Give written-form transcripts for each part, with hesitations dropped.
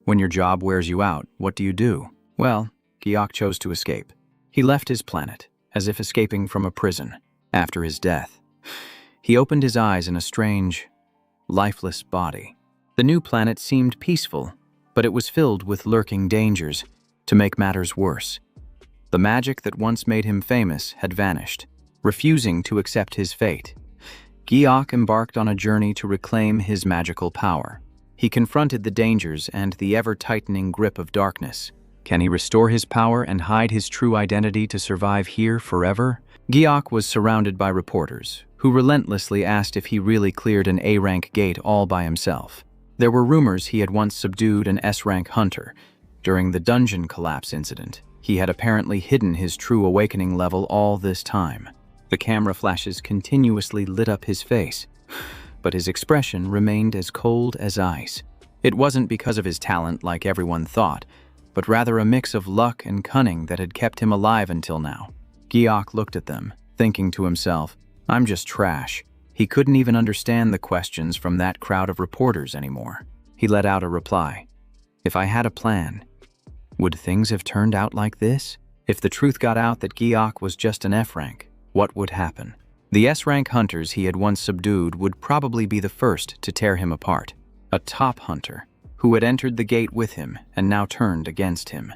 When your job wears you out, what do you do? Well, Giok chose to escape. He left his planet, as if escaping from a prison, after his death. He opened his eyes in a strange, lifeless body. The new planet seemed peaceful, but it was filled with lurking dangers. To make matters worse, the magic that once made him famous had vanished, refusing to accept his fate. Giok embarked on a journey to reclaim his magical power. He confronted the dangers and the ever-tightening grip of darkness. Can he restore his power and hide his true identity to survive here forever? Giok was surrounded by reporters, who relentlessly asked if he really cleared an A-rank gate all by himself. There were rumors he had once subdued an S-rank hunter. During the dungeon collapse incident, he had apparently hidden his true awakening level all this time. The camera flashes continuously lit up his face, but his expression remained as cold as ice. It wasn't because of his talent like everyone thought, but rather a mix of luck and cunning that had kept him alive until now. Giok looked at them, thinking to himself, I'm just trash. He couldn't even understand the questions from that crowd of reporters anymore. He let out a reply. If I had a plan, would things have turned out like this? If the truth got out that Giok was just an F-rank, what would happen? The S-rank hunters he had once subdued would probably be the first to tear him apart. A top hunter, who had entered the gate with him and now turned against him.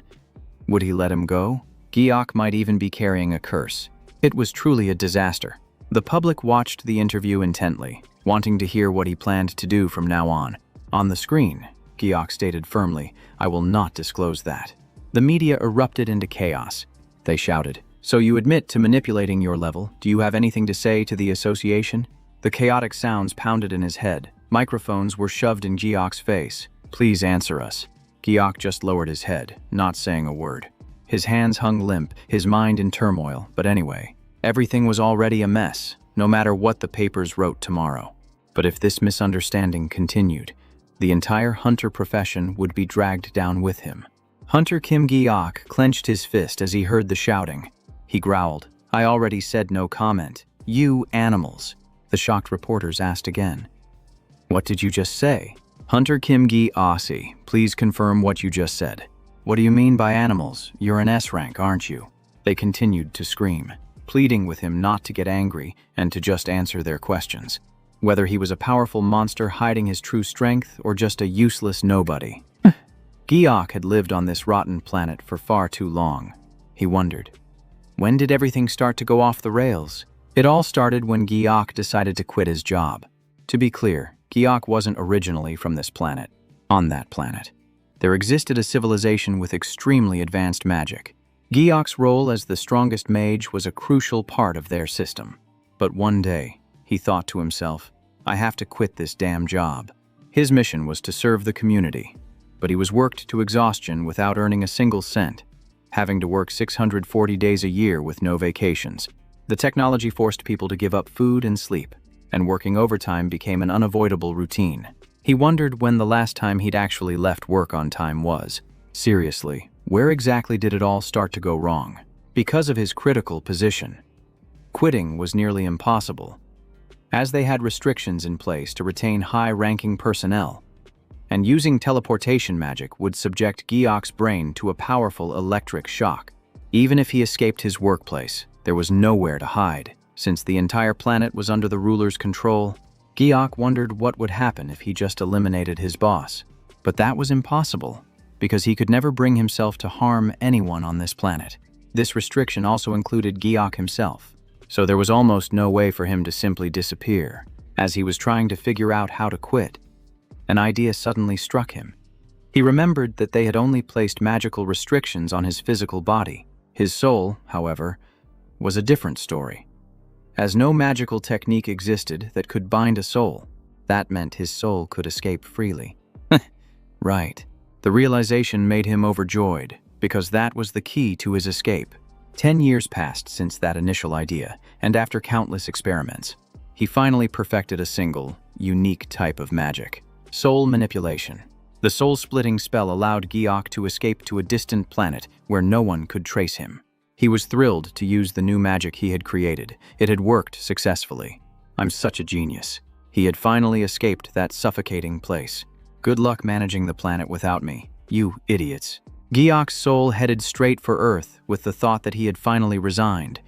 Would he let him go? Giok might even be carrying a curse. It was truly a disaster. The public watched the interview intently, wanting to hear what he planned to do from now on. On the screen, Giok stated firmly, I will not disclose that. The media erupted into chaos. They shouted, so you admit to manipulating your level? Do you have anything to say to the association? The chaotic sounds pounded in his head. Microphones were shoved in Giok's face. Please answer us. Giok just lowered his head, not saying a word. His hands hung limp, his mind in turmoil, but anyway, everything was already a mess, no matter what the papers wrote tomorrow. But if this misunderstanding continued, the entire hunter profession would be dragged down with him. Hunter Kim Giok clenched his fist as he heard the shouting. He growled, I already said no comment. You animals. The shocked reporters asked again. What did you just say? Hunter Kim Gi-Aussie, please confirm what you just said. What do you mean by animals? You're an S-rank, aren't you? They continued to scream, pleading with him not to get angry and to just answer their questions. Whether he was a powerful monster hiding his true strength or just a useless nobody. Giok had lived on this rotten planet for far too long. He wondered, when did everything start to go off the rails? It all started when Giok decided to quit his job. To be clear, Giok wasn't originally from this planet. On that planet, there existed a civilization with extremely advanced magic. Giok's role as the strongest mage was a crucial part of their system. But one day, he thought to himself, I have to quit this damn job. His mission was to serve the community, but he was worked to exhaustion without earning a single cent, having to work 640 days a year with no vacations. The technology forced people to give up food and sleep, and working overtime became an unavoidable routine. He wondered when the last time he'd actually left work on time was. Seriously, where exactly did it all start to go wrong? Because of his critical position, quitting was nearly impossible, as they had restrictions in place to retain high-ranking personnel, and using teleportation magic would subject Giok's brain to a powerful electric shock. Even if he escaped his workplace, there was nowhere to hide. Since the entire planet was under the ruler's control, Giok wondered what would happen if he just eliminated his boss. But that was impossible, because he could never bring himself to harm anyone on this planet. This restriction also included Giok himself, so there was almost no way for him to simply disappear. As he was trying to figure out how to quit, an idea suddenly struck him. He remembered that they had only placed magical restrictions on his physical body. His soul, however, was a different story. As no magical technique existed that could bind a soul, that meant his soul could escape freely. Right. The realization made him overjoyed, because that was the key to his escape. 10 years passed since that initial idea, and after countless experiments, he finally perfected a single, unique type of magic: soul manipulation. The soul-splitting spell allowed Giok to escape to a distant planet where no one could trace him. He was thrilled to use the new magic he had created. It had worked successfully. I'm such a genius. He had finally escaped that suffocating place. Good luck managing the planet without me. You idiots. Giok's soul headed straight for Earth with the thought that he had finally resigned.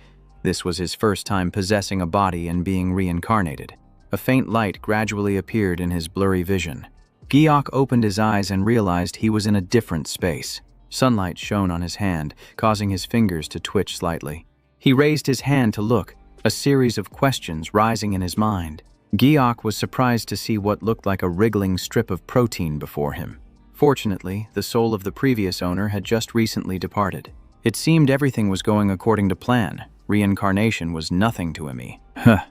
This was his first time possessing a body and being reincarnated. A faint light gradually appeared in his blurry vision. Giok opened his eyes and realized he was in a different space. Sunlight shone on his hand, causing his fingers to twitch slightly. He raised his hand to look, a series of questions rising in his mind. Giok was surprised to see what looked like a wriggling strip of protein before him. Fortunately, the soul of the previous owner had just recently departed. It seemed everything was going according to plan. Reincarnation was nothing to him. Huh.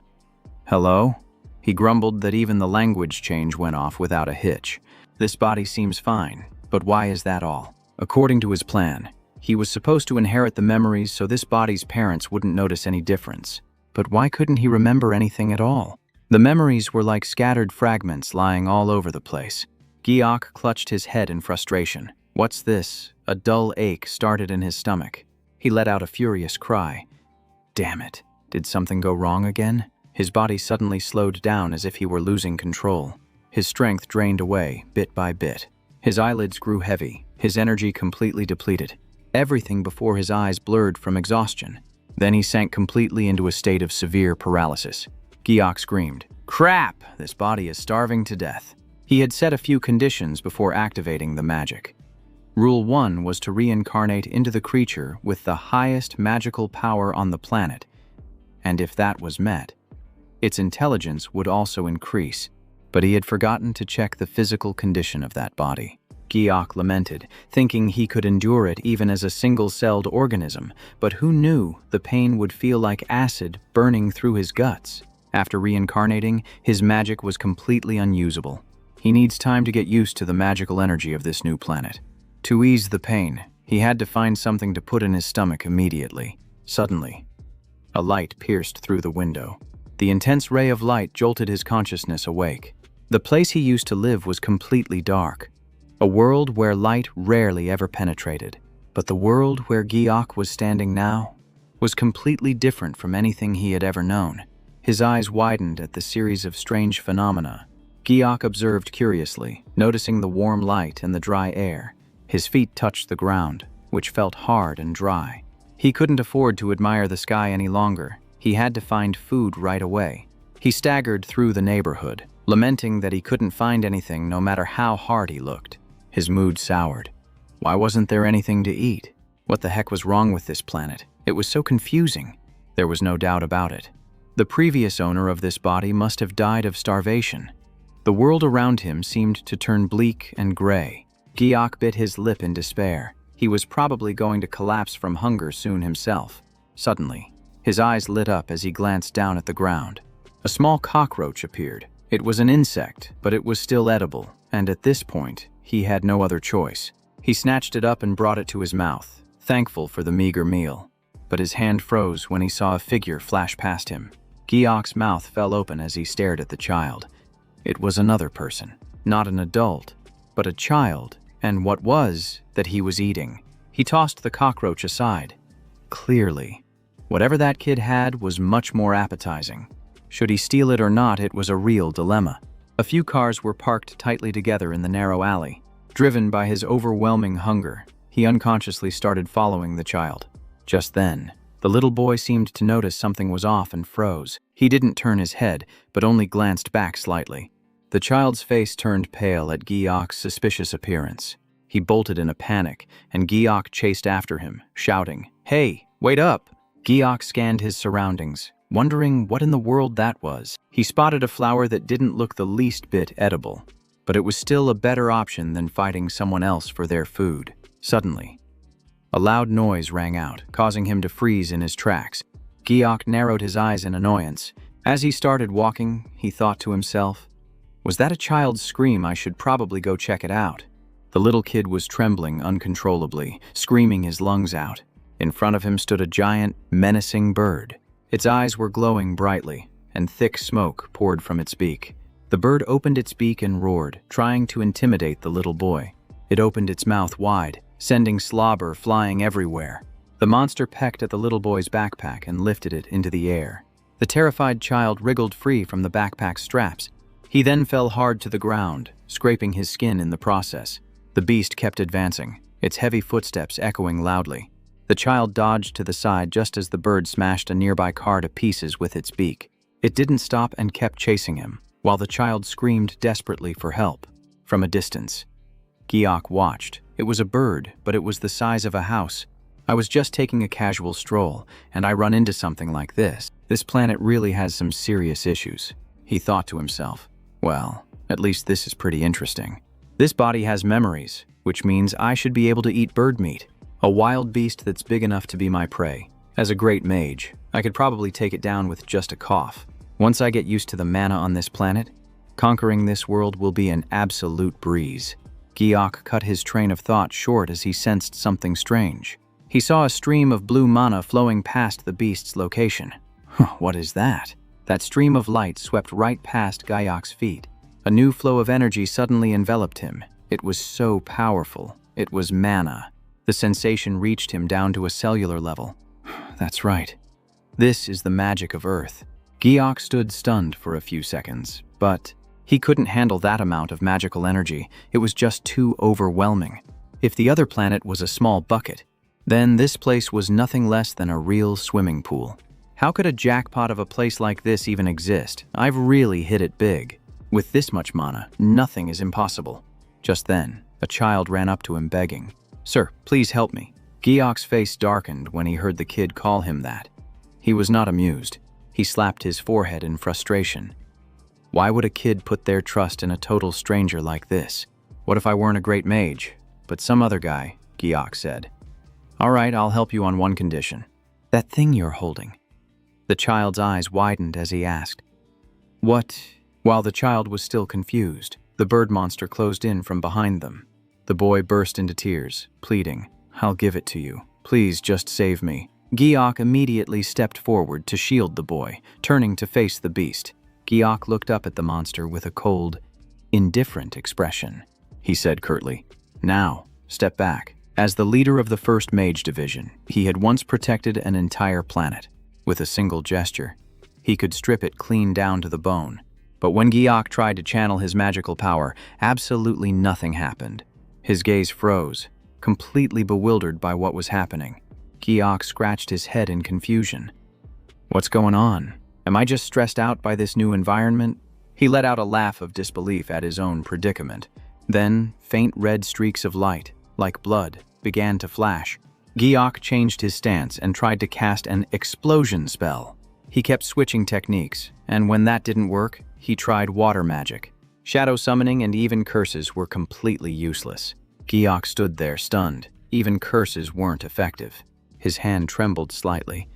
Hello? He grumbled that even the language change went off without a hitch. This body seems fine, but why is that all? According to his plan, he was supposed to inherit the memories so this body's parents wouldn't notice any difference. But why couldn't he remember anything at all? The memories were like scattered fragments lying all over the place. Giok clutched his head in frustration. What's this? A dull ache started in his stomach. He let out a furious cry. Damn it. Did something go wrong again? His body suddenly slowed down as if he were losing control. His strength drained away, bit by bit. His eyelids grew heavy, his energy completely depleted. Everything before his eyes blurred from exhaustion. Then he sank completely into a state of severe paralysis. Giok screamed, "Crap! This body is starving to death." He had set a few conditions before activating the magic. Rule 1 was to reincarnate into the creature with the highest magical power on the planet, and if that was met, its intelligence would also increase, but he had forgotten to check the physical condition of that body. Giok lamented, thinking he could endure it even as a single-celled organism, but who knew the pain would feel like acid burning through his guts. After reincarnating, his magic was completely unusable. He needs time to get used to the magical energy of this new planet. To ease the pain, he had to find something to put in his stomach immediately. Suddenly, a light pierced through the window. The intense ray of light jolted his consciousness awake. The place he used to live was completely dark, a world where light rarely ever penetrated. But the world where Giok was standing now was completely different from anything he had ever known. His eyes widened at the series of strange phenomena. Giok observed curiously, noticing the warm light and the dry air. His feet touched the ground, which felt hard and dry. He couldn't afford to admire the sky any longer. He had to find food right away. He staggered through the neighborhood, lamenting that he couldn't find anything no matter how hard he looked. His mood soured. Why wasn't there anything to eat? What the heck was wrong with this planet? It was so confusing. There was no doubt about it. The previous owner of this body must have died of starvation. The world around him seemed to turn bleak and gray. Giok bit his lip in despair. He was probably going to collapse from hunger soon himself. Suddenly, his eyes lit up as he glanced down at the ground. A small cockroach appeared. It was an insect, but it was still edible, and at this point, he had no other choice. He snatched it up and brought it to his mouth, thankful for the meager meal. But his hand froze when he saw a figure flash past him. Giok's mouth fell open as he stared at the child. It was another person, not an adult, but a child, and what was that he was eating. He tossed the cockroach aside. Clearly, whatever that kid had was much more appetizing. Should he steal it or not, it was a real dilemma. A few cars were parked tightly together in the narrow alley. Driven by his overwhelming hunger, he unconsciously started following the child. Just then, the little boy seemed to notice something was off and froze. He didn't turn his head, but only glanced back slightly. The child's face turned pale at Giok's suspicious appearance. He bolted in a panic, and Giok chased after him, shouting, "Hey, wait up!" Giok scanned his surroundings, wondering what in the world that was. He spotted a flower that didn't look the least bit edible, but it was still a better option than fighting someone else for their food. Suddenly, a loud noise rang out, causing him to freeze in his tracks. Giok narrowed his eyes in annoyance. As he started walking, he thought to himself, "Was that a child's scream? I should probably go check it out." The little kid was trembling uncontrollably, screaming his lungs out. In front of him stood a giant, menacing bird. Its eyes were glowing brightly, and thick smoke poured from its beak. The bird opened its beak and roared, trying to intimidate the little boy. It opened its mouth wide, sending slobber flying everywhere. The monster pecked at the little boy's backpack and lifted it into the air. The terrified child wriggled free from the backpack's straps. He then fell hard to the ground, scraping his skin in the process. The beast kept advancing, its heavy footsteps echoing loudly. The child dodged to the side just as the bird smashed a nearby car to pieces with its beak. It didn't stop and kept chasing him, while the child screamed desperately for help. From a distance, Giok watched. It was a bird, but it was the size of a house. I was just taking a casual stroll, and I run into something like this. This planet really has some serious issues, he thought to himself. Well, at least this is pretty interesting. This body has memories, which means I should be able to eat bird meat. A wild beast that's big enough to be my prey. As a great mage, I could probably take it down with just a cough. Once I get used to the mana on this planet, conquering this world will be an absolute breeze. Giok cut his train of thought short as he sensed something strange. He saw a stream of blue mana flowing past the beast's location. What is that? That stream of light swept right past Giok's feet. A new flow of energy suddenly enveloped him. It was so powerful. It was mana. The sensation reached him down to a cellular level. That's right. This is the magic of Earth. Giok stood stunned for a few seconds, but he couldn't handle that amount of magical energy. It was just too overwhelming. If the other planet was a small bucket, then this place was nothing less than a real swimming pool. How could a jackpot of a place like this even exist? I've really hit it big. With this much mana, nothing is impossible. Just then, a child ran up to him begging, "Sir, please help me." Giok's face darkened when he heard the kid call him that. He was not amused. He slapped his forehead in frustration. Why would a kid put their trust in a total stranger like this? What if I weren't a great mage, but some other guy, Giok said. All right, I'll help you on one condition. That thing you're holding. The child's eyes widened as he asked, "What?" While the child was still confused, the bird monster closed in from behind them. The boy burst into tears, pleading, "I'll give it to you. Please just save me." Giok immediately stepped forward to shield the boy, turning to face the beast. Giok looked up at the monster with a cold, indifferent expression. He said curtly, "Now, step back." As the leader of the 1st Mage Division, he had once protected an entire planet. With a single gesture, he could strip it clean down to the bone. But when Giok tried to channel his magical power, absolutely nothing happened. His gaze froze, completely bewildered by what was happening. Giok scratched his head in confusion. What's going on? Am I just stressed out by this new environment? He let out a laugh of disbelief at his own predicament. Then, faint red streaks of light, like blood, began to flash. Giok changed his stance and tried to cast an explosion spell. He kept switching techniques, and when that didn't work, he tried water magic. Shadow summoning and even curses were completely useless. Giok stood there stunned. Even curses weren't effective. His hand trembled slightly.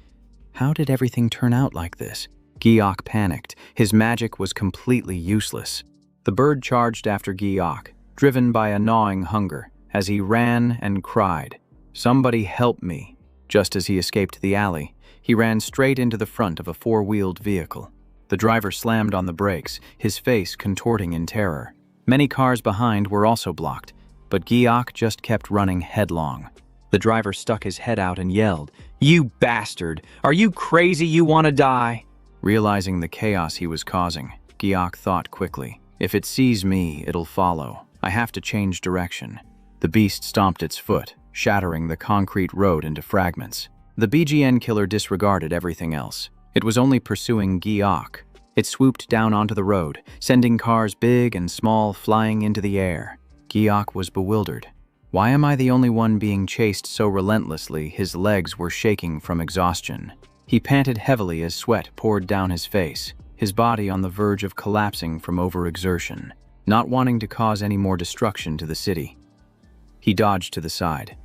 How did everything turn out like this? Giok panicked. His magic was completely useless. The bird charged after Giok, driven by a gnawing hunger, as he ran and cried, "Somebody help me." Just as he escaped the alley, he ran straight into the front of a 4-wheeled vehicle. The driver slammed on the brakes, his face contorting in terror. Many cars behind were also blocked, but Giok just kept running headlong. The driver stuck his head out and yelled, "You bastard! Are you crazy? You want to die?" Realizing the chaos he was causing, Giok thought quickly, "If it sees me, it'll follow. I have to change direction." The beast stomped its foot, shattering the concrete road into fragments. The BGN killer disregarded everything else. It was only pursuing Giok. It swooped down onto the road, sending cars big and small flying into the air. Giok was bewildered. Why am I the only one being chased so relentlessly? His legs were shaking from exhaustion. He panted heavily as sweat poured down his face, his body on the verge of collapsing from overexertion, not wanting to cause any more destruction to the city. He dodged to the side.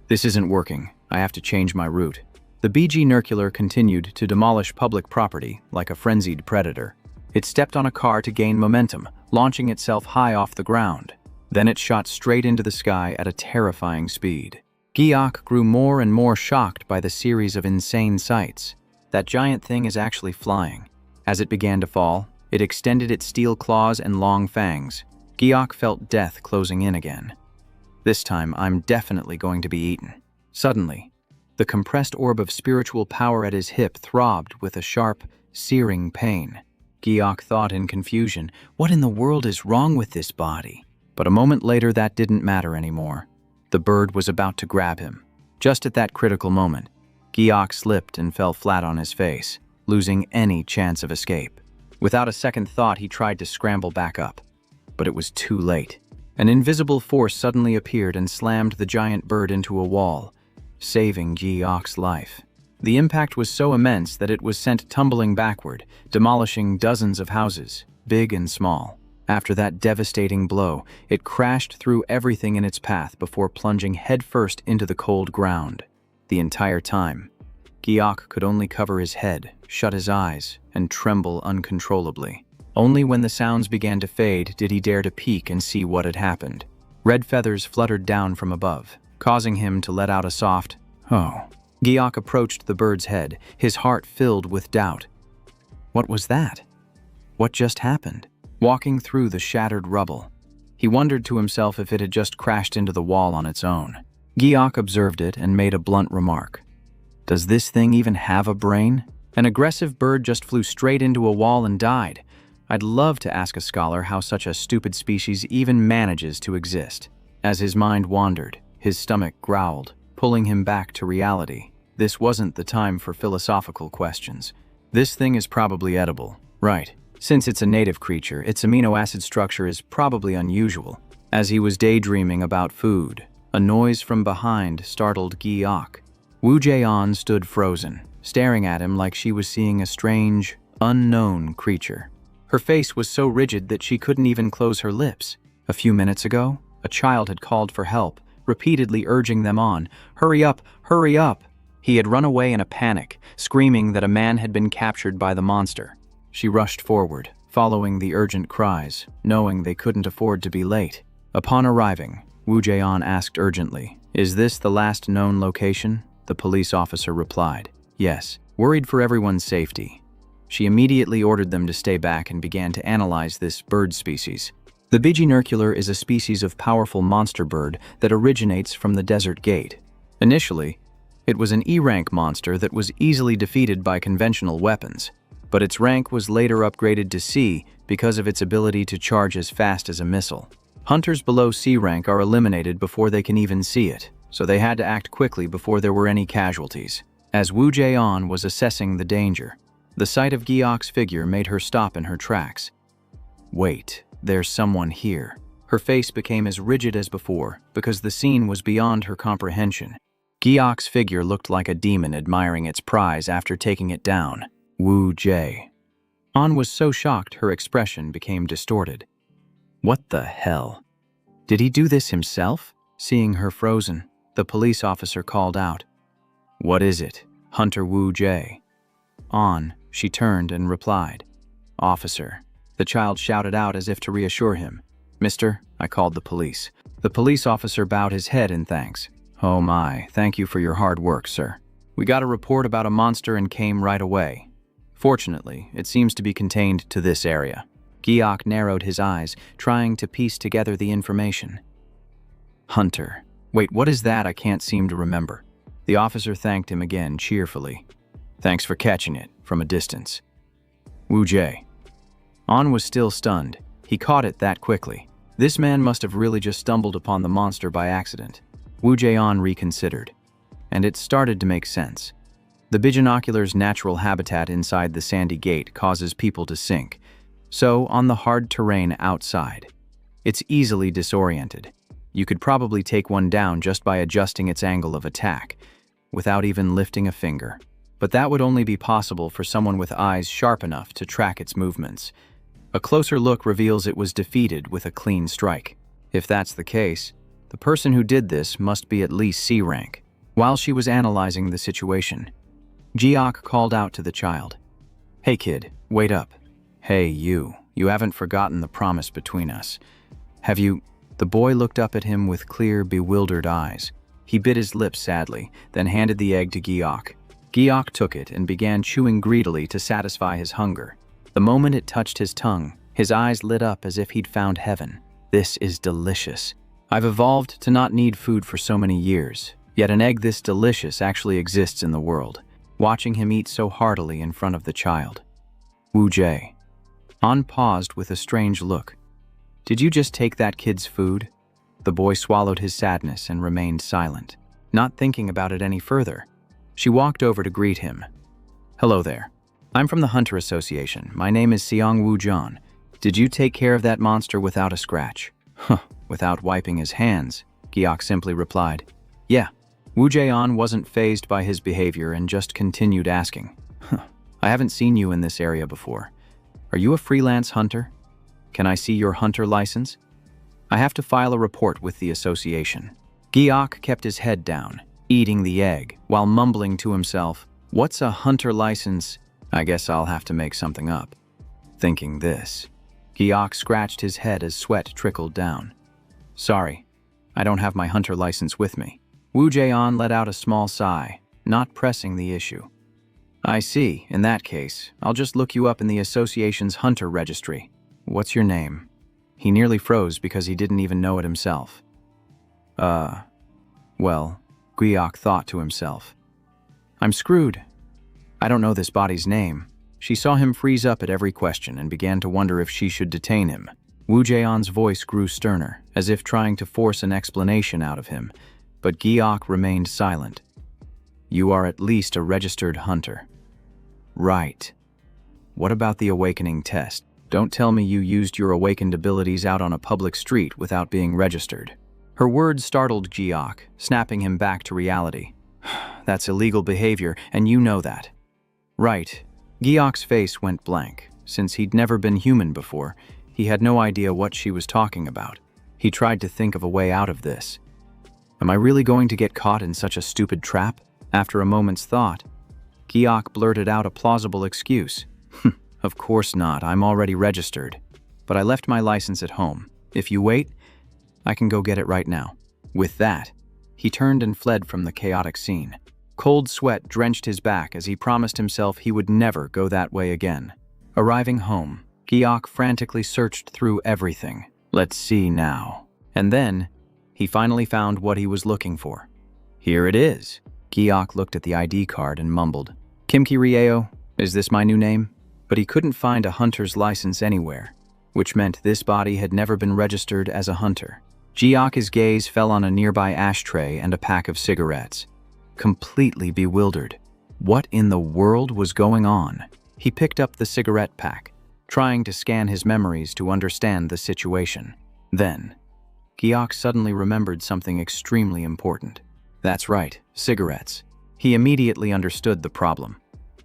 This isn't working. I have to change my route. The BG Nercular continued to demolish public property like a frenzied predator. It stepped on a car to gain momentum, launching itself high off the ground. Then it shot straight into the sky at a terrifying speed. Giok grew more and more shocked by the series of insane sights. That giant thing is actually flying. As it began to fall, it extended its steel claws and long fangs. Giok felt death closing in again. This time, I'm definitely going to be eaten. Suddenly, the compressed orb of spiritual power at his hip throbbed with a sharp, searing pain. Giok thought in confusion, what in the world is wrong with this body? But a moment later, that didn't matter anymore. The bird was about to grab him. Just at that critical moment, Giok slipped and fell flat on his face, losing any chance of escape. Without a second thought, he tried to scramble back up. But it was too late. An invisible force suddenly appeared and slammed the giant bird into a wall, saving Giok's life. The impact was so immense that it was sent tumbling backward, demolishing dozens of houses, big and small. After that devastating blow, it crashed through everything in its path before plunging headfirst into the cold ground. The entire time, Giok could only cover his head, shut his eyes, and tremble uncontrollably. Only when the sounds began to fade did he dare to peek and see what had happened. Red feathers fluttered down from above, causing him to let out a soft, "Oh." Giok approached the bird's head, his heart filled with doubt. What was that? What just happened? Walking through the shattered rubble, he wondered to himself if it had just crashed into the wall on its own. Giok observed it and made a blunt remark. Does this thing even have a brain? An aggressive bird just flew straight into a wall and died. I'd love to ask a scholar how such a stupid species even manages to exist. As his mind wandered, his stomach growled, pulling him back to reality. This wasn't the time for philosophical questions. This thing is probably edible, right? Since it's a native creature, its amino acid structure is probably unusual. As he was daydreaming about food, a noise from behind startled Giok. Wu Jaeon stood frozen, staring at him like she was seeing a strange, unknown creature. Her face was so rigid that she couldn't even close her lips. A few minutes ago, a child had called for help, repeatedly urging them on, "Hurry up, hurry up!" He had run away in a panic, screaming that a man had been captured by the monster. She rushed forward, following the urgent cries, knowing they couldn't afford to be late. Upon arriving, Wu Jaeon asked urgently, "Is this the last known location?" The police officer replied, "Yes." Worried for everyone's safety, she immediately ordered them to stay back and began to analyze this bird species. The Bijinurcular is a species of powerful monster bird that originates from the desert gate. Initially, it was an E-rank monster that was easily defeated by conventional weapons, but its rank was later upgraded to C because of its ability to charge as fast as a missile. Hunters below C rank are eliminated before they can even see it, so they had to act quickly before there were any casualties. As Wu Jaeon was assessing the danger, the sight of Giok's figure made her stop in her tracks. Wait, there's someone here. Her face became as rigid as before because the scene was beyond her comprehension. Giok's figure looked like a demon admiring its prize after taking it down. Wu Jae. An was so shocked her expression became distorted. What the hell? Did he do this himself? Seeing her frozen, the police officer called out, "What is it, Hunter Wu Jae?" An, she turned and replied, "Officer." The child shouted out as if to reassure him. "Mister, I called the police." The police officer bowed his head in thanks. "Oh my, thank you for your hard work, sir. We got a report about a monster and came right away. Fortunately, it seems to be contained to this area." Giok narrowed his eyes, trying to piece together the information. Hunter. Wait, what is that? I can't seem to remember. The officer thanked him again cheerfully. "Thanks for catching it from a distance." Wu Jae. An was still stunned. He caught it that quickly. This man must have really just stumbled upon the monster by accident. Wu Jaeon reconsidered, and it started to make sense. The Bijinocular's natural habitat inside the sandy gate causes people to sink, so on the hard terrain outside, it's easily disoriented. You could probably take one down just by adjusting its angle of attack, without even lifting a finger. But that would only be possible for someone with eyes sharp enough to track its movements. A closer look reveals it was defeated with a clean strike. If that's the case, the person who did this must be at least C rank. While she was analyzing the situation, Giok called out to the child. "Hey kid, wait up. Hey you haven't forgotten the promise between us. Have you?" The boy looked up at him with clear, bewildered eyes. He bit his lips sadly, then handed the egg to Giok. Giok took it and began chewing greedily to satisfy his hunger. The moment it touched his tongue, his eyes lit up as if he'd found heaven. "This is delicious. I've evolved to not need food for so many years, yet an egg this delicious actually exists in the world." Watching him eat so heartily in front of the child. Wu Jae. An paused with a strange look. Did you just take that kid's food? The boy swallowed his sadness and remained silent, not thinking about it any further. She walked over to greet him. Hello there. I'm from the Hunter Association. My name is Seong Woo John. Did you take care of that monster without a scratch? Without wiping his hands, Giok simply replied. Yeah. Woo Jae-on wasn't fazed by his behavior and just continued asking. I haven't seen you in this area before. Are you a freelance hunter? Can I see your hunter license? I have to file a report with the association. Giok kept his head down, eating the egg, while mumbling to himself, what's a hunter license? I guess I'll have to make something up. Thinking this, Giok scratched his head as sweat trickled down. Sorry, I don't have my hunter license with me. Woo Jae-on let out a small sigh, not pressing the issue. I see. In that case, I'll just look you up in the association's hunter registry. What's your name? He nearly froze because he didn't even know it himself. Well, Giok thought to himself. I'm screwed. I don't know this body's name. She saw him freeze up at every question and began to wonder if she should detain him. Woo Jae-on's voice grew sterner, as if trying to force an explanation out of him, but Giok remained silent. You are at least a registered hunter. Right. What about the awakening test? Don't tell me you used your awakened abilities out on a public street without being registered. Her words startled Giok, snapping him back to reality. That's illegal behavior, and you know that. Right. Giok's face went blank. Since he'd never been human before, he had no idea what she was talking about. He tried to think of a way out of this. Am I really going to get caught in such a stupid trap? After a moment's thought, Giok blurted out a plausible excuse. Of course not, I'm already registered. But I left my license at home. If you wait, I can go get it right now. With that, he turned and fled from the chaotic scene. Cold sweat drenched his back as he promised himself he would never go that way again. Arriving home, Giok frantically searched through everything. Let's see now. And then, he finally found what he was looking for. Here it is. Giok looked at the ID card and mumbled, Kimki Rieo, is this my new name? But he couldn't find a hunter's license anywhere, which meant this body had never been registered as a hunter. Giok's gaze fell on a nearby ashtray and a pack of cigarettes. Completely bewildered. What in the world was going on? He picked up the cigarette pack, trying to scan his memories to understand the situation. Then, Giok suddenly remembered something extremely important. That's right, cigarettes. He immediately understood the problem.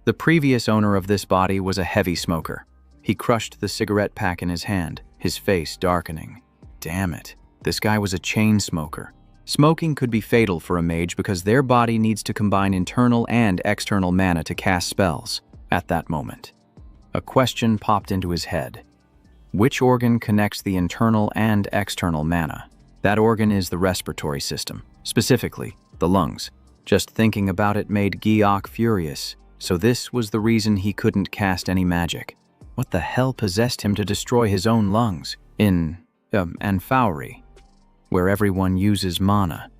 The previous owner of this body was a heavy smoker. He crushed the cigarette pack in his hand, his face darkening. Damn it, this guy was a chain smoker. Smoking could be fatal for a mage because their body needs to combine internal and external mana to cast spells. At that moment, a question popped into his head. Which organ connects the internal and external mana? That organ is the respiratory system, specifically the lungs. Just thinking about it made Giok furious, so this was the reason he couldn't cast any magic. What the hell possessed him to destroy his own lungs in Anfauri, where everyone uses mana?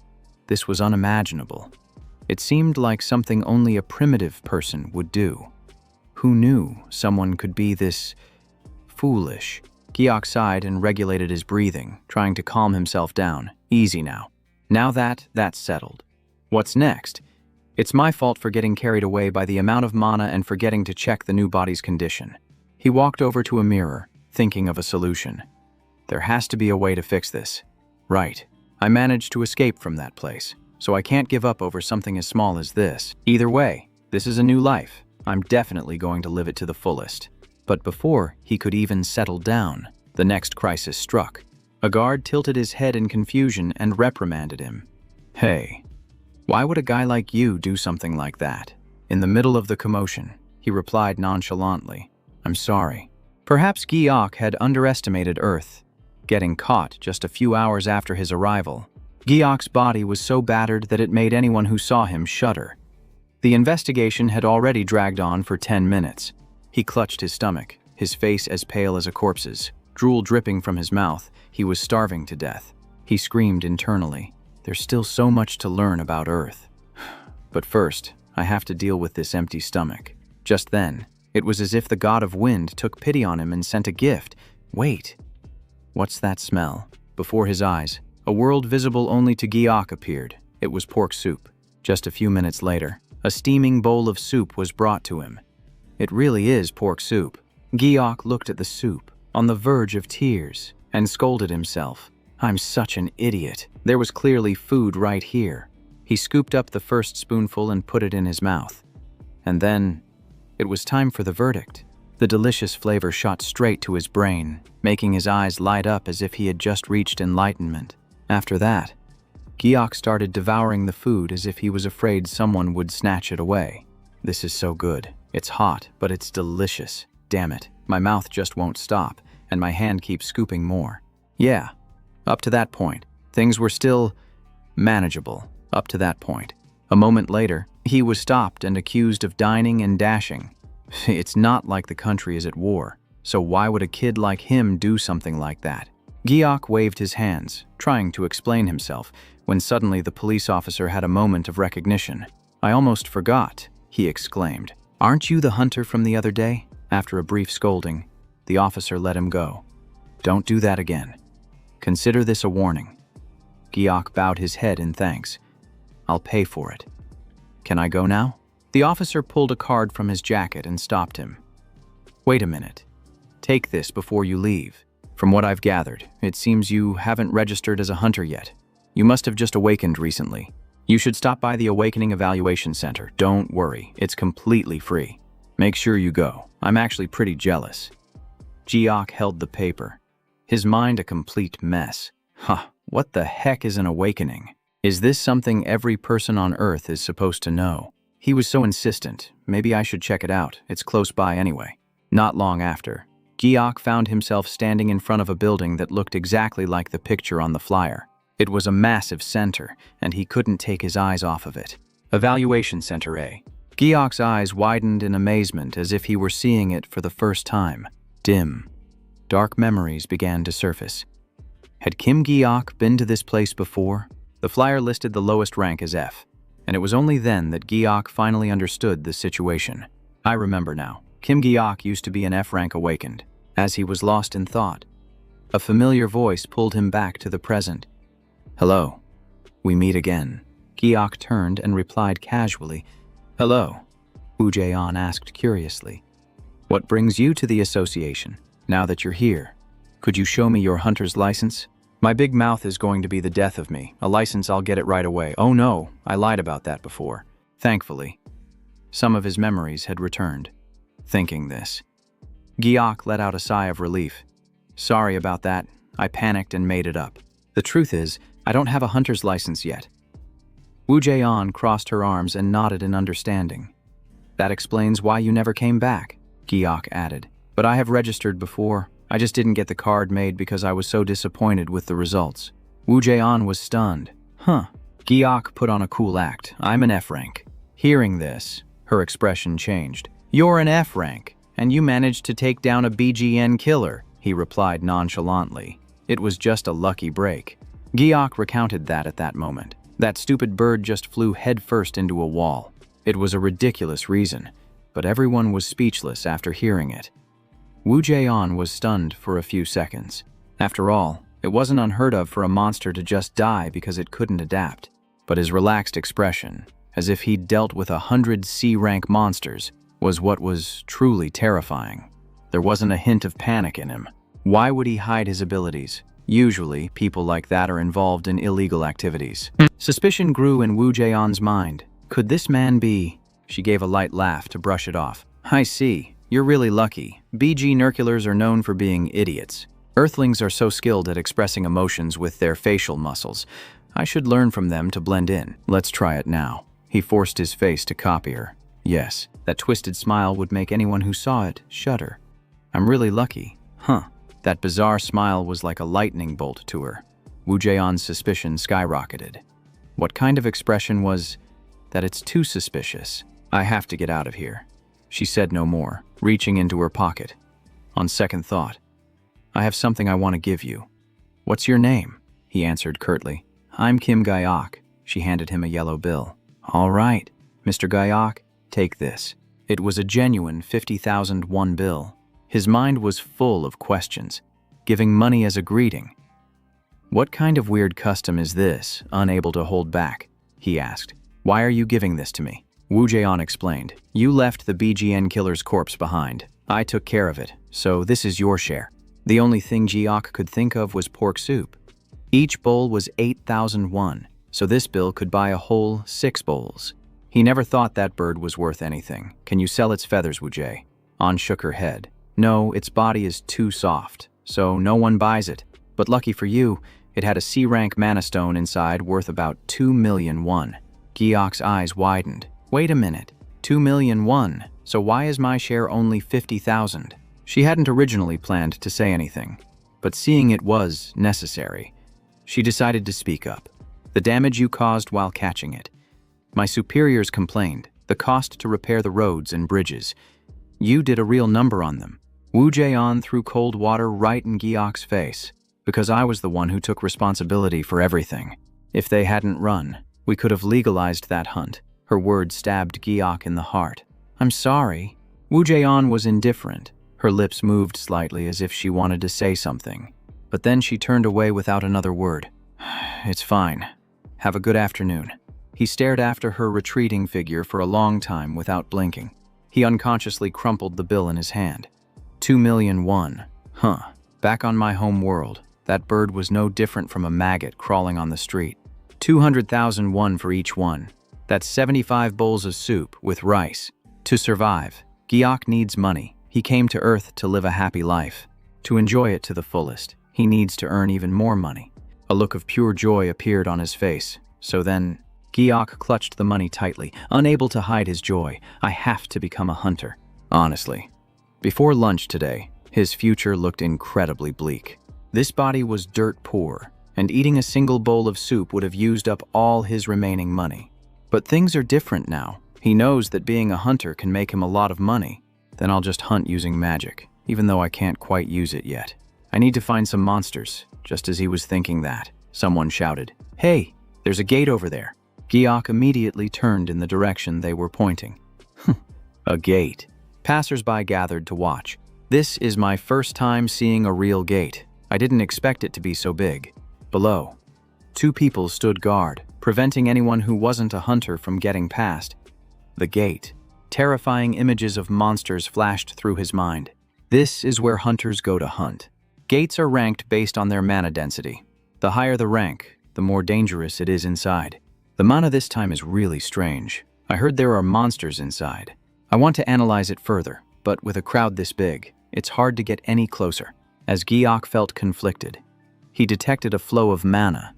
This was unimaginable. It seemed like something only a primitive person would do. Who knew someone could be this foolish? Giok sighed and regulated his breathing, trying to calm himself down. Easy now. Now that's settled. What's next? It's my fault for getting carried away by the amount of mana and forgetting to check the new body's condition. He walked over to a mirror, thinking of a solution. There has to be a way to fix this. Right. I managed to escape from that place, so I can't give up over something as small as this. Either way, this is a new life. I'm definitely going to live it to the fullest. But before he could even settle down, the next crisis struck. A guard tilted his head in confusion and reprimanded him. Hey, why would a guy like you do something like that? In the middle of the commotion, he replied nonchalantly, I'm sorry. Perhaps Giok had underestimated Earth. Getting caught just a few hours after his arrival, Giok's body was so battered that it made anyone who saw him shudder. The investigation had already dragged on for 10 minutes. He clutched his stomach, his face as pale as a corpse's, drool dripping from his mouth. He was starving to death. He screamed internally. There's still so much to learn about Earth. But first, I have to deal with this empty stomach. Just then, it was as if the god of wind took pity on him and sent a gift. Wait, What's that smell? Before his eyes, a world visible only to Giok appeared. It was pork soup. Just a few minutes later, a steaming bowl of soup was brought to him. It really is pork soup. Giok looked at the soup, on the verge of tears, and scolded himself. I'm such an idiot. There was clearly food right here. He scooped up the first spoonful and put it in his mouth. And then, it was time for the verdict. The delicious flavor shot straight to his brain, making his eyes light up as if he had just reached enlightenment. After that, Giok started devouring the food as if he was afraid someone would snatch it away. This is so good. It's hot, but it's delicious. Damn it, my mouth just won't stop, and my hand keeps scooping more. Yeah, up to that point, things were still manageable. Up to that point. A moment later, he was stopped and accused of dining and dashing. It's not like the country is at war, so why would a kid like him do something like that? Giok waved his hands, trying to explain himself, when suddenly the police officer had a moment of recognition. I almost forgot, he exclaimed. Aren't you the hunter from the other day? After a brief scolding, the officer let him go. Don't do that again. Consider this a warning. Giok bowed his head in thanks. I'll pay for it. Can I go now? The officer pulled a card from his jacket and stopped him. Wait a minute. Take this before you leave. From what I've gathered, it seems you haven't registered as a hunter yet. You must have just awakened recently. You should stop by the Awakening Evaluation Center. Don't worry, it's completely free. Make sure you go. I'm actually pretty jealous. Giok held the paper, his mind a complete mess. What the heck is an awakening? Is this something every person on Earth is supposed to know? He was so insistent. Maybe I should check it out. It's close by anyway. Not long after, Giok found himself standing in front of a building that looked exactly like the picture on the flyer. It was a massive center, and he couldn't take his eyes off of it. Evaluation Center A. Giok's eyes widened in amazement as if he were seeing it for the first time. Dim, dark memories began to surface. Had Kim Giok been to this place before? The flyer listed the lowest rank as F, and it was only then that Giok finally understood the situation. I remember now. Kim Giok used to be an F rank awakened. As he was lost in thought, a familiar voice pulled him back to the present. Hello. We meet again. Giok turned and replied casually. Hello. Woo Jae-on asked curiously. What brings you to the association? Now that you're here, could you show me your hunter's license? My big mouth is going to be the death of me. A license, I'll get it right away. Oh no, I lied about that before. Thankfully, some of his memories had returned. Thinking this, Giok let out a sigh of relief. Sorry about that. I panicked and made it up. The truth is, I don't have a hunter's license yet. Woo Jae-on crossed her arms and nodded in understanding. That explains why you never came back, Giok added. But I have registered before. I just didn't get the card made because I was so disappointed with the results. Woo Jae-on was stunned. Giok put on a cool act. I'm an F rank. Hearing this, her expression changed. You're an F rank, and you managed to take down a BGN killer, he replied nonchalantly. It was just a lucky break. Giok recounted that at that moment. That stupid bird just flew headfirst into a wall. It was a ridiculous reason, but everyone was speechless after hearing it. Woo Jae-on was stunned for a few seconds. After all, it wasn't unheard of for a monster to just die because it couldn't adapt. But his relaxed expression, as if he'd dealt with 100 C-rank monsters, was what was truly terrifying. There wasn't a hint of panic in him. Why would he hide his abilities? Usually, people like that are involved in illegal activities. Suspicion grew in Woo Jae-on's mind. Could this man be? She gave a light laugh to brush it off. I see. You're really lucky. BG Nurculars are known for being idiots. Earthlings are so skilled at expressing emotions with their facial muscles. I should learn from them to blend in. Let's try it now. He forced his face to copy her. Yes, that twisted smile would make anyone who saw it shudder. I'm really lucky. That bizarre smile was like a lightning bolt to her. Woo Jae-on's suspicion skyrocketed. What kind of expression was that? It's too suspicious. I have to get out of here. She said no more, reaching into her pocket. On second thought, I have something I want to give you. What's your name? He answered curtly. I'm Kim Giok. She handed him a yellow bill. All right, Mr. Giok, take this. It was a genuine 50,000 won bill. His mind was full of questions. giving money as a greeting. "What kind of weird custom is this?" Unable to hold back, he asked. "Why are you giving this to me?" Wu Jaeon explained. "You left the BGN killer's corpse behind. I took care of it, so this is your share." The only thing Jiok could think of was pork soup. Each bowl was 8,000 won, so this bill could buy a whole 6 bowls. He never thought that bird was worth anything. "Can you sell its feathers, Wu Jae?" An shook her head. "No, its body is too soft, so no one buys it. But lucky for you, it had a C-rank mana stone inside worth about 2 million won. Giok's eyes widened. "Wait a minute, 2 million won, so why is my share only 50,000? She hadn't originally planned to say anything, but seeing it was necessary, she decided to speak up. "The damage you caused while catching it. My superiors complained. The cost to repair the roads and bridges. You did a real number on them." Wu Jaeon threw cold water right in Giok's face. "Because I was the one who took responsibility for everything. If they hadn't run, we could have legalized that hunt." Her words stabbed Giok in the heart. "I'm sorry." Wu Jaeon was indifferent. Her lips moved slightly as if she wanted to say something, but then she turned away without another word. "It's fine. Have a good afternoon." He stared after her retreating figure for a long time without blinking. He unconsciously crumpled the bill in his hand. 2 million won. Huh. Back on my home world, that bird was no different from a maggot crawling on the street. 200,000 won for each one. That's 75 bowls of soup with rice. To survive, Giok needs money. He came to Earth to live a happy life. To enjoy it to the fullest, he needs to earn even more money. A look of pure joy appeared on his face. So then, Giok clutched the money tightly, unable to hide his joy. "I have to become a hunter." Honestly, before lunch today, his future looked incredibly bleak. This body was dirt poor, and eating a single bowl of soup would have used up all his remaining money. But things are different now. He knows that being a hunter can make him a lot of money. "Then I'll just hunt using magic, even though I can't quite use it yet. I need to find some monsters." Just as he was thinking that, someone shouted, "Hey, there's a gate over there." Giok immediately turned in the direction they were pointing. A gate. Passers-by gathered to watch. "This is my first time seeing a real gate. I didn't expect it to be so big." Below, 2 people stood guard, preventing anyone who wasn't a hunter from getting past. The gate. Terrifying images of monsters flashed through his mind. This is where hunters go to hunt. Gates are ranked based on their mana density. The higher the rank, the more dangerous it is inside. The mana this time is really strange. I heard there are monsters inside. I want to analyze it further, but with a crowd this big, it's hard to get any closer. As Giok felt conflicted, he detected a flow of mana.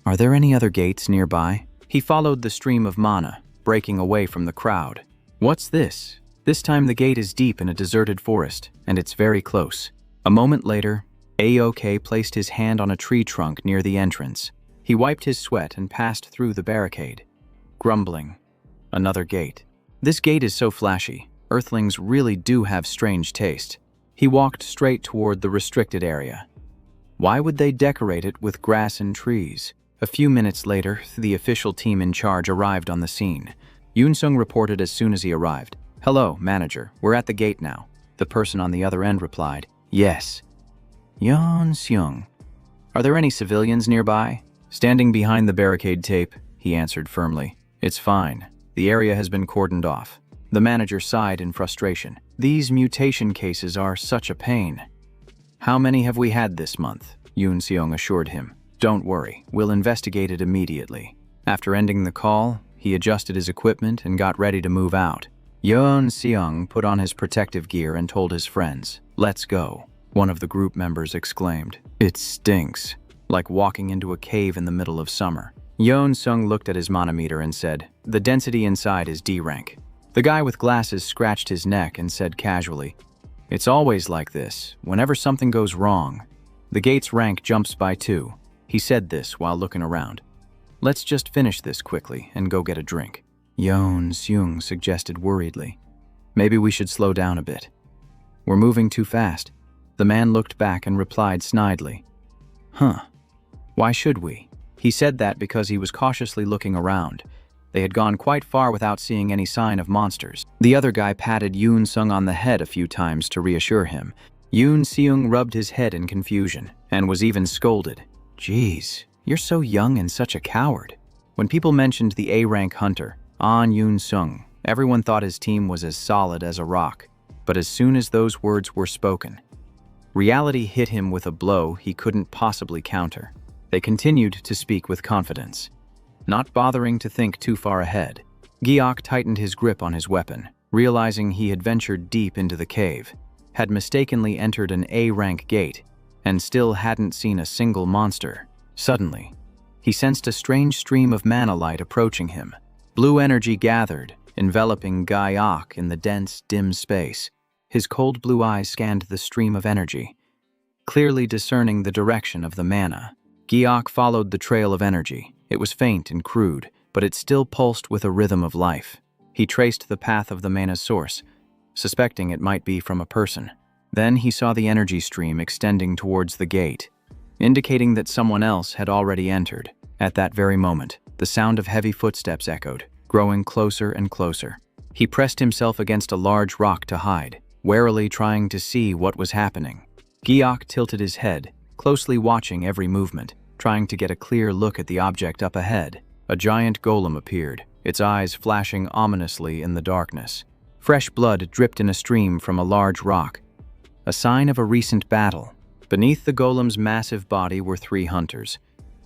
Are there any other gates nearby? He followed the stream of mana, breaking away from the crowd. What's this? This time the gate is deep in a deserted forest, and it's very close. A moment later, Aok placed his hand on a tree trunk near the entrance. He wiped his sweat and passed through the barricade. Grumbling. Another gate. This gate is so flashy. Earthlings really do have strange taste. He walked straight toward the restricted area. Why would they decorate it with grass and trees? A few minutes later, the official team in charge arrived on the scene. Yoon-sung reported as soon as he arrived. "Hello, manager. We're at the gate now." The person on the other end replied, "Yes." Yoon-sung. "Are there any civilians nearby?" Standing behind the barricade tape, he answered firmly. "It's fine. The area has been cordoned off." The manager sighed in frustration. "These mutation cases are such a pain." "How many have we had this month?" Yoon-seong assured him. "Don't worry, we'll investigate it immediately." After ending the call, he adjusted his equipment and got ready to move out. Yoon-seong put on his protective gear and told his friends, "Let's go." One of the group members exclaimed, "It stinks, like walking into a cave in the middle of summer." Yoon-sung looked at his manometer and said, "The density inside is D rank." The guy with glasses scratched his neck and said casually, "It's always like this, whenever something goes wrong. The gate's rank jumps by 2. He said this while looking around. "Let's just finish this quickly and go get a drink." Yoon-seung suggested worriedly, "Maybe we should slow down a bit. We're moving too fast." The man looked back and replied snidely, "Huh, why should we?" He said that because he was cautiously looking around. They had gone quite far without seeing any sign of monsters. The other guy patted Yoon-sung on the head a few times to reassure him. Yoon Seung rubbed his head in confusion and was even scolded. Geez, you're so young and such a coward. When people mentioned the A-rank hunter, An Yoon Sung, everyone thought his team was as solid as a rock. But as soon as those words were spoken, reality hit him with a blow he couldn't possibly counter. They continued to speak with confidence, not bothering to think too far ahead. Giok tightened his grip on his weapon, realizing he had ventured deep into the cave, had mistakenly entered an A-rank gate, and still hadn't seen a single monster. Suddenly, he sensed a strange stream of mana light approaching him. Blue energy gathered, enveloping Giok in the dense, dim space. His cold blue eyes scanned the stream of energy, clearly discerning the direction of the mana. Giok followed the trail of energy. It was faint and crude, but it still pulsed with a rhythm of life. He traced the path of the mana's source, suspecting it might be from a person. Then he saw the energy stream extending towards the gate, indicating that someone else had already entered. At that very moment, the sound of heavy footsteps echoed, growing closer and closer. He pressed himself against a large rock to hide, warily trying to see what was happening. Giok tilted his head, closely watching every movement, trying to get a clear look at the object up ahead. A giant golem appeared, its eyes flashing ominously in the darkness. Fresh blood dripped in a stream from a large rock, a sign of a recent battle. Beneath the golem's massive body were 3 hunters,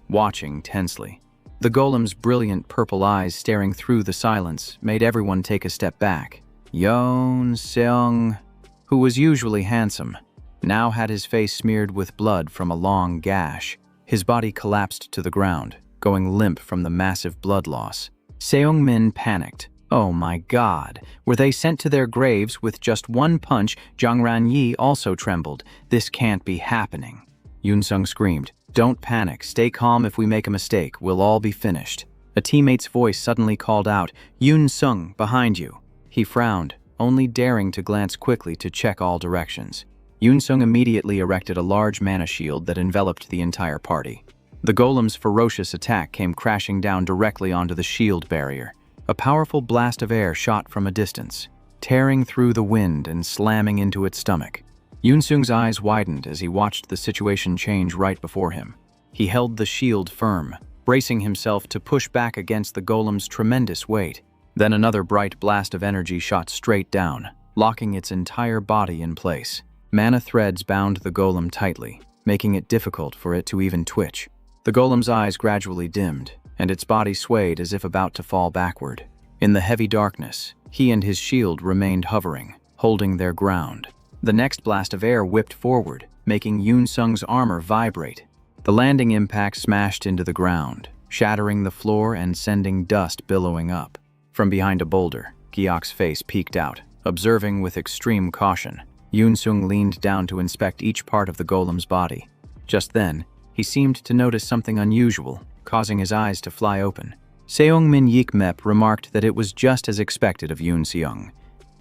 watching tensely. The golem's brilliant purple eyes staring through the silence made everyone take a step back. Yoon Seung, who was usually handsome, now had his face smeared with blood from a long gash. His body collapsed to the ground, going limp from the massive blood loss. Seung-min panicked. Oh my god, were they sent to their graves with just one punch? Jang Ran-yi also trembled. This can't be happening. Yoon Sung screamed, "Don't panic, stay calm. If we make a mistake, we'll all be finished." A teammate's voice suddenly called out, "Yoon Sung, behind you." He frowned, only daring to glance quickly to check all directions. Yoon Sung immediately erected a large mana shield that enveloped the entire party. The golem's ferocious attack came crashing down directly onto the shield barrier. A powerful blast of air shot from a distance, tearing through the wind and slamming into its stomach. Yoon Sung's eyes widened as he watched the situation change right before him. He held the shield firm, bracing himself to push back against the golem's tremendous weight. Then another bright blast of energy shot straight down, locking its entire body in place. Mana threads bound the golem tightly, making it difficult for it to even twitch. The golem's eyes gradually dimmed, and its body swayed as if about to fall backward. In the heavy darkness, he and his shield remained hovering, holding their ground. The next blast of air whipped forward, making Yoon Sung's armor vibrate. The landing impact smashed into the ground, shattering the floor and sending dust billowing up. From behind a boulder, Giok's face peeked out, observing with extreme caution. Yoon Sung leaned down to inspect each part of the golem's body. Just then, he seemed to notice something unusual, causing his eyes to fly open. Seung-min Yikmep remarked that it was just as expected of Yoon Seung,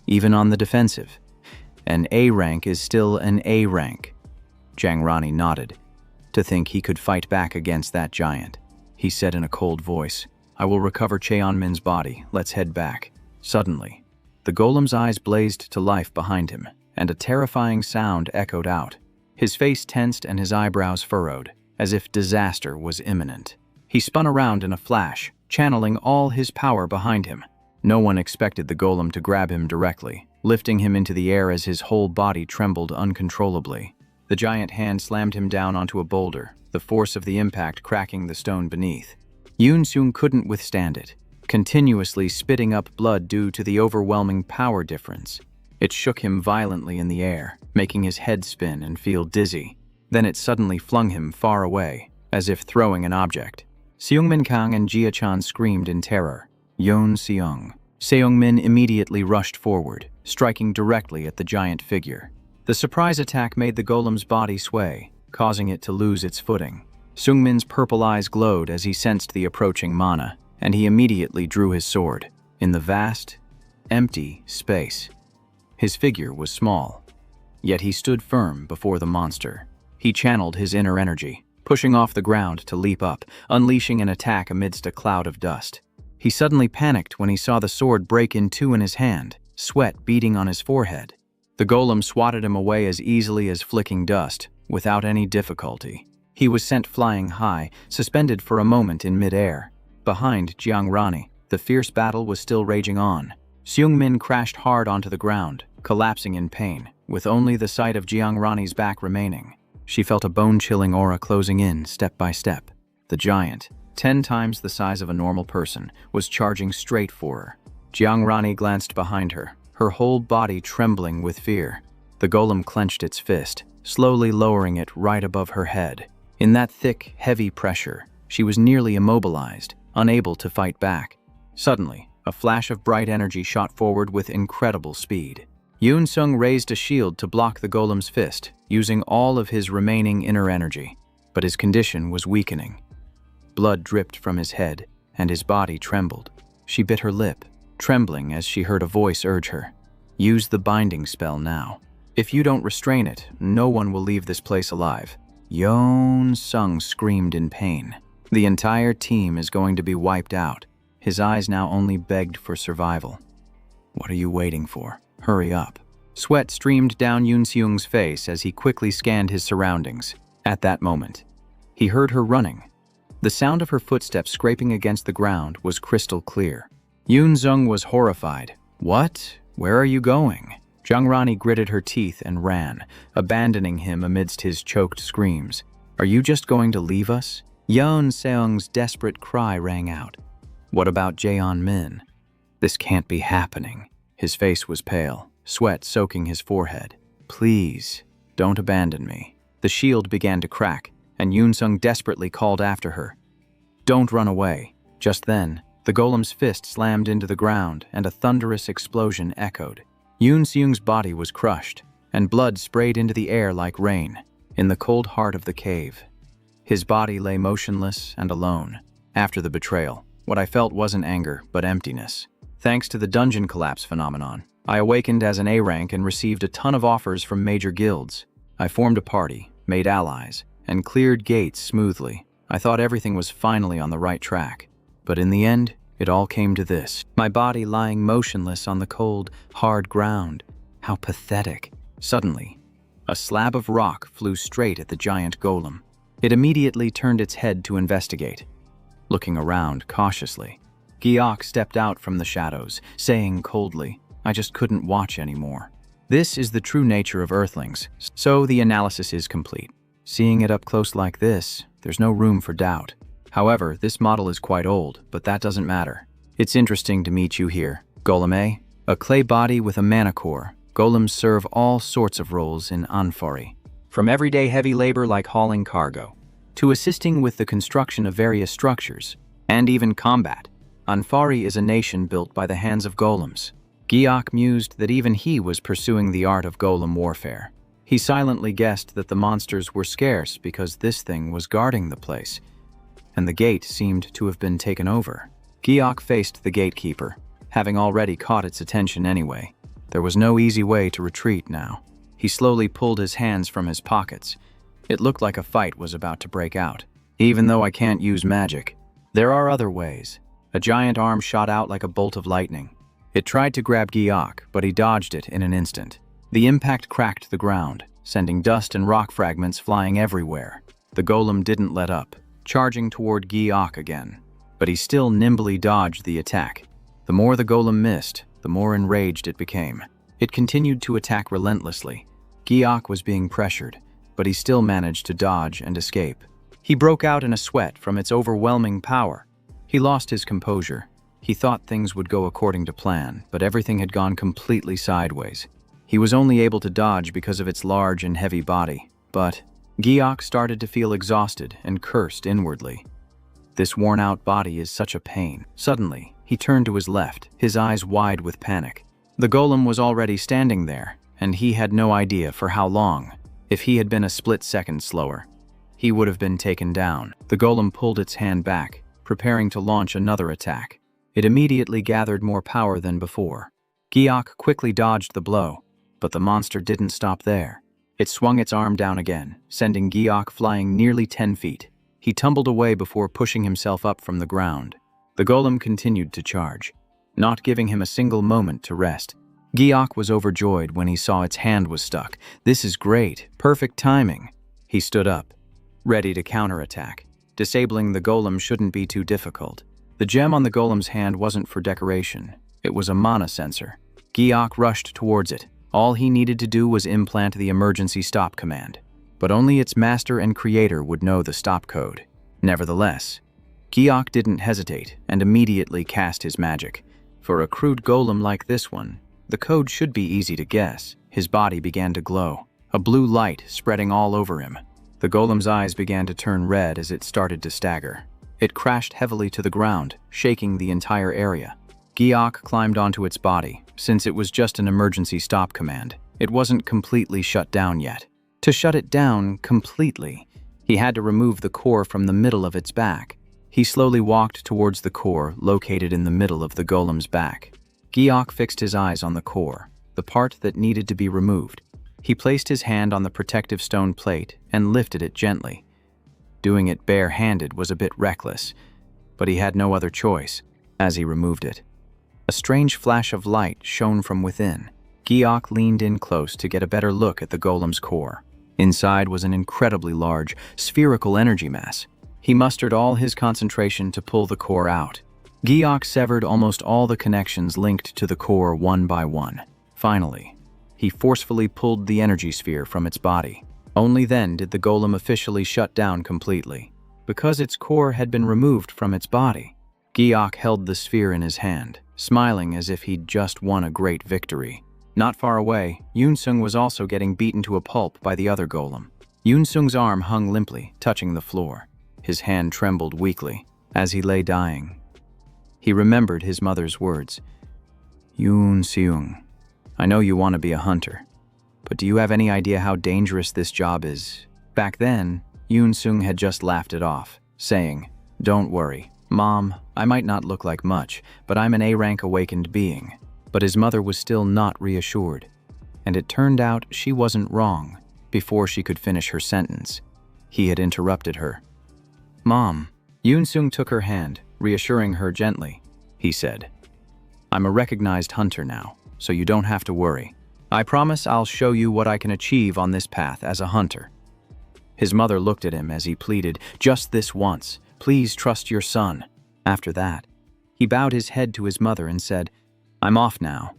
even on the defensive. An A rank is still an A rank. Jang Rani nodded. To think he could fight back against that giant. He said in a cold voice, "I will recover Cheon-min's body, let's head back." Suddenly, the golem's eyes blazed to life behind him, and a terrifying sound echoed out. His face tensed and his eyebrows furrowed, as if disaster was imminent. He spun around in a flash, channeling all his power behind him. No one expected the golem to grab him directly, lifting him into the air as his whole body trembled uncontrollably. The giant hand slammed him down onto a boulder, the force of the impact cracking the stone beneath. Yoon Sung couldn't withstand it, continuously spitting up blood due to the overwhelming power difference. It shook him violently in the air, making his head spin and feel dizzy. Then it suddenly flung him far away, as if throwing an object. Seung-min Kang and Jia-chan screamed in terror. Yoon Seung. Seung-min immediately rushed forward, striking directly at the giant figure. The surprise attack made the golem's body sway, causing it to lose its footing. Seung-min's purple eyes glowed as he sensed the approaching mana, and he immediately drew his sword. In the vast, empty space, his figure was small, yet he stood firm before the monster. He channeled his inner energy, pushing off the ground to leap up, unleashing an attack amidst a cloud of dust. He suddenly panicked when he saw the sword break in two in his hand, sweat beading on his forehead. The golem swatted him away as easily as flicking dust, without any difficulty. He was sent flying high, suspended for a moment in mid-air. Behind Jiang Rani, the fierce battle was still raging on. Seung-min crashed hard onto the ground, collapsing in pain, with only the sight of Jiang Rani's back remaining. She felt a bone-chilling aura closing in step by step. The giant, 10 times the size of a normal person, was charging straight for her. Jiang Rani glanced behind her, her whole body trembling with fear. The golem clenched its fist, slowly lowering it right above her head. In that thick, heavy pressure, she was nearly immobilized, unable to fight back. Suddenly, a flash of bright energy shot forward with incredible speed. Yoon Sung raised a shield to block the golem's fist, using all of his remaining inner energy, but his condition was weakening. Blood dripped from his head, and his body trembled. She bit her lip, trembling as she heard a voice urge her. Use the binding spell now. If you don't restrain it, no one will leave this place alive. Yoon Sung screamed in pain. The entire team is going to be wiped out. His eyes now only begged for survival. What are you waiting for? Hurry up. Sweat streamed down Yoon Seung's face as he quickly scanned his surroundings. At that moment, he heard her running. The sound of her footsteps scraping against the ground was crystal clear. Yoon Sung was horrified. What? Where are you going? Jiang Rani gritted her teeth and ran, abandoning him amidst his choked screams. Are you just going to leave us? Yoon Seung's desperate cry rang out. What about Jaeon Min? This can't be happening. His face was pale, sweat soaking his forehead. Please, don't abandon me. The shield began to crack, and Yoon Sung desperately called after her. Don't run away. Just then, the golem's fist slammed into the ground and a thunderous explosion echoed. Yoon Seung's body was crushed, and blood sprayed into the air like rain, in the cold heart of the cave. His body lay motionless and alone. After the betrayal, what I felt wasn't anger, but emptiness. Thanks to the dungeon collapse phenomenon, I awakened as an A rank and received a ton of offers from major guilds. I formed a party, made allies, and cleared gates smoothly. I thought everything was finally on the right track. But in the end, it all came to this. My body lying motionless on the cold, hard ground. How pathetic. Suddenly, a slab of rock flew straight at the giant golem. It immediately turned its head to investigate. Looking around cautiously, Giok stepped out from the shadows, saying coldly, I just couldn't watch anymore. This is the true nature of Earthlings, so the analysis is complete. Seeing it up close like this, there's no room for doubt. However, this model is quite old, but that doesn't matter. It's interesting to meet you here. Golem A clay body with a mana core. Golems serve all sorts of roles in Anfari, from everyday heavy labor like hauling cargo, to assisting with the construction of various structures, and even combat. Anfari is a nation built by the hands of golems. Giok mused that even he was pursuing the art of golem warfare. He silently guessed that the monsters were scarce because this thing was guarding the place, and the gate seemed to have been taken over. Giok faced the gatekeeper, having already caught its attention anyway. There was no easy way to retreat now. He slowly pulled his hands from his pockets. It looked like a fight was about to break out. Even though I can't use magic, there are other ways. A giant arm shot out like a bolt of lightning. It tried to grab Giok, but he dodged it in an instant. The impact cracked the ground, sending dust and rock fragments flying everywhere. The golem didn't let up, charging toward Giok again, but he still nimbly dodged the attack. The more the golem missed, the more enraged it became. It continued to attack relentlessly. Giok was being pressured, but he still managed to dodge and escape. He broke out in a sweat from its overwhelming power. He lost his composure. He thought things would go according to plan, but everything had gone completely sideways. He was only able to dodge because of its large and heavy body, but Giok started to feel exhausted and cursed inwardly. This worn-out body is such a pain. Suddenly, he turned to his left, his eyes wide with panic. The golem was already standing there, and he had no idea for how long. If he had been a split second slower, he would have been taken down. The golem pulled its hand back, preparing to launch another attack. It immediately gathered more power than before. Giok quickly dodged the blow, but the monster didn't stop there. It swung its arm down again, sending Giok flying nearly 10 feet. He tumbled away before pushing himself up from the ground. The golem continued to charge, not giving him a single moment to rest. Giok was overjoyed when he saw its hand was stuck. This is great. Perfect timing. He stood up, ready to counterattack. Disabling the golem shouldn't be too difficult. The gem on the golem's hand wasn't for decoration. It was a mana sensor. Giok rushed towards it. All he needed to do was implant the emergency stop command. But only its master and creator would know the stop code. Nevertheless, Giok didn't hesitate and immediately cast his magic. For a crude golem like this one, the code should be easy to guess. His body began to glow, a blue light spreading all over him. The golem's eyes began to turn red as it started to stagger. It crashed heavily to the ground, shaking the entire area. Giok climbed onto its body. Since it was just an emergency stop command, it wasn't completely shut down yet. To shut it down completely, he had to remove the core from the middle of its back. He slowly walked towards the core located in the middle of the golem's back. Giok fixed his eyes on the core, the part that needed to be removed. He placed his hand on the protective stone plate and lifted it gently. Doing it bare-handed was a bit reckless, but he had no other choice as he removed it. A strange flash of light shone from within. Giok leaned in close to get a better look at the golem's core. Inside was an incredibly large, spherical energy mass. He mustered all his concentration to pull the core out. Giok severed almost all the connections linked to the core one by one. Finally, he forcefully pulled the energy sphere from its body. Only then did the golem officially shut down completely. Because its core had been removed from its body, Giok held the sphere in his hand, smiling as if he'd just won a great victory. Not far away, Yoon-sung was also getting beaten to a pulp by the other golem. Yoon-sung's arm hung limply, touching the floor. His hand trembled weakly as he lay dying. He remembered his mother's words. Yoon-seung, I know you want to be a hunter, but do you have any idea how dangerous this job is? Back then, Yoon-sung had just laughed it off, saying, Don't worry, Mom, I might not look like much, but I'm an A-rank awakened being. But his mother was still not reassured, and it turned out she wasn't wrong. Before she could finish her sentence, he had interrupted her. Mom, Yoon-sung took her hand, reassuring her gently. He said, I'm a recognized hunter now, so you don't have to worry. I promise I'll show you what I can achieve on this path as a hunter. His mother looked at him as he pleaded, just this once, please trust your son. After that, he bowed his head to his mother and said, I'm off now.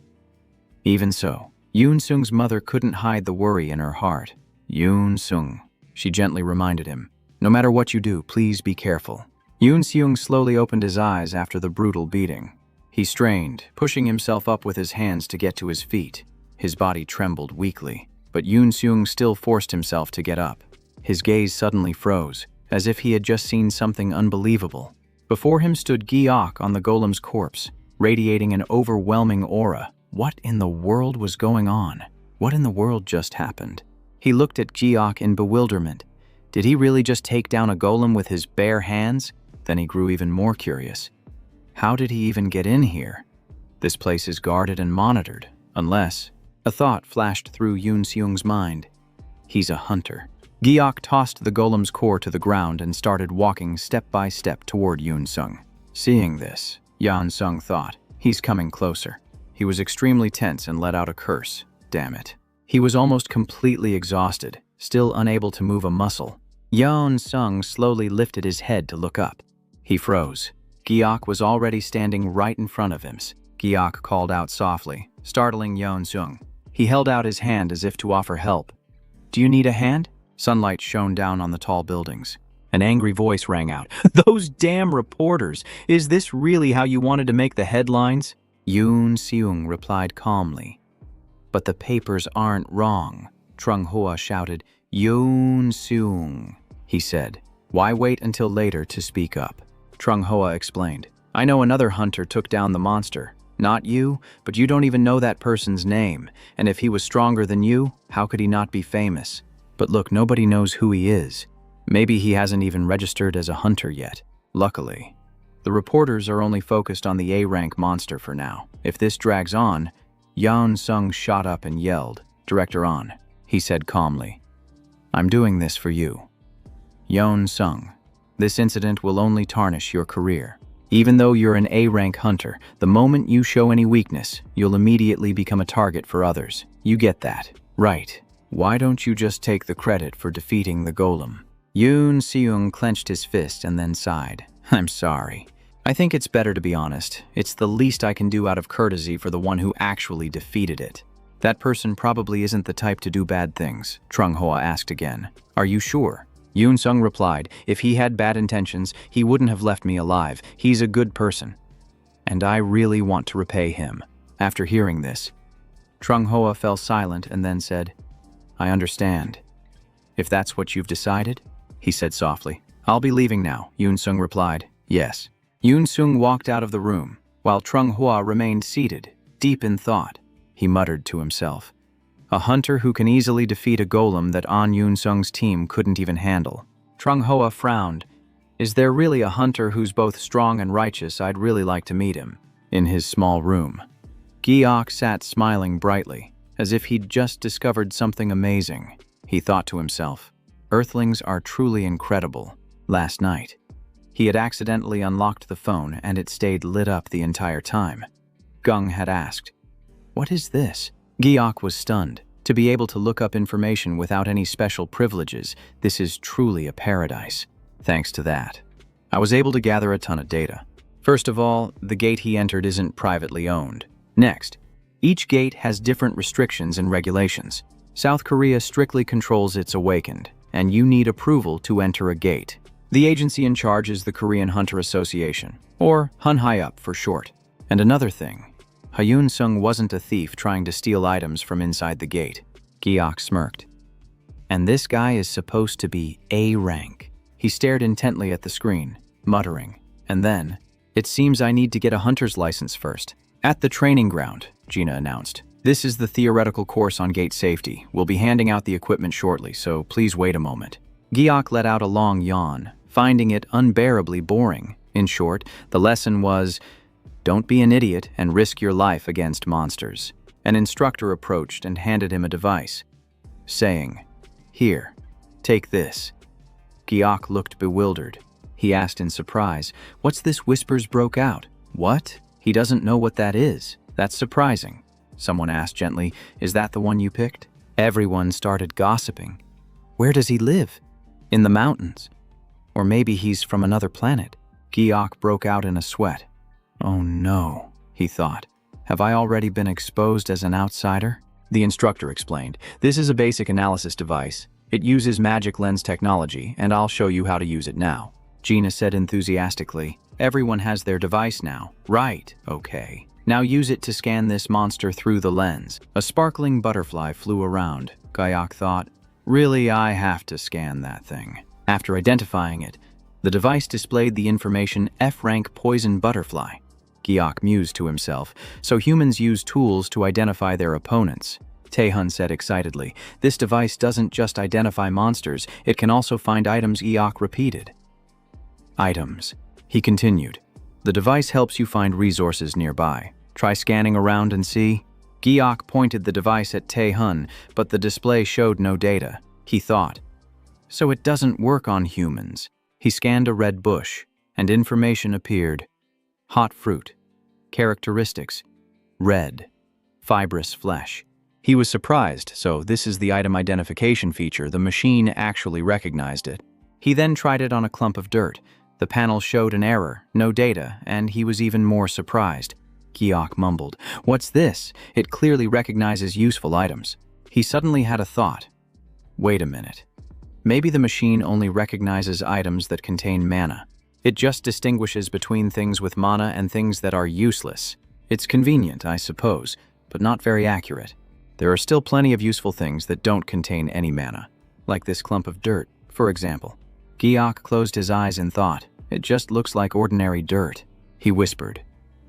Even so, Yoon-sung's mother couldn't hide the worry in her heart. Yoon-sung, she gently reminded him, no matter what you do, please be careful. Yoon-seung slowly opened his eyes after the brutal beating. He strained, pushing himself up with his hands to get to his feet. His body trembled weakly, but Yoon-seung still forced himself to get up. His gaze suddenly froze, as if he had just seen something unbelievable. Before him stood Giok on the golem's corpse, radiating an overwhelming aura. What in the world was going on? What in the world just happened? He looked at Giok in bewilderment. Did he really just take down a golem with his bare hands? Then he grew even more curious. How did he even get in here? This place is guarded and monitored, unless... A thought flashed through Yoon-seung's mind. He's a hunter. Giok tossed the golem's core to the ground and started walking step by step toward Yoon-sung. Seeing this, Yoon-sung thought, he's coming closer. He was extremely tense and let out a curse. Damn it. He was almost completely exhausted, still unable to move a muscle. Yoon-sung slowly lifted his head to look up. He froze. Giok was already standing right in front of him. Giok called out softly, startling Yoon-sung. He held out his hand as if to offer help. Do you need a hand? Sunlight shone down on the tall buildings. An angry voice rang out. Those damn reporters! Is this really how you wanted to make the headlines? Yoon-seung replied calmly. But the papers aren't wrong. Trung-hwa shouted. Yoon-seung, he said. Why wait until later to speak up? Trung-hwa explained. I know another hunter took down the monster. Not you, but you don't even know that person's name. And if he was stronger than you, how could he not be famous? But look, nobody knows who he is. Maybe he hasn't even registered as a hunter yet. Luckily, the reporters are only focused on the A-rank monster for now. If this drags on, Yoon-sung shot up and yelled, Director on, he said calmly. I'm doing this for you. Yoon-sung, this incident will only tarnish your career. Even though you're an A-rank hunter, the moment you show any weakness, you'll immediately become a target for others. You get that, right? Why don't you just take the credit for defeating the golem? Yoon Seung clenched his fist and then sighed. I'm sorry. I think it's better to be honest. It's the least I can do out of courtesy for the one who actually defeated it. That person probably isn't the type to do bad things, Trung Hoa asked again. Are you sure? Yoon Seung replied, if he had bad intentions, he wouldn't have left me alive. He's a good person. And I really want to repay him. After hearing this, Trung Hoa fell silent and then said, I understand. If that's what you've decided, he said softly. I'll be leaving now, Yoon Seung replied. Yes. Yoon Seung walked out of the room, while Trung Hoa remained seated, deep in thought. He muttered to himself. A hunter who can easily defeat a golem that An Yoon Seung's team couldn't even handle. Trung Hoa frowned. Is there really a hunter who's both strong and righteous? I'd really like to meet him. In his small room, Giok sat smiling brightly, as if he'd just discovered something amazing. He thought to himself, Earthlings are truly incredible. Last night, he had accidentally unlocked the phone and it stayed lit up the entire time. Gung had asked, What is this? Giok was stunned. To be able to look up information without any special privileges, this is truly a paradise. Thanks to that, I was able to gather a ton of data. First of all, the gate he entered isn't privately owned. Next, each gate has different restrictions and regulations. South Korea strictly controls its awakened, and you need approval to enter a gate. The agency in charge is the Korean Hunter Association, or Hunhayup for short. And another thing, Yoon Seung wasn't a thief trying to steal items from inside the gate. Giok smirked. And this guy is supposed to be A rank. He stared intently at the screen, muttering, and then, it seems I need to get a hunter's license first. At the training ground, Gina announced. This is the theoretical course on gate safety. We'll be handing out the equipment shortly, so please wait a moment. Giok let out a long yawn, finding it unbearably boring. In short, the lesson was, don't be an idiot and risk your life against monsters. An instructor approached and handed him a device, saying, Here, take this. Giok looked bewildered. He asked in surprise, What's this? Whispers broke out. What? He doesn't know what that is. That's surprising. Someone asked gently, Is that the one you picked? Everyone started gossiping. Where does he live? In the mountains. Or maybe he's from another planet. Giok broke out in a sweat. Oh no, he thought. Have I already been exposed as an outsider? The instructor explained. This is a basic analysis device. It uses magic lens technology, and I'll show you how to use it now. Gina said enthusiastically. Everyone has their device now. Right, okay. Now use it to scan this monster through the lens. A sparkling butterfly flew around. Giok thought, really, I have to scan that thing. After identifying it, the device displayed the information F-rank poison butterfly. Giok mused to himself, so humans use tools to identify their opponents. Taehun said excitedly, this device doesn't just identify monsters, it can also find items. Giok repeated. Items. He continued. The device helps you find resources nearby. Try scanning around and see. Giok pointed the device at Taehun, but the display showed no data. He thought, so it doesn't work on humans. He scanned a red bush, and information appeared. Hot fruit. Characteristics. Red. Fibrous flesh. He was surprised, so this is the item identification feature. The machine actually recognized it. He then tried it on a clump of dirt. The panel showed an error, no data, and he was even more surprised. Giok mumbled, What's this? It clearly recognizes useful items. He suddenly had a thought. Wait a minute. Maybe the machine only recognizes items that contain mana. It just distinguishes between things with mana and things that are useless. It's convenient, I suppose, but not very accurate. There are still plenty of useful things that don't contain any mana, like this clump of dirt, for example. Giok closed his eyes and thought, it just looks like ordinary dirt. He whispered,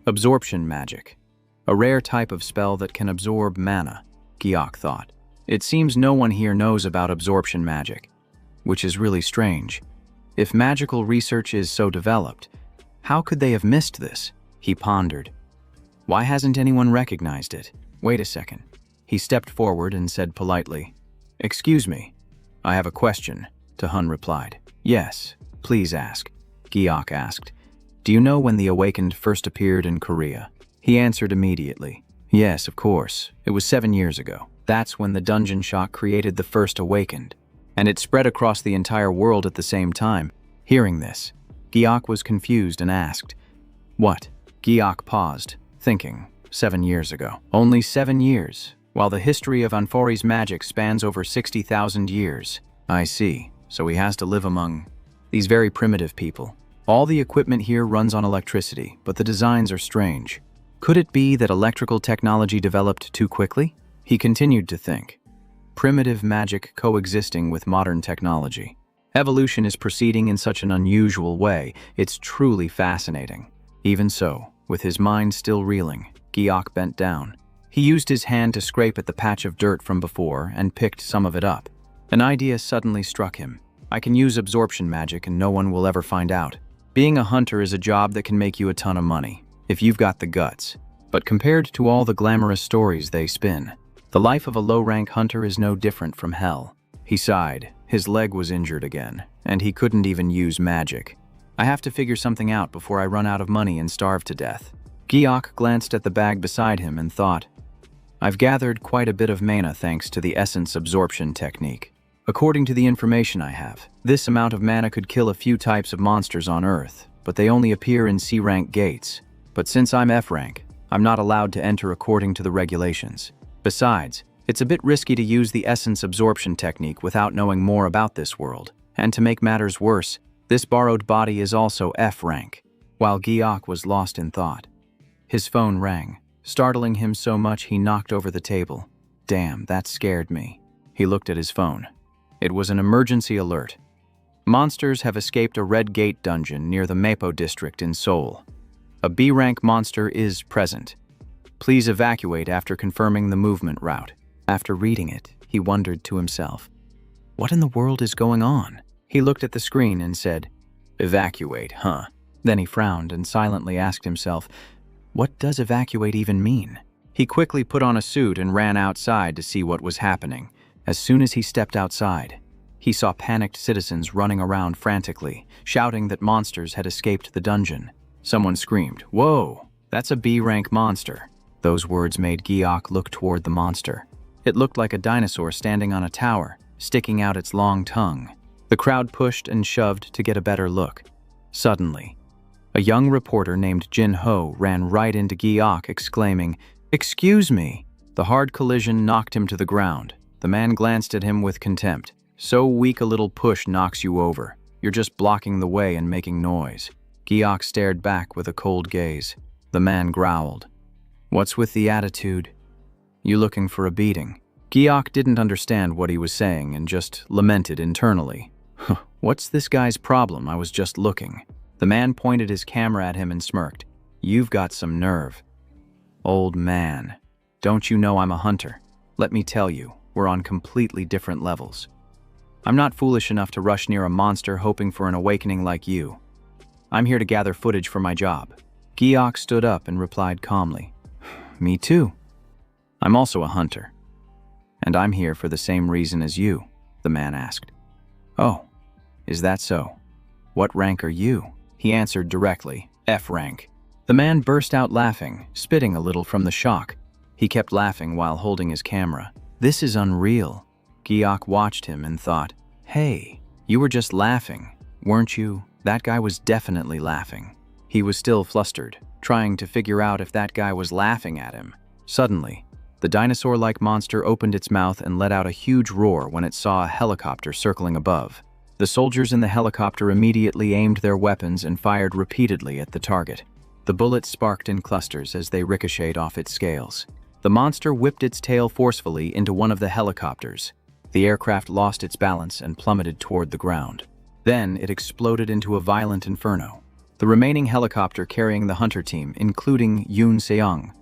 Absorption magic. A rare type of spell that can absorb mana, Giok thought. It seems no one here knows about absorption magic, which is really strange. If magical research is so developed, how could they have missed this? He pondered. Why hasn't anyone recognized it? Wait a second. He stepped forward and said politely, Excuse me, I have a question, Taehun replied. Yes, please ask, Giok asked. "Do you know when the Awakened first appeared in Korea?" He answered immediately. "Yes, of course. It was 7 years ago. That's when the dungeon shock created the first Awakened. And it spread across the entire world at the same time." Hearing this, Gyeok was confused and asked, "What?" Gyeok paused, thinking, 7 years ago. Only 7 years, while the history of Anfori's magic spans over 60,000 years. I see. So he has to live among these very primitive people. All the equipment here runs on electricity, but the designs are strange. Could it be that electrical technology developed too quickly? He continued to think. Primitive magic coexisting with modern technology. Evolution is proceeding in such an unusual way, it's truly fascinating. Even so, with his mind still reeling, Gyeok bent down. He used his hand to scrape at the patch of dirt from before and picked some of it up. An idea suddenly struck him. I can use absorption magic and no one will ever find out. Being a hunter is a job that can make you a ton of money, if you've got the guts. But compared to all the glamorous stories they spin, the life of a low-rank hunter is no different from hell. He sighed. His leg was injured again, and he couldn't even use magic. I have to figure something out before I run out of money and starve to death. Gyeok glanced at the bag beside him and thought, I've gathered quite a bit of mana thanks to the essence absorption technique. According to the information I have, this amount of mana could kill a few types of monsters on Earth, but they only appear in C-rank gates. But since I'm F-rank, I'm not allowed to enter according to the regulations. Besides, it's a bit risky to use the essence absorption technique without knowing more about this world. And to make matters worse, this borrowed body is also F-rank. While Gyeok was lost in thought, his phone rang, startling him so much he knocked over the table. Damn, that scared me. He looked at his phone. It was an emergency alert. Monsters have escaped a Red Gate dungeon near the Mapo district in Seoul. A B-rank monster is present. Please evacuate after confirming the movement route. After reading it, he wondered to himself, what in the world is going on? He looked at the screen and said, evacuate, huh? Then he frowned and silently asked himself, what does evacuate even mean? He quickly put on a suit and ran outside to see what was happening. As soon as he stepped outside, he saw panicked citizens running around frantically, shouting that monsters had escaped the dungeon. Someone screamed, "Whoa, that's a B-rank monster." Those words made Gyeok look toward the monster. It looked like a dinosaur standing on a tower, sticking out its long tongue. The crowd pushed and shoved to get a better look. Suddenly, a young reporter named Jin Ho ran right into Gyeok, exclaiming, "Excuse me!" The hard collision knocked him to the ground. The man glanced at him with contempt. So weak a little push knocks you over. You're just blocking the way and making noise. Gyeok stared back with a cold gaze. The man growled, "What's with the attitude? You looking for a beating?" Gyeok didn't understand what he was saying and just lamented internally. What's this guy's problem? I was just looking. The man pointed his camera at him and smirked. You've got some nerve. Old man, don't you know I'm a hunter? Let me tell you, we're on completely different levels. I'm not foolish enough to rush near a monster hoping for an awakening like you. I'm here to gather footage for my job. Gyeok stood up and replied calmly, Me too. I'm also a hunter. And I'm here for the same reason as you, the man asked. Oh, is that so? What rank are you? He answered directly, F rank. The man burst out laughing, spitting a little from the shock. He kept laughing while holding his camera. This is unreal. Gyeok watched him and thought, hey, you were just laughing, weren't you? That guy was definitely laughing. He was still flustered, trying to figure out if that guy was laughing at him. Suddenly, the dinosaur-like monster opened its mouth and let out a huge roar when it saw a helicopter circling above. The soldiers in the helicopter immediately aimed their weapons and fired repeatedly at the target. The bullets sparked in clusters as they ricocheted off its scales. The monster whipped its tail forcefully into one of the helicopters. The aircraft lost its balance and plummeted toward the ground. Then it exploded into a violent inferno. The remaining helicopter carrying the hunter team, including Yoon Seong,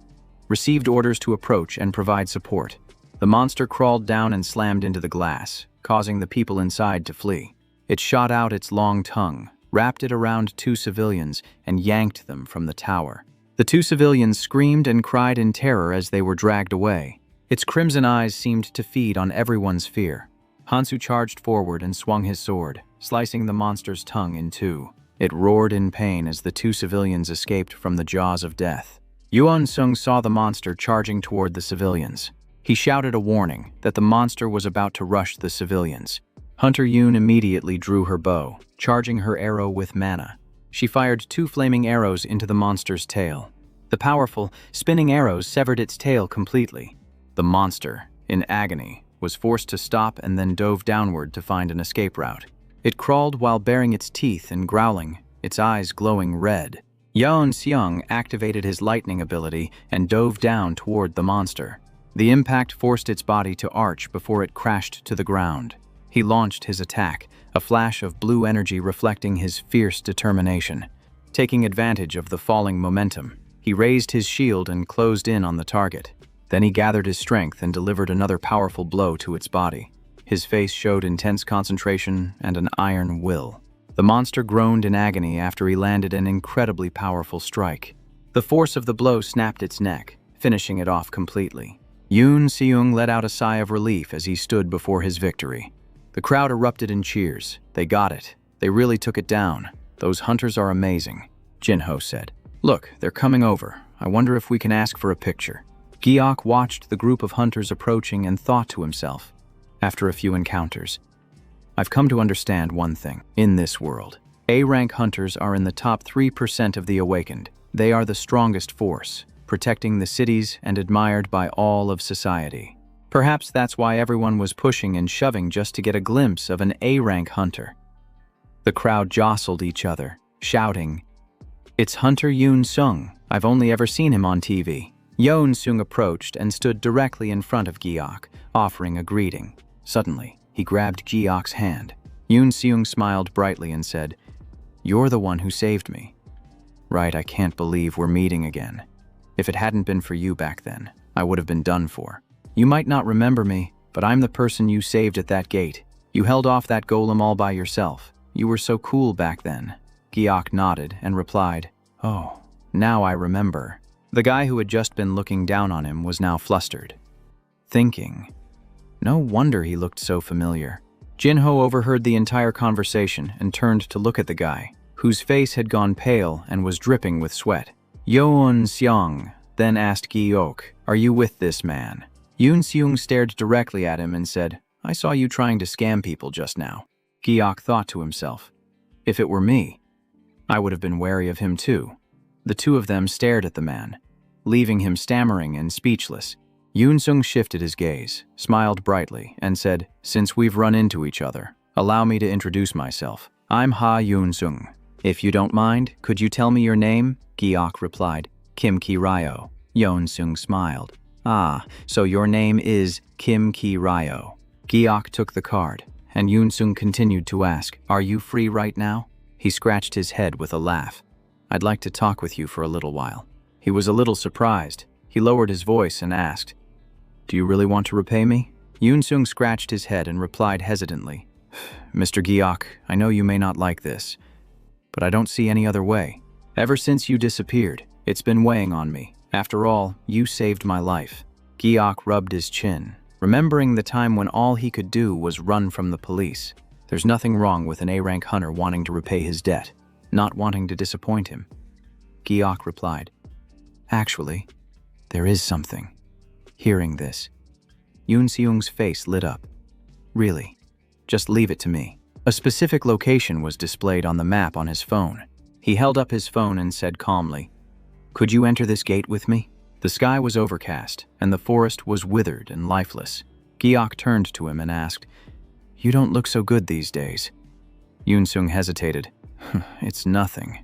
received orders to approach and provide support. The monster crawled down and slammed into the glass, causing the people inside to flee. It shot out its long tongue, wrapped it around 2 civilians, and yanked them from the tower. The 2 civilians screamed and cried in terror as they were dragged away. Its crimson eyes seemed to feed on everyone's fear. Hansu charged forward and swung his sword, slicing the monster's tongue in 2. It roared in pain as the two civilians escaped from the jaws of death. Yuan Sung saw the monster charging toward the civilians. He shouted a warning that the monster was about to rush the civilians. Hunter Yoon immediately drew her bow, charging her arrow with mana. She fired 2 flaming arrows into the monster's tail. The powerful, spinning arrows severed its tail completely. The monster, in agony, was forced to stop and then dove downward to find an escape route. It crawled while baring its teeth and growling, its eyes glowing red. Yeon Seung activated his lightning ability and dove down toward the monster. The impact forced its body to arch before it crashed to the ground. He launched his attack, a flash of blue energy reflecting his fierce determination. Taking advantage of the falling momentum, he raised his shield and closed in on the target. Then he gathered his strength and delivered another powerful blow to its body. His face showed intense concentration and an iron will. The monster groaned in agony after he landed an incredibly powerful strike. The force of the blow snapped its neck, finishing it off completely. Yoon Seung let out a sigh of relief as he stood before his victory. The crowd erupted in cheers. They got it. They really took it down. Those hunters are amazing, Jinho said. Look, they're coming over. I wonder if we can ask for a picture. Giok watched the group of hunters approaching and thought to himself, after a few encounters, I've come to understand one thing. In this world, A-rank hunters are in the top 3% of the awakened. They are the strongest force, protecting the cities and admired by all of society. Perhaps that's why everyone was pushing and shoving just to get a glimpse of an A-rank hunter. The crowd jostled each other, shouting, "It's Hunter Yoon Sung. I've only ever seen him on TV." Yoon Sung approached and stood directly in front of Giok, offering a greeting. Suddenly, he grabbed Giok's hand. Yoon Sung smiled brightly and said, "You're the one who saved me." "Right, I can't believe we're meeting again. If it hadn't been for you back then, I would have been done for. You might not remember me, but I'm the person you saved at that gate. You held off that golem all by yourself. You were so cool back then." Giok nodded and replied, "Oh, now I remember." The guy who had just been looking down on him was now flustered, thinking, no wonder he looked so familiar. Jinho overheard the entire conversation and turned to look at the guy, whose face had gone pale and was dripping with sweat. Yoon Seung then asked Giok, "Are you with this man?" Yoon Seung stared directly at him and said, "I saw you trying to scam people just now." Giok thought to himself, if it were me, I would have been wary of him too. The two of them stared at the man, leaving him stammering and speechless. Yoon Sung shifted his gaze, smiled brightly, and said, "Since we've run into each other, allow me to introduce myself. I'm Ha Yoon Sung. If you don't mind, could you tell me your name?" Giok replied, "Kim Ki Ryo." Yoon Sung smiled. "Ah, so your name is Kim Ki Ryo." Giok took the card, and Yoon Sung continued to ask, "Are you free right now?" He scratched his head with a laugh. "I'd like to talk with you for a little while." He was a little surprised. He lowered his voice and asked, "Do you really want to repay me?" Yoon Sung scratched his head and replied hesitantly, "Mr. Giok, I know you may not like this, but I don't see any other way. Ever since you disappeared, it's been weighing on me. After all, you saved my life." Giok rubbed his chin, remembering the time when all he could do was run from the police. There's nothing wrong with an A-rank hunter wanting to repay his debt, not wanting to disappoint him. Giok replied, "Actually, there is something." Hearing this, Yoon Seung's face lit up. "Really? Just leave it to me." A specific location was displayed on the map on his phone. He held up his phone and said calmly, "Could you enter this gate with me?" The sky was overcast, and the forest was withered and lifeless. Giok turned to him and asked, "You don't look so good these days." Yoon Sung hesitated. "It's nothing."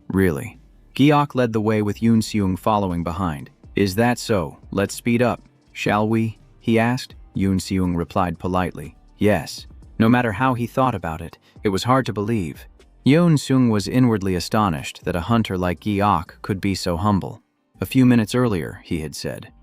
"Really?" Giok led the way with Yoon Seung following behind. "Is that so? Let's speed up. Shall we?" he asked. Yoon Seung replied politely, "Yes." No matter how he thought about it, it was hard to believe. Yoon Seung was inwardly astonished that a hunter like Giok could be so humble. A few minutes earlier, he had said,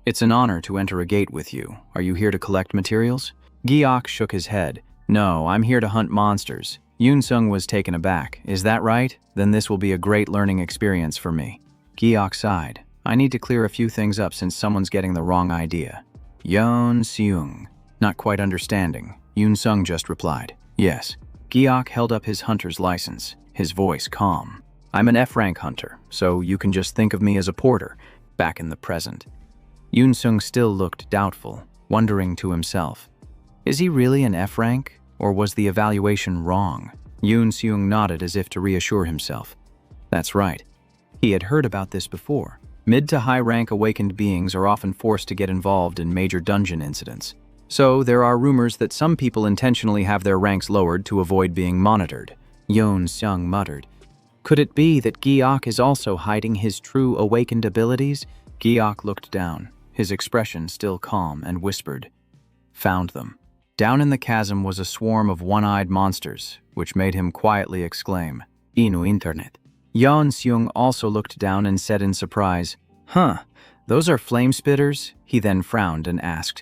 "It's an honor to enter a gate with you. Are you here to collect materials?" Giok shook his head. "No, I'm here to hunt monsters." Yoon Sung was taken aback. "Is that right? Then this will be a great learning experience for me." Giok sighed. "I need to clear a few things up since someone's getting the wrong idea." Yoon Seung, not quite understanding, Yoon Sung just replied, "Yes." Giok held up his hunter's license, his voice calm. I'm an F-rank hunter, so you can just think of me as a porter, back in the present. Yoon-sung still looked doubtful, wondering to himself, is he really an F-rank, or was the evaluation wrong? Yoon-seung nodded as if to reassure himself. That's right. He had heard about this before. Mid to high-rank awakened beings are often forced to get involved in major dungeon incidents. So there are rumors that some people intentionally have their ranks lowered to avoid being monitored. Yoon-seung muttered. Could it be that Giok is also hiding his true awakened abilities? Giok looked down, his expression still calm, and whispered, Found them. Down in the chasm was a swarm of one-eyed monsters, which made him quietly exclaim, Inu Internet. Yoon-seung also looked down and said in surprise, those are flame spitters? He then frowned and asked,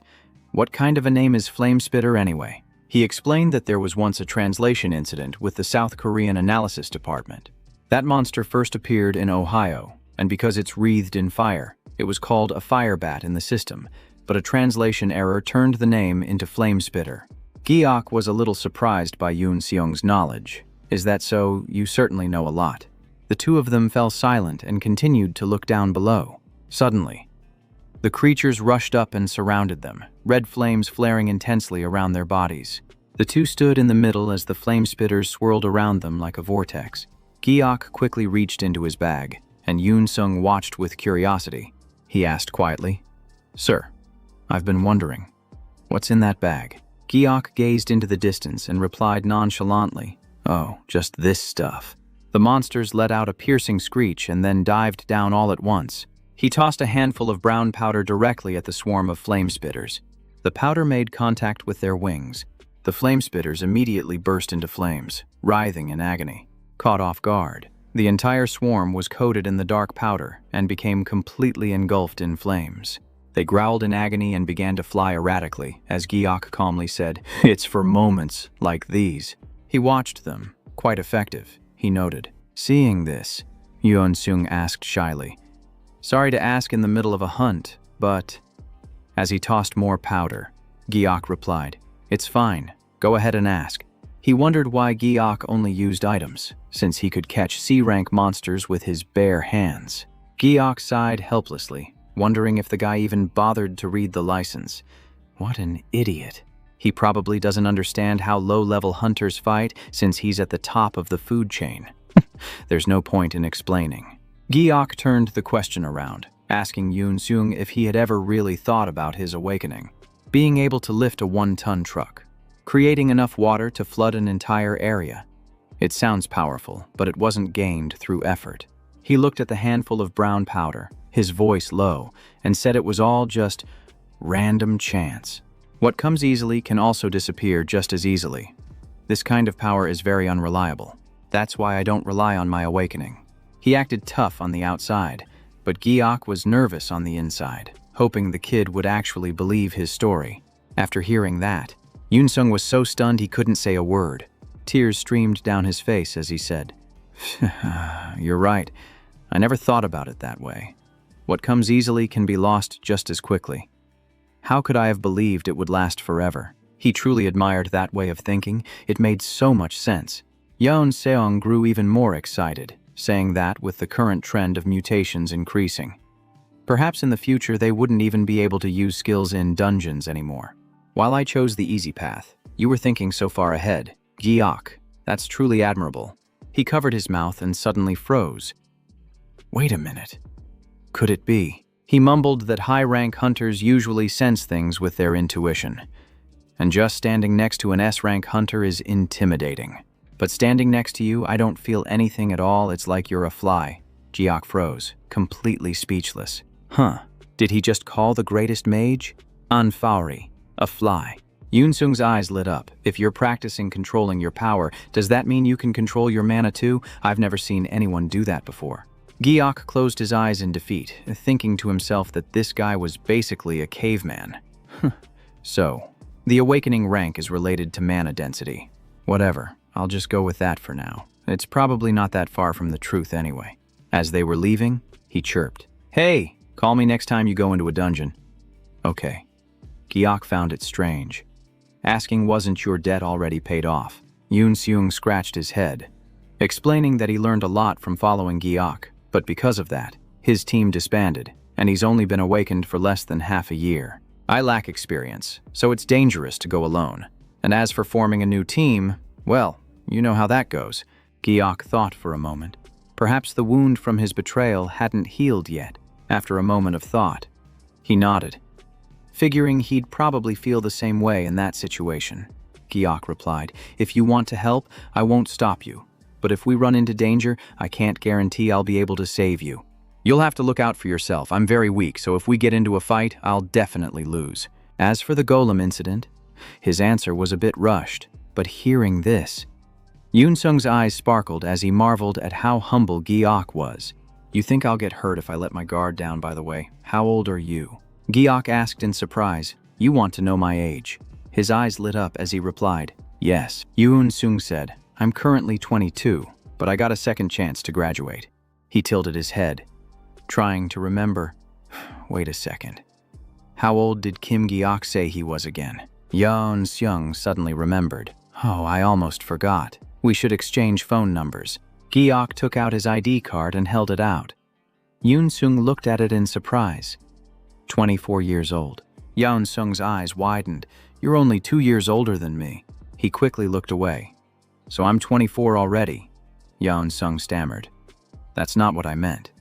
what kind of a name is flame spitter anyway? He explained that there was once a translation incident with the South Korean Analysis Department. That monster first appeared in Ohio, and because it's wreathed in fire, it was called a fire bat in the system, but a translation error turned the name into flame spitter. Giok was a little surprised by Yoon-seung's knowledge. Is that so? You certainly know a lot. The two of them fell silent and continued to look down below. Suddenly, the creatures rushed up and surrounded them, red flames flaring intensely around their bodies. The two stood in the middle as the flame spitters swirled around them like a vortex. Giok quickly reached into his bag, and Yoon-sung watched with curiosity. He asked quietly, Sir, I've been wondering, what's in that bag? Giok gazed into the distance and replied nonchalantly, Oh, just this stuff. The monsters let out a piercing screech and then dived down all at once. He tossed a handful of brown powder directly at the swarm of flame spitters. The powder made contact with their wings. The flame spitters immediately burst into flames, writhing in agony. Caught off guard, the entire swarm was coated in the dark powder and became completely engulfed in flames. They growled in agony and began to fly erratically, as Giok calmly said, It's for moments like these. He watched them. Quite effective, he noted. Seeing this, Yoon-seung asked shyly, Sorry to ask in the middle of a hunt, but... As he tossed more powder, Giok replied, It's fine, go ahead and ask. He wondered why Giok only used items, since he could catch C-rank monsters with his bare hands. Giok sighed helplessly, wondering if the guy even bothered to read the license. What an idiot. He probably doesn't understand how low-level hunters fight since he's at the top of the food chain. There's no point in explaining. Giok turned the question around, asking Yoon-seung if he had ever really thought about his awakening. Being able to lift a 1-ton truck, creating enough water to flood an entire area. It sounds powerful, but it wasn't gained through effort. He looked at the handful of brown powder, his voice low, and said it was all just random chance. What comes easily can also disappear just as easily. This kind of power is very unreliable. That's why I don't rely on my awakening. He acted tough on the outside, but Giok was nervous on the inside, hoping the kid would actually believe his story. After hearing that, Yoon-sung was so stunned he couldn't say a word. Tears streamed down his face as he said, You're right. I never thought about it that way. What comes easily can be lost just as quickly. How could I have believed it would last forever? He truly admired that way of thinking. It made so much sense. Yoon-seung grew even more excited, saying that with the current trend of mutations increasing, perhaps in the future they wouldn't even be able to use skills in dungeons anymore. While I chose the easy path, you were thinking so far ahead. Giok, that's truly admirable. He covered his mouth and suddenly froze. Wait a minute. Could it be? He mumbled that high-rank hunters usually sense things with their intuition. And just standing next to an S-rank hunter is intimidating. But standing next to you, I don't feel anything at all. It's like you're a fly. Giok froze, completely speechless. Did he just call the greatest mage? Anfauri, a fly. Yoon-sung's eyes lit up. If you're practicing controlling your power, does that mean you can control your mana too? I've never seen anyone do that before. Giok closed his eyes in defeat, thinking to himself that this guy was basically a caveman. So, the awakening rank is related to mana density. Whatever, I'll just go with that for now. It's probably not that far from the truth anyway. As they were leaving, he chirped, Hey, call me next time you go into a dungeon. Okay. Giok found it strange. Asking wasn't your debt already paid off. Yoon Seung scratched his head, explaining that he learned a lot from following Giok, but because of that, his team disbanded, and he's only been awakened for less than half a year. I lack experience, so it's dangerous to go alone. And as for forming a new team, well, you know how that goes. Giok thought for a moment. Perhaps the wound from his betrayal hadn't healed yet. After a moment of thought, he nodded, figuring he'd probably feel the same way in that situation. Giok replied, "If you want to help, I won't stop you. But if we run into danger, I can't guarantee I'll be able to save you. You'll have to look out for yourself. I'm very weak, so if we get into a fight, I'll definitely lose." As for the golem incident, his answer was a bit rushed, but hearing this, Yoon Sung's eyes sparkled as he marveled at how humble Giok was. "You think I'll get hurt if I let my guard down, by the way. How old are you?" Giok asked in surprise. "You want to know my age?" His eyes lit up as he replied, "Yes." Yoon Sung said, "I'm currently 22, but I got a second chance to graduate." He tilted his head, trying to remember. Wait a second. How old did Kim Giok say he was again? Yoon Seung suddenly remembered. "Oh, I almost forgot. We should exchange phone numbers." Giok took out his ID card and held it out. Yoon Sung looked at it in surprise. 24 years old. Yoon Sung's eyes widened. "You're only 2 years older than me." He quickly looked away. "So I'm 24 already," Yoon Sung stammered. "That's not what I meant.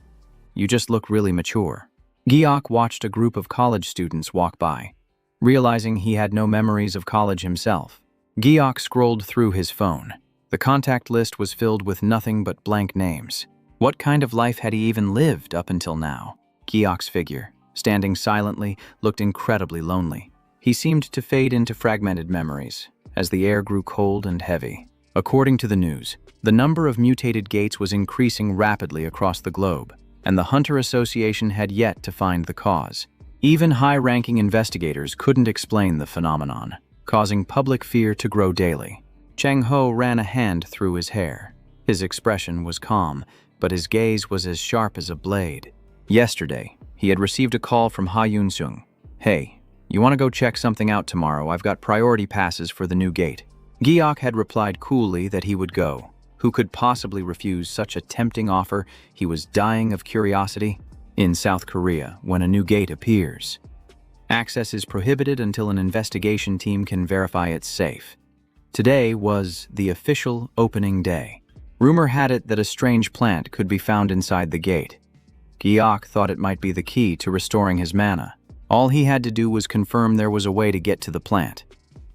You just look really mature." Giok watched a group of college students walk by, realizing he had no memories of college himself. Giok scrolled through his phone. The contact list was filled with nothing but blank names. What kind of life had he even lived up until now? Giok's figure, standing silently, looked incredibly lonely. He seemed to fade into fragmented memories as the air grew cold and heavy. According to the news, the number of mutated gates was increasing rapidly across the globe, and the Hunter Association had yet to find the cause. Even high-ranking investigators couldn't explain the phenomenon, causing public fear to grow daily. Chang Ho ran a hand through his hair. His expression was calm, but his gaze was as sharp as a blade. Yesterday, he had received a call from Ha Yoon Sung. "Hey, you want to go check something out tomorrow? I've got priority passes for the new gate." Giok had replied coolly that he would go. Who could possibly refuse such a tempting offer? He was dying of curiosity. In South Korea, when a new gate appears, access is prohibited until an investigation team can verify it's safe. Today was the official opening day. Rumor had it that a strange plant could be found inside the gate. Giok thought it might be the key to restoring his mana. All he had to do was confirm there was a way to get to the plant,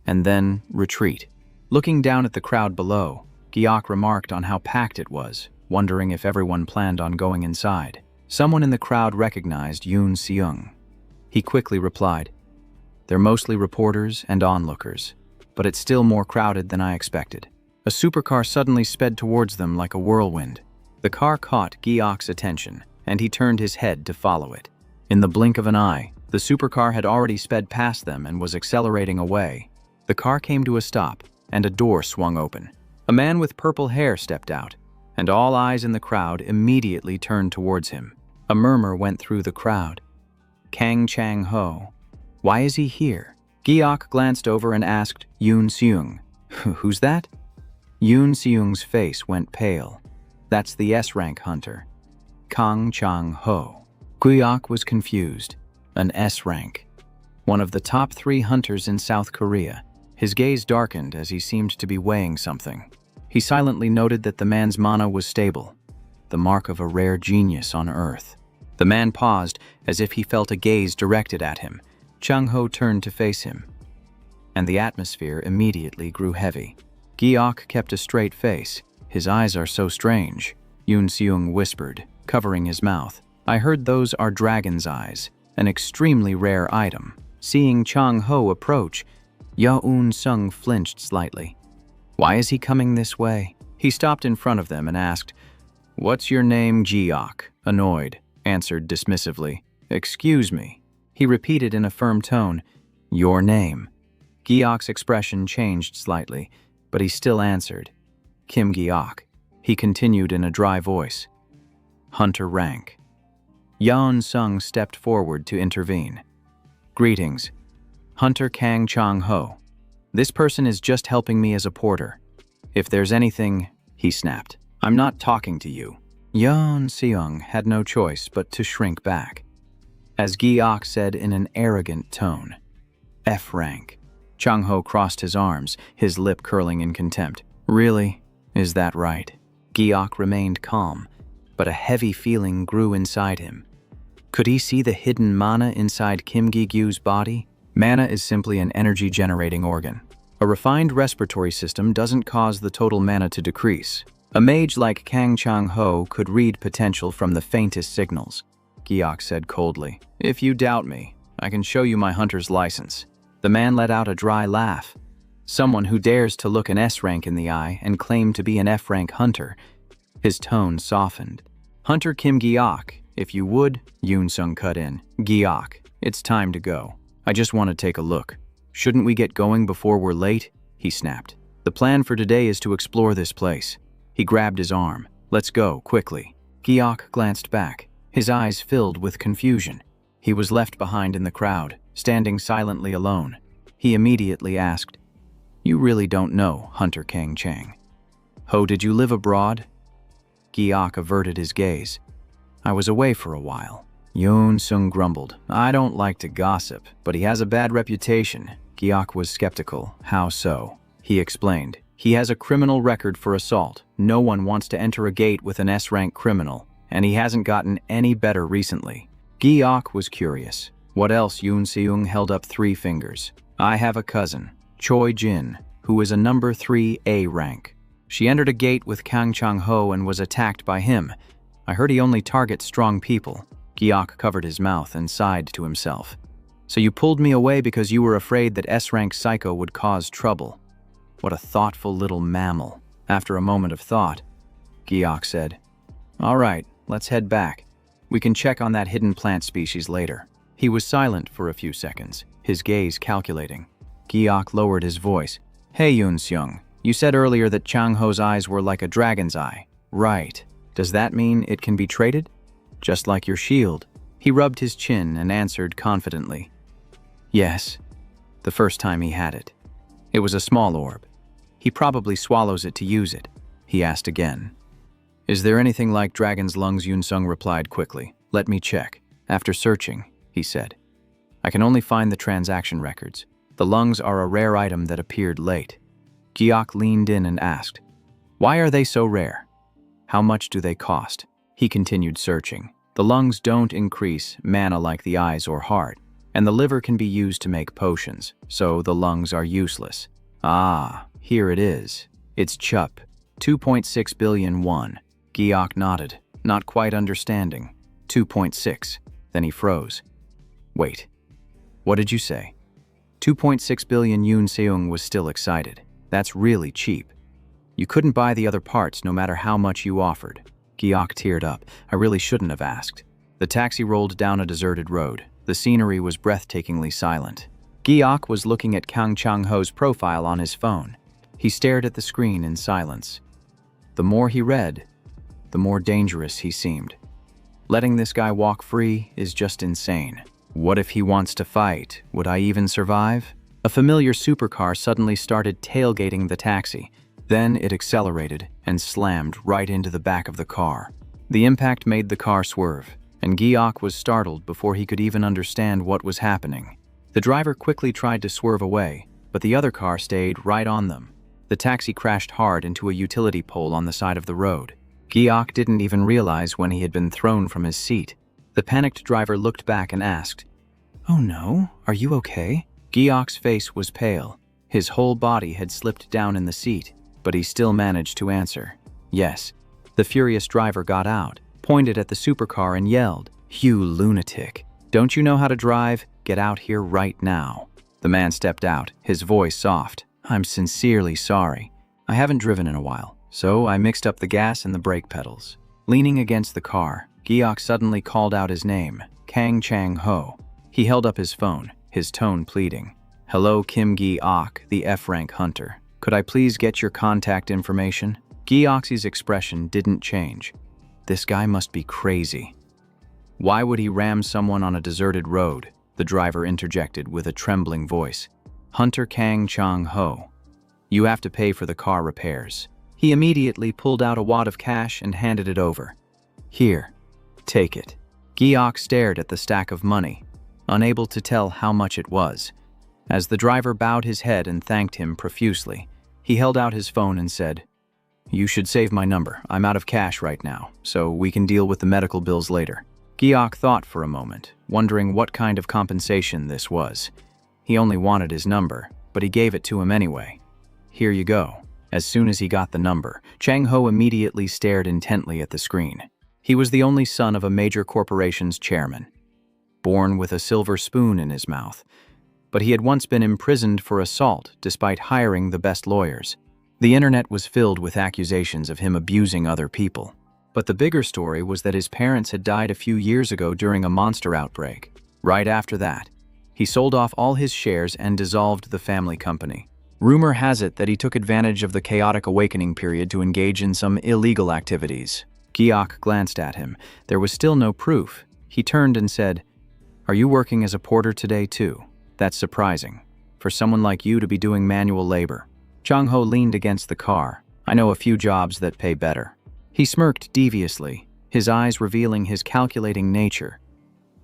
and then retreat. Looking down at the crowd below, Giok remarked on how packed it was, wondering if everyone planned on going inside. Someone in the crowd recognized Yoon Seung. He quickly replied, "They're mostly reporters and onlookers, but it's still more crowded than I expected." A supercar suddenly sped towards them like a whirlwind. The car caught Giok's attention, and he turned his head to follow it. In the blink of an eye, the supercar had already sped past them and was accelerating away. The car came to a stop, and a door swung open. A man with purple hair stepped out, and all eyes in the crowd immediately turned towards him. A murmur went through the crowd. "Kang Chang-ho. Why is he here?" Giok glanced over and asked Yoon Seung, "Who's that?" Yoon Seung's face went pale. "That's the S-rank hunter, Kang Chang-ho." Giok was confused. An S-rank. One of the top 3 hunters in South Korea. His gaze darkened as he seemed to be weighing something. He silently noted that the man's mana was stable, the mark of a rare genius on Earth. The man paused as if he felt a gaze directed at him. Chang-ho turned to face him, and the atmosphere immediately grew heavy. Giok kept a straight face. "His eyes are so strange," Yoon Seung whispered, covering his mouth. "I heard those are dragon's eyes, an extremely rare item." Seeing Chang-ho approach, Yoon Sung flinched slightly. Why is he coming this way? He stopped in front of them and asked, "What's your name?" Giok, annoyed, answered dismissively, "Excuse me." He repeated in a firm tone, "Your name." Giok's expression changed slightly, but he still answered, "Kim Giok." He continued in a dry voice, "Hunter rank." Yoon Sung stepped forward to intervene. "Greetings, Hunter Kang Chang-ho. This person is just helping me as a porter. If there's anything, he snapped. I'm not talking to you. Yeon Seung had no choice but to shrink back. As Gi-ok said in an arrogant tone, F rank. Chang-ho crossed his arms, his lip curling in contempt. Really? Is that right? Gi-ok remained calm, but a heavy feeling grew inside him. Could he see the hidden mana inside Kim Gi-gyu's body? Mana is simply an energy-generating organ. A refined respiratory system doesn't cause the total mana to decrease. A mage like Kang Chang-ho could read potential from the faintest signals. Gi-ok said coldly, If you doubt me, I can show you my hunter's license. The man let out a dry laugh. Someone who dares to look an S-rank in the eye and claim to be an F-rank hunter. His tone softened. Hunter Kim Gi-ok, if you would, Yoon Sung cut in. Gi-ok, it's time to go. I just want to take a look. Shouldn't we get going before we're late? He snapped. The plan for today is to explore this place. He grabbed his arm. Let's go, quickly. Gi-ok glanced back, his eyes filled with confusion. He was left behind in the crowd, standing silently alone. He immediately asked, You really don't know, Hunter Kang Chang. Ho, did you live abroad? Gi-ok averted his gaze. I was away for a while. Yoon Sung grumbled. I don't like to gossip, but he has a bad reputation. Gi-ok was skeptical. How so? He explained. He has a criminal record for assault. No one wants to enter a gate with an S-rank criminal, and he hasn't gotten any better recently. Gi-ok was curious. What else? Yoon Seung held up 3 fingers. I have a cousin, Choi Jin, who is a number 3 A rank. She entered a gate with Kang Chang-ho and was attacked by him. I heard he only targets strong people. Gi-ok covered his mouth and sighed to himself. So you pulled me away because you were afraid that S-rank psycho would cause trouble. What a thoughtful little mammal. After a moment of thought, Gi-ok said, All right, let's head back. We can check on that hidden plant species later. He was silent for a few seconds, his gaze calculating. Gi-ok lowered his voice. Hey Yoon Seung, you said earlier that Chang-ho's eyes were like a dragon's eye. Right. Does that mean it can be traded? Just like your shield. He rubbed his chin and answered confidently. Yes, the first time he had it. It was a small orb. He probably swallows it to use it. He asked again. Is there anything like dragon's lungs? Yoon Sung replied quickly. Let me check. After searching, he said. I can only find the transaction records. The lungs are a rare item that appeared late. Gi-ok leaned in and asked, Why are they so rare? How much do they cost? He continued searching. The lungs don't increase mana like the eyes or heart, and the liver can be used to make potions, so the lungs are useless. Ah, here it is. It's Chup, 2.6 billion won. Gi-ok nodded, not quite understanding. 2.6. Then he froze. Wait, what did you say? 2.6 billion. Yoon Seung was still excited. That's really cheap. You couldn't buy the other parts no matter how much you offered. Gi-ok teared up. I really shouldn't have asked. The taxi rolled down a deserted road. The scenery was breathtakingly silent. Gi-ok was looking at Kang Chang-ho's profile on his phone. He stared at the screen in silence. The more he read, the more dangerous he seemed. Letting this guy walk free is just insane. What if he wants to fight? Would I even survive? A familiar supercar suddenly started tailgating the taxi. Then it accelerated and slammed right into the back of the car. The impact made the car swerve, and Gi-ok was startled before he could even understand what was happening. The driver quickly tried to swerve away, but the other car stayed right on them. The taxi crashed hard into a utility pole on the side of the road. Gi-ok didn't even realize when he had been thrown from his seat. The panicked driver looked back and asked, Oh no, are you okay? Gi-ok's face was pale. His whole body had slipped down in the seat, but he still managed to answer, Yes. The furious driver got out, pointed at the supercar and yelled, You lunatic. Don't you know how to drive? Get out here right now. The man stepped out, his voice soft. I'm sincerely sorry. I haven't driven in a while, so I mixed up the gas and the brake pedals. Leaning against the car, Gi-ok suddenly called out his name, Kang Chang-ho. He held up his phone, his tone pleading. Hello, Kim Gi-ok, the F-rank hunter. Could I please get your contact information? Gi-ok's expression didn't change. This guy must be crazy. Why would he ram someone on a deserted road? The driver interjected with a trembling voice. Hunter Kang Chang-ho. You have to pay for the car repairs." He immediately pulled out a wad of cash and handed it over. "Here, take it." Giok stared at the stack of money, unable to tell how much it was. As the driver bowed his head and thanked him profusely, he held out his phone and said, "You should save my number. I'm out of cash right now, so we can deal with the medical bills later." Giok thought for a moment, wondering what kind of compensation this was. He only wanted his number, but he gave it to him anyway. "Here you go." As soon as he got the number, Chang Ho immediately stared intently at the screen. He was the only son of a major corporation's chairman, born with a silver spoon in his mouth. But he had once been imprisoned for assault despite hiring the best lawyers. The internet was filled with accusations of him abusing other people. But the bigger story was that his parents had died a few years ago during a monster outbreak. Right after that, he sold off all his shares and dissolved the family company. Rumor has it that he took advantage of the chaotic awakening period to engage in some illegal activities. Giok glanced at him. There was still no proof. He turned and said, "Are you working as a porter today too? That's surprising, for someone like you to be doing manual labor." Chang Ho leaned against the car. "I know a few jobs that pay better." He smirked deviously, his eyes revealing his calculating nature.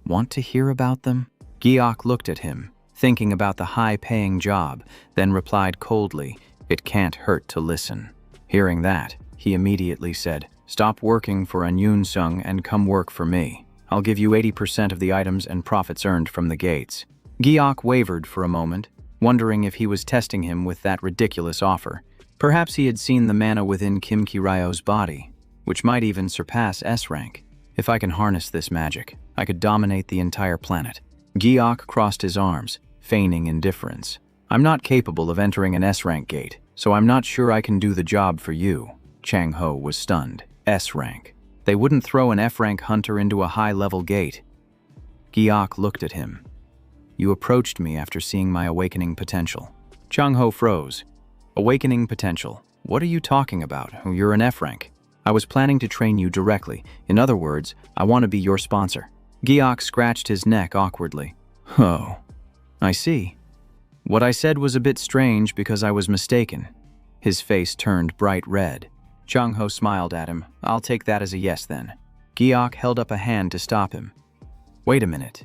"Want to hear about them?" Giok looked at him, thinking about the high-paying job, then replied coldly, "It can't hurt to listen." Hearing that, he immediately said, "Stop working for An Yoon Sung and come work for me. I'll give you 80% of the items and profits earned from the gates." Giok wavered for a moment, wondering if he was testing him with that ridiculous offer. Perhaps he had seen the mana within Kim Ki-ryo's body, which might even surpass S-rank. "If I can harness this magic, I could dominate the entire planet." Giok crossed his arms, feigning indifference. "I'm not capable of entering an S-rank gate, so I'm not sure I can do the job for you." Chang Ho was stunned. S-rank. They wouldn't throw an F-rank hunter into a high-level gate. Giok looked at him. "You approached me after seeing my awakening potential." Chang Ho froze. "Awakening potential? What are you talking about? You're an F-rank. I was planning to train you directly. In other words, I want to be your sponsor." Giok scratched his neck awkwardly. "Oh, I see. What I said was a bit strange because I was mistaken." His face turned bright red. Chang Ho smiled at him. "I'll take that as a yes then." Giok held up a hand to stop him. "Wait a minute.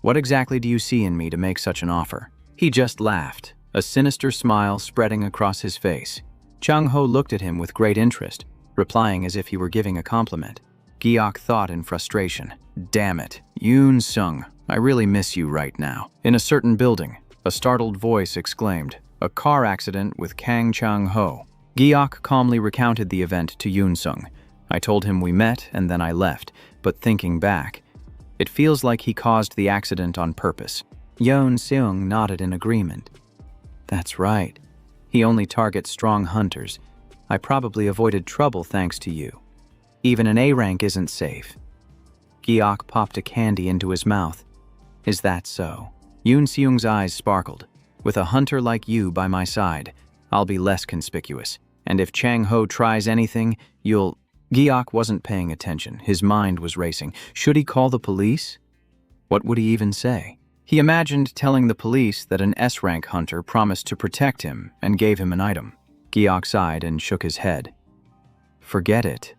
What exactly do you see in me to make such an offer?" He just laughed, a sinister smile spreading across his face. Chang Ho looked at him with great interest, replying as if he were giving a compliment. Giok thought in frustration, "Damn it, Yoon Sung, I really miss you right now." In a certain building, a startled voice exclaimed, "A car accident with Kang Chang Ho." Giok calmly recounted the event to Yoon Sung. "I told him we met and then I left, but thinking back, it feels like he caused the accident on purpose." Yoon Sung nodded in agreement. "That's right. He only targets strong hunters. I probably avoided trouble thanks to you. Even an A rank isn't safe." Giok popped a candy into his mouth. "Is that so?" Yoon Seung's eyes sparkled. "With a hunter like you by my side, I'll be less conspicuous. And if Chang Ho tries anything, you'll—" Giok wasn't paying attention. His mind was racing. Should he call the police? What would he even say? He imagined telling the police that an S-rank hunter promised to protect him and gave him an item. Giok sighed and shook his head. "Forget it.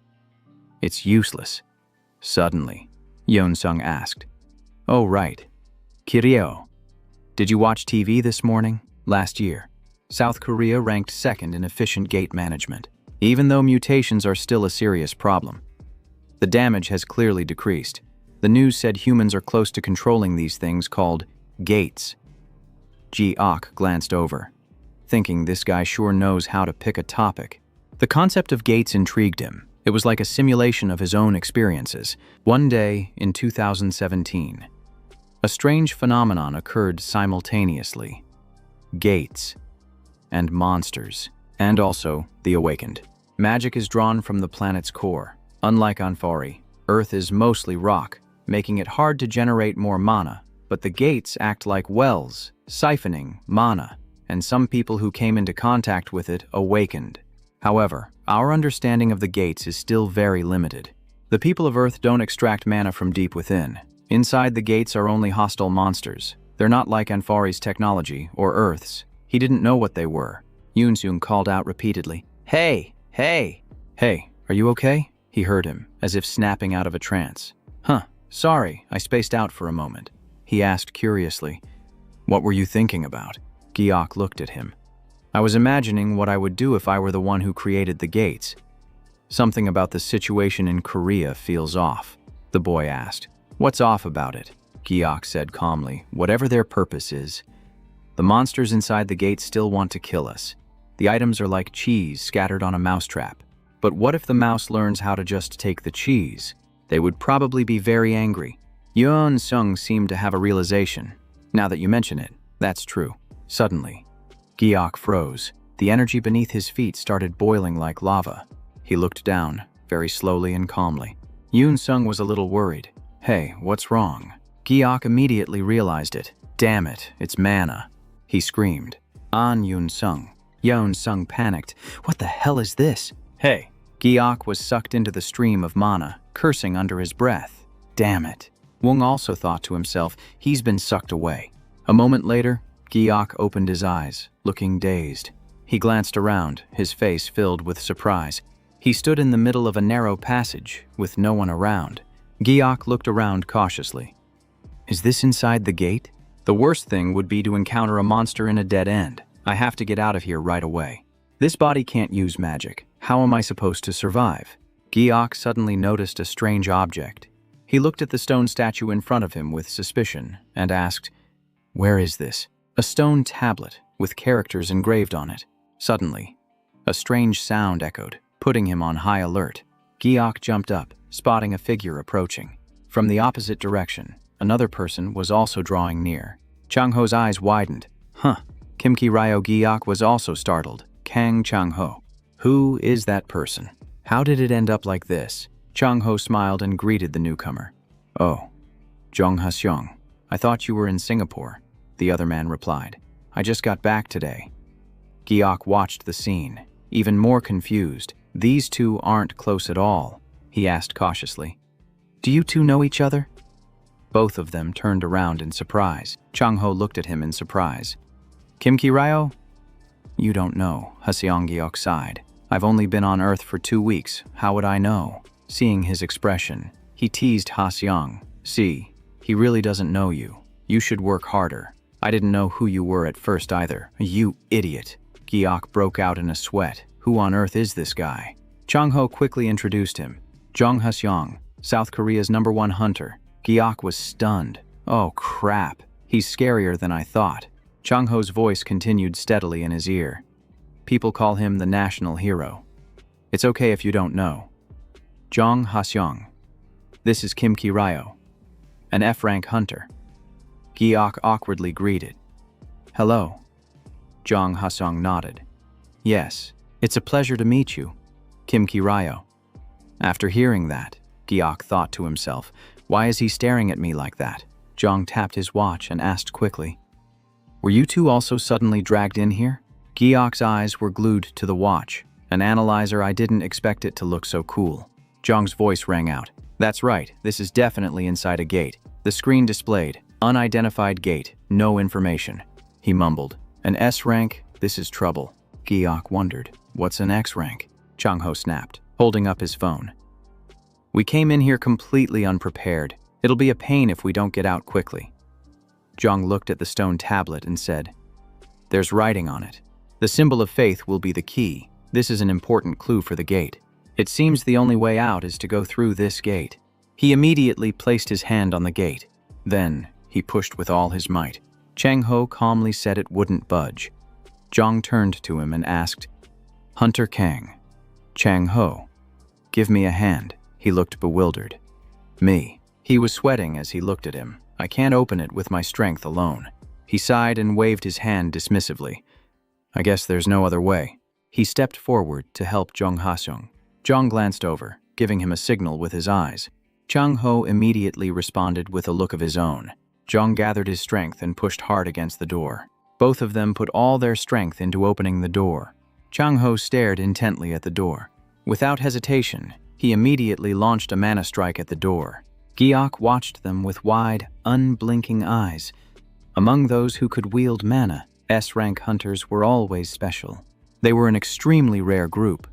It's useless." Suddenly, Yoon Sung asked, "Oh, right. Kiryo, did you watch TV this morning? Last year, South Korea ranked second in efficient gate management, even though mutations are still a serious problem. The damage has clearly decreased. The news said humans are close to controlling these things called gates." Giok glanced over, thinking this guy sure knows how to pick a topic. The concept of gates intrigued him. It was like a simulation of his own experiences. One day in 2017, a strange phenomenon occurred simultaneously. Gates and monsters, and also the awakened. Magic is drawn from the planet's core. Unlike Anfari, Earth is mostly rock, making it hard to generate more mana, but the gates act like wells, siphoning mana, and some people who came into contact with it awakened. However, our understanding of the gates is still very limited. The people of Earth don't extract mana from deep within. Inside the gates are only hostile monsters. They're not like Anfari's technology, or Earth's. He didn't know what they were. Yoon-sung called out repeatedly. Hey, hey, hey, are you okay? He heard him, as if snapping out of a trance. Huh, sorry, I spaced out for a moment. He asked curiously. What were you thinking about? Giok looked at him. I was imagining what I would do if I were the one who created the gates. Something about the situation in Korea feels off, the boy asked. What's off about it? Giok said calmly. Whatever their purpose is. The monsters inside the gate still want to kill us. The items are like cheese scattered on a mousetrap. But what if the mouse learns how to just take the cheese? They would probably be very angry. Yoon-sung seemed to have a realization. Now that you mention it, that's true. Suddenly, Giok froze. The energy beneath his feet started boiling like lava. He looked down, very slowly and calmly. Yoon-sung was a little worried. Hey, what's wrong? Giok immediately realized it. Damn it, it's mana. He screamed. On Yoon-sung. Yoon-sung panicked. What the hell is this? Hey. Giok was sucked into the stream of mana, cursing under his breath. Damn it. Wong also thought to himself, he's been sucked away. A moment later, Giok opened his eyes, looking dazed. He glanced around, his face filled with surprise. He stood in the middle of a narrow passage, with no one around. Giok looked around cautiously. Is this inside the gate? The worst thing would be to encounter a monster in a dead end. I have to get out of here right away. This body can't use magic. How am I supposed to survive? Giok suddenly noticed a strange object. He looked at the stone statue in front of him with suspicion and asked, Where is this? A stone tablet with characters engraved on it. Suddenly, a strange sound echoed, putting him on high alert. Giok jumped up, spotting a figure approaching. From the opposite direction, another person was also drawing near. Chang-ho's eyes widened. Huh. Kim Ki-ryo. Giok was also startled. Kang Chang-ho. Who is that person? How did it end up like this? Chang-ho smiled and greeted the newcomer. Oh, Jong Ha-seong. I thought you were in Singapore, the other man replied. I just got back today. Giok watched the scene, even more confused. These two aren't close at all, he asked cautiously. Do you two know each other? Both of them turned around in surprise. Chang-ho looked at him in surprise. Kim Ki-ryo? You don't know, Ha-seong. Giok sighed. I've only been on Earth for 2 weeks. How would I know? Seeing his expression, he teased Ha-seong. See, he really doesn't know you. You should work harder. I didn't know who you were at first either. You idiot. Giok broke out in a sweat. Who on earth is this guy? Chang-ho quickly introduced him. Jong Ha-seong, South Korea's #1 hunter. Giok was stunned. Oh crap, he's scarier than I thought. Chang-ho's voice continued steadily in his ear. People call him the national hero. It's okay if you don't know. Jong Ha-seong. This is Kim Ki-ryo, an F-rank hunter. Giok awkwardly greeted. Hello. Jong Ha-seong nodded. Yes, it's a pleasure to meet you, Kim Ki-ryo. After hearing that, Giok thought to himself, why is he staring at me like that? Jong tapped his watch and asked quickly, Were you two also suddenly dragged in here? Giok's eyes were glued to the watch. An analyzer. I didn't expect it to look so cool. Jong's voice rang out. That's right, this is definitely inside a gate. The screen displayed, unidentified gate, no information. He mumbled. An S rank? This is trouble. Giok wondered. What's an X rank? Chang-ho snapped, holding up his phone. We came in here completely unprepared. It'll be a pain if we don't get out quickly. Jong looked at the stone tablet and said, There's writing on it. The symbol of faith will be the key. This is an important clue for the gate. It seems the only way out is to go through this gate. He immediately placed his hand on the gate. Then, he pushed with all his might. Chang-ho calmly said it wouldn't budge. Jong turned to him and asked, Hunter Kang. Chang-ho. Give me a hand. He looked bewildered. Me. He was sweating as he looked at him. I can't open it with my strength alone. He sighed and waved his hand dismissively. I guess there's no other way. He stepped forward to help Jong Ha-seong. Jong glanced over, giving him a signal with his eyes. Chang-ho immediately responded with a look of his own. Jong gathered his strength and pushed hard against the door. Both of them put all their strength into opening the door. Chang-ho stared intently at the door. Without hesitation, he immediately launched a mana strike at the door. Giok watched them with wide, unblinking eyes. Among those who could wield mana, S-rank hunters were always special. They were an extremely rare group,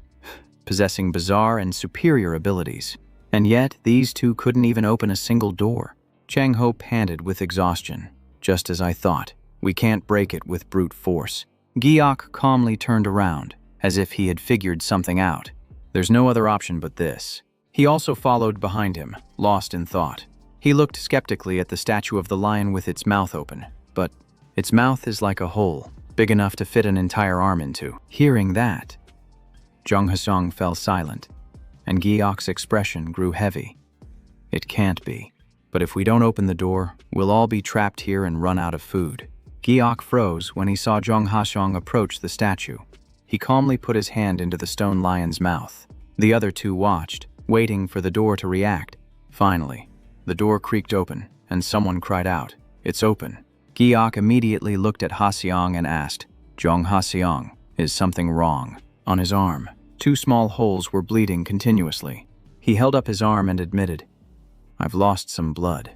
possessing bizarre and superior abilities. And yet, these two couldn't even open a single door. Chang Ho panted with exhaustion. Just as I thought. We can't break it with brute force. Giok calmly turned around, as if he had figured something out. There's no other option but this. He also followed behind him, lost in thought. He looked skeptically at the statue of the lion with its mouth open, but its mouth is like a hole, big enough to fit an entire arm into. Hearing that, Jung Hasong fell silent, and Giok's expression grew heavy. It can't be. But if we don't open the door, we'll all be trapped here and run out of food. Giok froze when he saw Jung Hasong approach the statue. He calmly put his hand into the stone lion's mouth. The other two watched, waiting for the door to react. Finally, the door creaked open, and someone cried out, "It's open." Giok immediately looked at Haseong and asked, "Jung Haseong, is something wrong?" On his arm, 2 small holes were bleeding continuously. He held up his arm and admitted, "I've lost some blood."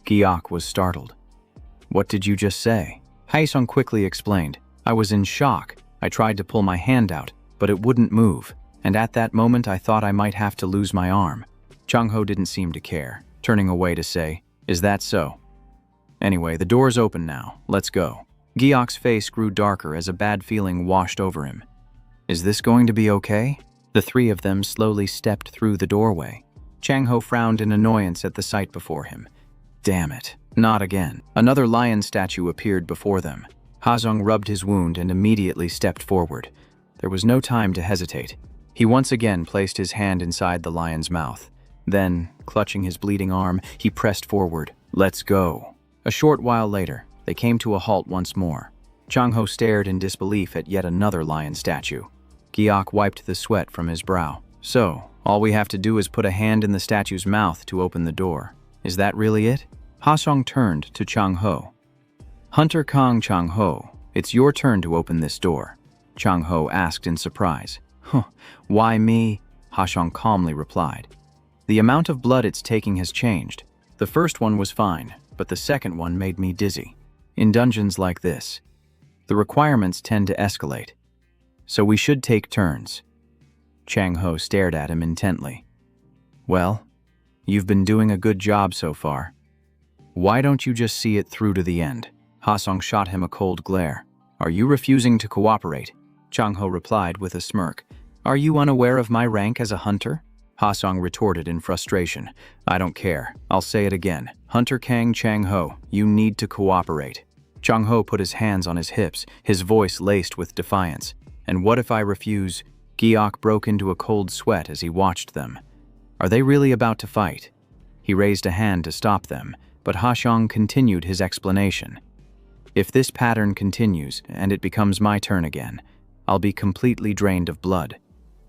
Giok was startled. "What did you just say?" Haesung quickly explained, "I was in shock. I tried to pull my hand out, but it wouldn't move, and at that moment I thought I might have to lose my arm." Chang Ho didn't seem to care, turning away to say, "Is that so? Anyway, the door's open now. Let's go." Giok's face grew darker as a bad feeling washed over him. "Is this going to be okay?" The 3 of them slowly stepped through the doorway. Chang Ho frowned in annoyance at the sight before him. Damn it, not again. Another lion statue appeared before them. Hasong rubbed his wound and immediately stepped forward. There was no time to hesitate. He once again placed his hand inside the lion's mouth. Then, clutching his bleeding arm, he pressed forward. "Let's go." A short while later, they came to a halt once more. Chang Ho stared in disbelief at yet another lion statue. Giok wiped the sweat from his brow. "So, all we have to do is put a hand in the statue's mouth to open the door. Is that really it?" Hasong turned to Chang Ho. "Hunter Kong Chang Ho, it's your turn to open this door," Chang Ho asked in surprise. "Huh, why me?" Hasong calmly replied. "The amount of blood it's taking has changed. The first one was fine, but the second one made me dizzy. In dungeons like this, the requirements tend to escalate. So we should take turns." Chang Ho stared at him intently. "Well, you've been doing a good job so far. Why don't you just see it through to the end?" Hasong shot him a cold glare. "Are you refusing to cooperate?" Chang Ho replied with a smirk. "Are you unaware of my rank as a hunter?" Hasong retorted in frustration. "I don't care. I'll say it again. Hunter Kang Chang Ho, you need to cooperate." Chang Ho put his hands on his hips, his voice laced with defiance. "And what if I refuse?" Giok broke into a cold sweat as he watched them. Are they really about to fight? He raised a hand to stop them, but Hasong continued his explanation. "If this pattern continues, and it becomes my turn again, I'll be completely drained of blood.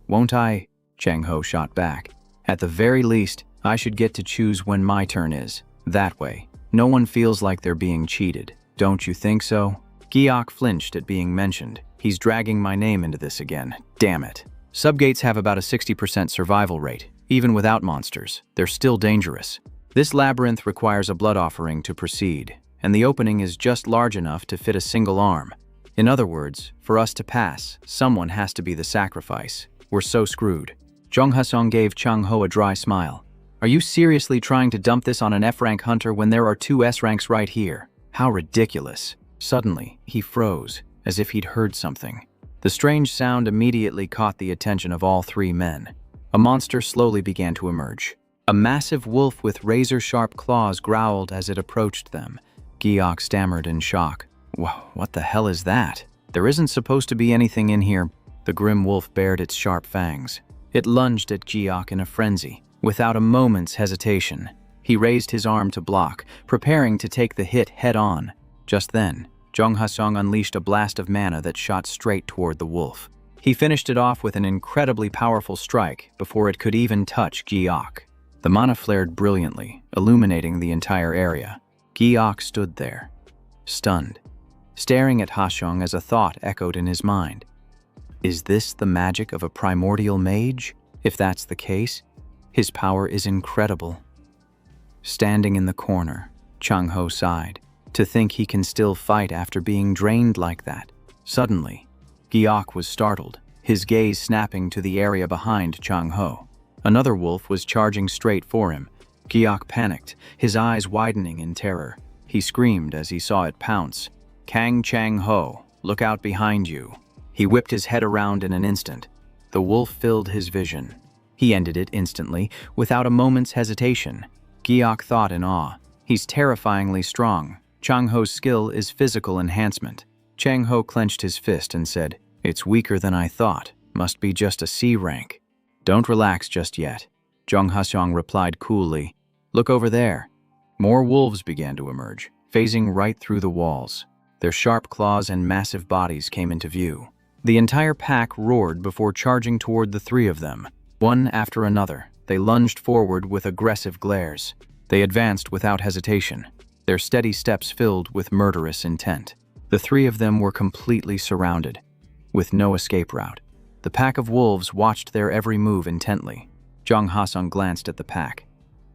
Won't I?" Chang Ho shot back. "At the very least, I should get to choose when my turn is. That way, no one feels like they're being cheated. Don't you think so?" Giok flinched at being mentioned. He's dragging my name into this again. Damn it. Subgates have about a 60% survival rate. Even without monsters, they're still dangerous. This labyrinth requires a blood offering to proceed, and the opening is just large enough to fit a single arm. In other words, for us to pass, someone has to be the sacrifice. We're so screwed. Jung Hasong gave Chang Ho a dry smile. "Are you seriously trying to dump this on an F-rank hunter when there are 2 S-ranks right here? How ridiculous." Suddenly, he froze, as if he'd heard something. The strange sound immediately caught the attention of all 3 men. A monster slowly began to emerge. A massive wolf with razor-sharp claws growled as it approached them. Giok stammered in shock. What the hell is that? There isn't supposed to be anything in here." The grim wolf bared its sharp fangs. It lunged at Giok in a frenzy. Without a moment's hesitation, he raised his arm to block, preparing to take the hit head-on. Just then, Jung Hasong unleashed a blast of mana that shot straight toward the wolf. He finished it off with an incredibly powerful strike before it could even touch Giok. The mana flared brilliantly, illuminating the entire area. Giok stood there, stunned, staring at Hasong as a thought echoed in his mind. Is this the magic of a primordial mage? If that's the case, his power is incredible. Standing in the corner, Chang Ho sighed. To think he can still fight after being drained like that. Suddenly, Giok was startled, his gaze snapping to the area behind Chang-ho. Another wolf was charging straight for him. Giok panicked, his eyes widening in terror. He screamed as he saw it pounce. "Kang Chang-ho, look out behind you." He whipped his head around in an instant. The wolf filled his vision. He ended it instantly, without a moment's hesitation. Giok thought in awe. He's terrifyingly strong. Chang-ho's skill is physical enhancement. Chang-ho clenched his fist and said, "It's weaker than I thought. Must be just a C rank." "Don't relax just yet," Jung Ha-seong replied coolly. "Look over there." More wolves began to emerge, phasing right through the walls. Their sharp claws and massive bodies came into view. The entire pack roared before charging toward the three of them. One after another, they lunged forward with aggressive glares. They advanced without hesitation, their steady steps filled with murderous intent. The three of them were completely surrounded, with no escape route. The pack of wolves watched their every move intently. Jung Ha-seong glanced at the pack.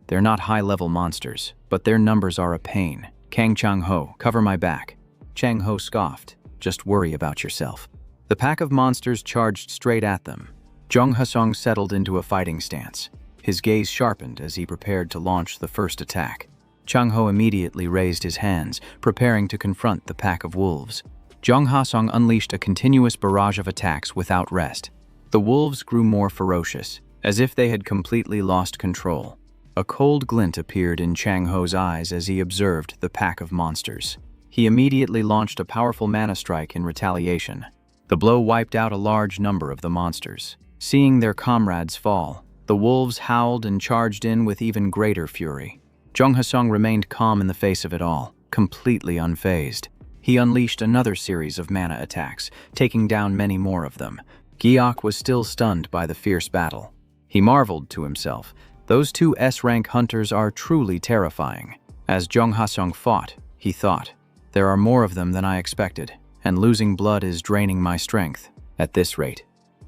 "They're not high-level monsters, but their numbers are a pain. Kang Chang-ho, cover my back." Chang-ho scoffed, "Just worry about yourself." The pack of monsters charged straight at them. Jung Ha-seong settled into a fighting stance. His gaze sharpened as he prepared to launch the first attack. Chang-ho immediately raised his hands, preparing to confront the pack of wolves. Jung Ha-seong unleashed a continuous barrage of attacks without rest. The wolves grew more ferocious, as if they had completely lost control. A cold glint appeared in Chang-ho's eyes as he observed the pack of monsters. He immediately launched a powerful mana strike in retaliation. The blow wiped out a large number of the monsters. Seeing their comrades fall, the wolves howled and charged in with even greater fury. Jung Ha-seong remained calm in the face of it all, completely unfazed. He unleashed another series of mana attacks, taking down many more of them. Giok was still stunned by the fierce battle. He marveled to himself, "Those two S-rank hunters are truly terrifying." As Jung Ha-seong fought, he thought, "There are more of them than I expected, and losing blood is draining my strength. At this rate,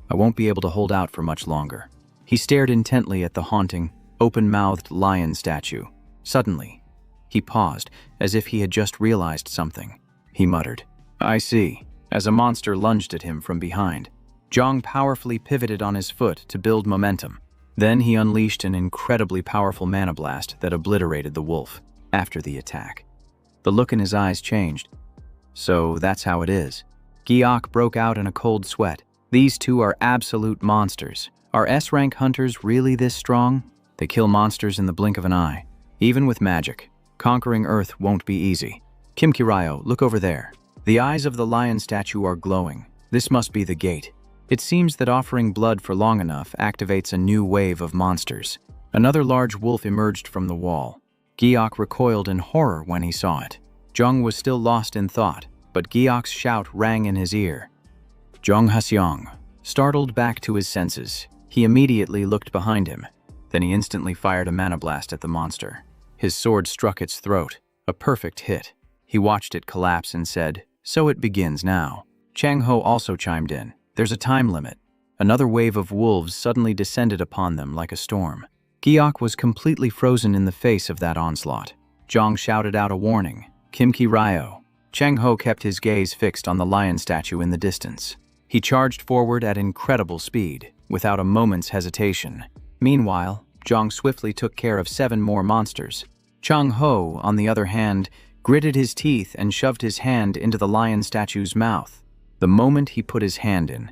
I won't be able to hold out for much longer." He stared intently at the haunting, open-mouthed lion statue. Suddenly, he paused, as if he had just realized something. He muttered, "I see," as a monster lunged at him from behind. Jong powerfully pivoted on his foot to build momentum. Then he unleashed an incredibly powerful mana blast that obliterated the wolf. After the attack, the look in his eyes changed. "So that's how it is." Giok broke out in a cold sweat. "These two are absolute monsters. Are S-rank hunters really this strong? They kill monsters in the blink of an eye. Even with magic, conquering Earth won't be easy." "Kim Kiryo, look over there." The eyes of the lion statue are glowing. This must be the gate. It seems that offering blood for long enough activates a new wave of monsters. Another large wolf emerged from the wall. Giok recoiled in horror when he saw it. Jung was still lost in thought, but Giok's shout rang in his ear. Jung Ha-seong, startled back to his senses, he immediately looked behind him. Then he instantly fired a mana blast at the monster. His sword struck its throat, a perfect hit. He watched it collapse and said, "So it begins now." Chang-ho also chimed in. "There's a time limit." Another wave of wolves suddenly descended upon them like a storm. Giok was completely frozen in the face of that onslaught. Jong shouted out a warning, "Kim Kiryo." Chang-ho kept his gaze fixed on the lion statue in the distance. He charged forward at incredible speed, without a moment's hesitation. Meanwhile, Jong swiftly took care of 7 more monsters. Chang-ho, on the other hand, gritted his teeth and shoved his hand into the lion statue's mouth. The moment he put his hand in,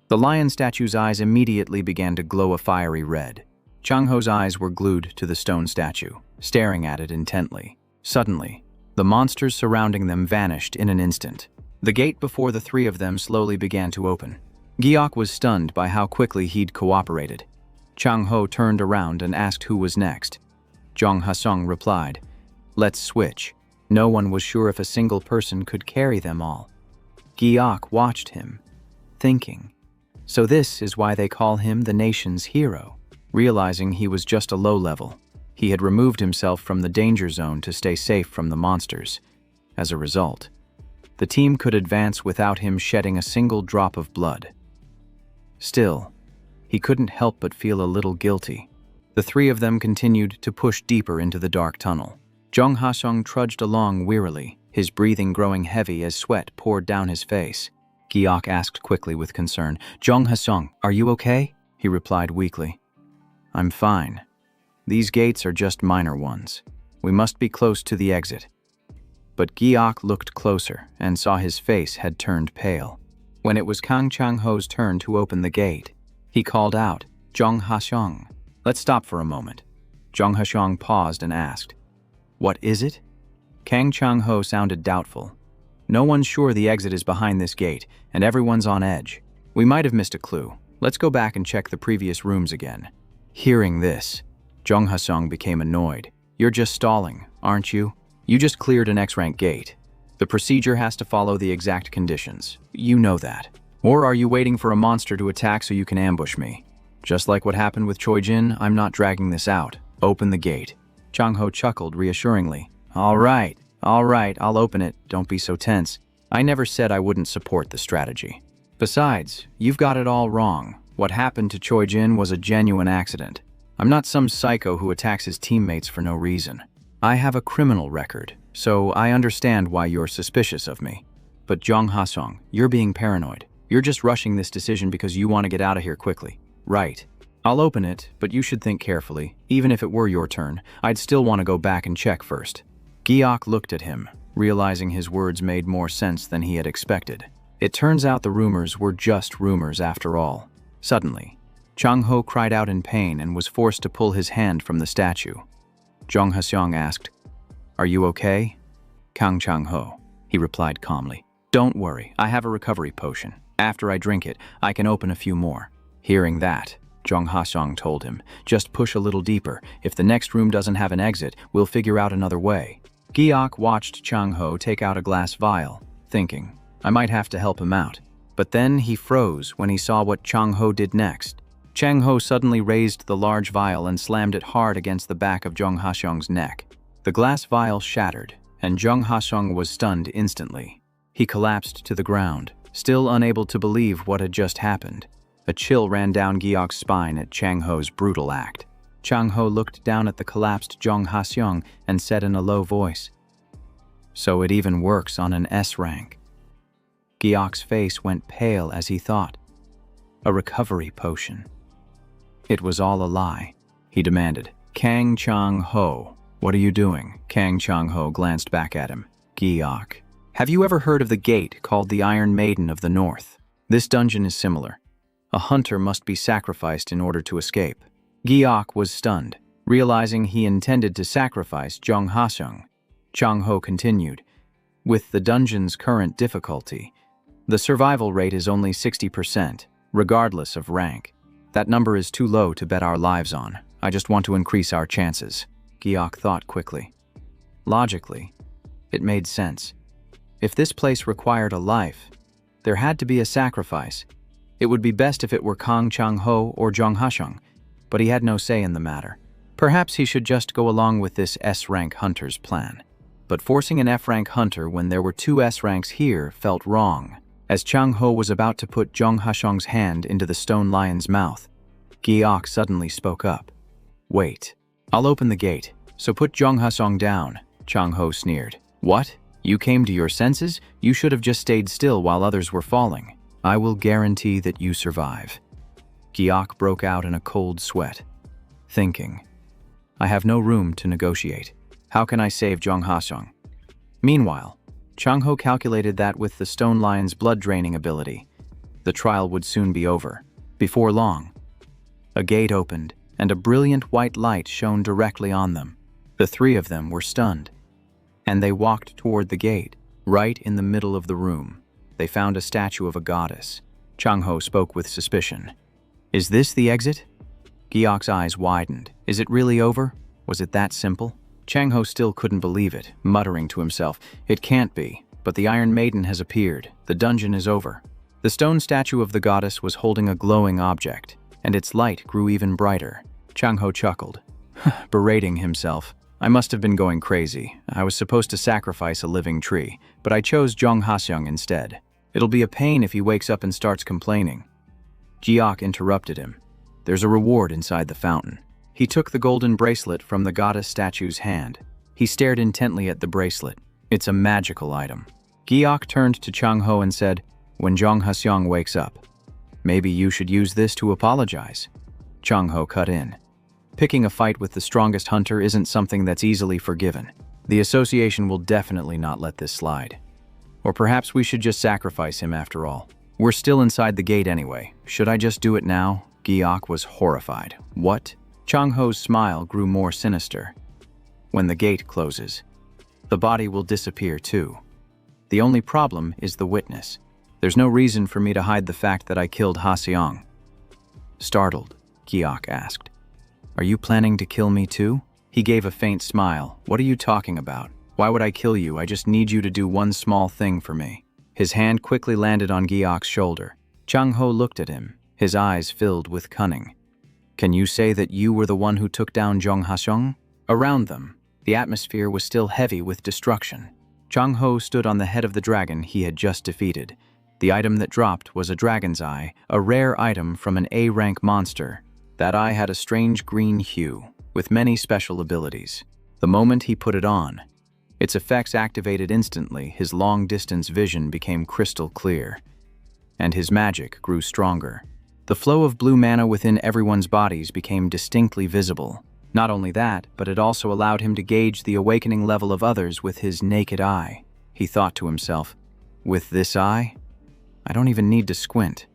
the lion statue's eyes immediately began to glow a fiery red. Chang-ho's eyes were glued to the stone statue, staring at it intently. Suddenly, the monsters surrounding them vanished in an instant. The gate before the three of them slowly began to open. Giok was stunned by how quickly he'd cooperated. Chang-ho turned around and asked who was next. Jung Ha-seong replied, "Let's switch." No one was sure if a single person could carry them all. Giok watched him, thinking, so this is why they call him the nation's hero. Realizing he was just a low level, he had removed himself from the danger zone to stay safe from the monsters. As a result, the team could advance without him shedding a single drop of blood. Still, he couldn't help but feel a little guilty. The three of them continued to push deeper into the dark tunnel. Jung Ha-seong trudged along wearily, his breathing growing heavy as sweat poured down his face. Giok asked quickly with concern. Jong Hasong, are you okay? He replied weakly. I'm fine. These gates are just minor ones. We must be close to the exit. But Giok looked closer and saw his face had turned pale. When it was Kang Chang-ho's turn to open the gate, he called out, Jong Hasong. Let's stop for a moment. Jong Hasong paused and asked, What is it? Kang Chang-ho sounded doubtful. No one's sure the exit is behind this gate, and everyone's on edge. We might have missed a clue. Let's go back and check the previous rooms again. Hearing this, Jong Hasong became annoyed. You're just stalling, aren't you? You just cleared an X-rank gate. The procedure has to follow the exact conditions. You know that. Or are you waiting for a monster to attack so you can ambush me? Just like what happened with Choi Jin, I'm not dragging this out. Open the gate. Chang-ho chuckled reassuringly. All right, I'll open it. Don't be so tense. I never said I wouldn't support the strategy. Besides, you've got it all wrong. What happened to Choi Jin was a genuine accident. I'm not some psycho who attacks his teammates for no reason. I have a criminal record, so I understand why you're suspicious of me. But Jong Ha-sung, you're being paranoid. You're just rushing this decision because you want to get out of here quickly. Right. I'll open it, but you should think carefully. Even if it were your turn, I'd still want to go back and check first. Giok looked at him, realizing his words made more sense than he had expected. It turns out the rumors were just rumors after all. Suddenly, Chang-ho cried out in pain and was forced to pull his hand from the statue. Jong Ha-seong asked, Are you okay? Kang Chang-ho, he replied calmly. Don't worry, I have a recovery potion. After I drink it, I can open a few more. Hearing that, Jong Ha-seong told him, Just push a little deeper. If the next room doesn't have an exit, we'll figure out another way. Giok watched Chang-ho take out a glass vial, thinking, I might have to help him out. But then he froze when he saw what Chang-ho did next. Chang-ho suddenly raised the large vial and slammed it hard against the back of Jong Ha-seong's neck. The glass vial shattered, and Jong Ha-seong was stunned instantly. He collapsed to the ground, still unable to believe what had just happened. A chill ran down Giok's spine at Chang-ho's brutal act. Chang-ho looked down at the collapsed Jong Ha-seong and said in a low voice, So it even works on an S rank. Giok's face went pale as he thought. A recovery potion. It was all a lie. He demanded, Kang Chang-ho, what are you doing? Kang Chang-ho glanced back at him. Giok, have you ever heard of the gate called the Iron Maiden of the North? This dungeon is similar. A hunter must be sacrificed in order to escape. Giok was stunned, realizing he intended to sacrifice Jong Ha-seong. Chang-ho continued, With the dungeon's current difficulty, the survival rate is only 60%, regardless of rank. That number is too low to bet our lives on. I just want to increase our chances. Giok thought quickly. Logically, it made sense. If this place required a life, there had to be a sacrifice. It would be best if it were Kang Chang-ho or Jong Ha-seong, but he had no say in the matter. Perhaps he should just go along with this S-rank hunter's plan. But forcing an F-rank hunter when there were 2 S-ranks here felt wrong. As Chang-ho was about to put Jong Ha-seong's hand into the stone lion's mouth, Giok suddenly spoke up. Wait, I'll open the gate, so put Jong Ha-seong down, Chang-ho sneered. What? You came to your senses? You should have just stayed still while others were falling. I will guarantee that you survive. Giok broke out in a cold sweat, thinking, I have no room to negotiate. How can I save Jong Ha-seong? Meanwhile, Chang-ho calculated that with the stone lion's blood-draining ability, the trial would soon be over. Before long, a gate opened, and a brilliant white light shone directly on them. The 3 of them were stunned, and they walked toward the gate. Right in the middle of the room, they found a statue of a goddess. Chang-ho spoke with suspicion. Is this the exit? Giok's eyes widened. Is it really over? Was it that simple? Chang-ho still couldn't believe it, muttering to himself, It can't be, but the Iron Maiden has appeared. The dungeon is over. The stone statue of the goddess was holding a glowing object, and its light grew even brighter. Chang-ho chuckled, berating himself. I must have been going crazy. I was supposed to sacrifice a living tree, but I chose Jong Ha-seong instead. It'll be a pain if he wakes up and starts complaining. Giok interrupted him. There's a reward inside the fountain. He took the golden bracelet from the goddess statue's hand. He stared intently at the bracelet. It's a magical item. Giok turned to Chang-ho and said, when Jong Haseong wakes up. Maybe you should use this to apologize. Chang Ho cut in. Picking a fight with the strongest hunter isn't something that's easily forgiven. The association will definitely not let this slide. Or perhaps we should just sacrifice him after all. We're still inside the gate anyway. Should I just do it now? Giok was horrified. What? Chang Ho's smile grew more sinister. When the gate closes, the body will disappear too. The only problem is the witness. There's no reason for me to hide the fact that I killed Haseong. Startled, Giok asked, "Are you planning to kill me too?" He gave a faint smile. "What are you talking about? Why would I kill you? I just need you to do one small thing for me." His hand quickly landed on Giok's shoulder. Chang Ho looked at him, his eyes filled with cunning. "Can you say that you were the one who took down Jong Haseong?" Around them, the atmosphere was still heavy with destruction. Chang Ho stood on the head of the dragon he had just defeated. The item that dropped was a dragon's eye, a rare item from an A-rank monster. That eye had a strange green hue, with many special abilities. The moment he put it on, its effects activated instantly. His long-distance vision became crystal clear, and his magic grew stronger. The flow of blue mana within everyone's bodies became distinctly visible. Not only that, but it also allowed him to gauge the awakening level of others with his naked eye. He thought to himself, "With this eye, I don't even need to squint."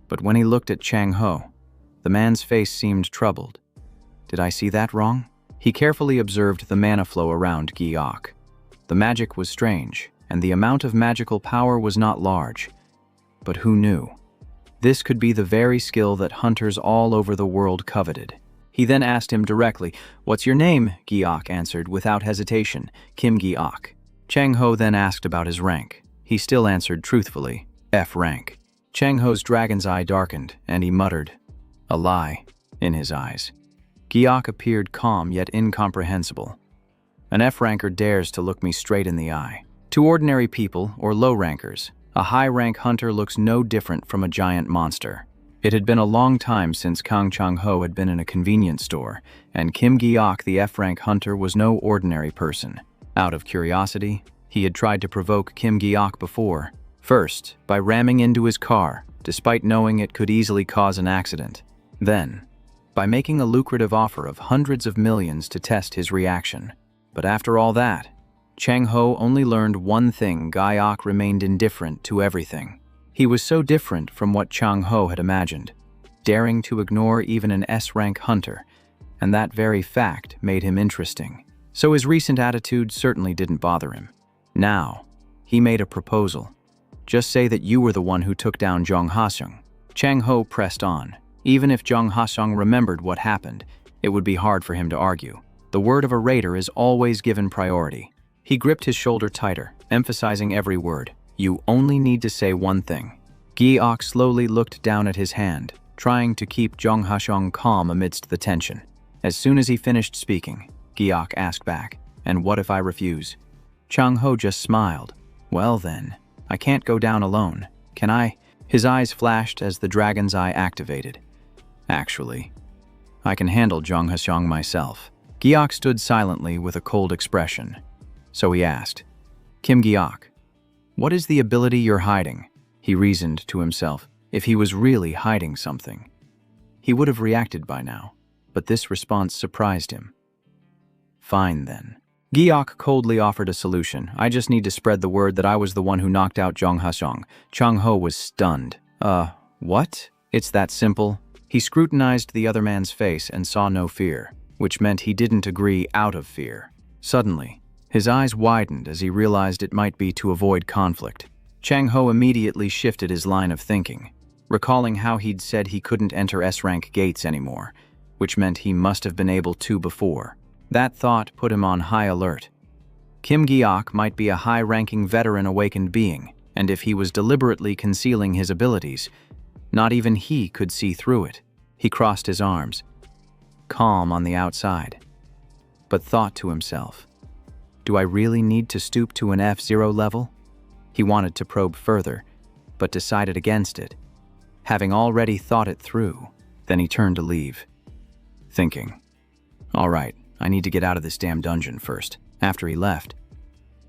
But when he looked at Chang Ho, the man's face seemed troubled. Did I see that wrong? He carefully observed the mana flow around Giok. The magic was strange, and the amount of magical power was not large. But who knew? This could be the very skill that hunters all over the world coveted. He then asked him directly, "What's your name?" Giok answered without hesitation, "Kim Giok." Chang Ho then asked about his rank. He still answered truthfully, "F rank." Chang Ho's dragon's eye darkened, and he muttered, a lie, in his eyes. Giok appeared calm yet incomprehensible. "An F-ranker dares to look me straight in the eye. To ordinary people, or low-rankers, a high-rank hunter looks no different from a giant monster." It had been a long time since Kang Chang-ho had been in a convenience store, and Kim Giok, the F-rank hunter, was no ordinary person. Out of curiosity, he had tried to provoke Kim Giok before. First, by ramming into his car, despite knowing it could easily cause an accident. Then, by making a lucrative offer of hundreds of millions to test his reaction. But after all that, Chang Ho only learned one thing: Giok remained indifferent to everything. He was so different from what Chang Ho had imagined, daring to ignore even an S-rank hunter, and that very fact made him interesting. So his recent attitude certainly didn't bother him. Now, he made a proposal. "Just say that you were the one who took down Jong Haseong." Chang Ho pressed on. Even if Jong Haseong remembered what happened, it would be hard for him to argue. The word of a raider is always given priority. He gripped his shoulder tighter, emphasizing every word. "You only need to say one thing." Giok slowly looked down at his hand, trying to keep Jong Haseong calm amidst the tension. As soon as he finished speaking, Giok asked back, "And what if I refuse?" Chang Ho just smiled. "Well then, I can't go down alone, can I?" His eyes flashed as the dragon's eye activated. "Actually, I can handle Jong Haseong myself." Giok stood silently with a cold expression. So he asked, "Kim Giok, what is the ability you're hiding?" He reasoned to himself. If he was really hiding something, he would have reacted by now, but this response surprised him. "Fine then." Giok coldly offered a solution. "I just need to spread the word that I was the one who knocked out Jong Haseong." Chang Ho was stunned. What? It's that simple?" He scrutinized the other man's face and saw no fear, which meant he didn't agree out of fear. Suddenly, his eyes widened as he realized it might be to avoid conflict. Chang Ho immediately shifted his line of thinking, recalling how he'd said he couldn't enter S-rank gates anymore, which meant he must have been able to before. That thought put him on high alert. Kim Giok might be a high-ranking veteran awakened being, and if he was deliberately concealing his abilities, not even he could see through it. He crossed his arms, calm on the outside, but thought to himself, "Do I really need to stoop to an F0 level?" He wanted to probe further, but decided against it, having already thought it through. Then he turned to leave, thinking, "All right, I need to get out of this damn dungeon first." After he left,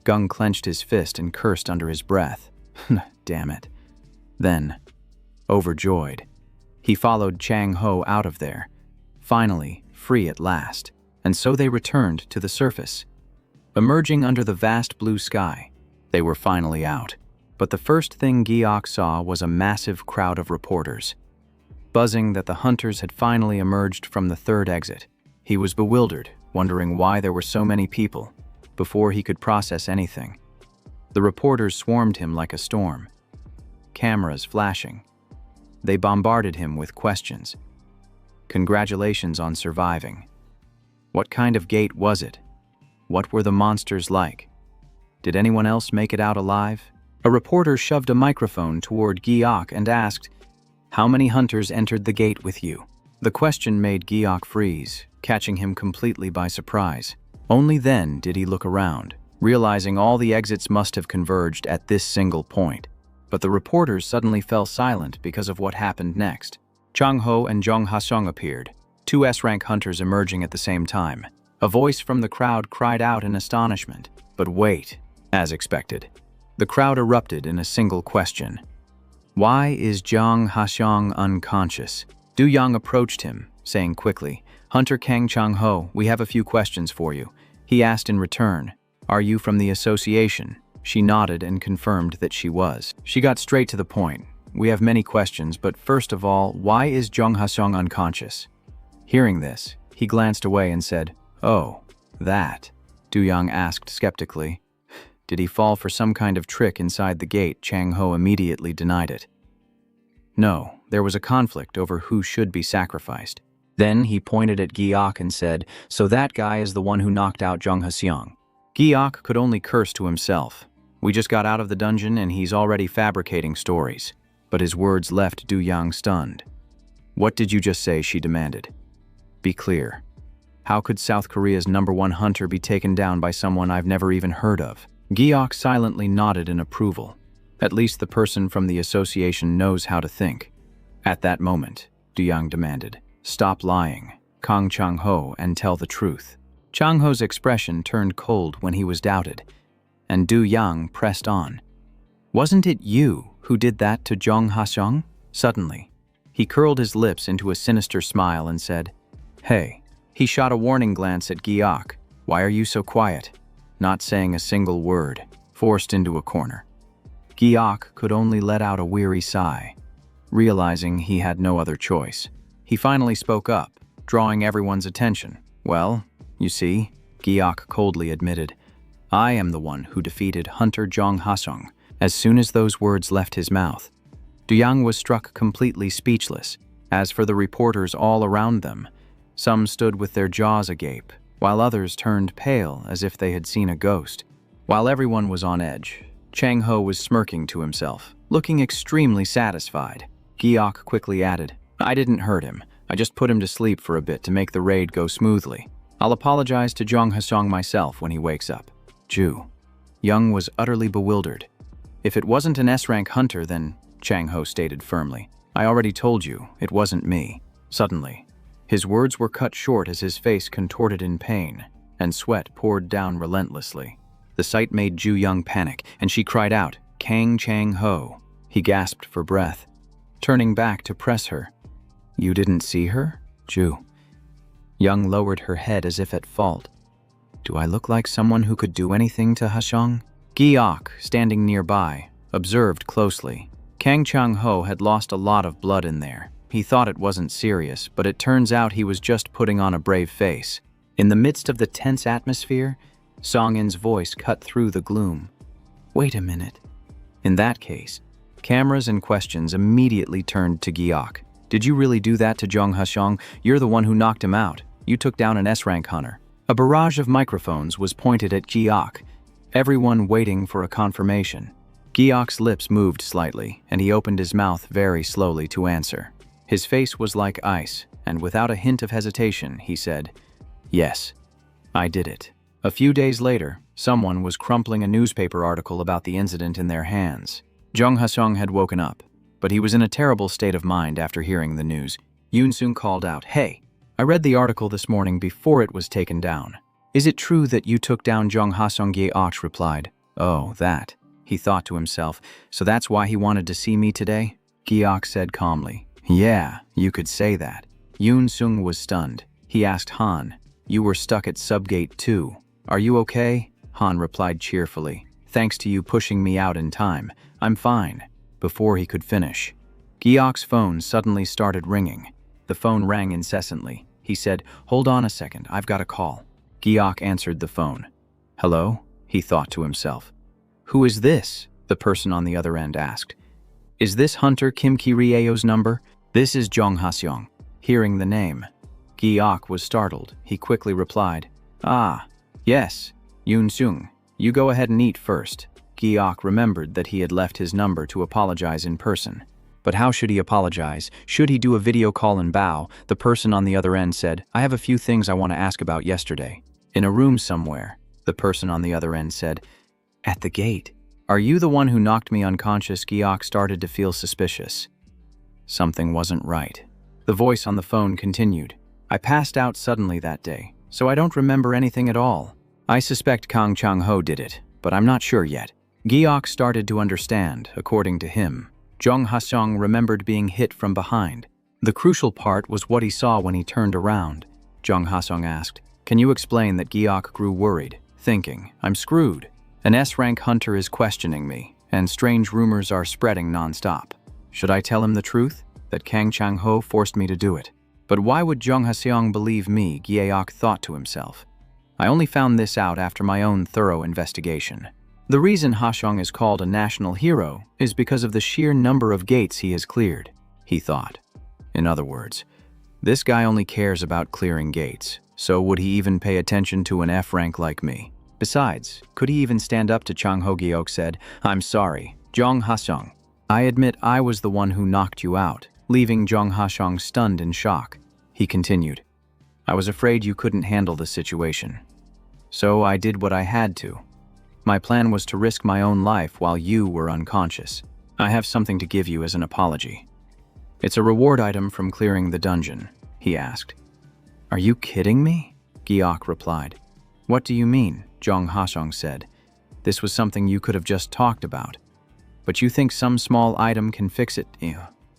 Gung clenched his fist and cursed under his breath. Damn it. Then, overjoyed, he followed Chang Ho out of there, finally free at last, and so they returned to the surface. Emerging under the vast blue sky, they were finally out. But the first thing Giok saw was a massive crowd of reporters. Buzzing that the hunters had finally emerged from the third exit, he was bewildered, wondering why there were so many people. Before he could process anything, the reporters swarmed him like a storm, cameras flashing. They bombarded him with questions. Congratulations on surviving. What kind of gate was it? What were the monsters like? Did anyone else make it out alive? A reporter shoved a microphone toward Giok and asked, "How many hunters entered the gate with you?" The question made Giok freeze, catching him completely by surprise. Only then did he look around, realizing all the exits must have converged at this single point. But the reporters suddenly fell silent because of what happened next. Chang Ho and Jong Ha-sung appeared, two S-rank hunters emerging at the same time. A voice from the crowd cried out in astonishment. But wait, as expected, the crowd erupted in a single question. Why is Jong Ha-sung unconscious? Du Yang approached him, saying quickly, "Hunter Kang Chang Ho, we have a few questions for you." He asked in return, "Are you from the association?" She nodded and confirmed that she was. She got straight to the point. "We have many questions, but first of all, why is Jong Ha-sung unconscious?" Hearing this, he glanced away and said, "Oh, that." Du Yang asked skeptically, "Did he fall for some kind of trick inside the gate?" Chang Ho immediately denied it. No, there was a conflict over who should be sacrificed. Then he pointed at Giok and said, "So that guy is the one who knocked out Jong Ha-sung." Giok could only curse to himself. We just got out of the dungeon and he's already fabricating stories. But his words left Du Yang stunned. "What did you just say?" she demanded. "Be clear. How could South Korea's #1 hunter be taken down by someone I've never even heard of?" Giok silently nodded in approval. At least the person from the association knows how to think. At that moment, Du Yang demanded, "Stop lying, Kang Chang Ho, and tell the truth." Chang Ho's expression turned cold when he was doubted, and Du Yang pressed on. "Wasn't it you who did that to Jong Ha-sung?" Suddenly, he curled his lips into a sinister smile and said, "Hey." He shot a warning glance at Giok. "Why are you so quiet?" Not saying a single word, forced into a corner. Giok could only let out a weary sigh, realizing he had no other choice. He finally spoke up, drawing everyone's attention. "Well, you see," Giok coldly admitted, "I am the one who defeated Hunter Jong Ha-sung." As soon as those words left his mouth, Du Yang was struck completely speechless. As for the reporters all around them, some stood with their jaws agape, while others turned pale as if they had seen a ghost. While everyone was on edge, Chang Ho was smirking to himself, looking extremely satisfied. Giok quickly added, "I didn't hurt him. I just put him to sleep for a bit to make the raid go smoothly. I'll apologize to Jong Ha-sung myself when he wakes up." Young was utterly bewildered. "If it wasn't an S-rank hunter, then," Chang Ho stated firmly, "I already told you, it wasn't me." Suddenly, his words were cut short as his face contorted in pain, and sweat poured down relentlessly. The sight made Ju Young panic, and she cried out, "Kang Chang Ho." He gasped for breath, turning back to press her. "You didn't see her, Ju?" Young lowered her head as if at fault. "Do I look like someone who could do anything to Ha-sung?" Giok, standing nearby, observed closely. Kang Chang Ho had lost a lot of blood in there. He thought it wasn't serious, but it turns out he was just putting on a brave face. In the midst of the tense atmosphere, Song-in's voice cut through the gloom. "Wait a minute." In that case, cameras and questions immediately turned to Giok. "Did you really do that to Jong Ha-sung? You're the one who knocked him out. You took down an S-rank hunter." A barrage of microphones was pointed at Giok, everyone waiting for a confirmation. Giok's lips moved slightly, and he opened his mouth very slowly to answer. His face was like ice, and without a hint of hesitation, he said, "Yes, I did it." A few days later, someone was crumpling a newspaper article about the incident in their hands. Jong Ha-sung had woken up, but he was in a terrible state of mind after hearing the news. Yoon-sung called out, "Hey, I read the article this morning before it was taken down. Is it true that you took down Jong Ha-sung?" Ye-och replied, "Oh, that." he thought to himself. So that's why he wanted to see me today? Giok said calmly. Yeah, you could say that. Yoon Sung was stunned. He asked Han, you were stuck at subgate 2. Are you okay? Han replied cheerfully. Thanks to you pushing me out in time, I'm fine. Before he could finish, Giok's phone suddenly started ringing. The phone rang incessantly. He said, hold on a second, I've got a call. Giok answered the phone. Hello? He thought to himself. Who is this? The person on the other end asked. Is this Hunter Kim Ki-ryeo's number? This is Jong Ha-seong. Hearing the name, Giok was startled. He quickly replied, Ah, yes, Yoon Sung. You go ahead and eat first. Giok remembered that he had left his number to apologize in person. But how should he apologize? Should he do a video call and bow? The person on the other end said, I have a few things I want to ask about yesterday. In a room somewhere, the person on the other end said, At the gate. Are you the one who knocked me unconscious? Giok started to feel suspicious. Something wasn't right. The voice on the phone continued. I passed out suddenly that day, so I don't remember anything at all. I suspect Kang Chang-ho did it, but I'm not sure yet. Giok started to understand, according to him. Jong Ha-seong remembered being hit from behind. The crucial part was what he saw when he turned around. Jong Ha-seong asked, Can you explain? That Giok grew worried, thinking, I'm screwed. An S-rank hunter is questioning me, and strange rumors are spreading non-stop. Should I tell him the truth? That Kang Chang-ho forced me to do it. But why would Jong Ha-seong believe me? Giok thought to himself. I only found this out after my own thorough investigation. The reason Ha-seong is called a national hero is because of the sheer number of gates he has cleared, he thought. In other words, this guy only cares about clearing gates, so would he even pay attention to an F-rank like me? Besides, could he even stand up to Chang-ho? Giok said, I'm sorry, Jong Ha-seong. I admit I was the one who knocked you out, leaving Jong Ha-seong stunned in shock. He continued, I was afraid you couldn't handle the situation. So I did what I had to. My plan was to risk my own life while you were unconscious. I have something to give you as an apology. It's a reward item from clearing the dungeon, he asked. Are you kidding me? Giok replied. What do you mean? Jong Ha-seong said. This was something you could have just talked about. But you think some small item can fix it?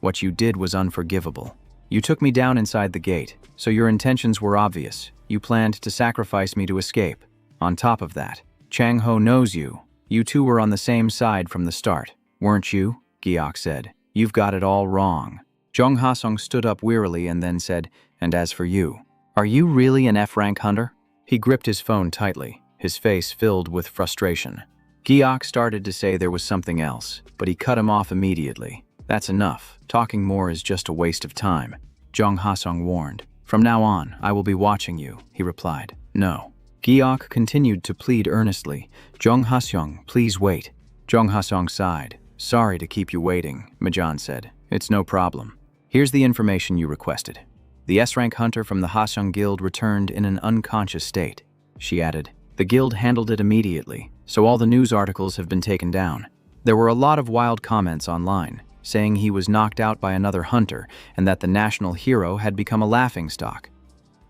What you did was unforgivable. You took me down inside the gate, so your intentions were obvious. You planned to sacrifice me to escape. On top of that, Chang-ho knows you. You two were on the same side from the start, weren't you? Giok said. You've got it all wrong. Jong Ha-seong stood up wearily and then said, And as for you, are you really an F-rank hunter? He gripped his phone tightly, his face filled with frustration. Giok started to say there was something else, but he cut him off immediately. That's enough. Talking more is just a waste of time. Jong Ha-seong warned. From now on, I will be watching you, he replied. No. Giok continued to plead earnestly. Jong Ha-seong, please wait. Jong Ha-seong sighed. Sorry to keep you waiting, Majan said. It's no problem. Here's the information you requested. The S-rank hunter from the Ha-seong Guild returned in an unconscious state. She added, The guild handled it immediately, so all the news articles have been taken down. There were a lot of wild comments online, saying he was knocked out by another hunter and that the national hero had become a laughingstock.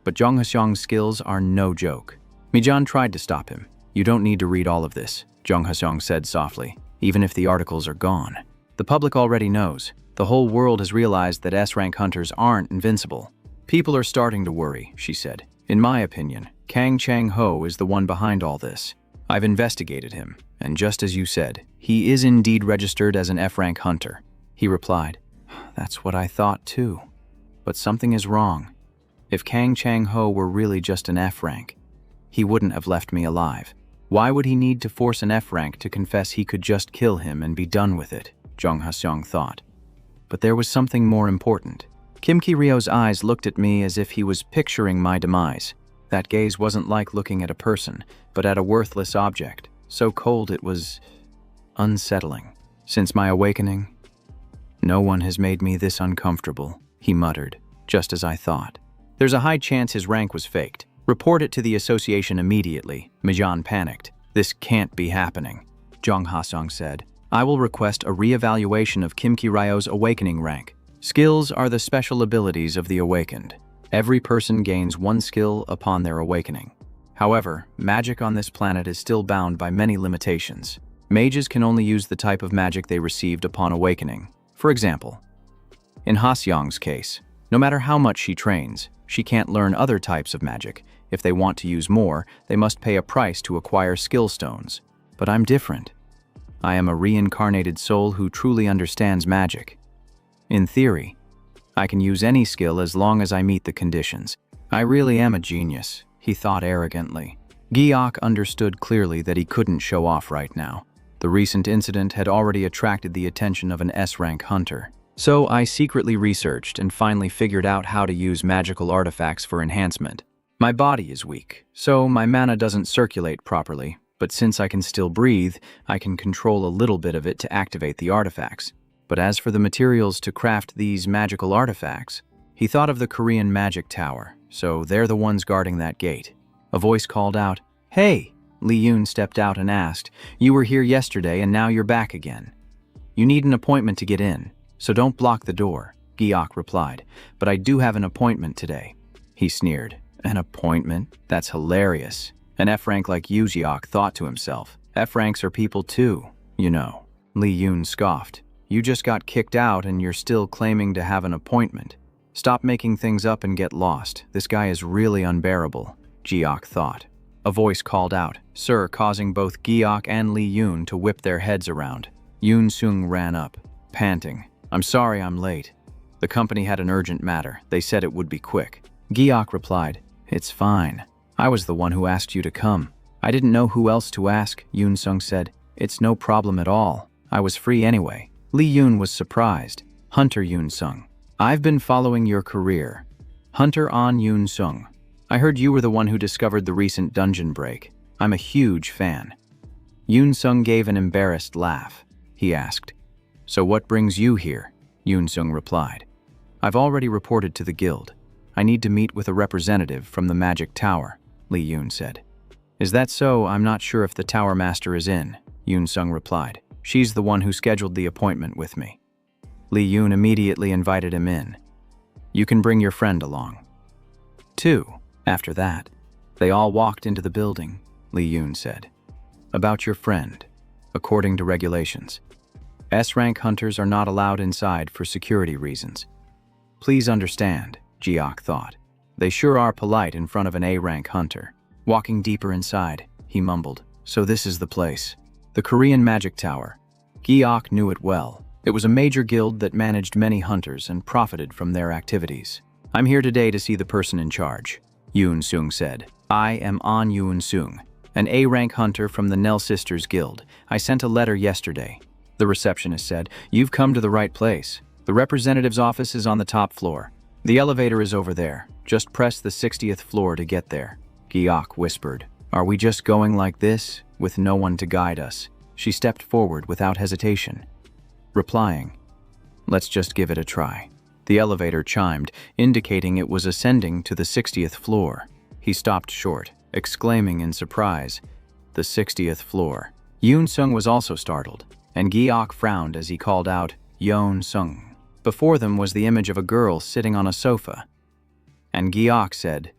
But Jong Ha-seong's skills are no joke. Mijan tried to stop him. You don't need to read all of this, Jong Ha-seong said softly, even if the articles are gone. The public already knows. The whole world has realized that S-rank hunters aren't invincible. People are starting to worry, she said. In my opinion, Kang Chang-ho is the one behind all this. I've investigated him, and just as you said, he is indeed registered as an F-rank hunter. He replied, That's what I thought too. But something is wrong. If Kang Chang-ho were really just an F-rank, he wouldn't have left me alive. Why would he need to force an F-rank to confess he could just kill him and be done with it? Jong Ha-seong thought. But there was something more important. Kim Ki-ryeo's eyes looked at me as if he was picturing my demise. That gaze wasn't like looking at a person, but at a worthless object, so cold it was unsettling. Since my awakening, no one has made me this uncomfortable, he muttered, just as I thought. There's a high chance his rank was faked. Report it to the association immediately. Mijan panicked. This can't be happening, Jong Ha-seong said. I will request a re-evaluation of Kim Ki-ryeo's awakening rank. Skills are the special abilities of the awakened. Every person gains one skill upon their awakening. However, magic on this planet is still bound by many limitations. Mages can only use the type of magic they received upon awakening. For example, in Hasyong's case, no matter how much she trains, she can't learn other types of magic. If they want to use more, they must pay a price to acquire skill stones. But I'm different. I am a reincarnated soul who truly understands magic. In theory, I can use any skill as long as I meet the conditions. I really am a genius, he thought arrogantly. Giok understood clearly that he couldn't show off right now. The recent incident had already attracted the attention of an S-rank hunter. So I secretly researched and finally figured out how to use magical artifacts for enhancement. My body is weak, so my mana doesn't circulate properly, but since I can still breathe, I can control a little bit of it to activate the artifacts. But as for the materials to craft these magical artifacts, he thought of the Korean magic tower, so they're the ones guarding that gate. A voice called out, "Hey!" Lee Yoon stepped out and asked, "You were here yesterday and now you're back again. You need an appointment to get in, so don't block the door," Giok replied. "But I do have an appointment today." He sneered. "An appointment? That's hilarious." An F-rank like you, Giok thought to himself. F-ranks are people too, you know. Lee Yoon scoffed. "You just got kicked out and you're still claiming to have an appointment. Stop making things up and get lost. This guy is really unbearable," Giok thought. A voice called out, "Sir," causing both Giok and Lee Yoon to whip their heads around. Yoon Sung ran up, panting. "I'm sorry I'm late. The company had an urgent matter. They said it would be quick." Giok replied, "It's fine. I was the one who asked you to come." "I didn't know who else to ask," Yoon Sung said. "It's no problem at all. I was free anyway." Lee Yoon was surprised. "Hunter Yoon Sung, I've been following your career." "Hunter An Yoon Sung, I heard you were the one who discovered the recent dungeon break. I'm a huge fan." Yoon Sung gave an embarrassed laugh. He asked, "So what brings you here?" Yoon Sung replied, "I've already reported to the guild. I need to meet with a representative from the magic tower," Lee Yoon said. "Is that so? I'm not sure if the tower master is in," Yoon Sung replied. "She's the one who scheduled the appointment with me." Lee Yoon immediately invited him in. "You can bring your friend along." 2. After that, they all walked into the building, Lee Yoon said. "About your friend. According to regulations, S-rank hunters are not allowed inside for security reasons. Please understand," Giok thought. "They sure are polite in front of an A-rank hunter." Walking deeper inside, he mumbled, "So this is the place. The Korean magic tower." Giok knew it well. It was a major guild that managed many hunters and profited from their activities. "I'm here today to see the person in charge," Yoon Sung said. "I am An Yoon Sung, an A-rank hunter from the Nell Sisters Guild. I sent a letter yesterday." The receptionist said, "You've come to the right place. The representative's office is on the top floor. The elevator is over there. Just press the 60th floor to get there." Giok whispered, "Are we just going like this, with no one to guide us?" She stepped forward without hesitation, replying, "Let's just give it a try." The elevator chimed, indicating it was ascending to the 60th floor. He stopped short, exclaiming in surprise, "The 60th floor." Yoon Sung was also startled, and Giok frowned as he called out, "Yoon Sung." Before them was the image of a girl sitting on a sofa. And Giok said,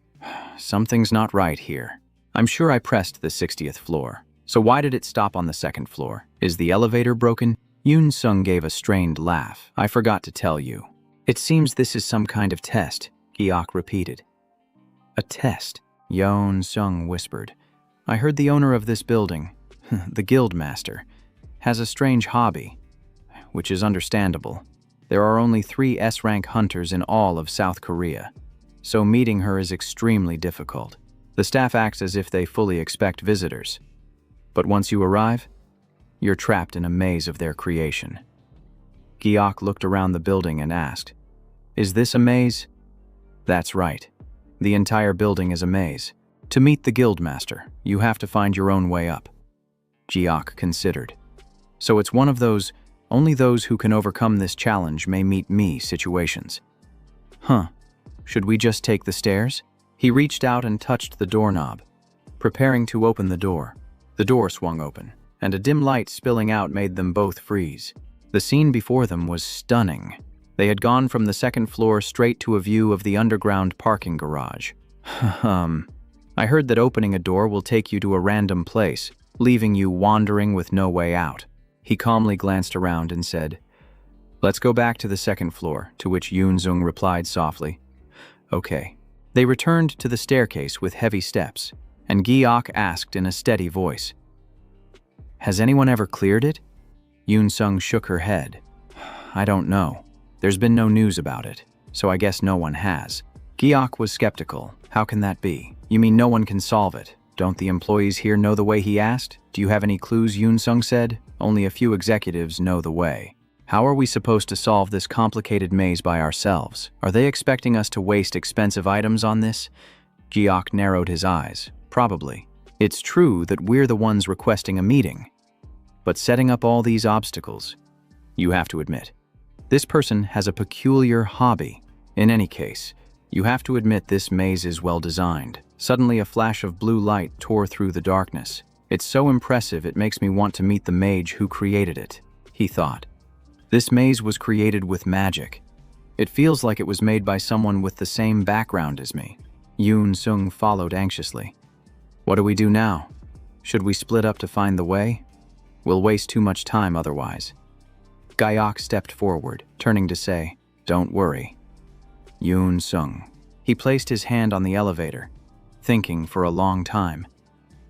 "Something's not right here. I'm sure I pressed the 60th floor. So why did it stop on the 2nd floor? Is the elevator broken?" Yoon Sung gave a strained laugh. "I forgot to tell you. It seems this is some kind of test," Giok repeated. "A test?" Yoon Sung whispered. "I heard the owner of this building, the guild master, has a strange hobby, which is understandable. There are only 3 S-rank hunters in all of South Korea, so meeting her is extremely difficult. The staff acts as if they fully expect visitors. But once you arrive, you're trapped in a maze of their creation." Giok looked around the building and asked, "Is this a maze?" "That's right. The entire building is a maze. To meet the guildmaster, you have to find your own way up." Giok considered. "So it's one of those, only those who can overcome this challenge may meet me situations. Huh. Should we just take the stairs?" He reached out and touched the doorknob, preparing to open the door. The door swung open, and a dim light spilling out made them both freeze. The scene before them was stunning. They had gone from the 2nd floor straight to a view of the underground parking garage. I heard that opening a door will take you to a random place," leaving you wandering with no way out. He calmly glanced around and said, "Let's go back to the second floor," to which Yoon-sung replied softly, "Okay." They returned to the staircase with heavy steps, and Gi-ok asked in a steady voice, "Has anyone ever cleared it?" Yoon-sung shook her head. "I don't know. There's been no news about it, so I guess no one has." Gi-ok was skeptical. "How can that be? You mean no one can solve it? Don't the employees here know the way?" he asked. "Do you have any clues?" Yoon-sung said. "Only a few executives know the way. How are we supposed to solve this complicated maze by ourselves? Are they expecting us to waste expensive items on this?" Gi-ok narrowed his eyes. "Probably. It's true that we're the ones requesting a meeting. But setting up all these obstacles, you have to admit, this person has a peculiar hobby. In any case, you have to admit this maze is well designed." Suddenly a flash of blue light tore through the darkness. "It's so impressive it makes me want to meet the mage who created it," he thought. "This maze was created with magic. It feels like it was made by someone with the same background as me." Yoon-sung followed anxiously. "What do we do now? Should we split up to find the way? We'll waste too much time otherwise." Gi-ok stepped forward, turning to say, "Don't worry, Yoon-sung." He placed his hand on the elevator, thinking for a long time.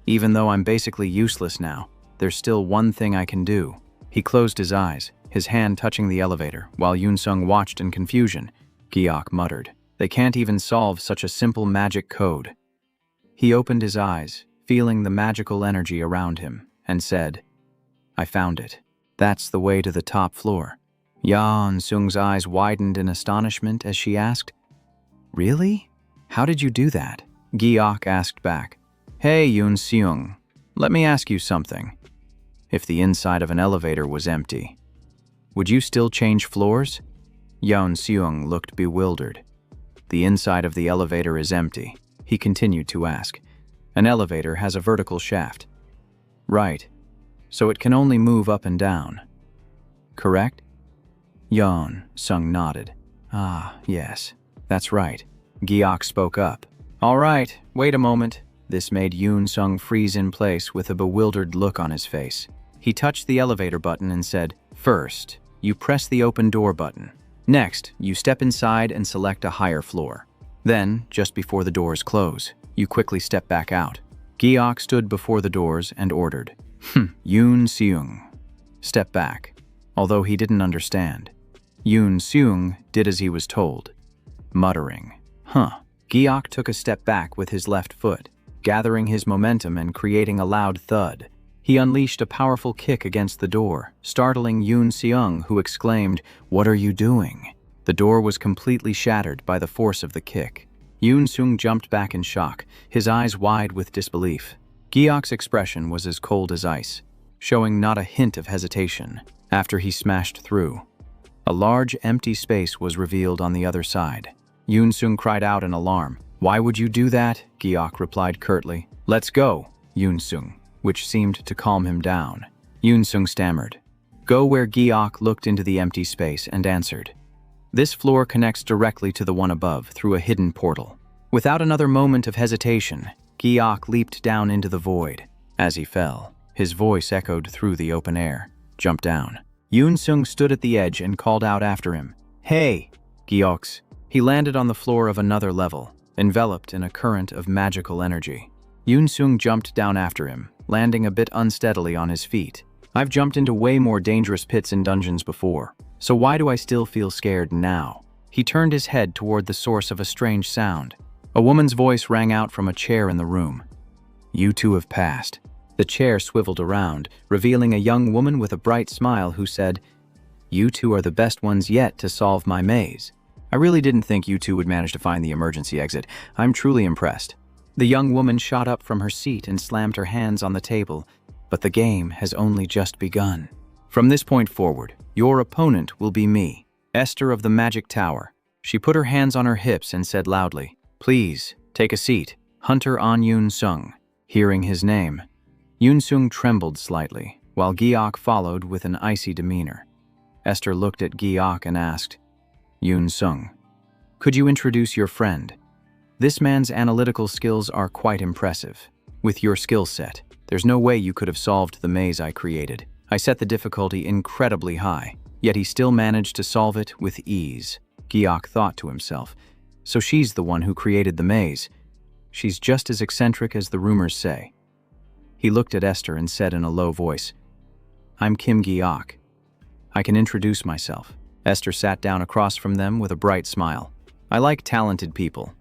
"Even though I'm basically useless now, there's still one thing I can do." He closed his eyes, his hand touching the elevator, while Yoon-sung watched in confusion. Gi-ok muttered, "They can't even solve such a simple magic code." He opened his eyes, feeling the magical energy around him, and said, "I found it. That's the way to the top floor." Yoon-sung's eyes widened in astonishment as she asked, "Really? How did you do that?" Gi-ok asked back, "Hey Yoon-sung, let me ask you something. If the inside of an elevator was empty, would you still change floors?" Yoon-sung looked bewildered. "The inside of the elevator is empty," he continued to ask. "An elevator has a vertical shaft. Right, so it can only move up and down. Correct?" Yoon-sung nodded. "Ah, yes, that's right." Gi-ok spoke up. "All right, wait a moment." This made Yoon-sung freeze in place with a bewildered look on his face. He touched the elevator button and said, "First, you press the open door button. Next, you step inside and select a higher floor. Then, just before the doors close, you quickly step back out." Gi-ok stood before the doors and ordered, "Yoon-sung, step back." Although he didn't understand, Yoon-sung did as he was told, muttering, "Huh." Gi-ok took a step back with his left foot, gathering his momentum and creating a loud thud. He unleashed a powerful kick against the door, startling Yoon-sung, who exclaimed, "What are you doing?" The door was completely shattered by the force of the kick. Yoon-sung jumped back in shock, his eyes wide with disbelief. Gi-ok's expression was as cold as ice, showing not a hint of hesitation. After he smashed through, a large empty space was revealed on the other side. Yoon-sung cried out in alarm. "Why would you do that?" Gi-ok replied curtly. "Let's go, Yoon-sung," which seemed to calm him down. Yoon-sung stammered. "Go where." Gi-ok looked into the empty space and answered, "This floor connects directly to the one above through a hidden portal." Without another moment of hesitation, Gi-ok leaped down into the void. As he fell, his voice echoed through the open air. "Jump down." Yoon-sung stood at the edge and called out after him, "Hey, Gi-ok." He landed on the floor of another level, enveloped in a current of magical energy. Yoon-sung jumped down after him, landing a bit unsteadily on his feet. "I've jumped into way more dangerous pits and dungeons before, so why do I still feel scared now?" He turned his head toward the source of a strange sound. A woman's voice rang out from a chair in the room. "You two have passed." The chair swiveled around, revealing a young woman with a bright smile who said, "You two are the best ones yet to solve my maze. I really didn't think you two would manage to find the emergency exit. I'm truly impressed." The young woman shot up from her seat and slammed her hands on the table. "But the game has only just begun. From this point forward, your opponent will be me, Esther of the Magic Tower." She put her hands on her hips and said loudly, "Please, take a seat, Hunter An Yoon-sung." Hearing his name, Yoon-sung trembled slightly, while Gi-ok followed with an icy demeanor. Esther looked at Gi-ok and asked, "Yoon-sung, could you introduce your friend? This man's analytical skills are quite impressive. With your skill set, There's no way you could have solved the maze I created. I set the difficulty incredibly high, yet he still managed to solve it with ease. Giok thought to himself. So she's the one who created the maze. She's just as eccentric as the rumors say. He looked at Esther and said in a low voice, "I'm Kim Giok. I can introduce myself." Esther sat down across from them with a bright smile. "I like talented people.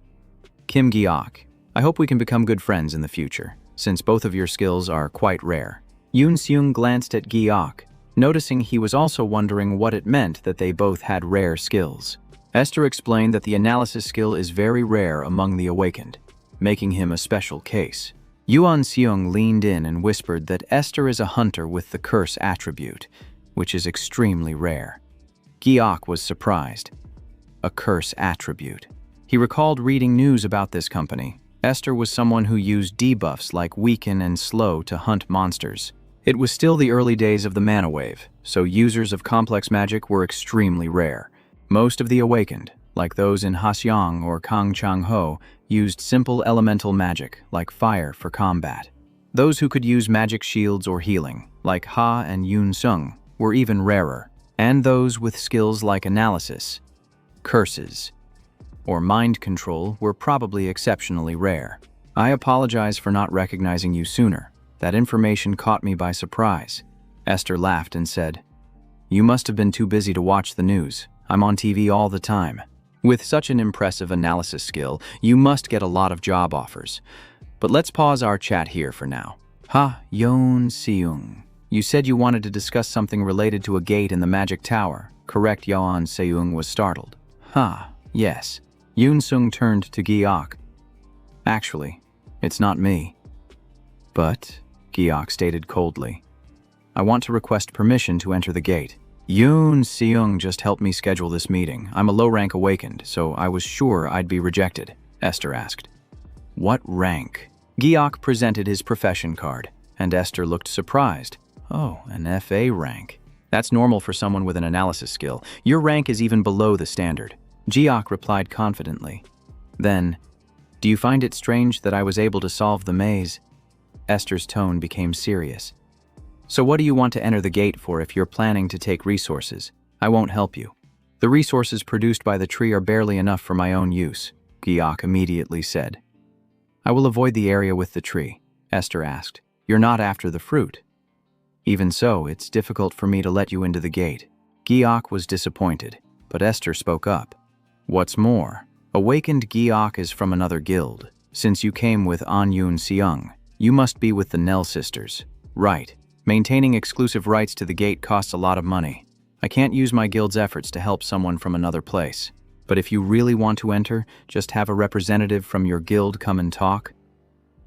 Kim Giok, I hope we can become good friends in the future, since both of your skills are quite rare." Yoon Seung glanced at Giok, noticing he was also wondering what it meant that they both had rare skills. Esther explained that the analysis skill is very rare among the awakened, making him a special case. Yoon Seung leaned in and whispered that Esther is a hunter with the curse attribute, which is extremely rare. Giok was surprised. A curse attribute. He recalled reading news about this company. Esther was someone who used debuffs like weaken and slow to hunt monsters. It was still the early days of the mana wave, so users of complex magic were extremely rare. Most of the awakened, like those in Hasyang or Kangchang-ho, used simple elemental magic, like fire, for combat. Those who could use magic shields or healing, like Ha and Yoon Seung, were even rarer, and those with skills like analysis, curses, or mind control were probably exceptionally rare. "I apologize for not recognizing you sooner. That information caught me by surprise." Esther laughed and said, "You must have been too busy to watch the news. I'm on TV all the time. With such an impressive analysis skill, you must get a lot of job offers. But let's pause our chat here for now. Ha, Yoon Seung. You said you wanted to discuss something related to a gate in the Magic Tower, correct?" Yoon Seung was startled. "Ha, yes." Yoon Seung turned to Giok. "Actually, it's not me." "But," Giok stated coldly, "I want to request permission to enter the gate." "Yoon Seung just helped me schedule this meeting. I'm a low-rank awakened, so I was sure I'd be rejected," Esther asked. "What rank?" Giok presented his profession card, and Esther looked surprised. "Oh, an FA rank. That's normal for someone with an analysis skill. Your rank is even below the standard." Giok replied confidently. Then, "Do you find it strange that I was able to solve the maze?" Esther's tone became serious. "So what do you want to enter the gate for if you're planning to take resources? I won't help you. The resources produced by the tree are barely enough for my own use," Giok immediately said. "I will avoid the area with the tree," Esther asked. "You're not after the fruit." "Even so, it's difficult for me to let you into the gate." Giok was disappointed, but Esther spoke up. "What's more, awakened Giok is from another guild. Since you came with An Yoon Seung, you must be with the Nell sisters. Right. Maintaining exclusive rights to the gate costs a lot of money. I can't use my guild's efforts to help someone from another place. But if you really want to enter, just have a representative from your guild come and talk."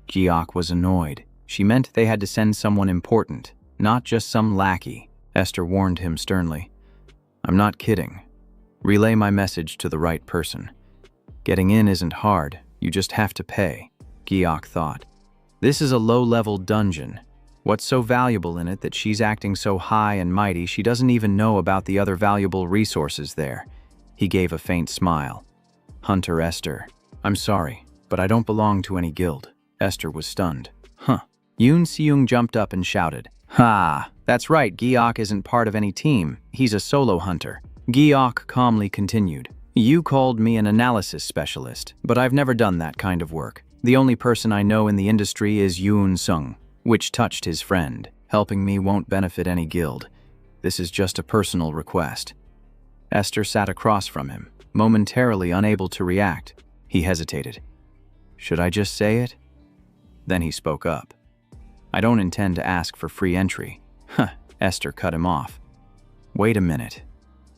Giok was annoyed. She meant they had to send someone important, not just some lackey. Esther warned him sternly. "I'm not kidding. Relay my message to the right person. Getting in isn't hard, you just have to pay," Giok thought. "This is a low-level dungeon. What's so valuable in it that she's acting so high and mighty she doesn't even know about the other valuable resources there?" He gave a faint smile. "Hunter Esther, I'm sorry, but I don't belong to any guild." Esther was stunned. "Huh." Yoon Seung jumped up and shouted, "Ha! That's right, Giok isn't part of any team. He's a solo hunter." Giok calmly continued, "You called me an analysis specialist, but I've never done that kind of work. The only person I know in the industry is Yoon Seung, which touched his friend. Helping me won't benefit any guild. This is just a personal request." Esther sat across from him, momentarily unable to react. He hesitated. "Should I just say it?" Then he spoke up. "I don't intend to ask for free entry." "Huh," Esther cut him off. "Wait a minute.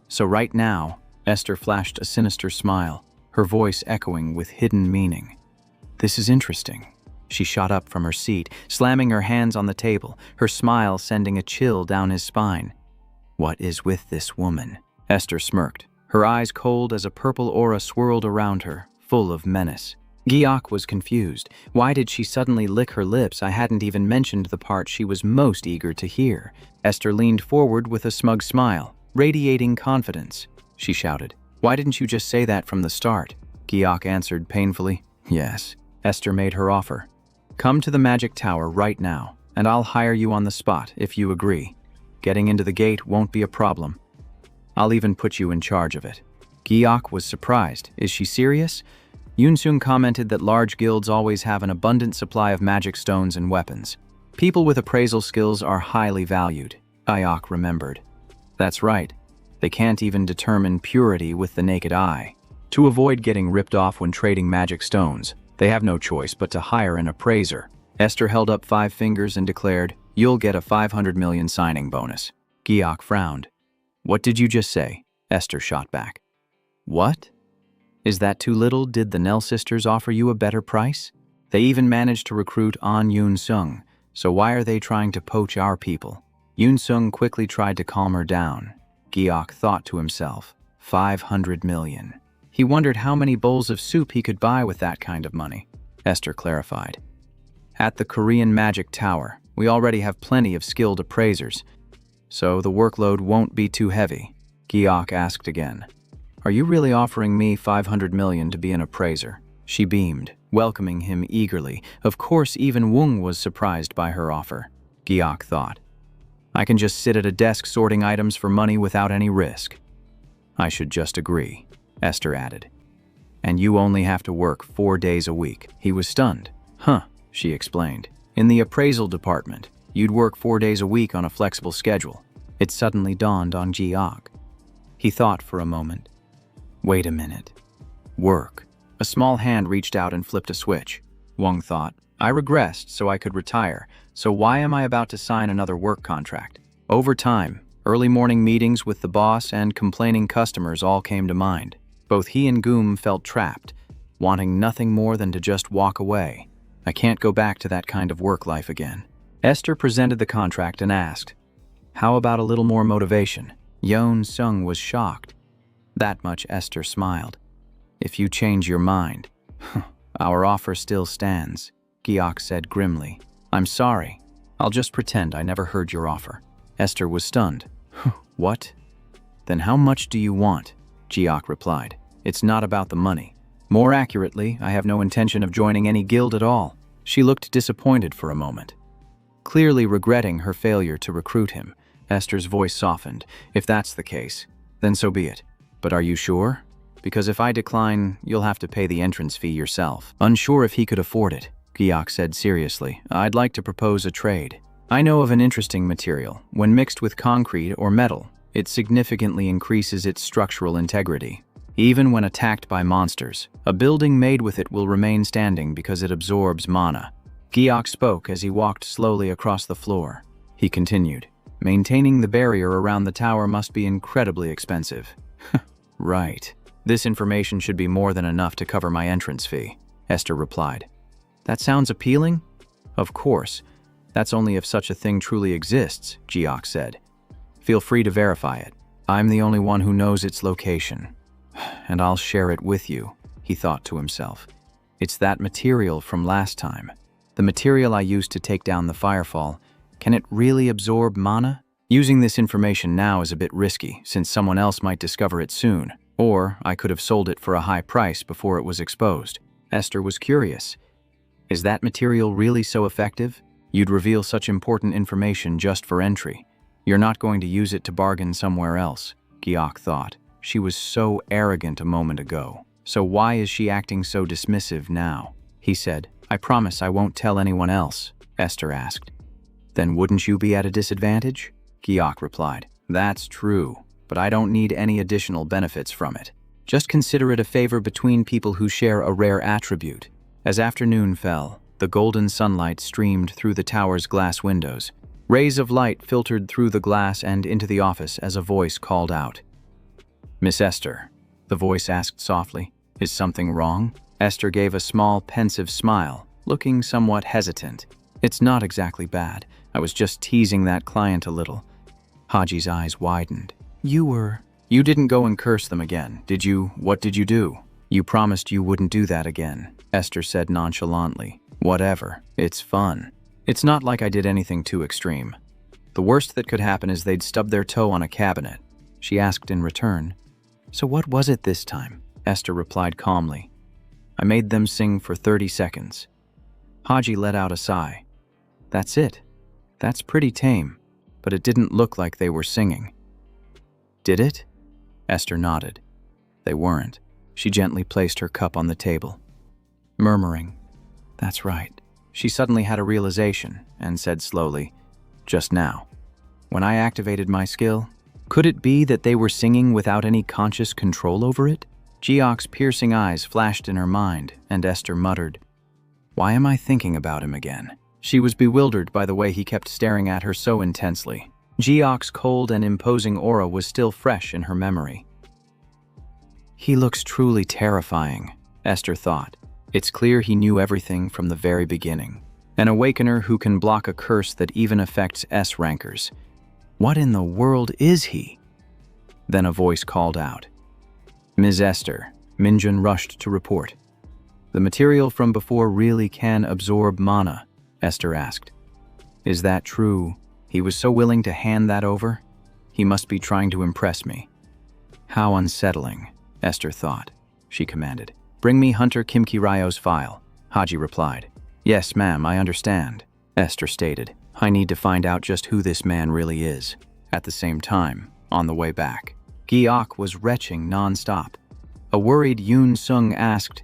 So right now," Esther flashed a sinister smile, her voice echoing with hidden meaning. "This is interesting." She shot up from her seat, slamming her hands on the table, her smile sending a chill down his spine. "What is with this woman?" Esther smirked, her eyes cold as a purple aura swirled around her, full of menace. Giok was confused. Why did she suddenly lick her lips? I hadn't even mentioned the part she was most eager to hear. Esther leaned forward with a smug smile, radiating confidence. She shouted, "Why didn't you just say that from the start?" Giok answered painfully, "Yes." Esther made her offer. "Come to the Magic Tower right now. and I'll hire you on the spot if you agree. Getting into the gate won't be a problem. I'll even put you in charge of it." Giok was surprised. Is she serious? Yoon-sung commented that large guilds always have an abundant supply of magic stones and weapons. People with appraisal skills are highly valued, Giok remembered. That's right. They can't even determine purity with the naked eye. To avoid getting ripped off when trading magic stones, they have no choice but to hire an appraiser. Esther held up 5 fingers and declared, "You'll get a 500 million signing bonus." Giok frowned. "What did you just say?" Esther shot back. "What? Is that too little? Did the Nell sisters offer you a better price? They even managed to recruit An Yoon-sung, so why are they trying to poach our people?" Yoon-sung quickly tried to calm her down. Giok thought to himself, 500 million. He wondered how many bowls of soup he could buy with that kind of money. Esther clarified. "At the Korean Magic Tower, we already have plenty of skilled appraisers, so the workload won't be too heavy." Giok asked again. "Are you really offering me 500 million to be an appraiser?" She beamed, welcoming him eagerly. Of course, even Wung was surprised by her offer. Giok thought, "I can just sit at a desk sorting items for money without any risk." "I should just agree," Esther added. "And you only have to work 4 days a week." He was stunned. "Huh," she explained. "In the appraisal department, you'd work 4 days a week on a flexible schedule." It suddenly dawned on Giok. He thought for a moment. Wait a minute. Work. A small hand reached out and flipped a switch. Wung thought, I regressed so I could retire, so why am I about to sign another work contract? Over time, early morning meetings with the boss and complaining customers all came to mind. Both he and Goom felt trapped, wanting nothing more than to just walk away. I can't go back to that kind of work life again. Esther presented the contract and asked, "How about a little more motivation?" Yoon-sung was shocked. That much Esther smiled. "If you change your mind." "Our offer still stands," Giok said grimly. "I'm sorry. I'll just pretend I never heard your offer." Esther was stunned. "What? Then how much do you want?" Giok replied. "It's not about the money. More accurately, I have no intention of joining any guild at all." She looked disappointed for a moment. Clearly regretting her failure to recruit him, Esther's voice softened. "If that's the case, then so be it. But are you sure? Because if I decline, you'll have to pay the entrance fee yourself." Unsure if he could afford it, Giok said seriously, "I'd like to propose a trade. I know of an interesting material. When mixed with concrete or metal, it significantly increases its structural integrity. Even when attacked by monsters, a building made with it will remain standing because it absorbs mana." Giok spoke as he walked slowly across the floor. He continued, "Maintaining the barrier around the tower must be incredibly expensive." "Right. This information should be more than enough to cover my entrance fee," Esther replied. "That sounds appealing?" "Of course. That's only if such a thing truly exists," Giok said. "Feel free to verify it. I'm the only one who knows its location. And I'll share it with you," he thought to himself. "It's that material from last time. The material I used to take down the firefall. Can it really absorb mana? Using this information now is a bit risky, since someone else might discover it soon, or I could have sold it for a high price before it was exposed." Esther was curious. "Is that material really so effective? You'd reveal such important information just for entry. You're not going to use it to bargain somewhere else," Giok thought. She was so arrogant a moment ago. So why is she acting so dismissive now? He said, "I promise I won't tell anyone else," Esther asked. "Then wouldn't you be at a disadvantage?" Giok replied. "That's true, but I don't need any additional benefits from it. Just consider it a favor between people who share a rare attribute." As afternoon fell, the golden sunlight streamed through the tower's glass windows. Rays of light filtered through the glass and into the office as a voice called out. "Miss Esther," the voice asked softly, "is something wrong?" Esther gave a small, pensive smile, looking somewhat hesitant. "It's not exactly bad. I was just teasing that client a little." Haji's eyes widened. You didn't go and curse them again, did you? What did you do?" "You promised you wouldn't do that again," Esther said nonchalantly. "Whatever. It's fun. It's not like I did anything too extreme. The worst that could happen is they'd stub their toe on a cabinet." She asked in return, "So what was it this time?" Esther replied calmly. "I made them sing for 30 seconds. Haji let out a sigh. "That's it. That's pretty tame, but it didn't look like they were singing. Did it? Esther nodded. They weren't. She gently placed her cup on the table, murmuring, "That's right." She suddenly had a realization and said slowly, "Just now, when I activated my skill, could it be that they were singing without any conscious control over it?" Geok's piercing eyes flashed in her mind, and Esther muttered, "Why am I thinking about him again?" She was bewildered by the way he kept staring at her so intensely. Geok's cold and imposing aura was still fresh in her memory. "He looks truly terrifying," Esther thought. It's clear he knew everything from the very beginning. An awakener who can block a curse that even affects S-rankers. What in the world is he? Then a voice called out. "Ms. Esther," Minjun rushed to report. "The material from before really can absorb mana," Esther asked. "Is that true? He was so willing to hand that over? He must be trying to impress me." "How unsettling," Esther thought. She commanded, "Bring me Hunter Kimki Ryo's file." Haji replied, "Yes, ma'am, I understand." Esther stated, "I need to find out just who this man really is." At the same time, on the way back, Geok was retching non-stop. A worried Yoon Sung asked,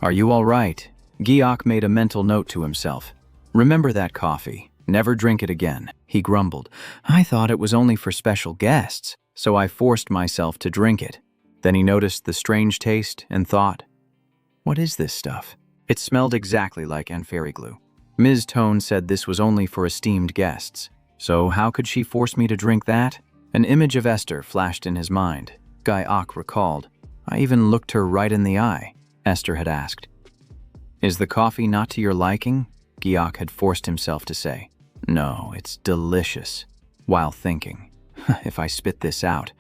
"Are you all right?" Geok made a mental note to himself. "Remember that coffee. Never drink it again." He grumbled, "I thought it was only for special guests, so I forced myself to drink it." Then he noticed the strange taste and thought, "What is this stuff?" It smelled exactly like Anferi glue. Ms. Tone said this was only for esteemed guests. So how could she force me to drink that? An image of Esther flashed in his mind. Geok recalled, "I even looked her right in the eye." Esther had asked, "Is the coffee not to your liking?" Geok had forced himself to say, "No, it's delicious," while thinking, "If I spit this out,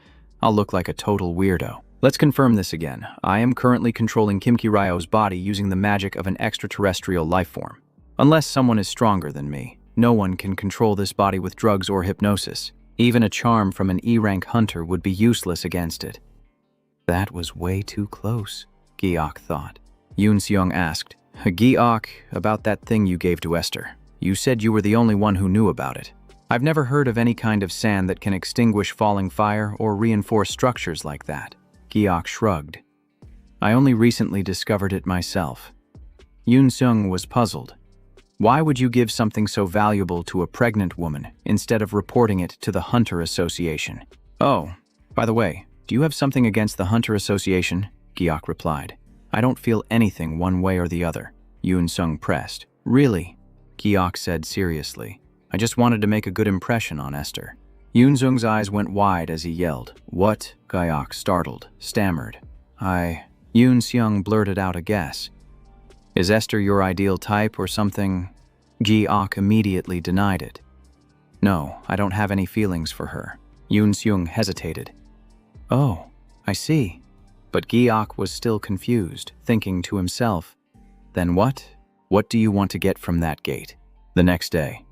I'll look like a total weirdo." Let's confirm this again. I am currently controlling Kimki Ryo's body using the magic of an extraterrestrial life form. Unless someone is stronger than me, no one can control this body with drugs or hypnosis. Even a charm from an E-rank hunter would be useless against it. That was way too close, Geok thought. Yoon Seong asked, "Geok, about that thing you gave to Esther. You said you were the only one who knew about it. I've never heard of any kind of sand that can extinguish falling fire or reinforce structures like that." Geok shrugged. "I only recently discovered it myself." Yoon Seung was puzzled. Why would you give something so valuable to a pregnant woman instead of reporting it to the Hunter Association? "Oh, by the way, do you have something against the Hunter Association?" Geok replied. "I don't feel anything one way or the other." Yoon Seung pressed. "Really?" Geok said seriously. "I just wanted to make a good impression on Esther." Yoon Seung's eyes went wide as he yelled. "What?" Geok, startled, stammered. Yoon Seung blurted out a guess. "Is Esther your ideal type or something?" Geok immediately denied it. "No, I don't have any feelings for her." Yoon Seung hesitated. "Oh, I see." But Geok was still confused, thinking to himself, "Then what? What do you want to get from that gate?" The next day,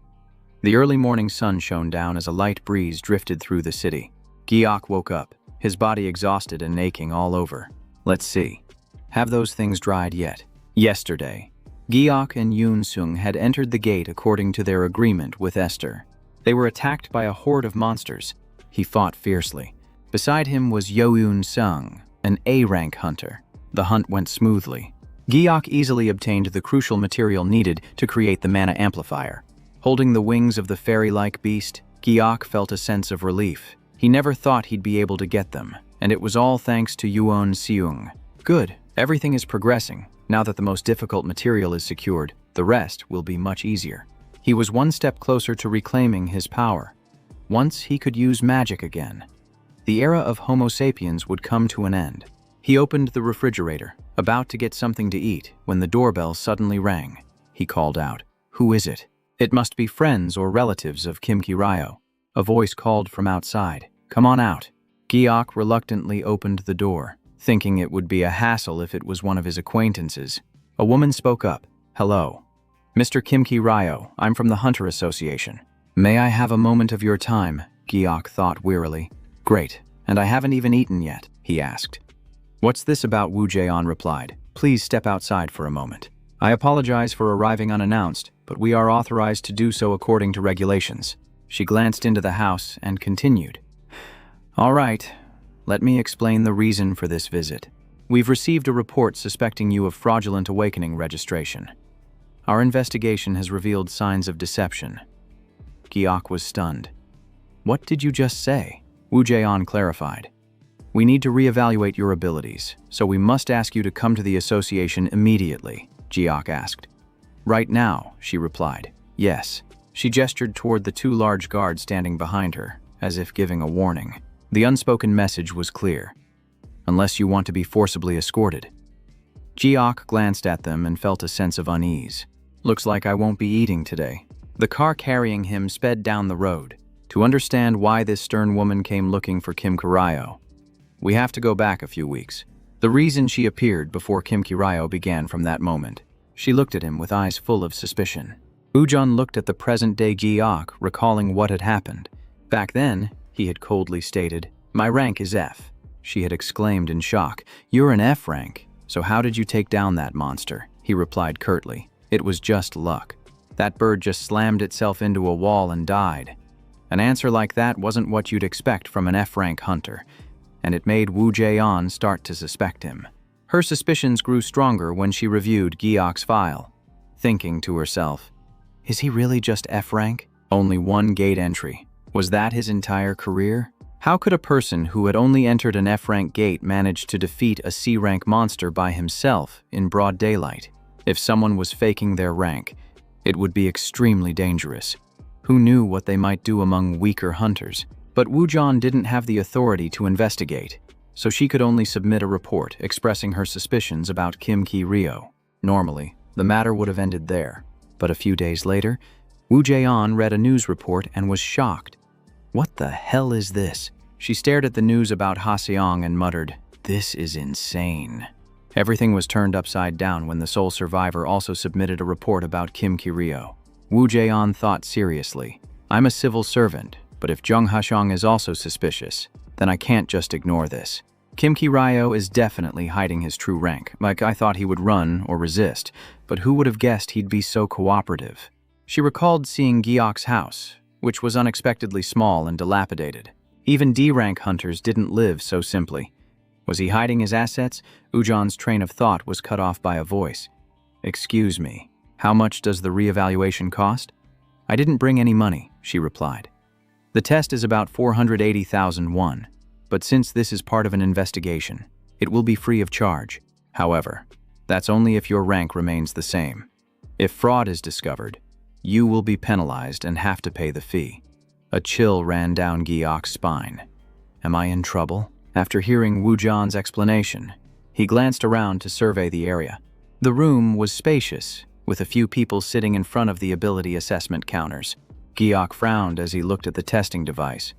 the early morning sun shone down as a light breeze drifted through the city. Geok woke up, his body exhausted and aching all over. Let's see. Have those things dried yet? Yesterday, Geok and Yoon Seung had entered the gate according to their agreement with Esther. They were attacked by a horde of monsters. He fought fiercely. Beside him was Yoon Seung, an A-rank hunter. The hunt went smoothly. Geok easily obtained the crucial material needed to create the mana amplifier. Holding the wings of the fairy-like beast, Geok felt a sense of relief. He never thought he'd be able to get them, and it was all thanks to Yoon Seung. Good, everything is progressing. Now that the most difficult material is secured, the rest will be much easier. He was one step closer to reclaiming his power. Once he could use magic again. The era of Homo sapiens would come to an end. He opened the refrigerator, about to get something to eat, when the doorbell suddenly rang. He called out, "Who is it?" It must be friends or relatives of Kimki Ryo. A voice called from outside, "Come on out." Geok reluctantly opened the door, thinking it would be a hassle if it was one of his acquaintances. A woman spoke up, "Hello. Mr. Kimki Ryo, I'm from the Hunter Association." "May I have a moment of your time?" Geok thought wearily. "Great, and I haven't even eaten yet," he asked. "What's this about?" Woo Jae-on replied. "Please step outside for a moment. I apologize for arriving unannounced, but we are authorized to do so according to regulations. She glanced into the house and continued. All right, let me explain the reason for this visit. We've received a report suspecting you of fraudulent awakening registration. Our investigation has revealed signs of deception. Giok was stunned. What did you just say? Wu Jian clarified. We need to reevaluate your abilities, so we must ask you to come to the association immediately, Giok asked. Right now, she replied. Yes. She gestured toward the two large guards standing behind her, as if giving a warning. The unspoken message was clear. Unless you want to be forcibly escorted. Giok glanced at them and felt a sense of unease. Looks like I won't be eating today. The car carrying him sped down the road. To understand why this stern woman came looking for Kim Kirayo, we have to go back a few weeks. The reason she appeared before Kim Kirayo began from that moment. She looked at him with eyes full of suspicion. Ujun looked at the present-day Giok, recalling what had happened. Back then, he had coldly stated, "My rank is F." She had exclaimed in shock, "You're an F rank, so how did you take down that monster?" He replied curtly, "It was just luck. That bird just slammed itself into a wall and died." An answer like that wasn't what you'd expect from an F-rank hunter, and it made Wu Jian start to suspect him. Her suspicions grew stronger when she reviewed Giok's file, thinking to herself, is he really just F-rank? Only one gate entry. Was that his entire career? How could a person who had only entered an F-rank gate manage to defeat a C-rank monster by himself in broad daylight? If someone was faking their rank, it would be extremely dangerous. Who knew what they might do among weaker hunters? But Wu Jian didn't have the authority to investigate, so she could only submit a report expressing her suspicions about Kim Ki-ryo. Normally, the matter would have ended there. But a few days later, Wu Jian read a news report and was shocked. What the hell is this? She stared at the news about Ha-seong and muttered, "This is insane." Everything was turned upside down when the sole survivor also submitted a report about Kim Ki-ryo. Wu Jian thought seriously, I'm a civil servant, but if Jung Ha-seong is also suspicious, then I can't just ignore this. Kim Ki-ryo is definitely hiding his true rank. Like I thought he would run or resist, but who would have guessed he'd be so cooperative? She recalled seeing Giok's house, which was unexpectedly small and dilapidated. Even D-rank hunters didn't live so simply. Was he hiding his assets? Ujan's train of thought was cut off by a voice. Excuse me. How much does the reevaluation cost? I didn't bring any money, she replied. The test is about 480,000 won, but since this is part of an investigation, it will be free of charge. However, that's only if your rank remains the same. If fraud is discovered, you will be penalized and have to pay the fee. A chill ran down Giok's spine. Am I in trouble? After hearing Wu Jian's explanation, he glanced around to survey the area. The room was spacious, with a few people sitting in front of the ability assessment counters. Giok frowned as he looked at the testing device.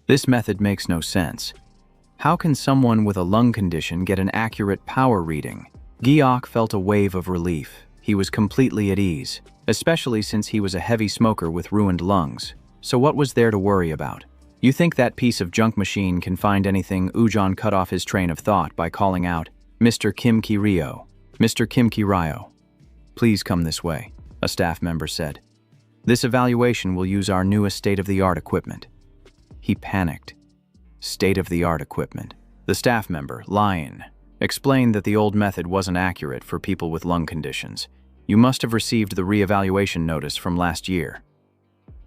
This method makes no sense. How can someone with a lung condition get an accurate power reading? Giok felt a wave of relief. He was completely at ease, especially since he was a heavy smoker with ruined lungs. So what was there to worry about? You think that piece of junk machine can find anything? Ujan cut off his train of thought by calling out, Mr. Kim Ki-ryo. Mr. Kim Ki-ryo. Please come this way, a staff member said. This evaluation will use our newest state-of-the-art equipment. He panicked. State-of-the-art equipment. The staff member, Lion, explained that the old method wasn't accurate for people with lung conditions. You must have received the re-evaluation notice from last year.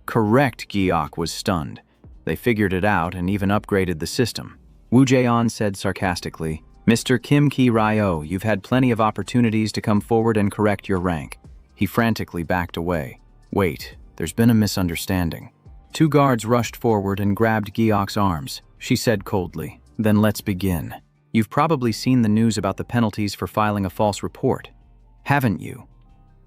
Correct, Giok was stunned. They figured it out and even upgraded the system. Wu Jian said sarcastically, Mr. Kim Ki-ryo, you've had plenty of opportunities to come forward and correct your rank. He frantically backed away. Wait, there's been a misunderstanding. Two guards rushed forward and grabbed Giok's arms. She said coldly, then let's begin. You've probably seen the news about the penalties for filing a false report, haven't you?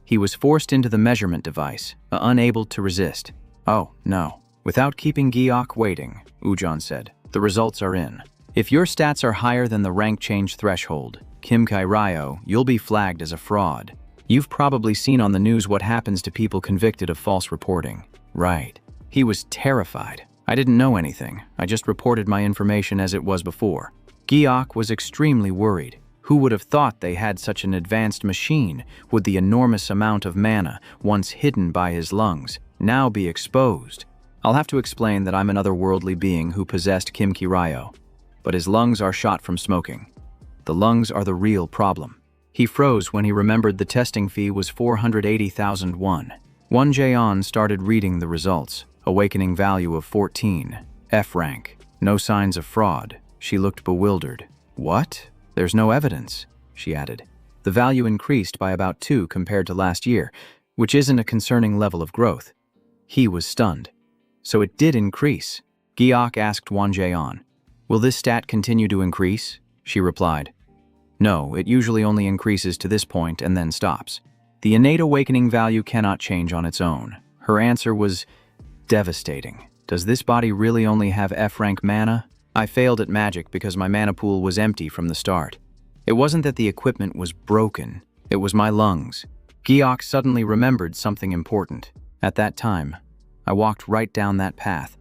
He was forced into the measurement device, unable to resist. Oh, no. Without keeping Giok waiting, Ujan said, the results are in. If your stats are higher than the rank change threshold, Kim Ki-ryo, you'll be flagged as a fraud. You've probably seen on the news what happens to people convicted of false reporting. Right. He was terrified. I didn't know anything. I just reported my information as it was before. Giok was extremely worried. Who would have thought they had such an advanced machine? Would the enormous amount of mana, once hidden by his lungs, now be exposed? I'll have to explain that I'm an otherworldly being who possessed Kim Ki-ryo, but his lungs are shot from smoking. The lungs are the real problem. He froze when he remembered the testing fee was 480,000 won. Won Jae-on started reading the results. Awakening value of 14. F rank. No signs of fraud. She looked bewildered. What? There's no evidence, she added. The value increased by about 2 compared to last year, which isn't a concerning level of growth. He was stunned. So it did increase. Giok asked Won Jae-on. Will this stat continue to increase? She replied. No, it usually only increases to this point and then stops. The innate awakening value cannot change on its own. Her answer was devastating. Does this body really only have F-rank mana? I failed at magic because my mana pool was empty from the start. It wasn't that the equipment was broken, it was my lungs. Giok suddenly remembered something important. At that time, I walked right down that path,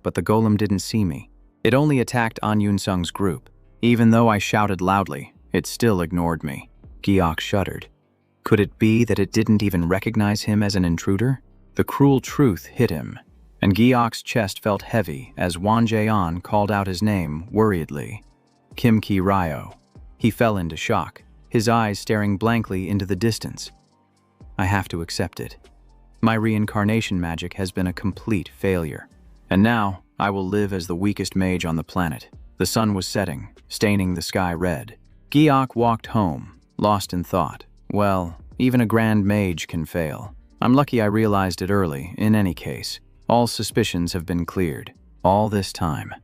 but the golem didn't see me. It only attacked An Yun-sung's group. Even though I shouted loudly, it still ignored me. Giok shuddered. Could it be that it didn't even recognize him as an intruder? The cruel truth hit him, and Giok's chest felt heavy as Won Jae-on called out his name worriedly. Kim Ki-ryo. He fell into shock, his eyes staring blankly into the distance. I have to accept it. My reincarnation magic has been a complete failure, and now I will live as the weakest mage on the planet. The sun was setting, staining the sky red. Giok walked home, lost in thought. Well, even a grand mage can fail. I'm lucky I realized it early, in any case. All suspicions have been cleared. All this time.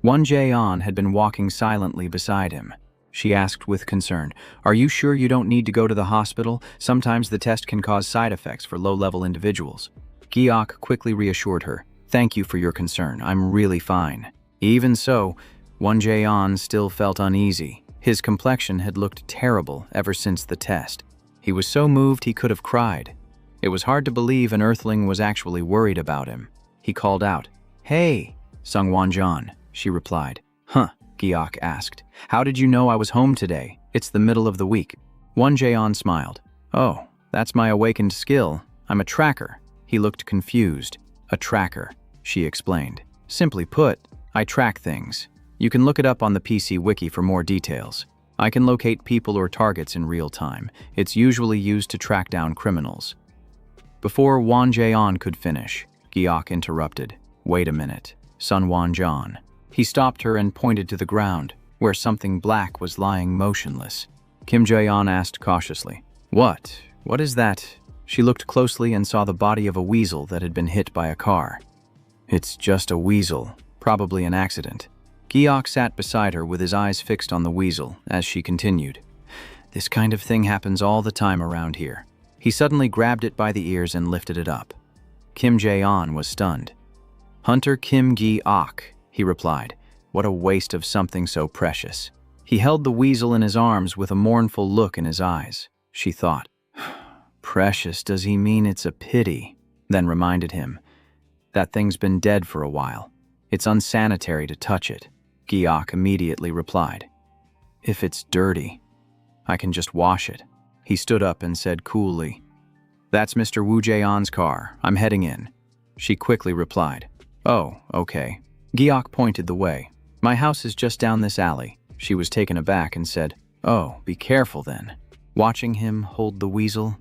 Won Jae-on had been walking silently beside him. She asked with concern, "Are you sure you don't need to go to the hospital? Sometimes the test can cause side effects for low-level individuals." Giok quickly reassured her, "Thank you for your concern. I'm really fine." Even so, Won Jae-on still felt uneasy. His complexion had looked terrible ever since the test. He was so moved he could have cried. It was hard to believe an Earthling was actually worried about him. He called out, "Hey, Sungwon Jeon," she replied. "Huh," Giok asked. "How did you know I was home today? It's the middle of the week." Won Jae-on smiled. "Oh, that's my awakened skill. I'm a tracker." He looked confused. "A tracker," she explained. "Simply put, I track things. You can look it up on the PC Wiki for more details. I can locate people or targets in real time. It's usually used to track down criminals." Before Won Jae-on could finish, Giok interrupted. "Wait a minute, Sungwon Jeon." He stopped her and pointed to the ground, where something black was lying motionless. Kim Jae-on asked cautiously, What? What is that?" She looked closely and saw the body of a weasel that had been hit by a car. "It's just a weasel, probably an accident." Giok sat beside her with his eyes fixed on the weasel as she continued. "This kind of thing happens all the time around here." He suddenly grabbed it by the ears and lifted it up. Kim Jae-on was stunned. "Hunter Kim Gi-ok," he replied. "What a waste of something so precious." He held the weasel in his arms with a mournful look in his eyes. She thought, "Precious, does he mean it's a pity?" Then reminded him, "That thing's been dead for a while. It's unsanitary to touch it." Giok immediately replied, "If it's dirty, I can just wash it." He stood up and said coolly, "That's Mr. Woo Jae-on's car. I'm heading in." She quickly replied, "Oh, okay." Giok pointed the way. "My house is just down this alley." She was taken aback and said, "Oh, be careful then." Watching him hold the weasel,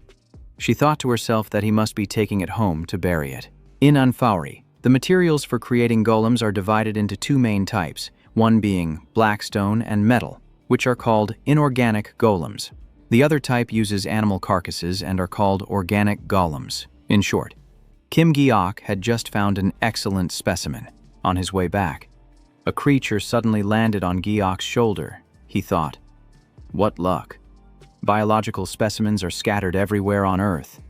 she thought to herself that he must be taking it home to bury it. In Anfauri, the materials for creating golems are divided into 2 main types, one being blackstone and metal, which are called inorganic golems. The other type uses animal carcasses and are called organic golems. In short, Kim Giok had just found an excellent specimen. On his way back, a creature suddenly landed on Giok's shoulder. He thought, "What luck. Biological specimens are scattered everywhere on Earth.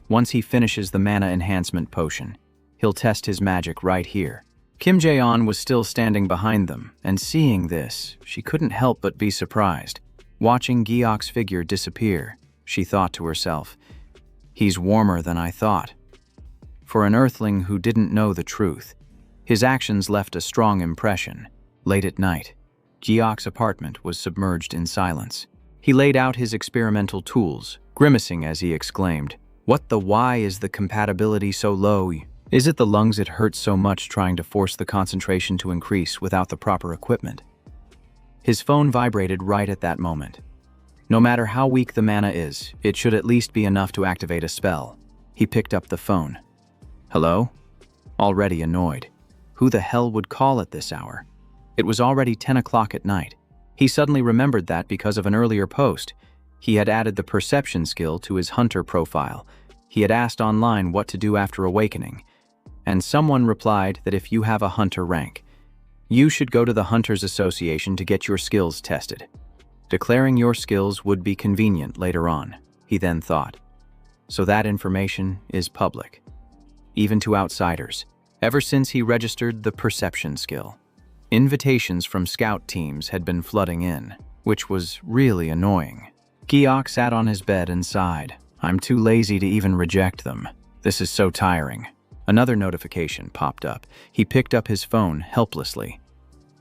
Once he finishes the mana enhancement potion, he'll test his magic right here." Kim Jae-on was still standing behind them, and seeing this, she couldn't help but be surprised. Watching Giok's figure disappear, she thought to herself, "He's warmer than I thought." For an Earthling who didn't know the truth, his actions left a strong impression. Late at night, Giok's apartment was submerged in silence. He laid out his experimental tools, grimacing as he exclaimed, "What the why is the compatibility so low? Is it the lungs it hurts so much trying to force the concentration to increase without the proper equipment?" His phone vibrated right at that moment. No matter how weak the mana is, it should at least be enough to activate a spell. He picked up the phone. "Hello?" Already annoyed. Who the hell would call at this hour? It was already 10 o'clock at night. He suddenly remembered that because of an earlier post. He had added the perception skill to his hunter profile. He had asked online what to do after awakening. And someone replied that if you have a hunter rank, you should go to the Hunters Association to get your skills tested. Declaring your skills would be convenient later on, he then thought. So that information is public, even to outsiders, ever since he registered the perception skill. Invitations from scout teams had been flooding in, which was really annoying. Giok sat on his bed and sighed. "I'm too lazy to even reject them. This is so tiring." Another notification popped up. He picked up his phone helplessly.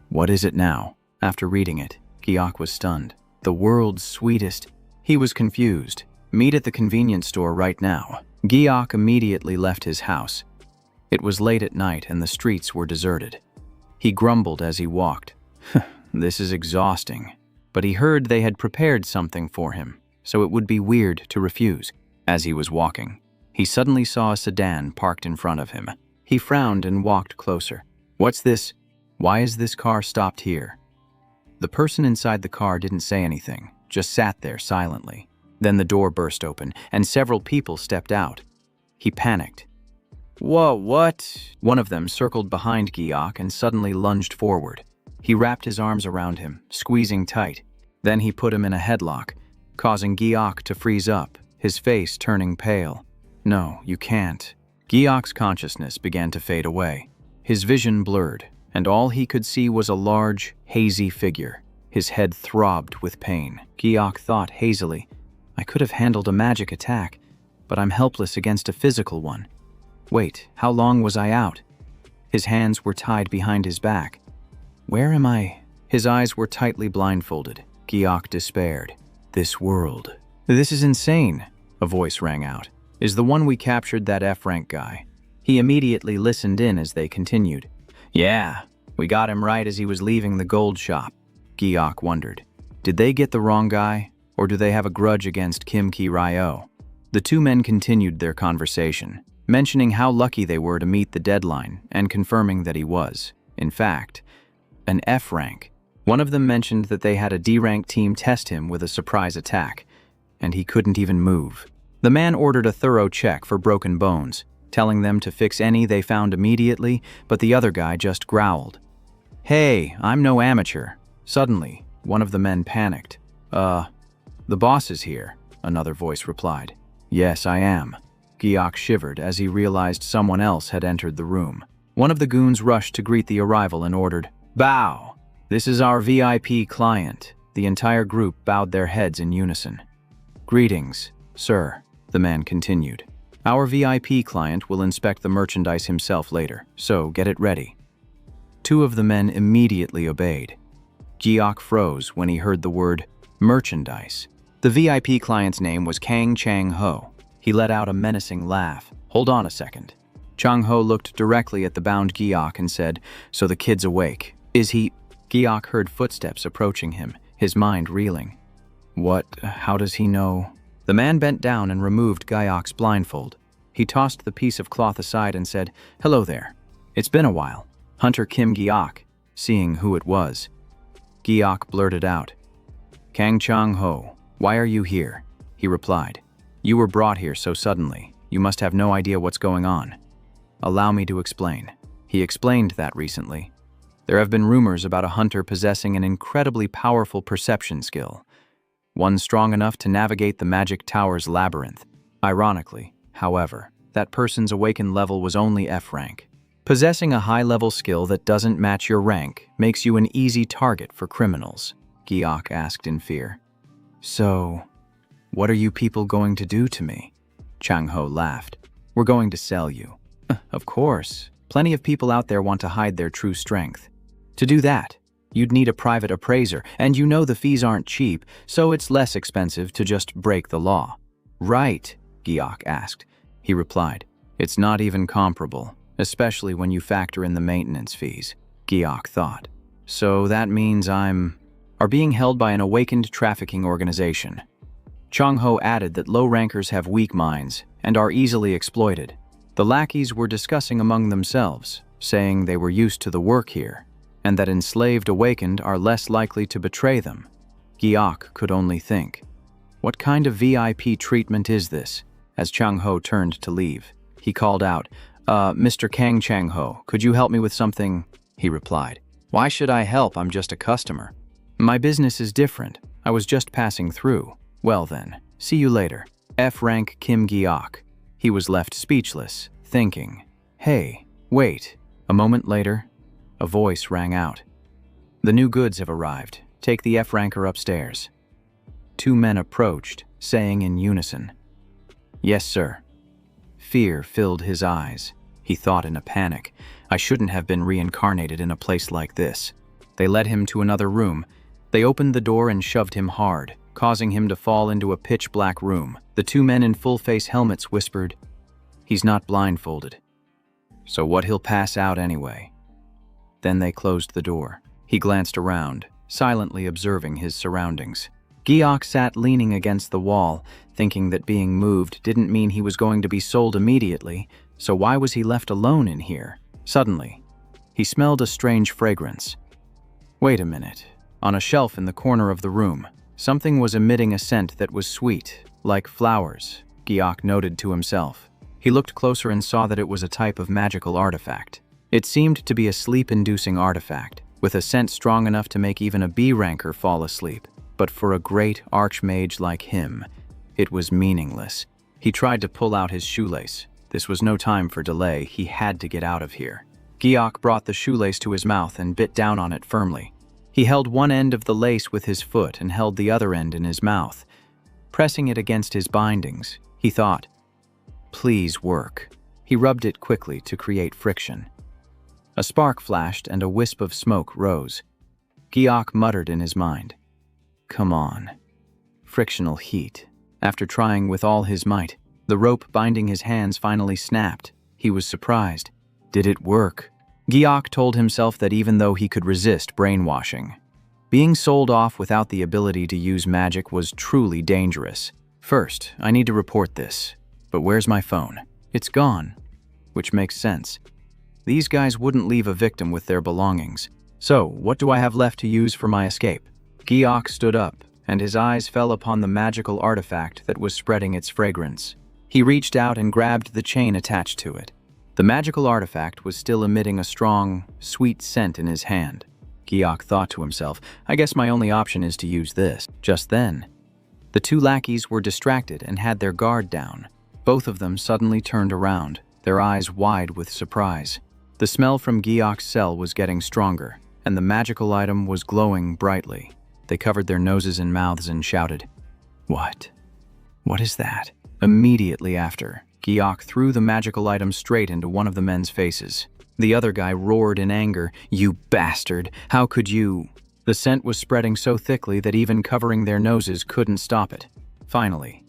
What is it now? After reading it, Giok was stunned. The world's sweetest. He was confused. Meet at the convenience store right now. Giok immediately left his house. It was late at night and the streets were deserted. He grumbled as he walked. This is exhausting. But he heard they had prepared something for him, so it would be weird to refuse. As he was walking, he suddenly saw a sedan parked in front of him. He frowned and walked closer. What's this? Why is this car stopped here? The person inside the car didn't say anything, just sat there silently. Then the door burst open, and several people stepped out. He panicked. Whoa, what? One of them circled behind Giok and suddenly lunged forward. He wrapped his arms around him, squeezing tight. Then he put him in a headlock, causing Giok to freeze up, his face turning pale. No, you can't. Giok's consciousness began to fade away. His vision blurred, and all he could see was a large, hazy figure. His head throbbed with pain. Giok thought hazily, I could have handled a magic attack, but I'm helpless against a physical one. Wait, how long was I out? His hands were tied behind his back. Where am I? His eyes were tightly blindfolded. Giok despaired. This world. This is insane, a voice rang out. Is the one we captured that F-rank guy? He immediately listened in as they continued. Yeah, we got him right as he was leaving the gold shop. Giok wondered. Did they get the wrong guy, or do they have a grudge against Kim Ki-ryo? The two men continued their conversation, mentioning how lucky they were to meet the deadline and confirming that he was, in fact, an F-rank. One of them mentioned that they had a D-rank team test him with a surprise attack, and he couldn't even move. The man ordered a thorough check for broken bones, telling them to fix any they found immediately, but the other guy just growled. Hey, I'm no amateur. Suddenly, one of the men panicked. The boss is here, another voice replied. Yes, I am. Giok shivered as he realized someone else had entered the room. One of the goons rushed to greet the arrival and ordered, Bow! This is our VIP client. The entire group bowed their heads in unison. Greetings, sir, the man continued. Our VIP client will inspect the merchandise himself later, so get it ready. Two of the men immediately obeyed. Giok froze when he heard the word merchandise. The VIP client's name was Kang Chang-ho. He let out a menacing laugh. Hold on a second. Chang-ho looked directly at the bound Giok and said, So the kid's awake. Is he? Giok heard footsteps approaching him, his mind reeling. What? How does he know? The man bent down and removed Giok's blindfold. He tossed the piece of cloth aside and said, Hello there. It's been a while. Hunter Kim Giok, seeing who it was. Giok blurted out, Kang Chang-ho, why are you here? He replied, You were brought here so suddenly. You must have no idea what's going on. Allow me to explain. He explained that recently. There have been rumors about a hunter possessing an incredibly powerful perception skill, one strong enough to navigate the Magic Tower's labyrinth. Ironically, however, that person's awakened level was only F rank. Possessing a high-level skill that doesn't match your rank makes you an easy target for criminals, Giok asked in fear. So, what are you people going to do to me? Chang-ho laughed. We're going to sell you. Of course. Plenty of people out there want to hide their true strength. To do that, You'd need a private appraiser, and you know the fees aren't cheap, so it's less expensive to just break the law. Right, Giok asked. He replied, it's not even comparable, especially when you factor in the maintenance fees. Giok thought. So that means are being held by an awakened trafficking organization. Chang-ho added that low rankers have weak minds and are easily exploited. The lackeys were discussing among themselves, saying they were used to the work here, and that enslaved awakened are less likely to betray them. Giok could only think, what kind of VIP treatment is this? As Chang-ho turned to leave, he called out, Mr. Kang Chang-ho, could you help me with something? He replied, why should I help? I'm just a customer. My business is different. I was just passing through. Well then, see you later. F. Rank Kim Giok. He was left speechless, thinking, hey, wait. A moment later, a voice rang out. The new goods have arrived. Take the F-ranker upstairs. Two men approached, saying in unison, yes, sir. Fear filled his eyes. He thought in a panic, I shouldn't have been reincarnated in a place like this. They led him to another room. They opened the door and shoved him hard, causing him to fall into a pitch-black room. The two men in full-face helmets whispered, he's not blindfolded. So what, he'll pass out anyway. Then they closed the door. He glanced around, silently observing his surroundings. Giok sat leaning against the wall, thinking that being moved didn't mean he was going to be sold immediately, so why was he left alone in here? Suddenly, he smelled a strange fragrance. Wait a minute. On a shelf in the corner of the room, something was emitting a scent that was sweet, like flowers, Giok noted to himself. He looked closer and saw that it was a type of magical artifact. It seemed to be a sleep-inducing artifact, with a scent strong enough to make even a B-ranker fall asleep. But for a great archmage like him, it was meaningless. He tried to pull out his shoelace. This was no time for delay. He had to get out of here. Giok brought the shoelace to his mouth and bit down on it firmly. He held one end of the lace with his foot and held the other end in his mouth. Pressing it against his bindings, he thought, please work. He rubbed it quickly to create friction. A spark flashed and a wisp of smoke rose. Giok muttered in his mind, come on. Frictional heat. After trying with all his might, the rope binding his hands finally snapped. He was surprised. Did it work? Giok told himself that even though he could resist brainwashing, being sold off without the ability to use magic was truly dangerous. First, I need to report this. But where's my phone? It's gone. Which makes sense. These guys wouldn't leave a victim with their belongings. So, what do I have left to use for my escape? Giok stood up, and his eyes fell upon the magical artifact that was spreading its fragrance. He reached out and grabbed the chain attached to it. The magical artifact was still emitting a strong, sweet scent in his hand. Giok thought to himself, I guess my only option is to use this. Just then, the two lackeys were distracted and had their guard down. Both of them suddenly turned around, their eyes wide with surprise. The smell from Giok's cell was getting stronger, and the magical item was glowing brightly. They covered their noses and mouths and shouted, What? What is that? Immediately after, Giok threw the magical item straight into one of the men's faces. The other guy roared in anger, You bastard! How could you? The scent was spreading so thickly that even covering their noses couldn't stop it. Finally,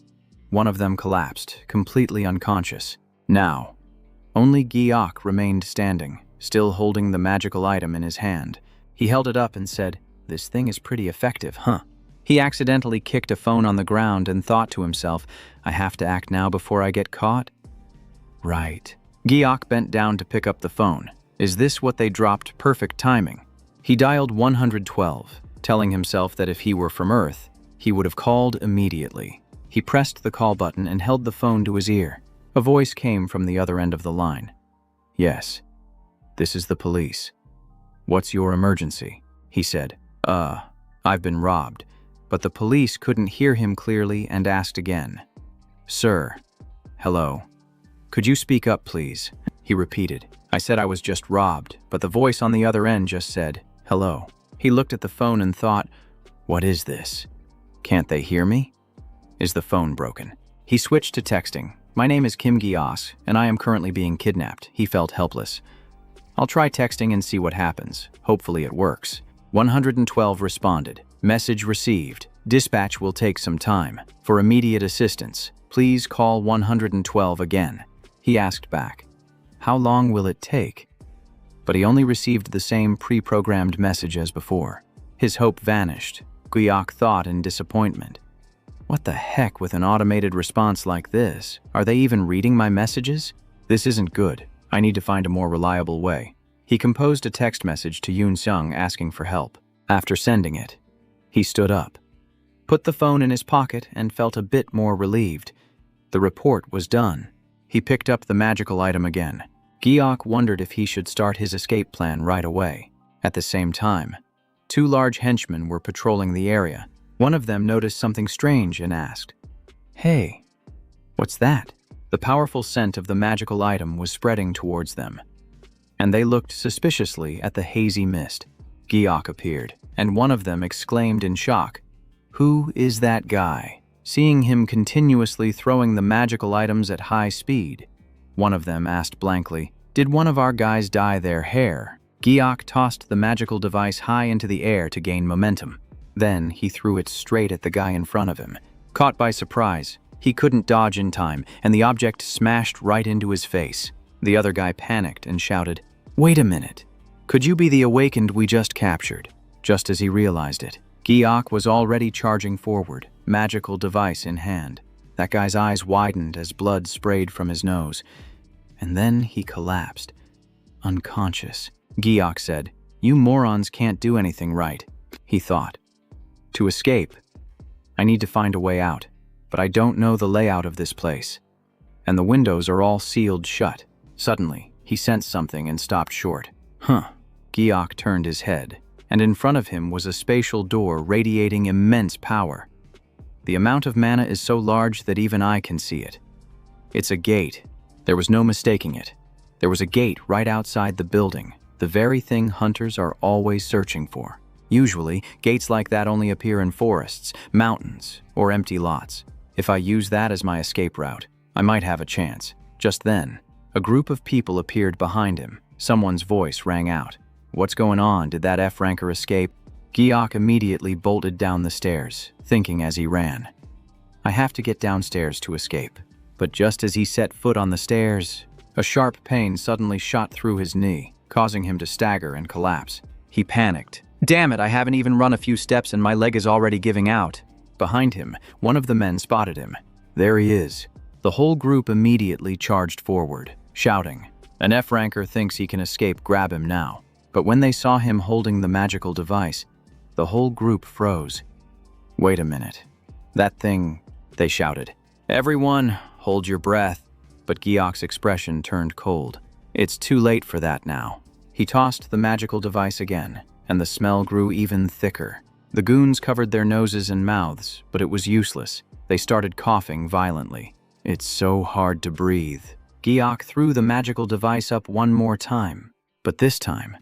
one of them collapsed, completely unconscious. Now, only Giok remained standing, still holding the magical item in his hand. He held it up and said, This thing is pretty effective, huh? He accidentally kicked a phone on the ground and thought to himself, I have to act now before I get caught? Right. Giok bent down to pick up the phone. Is this what they dropped? Perfect timing. He dialed 112, telling himself that if he were from Earth, he would have called immediately. He pressed the call button and held the phone to his ear. A voice came from the other end of the line. Yes, this is the police. What's your emergency? He said. I've been robbed. But the police couldn't hear him clearly and asked again. Sir. Hello. Could you speak up, please? He repeated. I said I was just robbed, but the voice on the other end just said, hello. He looked at the phone and thought, what is this? Can't they hear me? Is the phone broken? He switched to texting. My name is Kim Gios, and I am currently being kidnapped. He felt helpless. I'll try texting and see what happens. Hopefully it works. 112 responded. Message received. Dispatch will take some time. For immediate assistance, please call 112 again. He asked back, how long will it take? But he only received the same pre-programmed message as before. His hope vanished. Guyok thought in disappointment. What the heck with an automated response like this? Are they even reading my messages? This isn't good. I need to find a more reliable way. He composed a text message to Yoon Seung asking for help. After sending it, he stood up, put the phone in his pocket, and felt a bit more relieved. The report was done. He picked up the magical item again. Guyok wondered if he should start his escape plan right away. At the same time, 2 large henchmen were patrolling the area. One of them noticed something strange and asked, "Hey, what's that?" The powerful scent of the magical item was spreading towards them, and they looked suspiciously at the hazy mist. Guyok appeared, and one of them exclaimed in shock, "Who is that guy?" Seeing him continuously throwing the magical items at high speed, one of them asked blankly, "Did one of our guys dye their hair?" Guyok tossed the magical device high into the air to gain momentum. Then he threw it straight at the guy in front of him. Caught by surprise, he couldn't dodge in time, and the object smashed right into his face. The other guy panicked and shouted, "Wait a minute. Could you be the awakened we just captured?" Just as he realized it, Guyok was already charging forward, magical device in hand. That guy's eyes widened as blood sprayed from his nose. And then he collapsed, unconscious. Guyok said, "You morons can't do anything right," he thought. "To escape, I need to find a way out, but I don't know the layout of this place. And the windows are all sealed shut." Suddenly, he sensed something and stopped short. Guyok turned his head, and in front of him was a spatial door radiating immense power. The amount of mana is so large that even I can see it. It's a gate. There was no mistaking it. There was a gate right outside the building, the very thing hunters are always searching for. Usually, gates like that only appear in forests, mountains, or empty lots. If I use that as my escape route, I might have a chance. Just then, a group of people appeared behind him. Someone's voice rang out. "What's going on? Did that F-ranker escape?" Guyok immediately bolted down the stairs, thinking as he ran, "I have to get downstairs to escape." But just as he set foot on the stairs, a sharp pain suddenly shot through his knee, causing him to stagger and collapse. He panicked. "Damn it, I haven't even run a few steps and my leg is already giving out." Behind him, one of the men spotted him. There he is. The whole group immediately charged forward, shouting, "An F-ranker thinks he can escape, grab him now." But when they saw him holding the magical device, the whole group froze. "Wait a minute. That thing," they shouted. "Everyone, hold your breath." But Guyok's expression turned cold. "It's too late for that now." He tossed the magical device again, and the smell grew even thicker. The goons covered their noses and mouths, but it was useless. They started coughing violently. "It's so hard to breathe." Guyok threw the magical device up one more time, but this time,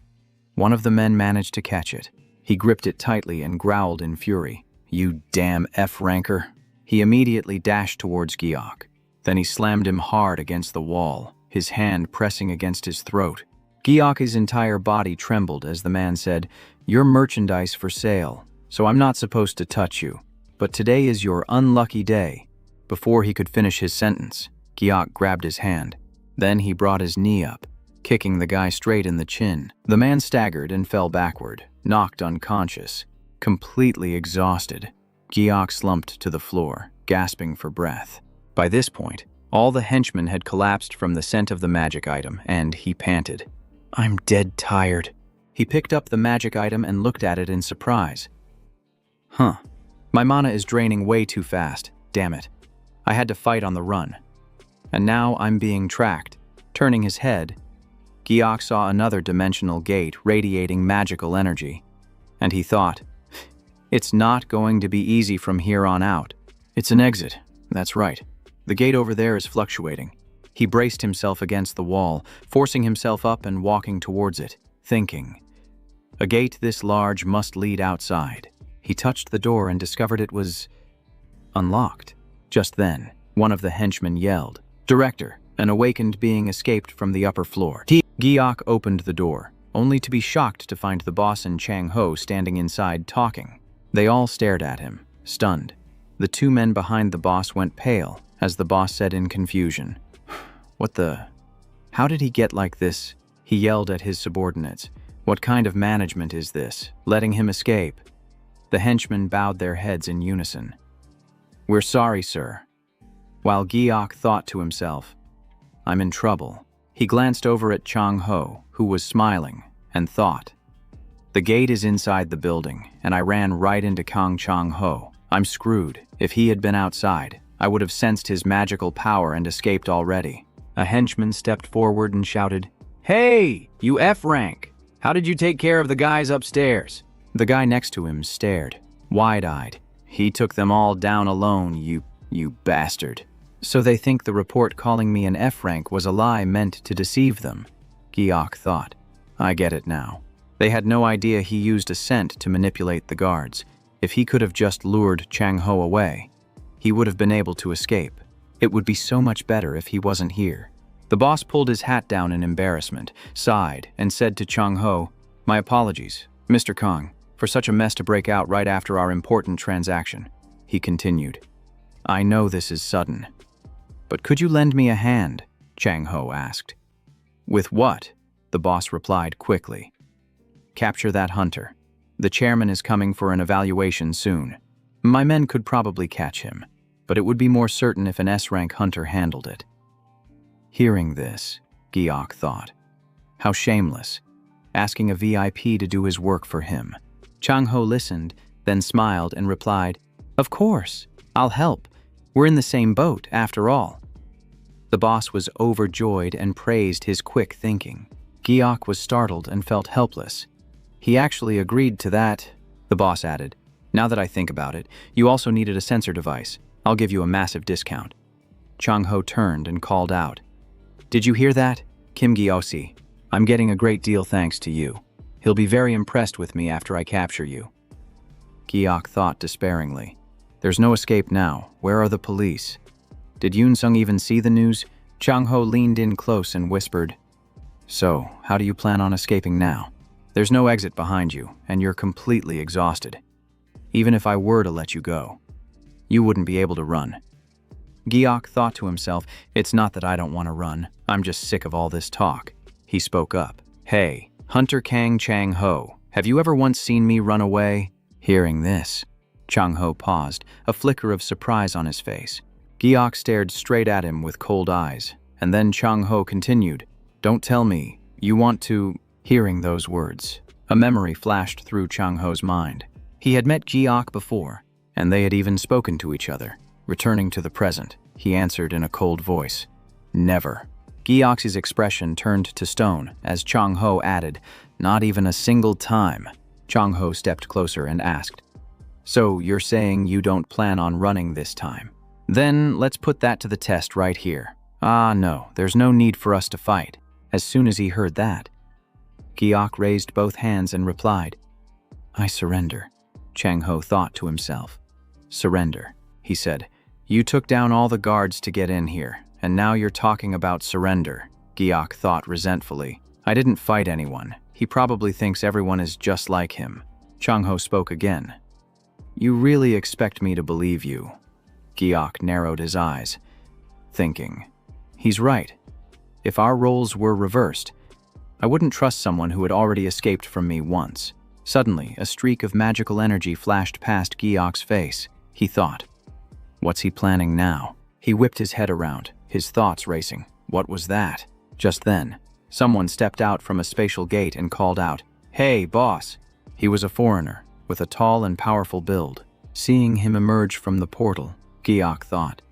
one of the men managed to catch it. He gripped it tightly and growled in fury. "You damn F-ranker." He immediately dashed towards Guyok. Then he slammed him hard against the wall, his hand pressing against his throat. Guyok's entire body trembled as the man said, "You're merchandise for sale, so I'm not supposed to touch you. But today is your unlucky day." Before he could finish his sentence, Guyok grabbed his hand. Then he brought his knee up, kicking the guy straight in the chin. The man staggered and fell backward, knocked unconscious. Completely exhausted, Guyok slumped to the floor, gasping for breath. By this point, all the henchmen had collapsed from the scent of the magic item, and he panted, "I'm dead tired." He picked up the magic item and looked at it in surprise. My mana is draining way too fast, damn it. I had to fight on the run. And now I'm being tracked. Turning his head, Guyok saw another dimensional gate radiating magical energy. And he thought, "It's not going to be easy from here on out." It's an exit, that's right. The gate over there is fluctuating. He braced himself against the wall, forcing himself up and walking towards it, thinking, a gate this large must lead outside. He touched the door and discovered it was unlocked. Just then, one of the henchmen yelled, "Director, an awakened being escaped from the upper floor." Guyok opened the door. only to be shocked to find the boss and Chang Ho standing inside talking. They all stared at him, stunned. The two men behind the boss went pale as the boss said in confusion, "What the? How did he get like this?" He yelled at his subordinates. "What kind of management is this? Letting him escape?" The henchmen bowed their heads in unison. "We're sorry, sir." While Giok thought to himself, "I'm in trouble," he glanced over at Chang Ho, who was smiling, and thought, "The gate is inside the building, and I ran right into Chang Ho. I'm screwed. If he had been outside, I would have sensed his magical power and escaped already." A henchman stepped forward and shouted, "Hey, you F-rank! How did you take care of the guys upstairs?" The guy next to him stared, wide-eyed. "He took them all down alone, you bastard." "So they think the report calling me an F-rank was a lie meant to deceive them," Giok thought. "I get it now. They had no idea he used a scent to manipulate the guards. If he could have just lured Chang Ho away, he would have been able to escape. It would be so much better if he wasn't here." The boss pulled his hat down in embarrassment, sighed, and said to Chang Ho, "My apologies, Mr. Kong, for such a mess to break out right after our important transaction." He continued, "I know this is sudden, but could you lend me a hand?" Chang Ho asked. "With what?" the boss replied quickly. "Capture that hunter. The chairman is coming for an evaluation soon. My men could probably catch him, but it would be more certain if an S-rank hunter handled it." Hearing this, Giok thought, how shameless, asking a VIP to do his work for him. Chang Ho listened, then smiled and replied, "Of course, I'll help. We're in the same boat, after all." The boss was overjoyed and praised his quick thinking. Giok was startled and felt helpless. "He actually agreed to that," the boss added. "Now that I think about it, you also needed a sensor device. I'll give you a massive discount." Chang Ho turned and called out, "Did you hear that? Kim Gyosi, I'm getting a great deal thanks to you. He'll be very impressed with me after I capture you." Giok thought despairingly, "There's no escape now. Where are the police?" "Did Yoon Sung even see the news?" Chang Ho leaned in close and whispered, "So, how do you plan on escaping now? There's no exit behind you, and you're completely exhausted. Even if I were to let you go, you wouldn't be able to run." Giok thought to himself, "It's not that I don't want to run. I'm just sick of all this talk." He spoke up, "Hey, Hunter Kang Chang Ho, have you ever once seen me run away?" Hearing this, Chang Ho paused, a flicker of surprise on his face. Giok stared straight at him with cold eyes, and then Chang Ho continued, "Don't tell me you want to..." Hearing those words, a memory flashed through Chang Ho's mind. He had met Giok before, and they had even spoken to each other. Returning to the present, he answered in a cold voice, "Never." Giok's expression turned to stone as Chang Ho added, "Not even a single time." Chang Ho stepped closer and asked, "So you're saying you don't plan on running this time? Then let's put that to the test right here." "Ah, no, there's no need for us to fight." As soon as he heard that, Giok raised both hands and replied, "I surrender." Chang Ho thought to himself. "Surrender," he said. "You took down all the guards to get in here, and now you're talking about surrender." Giok thought resentfully. "I didn't fight anyone. He probably thinks everyone is just like him." Chang Ho spoke again. "You really expect me to believe you?" Giok narrowed his eyes, thinking, "He's right. If our roles were reversed, I wouldn't trust someone who had already escaped from me once." Suddenly, a streak of magical energy flashed past Giok's face. He thought, "What's he planning now?" He whipped his head around, his thoughts racing. What was that? Just then, someone stepped out from a spatial gate and called out, "Hey, boss!" He was a foreigner, with a tall and powerful build. Seeing him emerge from the portal, Giok thought,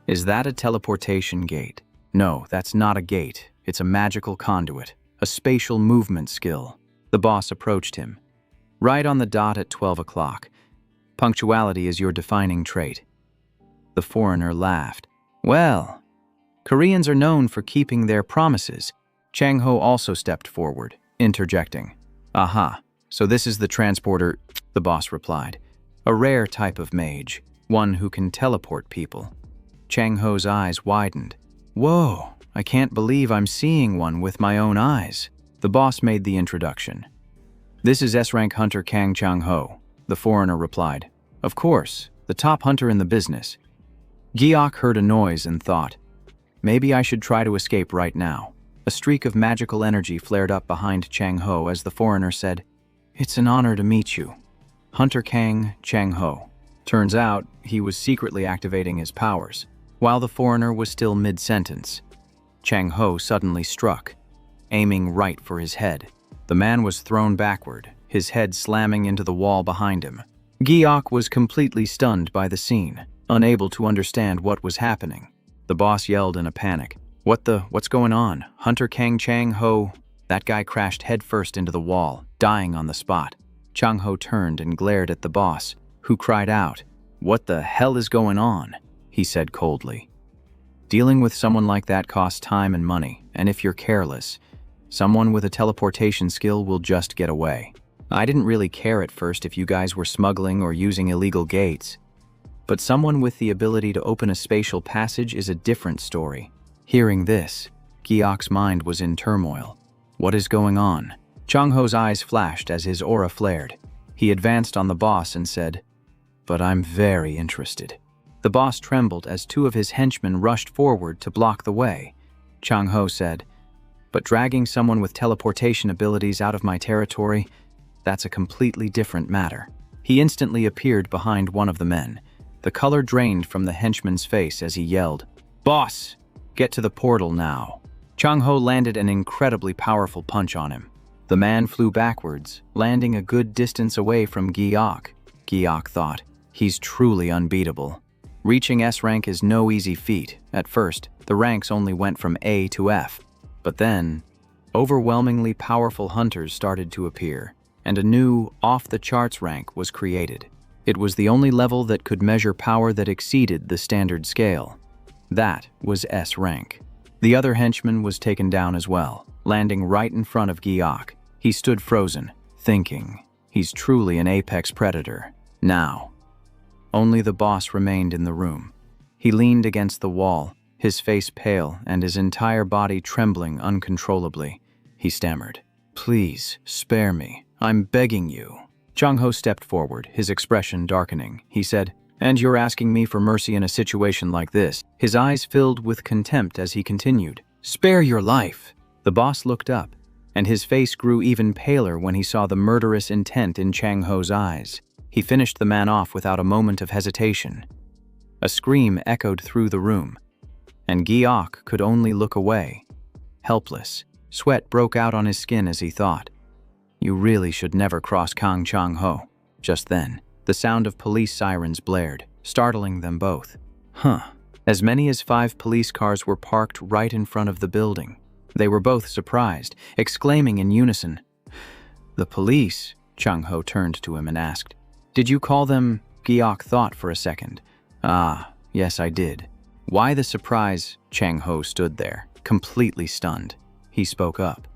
"Is that a teleportation gate?" "No, that's not a gate. It's a magical conduit, a spatial movement skill." The boss approached him. "Right on the dot at 12 o'clock. Punctuality is your defining trait." The foreigner laughed. "Well, Koreans are known for keeping their promises." Chang Ho also stepped forward, interjecting, "Aha, so this is the transporter," the boss replied. "A rare type of mage, one who can teleport people." Chang Ho's eyes widened. "Whoa, I can't believe I'm seeing one with my own eyes." The boss made the introduction. "This is S-rank hunter Kang Chang-ho," the foreigner replied. "Of course, the top hunter in the business." Giok heard a noise and thought, "Maybe I should try to escape right now." A streak of magical energy flared up behind Chang-ho as the foreigner said, "It's an honor to meet you. Hunter Kang Chang-ho." Turns out, he was secretly activating his powers. While the foreigner was still mid-sentence, Chang-ho suddenly struck, aiming right for his head. The man was thrown backward, his head slamming into the wall behind him. Giok was completely stunned by the scene, unable to understand what was happening. The boss yelled in a panic, What's going on? Hunter Kang Chang-ho?" That guy crashed headfirst into the wall, dying on the spot. Chang-ho turned and glared at the boss, who cried out, "What the hell is going on?" he said coldly. Dealing with someone like that costs time and money, and if you're careless, someone with a teleportation skill will just get away. I didn't really care at first if you guys were smuggling or using illegal gates, but someone with the ability to open a spatial passage is a different story. Hearing this, Giok's mind was in turmoil. What is going on? Chang-ho's eyes flashed as his aura flared. He advanced on the boss and said, "But I'm very interested." The boss trembled as two of his henchmen rushed forward to block the way. Chang-ho said, "But dragging someone with teleportation abilities out of my territory, that's a completely different matter." He instantly appeared behind one of the men. The color drained from the henchman's face as he yelled, "Boss, get to the portal now." Chang-ho landed an incredibly powerful punch on him. The man flew backwards, landing a good distance away from Giok. Giok thought, he's truly unbeatable. Reaching S-rank is no easy feat. At first, the ranks only went from A to F. But then, overwhelmingly powerful hunters started to appear, and a new, off-the-charts rank was created. It was the only level that could measure power that exceeded the standard scale. That was S rank. The other henchman was taken down as well, landing right in front of Giok. He stood frozen, thinking, he's truly an apex predator. Now, only the boss remained in the room. He leaned against the wall, his face pale and his entire body trembling uncontrollably. He stammered, "Please, spare me. I'm begging you." Chang-ho stepped forward, his expression darkening. He said, "And you're asking me for mercy in a situation like this?" His eyes filled with contempt as he continued, "Spare your life." The boss looked up, and his face grew even paler when he saw the murderous intent in Chang-ho's eyes. He finished the man off without a moment of hesitation. A scream echoed through the room, and Giok could only look away. Helpless, sweat broke out on his skin as he thought, "You really should never cross Kang Chang-ho." Just then, the sound of police sirens blared, startling them both. As many as 5 police cars were parked right in front of the building. They were both surprised, exclaiming in unison, "The police?" Chang-ho turned to him and asked, "Did you call them?" Giok thought for a second. "Ah, yes, I did." Why the surprise? Chang-ho stood there, completely stunned. He spoke up.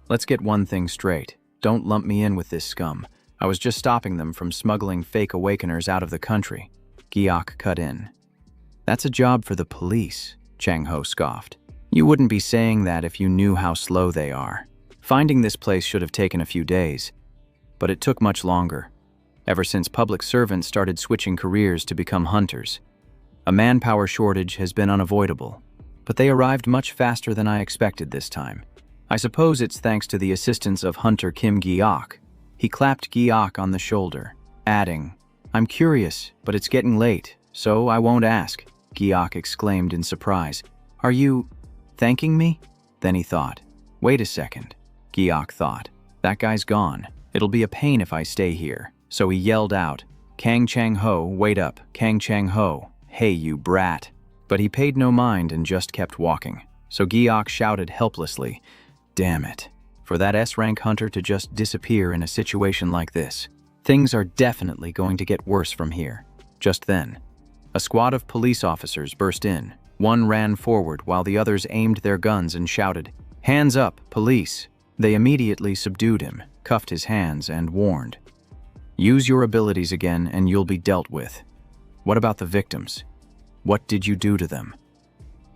"Let's get one thing straight. Don't lump me in with this scum. I was just stopping them from smuggling fake awakeners out of the country." Giok cut in. "That's a job for the police," Chang-ho scoffed. "You wouldn't be saying that if you knew how slow they are. Finding this place should have taken a few days, but it took much longer. Ever since public servants started switching careers to become hunters, a manpower shortage has been unavoidable, but they arrived much faster than I expected this time. I suppose it's thanks to the assistance of Hunter Kim Giok." He clapped Giok on the shoulder, adding, "I'm curious, but it's getting late, so I won't ask." Giok exclaimed in surprise, "Are you thanking me?" Then he thought, "Wait a second." Giok thought, "That guy's gone. It'll be a pain if I stay here." So he yelled out, "Kang Chang-ho, wait up, Kang Chang-ho, hey you brat." But he paid no mind and just kept walking. So Giok shouted helplessly, "Damn it. For that S-rank hunter to just disappear in a situation like this. Things are definitely going to get worse from here." Just then, a squad of police officers burst in. One ran forward while the others aimed their guns and shouted, "Hands up, police!" They immediately subdued him, cuffed his hands, and warned, "Use your abilities again and you'll be dealt with." "What about the victims? What did you do to them?"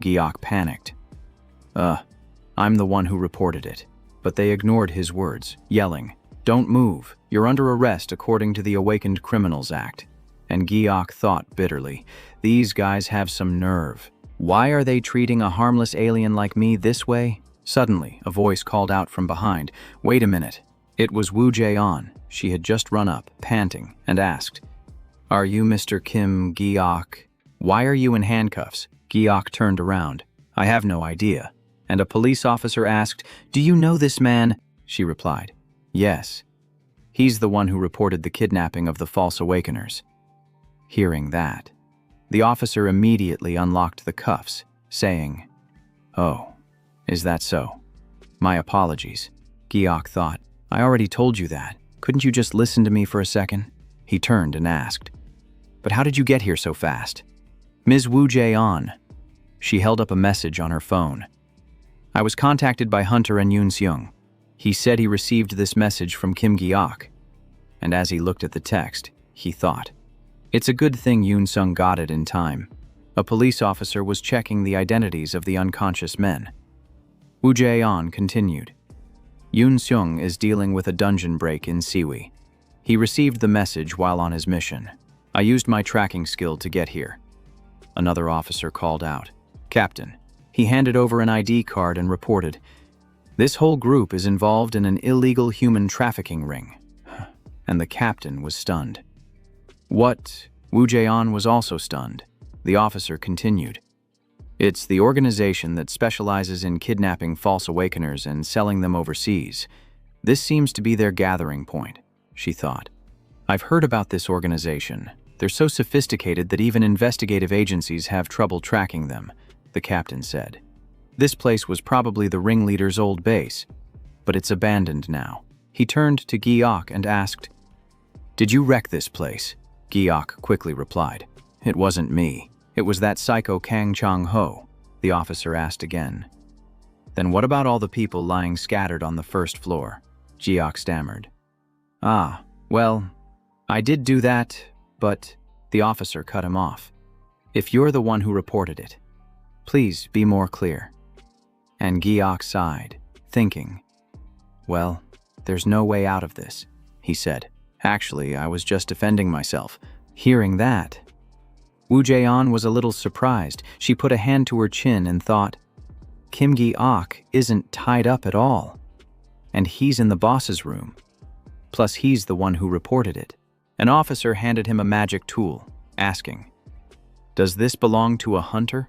Giok panicked. I'm the one who reported it." but they ignored his words, yelling, "Don't move, you're under arrest according to the Awakened Criminals Act." And Giok thought bitterly, these guys have some nerve. Why are they treating a harmless alien like me this way? Suddenly, a voice called out from behind, "Wait a minute." It was Woo Jae-on. She had just run up, panting, and asked, "Are you Mr. Kim Giok? Why are you in handcuffs?" Giok turned around. "I have no idea." And a police officer asked, "Do you know this man?" She replied, "Yes. He's the one who reported the kidnapping of the false awakeners." Hearing that, the officer immediately unlocked the cuffs, saying, "Oh, is that so? My apologies." Giok thought, "I already told you that. Couldn't you just listen to me for a second?" He turned and asked, "But how did you get here so fast?" "Ms. Woo Jae-on." She held up a message on her phone. "I was contacted by Hunter and Yoon Seung. He said he received this message from Kim Giok." And as he looked at the text, he thought, it's a good thing Yoon Seung got it in time. A police officer was checking the identities of the unconscious men. Woo Jae-on continued, "Yoon Seung is dealing with a dungeon break in Siwi. He received the message while on his mission. I used my tracking skill to get here." Another officer called out, "Captain." He handed over an ID card and reported, "This whole group is involved in an illegal human trafficking ring." And the captain was stunned. "What?" Woo Jae-on was also stunned. The officer continued, "It's the organization that specializes in kidnapping false awakeners and selling them overseas. This seems to be their gathering point," she thought. "I've heard about this organization. They're so sophisticated that even investigative agencies have trouble tracking them," the captain said. This place was probably the ringleader's old base, but it's abandoned now. He turned to Giok and asked, "Did you wreck this place?" Giok quickly replied, "It wasn't me. It was that psycho Kang Chang-ho," the officer asked again. "Then what about all the people lying scattered on the first floor?" Giok stammered. "Ah, well, I did do that, but..." The officer cut him off. "If you're the one who reported it, please be more clear." And Giok sighed, thinking, "Well, there's no way out of this," he said. "Actually, I was just defending myself." Hearing that, Woo Jae-on was a little surprised. She put a hand to her chin and thought, Kim Gi-ok isn't tied up at all. And he's in the boss's room. Plus, he's the one who reported it. An officer handed him a magic tool, asking, "Does this belong to a hunter?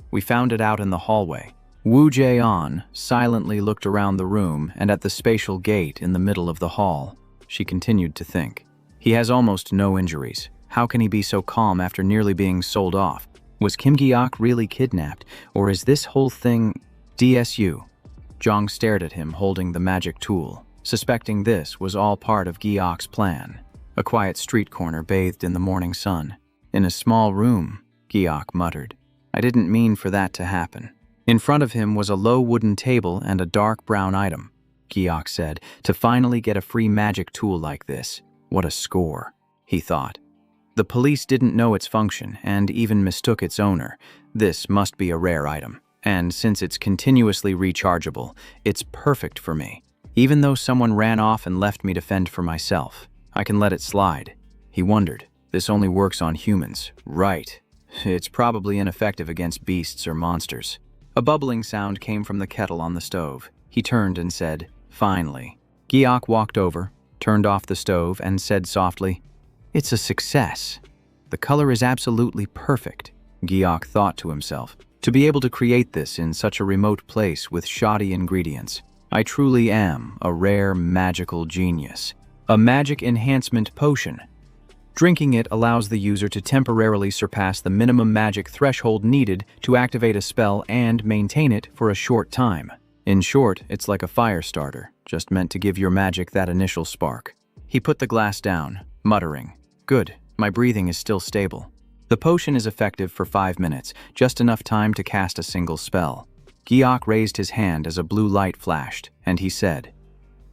We found it out in the hallway." Woo Jae-on silently looked around the room and at the spatial gate in the middle of the hall. She continued to think, he has almost no injuries. How can he be so calm after nearly being sold off? Was Kim Gi-ok really kidnapped, or is this whole thing DSU? Jong stared at him holding the magic tool, suspecting this was all part of Gi-ok's plan. A quiet street corner bathed in the morning sun. In a small room, Gi-ok muttered, "I didn't mean for that to happen." In front of him was a low wooden table and a dark brown item. Gi-ok said, "To finally get a free magic tool like this. What a score," he thought. The police didn't know its function and even mistook its owner. This must be a rare item, and since it's continuously rechargeable, it's perfect for me. Even though someone ran off and left me to fend for myself, I can let it slide. He wondered, this only works on humans, right? It's probably ineffective against beasts or monsters. A bubbling sound came from the kettle on the stove. He turned and said, "Finally." Giok walked over, turned off the stove, and said softly, "It's a success. The color is absolutely perfect." Giok thought to himself, to be able to create this in such a remote place with shoddy ingredients. I truly am a rare magical genius. A magic enhancement potion. Drinking it allows the user to temporarily surpass the minimum magic threshold needed to activate a spell and maintain it for a short time. In short, it's like a fire starter, just meant to give your magic that initial spark. He put the glass down, muttering, "Good, my breathing is still stable." The potion is effective for 5 minutes, just enough time to cast a single spell. Giok raised his hand as a blue light flashed, and he said,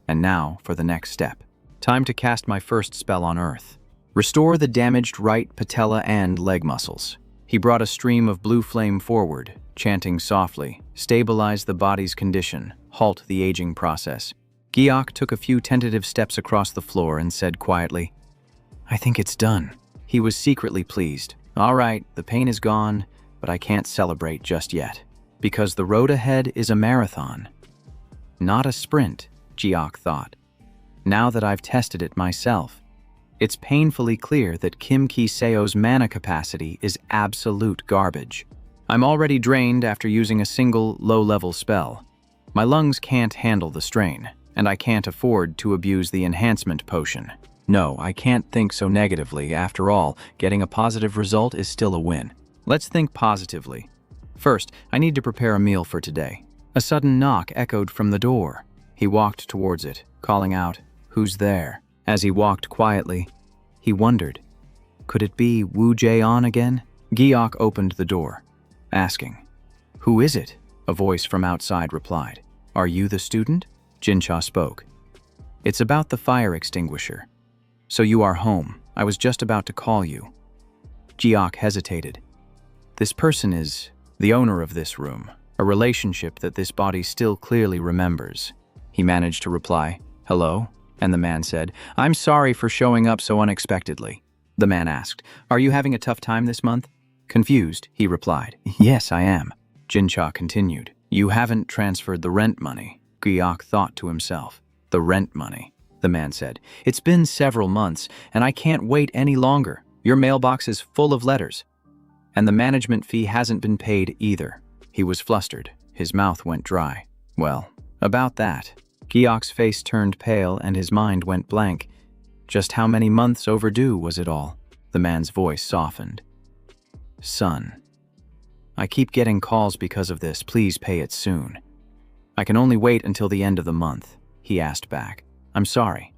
"And now for the next step. Time to cast my first spell on Earth. Restore the damaged right patella and leg muscles." He brought a stream of blue flame forward, chanting softly, "Stabilize the body's condition. halt the aging process. Giok took a few tentative steps across the floor and said quietly, "I think it's done." He was secretly pleased. "All right, the pain is gone, but I can't celebrate just yet. Because the road ahead is a marathon, not a sprint," Giok thought. "Now that I've tested it myself, it's painfully clear that Kim Ki-seo's mana capacity is absolute garbage. I'm already drained after using a single low-level spell. My lungs can't handle the strain, and I can't afford to abuse the enhancement potion. No, I can't think so negatively. After all, getting a positive result is still a win. Let's think positively. First, I need to prepare a meal for today." A sudden knock echoed from the door. He walked towards it, calling out, "Who's there?" As he walked quietly, he wondered, could it be Woo Jae-on again? Giok opened the door, asking, "Who is it?" A voice from outside replied, "Are you the student?" Jincha spoke. "It's about the fire extinguisher. So you are home. I was just about to call you." Giok hesitated. This person is the owner of this room, a relationship that this body still clearly remembers. He managed to reply, "Hello?" And the man said, "I'm sorry for showing up so unexpectedly." The man asked, "Are you having a tough time this month?" Confused, he replied, "Yes, I am." Jincha continued, "You haven't transferred the rent money." Giok thought to himself, "The rent money?" The man said, "It's been several months, and I can't wait any longer. Your mailbox is full of letters. And the management fee hasn't been paid either." He was flustered. His mouth went dry. "Well, about that." Giok's face turned pale and his mind went blank. Just how many months overdue was it all? The man's voice softened. "Son, I keep getting calls because of this. Please pay it soon." "I can only wait until the end of the month," he asked back. "I'm sorry."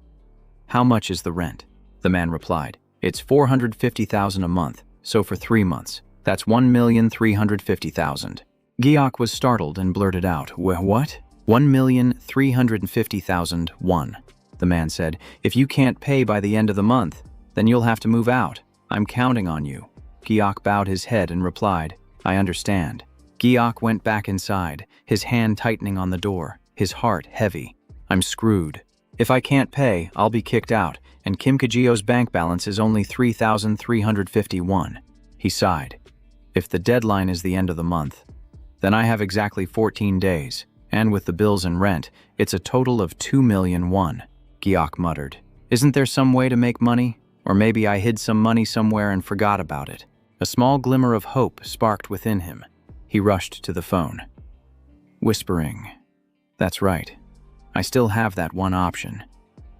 "How much is the rent?" The man replied, "It's 450,000 a month, so for 3 months. That's 1,350,000. Giok was startled and blurted out, "What?" 1,350,000 won. The man said, "If you can't pay by the end of the month, then you'll have to move out. I'm counting on you." Giok bowed his head and replied, "I understand." Giok went back inside, his hand tightening on the door, his heart heavy. "I'm screwed. If I can't pay, I'll be kicked out, and Kim Ki-seo's bank balance is only 3,351. He sighed. "If the deadline is the end of the month, then I have exactly 14 days. And with the bills and rent, it's a total of 2 million won." Giok muttered, "Isn't there some way to make money? Or maybe I hid some money somewhere and forgot about it." A small glimmer of hope sparked within him. He rushed to the phone, whispering, "That's right. I still have that one option,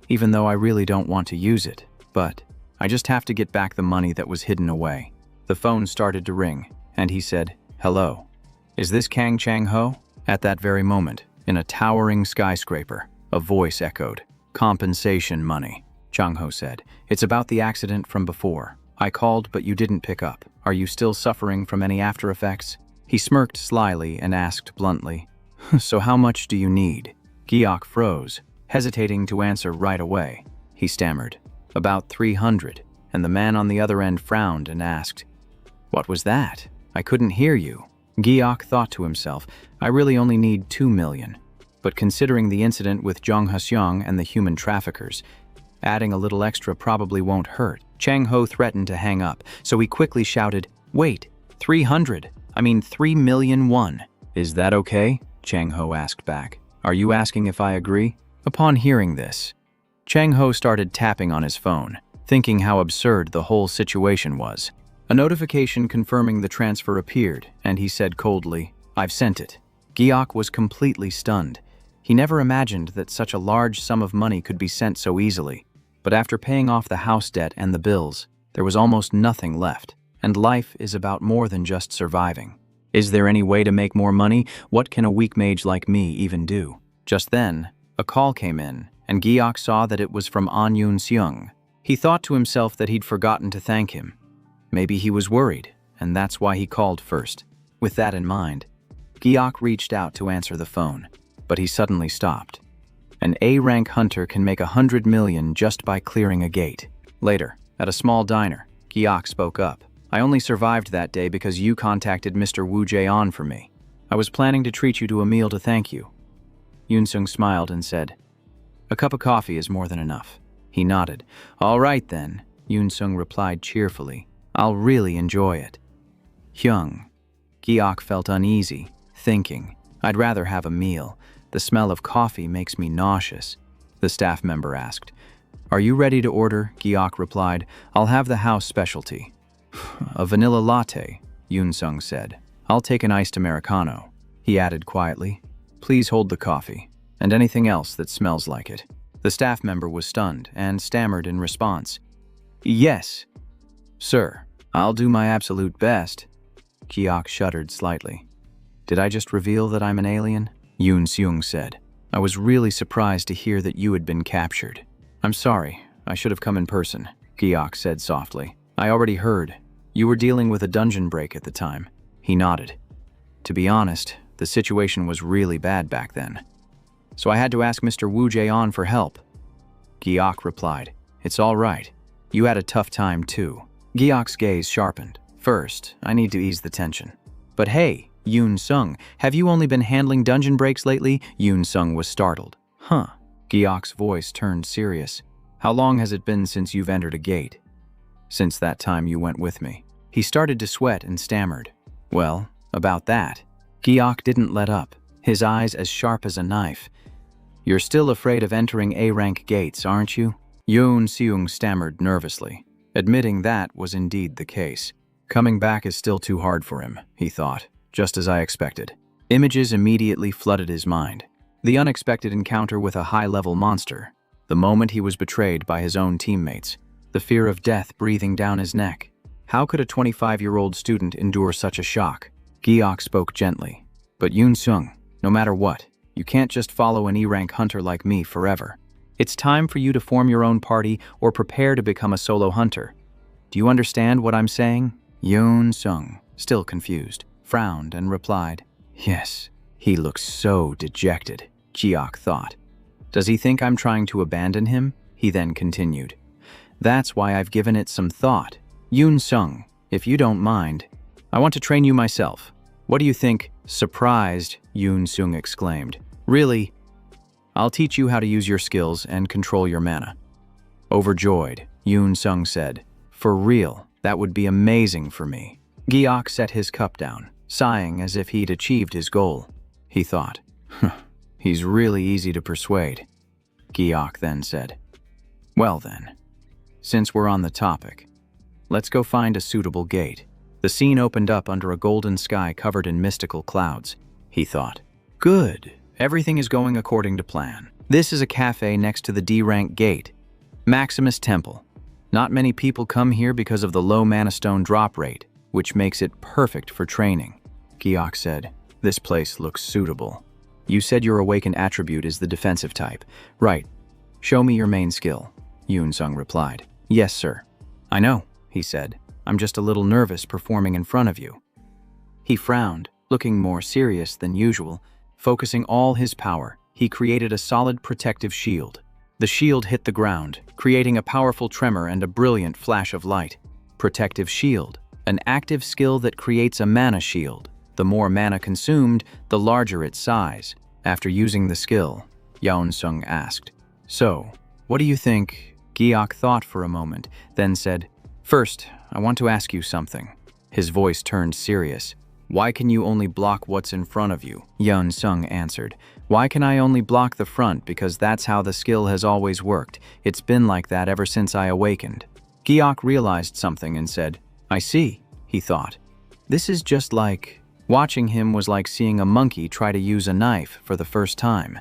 even though I really don't want to use it, but I just have to get back the money that was hidden away." The phone started to ring, and he said, "Hello. Is this Kang Chang-ho?" At that very moment, in a towering skyscraper, a voice echoed, "Compensation money." Chang-ho said, "It's about the accident from before. I called, but you didn't pick up. Are you still suffering from any after effects?" He smirked slyly and asked bluntly, "So how much do you need?" Giok froze, hesitating to answer right away. He stammered, "About 300, and the man on the other end frowned and asked, "What was that? I couldn't hear you." Giok thought to himself, "I really only need 2 million. But considering the incident with Jong Haseong and the human traffickers, adding a little extra probably won't hurt." Chang-ho threatened to hang up, so he quickly shouted, "Wait, 300. I mean 3 million won. Is that okay?" Chang-ho asked back. "Are you asking if I agree?" Upon hearing this, Chang-ho started tapping on his phone, thinking how absurd the whole situation was. A notification confirming the transfer appeared, and he said coldly, "I've sent it." Giok was completely stunned. He never imagined that such a large sum of money could be sent so easily. But after paying off the house debt and the bills, there was almost nothing left. And life is about more than just surviving. Is there any way to make more money? What can a weak mage like me even do? Just then, a call came in, and Giok saw that it was from An Yoon Seung. He thought to himself that he'd forgotten to thank him. Maybe he was worried, and that's why he called first. With that in mind, Giok reached out to answer the phone, but he suddenly stopped. An A-rank hunter can make 100 million just by clearing a gate. Later, at a small diner, Giok spoke up. "I only survived that day because you contacted Mr. Woo Jae-on for me. I was planning to treat you to a meal to thank you." Yoon-sung smiled and said, "A cup of coffee is more than enough." He nodded. "All right then," Yoon-sung replied cheerfully. "I'll really enjoy it." Hyung. Giok felt uneasy, thinking, "I'd rather have a meal. The smell of coffee makes me nauseous." The staff member asked. "Are you ready to order?" Giok replied. "I'll have the house specialty." "A vanilla latte," Yoon-sung said. "I'll take an iced Americano." He added quietly, "Please hold the coffee, and anything else that smells like it." The staff member was stunned and stammered in response. "Yes, sir, I'll do my absolute best." Giok shuddered slightly. "Did I just reveal that I'm an alien?" Yoon-seung said. "I was really surprised to hear that you had been captured." "I'm sorry, I should have come in person," Giok said softly. "I already heard. You were dealing with a dungeon break at the time." He nodded. "To be honest, the situation was really bad back then. So I had to ask Mr. Woo Jae-on for help." Giok replied, "It's all right. You had a tough time too." Giok's gaze sharpened. "First, I need to ease the tension." "But hey, Yoon-sung, have you only been handling dungeon breaks lately?" Yoon-sung was startled. "Huh." Giok's voice turned serious. "How long has it been since you've entered a gate?" "Since that time you went with me." He started to sweat and stammered. "Well, about that." Giok didn't let up, his eyes as sharp as a knife. "You're still afraid of entering A-rank gates, aren't you?" Yoon-seung stammered nervously, admitting that was indeed the case. Coming back is still too hard for him, he thought, just as I expected. Images immediately flooded his mind. The unexpected encounter with a high-level monster, the moment he was betrayed by his own teammates, the fear of death breathing down his neck. How could a 25-year-old student endure such a shock? Giok spoke gently. "But Yoon-sung, no matter what, you can't just follow an E-rank hunter like me forever. It's time for you to form your own party or prepare to become a solo hunter. Do you understand what I'm saying?" Yoon-sung, still confused, frowned and replied, "Yes." He looks so dejected, Giok thought. "Does he think I'm trying to abandon him?" He then continued. "That's why I've given it some thought. Yoon-sung, if you don't mind, I want to train you myself. What do you think?" Surprised, Yoon-sung exclaimed. "Really? I'll teach you how to use your skills and control your mana." Overjoyed, Yoon-sung said, "For real, that would be amazing for me." Giok set his cup down, sighing as if he'd achieved his goal. He thought, "He's really easy to persuade." Giok then said, "Well then, since we're on the topic, let's go find a suitable gate." The scene opened up under a golden sky covered in mystical clouds. He thought, "Good, everything is going according to plan. This is a cafe next to the D-rank gate, Maximus Temple. Not many people come here because of the low mana stone drop rate, which makes it perfect for training." Giok said, "This place looks suitable. You said your awakened attribute is the defensive type. Right. Show me your main skill." Yoon-sung replied. "Yes, sir." "I know," he said. "I'm just a little nervous performing in front of you." He frowned, looking more serious than usual. Focusing all his power, he created a solid protective shield. The shield hit the ground, creating a powerful tremor and a brilliant flash of light. Protective shield, an active skill that creates a mana shield. The more mana consumed, the larger its size. After using the skill, Yoon-sung asked, "So, what do you think?" Giok thought for a moment, then said, "First, I want to ask you something." His voice turned serious. "Why can you only block what's in front of you?" Yoon-sung answered. "Why can I only block the front? Because that's how the skill has always worked. It's been like that ever since I awakened." Giok realized something and said, "I see," he thought. "This is just like..." Watching him was like seeing a monkey try to use a knife for the first time.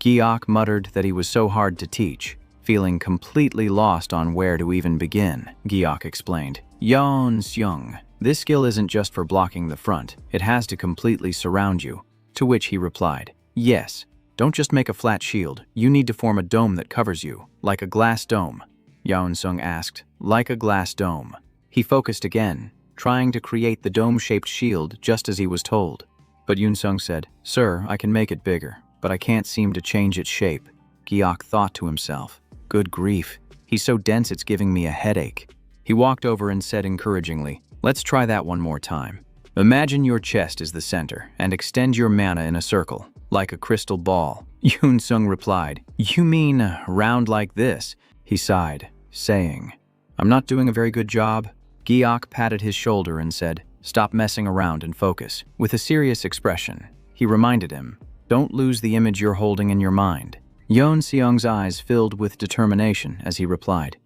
Giok muttered that he was so hard to teach, feeling completely lost on where to even begin. Giok explained, "Yoon-sung, this skill isn't just for blocking the front, it has to completely surround you." To which he replied, "Yes, don't just make a flat shield, you need to form a dome that covers you, like a glass dome." Yoon-sung asked, "Like a glass dome?" He focused again, trying to create the dome-shaped shield just as he was told. But Yoon-sung said, "Sir, I can make it bigger, but I can't seem to change its shape." Giok thought to himself, "Good grief, he's so dense it's giving me a headache." He walked over and said encouragingly, "Let's try that one more time. Imagine your chest is the center and extend your mana in a circle, Like a crystal ball. Yoon Sung replied, "You mean round like this?" He sighed, saying, "I'm not doing a very good job." Giok patted his shoulder and said, "Stop messing around and focus." With a serious expression, he reminded him, "Don't lose the image you're holding in your mind." Yoon Seong's eyes filled with determination as he replied,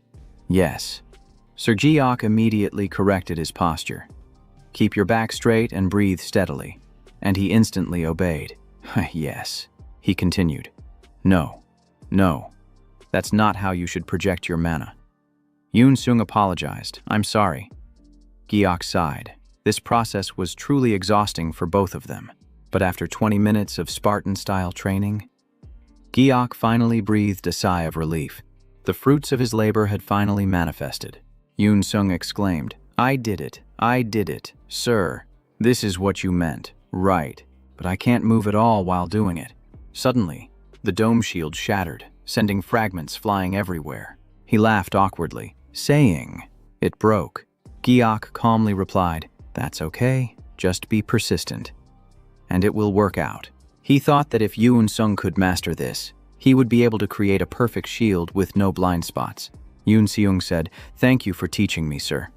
"Yes." Sir Giok immediately corrected his posture. "Keep your back straight and breathe steadily." And he instantly obeyed. "Yes," he continued. No, that's not how you should project your mana." Yoon Sung apologized. "I'm sorry." Giok sighed. This process was truly exhausting for both of them. But after 20 minutes of Spartan-style training, Giok finally breathed a sigh of relief. The fruits of his labor had finally manifested. Yoon Sung exclaimed, I did it, sir. This is what you meant, right, but I can't move at all while doing it." Suddenly, the dome shield shattered, sending fragments flying everywhere. He laughed awkwardly, saying, "It broke." Giok calmly replied, "That's okay, just be persistent, and it will work out." He thought that if Yoon Sung could master this, he would be able to create a perfect shield with no blind spots. Yoon Seung said, "Thank you for teaching me, sir."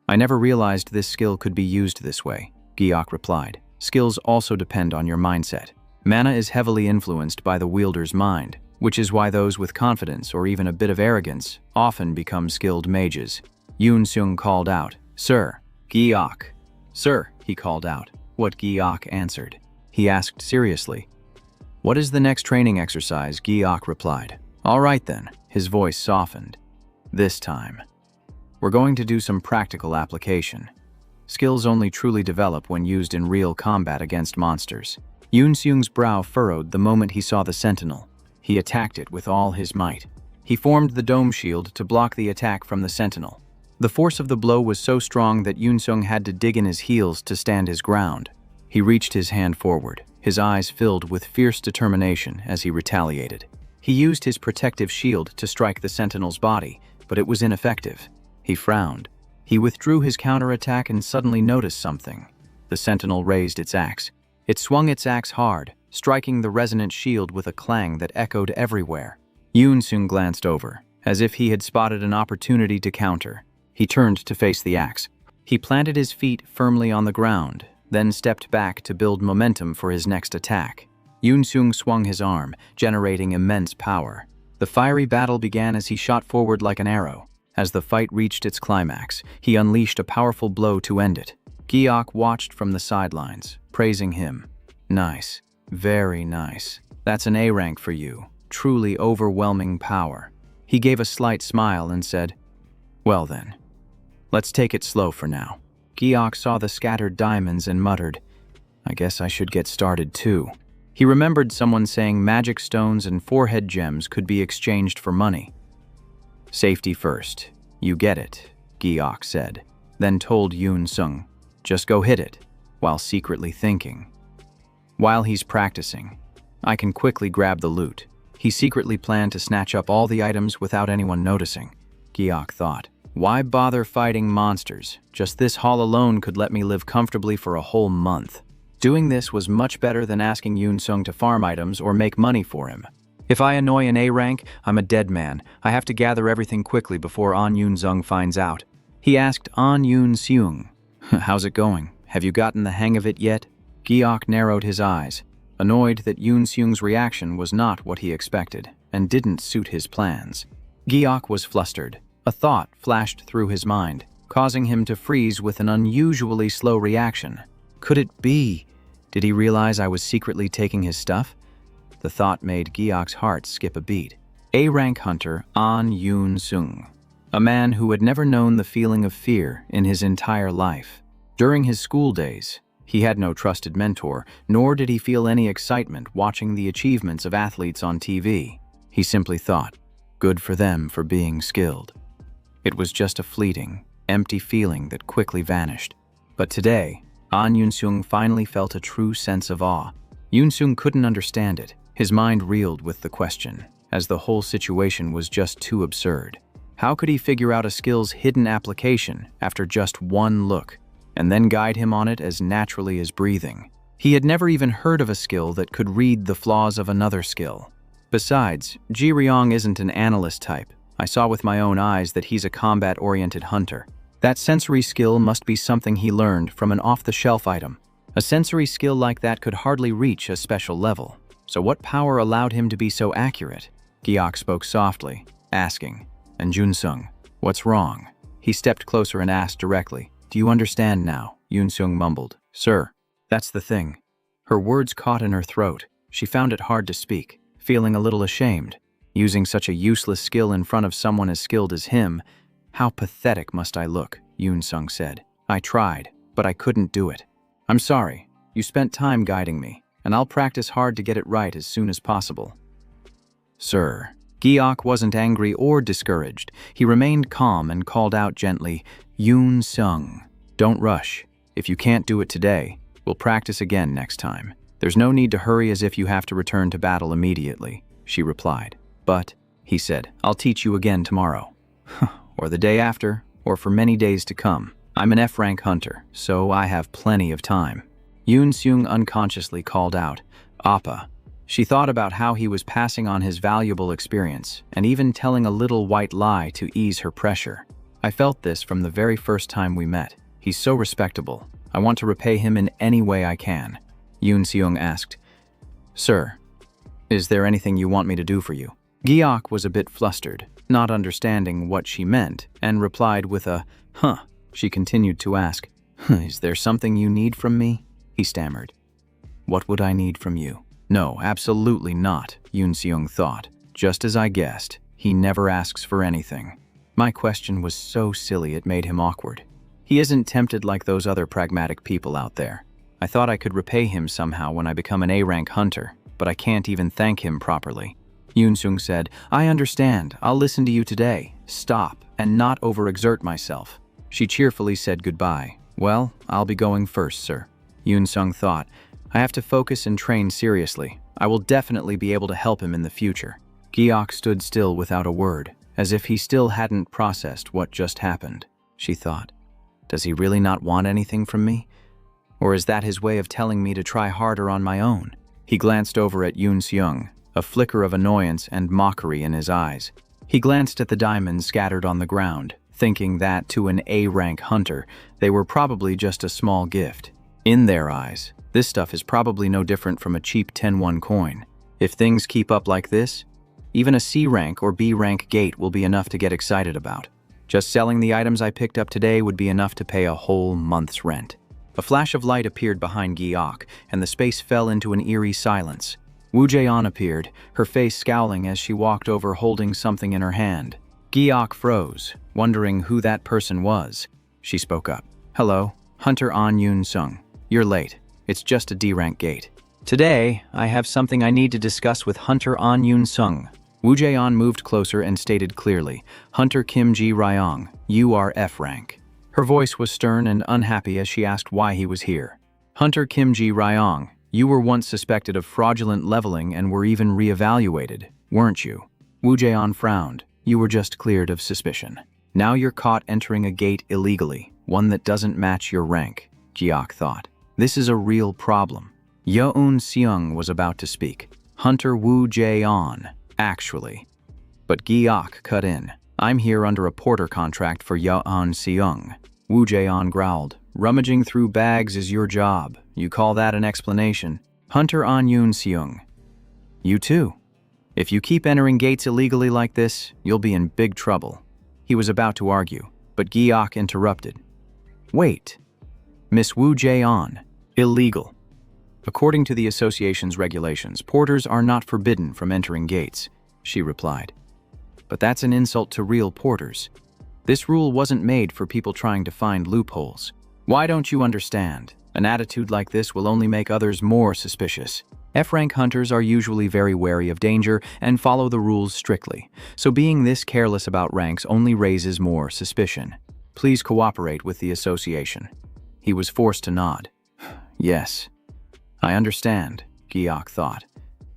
"I never realized this skill could be used this way," Giok replied. "Skills also depend on your mindset. Mana is heavily influenced by the wielder's mind, which is why those with confidence or even a bit of arrogance often become skilled mages." Yoon Seung called out, "Sir." "Giok." "Sir," he called out. What Giok answered. He asked seriously, "What is the next training exercise?" Giok replied, "All right then." His voice softened. "This time, we're going to do some practical application. Skills only truly develop when used in real combat against monsters." Yoon Seung's brow furrowed the moment he saw the sentinel. He attacked it with all his might. He formed the dome shield to block the attack from the sentinel. The force of the blow was so strong that Yoon Seung had to dig in his heels to stand his ground. He reached his hand forward, his eyes filled with fierce determination as he retaliated. He used his protective shield to strike the sentinel's body, but it was ineffective. He frowned. He withdrew his counterattack and suddenly noticed something. The sentinel raised its axe. It swung its axe hard, striking the resonant shield with a clang that echoed everywhere. Yoon Seung glanced over, as if he had spotted an opportunity to counter. He turned to face the axe. He planted his feet firmly on the ground, then stepped back to build momentum for his next attack. Yoon Seung swung his arm, generating immense power. The fiery battle began as he shot forward like an arrow. As the fight reached its climax, he unleashed a powerful blow to end it. Giok watched from the sidelines, praising him. "Nice. Very nice. That's an A rank for you. Truly overwhelming power." He gave a slight smile and said, "Well then, let's take it slow for now." Giok saw the scattered diamonds and muttered, "I guess I should get started too." He remembered someone saying magic stones and forehead gems could be exchanged for money. "Safety first. You get it," Giok said, then told Yoon Sung, "Just go hit it," while secretly thinking, "While he's practicing, I can quickly grab the loot." He secretly planned to snatch up all the items without anyone noticing. Giok thought, "Why bother fighting monsters? Just this haul alone could let me live comfortably for a whole month." Doing this was much better than asking Yoon Sung to farm items or make money for him. If I annoy an A rank, I'm a dead man. I have to gather everything quickly before An Yoon Sung finds out. He asked An Yoon Seung, "How's it going? Have you gotten the hang of it yet?" Giok narrowed his eyes, annoyed that Yoon Seung's reaction was not what he expected and didn't suit his plans. Giok was flustered. A thought flashed through his mind, causing him to freeze with an unusually slow reaction. Could it be? Did he realize I was secretly taking his stuff? The thought made Giok's heart skip a beat. A-rank hunter An Yoon Sung, a man who had never known the feeling of fear in his entire life. During his school days, he had no trusted mentor, nor did he feel any excitement watching the achievements of athletes on TV. He simply thought, good for them for being skilled. It was just a fleeting, empty feeling that quickly vanished. But today, An Yoon Sung finally felt a true sense of awe. Yoon Sung couldn't understand it. His mind reeled with the question, as the whole situation was just too absurd. How could he figure out a skill's hidden application after just one look, and then guide him on it as naturally as breathing? He had never even heard of a skill that could read the flaws of another skill. Besides, Ji Ryong isn't an analyst type. I saw with my own eyes that he's a combat-oriented hunter. That sensory skill must be something he learned from an off-the-shelf item. A sensory skill like that could hardly reach a special level. So what power allowed him to be so accurate? Giok spoke softly, asking, "And Jun-sung, what's wrong?" He stepped closer and asked directly, "Do you understand now?" Yoon-sung mumbled, "Sir, that's the thing." Her words caught in her throat. She found it hard to speak, feeling a little ashamed. Using such a useless skill in front of someone as skilled as him, how pathetic must I look, Yoon-sung said. "I tried, but I couldn't do it. I'm sorry. You spent time guiding me, and I'll practice hard to get it right as soon as possible." "Sir." Giok wasn't angry or discouraged. He remained calm and called out gently, "Yoon-sung, don't rush. If you can't do it today, we'll practice again next time. There's no need to hurry as if you have to return to battle immediately," she replied. "But," he said, "I'll teach you again tomorrow. Or the day after, or for many days to come. I'm an F-rank hunter, so I have plenty of time." Yoon-sung unconsciously called out, "Appa." She thought about how he was passing on his valuable experience, and even telling a little white lie to ease her pressure. "I felt this from the very first time we met. He's so respectable. I want to repay him in any way I can." Yoon-sung asked, "Sir, is there anything you want me to do for you?" Giok was a bit flustered, not understanding what she meant, and replied with a, "Huh." She continued to ask, "Is there something you need from me?" He stammered. "What would I need from you?" "No, absolutely not," Yoon-sung thought. "Just as I guessed, he never asks for anything." My question was so silly it made him awkward. He isn't tempted like those other pragmatic people out there. I thought I could repay him somehow when I become an A-rank hunter, but I can't even thank him properly. Yoon-sung said, "I understand. I'll listen to you today. Stop and not overexert myself." She cheerfully said goodbye. "Well, I'll be going first, sir." Yoon-sung thought, "I have to focus and train seriously. I will definitely be able to help him in the future." Giok stood still without a word, as if he still hadn't processed what just happened. She thought, "Does he really not want anything from me? Or is that his way of telling me to try harder on my own?" He glanced over at Yoon-sung, a flicker of annoyance and mockery in his eyes. He glanced at the diamonds scattered on the ground, thinking that, to an A-rank hunter, they were probably just a small gift. In their eyes, this stuff is probably no different from a cheap 10-won coin. If things keep up like this, even a C-rank or B-rank gate will be enough to get excited about. Just selling the items I picked up today would be enough to pay a whole month's rent. A flash of light appeared behind Giok, and the space fell into an eerie silence. Woo Jae-on appeared, her face scowling as she walked over holding something in her hand. Giok froze, wondering who that person was. She spoke up. "Hello, Hunter An Yoon-sung. You're late. It's just a D-rank gate. Today, I have something I need to discuss with Hunter An Yoon-sung." Woo Jae-on moved closer and stated clearly, "Hunter Kim Ji Ryong, you are F-rank." Her voice was stern and unhappy as she asked why he was here. "Hunter Kim Ji Ryong, you were once suspected of fraudulent leveling and were even re-evaluated, weren't you?" Woo Jae-on frowned. "You were just cleared of suspicion. Now you're caught entering a gate illegally, one that doesn't match your rank," Giok thought. "This is a real problem." Yoon-seung was about to speak. "Hunter Woo Jae-on, actually." But Giok cut in. "I'm here under a porter contract for Yoon-seung." Woo Jae-on growled. "Rummaging through bags is your job. You call that an explanation?" "Hunter An Yoon-seung, you too. If you keep entering gates illegally like this, you'll be in big trouble." He was about to argue, but Giok interrupted. "Wait. Miss Woo Jae-on, illegal. According to the association's regulations, porters are not forbidden from entering gates," she replied. "But that's an insult to real porters. This rule wasn't made for people trying to find loopholes. Why don't you understand? An attitude like this will only make others more suspicious. F-rank hunters are usually very wary of danger and follow the rules strictly, so being this careless about ranks only raises more suspicion. Please cooperate with the association." He was forced to nod. "Yes, I understand," Giok thought.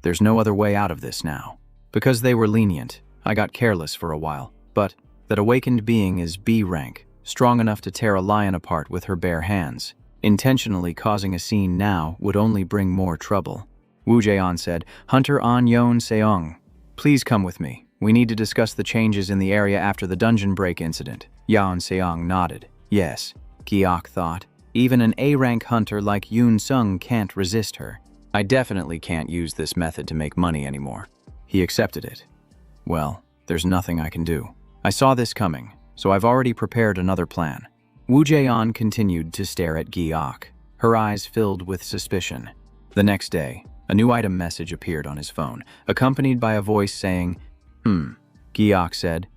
"There's no other way out of this now. Because they were lenient, I got careless for a while, but that awakened being is B rank, strong enough to tear a lion apart with her bare hands. Intentionally causing a scene now would only bring more trouble. Wu Jian said, "Hunter An Yon Seong, please come with me. We need to discuss the changes in the area after the dungeon break incident." Yan Seong nodded. Yes, Giok thought. Even an A-rank hunter like Yoon Sung can't resist her. I definitely can't use this method to make money anymore. He accepted it. Well, there's nothing I can do. I saw this coming, so I've already prepared another plan. Wu Jian continued to stare at Giok, her eyes filled with suspicion. The next day, a new item message appeared on his phone, accompanied by a voice saying, Giok said,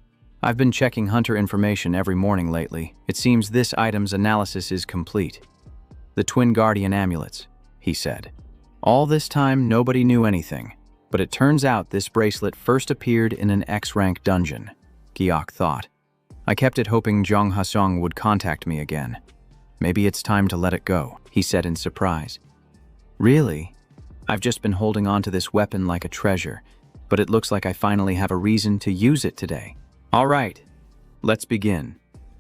"I've been checking hunter information every morning lately. It seems this item's analysis is complete." "The Twin Guardian Amulets," he said. All this time, nobody knew anything, but it turns out this bracelet first appeared in an X-rank dungeon, Giok thought. I kept it hoping Zhang Hasong would contact me again. Maybe it's time to let it go, he said in surprise. Really? I've just been holding on to this weapon like a treasure, but it looks like I finally have a reason to use it today. All right, let's begin,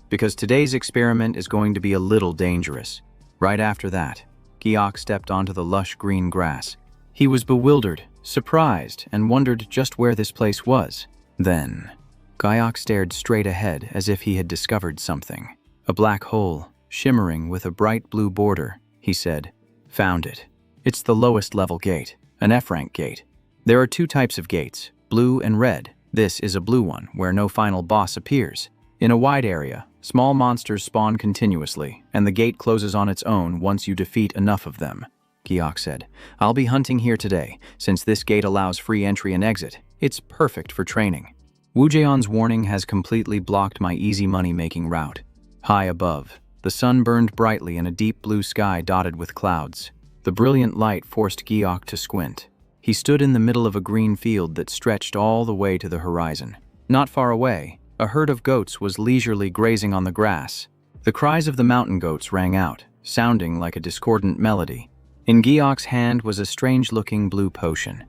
because today's experiment is going to be a little dangerous. Right after that, Giok stepped onto the lush green grass. He was bewildered, surprised, and wondered just where this place was. Then, Giok stared straight ahead as if he had discovered something. A black hole, shimmering with a bright blue border, he said. Found it. It's the lowest level gate, an F-rank gate. There are two types of gates, blue and red. This is a blue one, where no final boss appears. In a wide area, small monsters spawn continuously, and the gate closes on its own once you defeat enough of them, Giok said. I'll be hunting here today, since this gate allows free entry and exit. It's perfect for training. Wu Jian's warning has completely blocked my easy money-making route. High above, the sun burned brightly in a deep blue sky dotted with clouds. The brilliant light forced Giok to squint. He stood in the middle of a green field that stretched all the way to the horizon. Not far away, a herd of goats was leisurely grazing on the grass. The cries of the mountain goats rang out, sounding like a discordant melody. In Giok's hand was a strange-looking blue potion.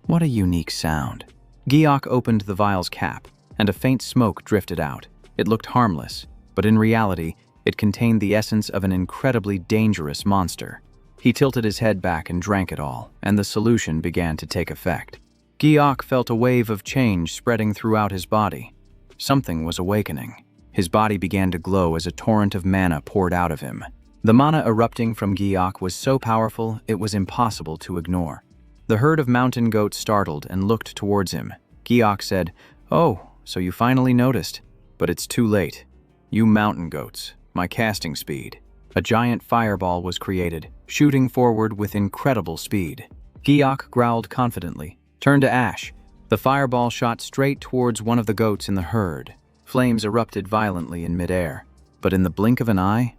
What a unique sound. Giok opened the vial's cap, and a faint smoke drifted out. It looked harmless, but in reality, it contained the essence of an incredibly dangerous monster. He tilted his head back and drank it all, and the solution began to take effect. Giok felt a wave of change spreading throughout his body. Something was awakening. His body began to glow as a torrent of mana poured out of him. The mana erupting from Giok was so powerful it was impossible to ignore. The herd of mountain goats startled and looked towards him. Giok said, "Oh, so you finally noticed. But it's too late. You mountain goats, my casting speed." A giant fireball was created, shooting forward with incredible speed. Giok growled confidently, turned to ash. The fireball shot straight towards one of the goats in the herd. Flames erupted violently in midair, but in the blink of an eye,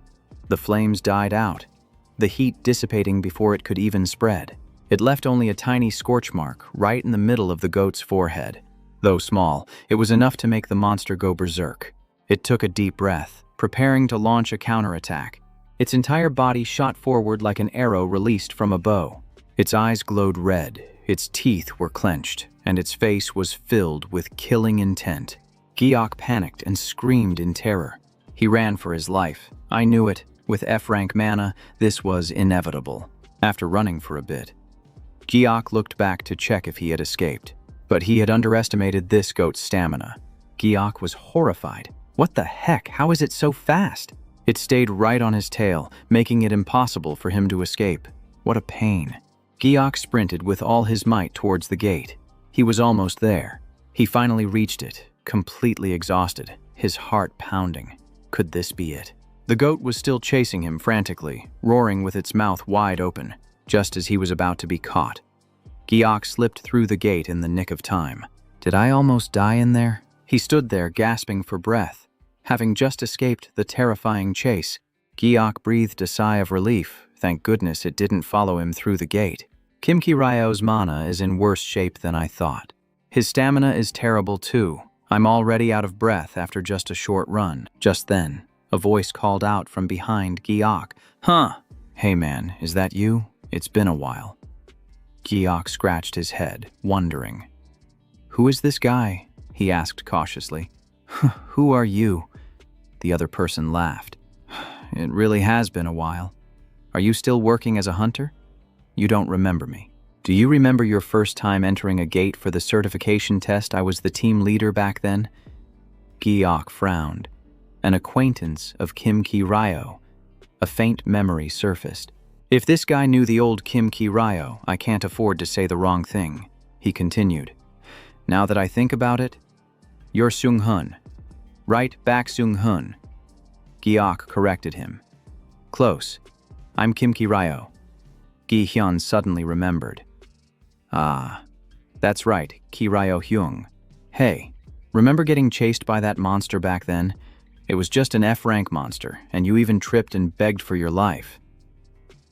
the flames died out, the heat dissipating before it could even spread. It left only a tiny scorch mark right in the middle of the goat's forehead. Though small, it was enough to make the monster go berserk. It took a deep breath, preparing to launch a counterattack. Its entire body shot forward like an arrow released from a bow. Its eyes glowed red, its teeth were clenched, and its face was filled with killing intent. Giok panicked and screamed in terror. He ran for his life. I knew it. With F-rank mana, this was inevitable. After running for a bit, Giok looked back to check if he had escaped, but he had underestimated this goat's stamina. Giok was horrified. What the heck? How is it so fast? It stayed right on his tail, making it impossible for him to escape. What a pain. Giok sprinted with all his might towards the gate. He was almost there. He finally reached it, completely exhausted, his heart pounding. Could this be it? The goat was still chasing him frantically, roaring with its mouth wide open, just as he was about to be caught. Giok slipped through the gate in the nick of time. Did I almost die in there? He stood there gasping for breath. Having just escaped the terrifying chase, Giok breathed a sigh of relief. Thank goodness it didn't follow him through the gate. Kim Ki-ryo's mana is in worse shape than I thought. His stamina is terrible too. I'm already out of breath after just a short run. Just then, a voice called out from behind Giok. Huh? Hey man, is that you? It's been a while. Giok scratched his head, wondering. Who is this guy? He asked cautiously. Who are you? The other person laughed. it really has been a while. Are you still working as a hunter? You don't remember me. Do you remember your first time entering a gate for the certification test? I was the team leader back then. Giok frowned. An acquaintance of Kim Ki-ryo. A faint memory surfaced. If this guy knew the old Kim Ki-ryo, I can't afford to say the wrong thing, he continued. Now that I think about it, you're Sung-hun. Right back, Sung-hun. Giok corrected him. Close. I'm Kim Ki-ryo. Gi-hyun suddenly remembered. Ah, that's right, Ki-ryo Hyung. Hey, remember getting chased by that monster back then? It was just an F-rank monster, and you even tripped and begged for your life.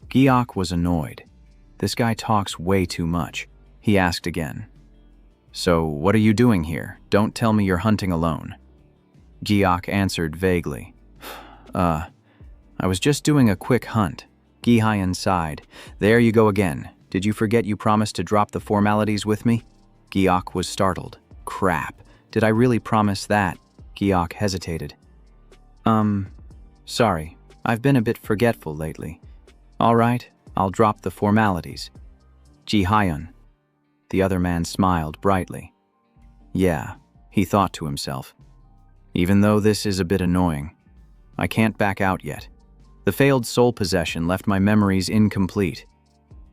Giok was annoyed. This guy talks way too much. He asked again. So, what are you doing here? Don't tell me you're hunting alone. Giok answered vaguely. I was just doing a quick hunt. Gi-hyun sighed. There you go again. Did you forget you promised to drop the formalities with me? Giok was startled. Crap. Did I really promise that? Giok hesitated. Sorry. I've been a bit forgetful lately. All right, I'll drop the formalities. Gi-hyun. The other man smiled brightly. Yeah, he thought to himself. Even though this is a bit annoying, I can't back out yet. The failed soul possession left my memories incomplete.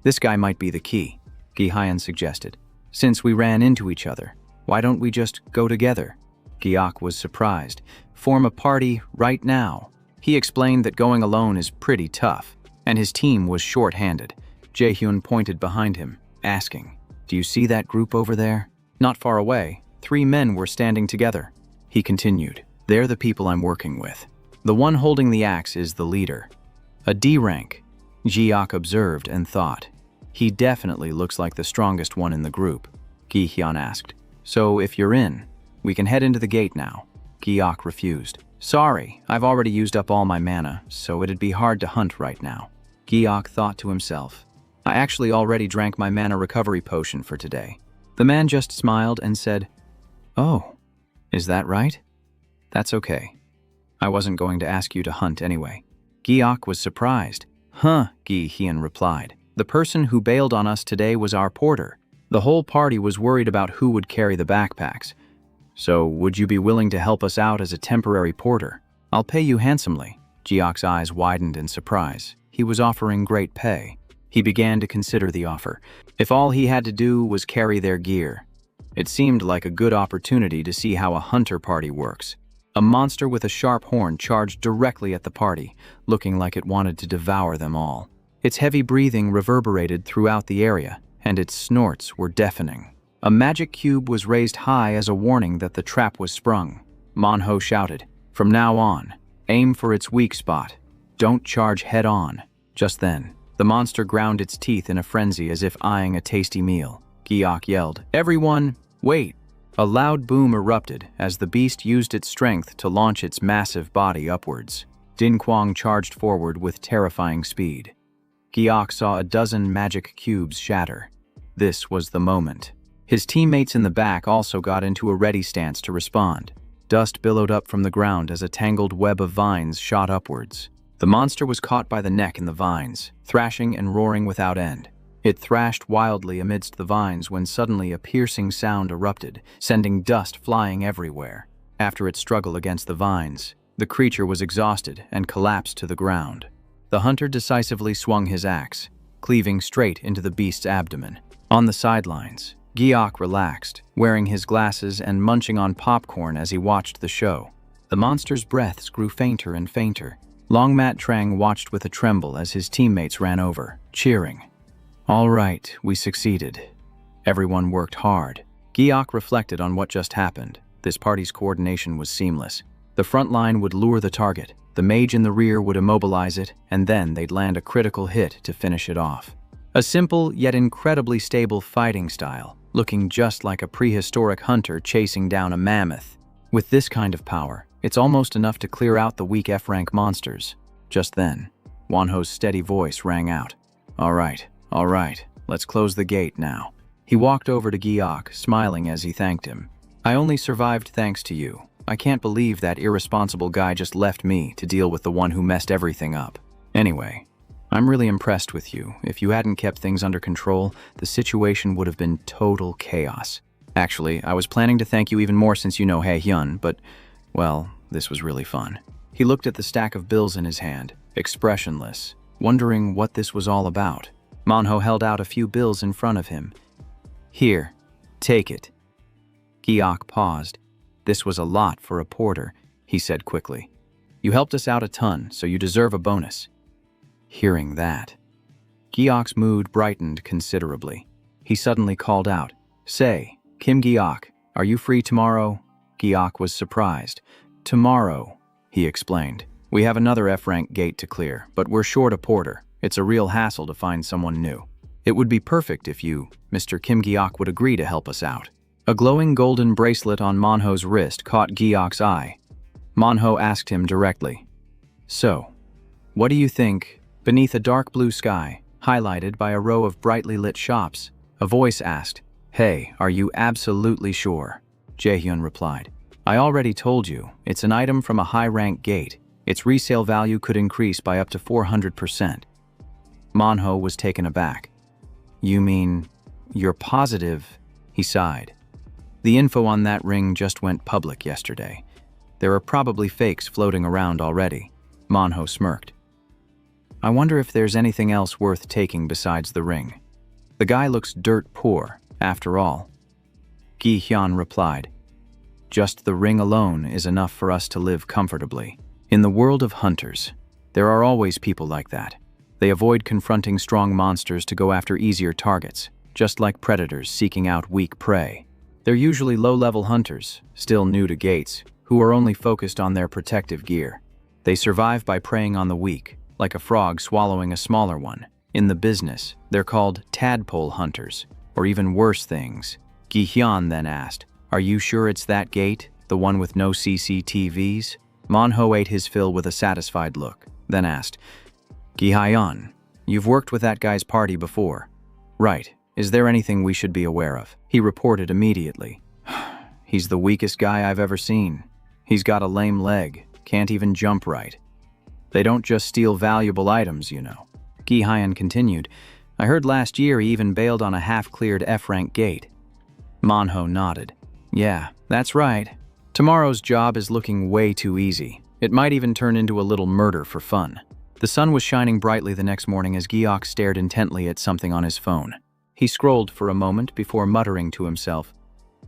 This guy might be the key, Gi-hyun suggested. Since we ran into each other, why don't we just go together? Giok was surprised. Form a party right now. He explained that going alone is pretty tough, and his team was short-handed. Jae-hyun pointed behind him, asking, Do you see that group over there? Not far away, 3 men were standing together. He continued, They're the people I'm working with. The one holding the axe is the leader. A D rank, Giok observed and thought. He definitely looks like the strongest one in the group. Gi-hyun asked, So if you're in, we can head into the gate now. Giok refused. Sorry, I've already used up all my mana, so it'd be hard to hunt right now. Giok thought to himself. I actually already drank my mana recovery potion for today. The man just smiled and said, Oh, is that right? That's okay. I wasn't going to ask you to hunt anyway. Giok was surprised. Huh, Gi-hyun replied. The person who bailed on us today was our porter. The whole party was worried about who would carry the backpacks. So, would you be willing to help us out as a temporary porter? I'll pay you handsomely. Giok's eyes widened in surprise. He was offering great pay. He began to consider the offer. If all he had to do was carry their gear, it seemed like a good opportunity to see how a hunter party works. A monster with a sharp horn charged directly at the party, looking like it wanted to devour them all. Its heavy breathing reverberated throughout the area, and its snorts were deafening. A magic cube was raised high as a warning that the trap was sprung. Manhwa shouted, From now on, aim for its weak spot. Don't charge head on. Just then, the monster ground its teeth in a frenzy as if eyeing a tasty meal. Giok yelled, Everyone, wait! A loud boom erupted as the beast used its strength to launch its massive body upwards. Din Kwang charged forward with terrifying speed. Giok saw a dozen magic cubes shatter. This was the moment. His teammates in the back also got into a ready stance to respond. Dust billowed up from the ground as a tangled web of vines shot upwards. The monster was caught by the neck in the vines, thrashing and roaring without end. It thrashed wildly amidst the vines when suddenly a piercing sound erupted, sending dust flying everywhere. After its struggle against the vines, the creature was exhausted and collapsed to the ground. The hunter decisively swung his axe, cleaving straight into the beast's abdomen. On the sidelines, Giok relaxed, wearing his glasses and munching on popcorn as he watched the show. The monster's breaths grew fainter and fainter. Long Mat Trang watched with a tremble as his teammates ran over, cheering. All right, we succeeded. Everyone worked hard. Giok reflected on what just happened. This party's coordination was seamless. The front line would lure the target, the mage in the rear would immobilize it, and then they'd land a critical hit to finish it off. A simple yet incredibly stable fighting style, looking just like a prehistoric hunter chasing down a mammoth. With this kind of power, it's almost enough to clear out the weak F-rank monsters. Just then, Wonho's steady voice rang out. All right, let's close the gate now. He walked over to Giok, smiling as he thanked him. I only survived thanks to you. I can't believe that irresponsible guy just left me to deal with the one who messed everything up. Anyway, I'm really impressed with you. If you hadn't kept things under control, the situation would have been total chaos. Actually, I was planning to thank you even more since you know Hae-hyun, but, well, this was really fun. He looked at the stack of bills in his hand, expressionless, wondering what this was all about. Manhwa held out a few bills in front of him. Here, take it. Gi-ok paused. This was a lot for a porter, he said quickly. You helped us out a ton, so you deserve a bonus. Hearing that, Gi-ok's mood brightened considerably. He suddenly called out, Say, Kim Gi-ok, are you free tomorrow? Gi-ok was surprised. Tomorrow, he explained. We have another F-rank gate to clear, but we're short a porter. It's a real hassle to find someone new. It would be perfect if you, Mr. Kim Gi-ok, would agree to help us out. A glowing golden bracelet on Manhwa's wrist caught Gi-ok's eye. Manhwa asked him directly, So, what do you think? Beneath a dark blue sky, highlighted by a row of brightly lit shops, a voice asked, Hey, are you absolutely sure? Jaehyun replied, I already told you, it's an item from a high-rank gate. Its resale value could increase by up to 400%. Manhwa was taken aback. You mean, you're positive? He sighed. The info on that ring just went public yesterday. There are probably fakes floating around already. Manhwa smirked. I wonder if there's anything else worth taking besides the ring. The guy looks dirt poor, after all. Gi-hyun replied, Just the ring alone is enough for us to live comfortably. In the world of hunters, there are always people like that. They avoid confronting strong monsters to go after easier targets, just like predators seeking out weak prey. They're usually low-level hunters, still new to gates, who are only focused on their protective gear. They survive by preying on the weak, like a frog swallowing a smaller one. In the business, they're called tadpole hunters, or even worse things. Gi-hyun then asked, Are you sure it's that gate, the one with no CCTVs? Manhwa ate his fill with a satisfied look, then asked, Gi-hyun, you've worked with that guy's party before. Right. Is there anything we should be aware of? He reported immediately. He's the weakest guy I've ever seen. He's got a lame leg, can't even jump right. They don't just steal valuable items, you know. Gi-hyun continued, I heard last year he even bailed on a half-cleared F-rank gate. Manhwa nodded. Yeah, that's right. Tomorrow's job is looking way too easy. It might even turn into a little murder for fun. The sun was shining brightly the next morning as Gi-ok stared intently at something on his phone. He scrolled for a moment before muttering to himself,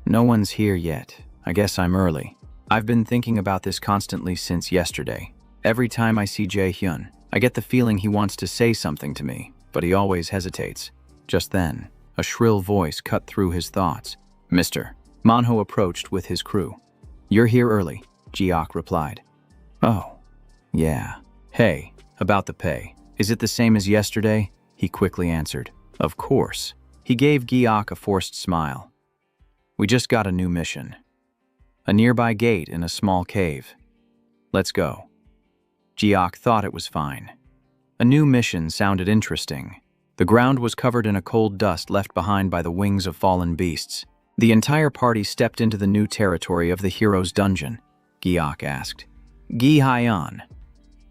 No one's here yet. I guess I'm early. I've been thinking about this constantly since yesterday. Every time I see Jae-hyun, I get the feeling he wants to say something to me, but he always hesitates. Just then, a shrill voice cut through his thoughts. Mr. Manhwa approached with his crew. You're here early, Gi-ok replied. Oh, yeah. Hey, about the pay. Is it the same as yesterday? He quickly answered. Of course. He gave Gi-ok a forced smile. We just got a new mission. A nearby gate in a small cave. Let's go. Gi-ok thought it was fine. A new mission sounded interesting. The ground was covered in a cold dust left behind by the wings of fallen beasts. The entire party stepped into the new territory of the hero's dungeon. Gi-ok asked. Gi-hyun,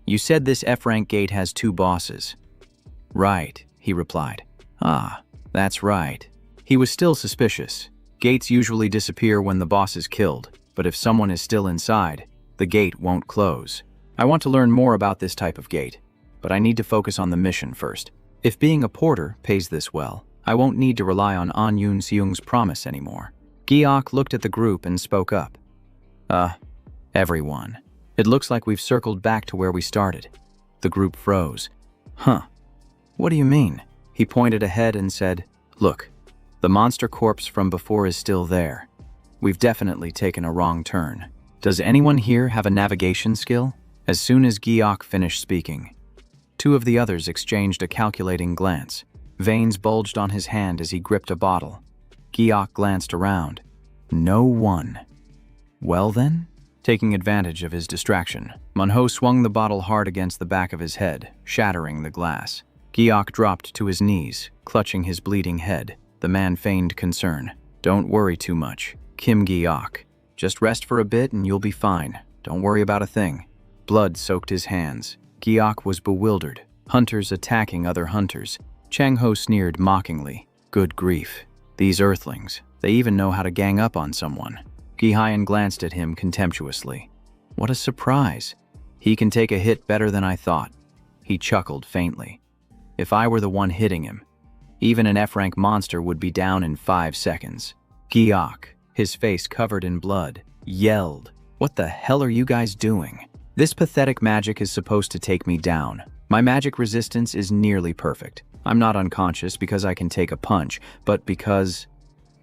you said this F-rank gate has 2 bosses. Right, he replied. Ah, that's right. He was still suspicious. Gates usually disappear when the boss is killed, but if someone is still inside, the gate won't close. I want to learn more about this type of gate, but I need to focus on the mission first. If being a porter pays this well, I won't need to rely on An Yoon-seung's promise anymore. Gi-ok looked at the group and spoke up. Everyone. It looks like we've circled back to where we started. The group froze. Huh. What do you mean? He pointed ahead and said, Look, the monster corpse from before is still there. We've definitely taken a wrong turn. Does anyone here have a navigation skill? As soon as Gi-ok finished speaking, 2 of the others exchanged a calculating glance. Veins bulged on his hand as he gripped a bottle. Gi-ok glanced around. No one. Well then? Taking advantage of his distraction, Manhwa swung the bottle hard against the back of his head, shattering the glass. Gi-ok dropped to his knees, clutching his bleeding head. The man feigned concern. Don't worry too much. Kim Gi-ok. Just rest for a bit and you'll be fine. Don't worry about a thing. Blood soaked his hands. Giok was bewildered. Hunters attacking other hunters. Chang Ho sneered mockingly. Good grief. These earthlings. They even know how to gang up on someone. Gi Hyan glanced at him contemptuously. What a surprise. He can take a hit better than I thought. He chuckled faintly. If I were the one hitting him, even an F-rank monster would be down in 5 seconds. Giok, his face covered in blood, yelled, What the hell are you guys doing? This pathetic magic is supposed to take me down. My magic resistance is nearly perfect. I'm not unconscious because I can take a punch, but because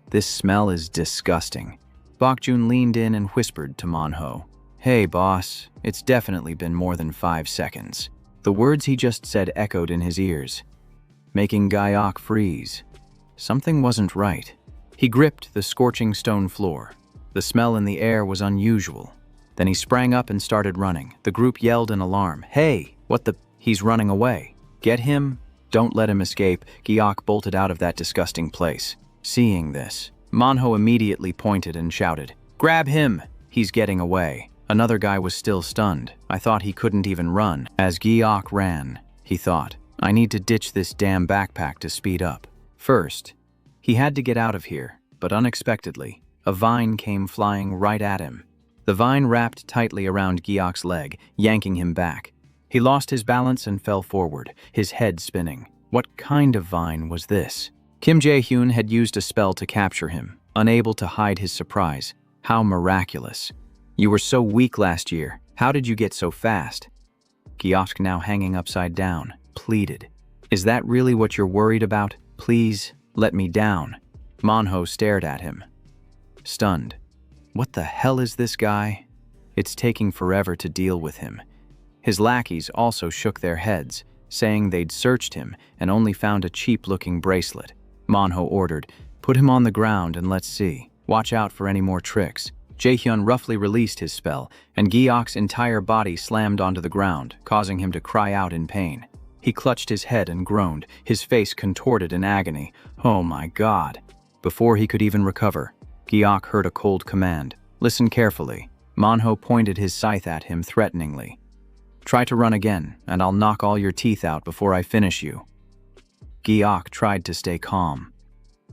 this smell is disgusting. Bokjun leaned in and whispered to Manhwa. Hey boss, it's definitely been more than 5 seconds. The words he just said echoed in his ears, making Giok freeze. Something wasn't right. He gripped the scorching stone floor. The smell in the air was unusual. Then he sprang up and started running. The group yelled in alarm. Hey, what the? He's running away. Get him? Don't let him escape. Giok bolted out of that disgusting place. Seeing this, Manhwa immediately pointed and shouted, Grab him! He's getting away. Another guy was still stunned. I thought he couldn't even run. As Giok ran, he thought, I need to ditch this damn backpack to speed up. First, he had to get out of here, but unexpectedly, a vine came flying right at him. The vine wrapped tightly around Giok's leg, yanking him back. He lost his balance and fell forward, his head spinning. What kind of vine was this? Kim Jae-hyun had used a spell to capture him, unable to hide his surprise. How miraculous. You were so weak last year. How did you get so fast? Giok, now hanging upside down, pleaded. Is that really what you're worried about? Please, let me down. Manhwa stared at him, stunned. What the hell is this guy? It's taking forever to deal with him. His lackeys also shook their heads, saying they'd searched him and only found a cheap-looking bracelet. Manhwa ordered, Put him on the ground and let's see. Watch out for any more tricks. Jaehyun roughly released his spell, and Giok's entire body slammed onto the ground, causing him to cry out in pain. He clutched his head and groaned, his face contorted in agony. Oh my God. Before he could even recover, Giok heard a cold command. Listen carefully. Manhwa pointed his scythe at him threateningly. Try to run again, and I'll knock all your teeth out before I finish you. Giok tried to stay calm.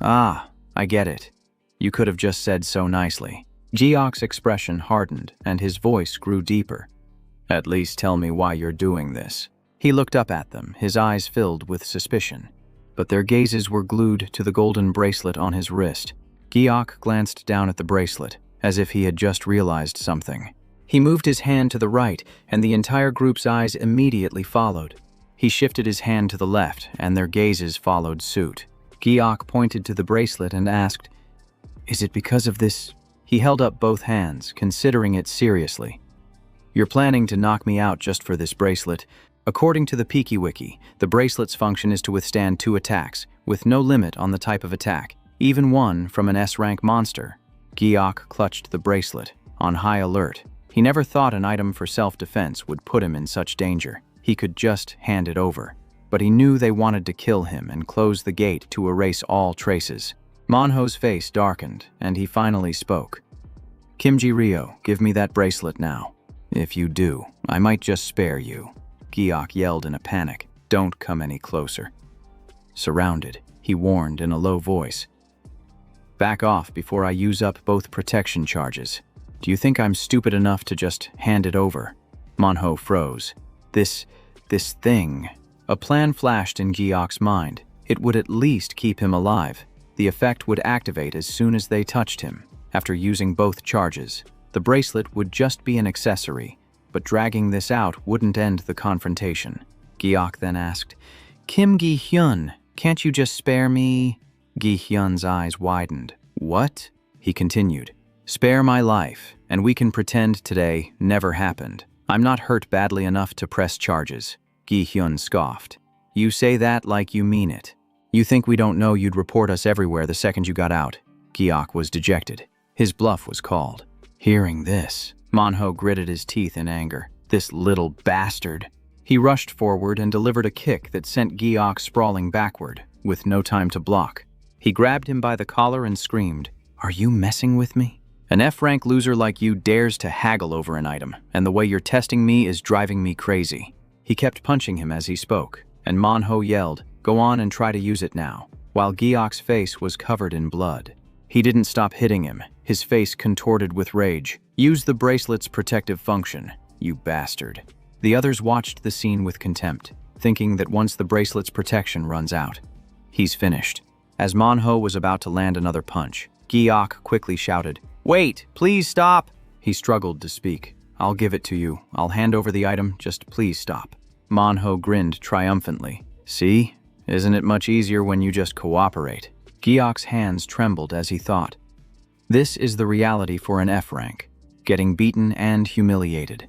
Ah, I get it. You could have just said so nicely. Giok's expression hardened, and his voice grew deeper. At least tell me why you're doing this. He looked up at them, his eyes filled with suspicion. But their gazes were glued to the golden bracelet on his wrist. Giok glanced down at the bracelet, as if he had just realized something. He moved his hand to the right, and the entire group's eyes immediately followed. He shifted his hand to the left, and their gazes followed suit. Giok pointed to the bracelet and asked, Is it because of this? He held up both hands, considering it seriously. You're planning to knock me out just for this bracelet. According to the Peaky Wiki, the bracelet's function is to withstand 2 attacks, with no limit on the type of attack, even one from an S-rank monster. Giok clutched the bracelet, on high alert. He never thought an item for self-defense would put him in such danger. He could just hand it over. But he knew they wanted to kill him and close the gate to erase all traces. Manhwa's face darkened, and he finally spoke. Kim Ji-ryo, give me that bracelet now. If you do, I might just spare you. Giok yelled in a panic. Don't come any closer. Surrounded, he warned in a low voice. Back off before I use up both protection charges. Do you think I'm stupid enough to just hand it over? Manhwa froze. This thing. A plan flashed in Giok's mind. It would at least keep him alive. The effect would activate as soon as they touched him. After using both charges, the bracelet would just be an accessory, but dragging this out wouldn't end the confrontation. Giok then asked, Kim Gi-hyun, can't you just spare me? Gi-hyun's eyes widened. What? He continued. Spare my life, and we can pretend today never happened. I'm not hurt badly enough to press charges. Gi-hyun scoffed. You say that like you mean it. You think we don't know you'd report us everywhere the second you got out. Giok was dejected. His bluff was called. Hearing this, Manhwa gritted his teeth in anger. This little bastard. He rushed forward and delivered a kick that sent Giok sprawling backward, with no time to block. He grabbed him by the collar and screamed, Are you messing with me? An F-rank loser like you dares to haggle over an item, and the way you're testing me is driving me crazy. He kept punching him as he spoke, and Manhwa yelled, "Go on and try to use it now," while Giok's face was covered in blood. He didn't stop hitting him, his face contorted with rage. "Use the bracelet's protective function, you bastard." The others watched the scene with contempt, thinking that once the bracelet's protection runs out, he's finished. As Manhwa was about to land another punch, Giok quickly shouted, "Wait, please stop!" He struggled to speak. "I'll give it to you. I'll hand over the item, just please stop." Manhwa grinned triumphantly. "See? Isn't it much easier when you just cooperate?" Giok's hands trembled as he thought. This is the reality for an F-rank, getting beaten and humiliated.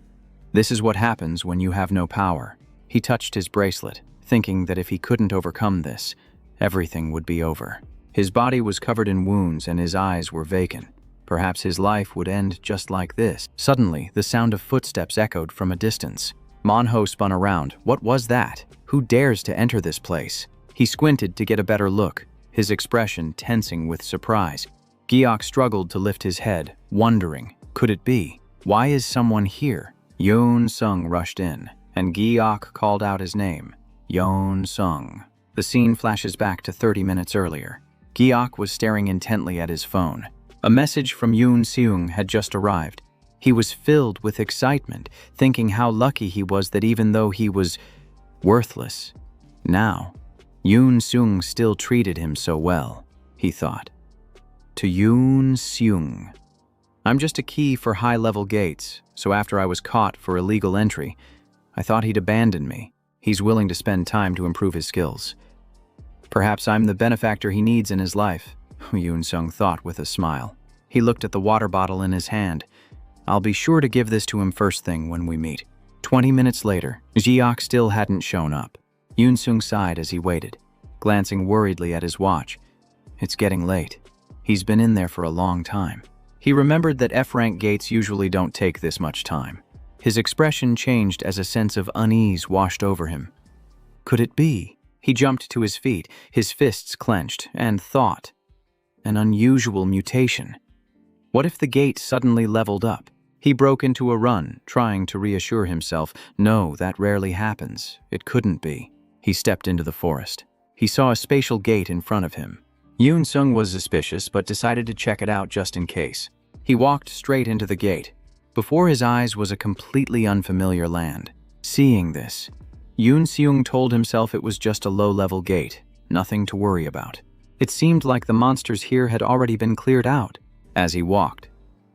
This is what happens when you have no power. He touched his bracelet, thinking that if he couldn't overcome this, everything would be over. His body was covered in wounds and his eyes were vacant. Perhaps his life would end just like this. Suddenly, the sound of footsteps echoed from a distance. Manhwa spun around. What was that? Who dares to enter this place? He squinted to get a better look, his expression tensing with surprise. Giok struggled to lift his head, wondering, could it be? Why is someone here? Yoon Sung rushed in, and Giok called out his name. Yoon Sung. The scene flashes back to 30 minutes earlier. Giok was staring intently at his phone. A message from Yoon Seung had just arrived. He was filled with excitement, thinking how lucky he was that even though he was worthless, now, Yoon Seung still treated him so well, he thought. To Yoon Seung. "I'm just a key for high-level gates, so after I was caught for illegal entry, I thought he'd abandon me. He's willing to spend time to improve his skills. Perhaps I'm the benefactor he needs in his life," Yoon Sung thought with a smile. He looked at the water bottle in his hand. "I'll be sure to give this to him first thing when we meet." 20 minutes later, Giok still hadn't shown up. Yoon Sung sighed as he waited, glancing worriedly at his watch. It's getting late. He's been in there for a long time. He remembered that F-rank gates usually don't take this much time. His expression changed as a sense of unease washed over him. Could it be? He jumped to his feet, his fists clenched, and thought. An unusual mutation. What if the gate suddenly leveled up? He broke into a run, trying to reassure himself. No, that rarely happens. It couldn't be. He stepped into the forest. He saw a spatial gate in front of him. Yoon Sung was suspicious, but decided to check it out just in case. He walked straight into the gate. Before his eyes was a completely unfamiliar land. Seeing this, Yoon Seung told himself it was just a low-level gate, nothing to worry about. It seemed like the monsters here had already been cleared out. As he walked,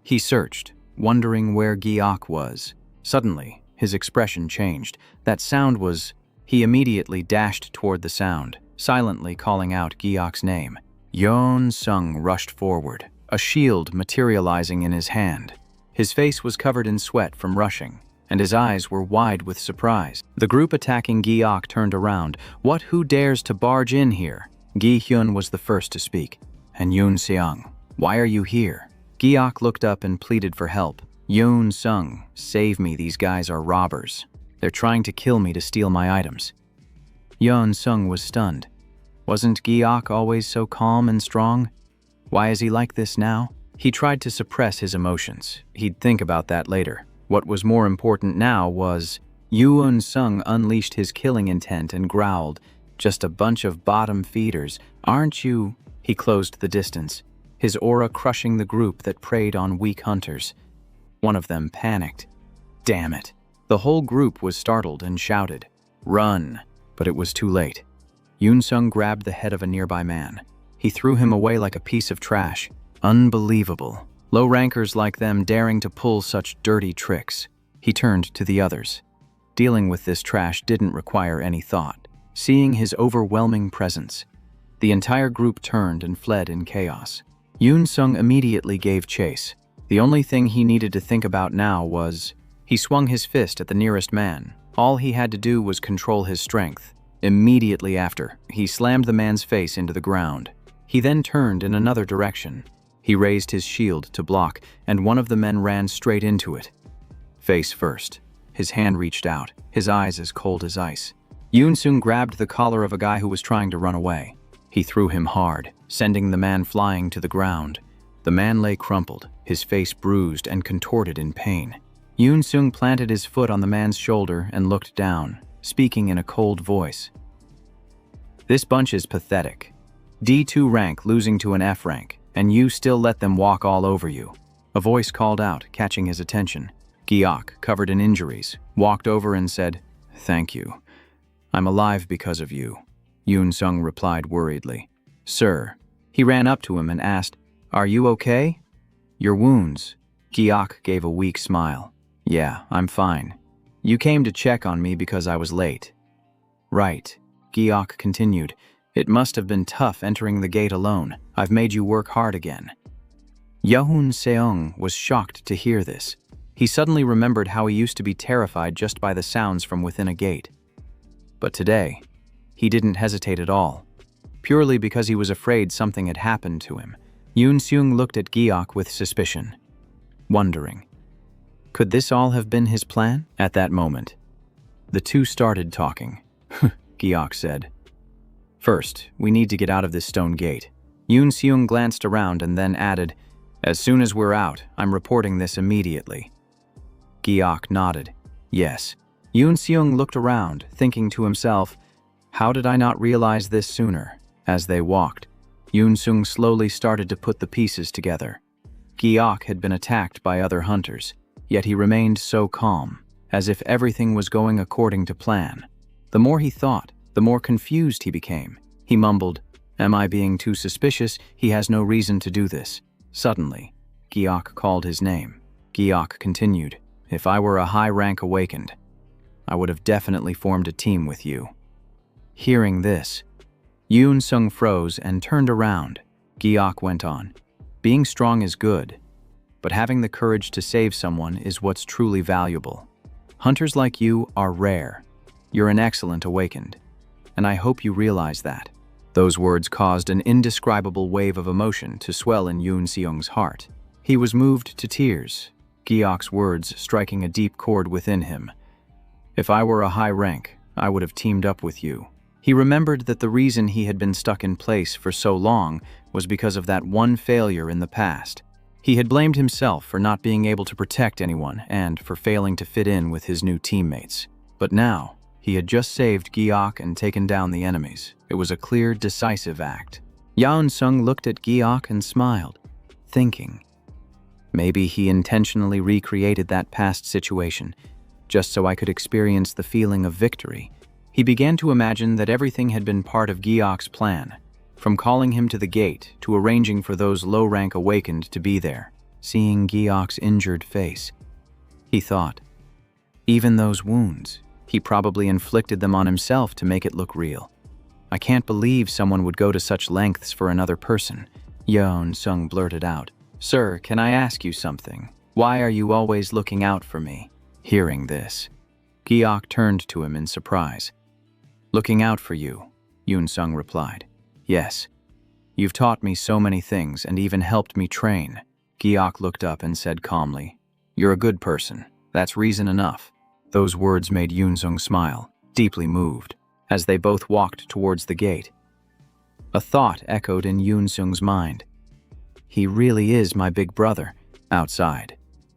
he searched, wondering where Giok was. Suddenly, his expression changed. That sound was... He immediately dashed toward the sound, silently calling out Giok's name. Yoon Sung rushed forward, a shield materializing in his hand. His face was covered in sweat from rushing, and his eyes were wide with surprise. The group attacking Giok turned around. Who dares to barge in here? Gi Hyun was the first to speak. And Yoon Seung, why are you here? Giok looked up and pleaded for help. Yoon Sung, save me, these guys are robbers. They're trying to kill me to steal my items. Yoon Sung was stunned. Wasn't Giok always so calm and strong? Why is he like this now? He tried to suppress his emotions. He'd think about that later. What was more important now was... Yoon Sung unleashed his killing intent and growled, "Just a bunch of bottom feeders, aren't you?" He closed the distance, his aura crushing the group that preyed on weak hunters. One of them panicked. Damn it. The whole group was startled and shouted, "Run!" But it was too late. Yoon Sung grabbed the head of a nearby man. He threw him away like a piece of trash. Unbelievable. Low-rankers like them daring to pull such dirty tricks. He turned to the others. Dealing with this trash didn't require any thought. Seeing his overwhelming presence, the entire group turned and fled in chaos. Yoon Sung immediately gave chase. The only thing he needed to think about now was... He swung his fist at the nearest man. All he had to do was control his strength. Immediately after, he slammed the man's face into the ground. He then turned in another direction. He raised his shield to block, and one of the men ran straight into it. Face first. His hand reached out, his eyes as cold as ice. Yoon Sung grabbed the collar of a guy who was trying to run away. He threw him hard, sending the man flying to the ground. The man lay crumpled, his face bruised and contorted in pain. Yoon Sung planted his foot on the man's shoulder and looked down, speaking in a cold voice. "This bunch is pathetic. D2 rank losing to an F rank, and you still let them walk all over you." A voice called out, catching his attention. Giok, covered in injuries, walked over and said, "Thank you. I'm alive because of you." Yoon Sung replied worriedly. "Sir." He ran up to him and asked, "Are you okay?" "Your wounds." Giok gave a weak smile. "Yeah, I'm fine. You came to check on me because I was late." "Right." Giok continued. "It must have been tough entering the gate alone. I've made you work hard again." Yoon Seong was shocked to hear this. He suddenly remembered how he used to be terrified just by the sounds from within a gate. But today, he didn't hesitate at all, purely because he was afraid something had happened to him. Yoon Seung looked at Giok with suspicion, wondering, could this all have been his plan? At that moment, the two started talking. Giok said, "First, we need to get out of this stone gate." Yoon Seung glanced around and then added, "As soon as we're out, I'm reporting this immediately." Giok nodded. "Yes." Yoon Seung looked around, thinking to himself, how did I not realize this sooner? As they walked, Yoon Seung slowly started to put the pieces together. Giok had been attacked by other hunters, yet he remained so calm, as if everything was going according to plan. The more he thought, the more confused he became. He mumbled, "Am I being too suspicious? He has no reason to do this." Suddenly, Giok called his name. Giok continued, "If I were a high rank awakened, I would have definitely formed a team with you." Hearing this, Yoon Sung froze and turned around. Giok went on, "Being strong is good, but having the courage to save someone is what's truly valuable. Hunters like you are rare. You're an excellent awakened, and I hope you realize that." Those words caused an indescribable wave of emotion to swell in Yoon Seung's heart. He was moved to tears, Giok's words striking a deep chord within him. "If I were a high rank, I would have teamed up with you." He remembered that the reason he had been stuck in place for so long was because of that one failure in the past. He had blamed himself for not being able to protect anyone and for failing to fit in with his new teammates. But now, he had just saved Giok and taken down the enemies. It was a clear, decisive act. Yoon Sung looked at Giok and smiled, thinking, maybe he intentionally recreated that past situation, just so I could experience the feeling of victory. He began to imagine that everything had been part of Giok's plan, from calling him to the gate to arranging for those low-rank awakened to be there. Seeing Giok's injured face, he thought, even those wounds, he probably inflicted them on himself to make it look real. I can't believe someone would go to such lengths for another person. Yoon Sung blurted out, "Sir, can I ask you something? Why are you always looking out for me?" Hearing this, Giok turned to him in surprise. "Looking out for you," Yoon Sung replied. "Yes. You've taught me so many things and even helped me train." Giok looked up and said calmly, "You're a good person. That's reason enough." Those words made Yoon Sung smile, deeply moved, as they both walked towards the gate. A thought echoed in Yoon Sung's mind. He really is my big brother. Outside,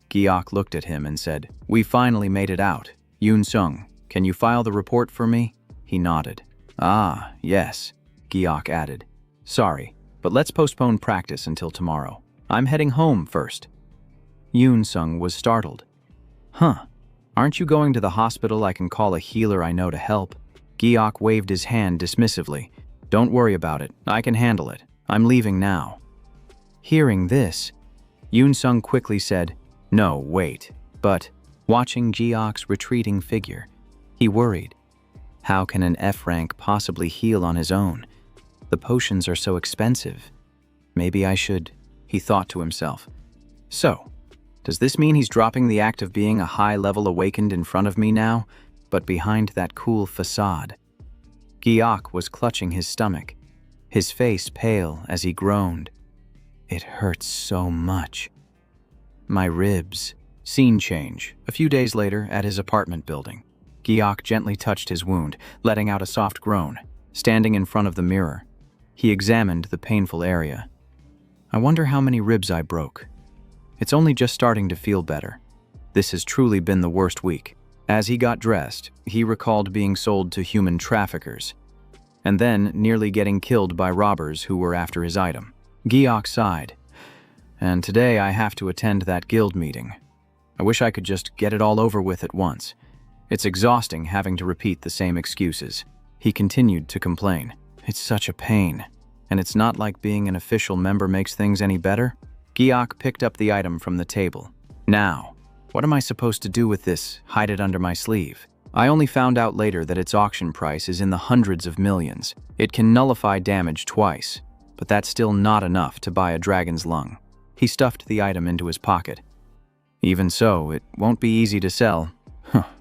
Giok looked at him and said, "We finally made it out. Yoon Sung, can you file the report for me?" He nodded. "Ah, yes," Giok added. "Sorry, but let's postpone practice until tomorrow. I'm heading home first." Yoon Sung was startled. "Huh, aren't you going to the hospital? I can call a healer I know to help." Giok waved his hand dismissively. "Don't worry about it, I can handle it. I'm leaving now." Hearing this, Yoon Sung quickly said, "No, wait." But, watching Giok's retreating figure, he worried. How can an F rank possibly heal on his own? The potions are so expensive. Maybe I should, he thought to himself. So, does this mean he's dropping the act of being a high-level awakened in front of me now, but behind that cool facade? Giok was clutching his stomach, his face pale as he groaned. "It hurts so much. My ribs." Scene change. A few days later, at his apartment building. Giok gently touched his wound, letting out a soft groan. Standing in front of the mirror, he examined the painful area. I wonder how many ribs I broke. It's only just starting to feel better. This has truly been the worst week. As he got dressed, he recalled being sold to human traffickers, and then nearly getting killed by robbers who were after his item. Giok sighed. And today I have to attend that guild meeting. I wish I could just get it all over with at once. It's exhausting having to repeat the same excuses. He continued to complain. It's such a pain. And it's not like being an official member makes things any better. Giok picked up the item from the table. Now, what am I supposed to do with this? Hide it under my sleeve? I only found out later that its auction price is in the hundreds of millions. It can nullify damage twice, but that's still not enough to buy a dragon's lung. He stuffed the item into his pocket. Even so, it won't be easy to sell.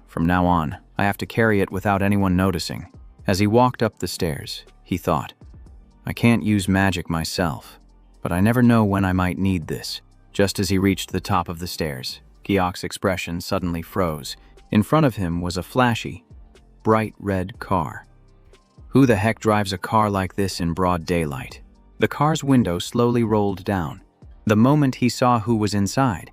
From now on, I have to carry it without anyone noticing. As he walked up the stairs, he thought, I can't use magic myself, but I never know when I might need this. Just as he reached the top of the stairs, Giok's expression suddenly froze. In front of him was a flashy, bright red car. Who the heck drives a car like this in broad daylight? The car's window slowly rolled down. The moment he saw who was inside,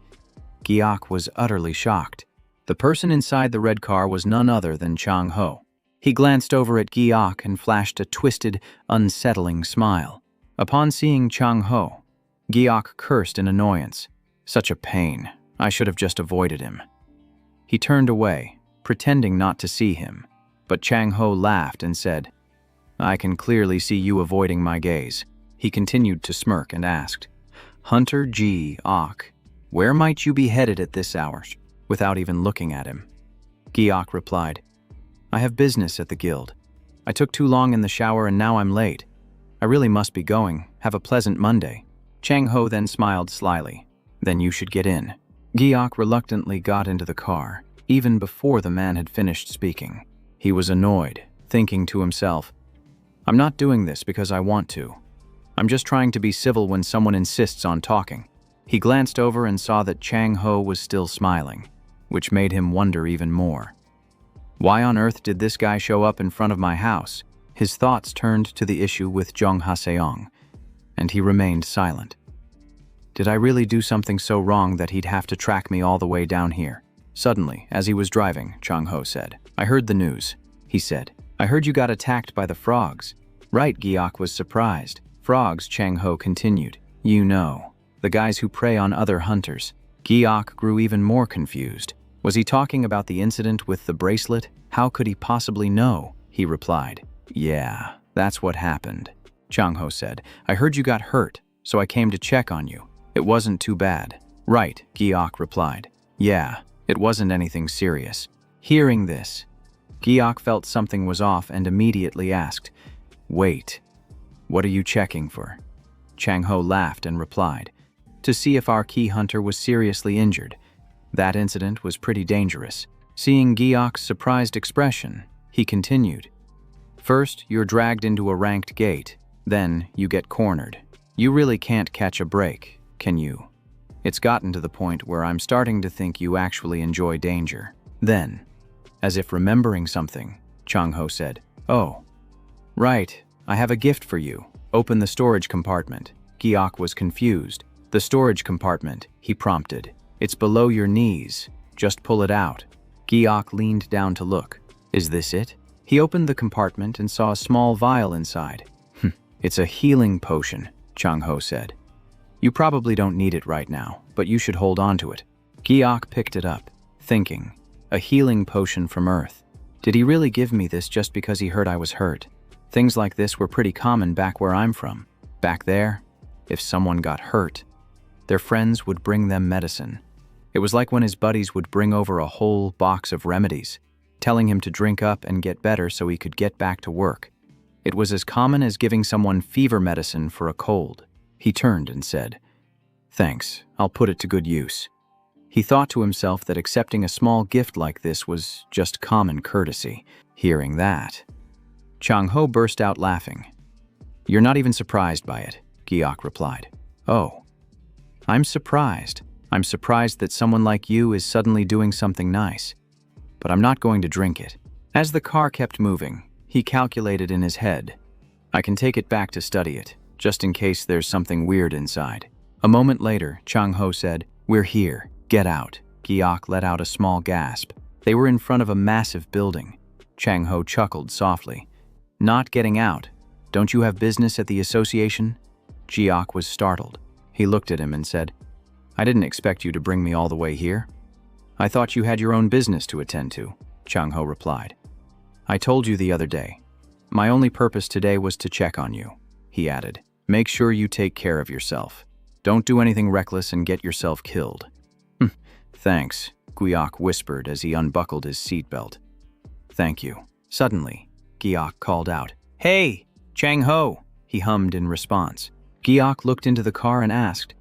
Giok was utterly shocked. The person inside the red car was none other than Chang-ho. He glanced over at Giok and flashed a twisted, unsettling smile. Upon seeing Chang-ho, Giok cursed in annoyance. Such a pain. I should have just avoided him. He turned away, pretending not to see him, but Chang-ho laughed and said, I can clearly see you avoiding my gaze. He continued to smirk and asked, Hunter Giok, where might you be headed at this hour? Without even looking at him. Giok replied, I have business at the guild. I took too long in the shower and now I'm late. I really must be going. Have a pleasant Monday. Chang-ho then smiled slyly. Then you should get in. Giok reluctantly got into the car, even before the man had finished speaking. He was annoyed, thinking to himself, I'm not doing this because I want to. I'm just trying to be civil when someone insists on talking. He glanced over and saw that Chang-ho was still smiling, which made him wonder even more. Why on earth did this guy show up in front of my house? His thoughts turned to the issue with Jung Ha-seong, and he remained silent. Did I really do something so wrong that he'd have to track me all the way down here? Suddenly, as he was driving, Chang-ho said, I heard the news. He said, I heard you got attacked by the frogs. Right, Giok was surprised. Frogs, Chang-ho continued. You know, the guys who prey on other hunters. Giok grew even more confused. Was he talking about the incident with the bracelet? How could he possibly know? He replied, Yeah, that's what happened. Chang-ho said, I heard you got hurt, so I came to check on you. It wasn't too bad. Right, Giok replied. Yeah, it wasn't anything serious. Hearing this, Giok felt something was off and immediately asked, Wait, what are you checking for? Chang-ho laughed and replied, To see if our key hunter was seriously injured. That incident was pretty dangerous. Seeing Giok's surprised expression, he continued, First, you're dragged into a ranked gate, then you get cornered. You really can't catch a break, can you? It's gotten to the point where I'm starting to think you actually enjoy danger. Then, as if remembering something, Chang-ho said, Oh, right, I have a gift for you. Open the storage compartment. Giok was confused. The storage compartment, he prompted. It's below your knees. Just pull it out. Giok leaned down to look. Is this it? He opened the compartment and saw a small vial inside. It's a healing potion, Chang-ho said. You probably don't need it right now, but you should hold on to it. Giok picked it up, thinking, a healing potion from Earth. Did he really give me this just because he heard I was hurt? Things like this were pretty common back where I'm from. Back there, if someone got hurt, their friends would bring them medicine. It was like when his buddies would bring over a whole box of remedies, telling him to drink up and get better so he could get back to work. It was as common as giving someone fever medicine for a cold. He turned and said, Thanks, I'll put it to good use. He thought to himself that accepting a small gift like this was just common courtesy. Hearing that, Chang-ho burst out laughing. You're not even surprised by it, Giok replied. Oh, I'm surprised. I'm surprised that someone like you is suddenly doing something nice. But I'm not going to drink it. As the car kept moving, he calculated in his head, I can take it back to study it. just in case there's something weird inside. A moment later, Chang-ho said, "We're here. Get out." Giok let out a small gasp. They were in front of a massive building. Chang-ho chuckled softly. "Not getting out? Don't you have business at the association?" Giok was startled. He looked at him and said, "I didn't expect you to bring me all the way here." "I thought you had your own business to attend to," Chang-ho replied. "I told you the other day. My only purpose today was to check on you," he added. "Make sure you take care of yourself. Don't do anything reckless and get yourself killed." "Thanks," Giok whispered as he unbuckled his seatbelt. "Thank you." Suddenly, Giok called out, "Hey, Chang-ho!" He hummed in response. Giok looked into the car and asked,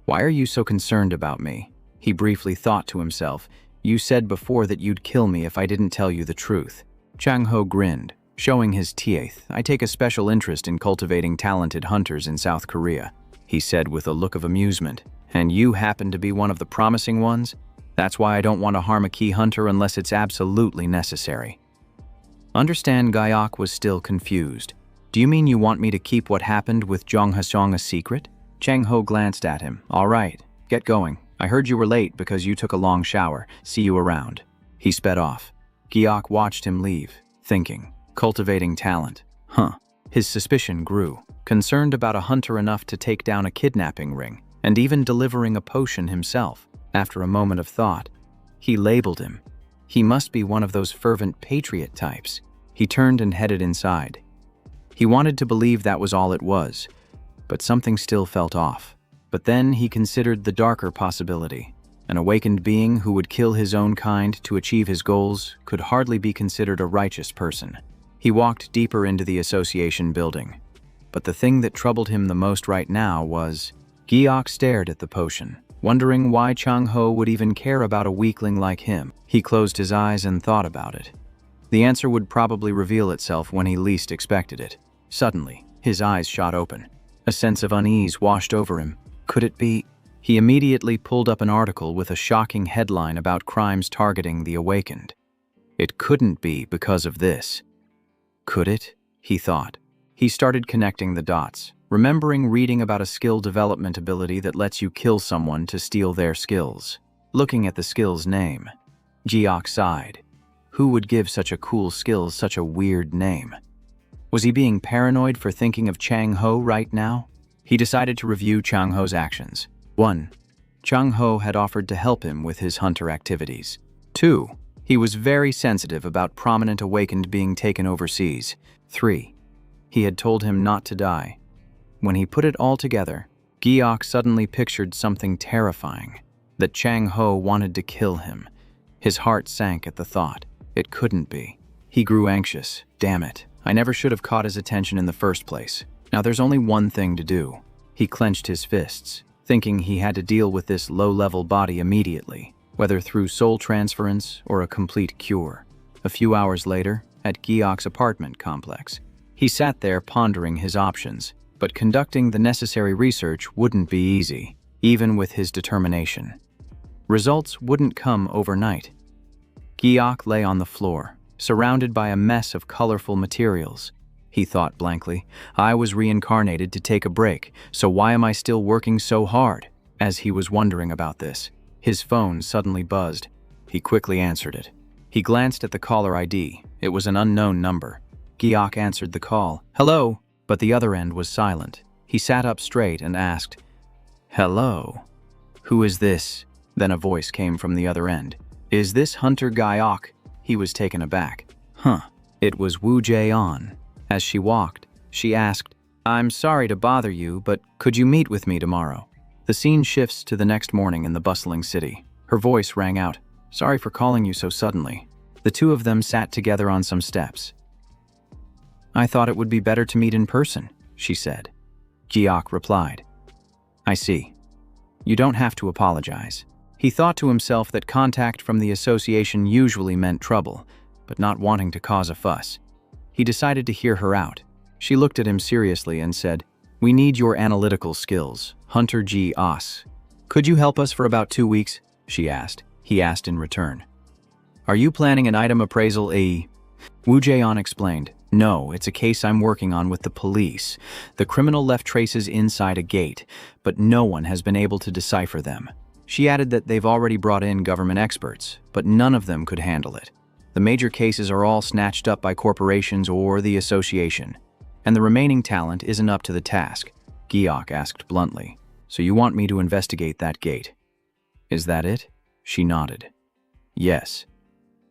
"Why are you so concerned about me?" He briefly thought to himself, "You said before that you'd kill me if I didn't tell you the truth." Chang-ho grinned, showing his teeth. "I take a special interest in cultivating talented hunters in South Korea," he said with a look of amusement. "And you happen to be one of the promising ones? That's why I don't want to harm a key hunter unless it's absolutely necessary." Understand, Giok was still confused. "Do you mean you want me to keep what happened with Jong Ha-song a secret?" Chang-ho glanced at him. "All right, get going. I heard you were late because you took a long shower. See you around." He sped off. Giok watched him leave, thinking, cultivating talent. His suspicion grew, concerned about a hunter enough to take down a kidnapping ring, and even delivering a potion himself. After a moment of thought, he labeled him. He must be one of those fervent patriot types. He turned and headed inside. He wanted to believe that was all it was, but something still felt off. But then he considered the darker possibility. An awakened being who would kill his own kind to achieve his goals could hardly be considered a righteous person. He walked deeper into the association building. But the thing that troubled him the most right now was, Giok stared at the potion, wondering why Chang-ho would even care about a weakling like him. He closed his eyes and thought about it. The answer would probably reveal itself when he least expected it. Suddenly, his eyes shot open. A sense of unease washed over him. Could it be? He immediately pulled up an article with a shocking headline about crimes targeting the awakened. It couldn't be because of this. Could it? He thought. He started connecting the dots, remembering reading about a skill development ability that lets you kill someone to steal their skills. Looking at the skill's name, Giok sighed. Who would give such a cool skill such a weird name? Was he being paranoid for thinking of Chang-ho right now? He decided to review Chang-ho's actions. 1. Chang-ho had offered to help him with his hunter activities. 2. He was very sensitive about prominent awakened being taken overseas. 3. He had told him not to die. When he put it all together, Giok suddenly pictured something terrifying, that Chang-ho wanted to kill him. His heart sank at the thought. It couldn't be. He grew anxious. Damn it. I never should have caught his attention in the first place. Now there's only one thing to do. He clenched his fists, thinking he had to deal with this low-level body immediately, whether through soul transference or a complete cure. A few hours later, at Giok's apartment complex, he sat there pondering his options, but conducting the necessary research wouldn't be easy, even with his determination. Results wouldn't come overnight. Giok lay on the floor, surrounded by a mess of colorful materials. He thought blankly, I was reincarnated to take a break, so why am I still working so hard? As he was wondering about this, his phone suddenly buzzed. He quickly answered it. He glanced at the caller ID. It was an unknown number. Giok answered the call. Hello, but the other end was silent. He sat up straight and asked, Hello? Who is this? Then a voice came from the other end. Is this Hunter Giok? He was taken aback. It was Woo Jae-on. As she walked, she asked, I'm sorry to bother you, but could you meet with me tomorrow? The scene shifts to the next morning in the bustling city. Her voice rang out, Sorry for calling you so suddenly. The two of them sat together on some steps. I thought it would be better to meet in person, she said. Giok replied. I see. You don't have to apologize. He thought to himself that contact from the association usually meant trouble, but not wanting to cause a fuss. He decided to hear her out. She looked at him seriously and said, We need your analytical skills, Hunter G. Os. Could you help us for about 2 weeks? She asked. He asked in return. Are you planning an item appraisal? Woo Jae-on explained. No, it's a case I'm working on with the police. The criminal left traces inside a gate, but no one has been able to decipher them. She added that they've already brought in government experts, but none of them could handle it. The major cases are all snatched up by corporations or the association, and the remaining talent isn't up to the task. Giok asked bluntly, "So you want me to investigate that gate? Is that it?" She nodded. "Yes,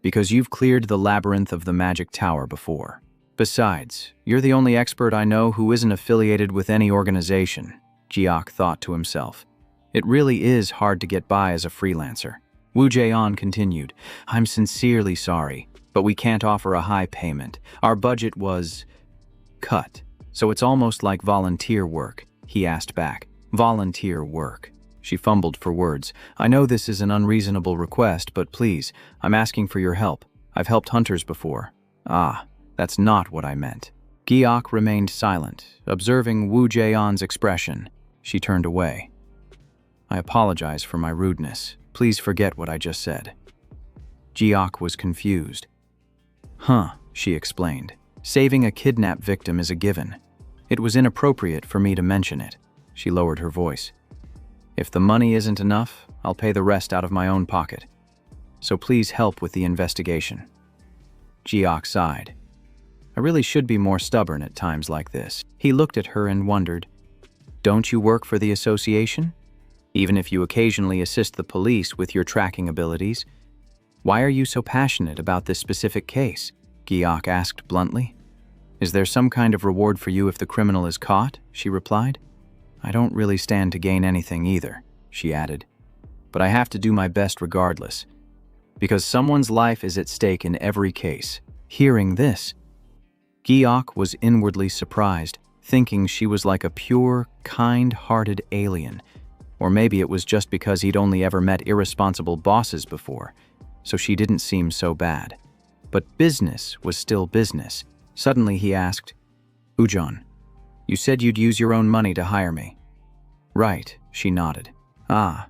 because you've cleared the labyrinth of the magic tower before. Besides, you're the only expert I know who isn't affiliated with any organization," Giok thought to himself. It really is hard to get by as a freelancer. Wu Jaeon continued, "I'm sincerely sorry, but we can't offer a high payment. Our budget was cut, so it's almost like volunteer work," he asked back. "Volunteer work." She fumbled for words. "I know this is an unreasonable request, but please, I'm asking for your help. I've helped hunters before." "Ah, that's not what I meant." Giok remained silent, observing Wu Jaeon's expression. She turned away. "I apologize for my rudeness. Please forget what I just said." Giok was confused. "Huh," she explained. "Saving a kidnap victim is a given. It was inappropriate for me to mention it." She lowered her voice. "If the money isn't enough, I'll pay the rest out of my own pocket. So please help with the investigation." Giok sighed. "I really should be more stubborn at times like this." He looked at her and wondered, "Don't you work for the association? Even if you occasionally assist the police with your tracking abilities, why are you so passionate about this specific case?" Giok asked bluntly. "Is there some kind of reward for you if the criminal is caught?" She replied. "I don't really stand to gain anything either," she added. "But I have to do my best regardless, because someone's life is at stake in every case." Hearing this, Giok was inwardly surprised, thinking she was like a pure, kind-hearted alien. Or maybe it was just because he'd only ever met irresponsible bosses before, so she didn't seem so bad. But business was still business. Suddenly he asked, "Ujon, you said you'd use your own money to hire me." "Right," she nodded. "Ah,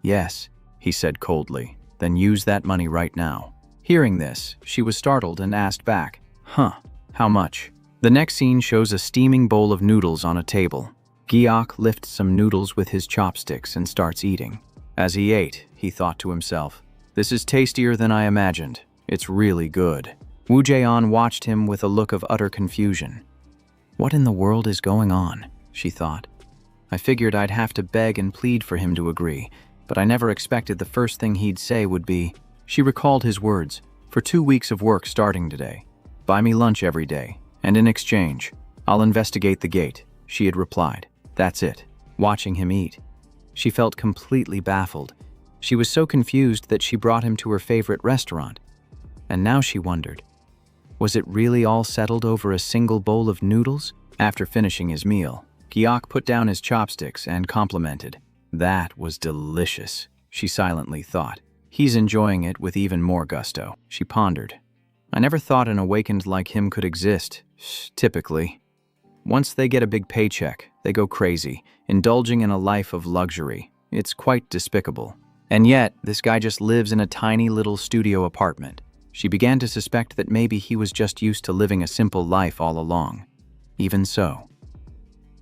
yes," he said coldly. "Then use that money right now." Hearing this, she was startled and asked back, "Huh, how much?" The next scene shows a steaming bowl of noodles on a table. Giok lifts some noodles with his chopsticks and starts eating. As he ate, he thought to himself, "This is tastier than I imagined. It's really good." Wu Jaeon watched him with a look of utter confusion. "What in the world is going on?" she thought. "I figured I'd have to beg and plead for him to agree, but I never expected the first thing he'd say would be..." She recalled his words, "For 2 weeks of work starting today. Buy me lunch every day, and in exchange, I'll investigate the gate," she had replied. That's it. Watching him eat, she felt completely baffled. She was so confused that she brought him to her favorite restaurant. And now she wondered, was it really all settled over a single bowl of noodles? After finishing his meal, Giok put down his chopsticks and complimented. "That was delicious," she silently thought. "He's enjoying it with even more gusto." She pondered. "I never thought an awakened like him could exist, typically. Once they get a big paycheck, they go crazy, indulging in a life of luxury. It's quite despicable. And yet, this guy just lives in a tiny little studio apartment." She began to suspect that maybe he was just used to living a simple life all along. Even so,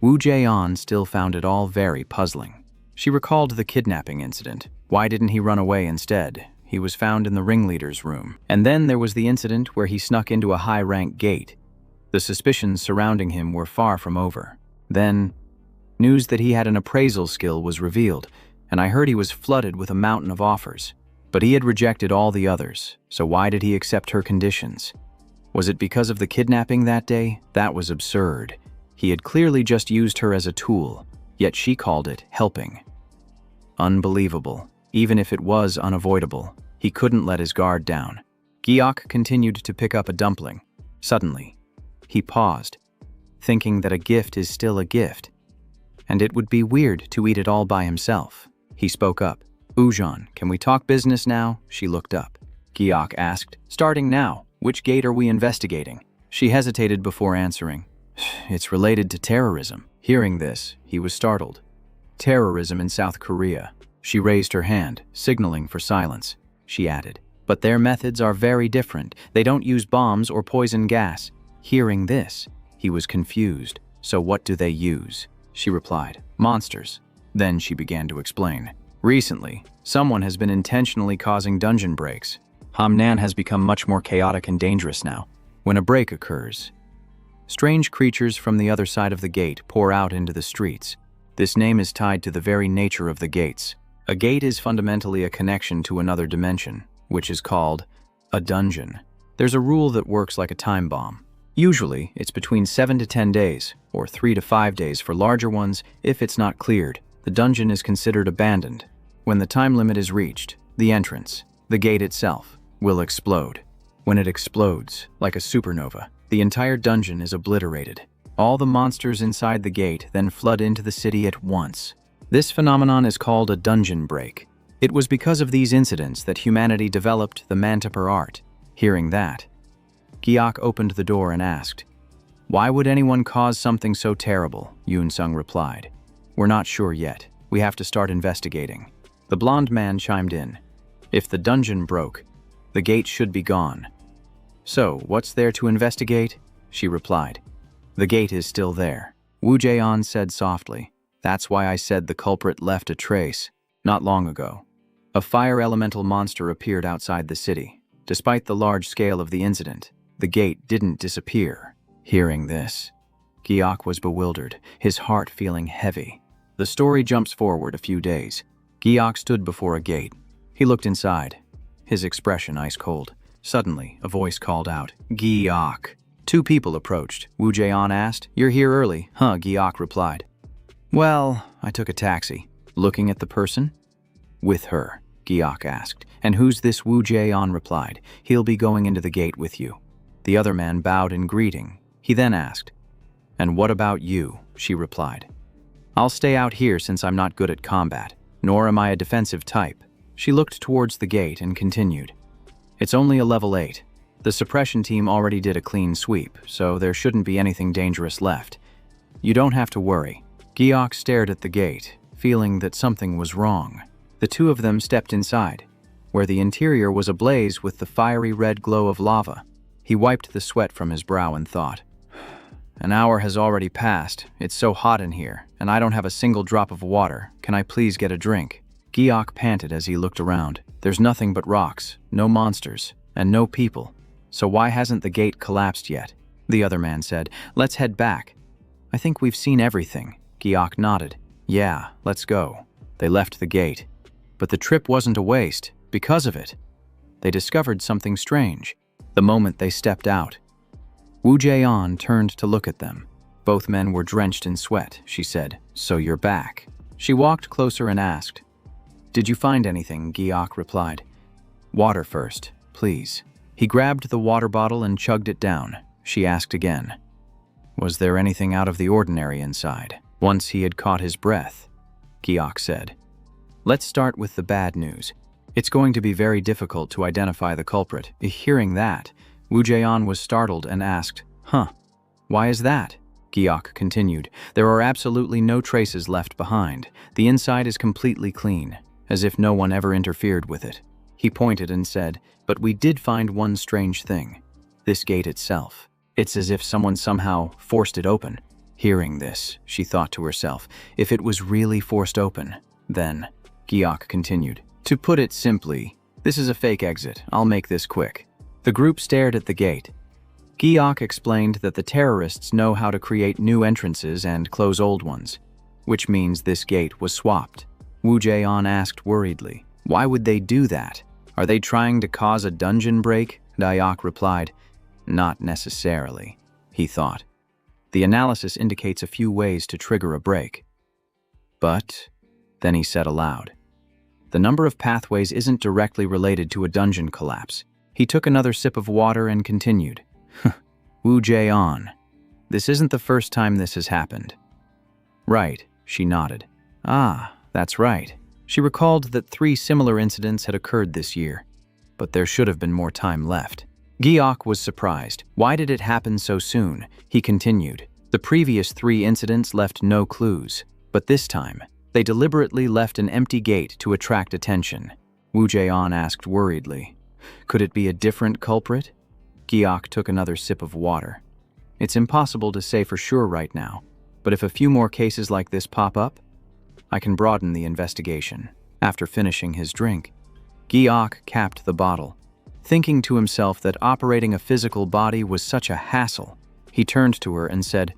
Wu Jaeon still found it all very puzzling. She recalled the kidnapping incident. Why didn't he run away instead? He was found in the ringleader's room. And then there was the incident where he snuck into a high-rank gate. The suspicions surrounding him were far from over. Then, news that he had an appraisal skill was revealed, and I heard he was flooded with a mountain of offers. But he had rejected all the others, so why did he accept her conditions? Was it because of the kidnapping that day? That was absurd. He had clearly just used her as a tool, yet she called it helping. Unbelievable. Even if it was unavoidable, he couldn't let his guard down. Giok continued to pick up a dumpling. Suddenly, he paused, thinking that a gift is still a gift, and it would be weird to eat it all by himself. He spoke up. "Ujon, can we talk business now?" She looked up. Giok asked, "Starting now, which gate are we investigating?" She hesitated before answering. "It's related to terrorism." Hearing this, he was startled. "Terrorism in South Korea." She raised her hand, signaling for silence. She added, "But their methods are very different. They don't use bombs or poison gas. Hearing this, he was confused. So what do they use? She replied, monsters. Then she began to explain. Recently, someone has been intentionally causing dungeon breaks. Hamnan has become much more chaotic and dangerous now. When a break occurs, strange creatures from the other side of the gate pour out into the streets. This name is tied to the very nature of the gates. A gate is fundamentally a connection to another dimension, which is called a dungeon. There's a rule that works like a time bomb. Usually, it's between 7 to 10 days, or 3 to 5 days for larger ones. If it's not cleared, the dungeon is considered abandoned. When the time limit is reached, the entrance, the gate itself, will explode. When it explodes, like a supernova, the entire dungeon is obliterated. All the monsters inside the gate then flood into the city at once. This phenomenon is called a dungeon break. It was because of these incidents that humanity developed the Mantiper art. Hearing that, Giok opened the door and asked, "Why would anyone cause something so terrible?" Yoon-sung replied, "We're not sure yet. We have to start investigating." The blonde man chimed in, "If the dungeon broke, the gate should be gone." "So, what's there to investigate?" she replied. "The gate is still there," Woo Jae-on said softly. "That's why I said the culprit left a trace. Not long ago, a fire elemental monster appeared outside the city. Despite the large scale of the incident, the gate didn't disappear." Hearing this, Giok was bewildered, his heart feeling heavy. The story jumps forward a few days. Giok stood before a gate. He looked inside, his expression ice cold. Suddenly, a voice called out, "Giok." Two people approached. Woo Jae-on asked, "You're here early, huh?" Giok replied. "Well, I took a taxi." Looking at the person? "With her," Giok asked. "And who's this?" Woo Jae-on replied. "He'll be going into the gate with you." The other man bowed in greeting. He then asked, "And what about you?" She replied, "I'll stay out here since I'm not good at combat, nor am I a defensive type." She looked towards the gate and continued, "It's only a level 8. The suppression team already did a clean sweep, so there shouldn't be anything dangerous left. You don't have to worry." Giok stared at the gate, feeling that something was wrong. The two of them stepped inside, where the interior was ablaze with the fiery red glow of lava. He wiped the sweat from his brow and thought, "An hour has already passed. It's so hot in here, and I don't have a single drop of water. Can I please get a drink?" Giok panted as he looked around. There's nothing but rocks, no monsters, and no people. So why hasn't the gate collapsed yet? The other man said, "Let's head back." "I think we've seen everything." Giok nodded. "Yeah, let's go." They left the gate. But the trip wasn't a waste. Because of it, they discovered something strange. The moment they stepped out, Woo Jae-on turned to look at them. Both men were drenched in sweat. She said, "So you're back." She walked closer and asked, "Did you find anything?" Giok replied, "Water first, please." He grabbed the water bottle and chugged it down. She asked again, "Was there anything out of the ordinary inside?" Once he had caught his breath, Giok said, "Let's start with the bad news. It's going to be very difficult to identify the culprit." Hearing that, Woo Jae-on was startled and asked, "Huh, why is that?" Giok continued, "There are absolutely no traces left behind. The inside is completely clean, as if no one ever interfered with it." He pointed and said, "But we did find one strange thing. This gate itself. It's as if someone somehow forced it open." Hearing this, she thought to herself, if it was really forced open, then, Giok continued, "To put it simply, this is a fake exit. I'll make this quick." The group stared at the gate. Giok explained that the terrorists know how to create new entrances and close old ones, which means this gate was swapped. Woo Jae-on asked worriedly, "Why would they do that? Are they trying to cause a dungeon break?" Giok replied, "Not necessarily," he thought. The analysis indicates a few ways to trigger a break. But, then he said aloud, "The number of pathways isn't directly related to a dungeon collapse." He took another sip of water and continued, "Woo Jae-on, this isn't the first time this has happened." "Right," she nodded. "Ah, that's right." She recalled that 3 similar incidents had occurred this year, but there should have been more time left. Giok was surprised. Why did it happen so soon? He continued, "The previous 3 incidents left no clues, but this time, they deliberately left an empty gate to attract attention." Woo Jae-on asked worriedly, "Could it be a different culprit?" Giok took another sip of water. It's impossible to say for sure right now, but if a few more cases like this pop up, I can broaden the investigation. After finishing his drink, Giok capped the bottle. Thinking to himself that operating a physical body was such a hassle, he turned to her and said,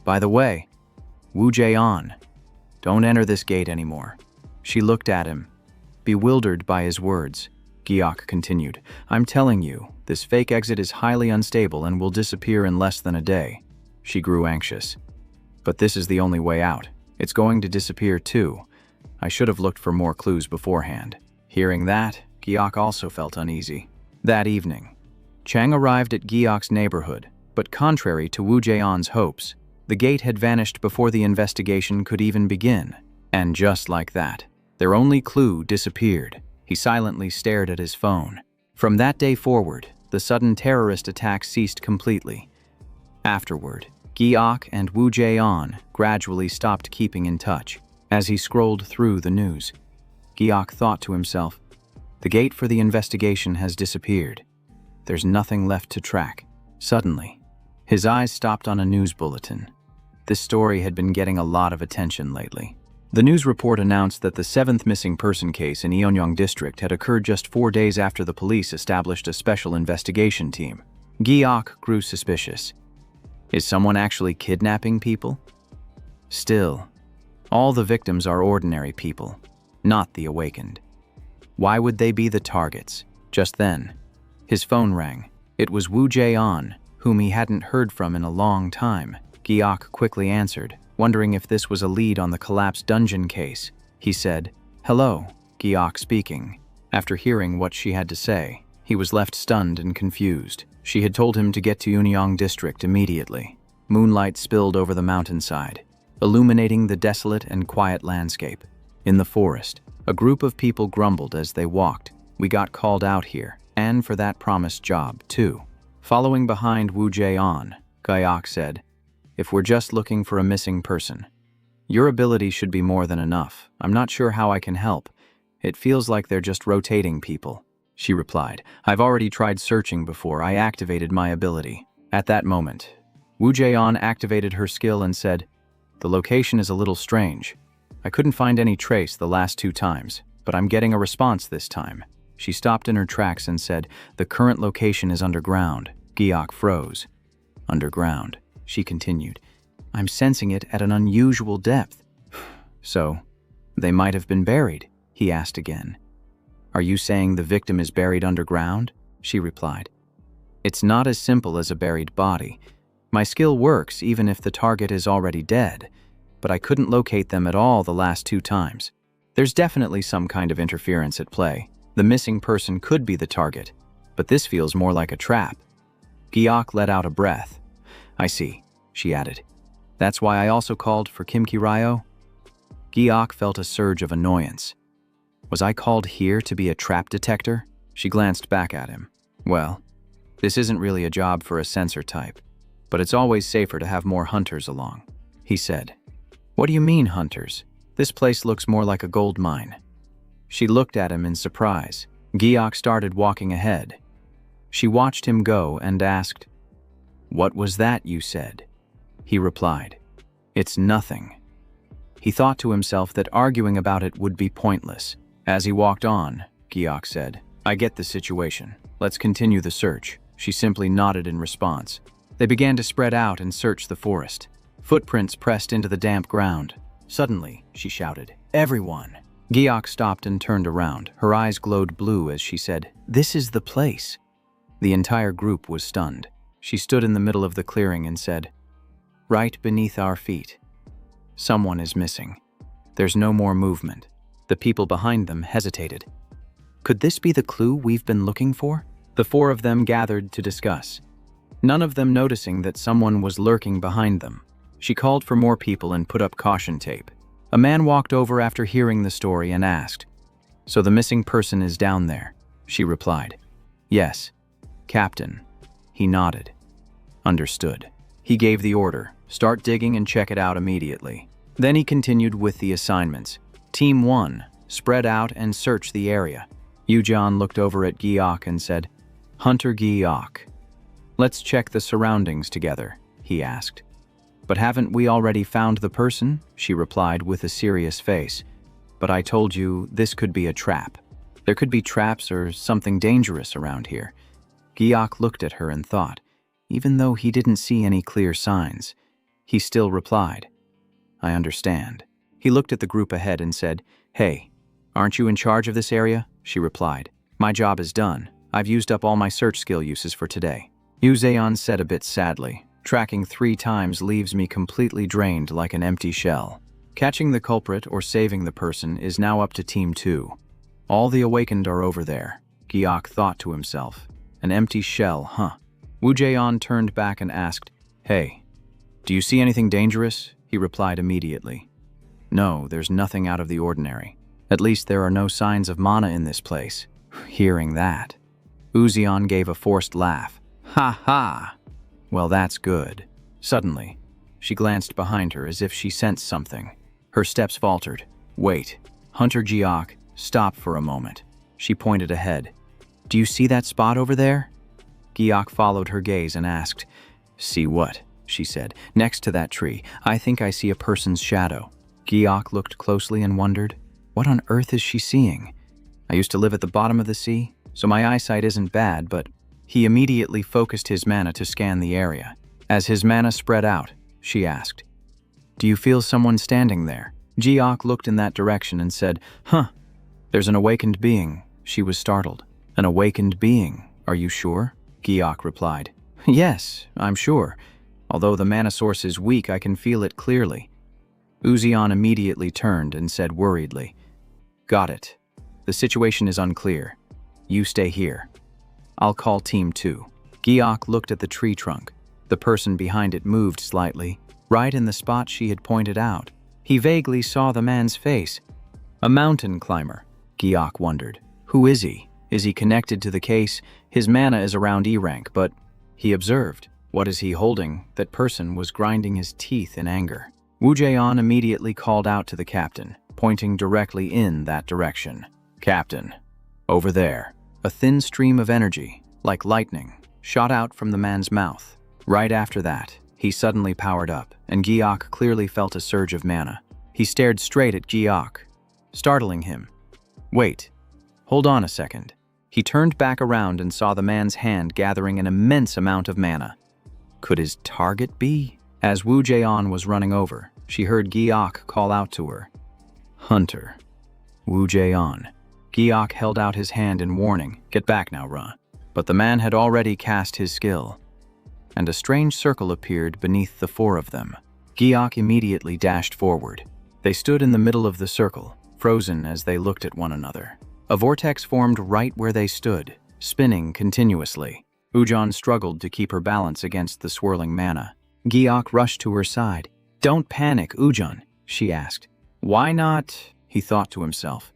"By the way, Wu Jaeon, don't enter this gate anymore." She looked at him, bewildered by his words. Giok continued, "I'm telling you, this fake exit is highly unstable and will disappear in less than a day." She grew anxious. "But this is the only way out. It's going to disappear too. I should have looked for more clues beforehand." Hearing that, Giok also felt uneasy. That evening, Chang arrived at Giok's neighborhood, but contrary to Wu Jaeon's hopes, the gate had vanished before the investigation could even begin. And just like that, their only clue disappeared. He silently stared at his phone. From that day forward, the sudden terrorist attack ceased completely. Afterward, Giok and Wu Jaeon gradually stopped keeping in touch. As he scrolled through the news, Giok thought to himself, "The gate for the investigation has disappeared. There's nothing left to track." Suddenly, his eyes stopped on a news bulletin. This story had been getting a lot of attention lately. The news report announced that the 7th missing person case in Yeonyang district had occurred just 4 days after the police established a special investigation team. Giok grew suspicious. Is someone actually kidnapping people? Still, all the victims are ordinary people, not the awakened. Why would they be the targets? Just then, his phone rang. It was Wu Jaeon, whom he hadn't heard from in a long time. Giok quickly answered, wondering if this was a lead on the collapsed dungeon case. He said, "Hello," Giok speaking. After hearing what she had to say, he was left stunned and confused. She had told him to get to Yeonyang district immediately. Moonlight spilled over the mountainside, illuminating the desolate and quiet landscape. In the forest, a group of people grumbled as they walked. "We got called out here, and for that promised job, too." Following behind Wu Jaeon, Giok said, "If we're just looking for a missing person, your ability should be more than enough. I'm not sure how I can help. It feels like they're just rotating people." She replied, "I've already tried searching before I activated my ability." At that moment, Wu Jaeon activated her skill and said, "The location is a little strange. I couldn't find any trace the last 2 times, but I'm getting a response this time." She stopped in her tracks and said, "The current location is underground." Giok froze. "Underground," she continued. "I'm sensing it at an unusual depth." "So, they might have been buried?" he asked again. "Are you saying the victim is buried underground?" She replied, "It's not as simple as a buried body. My skill works even if the target is already dead, but I couldn't locate them at all the last 2 times. There's definitely some kind of interference at play. The missing person could be the target, but this feels more like a trap." Giok let out a breath. "I see," she added. "That's why I also called for Kim Ki-ryo?" Giok felt a surge of annoyance. "Was I called here to be a trap detector?" She glanced back at him. "Well, this isn't really a job for a sensor type, but it's always safer to have more hunters along," he said. "What do you mean, hunters? This place looks more like a gold mine." She looked at him in surprise. Giok started walking ahead. She watched him go and asked, "What was that you said?" He replied, "It's nothing." He thought to himself that arguing about it would be pointless. As he walked on, Giok said, "I get the situation. Let's continue the search." She simply nodded in response. They began to spread out and search the forest. Footprints pressed into the damp ground. Suddenly, she shouted, "Everyone!" Giok stopped and turned around. Her eyes glowed blue as she said, "This is the place." The entire group was stunned. She stood in the middle of the clearing and said, "Right beneath our feet. Someone is missing. There's no more movement." The people behind them hesitated. "Could this be the clue we've been looking for?" The 4 of them gathered to discuss, none of them noticing that someone was lurking behind them. She called for more people and put up caution tape. A man walked over after hearing the story and asked, "So the missing person is down there?" She replied, "Yes, Captain." He nodded. "Understood." He gave the order, "Start digging and check it out immediately." Then he continued with the assignments. Team 1, spread out and search the area. Yujan looked over at Giok and said, "Hunter Giok, let's check the surroundings together." he asked. "But haven't we already found the person?" she replied with a serious face. "But I told you this could be a trap. There could be traps or something dangerous around here." Giok looked at her and thought, even though he didn't see any clear signs. He still replied, "I understand." He looked at the group ahead and said, "Hey, aren't you in charge of this area?" She replied, "My job is done. I've used up all my search skill uses for today." Yu Zeon said a bit sadly, "Tracking 3 times leaves me completely drained like an empty shell. Catching the culprit or saving the person is now up to Team 2. All the awakened are over there." Giok thought to himself, "An empty shell, huh?" Wu Jeon turned back and asked, "Hey, do you see anything dangerous?" He replied immediately, "No, there's nothing out of the ordinary. At least there are no signs of mana in this place." Hearing that, Uzion gave a forced laugh. "Ha ha! Well, that's good." Suddenly, she glanced behind her as if she sensed something. Her steps faltered. "Wait, Hunter Giok, stop for a moment." She pointed ahead. "Do you see that spot over there?" Giok followed her gaze and asked, "See what?" she said. "Next to that tree, I think I see a person's shadow." Giok looked closely and wondered, what on earth is she seeing? I used to live at the bottom of the sea, so my eyesight isn't bad, but he immediately focused his mana to scan the area. As his mana spread out, she asked, "Do you feel someone standing there?" Giok looked in that direction and said, "Huh, there's an awakened being." She was startled. "An awakened being? Are you sure?" Giok replied, "Yes, I'm sure. Although the mana source is weak, I can feel it clearly." Uzion immediately turned and said worriedly, "Got it. The situation is unclear. You stay here. I'll call Team 2. Giok looked at the tree trunk. The person behind it moved slightly, right in the spot she had pointed out. He vaguely saw the man's face. A mountain climber, Giok wondered. Who is he? Is he connected to the case? His mana is around E rank, but he observed. What is he holding? That person was grinding his teeth in anger. Wu Jeon immediately called out to the captain, pointing directly in that direction. "Captain, over there." A thin stream of energy, like lightning, shot out from the man's mouth. Right after that, he suddenly powered up, and Giok clearly felt a surge of mana. He stared straight at Giok, startling him. "Wait, hold on a second." He turned back around and saw the man's hand gathering an immense amount of mana. Could his target be? As Wu Jeon was running over, she heard Giok call out to her, "Hunter, Wu Jeon." Giok held out his hand in warning, "Get back now, Ra." But the man had already cast his skill, and a strange circle appeared beneath the 4 of them. Giok immediately dashed forward. They stood in the middle of the circle, frozen as they looked at one another. A vortex formed right where they stood, spinning continuously. Ujon struggled to keep her balance against the swirling mana. Giok rushed to her side. "Don't panic, Ujon," she asked. "Why not?" he thought to himself.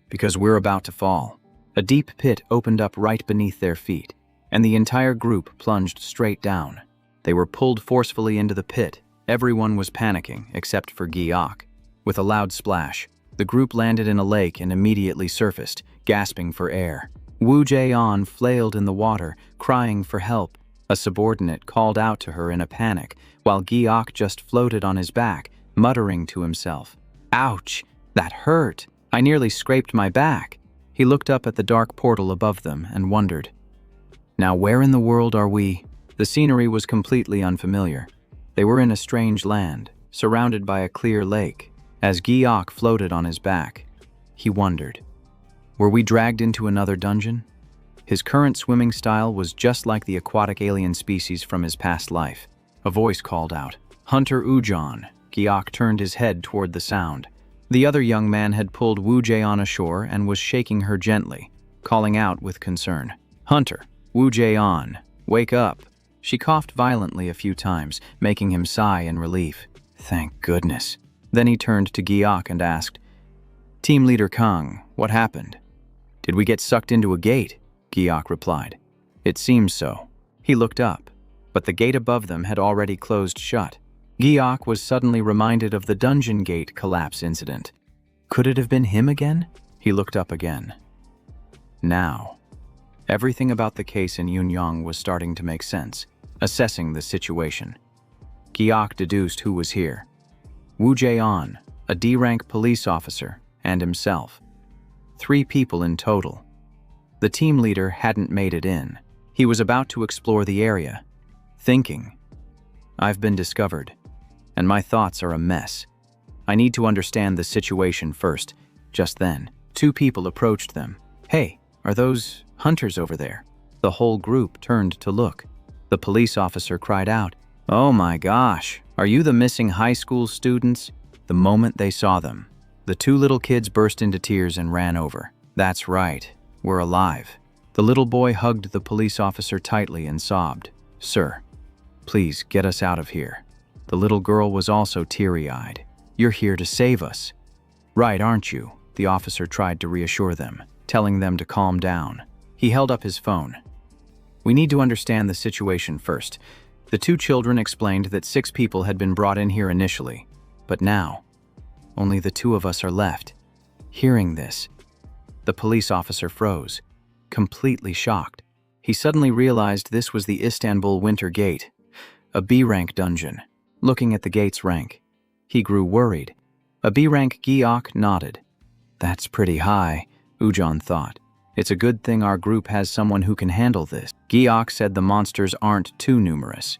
"Because we're about to fall." A deep pit opened up right beneath their feet, and the entire group plunged straight down. They were pulled forcefully into the pit. Everyone was panicking, except for Giok. With a loud splash, the group landed in a lake and immediately surfaced, gasping for air. Wu Jeon flailed in the water, crying for help. A subordinate called out to her in a panic, while Giok just floated on his back, muttering to himself, "Ouch, that hurt. I nearly scraped my back." He looked up at the dark portal above them and wondered, "Now where in the world are we?" The scenery was completely unfamiliar. They were in a strange land, surrounded by a clear lake. As Giok floated on his back, he wondered, were we dragged into another dungeon? His current swimming style was just like the aquatic alien species from his past life. A voice called out, "Hunter Ujon." Giok turned his head toward the sound. The other young man had pulled Wu Jeon ashore and was shaking her gently, calling out with concern, "Hunter, Wu Jeon, wake up." She coughed violently a few times, making him sigh in relief. Thank goodness. Then he turned to Giok and asked, "Team Leader Kang, what happened? Did we get sucked into a gate?" Giok replied, "It seems so." He looked up, but the gate above them had already closed shut. Giok was suddenly reminded of the dungeon gate collapse incident. Could it have been him again? He looked up again. Now, everything about the case in Yunyang was starting to make sense. Assessing the situation, Giok deduced who was here. Woo Jae-on, a D-rank police officer, and himself. 3 people in total. The team leader hadn't made it in. He was about to explore the area, thinking, "I've been discovered, and my thoughts are a mess. I need to understand the situation first." Just then, 2 people approached them. "Hey, are those hunters over there?" The whole group turned to look. The police officer cried out, "Oh my gosh, are you the missing high school students?" The moment they saw them, the 2 little kids burst into tears and ran over. "That's right, we're alive." The little boy hugged the police officer tightly and sobbed, "Sir, please get us out of here." The little girl was also teary-eyed. "You're here to save us." "Right, aren't you?" The officer tried to reassure them, telling them to calm down. He held up his phone. "We need to understand the situation first." The 2 children explained that 6 people had been brought in here initially, but now, only the 2 of us are left. Hearing this, the police officer froze, completely shocked. He suddenly realized this was the Istanbul Winter Gate, a B-rank dungeon. Looking at the gate's rank, he grew worried. A B-rank. Giok nodded. "That's pretty high," Ujon thought. "It's a good thing our group has someone who can handle this." Giok said the monsters aren't too numerous,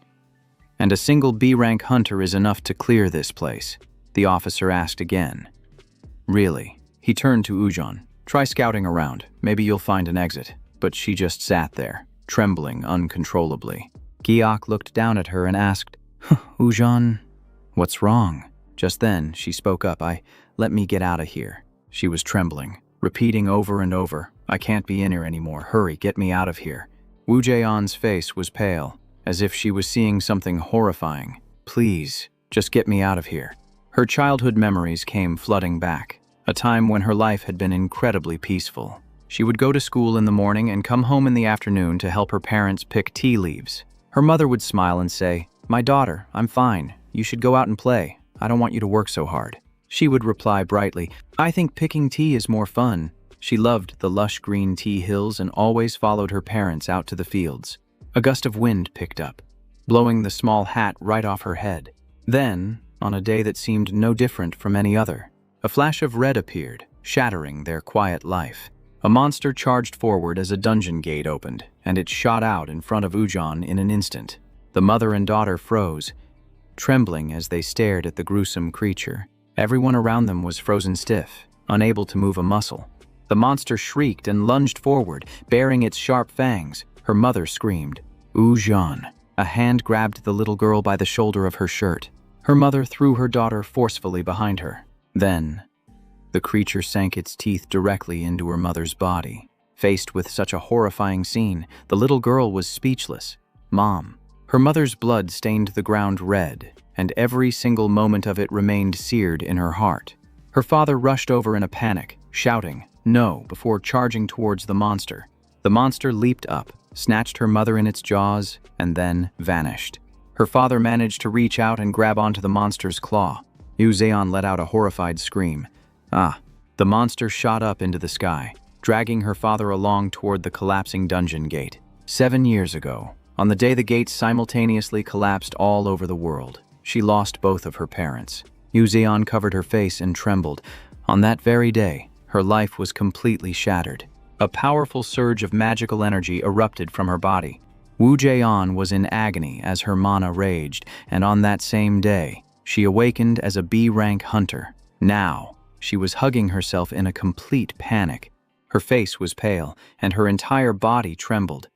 and a single B-rank hunter is enough to clear this place. The officer asked again. "Really?" He turned to Ujon. "Try scouting around. Maybe you'll find an exit." But she just sat there, trembling uncontrollably. Giok looked down at her and asked, "Ujon, what's wrong?" Just then, she spoke up. Let me get out of here." She was trembling, repeating over and over, "I can't be in here anymore. Hurry, get me out of here." Woo Jae-on's face was pale, as if she was seeing something horrifying. "Please, just get me out of here." Her childhood memories came flooding back, a time when her life had been incredibly peaceful. She would go to school in the morning and come home in the afternoon to help her parents pick tea leaves. Her mother would smile and say, "My daughter, I'm fine. You should go out and play. I don't want you to work so hard." She would reply brightly, "I think picking tea is more fun." She loved the lush green tea hills and always followed her parents out to the fields. A gust of wind picked up, blowing the small hat right off her head. Then, on a day that seemed no different from any other, a flash of red appeared, shattering their quiet life. A monster charged forward as a dungeon gate opened, and it shot out in front of Ujon in an instant. The mother and daughter froze, trembling as they stared at the gruesome creature. Everyone around them was frozen stiff, unable to move a muscle. The monster shrieked and lunged forward, baring its sharp fangs. Her mother screamed, "Ujon!" A hand grabbed the little girl by the shoulder of her shirt. Her mother threw her daughter forcefully behind her. Then, the creature sank its teeth directly into her mother's body. Faced with such a horrifying scene, the little girl was speechless. "Mom." Her mother's blood stained the ground red, and every single moment of it remained seared in her heart. Her father rushed over in a panic, shouting, "No," before charging towards the monster. The monster leaped up, snatched her mother in its jaws, and then vanished. Her father managed to reach out and grab onto the monster's claw. Uzeon let out a horrified scream. The monster shot up into the sky, dragging her father along toward the collapsing dungeon gate. 7 years ago, on the day the gates simultaneously collapsed all over the world, she lost both of her parents. Uzeon covered her face and trembled. On that very day, her life was completely shattered. A powerful surge of magical energy erupted from her body. Woo Jae-on was in agony as her mana raged, and on that same day, she awakened as a B-rank hunter. Now, she was hugging herself in a complete panic. Her face was pale, and her entire body trembled.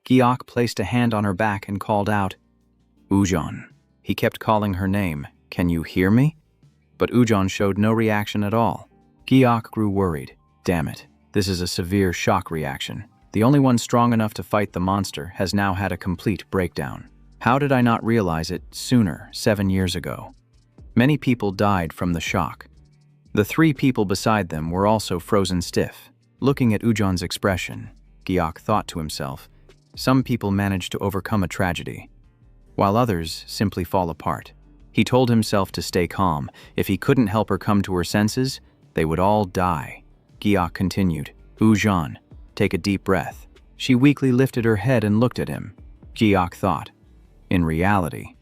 Giok placed a hand on her back and called out, "Ujon." He kept calling her name, "Can you hear me?" But Ujon showed no reaction at all. Giok grew worried. Damn it, this is a severe shock reaction. The only one strong enough to fight the monster has now had a complete breakdown. How did I not realize it sooner, 7 years ago? Many people died from the shock. The 3 people beside them were also frozen stiff. Looking at Ujon's expression, Giok thought to himself, some people manage to overcome a tragedy, while others simply fall apart. He told himself to stay calm. If he couldn't help her come to her senses, they would all die. Giok continued, "Ujon, take a deep breath." She weakly lifted her head and looked at him. Giok thought, in reality,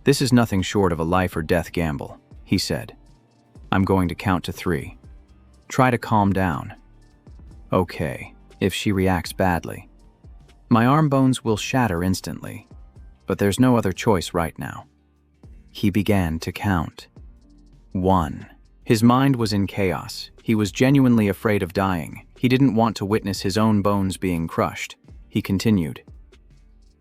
"This is nothing short of a life or death gamble," he said. "I'm going to count to 3. Try to calm down." Okay, if she reacts badly. My arm bones will shatter instantly, but there's no other choice right now. He began to count. 1. His mind was in chaos. He was genuinely afraid of dying. He didn't want to witness his own bones being crushed. He continued.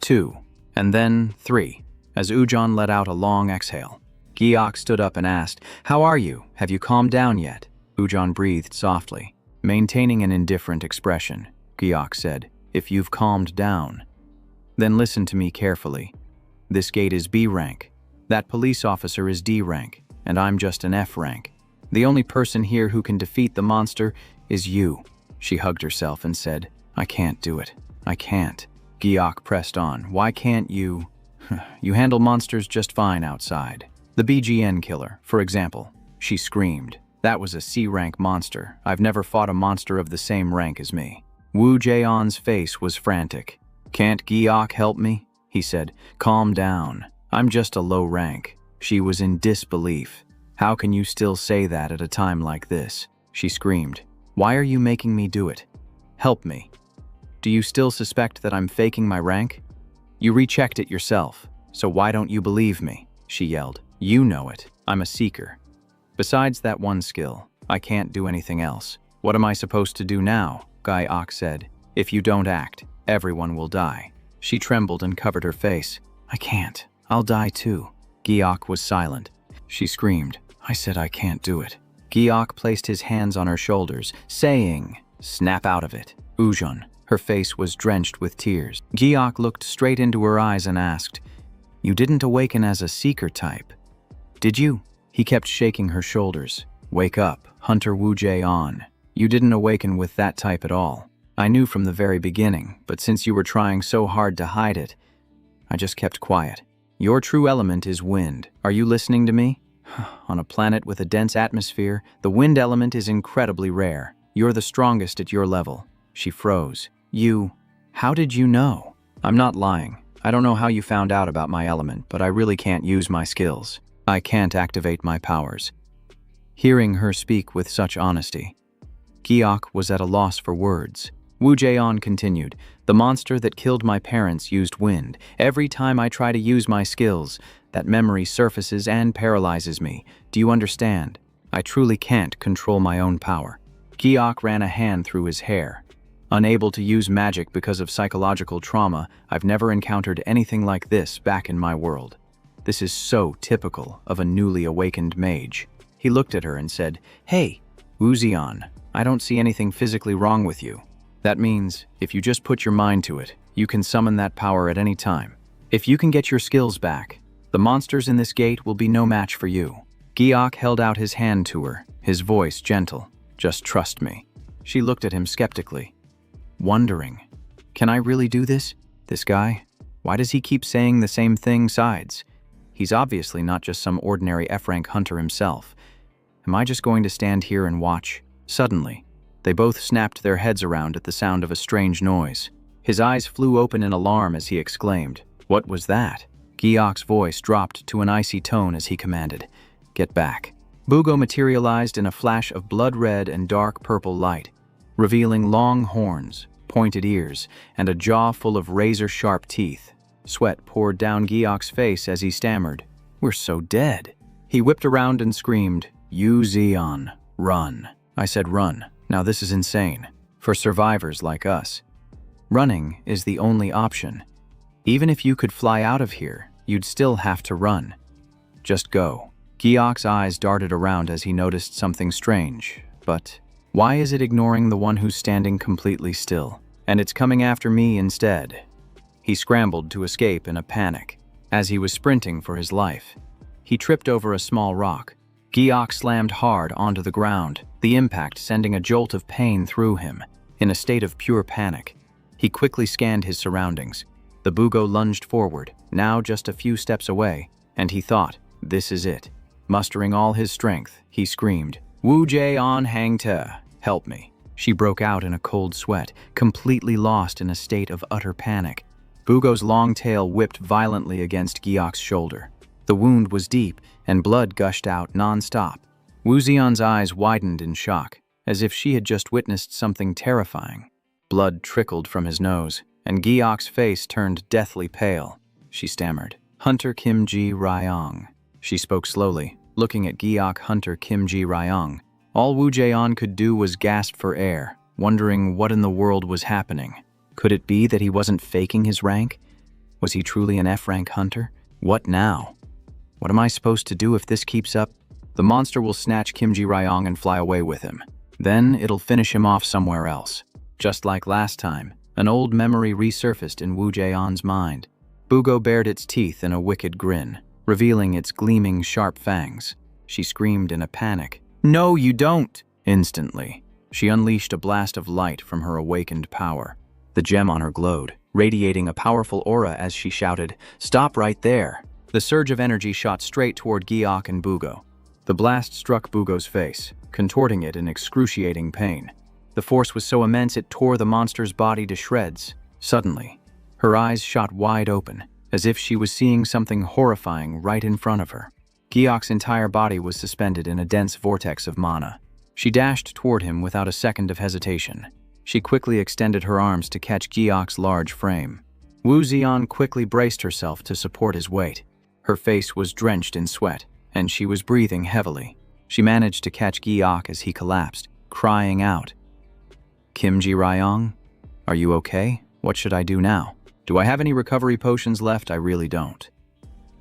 2. And then 3, as Ujan let out a long exhale. Giok stood up and asked, "How are you? Have you calmed down yet?" Ujan breathed softly. Maintaining an indifferent expression, Giok said, "If you've calmed down, then listen to me carefully. This gate is B rank. That police officer is D rank, and I'm just an F rank. The only person here who can defeat the monster is you." She hugged herself and said, "I can't do it. I can't." Giok pressed on. "Why can't you? You handle monsters just fine outside. The BGN killer, for example." She screamed. "That was a C-rank monster. I've never fought a monster of the same rank as me." Wu Jaeon's face was frantic. "Can't Giok help me?" he said. "Calm down. I'm just a low rank." She was in disbelief. "How can you still say that at a time like this?" She screamed. "Why are you making me do it? Help me. Do you still suspect that I'm faking my rank? You rechecked it yourself, so why don't you believe me?" she yelled. "You know it. I'm a seeker. Besides that one skill, I can't do anything else." "What am I supposed to do now?" Giok said. "If you don't act, everyone will die." She trembled and covered her face. "I can't. I'll die too." Giok was silent. She screamed. "I said I can't do it." Giok placed his hands on her shoulders, saying, "Snap out of it." Ujan, her face was drenched with tears. Giok looked straight into her eyes and asked, "You didn't awaken as a seeker type, did you?" He kept shaking her shoulders. "Wake up, Hunter Wu Jae-on. You didn't awaken with that type at all. I knew from the very beginning, but since you were trying so hard to hide it, I just kept quiet. Your true element is wind. Are you listening to me? On a planet with a dense atmosphere, the wind element is incredibly rare. You're the strongest at your level." She froze. How did you know?" "I'm not lying. I don't know how you found out about my element, but I really can't use my skills. I can't activate my powers." Hearing her speak with such honesty, Giok was at a loss for words. Wu Jae-on continued, "The monster that killed my parents used wind. Every time I try to use my skills, that memory surfaces and paralyzes me. Do you understand? I truly can't control my own power." Giok ran a hand through his hair. "Unable to use magic because of psychological trauma, I've never encountered anything like this back in my world. This is so typical of a newly awakened mage." He looked at her and said, "Hey, Wu Zion, I don't see anything physically wrong with you. That means, if you just put your mind to it, you can summon that power at any time. If you can get your skills back, the monsters in this gate will be no match for you." Giok held out his hand to her, his voice gentle. "Just trust me." She looked at him skeptically, wondering, "Can I really do this? This guy? Why does he keep saying the same thing sides? He's obviously not just some ordinary F-rank hunter himself. Am I just going to stand here and watch?" Suddenly, they both snapped their heads around at the sound of a strange noise. His eyes flew open in alarm as he exclaimed, "What was that?" Giok's voice dropped to an icy tone as he commanded, "Get back." Bugo materialized in a flash of blood red and dark purple light, revealing long horns, pointed ears, and a jaw full of razor-sharp teeth. Sweat poured down Giok's face as he stammered, "We're so dead." He whipped around and screamed, "You Zeon, run." I said run. Now this is insane. For survivors like us, running is the only option. Even if you could fly out of here, you'd still have to run. Just go. Giok's eyes darted around as he noticed something strange. But why is it ignoring the one who's standing completely still? And it's coming after me instead. He scrambled to escape in a panic. As he was sprinting for his life, he tripped over a small rock. Giok slammed hard onto the ground, the impact sending a jolt of pain through him. In a state of pure panic, he quickly scanned his surroundings. The Bugo lunged forward, now just a few steps away, and he thought, this is it. Mustering all his strength, he screamed, "Wu Jae-on Hang Te, help me." She broke out in a cold sweat, completely lost in a state of utter panic. Bugo's long tail whipped violently against Giok's shoulder. The wound was deep, and blood gushed out non-stop. Wu Xian's eyes widened in shock, as if she had just witnessed something terrifying. Blood trickled from his nose, and Giok's face turned deathly pale. She stammered, "Hunter Kim Ji Ryong." She spoke slowly, looking at Giok. "Hunter Kim Ji Ryong." All Wu Jian could do was gasp for air, wondering what in the world was happening. Could it be that he wasn't faking his rank? Was he truly an F-rank hunter? What now? What am I supposed to do if this keeps up? The monster will snatch Kim Ji Ryong and fly away with him. Then it'll finish him off somewhere else. Just like last time, an old memory resurfaced in Wu Jian's mind. Bugo bared its teeth in a wicked grin, revealing its gleaming sharp fangs. She screamed in a panic, "No, you don't!" Instantly, she unleashed a blast of light from her awakened power. The gem on her glowed, radiating a powerful aura as she shouted, "Stop right there!" The surge of energy shot straight toward Giok and Bugo. The blast struck Bugo's face, contorting it in excruciating pain. The force was so immense it tore the monster's body to shreds. Suddenly, her eyes shot wide open, as if she was seeing something horrifying right in front of her. Giok's entire body was suspended in a dense vortex of mana. She dashed toward him without a second of hesitation. She quickly extended her arms to catch Giok's large frame. Wu Xian quickly braced herself to support his weight. Her face was drenched in sweat, and she was breathing heavily. She managed to catch Giok as he collapsed, crying out, "Kim Ji Ryong, are you okay? What should I do now? Do I have any recovery potions left? I really don't."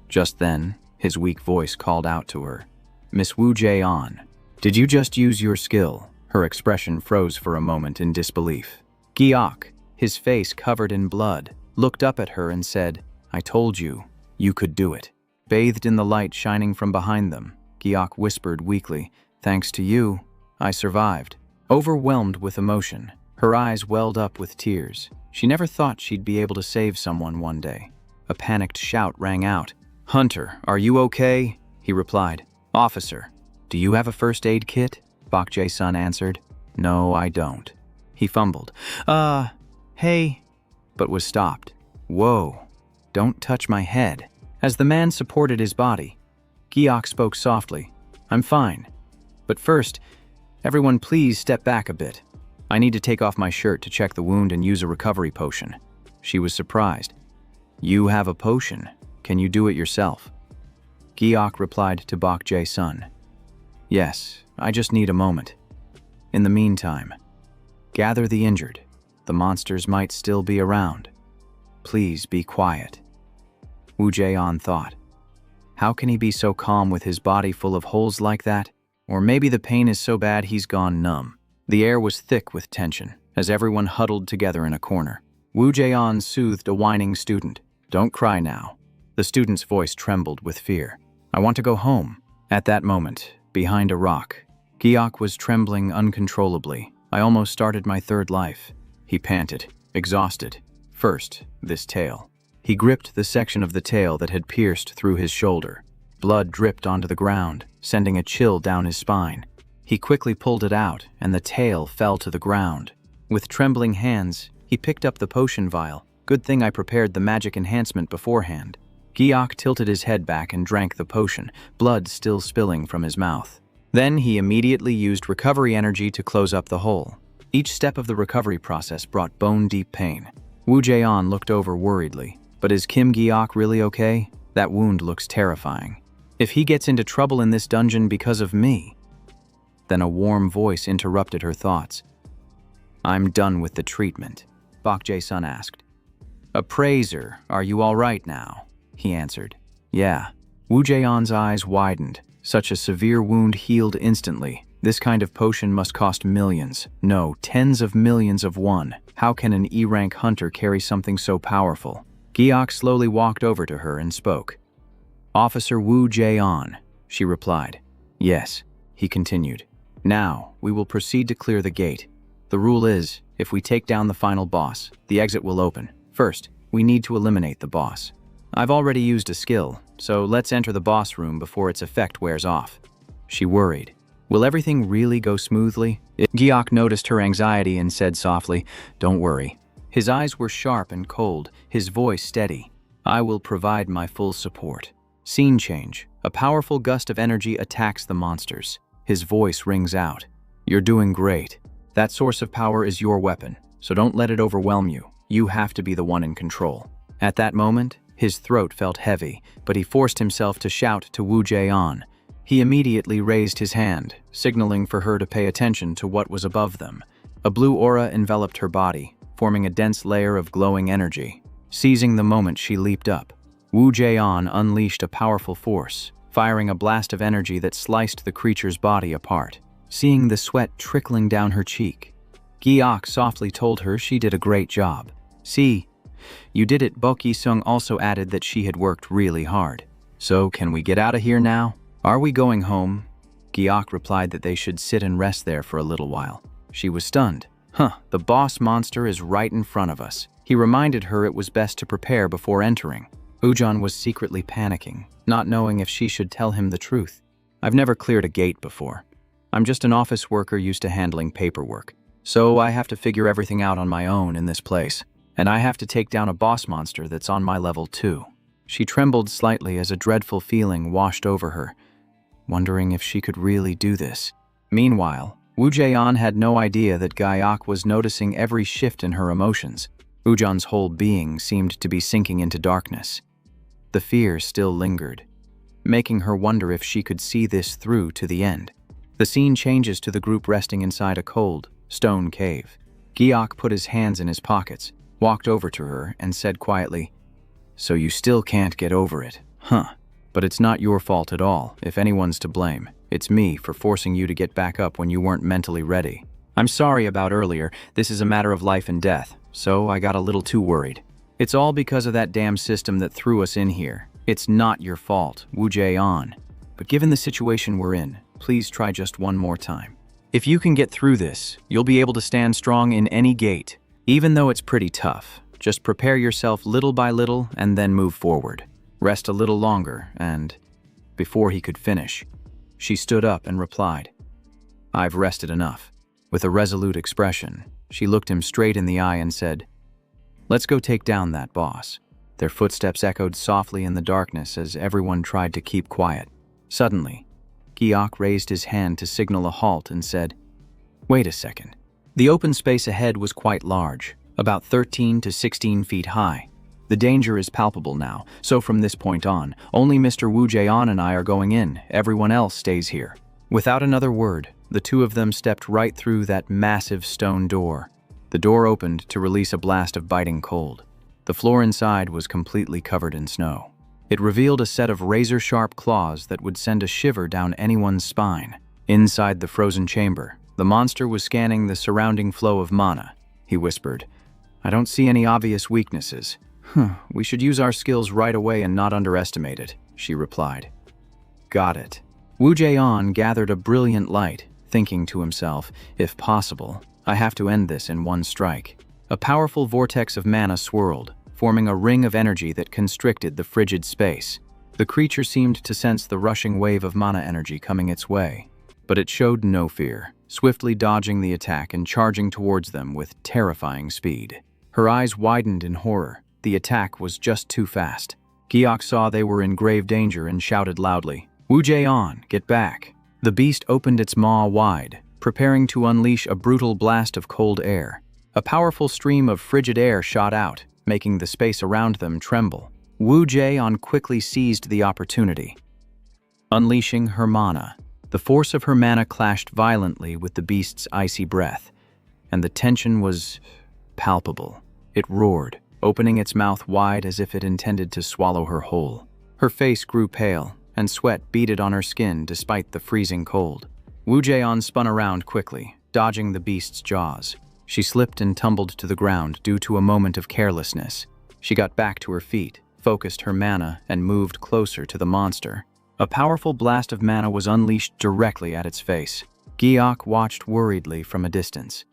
Just then, his weak voice called out to her, "Miss Wu Jian, did you just use your skill?" Her expression froze for a moment in disbelief. Giok, his face covered in blood, looked up at her and said, "I told you, you could do it." Bathed in the light shining from behind them, Giok whispered weakly, "Thanks to you, I survived." Overwhelmed with emotion, her eyes welled up with tears. She never thought she'd be able to save someone one day. A panicked shout rang out. "Hunter, are you okay?" He replied, "Officer, do you have a first aid kit?" Bok Jae-sun answered, "No, I don't." He fumbled, hey," but was stopped. "Whoa, don't touch my head." As the man supported his body, Giok spoke softly, "I'm fine. But first, everyone please step back a bit. I need to take off my shirt to check the wound and use a recovery potion." She was surprised. "You have a potion. Can you do it yourself?" Giok replied to Bok Jae-sun, "Yes, I just need a moment. In the meantime, gather the injured. The monsters might still be around. Please be quiet." Wu Jian thought, how can he be so calm with his body full of holes like that? Or maybe the pain is so bad he's gone numb. The air was thick with tension, as everyone huddled together in a corner. Wu Jian soothed a whining student. "Don't cry now." The student's voice trembled with fear. "I want to go home." At that moment, behind a rock, Giok was trembling uncontrollably. "I almost started my third life." He panted, exhausted. First, this tail. He gripped the section of the tail that had pierced through his shoulder. Blood dripped onto the ground, sending a chill down his spine. He quickly pulled it out, and the tail fell to the ground. With trembling hands, he picked up the potion vial. Good thing I prepared the magic enhancement beforehand. Giok tilted his head back and drank the potion, blood still spilling from his mouth. Then he immediately used recovery energy to close up the hole. Each step of the recovery process brought bone-deep pain. Wu Jian looked over worriedly. "But is Kim Giok really okay? That wound looks terrifying. If he gets into trouble in this dungeon because of me..." Then a warm voice interrupted her thoughts. "I'm done with the treatment," Bok Jae-sun asked. "Appraiser, are you all right now?" He answered, "Yeah." Wu Jian's eyes widened. Such a severe wound healed instantly. This kind of potion must cost millions, no, tens of millions of won. How can an E-rank hunter carry something so powerful? Giok slowly walked over to her and spoke. "Officer Wu Jian," she replied. "Yes," he continued. "Now, we will proceed to clear the gate. The rule is, if we take down the final boss, the exit will open. First, we need to eliminate the boss. I've already used a skill, so let's enter the boss room before its effect wears off." She worried. Will everything really go smoothly? Giok noticed her anxiety and said softly, "Don't worry." His eyes were sharp and cold, his voice steady. "I will provide my full support. Scene change. A powerful gust of energy attacks the monsters. His voice rings out. "You're doing great. That source of power is your weapon, so don't let it overwhelm you. You have to be the one in control." At that moment, his throat felt heavy, but he forced himself to shout to Wu Jie-an. He immediately raised his hand, signaling for her to pay attention to what was above them. A blue aura enveloped her body, forming a dense layer of glowing energy. Seizing the moment, she leaped up. Wu Jie-an unleashed a powerful force, firing a blast of energy that sliced the creature's body apart. Seeing the sweat trickling down her cheek, Giok softly told her she did a great job. "See, you did it." Bo Ki-sung also added that she had worked really hard. "So, can we get out of here now? Are we going home?" Giok replied that they should sit and rest there for a little while. She was stunned. The boss monster is right in front of us. He reminded her it was best to prepare before entering. Ujan was secretly panicking, not knowing if she should tell him the truth. "I've never cleared a gate before. I'm just an office worker used to handling paperwork. So I have to figure everything out on my own in this place. And I have to take down a boss monster that's on my level too." She trembled slightly as a dreadful feeling washed over her, wondering if she could really do this. Meanwhile, Wu Jie-an had no idea that Giok was noticing every shift in her emotions. Ujan's whole being seemed to be sinking into darkness. The fear still lingered, making her wonder if she could see this through to the end. The scene changes to the group resting inside a cold, stone cave. Giok put his hands in his pockets, walked over to her, and said quietly, "So you still can't get over it, huh? But it's not your fault at all. If anyone's to blame, it's me for forcing you to get back up when you weren't mentally ready. I'm sorry about earlier. This is a matter of life and death, so I got a little too worried. It's all because of that damn system that threw us in here. It's not your fault, Wu Jie-an. But given the situation we're in, please try just one more time. If you can get through this, you'll be able to stand strong in any gate. Even though it's pretty tough, just prepare yourself little by little and then move forward. Rest a little longer and..." Before he could finish, she stood up and replied, "I've rested enough." With a resolute expression, she looked him straight in the eye and said, "Let's go take down that boss." Their footsteps echoed softly in the darkness as everyone tried to keep quiet. Suddenly, Giok raised his hand to signal a halt and said, "Wait a second." The open space ahead was quite large, about 13 to 16 feet high. "The danger is palpable now, so from this point on, only Mr. Wu Jie-an and I are going in. Everyone else stays here." Without another word, the two of them stepped right through that massive stone door. The door opened to release a blast of biting cold. The floor inside was completely covered in snow. It revealed a set of razor-sharp claws that would send a shiver down anyone's spine. Inside the frozen chamber, the monster was scanning the surrounding flow of mana. He whispered, "I don't see any obvious weaknesses." "We should use our skills right away and not underestimate it," she replied. "Got it." Wu Jie-an gathered a brilliant light, thinking to himself, if possible, I have to end this in one strike. A powerful vortex of mana swirled, forming a ring of energy that constricted the frigid space. The creature seemed to sense the rushing wave of mana energy coming its way, but it showed no fear, swiftly dodging the attack and charging towards them with terrifying speed. Her eyes widened in horror. The attack was just too fast. Giok saw they were in grave danger and shouted loudly, "Wu Jie-an, get back!" The beast opened its maw wide, preparing to unleash a brutal blast of cold air. A powerful stream of frigid air shot out, making the space around them tremble. Wu Jie-an quickly seized the opportunity. Unleashing her mana, the force of her mana clashed violently with the beast's icy breath, and the tension was palpable. It roared, opening its mouth wide as if it intended to swallow her whole. Her face grew pale, and sweat beaded on her skin despite the freezing cold. Wu Jie-an spun around quickly, dodging the beast's jaws. She slipped and tumbled to the ground due to a moment of carelessness. She got back to her feet, focused her mana, and moved closer to the monster. A powerful blast of mana was unleashed directly at its face. Giok watched worriedly from a distance.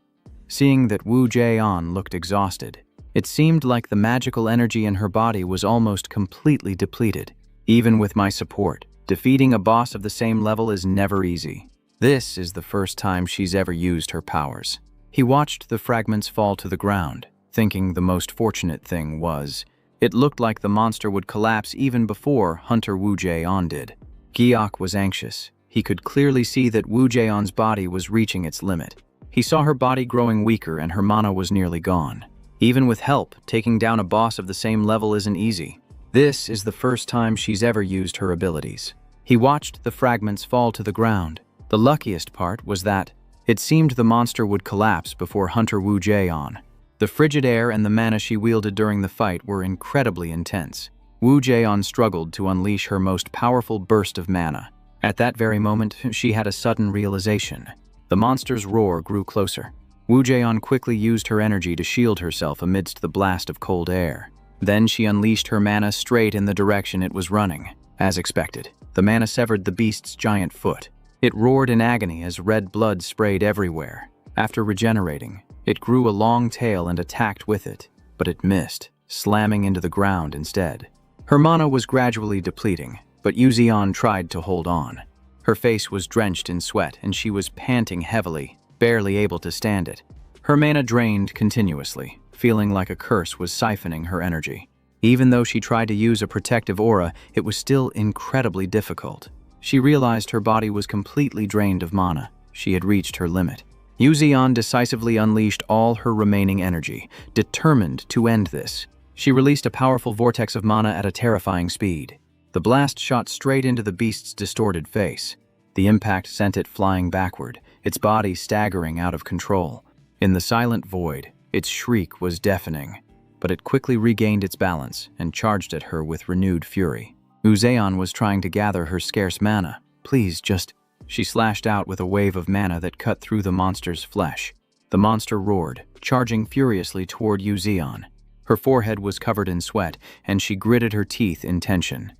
Seeing that Wu Jie-an looked exhausted, it seemed like the magical energy in her body was almost completely depleted. "Even with my support, defeating a boss of the same level is never easy. This is the first time she's ever used her powers." He watched the fragments fall to the ground, thinking the most fortunate thing was It looked like the monster would collapse even before Hunter Wu Jae-on did. Giok was anxious. He could clearly see that Wu Jae-on's body was reaching its limit. He saw her body growing weaker and her mana was nearly gone. Even with help, taking down a boss of the same level isn't easy. This is the first time she's ever used her abilities. He watched the fragments fall to the ground. The luckiest part was that it seemed the monster would collapse before Hunter Wu Jae-on. The frigid air and the mana she wielded during the fight were incredibly intense. Wu Jae-on struggled to unleash her most powerful burst of mana. At that very moment, she had a sudden realization. The monster's roar grew closer. Wu Jae-on quickly used her energy to shield herself amidst the blast of cold air. Then she unleashed her mana straight in the direction it was running. As expected, the mana severed the beast's giant foot. It roared in agony as red blood sprayed everywhere. After regenerating, it grew a long tail and attacked with it, but it missed, slamming into the ground instead. Her mana was gradually depleting, but Yu Xian tried to hold on. Her face was drenched in sweat and she was panting heavily, barely able to stand it. Her mana drained continuously, feeling like a curse was siphoning her energy. Even though she tried to use a protective aura, it was still incredibly difficult. She realized her body was completely drained of mana. She had reached her limit. Yu Xian decisively unleashed all her remaining energy, determined to end this. She released a powerful vortex of mana at a terrifying speed. The blast shot straight into the beast's distorted face. The impact sent it flying backward, its body staggering out of control. In the silent void, its shriek was deafening, but it quickly regained its balance and charged at her with renewed fury. Wu Jae-on was trying to gather her scarce mana. Please, just... She slashed out with a wave of mana that cut through the monster's flesh. The monster roared, charging furiously toward Yu Xian. Her forehead was covered in sweat, and she gritted her teeth in tension.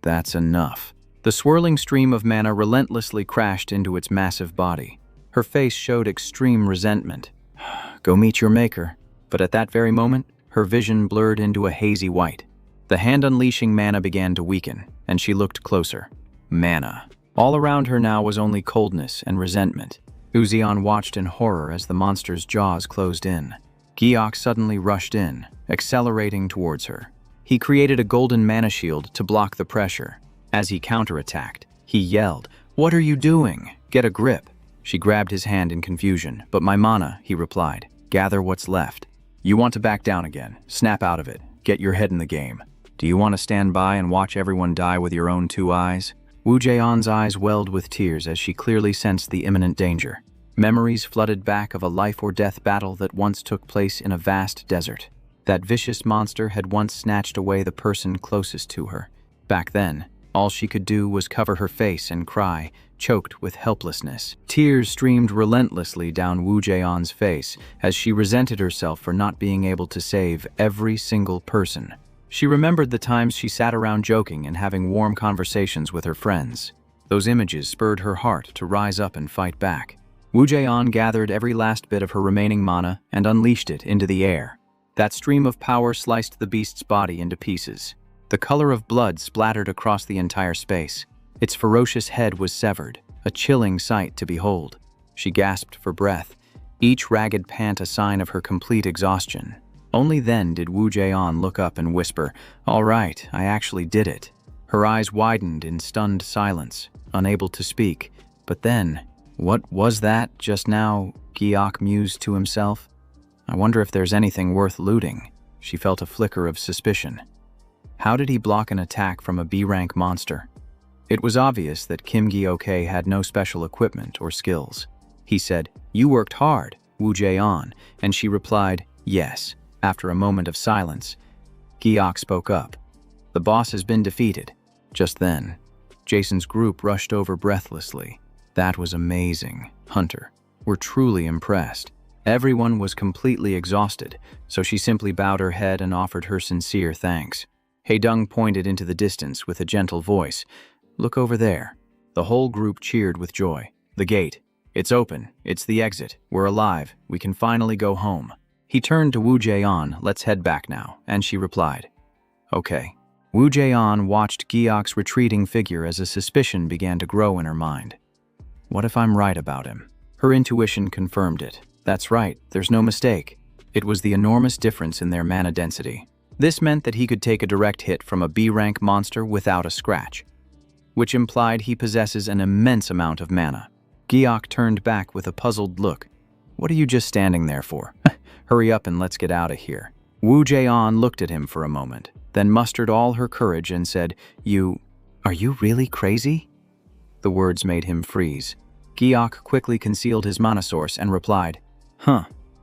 That's enough. The swirling stream of mana relentlessly crashed into its massive body. Her face showed extreme resentment. Go meet your maker. But at that very moment, her vision blurred into a hazy white. The hand unleashing mana began to weaken, and she looked closer. Mana. All around her now was only coldness and resentment. Yu Xian watched in horror as the monster's jaws closed in. Giok suddenly rushed in, accelerating towards her. He created a golden mana shield to block the pressure. As he counterattacked, he yelled, "What are you doing? Get a grip." She grabbed his hand in confusion. "But my mana," he replied. "Gather what's left. You want to back down again. Snap out of it. Get your head in the game. Do you want to stand by and watch everyone die with your own two eyes?" Wu Jae-on's eyes welled with tears as she clearly sensed the imminent danger. Memories flooded back of a life-or-death battle that once took place in a vast desert. That vicious monster had once snatched away the person closest to her. Back then, all she could do was cover her face and cry, choked with helplessness. Tears streamed relentlessly down Wu Jae-on's face as she resented herself for not being able to save every single person. She remembered the times she sat around joking and having warm conversations with her friends. Those images spurred her heart to rise up and fight back. Wu Jae-on gathered every last bit of her remaining mana and unleashed it into the air. That stream of power sliced the beast's body into pieces. The color of blood splattered across the entire space. Its ferocious head was severed, a chilling sight to behold. She gasped for breath, each ragged pant a sign of her complete exhaustion. Only then did Wu Jae-on look up and whisper, "All right, I actually did it." Her eyes widened in stunned silence, unable to speak. But then, what was that just now? Giok mused to himself. I wonder if there's anything worth looting. She felt a flicker of suspicion. How did he block an attack from a B-rank monster? It was obvious that Kim Gi-ok had no special equipment or skills. He said, "You worked hard, Wu Jae-on," and she replied, "Yes." After a moment of silence, Giok spoke up. "The boss has been defeated." Just then, Jason's group rushed over breathlessly. "That was amazing, Hunter. We're truly impressed." Everyone was completely exhausted, so she simply bowed her head and offered her sincere thanks. Haedung pointed into the distance with a gentle voice. "Look over there." The whole group cheered with joy. "The gate. It's open. It's the exit. We're alive. We can finally go home." He turned to Wu Jae-on. "Let's head back now," and she replied, "Okay." Wu Jae-on watched Giok's retreating figure as a suspicion began to grow in her mind. What if I'm right about him? Her intuition confirmed it. That's right, there's no mistake. It was the enormous difference in their mana density. This meant that he could take a direct hit from a B-rank monster without a scratch, which implied he possesses an immense amount of mana. Giok turned back with a puzzled look. What are you just standing there for? Hurry up and let's get out of here. Wu Jaeon looked at him for a moment, then mustered all her courage and said, Are you really crazy? The words made him freeze. Giok quickly concealed his mana source and replied,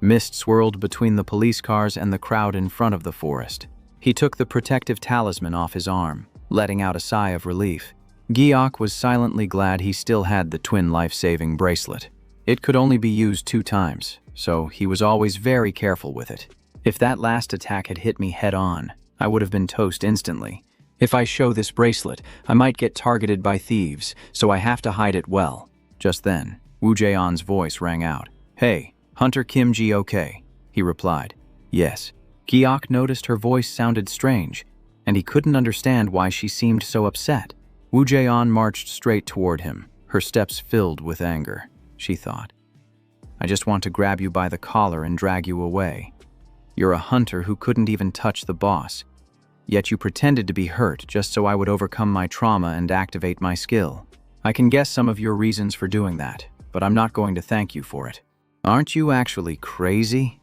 Mist swirled between the police cars and the crowd in front of the forest. He took the protective talisman off his arm, letting out a sigh of relief. Giok was silently glad he still had the twin life-saving bracelet. It could only be used 2 times, so he was always very careful with it. If that last attack had hit me head-on, I would have been toast instantly. If I show this bracelet, I might get targeted by thieves, so I have to hide it well. Just then, Wu Jaeon's voice rang out. Hey, Hunter Kim Ji okay? He replied. Yes. Giok noticed her voice sounded strange, and he couldn't understand why she seemed so upset. Wu Jaeon marched straight toward him, her steps filled with anger. She thought, I just want to grab you by the collar and drag you away. You're a hunter who couldn't even touch the boss, yet you pretended to be hurt just so I would overcome my trauma and activate my skill. I can guess some of your reasons for doing that, but I'm not going to thank you for it. Aren't you actually crazy?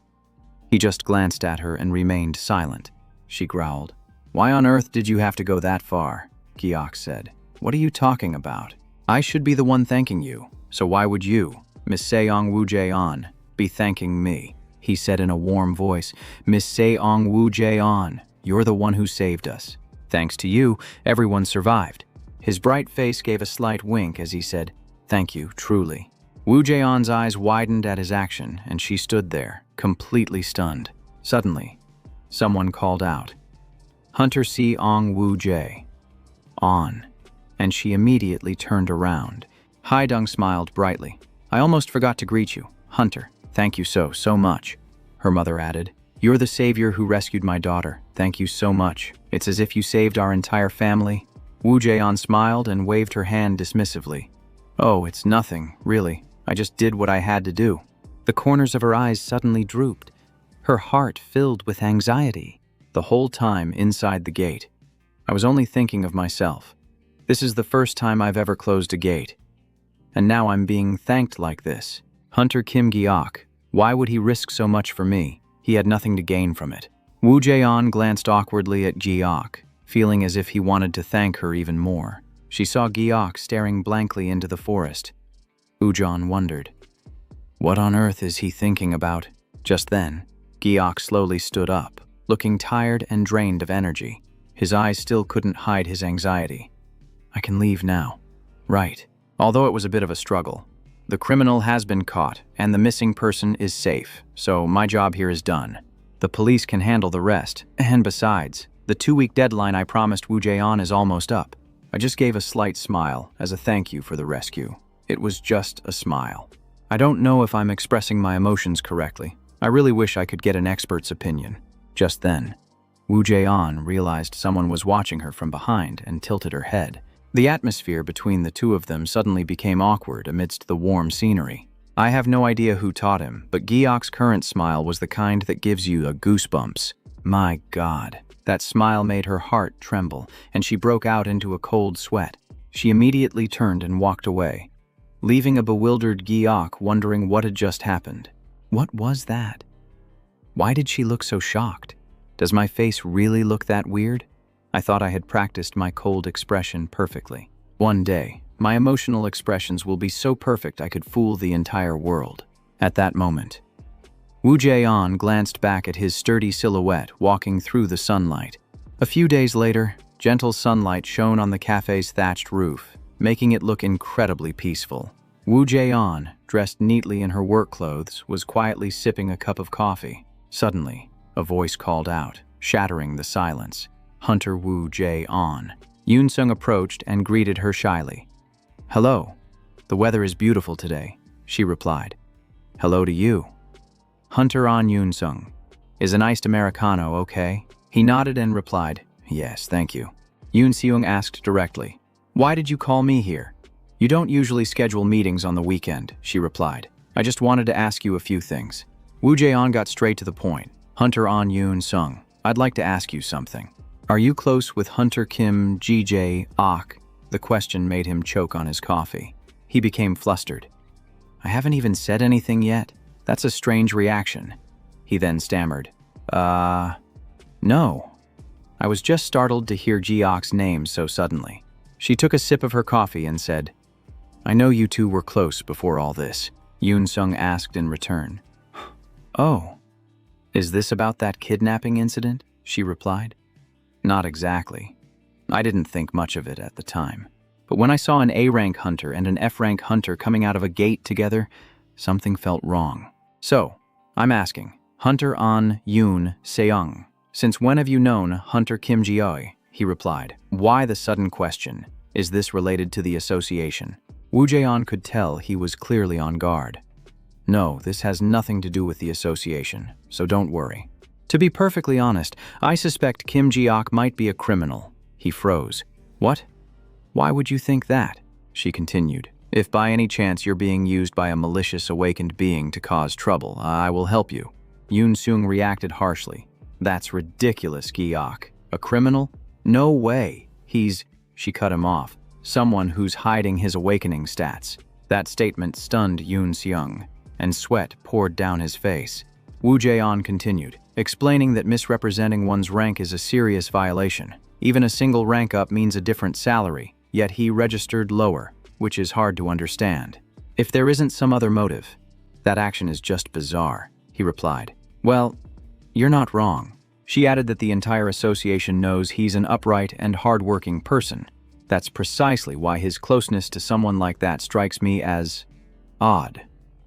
He just glanced at her and remained silent. She growled. Why on earth did you have to go that far? Giok said. What are you talking about? I should be the one thanking you, so why would you, Miss Seong Wu Jaeon, be thanking me? He said in a warm voice. Miss Seong Wu Jaeon, you're the one who saved us. Thanks to you, everyone survived. His bright face gave a slight wink as he said, Thank you, truly. Wu Jaeon's eyes widened at his action, and she stood there, completely stunned. Suddenly, someone called out, Hunter Seong Wu Jae. On. And she immediately turned around. Haidong smiled brightly. I almost forgot to greet you, Hunter. Thank you so much. Her mother added, You're the savior who rescued my daughter. Thank you so much. It's as if you saved our entire family. Wu Jaeon smiled and waved her hand dismissively. Oh, it's nothing, really. I just did what I had to do. The corners of her eyes suddenly drooped. Her heart filled with anxiety. The whole time inside the gate, I was only thinking of myself. This is the first time I've ever closed a gate. And now I'm being thanked like this. Hunter Kim Giok, why would he risk so much for me? He had nothing to gain from it. Wu Jaeon glanced awkwardly at Giok, feeling as if he wanted to thank her even more. She saw Giok staring blankly into the forest. Ujon wondered, what on earth is he thinking about? Just then, Giok slowly stood up, looking tired and drained of energy. His eyes still couldn't hide his anxiety. I can leave now. Right. Although it was a bit of a struggle. The criminal has been caught, and the missing person is safe, so my job here is done. The police can handle the rest, and besides, the 2-week deadline I promised Wu Jaeon is almost up. I just gave a slight smile as a thank you for the rescue. It was just a smile. I don't know if I'm expressing my emotions correctly. I really wish I could get an expert's opinion. Just then, Wu Jaeon realized someone was watching her from behind and tilted her head. The atmosphere between the two of them suddenly became awkward amidst the warm scenery. I have no idea who taught him, but Giok's current smile was the kind that gives you the goosebumps. My God, that smile made her heart tremble, and she broke out into a cold sweat. She immediately turned and walked away, leaving a bewildered Giok wondering what had just happened. What was that? Why did she look so shocked? Does my face really look that weird? I thought I had practiced my cold expression perfectly. One day, my emotional expressions will be so perfect I could fool the entire world. At that moment, Wu Jaeon glanced back at his sturdy silhouette walking through the sunlight. A few days later, gentle sunlight shone on the cafe's thatched roof, making it look incredibly peaceful. Wu Jaeon, dressed neatly in her work clothes, was quietly sipping a cup of coffee. Suddenly, a voice called out, shattering the silence. Hunter Wu Jaeon. Yoon-sung approached and greeted her shyly. Hello. The weather is beautiful today, she replied. Hello to you. Hunter on Yoon-sung. Is an iced Americano okay? He nodded and replied, Yes, thank you. Yoon-seung asked directly, Why did you call me here? You don't usually schedule meetings on the weekend, she replied. I just wanted to ask you a few things. Wu Jaeon got straight to the point. Hunter on Yoon-sung. I'd like to ask you something. Are you close with Hunter Kim G.J.Ok? The question made him choke on his coffee. He became flustered. I haven't even said anything yet. That's a strange reaction. He then stammered. No. I was just startled to hear Ji-ok's name so suddenly. She took a sip of her coffee and said, I know you two were close before all this, Yoon-sung asked in return. Oh. Is this about that kidnapping incident? She replied. Not exactly. I didn't think much of it at the time. But when I saw an A-rank hunter and an F-rank hunter coming out of a gate together, something felt wrong. So, I'm asking, Hunter An Yoon Seung, since when have you known Hunter Kim Ji-oi? He replied. Why the sudden question? Is this related to the association? Woo Jae-on could tell he was clearly on guard. No, this has nothing to do with the association, so don't worry. To be perfectly honest, I suspect Kim Ji-ok might be a criminal. He froze. What? Why would you think that? She continued. If by any chance you're being used by a malicious awakened being to cause trouble, I will help you. Yoon-sung reacted harshly. That's ridiculous, Gi-ok. A criminal? No way. She cut him off. Someone who's hiding his awakening stats. That statement stunned Yoon-seung, and sweat poured down his face. Woo Jae-on continued, explaining that misrepresenting one's rank is a serious violation. Even a single rank up means a different salary, yet he registered lower, which is hard to understand. If there isn't some other motive, that action is just bizarre, he replied. Well, you're not wrong. She added that the entire association knows he's an upright and hard-working person. That's precisely why his closeness to someone like that strikes me as odd.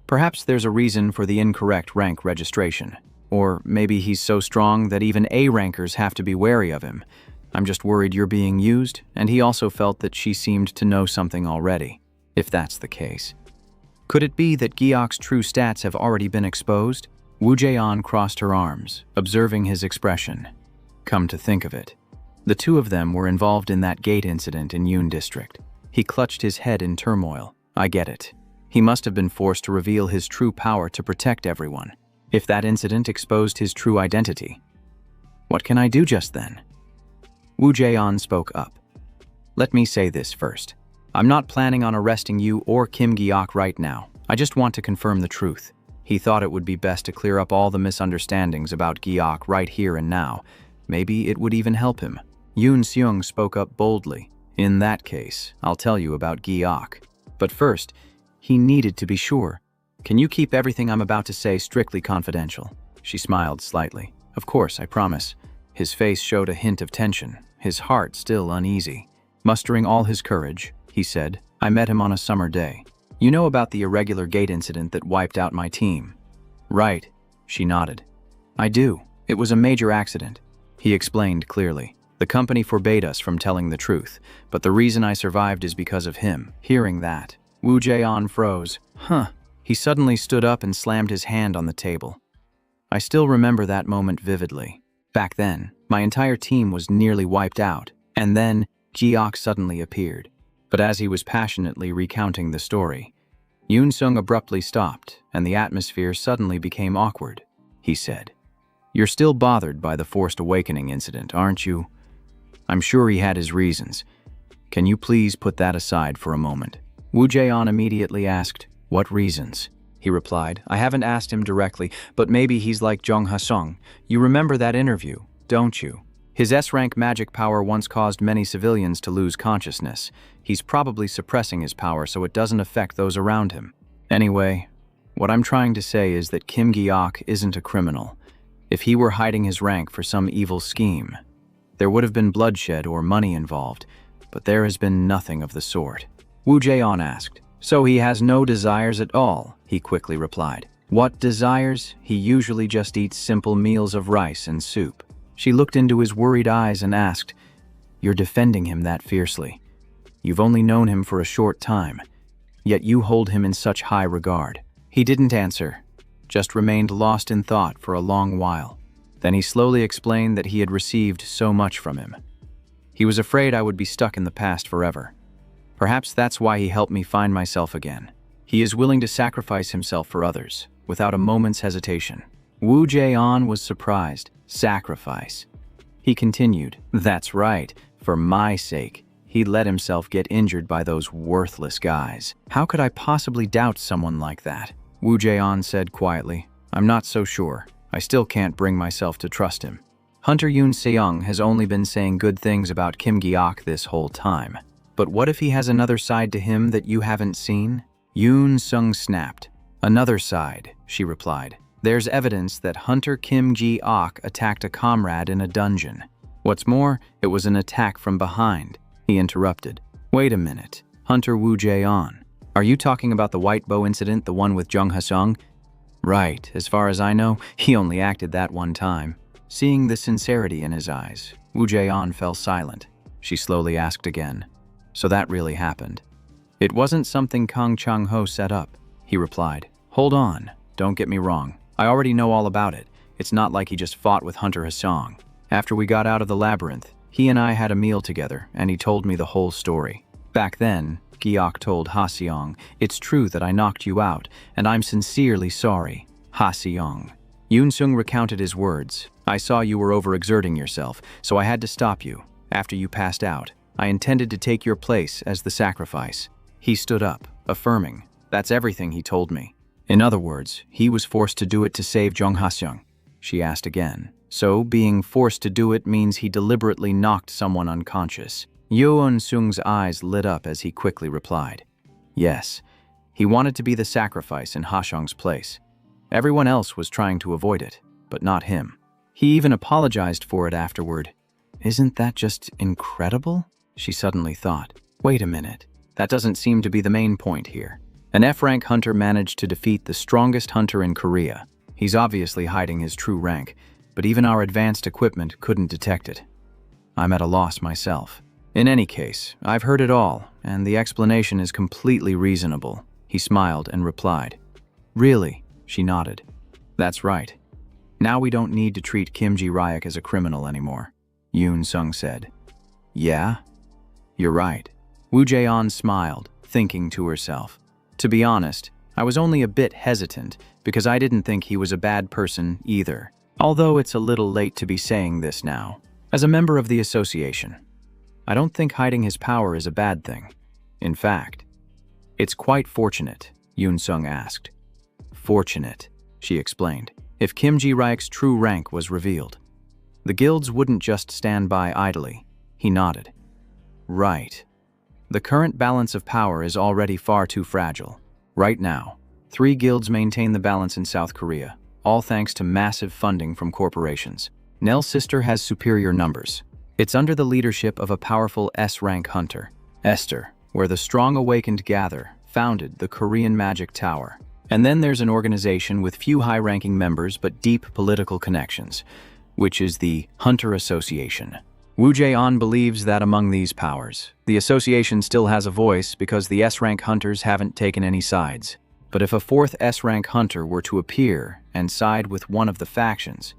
Perhaps there's a reason for the incorrect rank registration. Or maybe he's so strong that even A-rankers have to be wary of him. I'm just worried you're being used, and he also felt that she seemed to know something already, if that's the case. Could it be that Gi-ok's true stats have already been exposed? Woo Jae-on crossed her arms, observing his expression. Come to think of it, the two of them were involved in that gate incident in Yoon District. He clutched his head in turmoil. I get it. He must have been forced to reveal his true power to protect everyone. If that incident exposed his true identity. What can I do just then? Woo Jae-on spoke up. Let me say this first. I'm not planning on arresting you or Kim Gi-ok right now. I just want to confirm the truth. He thought it would be best to clear up all the misunderstandings about Gi-ok right here and now. Maybe it would even help him. Yoon-seung spoke up boldly. In that case, I'll tell you about Gi-ok. But first, he needed to be sure. Can you keep everything I'm about to say strictly confidential? She smiled slightly. Of course, I promise. His face showed a hint of tension, his heart still uneasy. Mustering all his courage, he said, I met him on a summer day. You know about the irregular gate incident that wiped out my team? Right, she nodded. I do. It was a major accident. He explained clearly. The company forbade us from telling the truth, but the reason I survived is because of him. Hearing that, Woo Jae-on froze. He suddenly stood up and slammed his hand on the table. I still remember that moment vividly. Back then, my entire team was nearly wiped out, and then Gi-ok suddenly appeared. But as he was passionately recounting the story, Yoon-sung abruptly stopped, and the atmosphere suddenly became awkward. He said, You're still bothered by the forced awakening incident, aren't you? I'm sure he had his reasons. Can you please put that aside for a moment? Woo Jae-on immediately asked, What reasons? He replied, I haven't asked him directly, but maybe he's like Jung Ha-sung. You remember that interview, don't you? His S-rank magic power once caused many civilians to lose consciousness. He's probably suppressing his power so it doesn't affect those around him. Anyway, what I'm trying to say is that Kim Gi-ok isn't a criminal. If he were hiding his rank for some evil scheme, there would have been bloodshed or money involved, but there has been nothing of the sort. Woo Jae-on asked, So he has no desires at all, he quickly replied. What desires? He usually just eats simple meals of rice and soup. She looked into his worried eyes and asked, You're defending him that fiercely. You've only known him for a short time, yet you hold him in such high regard. He didn't answer, just remained lost in thought for a long while. Then he slowly explained that he had received so much from him. He was afraid I would be stuck in the past forever. Perhaps that's why he helped me find myself again. He is willing to sacrifice himself for others, without a moment's hesitation. Woo Jae-on was surprised. Sacrifice. He continued, "That's right. For my sake, he let himself get injured by those worthless guys. How could I possibly doubt someone like that?" Wu Jian said quietly, "I'm not so sure. I still can't bring myself to trust him." Hunter Yoon Seong has only been saying good things about Kim Gi-ok this whole time. But what if he has another side to him that you haven't seen? Yoon Sung snapped. "Another side," she replied. "There's evidence that Hunter Kim Gi-ok attacked a comrade in a dungeon. What's more, it was an attack from behind." He interrupted. "Wait a minute, Hunter Wu Jaeon. Are you talking about the White Bow incident, the one with Jung Ha-sung?" "Right, as far as I know, he only acted that one time." Seeing the sincerity in his eyes, Wu Jaeon fell silent. She slowly asked again, "So that really happened?" "It wasn't something Kang Chang-ho set up," he replied. "Hold on, don't get me wrong. I already know all about it. It's not like he just fought with Hunter Ha-sung. After we got out of the labyrinth, he and I had a meal together, and he told me the whole story. Back then, Gi-ok told Ha-seong, 'It's true that I knocked you out, and I'm sincerely sorry.' Ha-seong." Yoon Sung recounted his words. "I saw you were overexerting yourself, so I had to stop you. After you passed out, I intended to take your place as the sacrifice." He stood up, affirming, "That's everything he told me." "In other words, he was forced to do it to save Jung Ha-seong?" she asked again. "So, being forced to do it means he deliberately knocked someone unconscious." Yoon Sung's eyes lit up as he quickly replied, "Yes, he wanted to be the sacrifice in Ha-seong's place. Everyone else was trying to avoid it, but not him. He even apologized for it afterward." "Isn't that just incredible?" she suddenly thought. "Wait a minute, that doesn't seem to be the main point here. An F-rank hunter managed to defeat the strongest hunter in Korea. He's obviously hiding his true rank, but even our advanced equipment couldn't detect it. I'm at a loss myself. In any case, I've heard it all, and the explanation is completely reasonable." He smiled and replied. "Really?" She nodded. "That's right. Now we don't need to treat Kim Ji-ryuk as a criminal anymore," Yoon Sung said. "Yeah? You're right." Wu Jaeon smiled, thinking to herself. "To be honest, I was only a bit hesitant because I didn't think he was a bad person either. Although it's a little late to be saying this now. As a member of the association, I don't think hiding his power is a bad thing. In fact, it's quite fortunate," Yoon Sung asked. "Fortunate," she explained. "If Kim Ji-ryuk's true rank was revealed, the guilds wouldn't just stand by idly." He nodded. "Right. The current balance of power is already far too fragile. Right now, 3 guilds maintain the balance in South Korea, all thanks to massive funding from corporations. Nell's sister has superior numbers. It's under the leadership of a powerful S-rank hunter, Esther, where the strong awakened gather, founded the Korean Magic Tower. And then there's an organization with few high-ranking members but deep political connections, which is the Hunter Association. Wu Jaeon believes that among these powers, the association still has a voice because the S-rank hunters haven't taken any sides. But if a 4th S-rank hunter were to appear and side with one of the factions,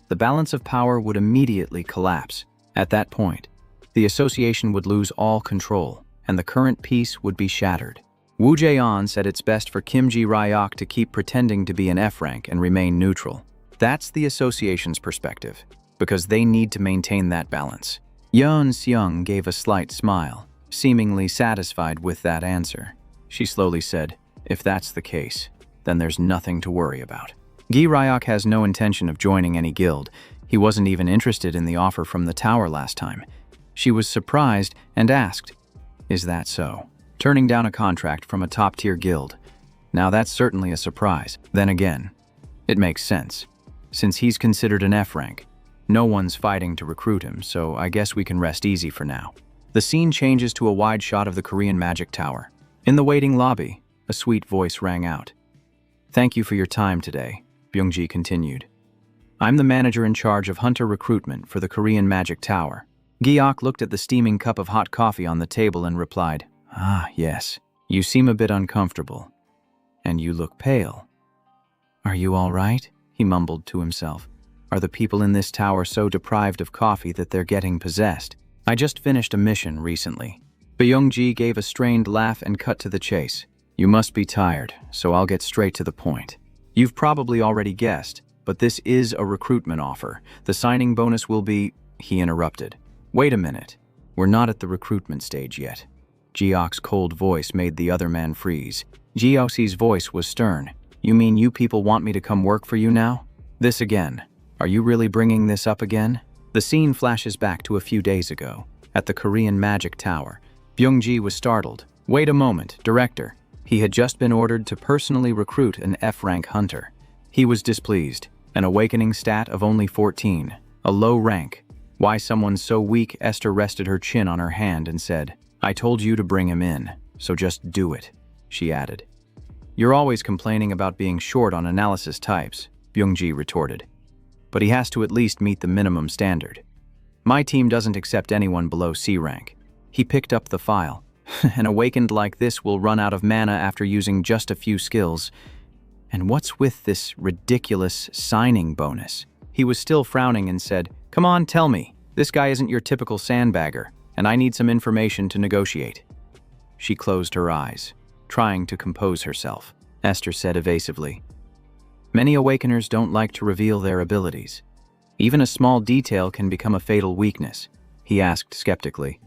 the balance of power would immediately collapse. At that point, the association would lose all control, and the current peace would be shattered. Wu Jaeon said it's best for Kim Ji-ryuk to keep pretending to be an F-rank and remain neutral. That's the association's perspective, because they need to maintain that balance. Yeon Seung gave a slight smile, seemingly satisfied with that answer. She slowly said, "If that's the case, then there's nothing to worry about." Gi-ryuk has no intention of joining any guild. He wasn't even interested in the offer from the tower last time. She was surprised and asked, "Is that so?" Turning down a contract from a top-tier guild. Now that's certainly a surprise. Then again, it makes sense. Since he's considered an F-rank, no one's fighting to recruit him, so I guess we can rest easy for now. The scene changes to a wide shot of the Korean Magic Tower. In the waiting lobby, a sweet voice rang out. "Thank you for your time today," Byung-ji continued. "I'm the manager in charge of hunter recruitment for the Korean Magic Tower." Gi-ok looked at the steaming cup of hot coffee on the table and replied, "Ah, yes. You seem a bit uncomfortable. And you look pale." "Are you all right?" he mumbled to himself. "Are the people in this tower so deprived of coffee that they're getting possessed? I just finished a mission recently." Byung-ji gave a strained laugh and cut to the chase. "You must be tired, so I'll get straight to the point. You've probably already guessed. but this is a recruitment offer. The signing bonus will be... He interrupted. Wait a minute. We're not at the recruitment stage yet. Jiok's cold voice made the other man freeze. Jiok's voice was stern. You mean you people want me to come work for you now? This again. Are you really bringing this up again? The scene flashes back to a few days ago. At the Korean Magic Tower, Byung-ji was startled. Wait a moment, director. He had just been ordered to personally recruit an F-rank hunter. He was displeased. An awakening stat of only 14. A low rank. Why someone so weak? Esther rested her chin on her hand and said, I told you to bring him in, so just do it, she added. You're always complaining about being short on analysis types, Byung-ji retorted. But he has to at least meet the minimum standard. My team doesn't accept anyone below C rank. He picked up the file. An awakened like this will run out of mana after using just a few skills. And what's with this ridiculous signing bonus? He was still frowning and said, Come on, tell me. This guy isn't your typical sandbagger, and I need some information to negotiate. She closed her eyes, trying to compose herself. Esther said evasively, Many awakeners don't like to reveal their abilities. Even a small detail can become a fatal weakness. He asked skeptically.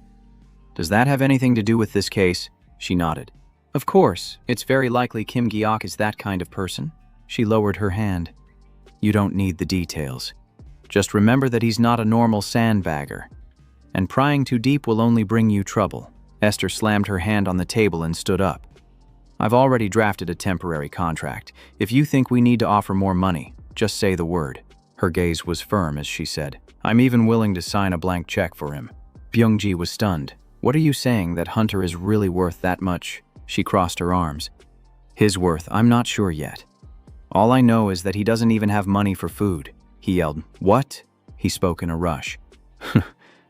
Does that have anything to do with this case? She nodded. Of course, it's very likely Kim Gi-ok is that kind of person. She lowered her hand. You don't need the details. Just remember that he's not a normal sandbagger. And prying too deep will only bring you trouble. Esther slammed her hand on the table and stood up. I've already drafted a temporary contract. If you think we need to offer more money, just say the word. Her gaze was firm as she said, I'm even willing to sign a blank check for him. Byung-ji was stunned. What are you saying, that Hunter is really worth that much? She crossed her arms. His worth, I'm not sure yet. All I know is that he doesn't even have money for food. He yelled, What? He spoke in a rush.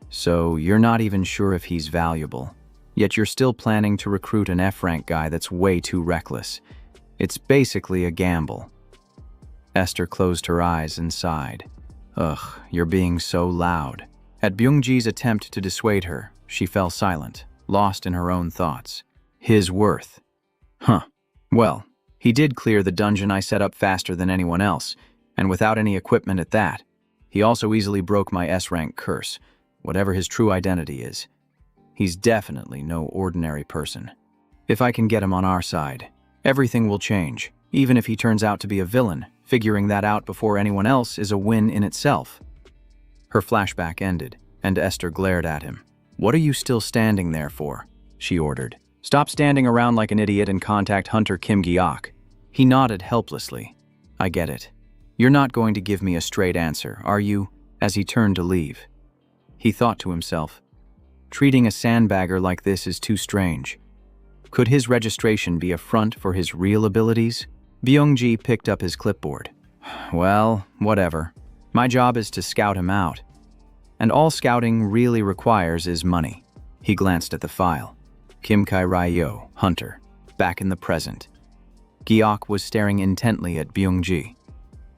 So you're not even sure if he's valuable. Yet you're still planning to recruit an F-rank guy that's way too reckless. It's basically a gamble. Esther closed her eyes and sighed. Ugh, you're being so loud. At Byung-ji's attempt to dissuade her, she fell silent, lost in her own thoughts. His worth. Huh. Well, he did clear the dungeon I set up faster than anyone else, and without any equipment at that. He also easily broke my S-rank curse, whatever his true identity is. He's definitely no ordinary person. If I can get him on our side, everything will change. Even if he turns out to be a villain, figuring that out before anyone else is a win in itself. Her flashback ended, and Esther glared at him. What are you still standing there for? She ordered. Stop standing around like an idiot and contact Hunter Kim Gi-ok. He nodded helplessly. I get it. You're not going to give me a straight answer, are you? As he turned to leave. He thought to himself, treating a sandbagger like this is too strange. Could his registration be a front for his real abilities? Byung-ji picked up his clipboard. Well, whatever. My job is to scout him out. And all scouting really requires is money. He glanced at the file. Kim Kai-ryo, Hunter, back in the present. Gi-ok was staring intently at Byung-ji.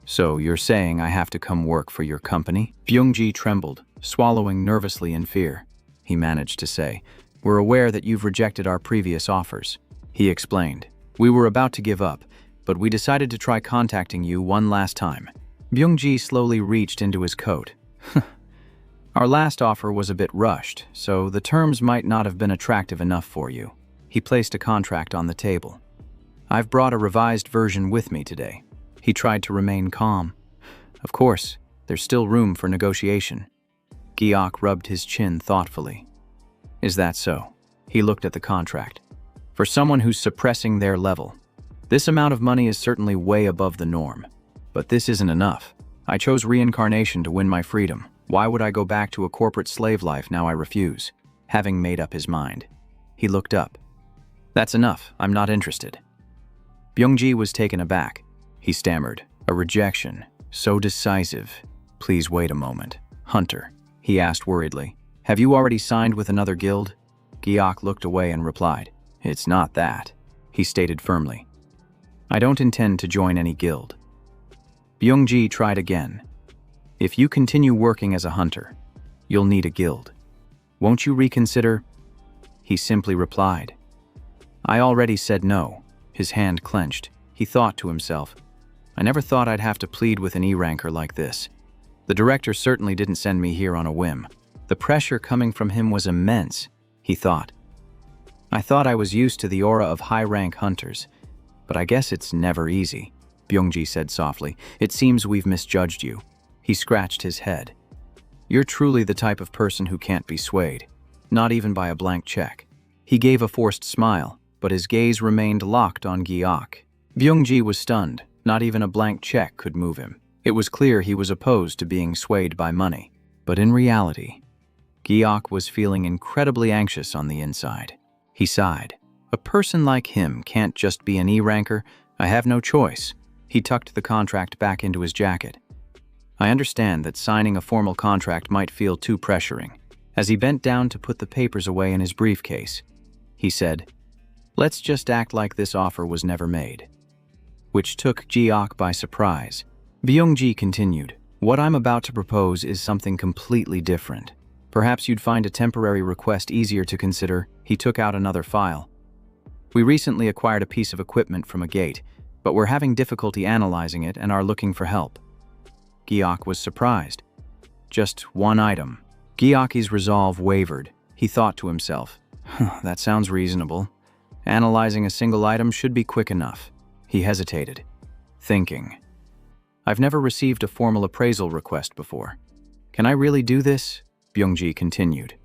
So you're saying I have to come work for your company? Byung-ji trembled, swallowing nervously in fear. He managed to say, We're aware that you've rejected our previous offers. He explained, We were about to give up, but we decided to try contacting you one last time. Byung-ji slowly reached into his coat. Our last offer was a bit rushed, so the terms might not have been attractive enough for you. He placed a contract on the table. I've brought a revised version with me today. He tried to remain calm. Of course, there's still room for negotiation. Gi-ok rubbed his chin thoughtfully. Is that so? He looked at the contract. For someone who's suppressing their level, this amount of money is certainly way above the norm. But this isn't enough. I chose reincarnation to win my freedom. Why would I go back to a corporate slave life now? I refuse. Having made up his mind. He looked up. That's enough. I'm not interested. Byung-ji was taken aback. He stammered. A rejection. So decisive. Please wait a moment. Hunter, he asked worriedly. Have you already signed with another guild? Gi-ok looked away and replied. It's not that. He stated firmly. I don't intend to join any guild. Byung-ji tried again. If you continue working as a hunter, you'll need a guild. Won't you reconsider? He simply replied. I already said no. His hand clenched. He thought to himself, I never thought I'd have to plead with an E-ranker like this. The director certainly didn't send me here on a whim. The pressure coming from him was immense, he thought. I thought I was used to the aura of high-rank hunters, but I guess it's never easy, Byung-ji said softly. It seems we've misjudged you. He scratched his head. You're truly the type of person who can't be swayed, not even by a blank check. He gave a forced smile, but his gaze remained locked on Gi-ok. Byung-ji was stunned. Not even a blank check could move him. It was clear he was opposed to being swayed by money. But in reality, Gi-ok was feeling incredibly anxious on the inside. He sighed. A person like him can't just be an E-ranker. I have no choice. He tucked the contract back into his jacket. I understand that signing a formal contract might feel too pressuring. As he bent down to put the papers away in his briefcase, he said, "Let's just act like this offer was never made." Which took Gi-ok by surprise. Byung-ji continued, "What I'm about to propose is something completely different. Perhaps you'd find a temporary request easier to consider." He took out another file. "We recently acquired a piece of equipment from a gate, but we're having difficulty analyzing it and are looking for help." Gi-ok was surprised. Just one item. Gi-oki's resolve wavered. He thought to himself, that sounds reasonable. Analyzing a single item should be quick enough. He hesitated, thinking, I've never received a formal appraisal request before. Can I really do this? Byung-ji continued.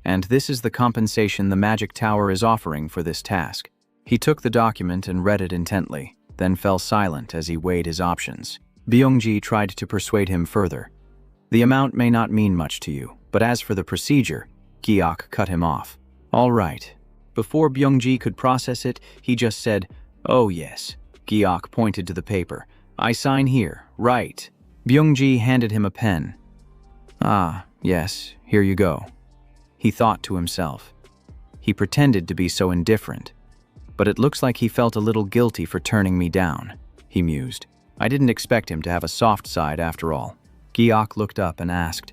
And this is the compensation the Magic Tower is offering for this task. He took the document and read it intently, then fell silent as he weighed his options. Byung-ji tried to persuade him further. The amount may not mean much to you, but as for the procedure, Gi-ok cut him off. All right. Before Byung-ji could process it, he just said, "Oh yes." Gi-ok pointed to the paper. "I sign here, right." Byung-ji handed him a pen. "Ah, yes, here you go." He thought to himself. He pretended to be so indifferent, but it looks like he felt a little guilty for turning me down, he mused. I didn't expect him to have a soft side after all. Gi-ok looked up and asked,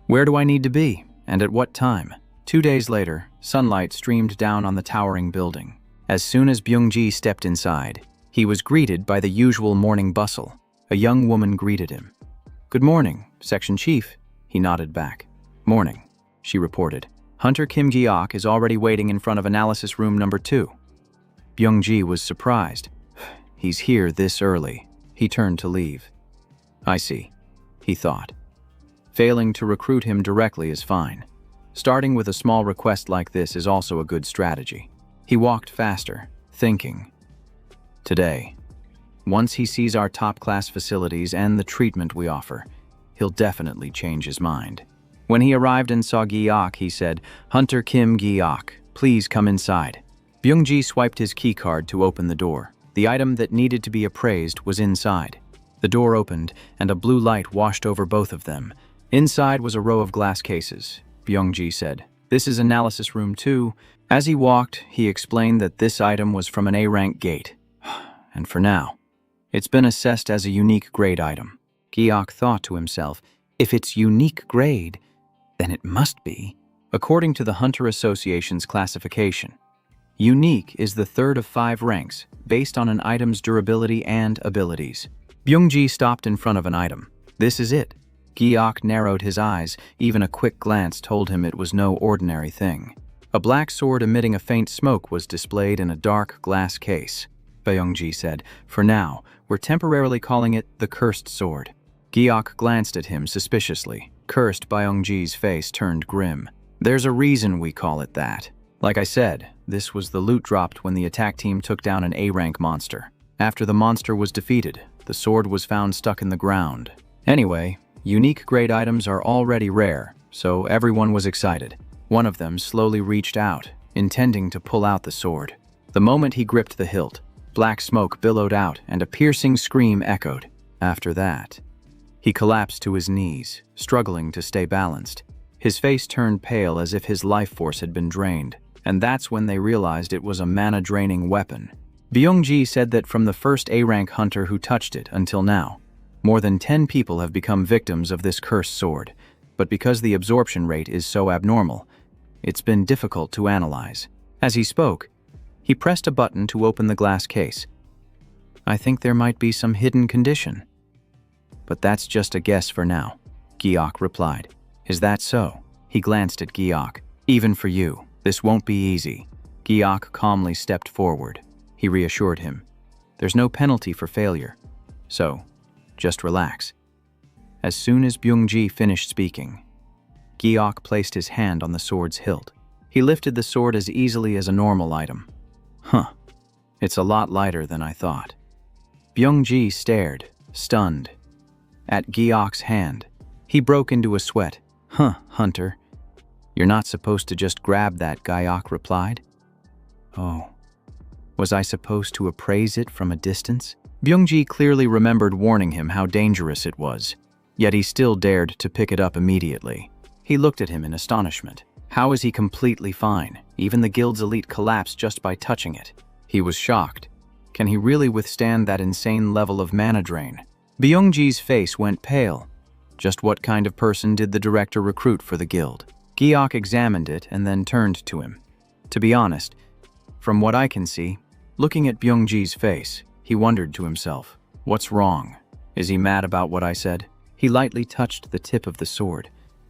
"Where do I need to be, and at what time?" 2 days later, sunlight streamed down on the towering building. As soon as Byung-ji stepped inside, he was greeted by the usual morning bustle. A young woman greeted him. "Good morning, Section Chief." He nodded back. "Morning," she reported. "Hunter Kim Gi-ok is already waiting in front of analysis room number 2. Byung-ji was surprised. He's here this early. He turned to leave. I see, he thought. Failing to recruit him directly is fine. Starting with a small request like this is also a good strategy. He walked faster, thinking. Today, once he sees our top-class facilities and the treatment we offer, he'll definitely change his mind. When he arrived and saw Gi-ok, he said, "Hunter Kim Gi-ok, please come inside." Byung-ji swiped his keycard to open the door. The item that needed to be appraised was inside. The door opened, and a blue light washed over both of them. Inside was a row of glass cases. Byung-ji said, "This is analysis room 2. As he walked, he explained that this item was from an A-rank gate. And for now, it's been assessed as a unique grade item. Gi-ok thought to himself, if it's unique grade, then it must be. According to the Hunter Association's classification, unique is the third of 5 ranks, based on an item's durability and abilities. Byung-ji stopped in front of an item. This is it. Gi-ok narrowed his eyes. Even a quick glance told him it was no ordinary thing. A black sword emitting a faint smoke was displayed in a dark glass case. Byung-ji said, "For now, we're temporarily calling it the Cursed Sword." Gi-ok glanced at him suspiciously. Cursed, Byung-ji's face turned grim. "There's a reason we call it that. Like I said, this was the loot dropped when the attack team took down an A-rank monster. After the monster was defeated, the sword was found stuck in the ground. Anyway, unique grade items are already rare, so everyone was excited. One of them slowly reached out, intending to pull out the sword. The moment he gripped the hilt, black smoke billowed out and a piercing scream echoed. After that, he collapsed to his knees, struggling to stay balanced. His face turned pale as if his life force had been drained, and that's when they realized it was a mana-draining weapon. Byung-ji said that from the first A-rank hunter who touched it until now, more than 10 people have become victims of this cursed sword, but because the absorption rate is so abnormal, it's been difficult to analyze. As he spoke, he pressed a button to open the glass case. I think there might be some hidden condition. But that's just a guess for now, Giok replied. Is that so? He glanced at Giok. Even for you, this won't be easy. Giok calmly stepped forward. He reassured him. There's no penalty for failure. So, just relax. As soon as Byung-ji finished speaking, Giok placed his hand on the sword's hilt. He lifted the sword as easily as a normal item. It's a lot lighter than I thought. Byung-ji stared, stunned, at Giok's hand. He broke into a sweat. Hunter. You're not supposed to just grab that, Giok replied. Oh. Was I supposed to appraise it from a distance? Byung-ji clearly remembered warning him how dangerous it was, yet he still dared to pick it up immediately. He looked at him in astonishment. How is he completely fine? Even the guild's elite collapsed just by touching it. He was shocked. Can he really withstand that insane level of mana drain? Byung-ji's face went pale. Just what kind of person did the director recruit for the guild? Giok examined it and then turned to him. To be honest, from what I can see, looking at Byung-ji's face, he wondered to himself, what's wrong? Is he mad about what I said? He lightly touched the tip of the sword.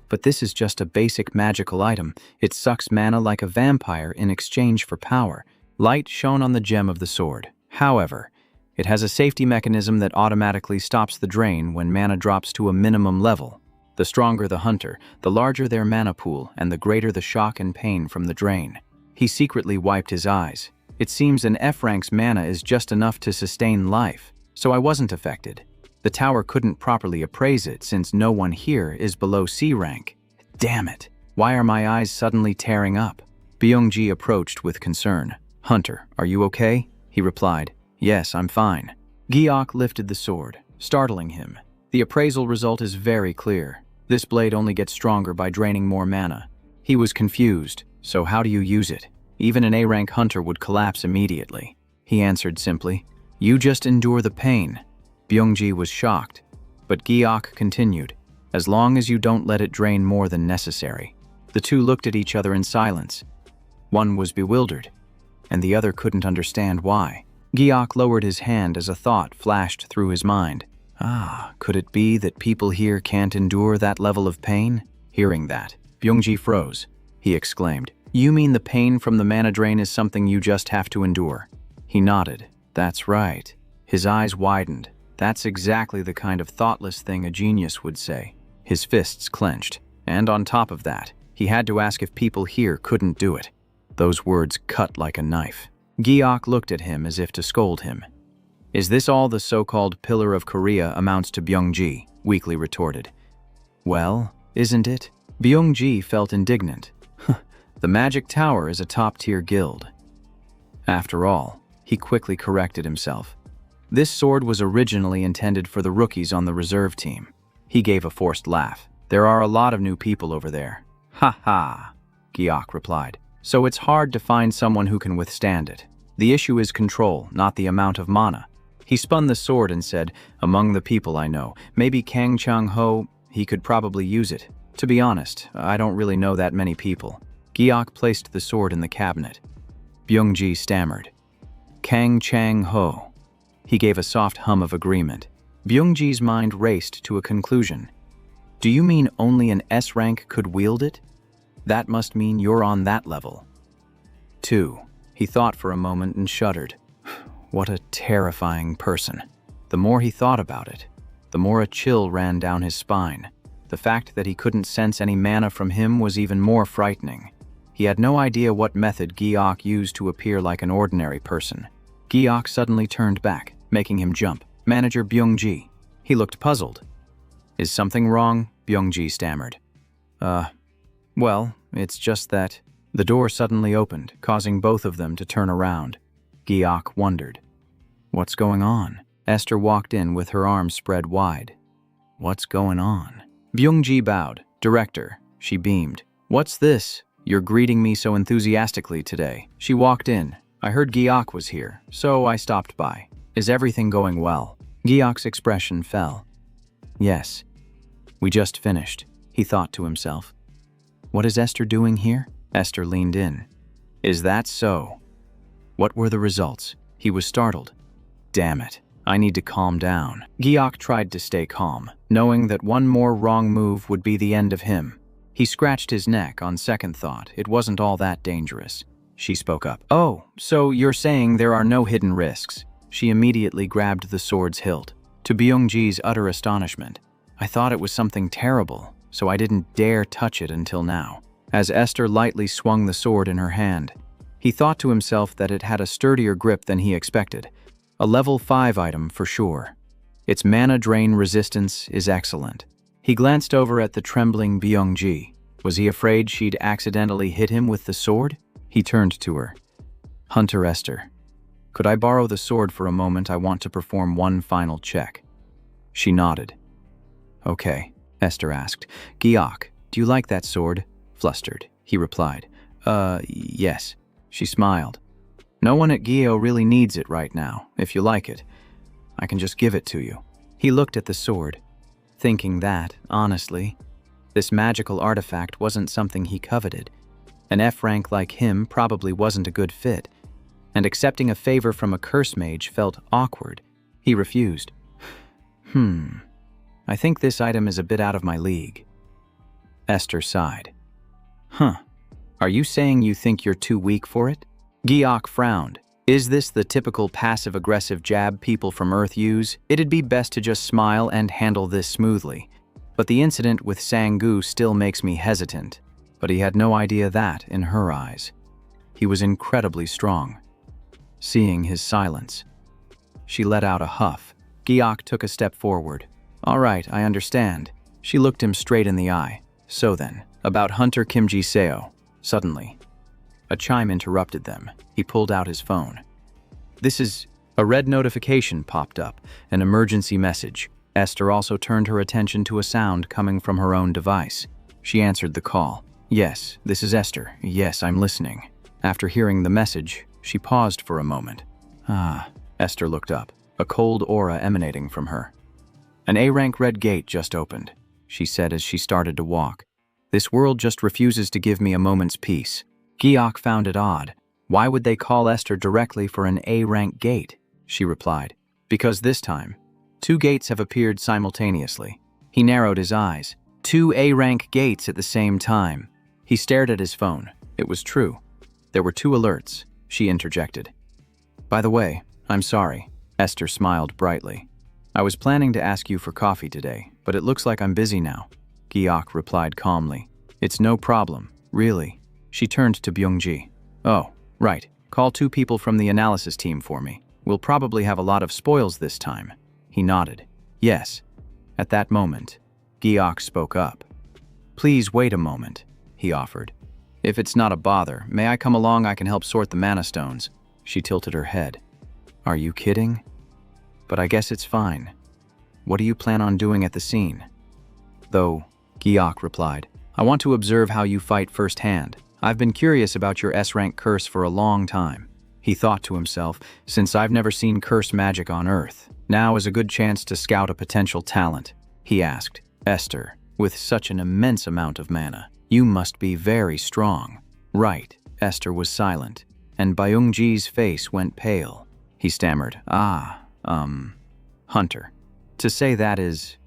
But this is just a basic magical item. It sucks mana like a vampire in exchange for power. Light shone on the gem of the sword. However, it has a safety mechanism that automatically stops the drain when mana drops to a minimum level. The stronger the hunter, the larger their mana pool, and the greater the shock and pain from the drain. He secretly wiped his eyes. It seems an F rank's mana is just enough to sustain life, so I wasn't affected. The tower couldn't properly appraise it since no one here is below C rank. Damn it, why are my eyes suddenly tearing up? Byung-ji approached with concern. Hunter, are you okay? He replied, yes, I'm fine. Giok lifted the sword, startling him. The appraisal result is very clear. This blade only gets stronger by draining more mana. He was confused, so how do you use it? Even an A-rank hunter would collapse immediately. He answered simply, you just endure the pain. Byung-ji was shocked, but Giok continued, as long as you don't let it drain more than necessary. The two looked at each other in silence. One was bewildered, and the other couldn't understand why. Giok lowered his hand as a thought flashed through his mind. Could it be that people here can't endure that level of pain? Hearing that, Byung-ji froze. He exclaimed, you mean the pain from the mana drain is something you just have to endure? He nodded. That's right. His eyes widened. That's exactly the kind of thoughtless thing a genius would say. His fists clenched, and on top of that, he had to ask if people here couldn't do it. Those words cut like a knife. Giok looked at him as if to scold him. Is this all the so-called Pillar of Korea amounts to, Byung-ji? Weakly retorted. Well, isn't it? Byung-ji felt indignant. The Magic Tower is a top-tier guild. After all, he quickly corrected himself. This sword was originally intended for the rookies on the reserve team. He gave a forced laugh. There are a lot of new people over there. Ha ha, Giok replied. So it's hard to find someone who can withstand it. The issue is control, not the amount of mana. He spun the sword and said, among the people I know, maybe Kang Chang-ho, he could probably use it. To be honest, I don't really know that many people. Giok placed the sword in the cabinet. Byung-ji stammered. Kang Chang-ho. He gave a soft hum of agreement. Byung-ji's mind raced to a conclusion. Do you mean only an S rank could wield it? That must mean you're on that level. 2. He thought for a moment and shuddered. What a terrifying person. The more he thought about it, the more a chill ran down his spine. The fact that he couldn't sense any mana from him was even more frightening. He had no idea what method Giok used to appear like an ordinary person. Giok suddenly turned back, making him jump. Manager Byung-ji. He looked puzzled. Is something wrong? Byung-ji stammered. Well, it's just that... The door suddenly opened, causing both of them to turn around. Giok wondered. What's going on? Esther walked in with her arms spread wide. What's going on? Byung-ji bowed. Director. She beamed. What's this? You're greeting me so enthusiastically today. She walked in. I heard Giok was here, so I stopped by. Is everything going well? Giok's expression fell. Yes. We just finished, he thought to himself. What is Esther doing here? Esther leaned in. Is that so? What were the results? He was startled. Damn it. I need to calm down. Giok tried to stay calm, knowing that one more wrong move would be the end of him. He scratched his neck. On second thought, it wasn't all that dangerous. She spoke up. Oh, so you're saying there are no hidden risks? She immediately grabbed the sword's hilt. To Byung-ji's utter astonishment, I thought it was something terrible, so I didn't dare touch it until now. As Esther lightly swung the sword in her hand, he thought to himself that it had a sturdier grip than he expected. A level 5 item for sure. Its mana drain resistance is excellent. He glanced over at the trembling Byung-ji. Was he afraid she'd accidentally hit him with the sword? He turned to her. Hunter Esther, could I borrow the sword for a moment? I want to perform one final check. She nodded. Okay, Esther asked. Giok, do you like that sword? Flustered, he replied. Yes. She smiled. No one at Gyo really needs it right now. If you like it, I can just give it to you. He looked at the sword, thinking that, honestly, this magical artifact wasn't something he coveted. An F rank like him probably wasn't a good fit, and accepting a favor from a curse mage felt awkward. He refused. I think this item is a bit out of my league. Esther sighed. Are you saying you think you're too weak for it? Giok frowned. Is this the typical passive-aggressive jab people from Earth use? It'd be best to just smile and handle this smoothly. But the incident with Sang-gu still makes me hesitant. But he had no idea that, in her eyes, he was incredibly strong. Seeing his silence, she let out a huff. Giok took a step forward. All right, I understand. She looked him straight in the eye. So then, about Hunter Kim Ji-seo. Suddenly, a chime interrupted them. He pulled out his phone. This is... A red notification popped up, an emergency message. Esther also turned her attention to a sound coming from her own device. She answered the call. Yes, this is Esther. Yes, I'm listening. After hearing the message, she paused for a moment. Esther looked up, a cold aura emanating from her. An A-rank red gate just opened, she said as she started to walk. This world just refuses to give me a moment's peace. Giok found it odd. Why would they call Esther directly for an A-rank gate? She replied. Because this time, 2 gates have appeared simultaneously. He narrowed his eyes. 2 A-rank gates at the same time. He stared at his phone. It was true. There were 2 alerts. She interjected. By the way, I'm sorry. Esther smiled brightly. I was planning to ask you for coffee today, but it looks like I'm busy now. Giok replied calmly. It's no problem, really. She turned to Byung-ji. Oh, right. Call 2 people from the analysis team for me. We'll probably have a lot of spoils this time. He nodded. Yes. At that moment, Giok spoke up. Please wait a moment, he offered. If it's not a bother, may I come along? I can help sort the mana stones. She tilted her head. Are you kidding? But I guess it's fine. What do you plan on doing at the scene? Though, Giok replied, I want to observe how you fight firsthand. I've been curious about your S-rank curse for a long time. He thought to himself, since I've never seen curse magic on Earth, now is a good chance to scout a potential talent. He asked, Esther, with such an immense amount of mana, you must be very strong. Right. Esther was silent, and Byung-ji's face went pale. He stammered, Hunter. To say that is...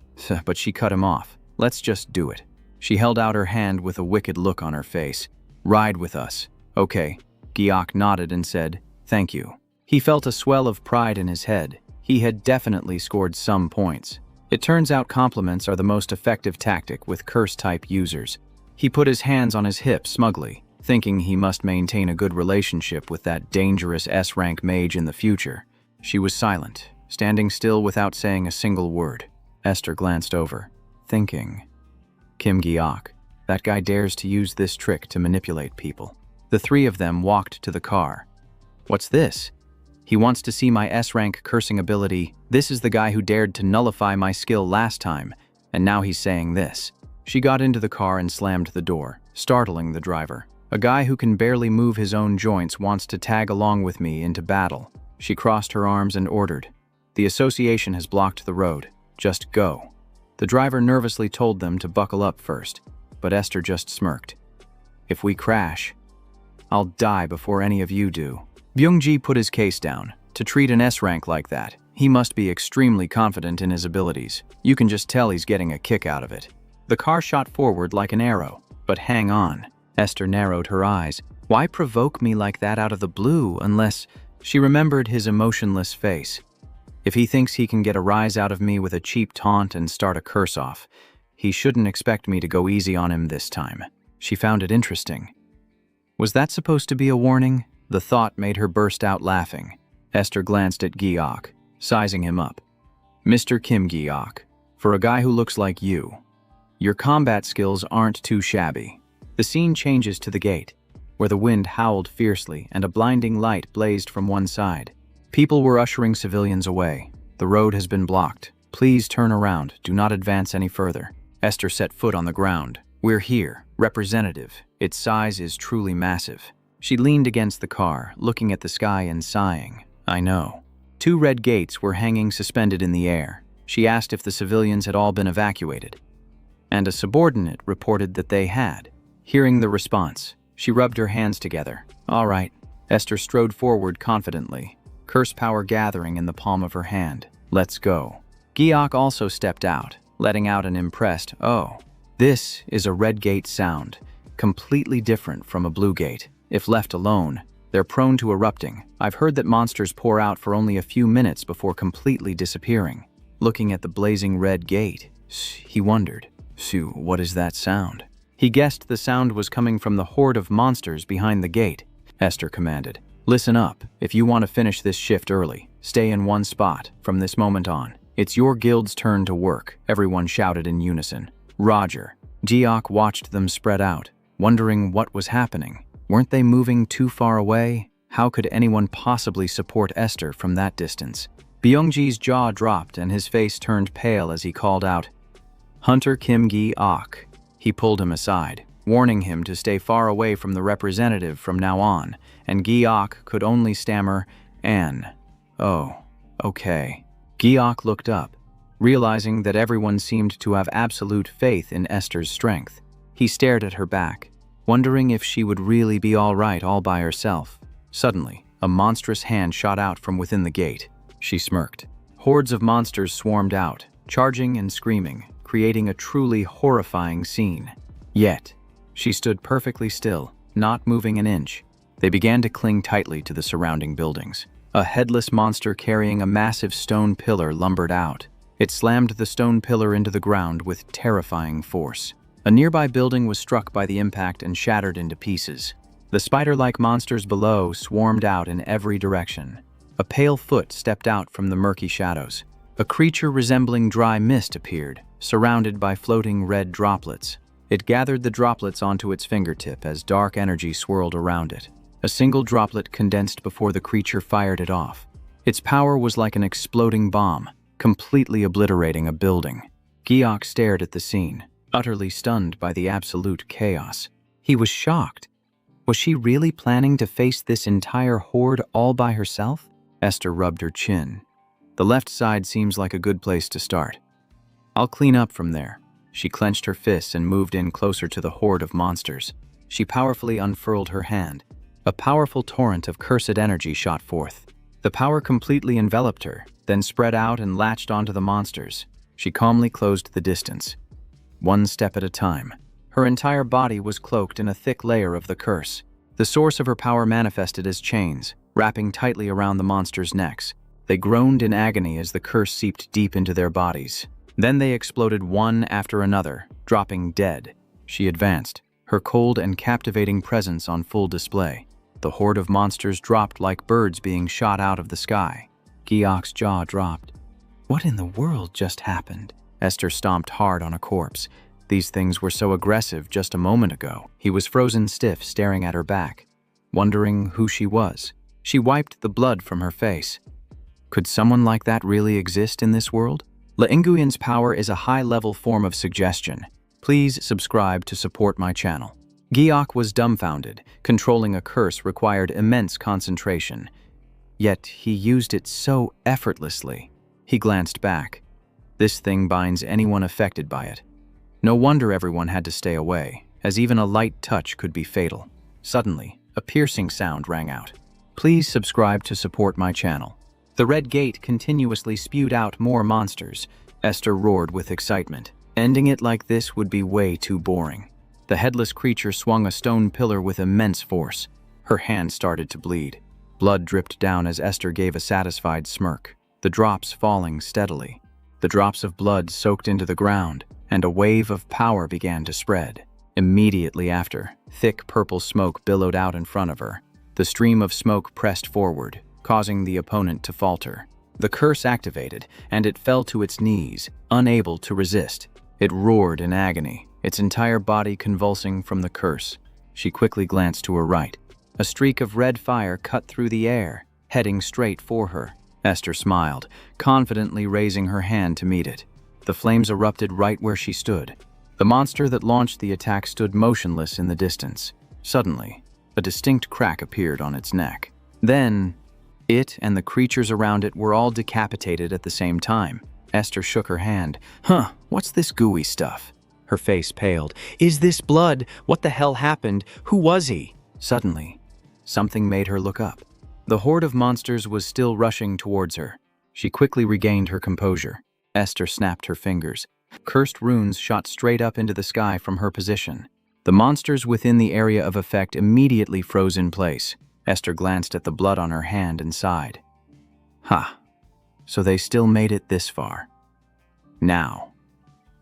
But she cut him off. Let's just do it. She held out her hand with a wicked look on her face. Ride with us. Okay. Giok nodded and said, thank you. He felt a swell of pride in his head. He had definitely scored some points. It turns out compliments are the most effective tactic with curse-type users. He put his hands on his hips smugly, thinking he must maintain a good relationship with that dangerous S-rank mage in the future. She was silent, standing still without saying a single word. Esther glanced over, thinking, Kim Giok, that guy dares to use this trick to manipulate people. The 3 of them walked to the car. What's this? He wants to see my S-rank cursing ability. This is the guy who dared to nullify my skill last time, and now he's saying this. She got into the car and slammed the door, startling the driver. A guy who can barely move his own joints wants to tag along with me into battle. She crossed her arms and ordered. The association has blocked the road. Just go. The driver nervously told them to buckle up first, but Esther just smirked. If we crash, I'll die before any of you do. Byung-ji put his case down. To treat an S-rank like that, he must be extremely confident in his abilities. You can just tell he's getting a kick out of it. The car shot forward like an arrow. But hang on. Esther narrowed her eyes. Why provoke me like that out of the blue unless... She remembered his emotionless face. If he thinks he can get a rise out of me with a cheap taunt and start a curse-off, he shouldn't expect me to go easy on him this time. She found it interesting. Was that supposed to be a warning? The thought made her burst out laughing. Esther glanced at Giok, sizing him up. Mr. Kim Giok, for a guy who looks like you, your combat skills aren't too shabby. The scene changes to the gate, where the wind howled fiercely and a blinding light blazed from one side. People were ushering civilians away. The road has been blocked. Please turn around. Do not advance any further. Esther set foot on the ground. We're here. Representative. Its size is truly massive. She leaned against the car, looking at the sky and sighing. I know. 2 red gates were hanging suspended in the air. She asked if the civilians had all been evacuated. And a subordinate reported that they had. Hearing the response, she rubbed her hands together. All right. Esther strode forward confidently, curse power gathering in the palm of her hand. Let's go. Giok also stepped out, letting out an impressed, oh. This is a red gate sound, completely different from a blue gate. If left alone, they're prone to erupting. I've heard that monsters pour out for only a few minutes before completely disappearing. Looking at the blazing red gate, he wondered, Sue, what is that sound? He guessed the sound was coming from the horde of monsters behind the gate. Esther commanded, listen up. If you want to finish this shift early, stay in one spot from this moment on. It's your guild's turn to work, everyone shouted in unison. Roger. Giok watched them spread out, wondering what was happening. Weren't they moving too far away? How could anyone possibly support Esther from that distance? Byungji's jaw dropped and his face turned pale as he called out, Hunter Kim Gi-ok. He pulled him aside, warning him to stay far away from the representative from now on, and Gi-ok could only stammer, Anne. Oh, okay. Gi-ok looked up, realizing that everyone seemed to have absolute faith in Esther's strength. He stared at her back, wondering if she would really be all right all by herself. Suddenly, a monstrous hand shot out from within the gate. She smirked. Hordes of monsters swarmed out, charging and screaming, creating a truly horrifying scene. Yet, she stood perfectly still, not moving an inch. They began to cling tightly to the surrounding buildings. A headless monster carrying a massive stone pillar lumbered out. It slammed the stone pillar into the ground with terrifying force. A nearby building was struck by the impact and shattered into pieces. The spider-like monsters below swarmed out in every direction. A pale foot stepped out from the murky shadows. A creature resembling dry mist appeared, surrounded by floating red droplets. It gathered the droplets onto its fingertip as dark energy swirled around it. A single droplet condensed before the creature fired it off. Its power was like an exploding bomb, completely obliterating a building. Giok stared at the scene, utterly stunned by the absolute chaos. He was shocked. Was she really planning to face this entire horde all by herself? Esther rubbed her chin. The left side seems like a good place to start. I'll clean up from there. She clenched her fists and moved in closer to the horde of monsters. She powerfully unfurled her hand. A powerful torrent of cursed energy shot forth. The power completely enveloped her, then spread out and latched onto the monsters. She calmly closed the distance. One step at a time. Her entire body was cloaked in a thick layer of the curse. The source of her power manifested as chains, wrapping tightly around the monsters' necks. They groaned in agony as the curse seeped deep into their bodies. Then they exploded one after another, dropping dead. She advanced, her cold and captivating presence on full display. The horde of monsters dropped like birds being shot out of the sky. Giok's jaw dropped. What in the world just happened? Esther stomped hard on a corpse. These things were so aggressive just a moment ago. He was frozen stiff, staring at her back, wondering who she was. She wiped the blood from her face. Could someone like that really exist in this world? La Nguyen's power is a high-level form of suggestion. Please subscribe to support my channel. Giok was dumbfounded. Controlling a curse required immense concentration. Yet he used it so effortlessly. He glanced back. This thing binds anyone affected by it. No wonder everyone had to stay away, as even a light touch could be fatal. Suddenly, a piercing sound rang out. Please subscribe to support my channel. The red gate continuously spewed out more monsters. Esther roared with excitement. Ending it like this would be way too boring. The headless creature swung a stone pillar with immense force. Her hand started to bleed. Blood dripped down as Esther gave a satisfied smirk, the drops falling steadily. The drops of blood soaked into the ground, and a wave of power began to spread. Immediately after, thick purple smoke billowed out in front of her. The stream of smoke pressed forward, causing the opponent to falter. The curse activated, and it fell to its knees, unable to resist. It roared in agony, its entire body convulsing from the curse. She quickly glanced to her right. A streak of red fire cut through the air, heading straight for her. Esther smiled, confidently raising her hand to meet it. The flames erupted right where she stood. The monster that launched the attack stood motionless in the distance. Suddenly, a distinct crack appeared on its neck. Then, it and the creatures around it were all decapitated at the same time. Esther shook her hand. What's this gooey stuff? Her face paled. Is this blood? What the hell happened? Who was he? Suddenly, something made her look up. The horde of monsters was still rushing towards her. She quickly regained her composure. Esther snapped her fingers. Cursed runes shot straight up into the sky from her position. The monsters within the area of effect immediately froze in place. Esther glanced at the blood on her hand and sighed. So they still made it this far. Now,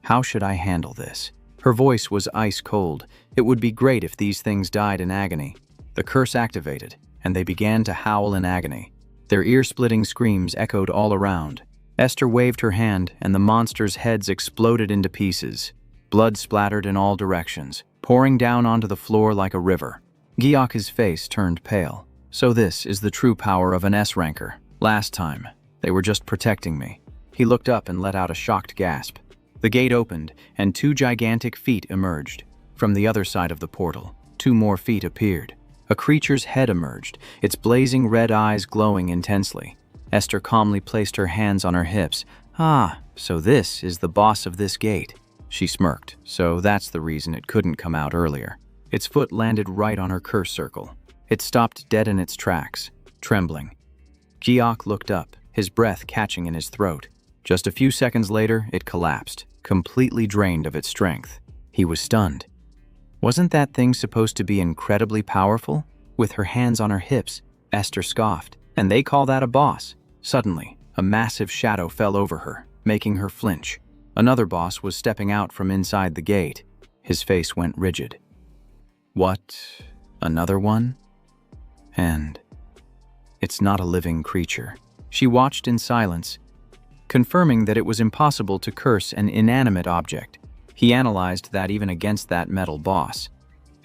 how should I handle this? Her voice was ice cold. It would be great if these things died in agony. The curse activated, and they began to howl in agony. Their ear-splitting screams echoed all around. Esther waved her hand, and the monsters' heads exploded into pieces. Blood splattered in all directions, pouring down onto the floor like a river. Gyok's face turned pale. So this is the true power of an S-ranker. Last time, they were just protecting me. He looked up and let out a shocked gasp. The gate opened, and 2 gigantic feet emerged. From the other side of the portal, 2 more feet appeared. A creature's head emerged, its blazing red eyes glowing intensely. Esther calmly placed her hands on her hips. So this is the boss of this gate. She smirked, so that's the reason it couldn't come out earlier. Its foot landed right on her curse circle. It stopped dead in its tracks, trembling. Gyok looked up, his breath catching in his throat. Just a few seconds later, it collapsed, completely drained of its strength. He was stunned. Wasn't that thing supposed to be incredibly powerful? With her hands on her hips, Esther scoffed. And they call that a boss? Suddenly, a massive shadow fell over her, making her flinch. Another boss was stepping out from inside the gate. His face went rigid. What? Another one? And it's not a living creature. She watched in silence, confirming that it was impossible to curse an inanimate object. He analyzed that even against that metal boss.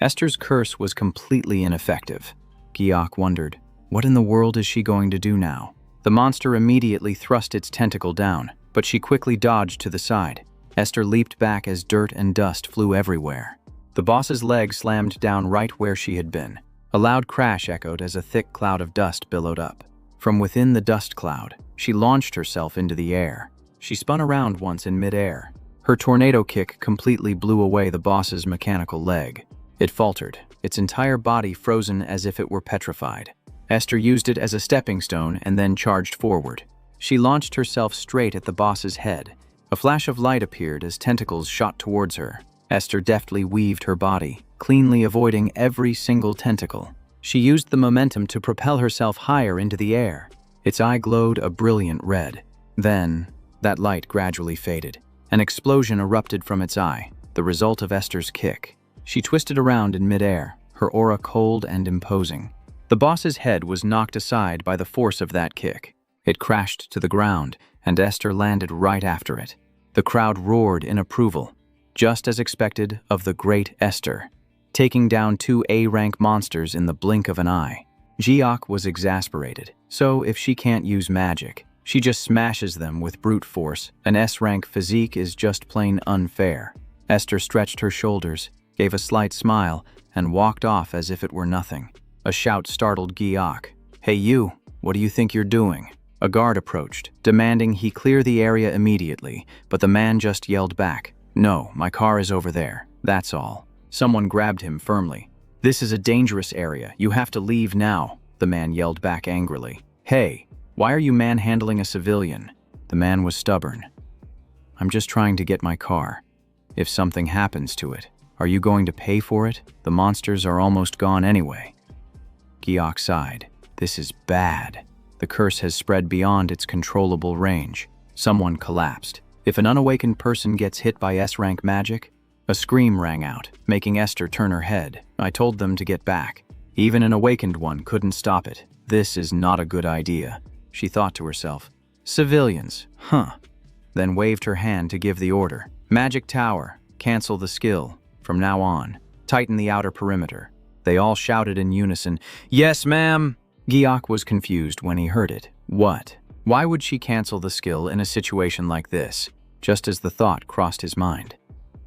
Esther's curse was completely ineffective. Gyok wondered, what in the world is she going to do now? The monster immediately thrust its tentacle down, but she quickly dodged to the side. Esther leaped back as dirt and dust flew everywhere. The boss's leg slammed down right where she had been. A loud crash echoed as a thick cloud of dust billowed up. From within the dust cloud, she launched herself into the air. She spun around once in midair. Her tornado kick completely blew away the boss's mechanical leg. It faltered, its entire body frozen as if it were petrified. Esther used it as a stepping stone and then charged forward. She launched herself straight at the boss's head. A flash of light appeared as tentacles shot towards her. Esther deftly weaved her body, cleanly avoiding every single tentacle. She used the momentum to propel herself higher into the air. Its eye glowed a brilliant red. Then, that light gradually faded. An explosion erupted from its eye, the result of Esther's kick. She twisted around in midair, her aura cold and imposing. The boss's head was knocked aside by the force of that kick. It crashed to the ground, and Esther landed right after it. The crowd roared in approval, just as expected of the great Esther, taking down 2 A-rank monsters in the blink of an eye. Gyok was exasperated, so if she can't use magic, she just smashes them with brute force. An S-rank physique is just plain unfair. Esther stretched her shoulders, gave a slight smile, and walked off as if it were nothing. A shout startled Gyok. Hey you, what do you think you're doing? A guard approached, demanding he clear the area immediately, but the man just yelled back, No, my car is over there, that's all. Someone grabbed him firmly. This is a dangerous area, you have to leave now, the man yelled back angrily. Hey, Why are you manhandling a civilian? The man was stubborn. I'm just trying to get my car. If something happens to it, are you going to pay for it? The monsters are almost gone anyway. Giok sighed. This is bad. The curse has spread beyond its controllable range. Someone collapsed. If an unawakened person gets hit by S-rank magic, a scream rang out, making Esther turn her head. I told them to get back. Even an awakened one couldn't stop it. This is not a good idea, she thought to herself. Civilians, huh? Then waved her hand to give the order. Magic Tower, cancel the skill. From now on, tighten the outer perimeter. They all shouted in unison, Yes, ma'am! Giok was confused when he heard it. What? Why would she cancel the skill in a situation like this? Just as the thought crossed his mind.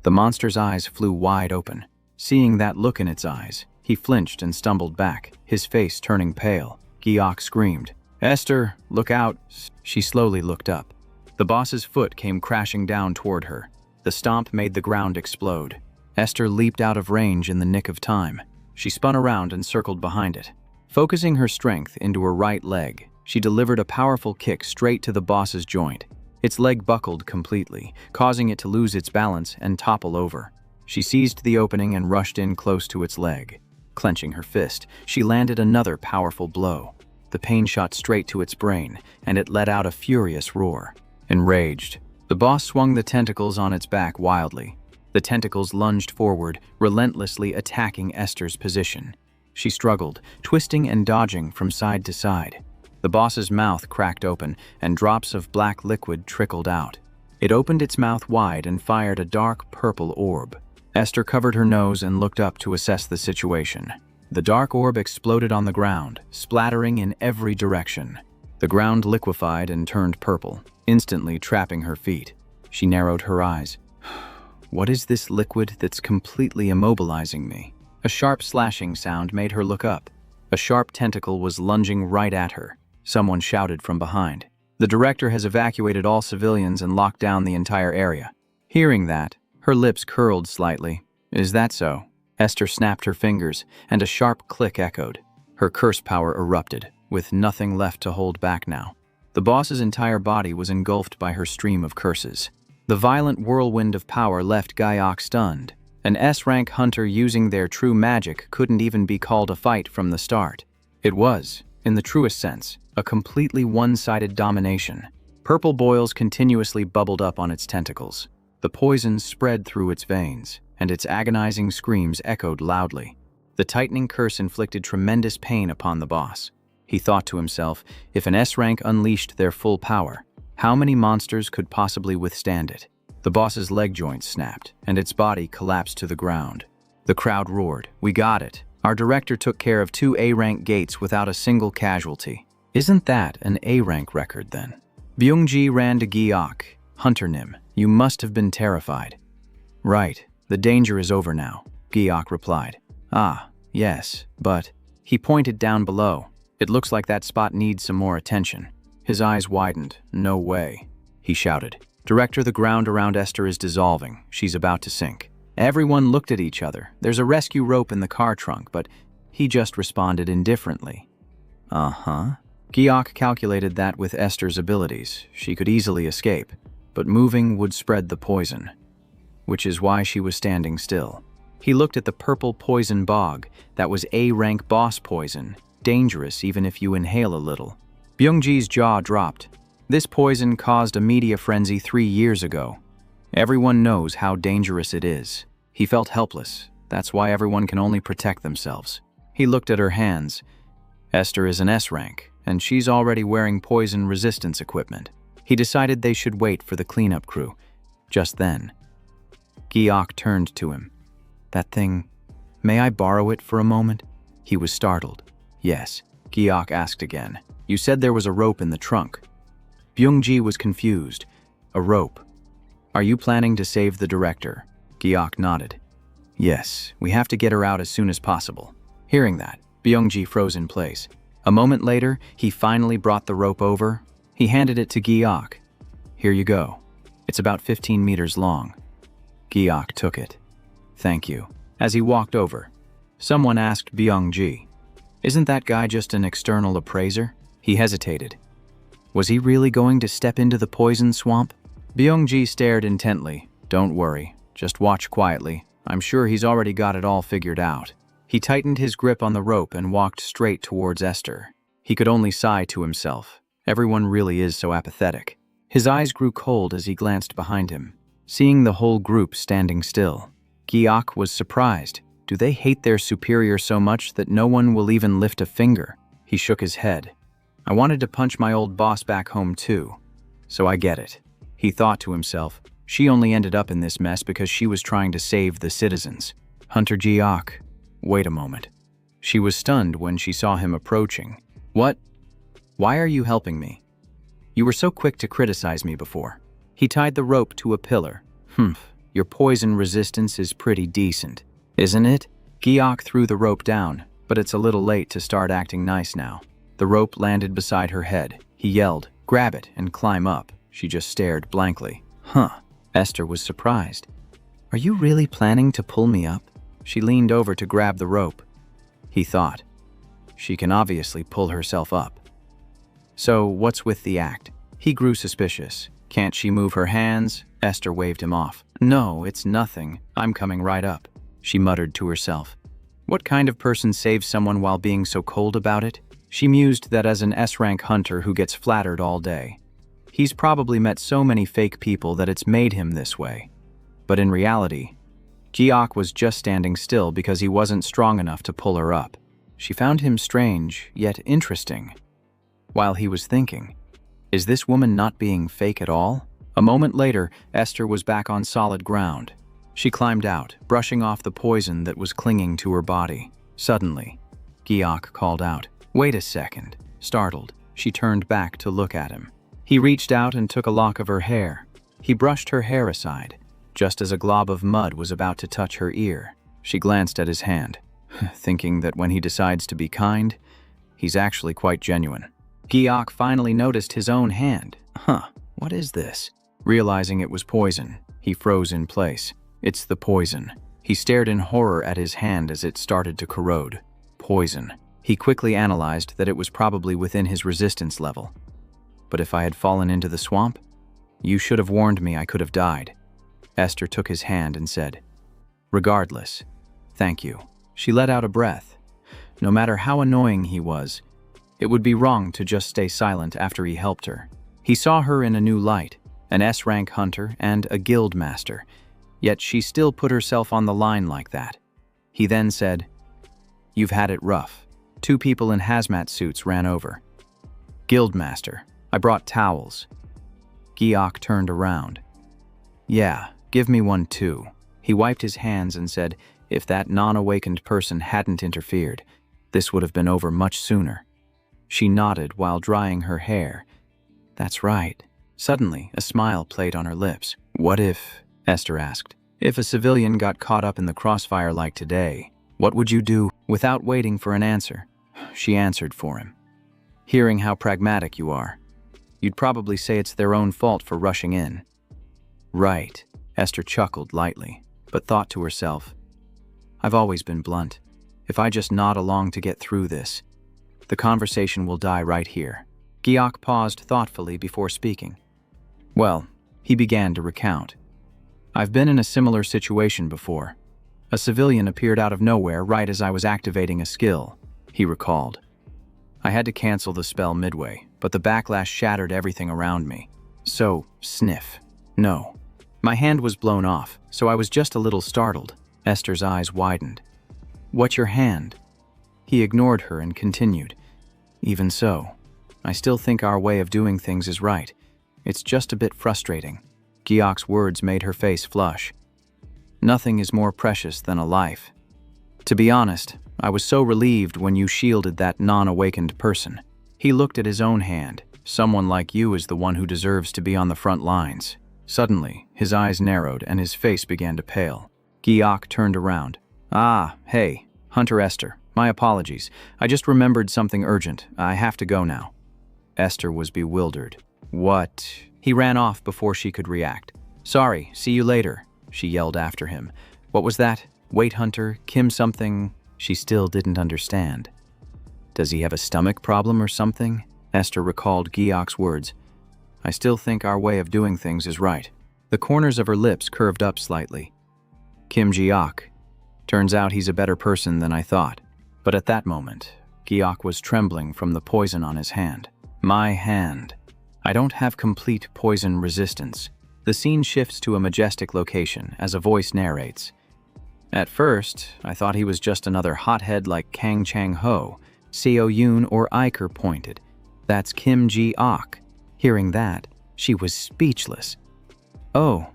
The monster's eyes flew wide open. Seeing that look in its eyes, he flinched and stumbled back, his face turning pale. Giok screamed, Esther, look out! She slowly looked up. The boss's foot came crashing down toward her. The stomp made the ground explode. Esther leaped out of range in the nick of time. She spun around and circled behind it. Focusing her strength into her right leg, she delivered a powerful kick straight to the boss's joint. Its leg buckled completely, causing it to lose its balance and topple over. She seized the opening and rushed in close to its leg. Clenching her fist, she landed another powerful blow. The pain shot straight to its brain, and it let out a furious roar. Enraged, the boss swung the tentacles on its back wildly. The tentacles lunged forward, relentlessly attacking Esther's position. She struggled, twisting and dodging from side to side. The boss's mouth cracked open, and drops of black liquid trickled out. It opened its mouth wide and fired a dark purple orb. Esther covered her nose and looked up to assess the situation. The dark orb exploded on the ground, splattering in every direction. The ground liquefied and turned purple, instantly trapping her feet. She narrowed her eyes. What is this liquid that's completely immobilizing me? A sharp slashing sound made her look up. A sharp tentacle was lunging right at her. Someone shouted from behind. The director has evacuated all civilians and locked down the entire area. Hearing that, her lips curled slightly. Is that so? Esther snapped her fingers, and a sharp click echoed. Her curse power erupted, with nothing left to hold back now. The boss's entire body was engulfed by her stream of curses. The violent whirlwind of power left Giok stunned. An S-rank hunter using their true magic couldn't even be called a fight from the start. It was, in the truest sense, a completely one-sided domination. Purple boils continuously bubbled up on its tentacles. The poison spread through its veins, and its agonizing screams echoed loudly. The tightening curse inflicted tremendous pain upon the boss. He thought to himself, if an S-rank unleashed their full power, how many monsters could possibly withstand it? The boss's leg joints snapped, and its body collapsed to the ground. The crowd roared, "We got it! Our director took care of 2 A-rank gates without a single casualty." Isn't that an A-rank record then? Byung-ji ran to Giok. "Hunter Nim, you must have been terrified." "Right, the danger is over now," Giok replied. "Ah, yes, but..." He pointed down below. "It looks like that spot needs some more attention." His eyes widened. "No way," he shouted. "Director, the ground around Esther is dissolving. She's about to sink." Everyone looked at each other. There's a rescue rope in the car trunk, but he just responded indifferently. Uh-huh. Giok calculated that with Esther's abilities, she could easily escape, but moving would spread the poison, which is why she was standing still. He looked at the purple poison bog. That was A-rank boss poison, dangerous even if you inhale a little. Byung-ji's jaw dropped. This poison caused a media frenzy 3 years ago. Everyone knows how dangerous it is. He felt helpless. That's why everyone can only protect themselves. He looked at her hands. Esther is an S-rank, and she's already wearing poison resistance equipment. He decided they should wait for the cleanup crew. Just then, Giok turned to him. "That thing, may I borrow it for a moment?" He was startled. "Yes," Giok asked again. "You said there was a rope in the trunk." Byung-ji was confused. "A rope? Are you planning to save the director?" Giok nodded. "Yes, we have to get her out as soon as possible." Hearing that, Byung-ji froze in place. A moment later, he finally brought the rope over. He handed it to Giok. "Here you go. It's about 15 meters long." Giok took it. "Thank you." As he walked over, someone asked Byung-ji, "Isn't that guy just an external appraiser?" He hesitated. Was he really going to step into the poison swamp? Byung-ji stared intently. Don't worry, just watch quietly. I'm sure he's already got it all figured out. He tightened his grip on the rope and walked straight towards Esther. He could only sigh to himself. Everyone really is so apathetic. His eyes grew cold as he glanced behind him, seeing the whole group standing still. Giok was surprised. Do they hate their superior so much that no one will even lift a finger? He shook his head. I wanted to punch my old boss back home too, so I get it. He thought to himself, she only ended up in this mess because she was trying to save the citizens. Hunter Giok. Wait a moment. She was stunned when she saw him approaching. What? Why are you helping me? You were so quick to criticize me before. He tied the rope to a pillar. Your poison resistance is pretty decent, isn't it? Giok threw the rope down, but it's a little late to start acting nice now. The rope landed beside her head. He yelled, grab it and climb up. She just stared blankly. Esther was surprised. Are you really planning to pull me up? She leaned over to grab the rope. He thought, she can obviously pull herself up. So what's with the act? He grew suspicious. Can't she move her hands? Esther waved him off. No, it's nothing. I'm coming right up. She muttered to herself. What kind of person saves someone while being so cold about it? She mused that as an S-rank hunter who gets flattered all day, he's probably met so many fake people that it's made him this way. But in reality, Giok was just standing still because he wasn't strong enough to pull her up. She found him strange, yet interesting. While he was thinking, is this woman not being fake at all? A moment later, Esther was back on solid ground. She climbed out, brushing off the poison that was clinging to her body. Suddenly, Giok called out, wait a second. Startled, she turned back to look at him. He reached out and took a lock of her hair. He brushed her hair aside, just as a glob of mud was about to touch her ear. She glanced at his hand, thinking that when he decides to be kind, he's actually quite genuine. Giok finally noticed his own hand. What is this? Realizing it was poison, he froze in place. It's the poison. He stared in horror at his hand as it started to corrode. Poison. He quickly analyzed that it was probably within his resistance level. But if I had fallen into the swamp, you should have warned me I could have died. Esther took his hand and said, regardless, thank you. She let out a breath. No matter how annoying he was, it would be wrong to just stay silent after he helped her. He saw her in a new light, an S-rank hunter and a guild master, yet she still put herself on the line like that. He then said, you've had it rough. 2 people in hazmat suits ran over. Guildmaster, I brought towels. Giok turned around. Yeah, give me one too. He wiped his hands and said, if that non-awakened person hadn't interfered, this would have been over much sooner. She nodded while drying her hair. That's right. Suddenly, a smile played on her lips. What if, Esther asked, if a civilian got caught up in the crossfire like today, what would you do? Without waiting for an answer, she answered for him. Hearing how pragmatic you are, you'd probably say it's their own fault for rushing in. Right, Esther chuckled lightly, but thought to herself, I've always been blunt. If I just nod along to get through this, the conversation will die right here. Giok paused thoughtfully before speaking. Well, he began to recount. I've been in a similar situation before. A civilian appeared out of nowhere right as I was activating a skill, he recalled. I had to cancel the spell midway, but the backlash shattered everything around me. So, sniff. No. My hand was blown off, so I was just a little startled. Esther's eyes widened. What's your hand? He ignored her and continued. Even so, I still think our way of doing things is right. It's just a bit frustrating. Giok's words made her face flush. Nothing is more precious than a life. To be honest, I was so relieved when you shielded that non-awakened person. He looked at his own hand. Someone like you is the one who deserves to be on the front lines. Suddenly, his eyes narrowed and his face began to pale. Giok turned around. Hey, Hunter Esther. My apologies. I just remembered something urgent. I have to go now. Esther was bewildered. What? He ran off before she could react. Sorry, see you later, she yelled after him. What was that? Wait, Hunter, Kim something? She still didn't understand. Does he have a stomach problem or something? Esther recalled Giok's words. I still think our way of doing things is right. The corners of her lips curved up slightly. Kim Giok. Turns out he's a better person than I thought. But at that moment, Giok was trembling from the poison on his hand. My hand. I don't have complete poison resistance. The scene shifts to a majestic location as a voice narrates. At first, I thought he was just another hothead like Kang Chang-ho. Seo Yoon or Iker pointed. That's Kim Ji-ok. Hearing that, she was speechless. Oh,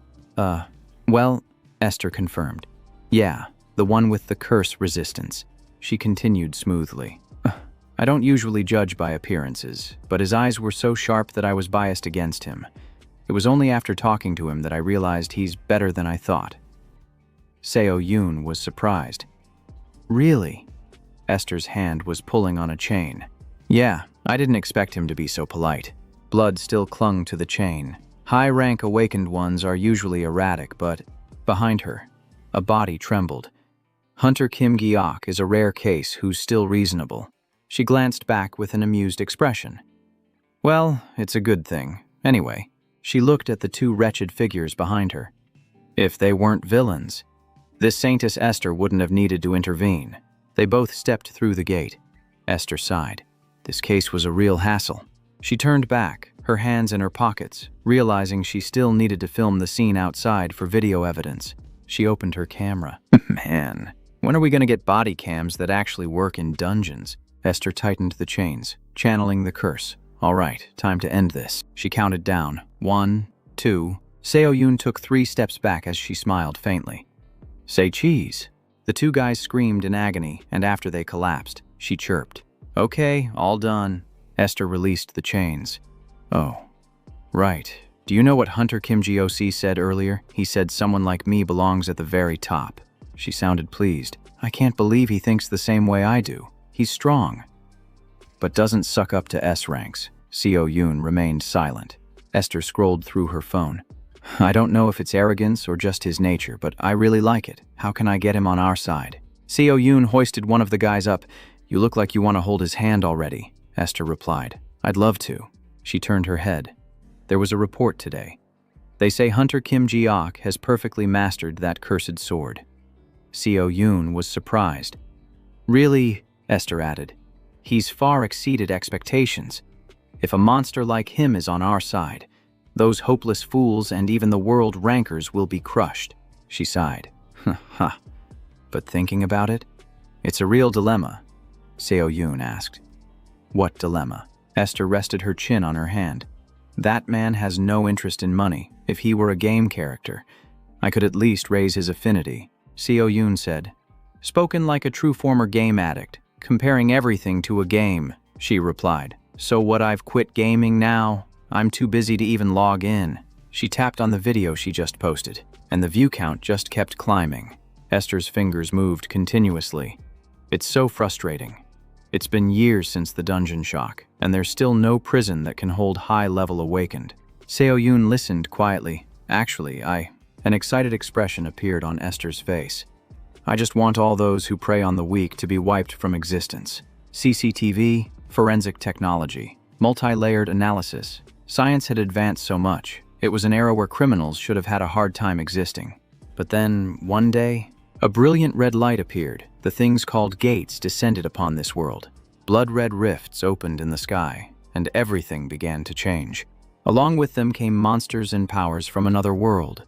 well, Esther confirmed. Yeah, the one with the curse resistance. She continued smoothly. I don't usually judge by appearances, but his eyes were so sharp that I was biased against him. It was only after talking to him that I realized he's better than I thought. Seo Yoon was surprised. Really? Esther's hand was pulling on a chain. Yeah, I didn't expect him to be so polite. Blood still clung to the chain. High-rank awakened ones are usually erratic, but behind her, a body trembled. Hunter Kim Giok is a rare case who's still reasonable. She glanced back with an amused expression. Well, it's a good thing. Anyway, she looked at the two wretched figures behind her. If they weren't villains, this Saintess Esther wouldn't have needed to intervene. They both stepped through the gate. Esther sighed. This case was a real hassle. She turned back, her hands in her pockets, realizing she still needed to film the scene outside for video evidence. She opened her camera. Man, when are we going to get body cams that actually work in dungeons? Esther tightened the chains, channeling the curse. All right, time to end this. She counted down. 1, 2. Seo Yoon took 3 steps back as she smiled faintly. Say cheese. The two guys screamed in agony, and after they collapsed, she chirped. Okay, all done. Esther released the chains. Oh, right. Do you know what Hunter Kim Ji-ok said earlier? He said someone like me belongs at the very top. She sounded pleased. I can't believe he thinks the same way I do. He's strong, but doesn't suck up to S ranks. Seo Yoon remained silent. Esther scrolled through her phone. I don't know if it's arrogance or just his nature, but I really like it. How can I get him on our side? Seo Yoon hoisted one of the guys up. You look like you want to hold his hand already, Esther replied. I'd love to. She turned her head. There was a report today. They say Hunter Kim Ji-ok has perfectly mastered that cursed sword. Seo Yoon was surprised. Really? Esther added. He's far exceeded expectations. If a monster like him is on our side, those hopeless fools and even the world rankers will be crushed. She sighed. Ha. But thinking about it, it's a real dilemma. Seo Yoon asked. What dilemma? Esther rested her chin on her hand. That man has no interest in money. If he were a game character, I could at least raise his affinity. Seo Yoon said. Spoken like a true former game addict. Comparing everything to a game, she replied. So what, I've quit gaming now? I'm too busy to even log in. She tapped on the video she just posted, and the view count just kept climbing. Esther's fingers moved continuously. It's so frustrating. It's been years since the dungeon shock, and there's still no prison that can hold high-level awakened. Seo Yoon listened quietly. Actually, An excited expression appeared on Esther's face. I just want all those who prey on the weak to be wiped from existence. CCTV, forensic technology, multi-layered analysis. Science had advanced so much. It was an era where criminals should have had a hard time existing. But then, one day, a brilliant red light appeared. The things called gates descended upon this world. Blood-red rifts opened in the sky, and everything began to change. Along with them came monsters and powers from another world.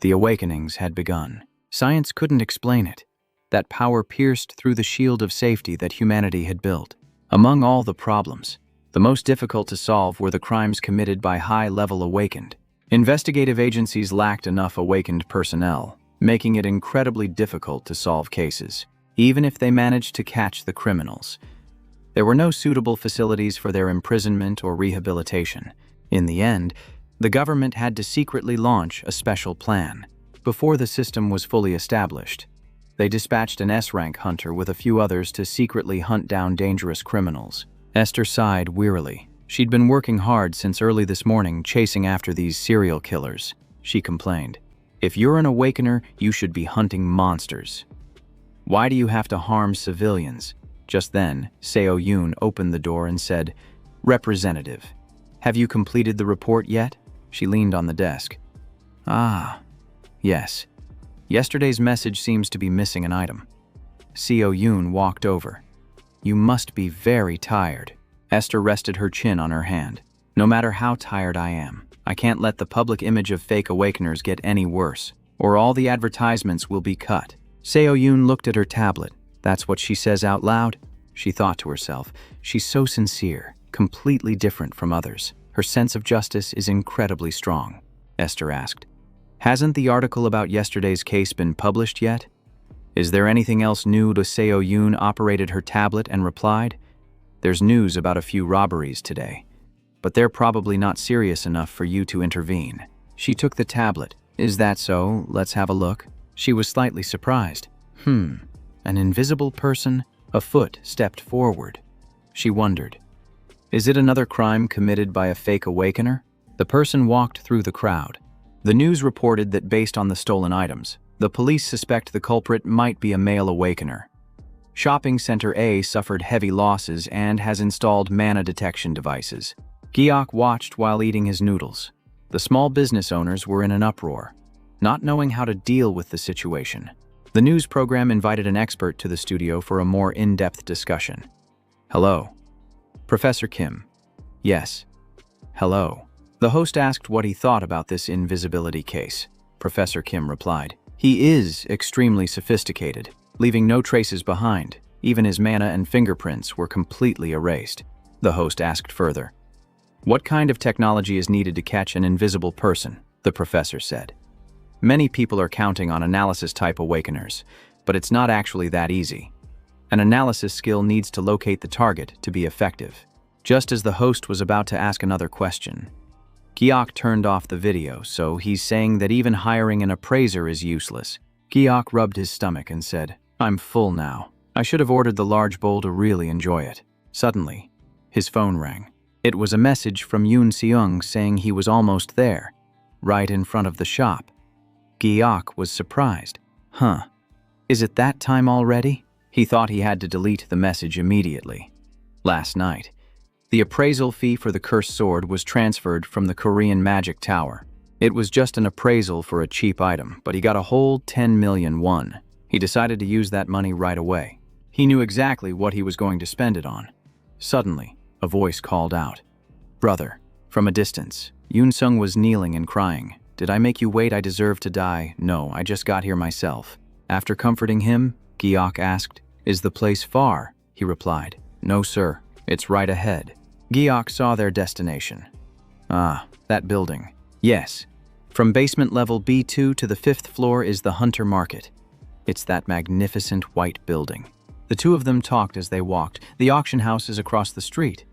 The awakenings had begun. Science couldn't explain it. That power pierced through the shield of safety that humanity had built. Among all the problems, the most difficult to solve were the crimes committed by high-level awakened. Investigative agencies lacked enough awakened personnel, making it incredibly difficult to solve cases, even if they managed to catch the criminals. There were no suitable facilities for their imprisonment or rehabilitation. In the end, the government had to secretly launch a special plan. Before the system was fully established, they dispatched an S-rank hunter with a few others to secretly hunt down dangerous criminals. Esther sighed wearily. She'd been working hard since early this morning chasing after these serial killers. She complained. If you're an awakener, you should be hunting monsters. Why do you have to harm civilians? Just then, Seo Yoon opened the door and said, Representative, have you completed the report yet? She leaned on the desk. Ah, yes. Yesterday's message seems to be missing an item. Seo Yoon walked over. You must be very tired. Esther rested her chin on her hand. No matter how tired I am, I can't let the public image of fake awakeners get any worse, or all the advertisements will be cut. Seo Yoon looked at her tablet. That's what she says out loud? She thought to herself. She's so sincere, completely different from others. Her sense of justice is incredibly strong. Esther asked, hasn't the article about yesterday's case been published yet? Is there anything else new? Seo Yoon operated her tablet and replied, there's news about a few robberies today, but they're probably not serious enough for you to intervene. She took the tablet. Is that so? Let's have a look. She was slightly surprised. An invisible person? A foot stepped forward. She wondered, is it another crime committed by a fake awakener? The person walked through the crowd. The news reported that based on the stolen items, the police suspect the culprit might be a male awakener. Shopping Center A suffered heavy losses and has installed manna detection devices. Giok watched while eating his noodles. The small business owners were in an uproar, not knowing how to deal with the situation. The news program invited an expert to the studio for a more in-depth discussion. Hello. Professor Kim. Yes. Hello. The host asked what he thought about this invisibility case. Professor Kim replied, he is extremely sophisticated, leaving no traces behind. Even his manna and fingerprints were completely erased. The host asked further, what kind of technology is needed to catch an invisible person? The professor said. Many people are counting on analysis-type awakeners, but it's not actually that easy. An analysis skill needs to locate the target to be effective. Just as the host was about to ask another question, Giok turned off the video, so he's saying that even hiring an appraiser is useless. Giok rubbed his stomach and said, I'm full now. I should have ordered the large bowl to really enjoy it. Suddenly, his phone rang. It was a message from Yoon Seung saying he was almost there, right in front of the shop. Giok was surprised. Is it that time already? He thought he had to delete the message immediately. Last night, the appraisal fee for the cursed sword was transferred from the Korean Magic Tower. It was just an appraisal for a cheap item, but he got a whole 10 million won. He decided to use that money right away. He knew exactly what he was going to spend it on. Suddenly, a voice called out. Brother. From a distance, Yoon Sung was kneeling and crying. Did I make you wait? I deserve to die. No, I just got here myself. After comforting him, Giok asked, is the place far? He replied, no sir, it's right ahead. Giok saw their destination. Ah, that building. Yes. From basement level B2 to the 5th floor is the Hunter Market. It's that magnificent white building. The two of them talked as they walked. The auction house is across the street.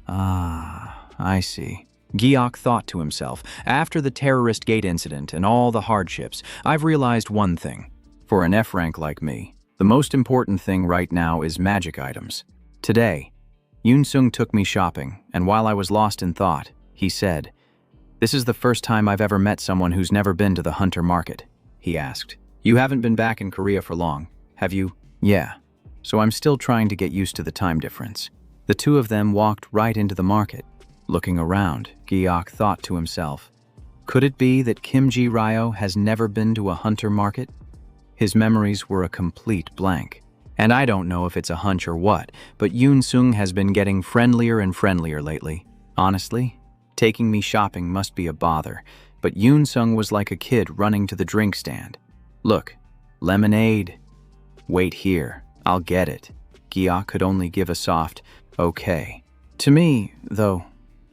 Ah, I see. Giok thought to himself, after the terrorist gate incident and all the hardships, I've realized one thing. For an F rank like me, the most important thing right now is magic items. Today, Yoon Sung took me shopping, and while I was lost in thought, he said, this is the first time I've ever met someone who's never been to the Hunter Market. He asked, you haven't been back in Korea for long, have you? Yeah. So I'm still trying to get used to the time difference. The two of them walked right into the market. Looking around, Giok thought to himself, could it be that Kim Ji Ryo has never been to a Hunter Market? His memories were a complete blank. And I don't know if it's a hunch or what, but Yoon Sung has been getting friendlier and friendlier lately. Honestly, taking me shopping must be a bother, but Yoon Sung was like a kid running to the drink stand. Look, lemonade. Wait here, I'll get it. Giok could only give a soft, okay. To me, though,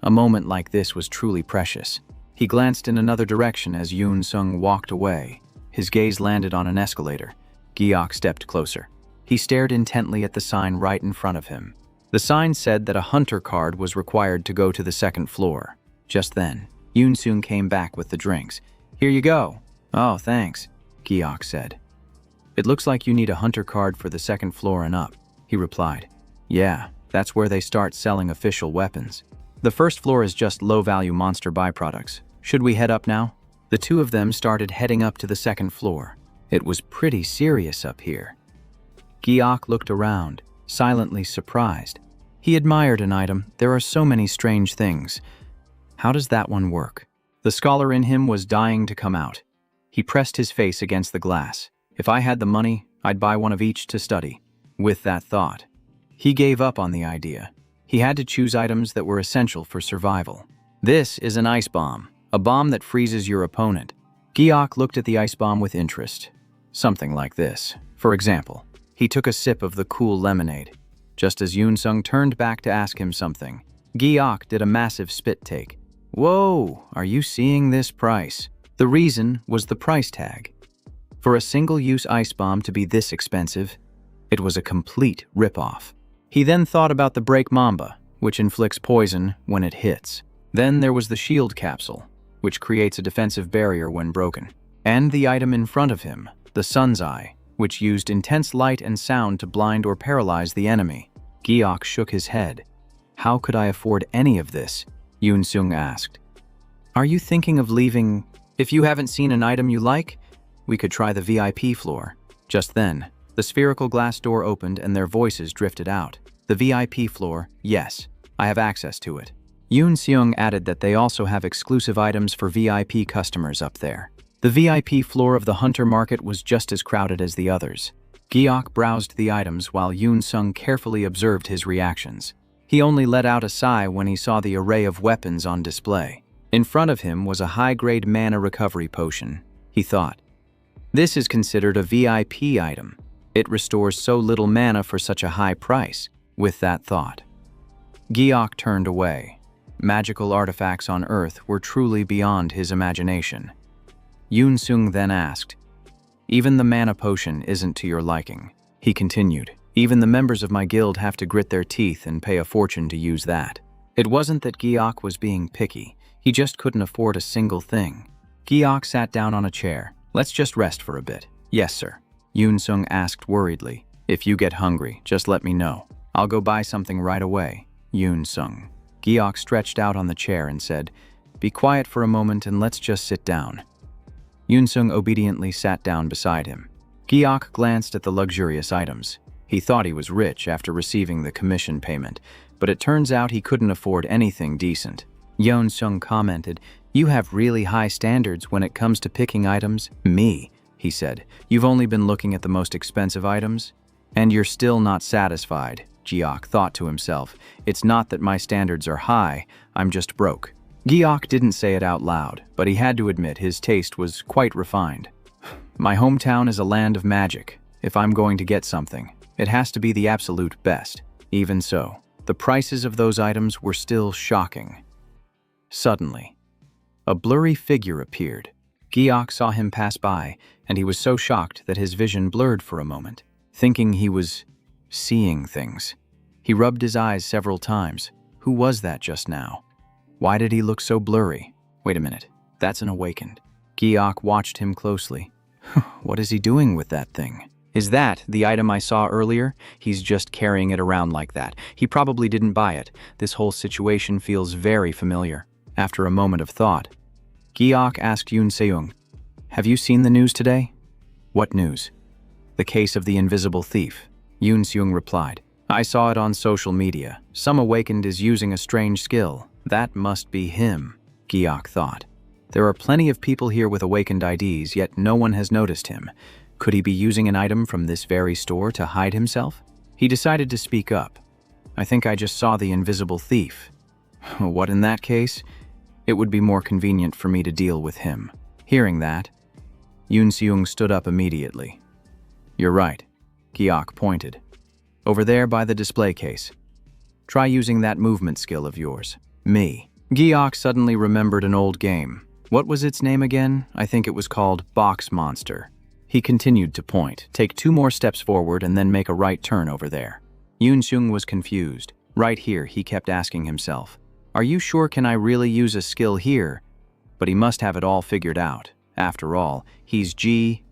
a moment like this was truly precious. He glanced in another direction as Yoon Sung walked away. His gaze landed on an escalator. Giok stepped closer. He stared intently at the sign right in front of him. The sign said that a hunter card was required to go to the 2nd floor. Just then, Yoon Sung came back with the drinks. Here you go. Oh, thanks, Giok said. It looks like you need a hunter card for the 2nd floor and up, he replied. Yeah, that's where they start selling official weapons. The 1st floor is just low-value monster byproducts. Should we head up now? The two of them started heading up to the 2nd floor. It was pretty serious up here. Giok looked around, silently surprised. He admired an item. There are so many strange things. How does that one work? The scholar in him was dying to come out. He pressed his face against the glass. If I had the money, I'd buy one of each to study. With that thought, he gave up on the idea. He had to choose items that were essential for survival. This is an ice bomb, a bomb that freezes your opponent. Giok looked at the ice bomb with interest. Something like this. For example, he took a sip of the cool lemonade. Just as Yoon-sung turned back to ask him something, Giok did a massive spit take. Whoa, are you seeing this price? The reason was the price tag. For a single-use ice bomb to be this expensive, it was a complete rip-off. He then thought about the break mamba, which inflicts poison when it hits. Then there was the shield capsule, which creates a defensive barrier when broken. And the item in front of him, the sun's eye, which used intense light and sound to blind or paralyze the enemy. Giok shook his head. How could I afford any of this? Yoon-sung asked. Are you thinking of leaving? If you haven't seen an item you like, we could try the VIP floor. Just then, the spherical glass door opened and their voices drifted out. The VIP floor, yes, I have access to it. Yoon-seung added that they also have exclusive items for VIP customers up there. The VIP floor of the Hunter Market was just as crowded as the others. Giok browsed the items while Yoon-sung carefully observed his reactions. He only let out a sigh when he saw the array of weapons on display. In front of him was a high-grade mana recovery potion. He thought, this is considered a VIP item. It restores so little mana for such a high price. With that thought, Giok turned away. Magical artifacts on Earth were truly beyond his imagination. Yoon-sung then asked, even the mana potion isn't to your liking. He continued, even the members of my guild have to grit their teeth and pay a fortune to use that. It wasn't that Giok was being picky, he just couldn't afford a single thing. Giok sat down on a chair. Let's just rest for a bit. Yes, sir. Yoon-sung asked worriedly. If you get hungry, just let me know. I'll go buy something right away. Yoon-sung. Giok stretched out on the chair and said, be quiet for a moment and let's just sit down. Yoon-sung obediently sat down beside him. Giok glanced at the luxurious items. He thought he was rich after receiving the commission payment, but it turns out he couldn't afford anything decent. Yoon-sung commented, you have really high standards when it comes to picking items. Me, he said, you've only been looking at the most expensive items? And you're still not satisfied, Giok thought to himself. It's not that my standards are high, I'm just broke. Giok didn't say it out loud, but he had to admit his taste was quite refined. My hometown is a land of magic. If I'm going to get something, it has to be the absolute best. Even so, the prices of those items were still shocking. Suddenly, a blurry figure appeared. Giok saw him pass by, and he was so shocked that his vision blurred for a moment, thinking he was seeing things. He rubbed his eyes several times. Who was that just now? Why did he look so blurry? Wait a minute, that's an awakened. Giok watched him closely. What is he doing with that thing? Is that the item I saw earlier? He's just carrying it around like that. He probably didn't buy it. This whole situation feels very familiar. After a moment of thought, Giok asked Yoon-seung, have you seen the news today? What news? The case of the invisible thief. Yoon-seung replied, I saw it on social media. Some awakened is using a strange skill. That must be him, Giok thought. There are plenty of people here with awakened IDs, yet no one has noticed him. Could he be using an item from this very store to hide himself? He decided to speak up. I think I just saw the invisible thief. What in that case? It would be more convenient for me to deal with him. Hearing that, Yoon-seung stood up immediately. You're right, Giok pointed. Over there by the display case. Try using that movement skill of yours. Me. Giok suddenly remembered an old game. What was its name again? I think it was called Box Monster. He continued to point. Take 2 more steps forward and then make a right turn over there. Yoon-seung was confused. Right here, he kept asking himself, are you sure can I really use a skill here? But he must have it all figured out. After all, he's G-O-M-A.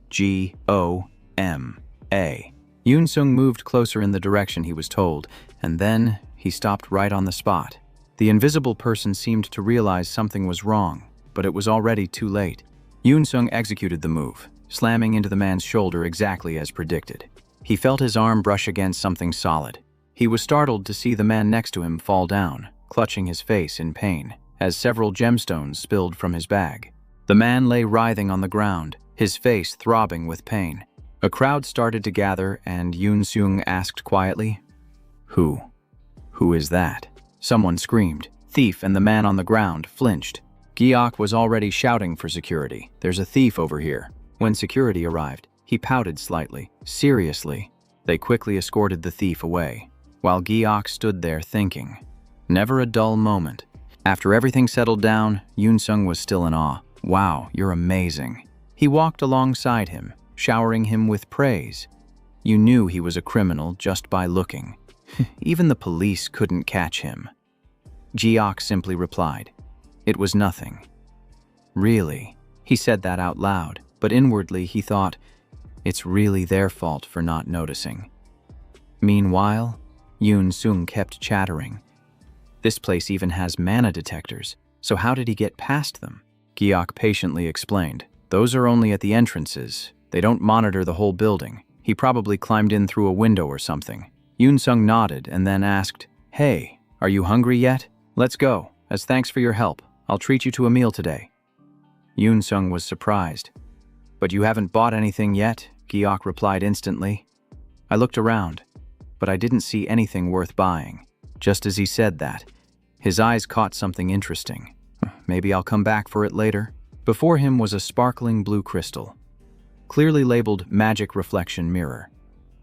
Yoon-seung moved closer in the direction he was told, and then he stopped right on the spot. The invisible person seemed to realize something was wrong, but it was already too late. Yoon-seung executed the move, slamming into the man's shoulder exactly as predicted. He felt his arm brush against something solid. He was startled to see the man next to him fall down, clutching his face in pain, as several gemstones spilled from his bag. The man lay writhing on the ground, his face throbbing with pain. A crowd started to gather, and Yoon Seung asked quietly, "Who? Who is that?" Someone screamed. Thief, and the man on the ground flinched. Giok was already shouting for security. "There's a thief over here." When security arrived, he pouted slightly. Seriously. They quickly escorted the thief away, while Giok stood there thinking. Never a dull moment. After everything settled down, Yoon Seung was still in awe. "Wow, you're amazing." He walked alongside him, showering him with praise. You knew he was a criminal just by looking. Even the police couldn't catch him. Giok simply replied, "It was nothing." Really? He said that out loud, but inwardly he thought, it's really their fault for not noticing. Meanwhile, Yoon Seung kept chattering. "This place even has mana detectors, so how did he get past them?" Giok patiently explained, "Those are only at the entrances. They don't monitor the whole building. He probably climbed in through a window or something." Yoon Seung nodded and then asked, "Hey, are you hungry yet? Let's go. As thanks for your help, I'll treat you to a meal today." Yoon Seung was surprised. "But you haven't bought anything yet?" Giok replied instantly. "I looked around, but I didn't see anything worth buying." Just as he said that, his eyes caught something interesting. "Maybe I'll come back for it later." Before him was a sparkling blue crystal, clearly labeled Magic Reflection Mirror.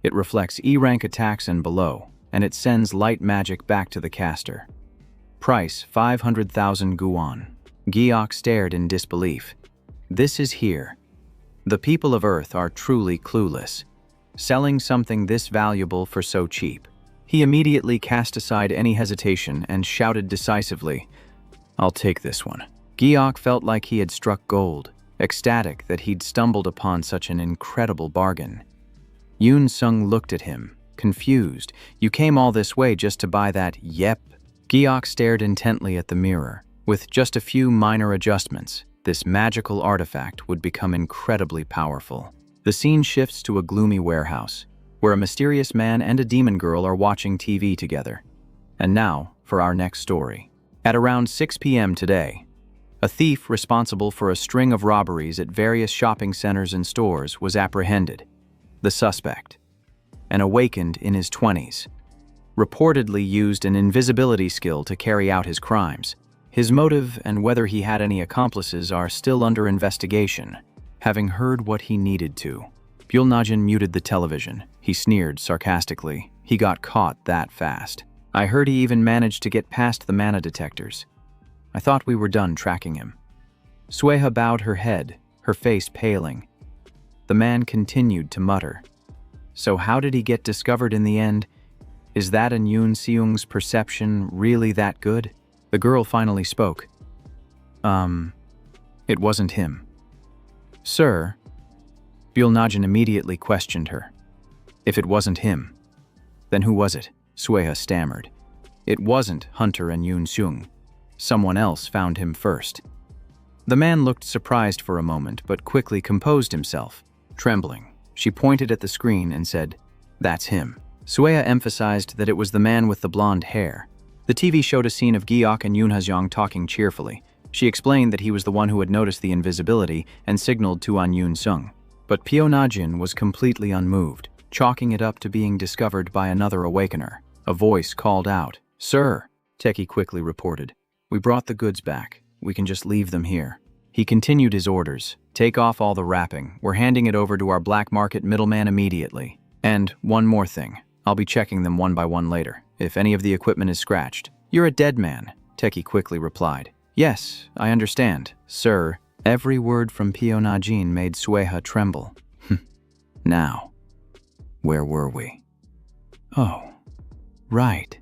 It reflects E-rank attacks and below, and it sends light magic back to the caster. Price 500,000 guwon. Giok stared in disbelief. This is here. The people of Earth are truly clueless. Selling something this valuable for so cheap. He immediately cast aside any hesitation and shouted decisively, "I'll take this one." Giok felt like he had struck gold, ecstatic that he'd stumbled upon such an incredible bargain. Yoon Seung looked at him, confused. "You came all this way just to buy that, yep." Giok stared intently at the mirror. With just a few minor adjustments, this magical artifact would become incredibly powerful. The scene shifts to a gloomy warehouse, where a mysterious man and a demon girl are watching TV together. And now, for our next story. At around 6 p.m. today, a thief responsible for a string of robberies at various shopping centers and stores was apprehended. The suspect, an awakened in his 20s, reportedly used an invisibility skill to carry out his crimes. His motive and whether he had any accomplices are still under investigation. Having heard what he needed to, Byul-najin muted the television. He sneered sarcastically. He got caught that fast. "I heard he even managed to get past the mana detectors. I thought we were done tracking him." Sueha bowed her head, her face paling. The man continued to mutter. "So how did he get discovered in the end? Is that in Yoon Seung's perception really that good?" The girl finally spoke. It wasn't him." "Sir?" Byul-najin immediately questioned her. "If it wasn't him, then who was it?" Sueha stammered. "It wasn't Hunter and Yoon Seung. Someone else found him first." The man looked surprised for a moment, but quickly composed himself. Trembling, she pointed at the screen and said, "That's him." Sueha emphasized that it was the man with the blonde hair. The TV showed a scene of Giok and Yoon Ha-jeong talking cheerfully. She explained that he was the one who had noticed the invisibility and signaled to An Yoon Seung. But Byul-najin was completely unmoved, chalking it up to being discovered by another awakener. A voice called out, "Sir!" Teki quickly reported, "We brought the goods back. We can just leave them here." He continued his orders. "Take off all the wrapping. We're handing it over to our black market middleman immediately. And one more thing. I'll be checking them one by one later. If any of the equipment is scratched." "You're a dead man," Teki quickly replied. "Yes, I understand, sir." Every word from Byul-najin made Sueha tremble. Now, where were we? Oh, right.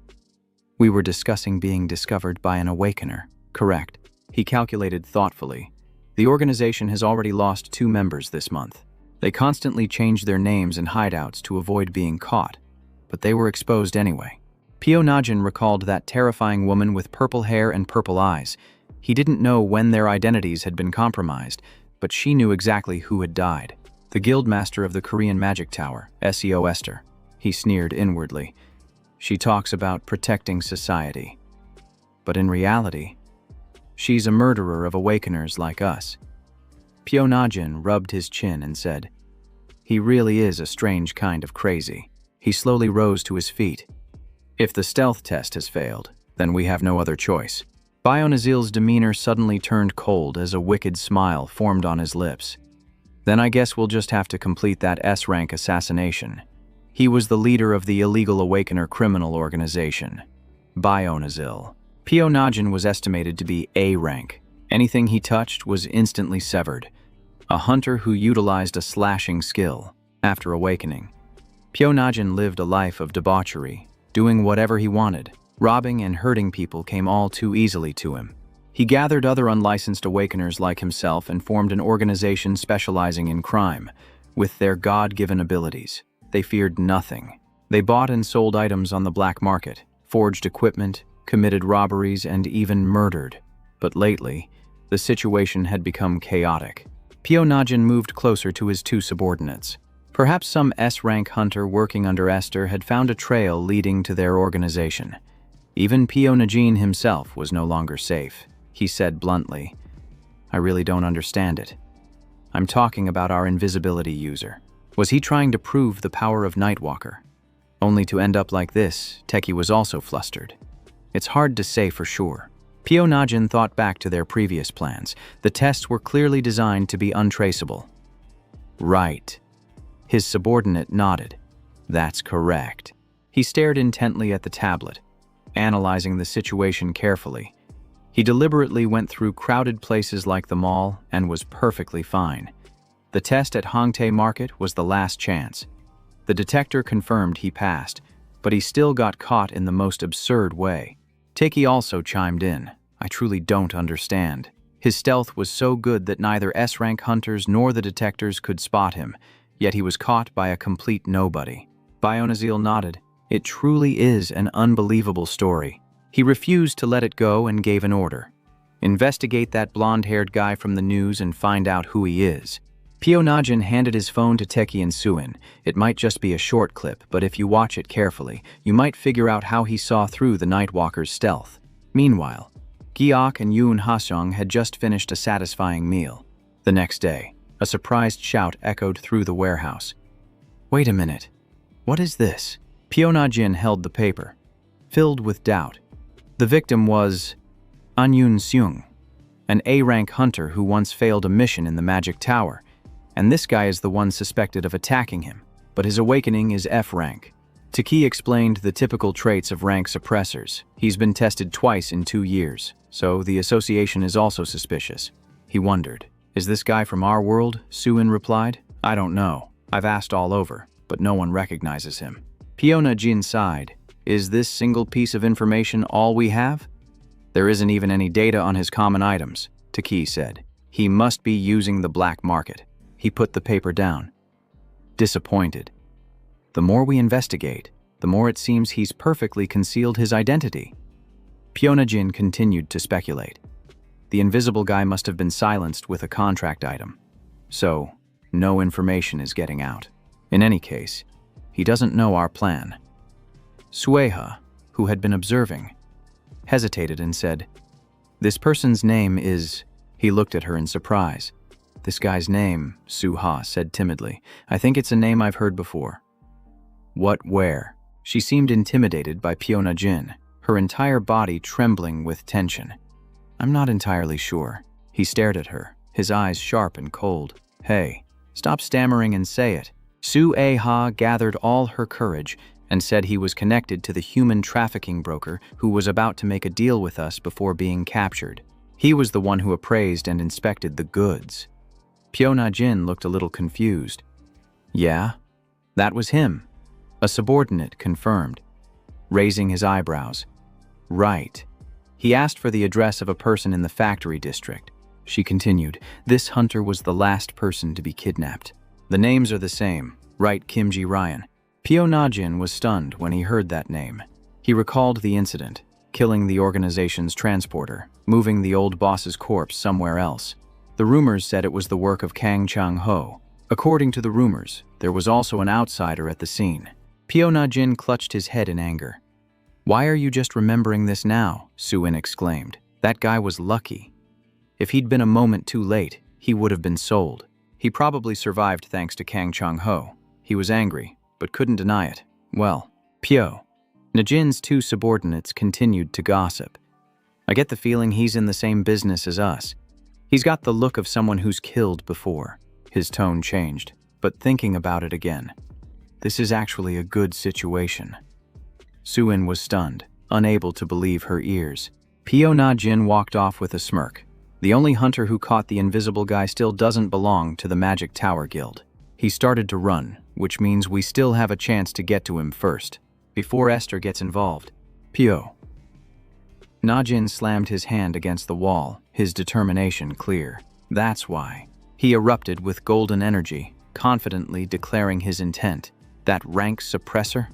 We were discussing being discovered by an awakener. Correct. He calculated thoughtfully. The organization has already lost 2 members this month. They constantly changed their names and hideouts to avoid being caught, but they were exposed anyway. Byul-najin recalled that terrifying woman with purple hair and purple eyes. He didn't know when their identities had been compromised, but she knew exactly who had died. The guildmaster of the Korean Magic Tower, SEO Esther. He sneered inwardly. She talks about protecting society. But in reality, she's a murderer of awakeners like us. Pyo-na-jin rubbed his chin and said, "He really is a strange kind of crazy." He slowly rose to his feet. "If the stealth test has failed, then we have no other choice." Bionazil's demeanor suddenly turned cold as a wicked smile formed on his lips. "Then I guess we'll just have to complete that S-rank assassination." He was the leader of the illegal awakener criminal organization, Bionazil. Pyo-na-jin was estimated to be A rank. Anything he touched was instantly severed. A hunter who utilized a slashing skill. After awakening, Pyo-na-jin lived a life of debauchery, doing whatever he wanted. Robbing and hurting people came all too easily to him. He gathered other unlicensed awakeners like himself and formed an organization specializing in crime. With their God-given abilities, they feared nothing. They bought and sold items on the black market, forged equipment, committed robberies, and even murdered. But lately, the situation had become chaotic. Pyo-na-jin moved closer to his two subordinates. Perhaps some S-rank hunter working under Esther had found a trail leading to their organization. Even Pyo-na-jin himself was no longer safe. He said bluntly, "I really don't understand it. I'm talking about our invisibility user. Was he trying to prove the power of Nightwalker? Only to end up like this." Teki was also flustered. "It's hard to say for sure." Pyo-na-jin thought back to their previous plans. The tests were clearly designed to be untraceable. "Right." His subordinate nodded. "That's correct." He stared intently at the tablet, analyzing the situation carefully. He deliberately went through crowded places like the mall and was perfectly fine. The test at Hongdae Market was the last chance. The detector confirmed he passed, but he still got caught in the most absurd way. Teki also chimed in. "I truly don't understand. His stealth was so good that neither S-rank hunters nor the detectors could spot him, yet he was caught by a complete nobody." Bionazil nodded. "It truly is an unbelievable story." He refused to let it go and gave an order. "Investigate that blonde-haired guy from the news and find out who he is." Pyo-na-jin handed his phone to Teki and Suin. It might just be a short clip, but if you watch it carefully, you might figure out how he saw through the Nightwalker's stealth. Meanwhile, Giok and Yoon Ha-sung had just finished a satisfying meal. The next day, a surprised shout echoed through the warehouse. "Wait a minute. What is this?" Pyo-na-jin held the paper, filled with doubt. The victim was An Yoon-seung, an A-rank hunter who once failed a mission in the Magic Tower, and this guy is the one suspected of attacking him, but his awakening is F rank. Taki explained the typical traits of rank suppressors. He's been tested twice in 2 years, so the association is also suspicious. He wondered, "Is this guy from our world?" Suin replied. "I don't know. I've asked all over, but no one recognizes him." Pyo-na-jin sighed. "Is this single piece of information all we have?" "There isn't even any data on his common items," Taki said. "He must be using the black market." He put the paper down. Disappointed. "The more we investigate, the more it seems he's perfectly concealed his identity." Pyo-na-jin continued to speculate. The invisible guy must have been silenced with a contract item. So, no information is getting out. In any case, he doesn't know our plan. Sueha, who had been observing, hesitated and said, "This person's name is..." He looked at her in surprise. "This guy's name," Suha said timidly. "I think it's a name I've heard before." "What, where?" She seemed intimidated by Pyo-na-jin, her entire body trembling with tension. "I'm not entirely sure." He stared at her, his eyes sharp and cold. "Hey, stop stammering and say it." Sueha gathered all her courage and said he was connected to the human trafficking broker who was about to make a deal with us before being captured. He was the one who appraised and inspected the goods. Pyo-na-jin looked a little confused. "Yeah, that was him," a subordinate confirmed, raising his eyebrows. "Right. He asked for the address of a person in the factory district." She continued, "This hunter was the last person to be kidnapped. The names are the same, right? Kim Ji-ryan." Pyo-na-jin was stunned when he heard that name. He recalled the incident, killing the organization's transporter, moving the old boss's corpse somewhere else. The rumors said it was the work of Kang Chang-ho. According to the rumors, there was also an outsider at the scene. Pyo-na-jin clutched his head in anger. Why are you just remembering this now? Suin exclaimed. That guy was lucky. If he'd been a moment too late, he would have been sold. He probably survived thanks to Kang Chang-ho. He was angry, but couldn't deny it. Well, Pyo. Najin's two subordinates continued to gossip. I get the feeling he's in the same business as us. He's got the look of someone who's killed before. His tone changed, but thinking about it again. This is actually a good situation. Suin was stunned, unable to believe her ears. Pyo Na-jin walked off with a smirk. The only hunter who caught the invisible guy still doesn't belong to the Magic Tower Guild. He started to run, which means we still have a chance to get to him first, before Esther gets involved. Pyo. Na-jin slammed his hand against the wall, his determination clear. That's why. He erupted with golden energy, confidently declaring his intent. That rank suppressor?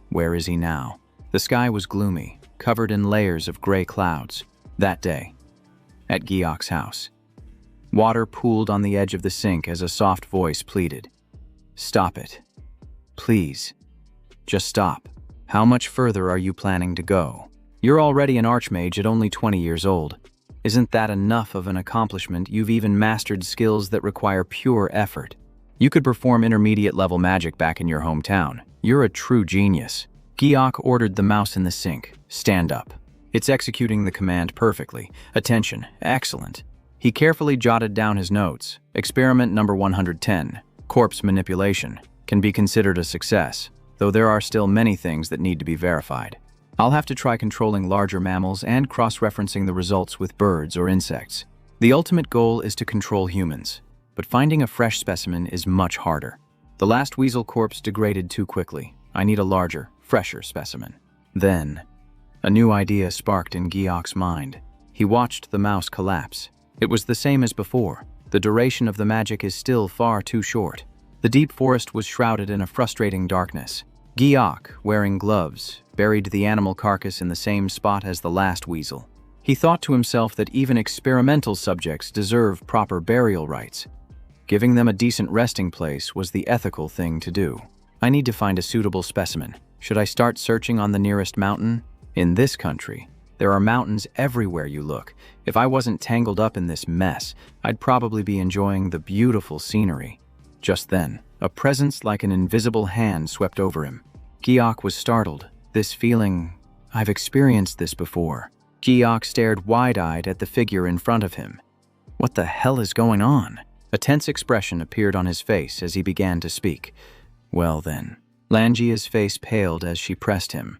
Where is he now? The sky was gloomy, covered in layers of gray clouds. That day, at Gyeok's house. Water pooled on the edge of the sink as a soft voice pleaded. Stop it. Please. Just stop. How much further are you planning to go? You're already an archmage at only 20 years old. Isn't that enough of an accomplishment? You've even mastered skills that require pure effort. You could perform intermediate-level magic back in your hometown. You're a true genius. Gyeok ordered the mouse in the sink. Stand up. It's executing the command perfectly. Attention. Excellent. He carefully jotted down his notes. Experiment number 110, corpse manipulation, can be considered a success, though there are still many things that need to be verified. I'll have to try controlling larger mammals and cross-referencing the results with birds or insects. The ultimate goal is to control humans, but finding a fresh specimen is much harder. The last weasel corpse degraded too quickly. I need a larger, fresher specimen. Then, a new idea sparked in Gyeok's mind. He watched the mouse collapse. It was the same as before. The duration of the magic is still far too short. The deep forest was shrouded in a frustrating darkness. Gyeok, wearing gloves, buried the animal carcass in the same spot as the last weasel. He thought to himself that even experimental subjects deserve proper burial rites. Giving them a decent resting place was the ethical thing to do. I need to find a suitable specimen. Should I start searching on the nearest mountain? In this country, there are mountains everywhere you look. If I wasn't tangled up in this mess, I'd probably be enjoying the beautiful scenery. Just then, a presence like an invisible hand swept over him. Gyeok was startled. This feeling, I've experienced this before. Gyeok stared wide-eyed at the figure in front of him. What the hell is going on? A tense expression appeared on his face as he began to speak. Well then. Lanjia's face paled as she pressed him.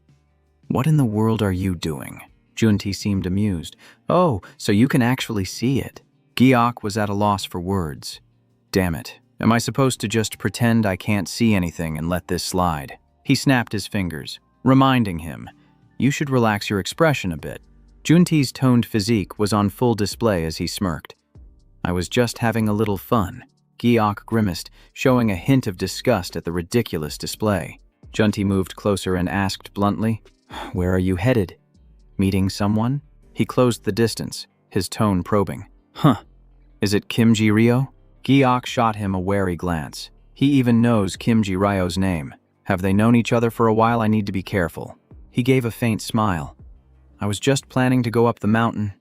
What in the world are you doing? Junti seemed amused. Oh, so you can actually see it. Gyeok was at a loss for words. Damn it. Am I supposed to just pretend I can't see anything and let this slide? He snapped his fingers, reminding him, you should relax your expression a bit. Junti's toned physique was on full display as he smirked. I was just having a little fun. Gyeok grimaced, showing a hint of disgust at the ridiculous display. Junti moved closer and asked bluntly, where are you headed? Meeting someone? He closed the distance, his tone probing. Huh. Is it Kim Ji-ryo? Gyeok shot him a wary glance. He even knows Kim Ji-ryo's name. Have they known each other for a while? I need to be careful. He gave a faint smile. I was just planning to go up the mountain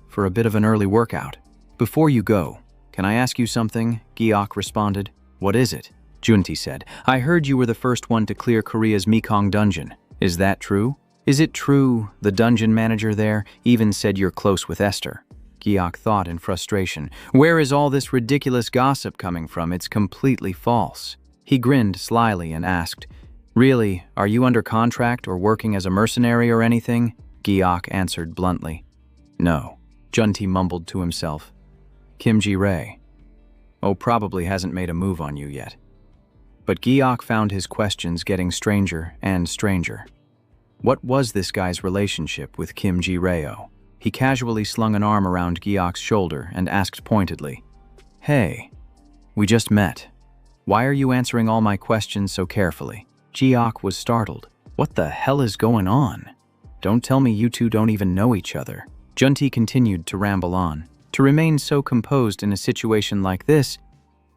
for a bit of an early workout. Before you go, can I ask you something? Gyeok responded. What is it? Junti said. I heard you were the first one to clear Korea's Mekong dungeon. Is that true? Is it true the dungeon manager there even said you're close with Esther? Gyeok thought in frustration. Where is all this ridiculous gossip coming from? It's completely false. He grinned slyly and asked, really, are you under contract or working as a mercenary or anything? Gyeok answered bluntly. No. Junti mumbled to himself. Kim Ji-rae. Oh, probably hasn't made a move on you yet. But Gyeok found his questions getting stranger and stranger. What was this guy's relationship with Kim Ji-ryo? He casually slung an arm around Gyeok's shoulder and asked pointedly, Hey, we just met. Why are you answering all my questions so carefully? Gyeok was startled. What the hell is going on? Don't tell me you two don't even know each other. Junti continued to ramble on. To remain so composed in a situation like this,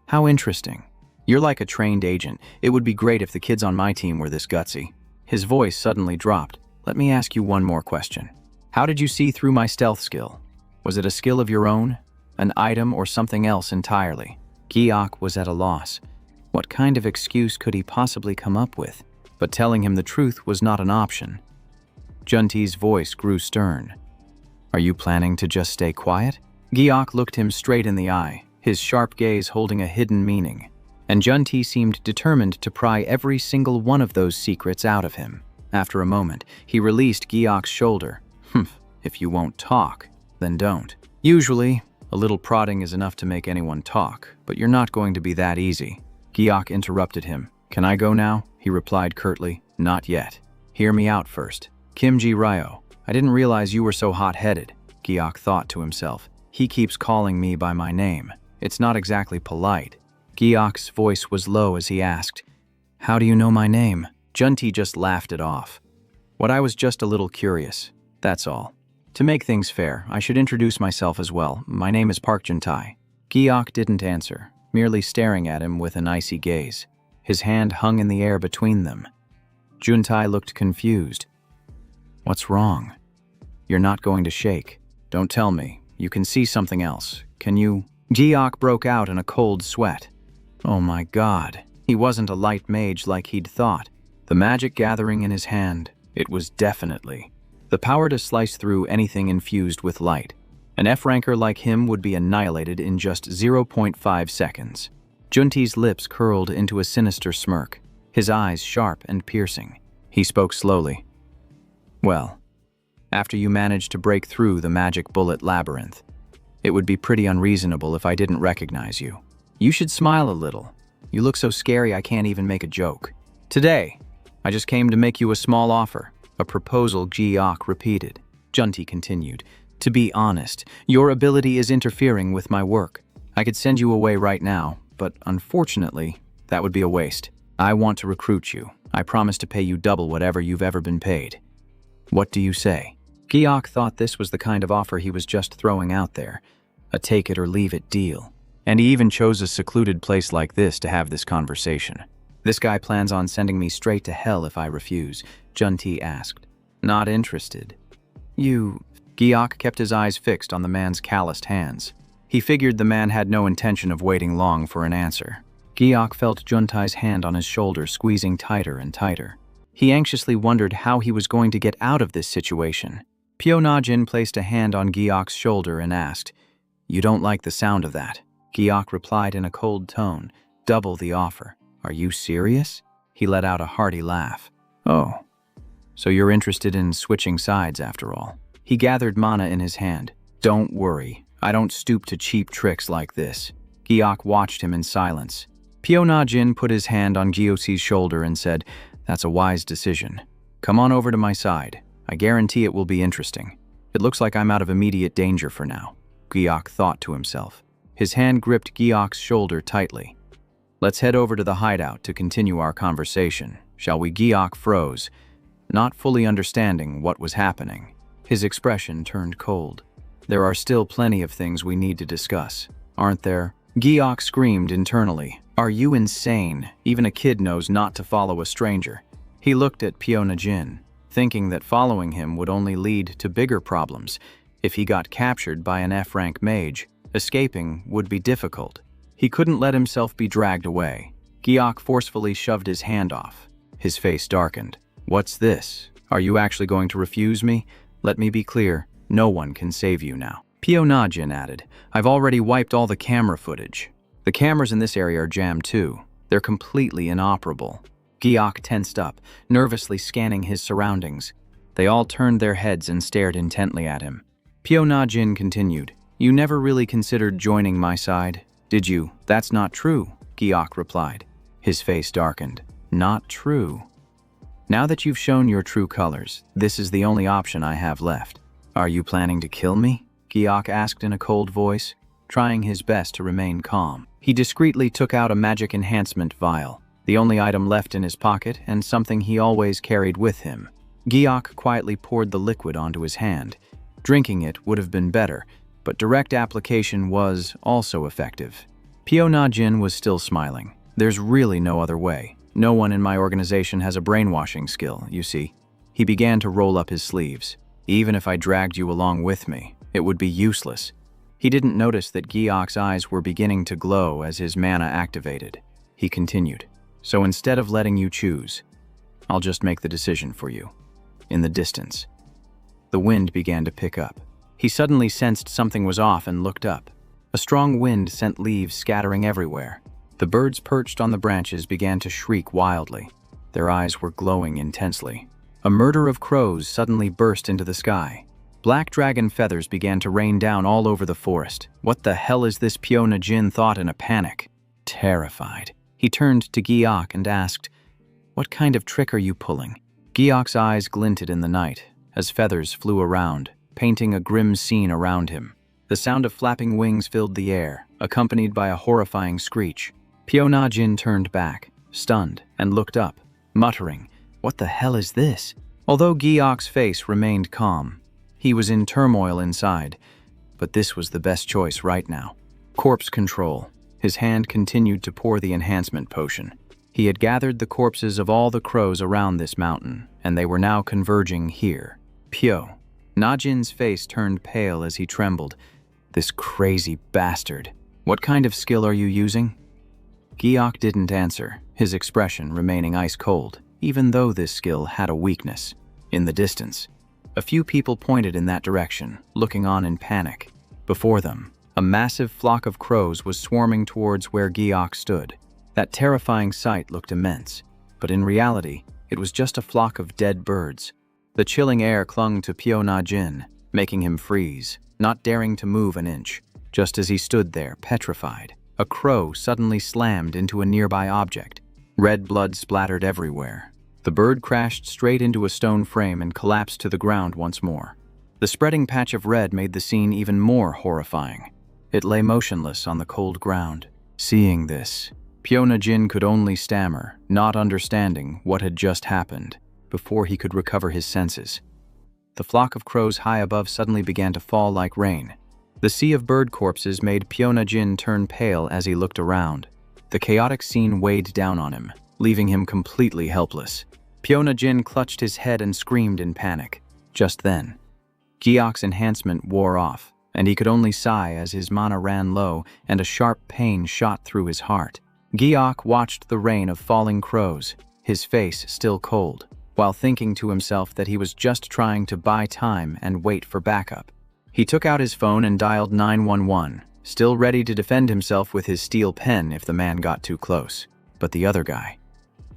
how interesting. You're like a trained agent. It would be great if the kids on my team were this gutsy. His voice suddenly dropped, let me ask you one more question. How did you see through my stealth skill? Was it a skill of your own, an item, or something else entirely? Giok was at a loss. What kind of excuse could he possibly come up with? But telling him the truth was not an option. Junti's voice grew stern. Are you planning to just stay quiet? Giok looked him straight in the eye, his sharp gaze holding a hidden meaning. And Junti seemed determined to pry every single one of those secrets out of him. After a moment, he released Giok's shoulder. If you won't talk, then don't. Usually, a little prodding is enough to make anyone talk, but you're not going to be that easy. Giok interrupted him. Can I go now? He replied curtly. Not yet. Hear me out first. Kimji Ryo, I didn't realize you were so hot-headed, Giok thought to himself. He keeps calling me by my name. It's not exactly polite. Giok's voice was low as he asked, How do you know my name? Junti just laughed it off. What, I was just a little curious. That's all. To make things fair, I should introduce myself as well. My name is Park Juntai. Giok didn't answer, merely staring at him with an icy gaze. His hand hung in the air between them. Juntai looked confused. What's wrong? You're not going to shake. Don't tell me. You can see something else. Can you? Giok broke out in a cold sweat. Oh my God. He wasn't a light mage like he'd thought. The magic gathering in his hand, it was definitely the power to slice through anything infused with light. An F-ranker like him would be annihilated in just 0.5 seconds. Junti's lips curled into a sinister smirk, his eyes sharp and piercing. He spoke slowly. Well, after you managed to break through the magic bullet labyrinth, it would be pretty unreasonable if I didn't recognize you. You should smile a little. You look so scary I can't even make a joke. Today, I just came to make you a small offer. A proposal, Giok repeated. Junti continued. To be honest, your ability is interfering with my work. I could send you away right now, but unfortunately, that would be a waste. I want to recruit you. I promise to pay you double whatever you've ever been paid. What do you say? Giok thought this was the kind of offer he was just throwing out there. A take-it-or-leave-it deal. And he even chose a secluded place like this to have this conversation. This guy plans on sending me straight to hell if I refuse, Junti asked. Not interested. You... Giok kept his eyes fixed on the man's calloused hands. He figured the man had no intention of waiting long for an answer. Giok felt Juntai's hand on his shoulder squeezing tighter and tighter. He anxiously wondered how he was going to get out of this situation. Pyo-na-jin placed a hand on Giok's shoulder and asked, You don't like the sound of that? Giok replied in a cold tone, Double the offer. Are you serious? He let out a hearty laugh. Oh, so you're interested in switching sides after all. He gathered mana in his hand. Don't worry, I don't stoop to cheap tricks like this. Giok watched him in silence. Pyo-na-jin put his hand on Gyosi's shoulder and said, That's a wise decision. Come on over to my side. I guarantee it will be interesting. It looks like I'm out of immediate danger for now, Giok thought to himself. His hand gripped Giok's shoulder tightly. Let's head over to the hideout to continue our conversation, shall we? Giok froze, not fully understanding what was happening. His expression turned cold. There are still plenty of things we need to discuss, aren't there? Giok screamed internally. Are you insane? Even a kid knows not to follow a stranger. He looked at Pyo-na-jin, thinking that following him would only lead to bigger problems. If he got captured by an F-rank mage, escaping would be difficult. He couldn't let himself be dragged away. Giok forcefully shoved his hand off. His face darkened. What's this? Are you actually going to refuse me? Let me be clear, no one can save you now. Pyo-na-jin added, I've already wiped all the camera footage. The cameras in this area are jammed too. They're completely inoperable. Giok tensed up, nervously scanning his surroundings. They all turned their heads and stared intently at him. Pyo-na-jin continued, You never really considered joining my side, did you? That's not true, Giok replied. His face darkened. Not true. Now that you've shown your true colors, this is the only option I have left. Are you planning to kill me? Giok asked in a cold voice, trying his best to remain calm. He discreetly took out a magic enhancement vial, the only item left in his pocket and something he always carried with him. Giok quietly poured the liquid onto his hand. Drinking it would have been better, but direct application was also effective. Pyo-na-jin was still smiling. There's really no other way. No one in my organization has a brainwashing skill, you see. He began to roll up his sleeves. Even if I dragged you along with me, it would be useless. He didn't notice that Giok's eyes were beginning to glow as his mana activated. He continued, so instead of letting you choose, I'll just make the decision for you. In the distance, the wind began to pick up. He suddenly sensed something was off and looked up. A strong wind sent leaves scattering everywhere. The birds perched on the branches began to shriek wildly. Their eyes were glowing intensely. A murder of crows suddenly burst into the sky. Black dragon feathers began to rain down all over the forest. What the hell is this? Piona Jin thought in a panic. Terrified, he turned to Giok and asked, "What kind of trick are you pulling?" Giok's eyes glinted in the night as feathers flew around, painting a grim scene around him. The sound of flapping wings filled the air, accompanied by a horrifying screech. Piona Jin turned back, stunned, and looked up, muttering, "What the hell is this?" Although Giok's face remained calm, he was in turmoil inside, but this was the best choice right now. Corpse control. His hand continued to pour the enhancement potion. He had gathered the corpses of all the crows around this mountain, and they were now converging here. Pyo. Najin's face turned pale as he trembled. This crazy bastard. What kind of skill are you using? Giok didn't answer, his expression remaining ice cold, even though this skill had a weakness. In the distance, a few people pointed in that direction, looking on in panic. Before them, a massive flock of crows was swarming towards where Giok stood. That terrifying sight looked immense, but in reality, it was just a flock of dead birds. The chilling air clung to Piona Jin, making him freeze, not daring to move an inch. Just as he stood there, petrified, a crow suddenly slammed into a nearby object. Red blood splattered everywhere. The bird crashed straight into a stone frame and collapsed to the ground once more. The spreading patch of red made the scene even more horrifying. It lay motionless on the cold ground. Seeing this, Piona Jin could only stammer, not understanding what had just happened, before he could recover his senses. The flock of crows high above suddenly began to fall like rain. The sea of bird corpses made Piona Jin turn pale as he looked around. The chaotic scene weighed down on him, leaving him completely helpless. Piona Jin clutched his head and screamed in panic. Just then, Giok's enhancement wore off, and he could only sigh as his mana ran low and a sharp pain shot through his heart. Giok watched the rain of falling crows, his face still cold, while thinking to himself that he was just trying to buy time and wait for backup. He took out his phone and dialed 911, still ready to defend himself with his steel pen if the man got too close. But the other guy,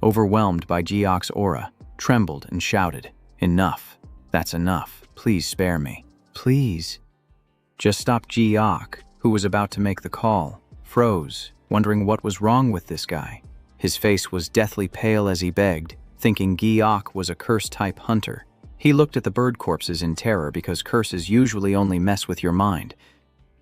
overwhelmed by Giok's aura, trembled and shouted, "Enough. That's enough. Please spare me. Please." Just stop. Giok, who was about to make the call, froze, wondering what was wrong with this guy. His face was deathly pale as he begged, thinking Giok was a curse-type hunter. He looked at the bird corpses in terror because curses usually only mess with your mind,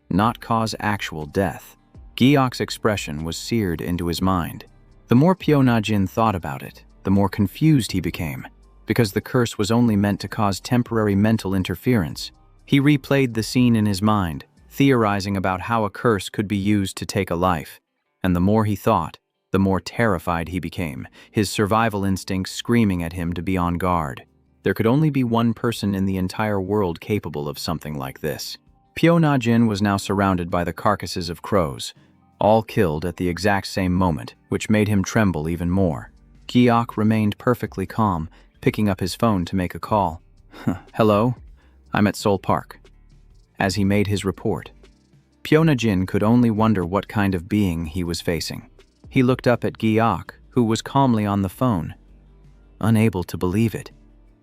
not cause actual death. Giok's expression was seared into his mind. The more Piona Jin thought about it, the more confused he became, because the curse was only meant to cause temporary mental interference. He replayed the scene in his mind, theorizing about how a curse could be used to take a life. And the more he thought, the more terrified he became, his survival instincts screaming at him to be on guard. There could only be one person in the entire world capable of something like this. Piona Jin was now surrounded by the carcasses of crows, all killed at the exact same moment, which made him tremble even more. Giok remained perfectly calm, picking up his phone to make a call. "Hello? I'm at Seoul Park." As he made his report, Piona Jin could only wonder what kind of being he was facing. He looked up at Giok, who was calmly on the phone. Unable to believe it.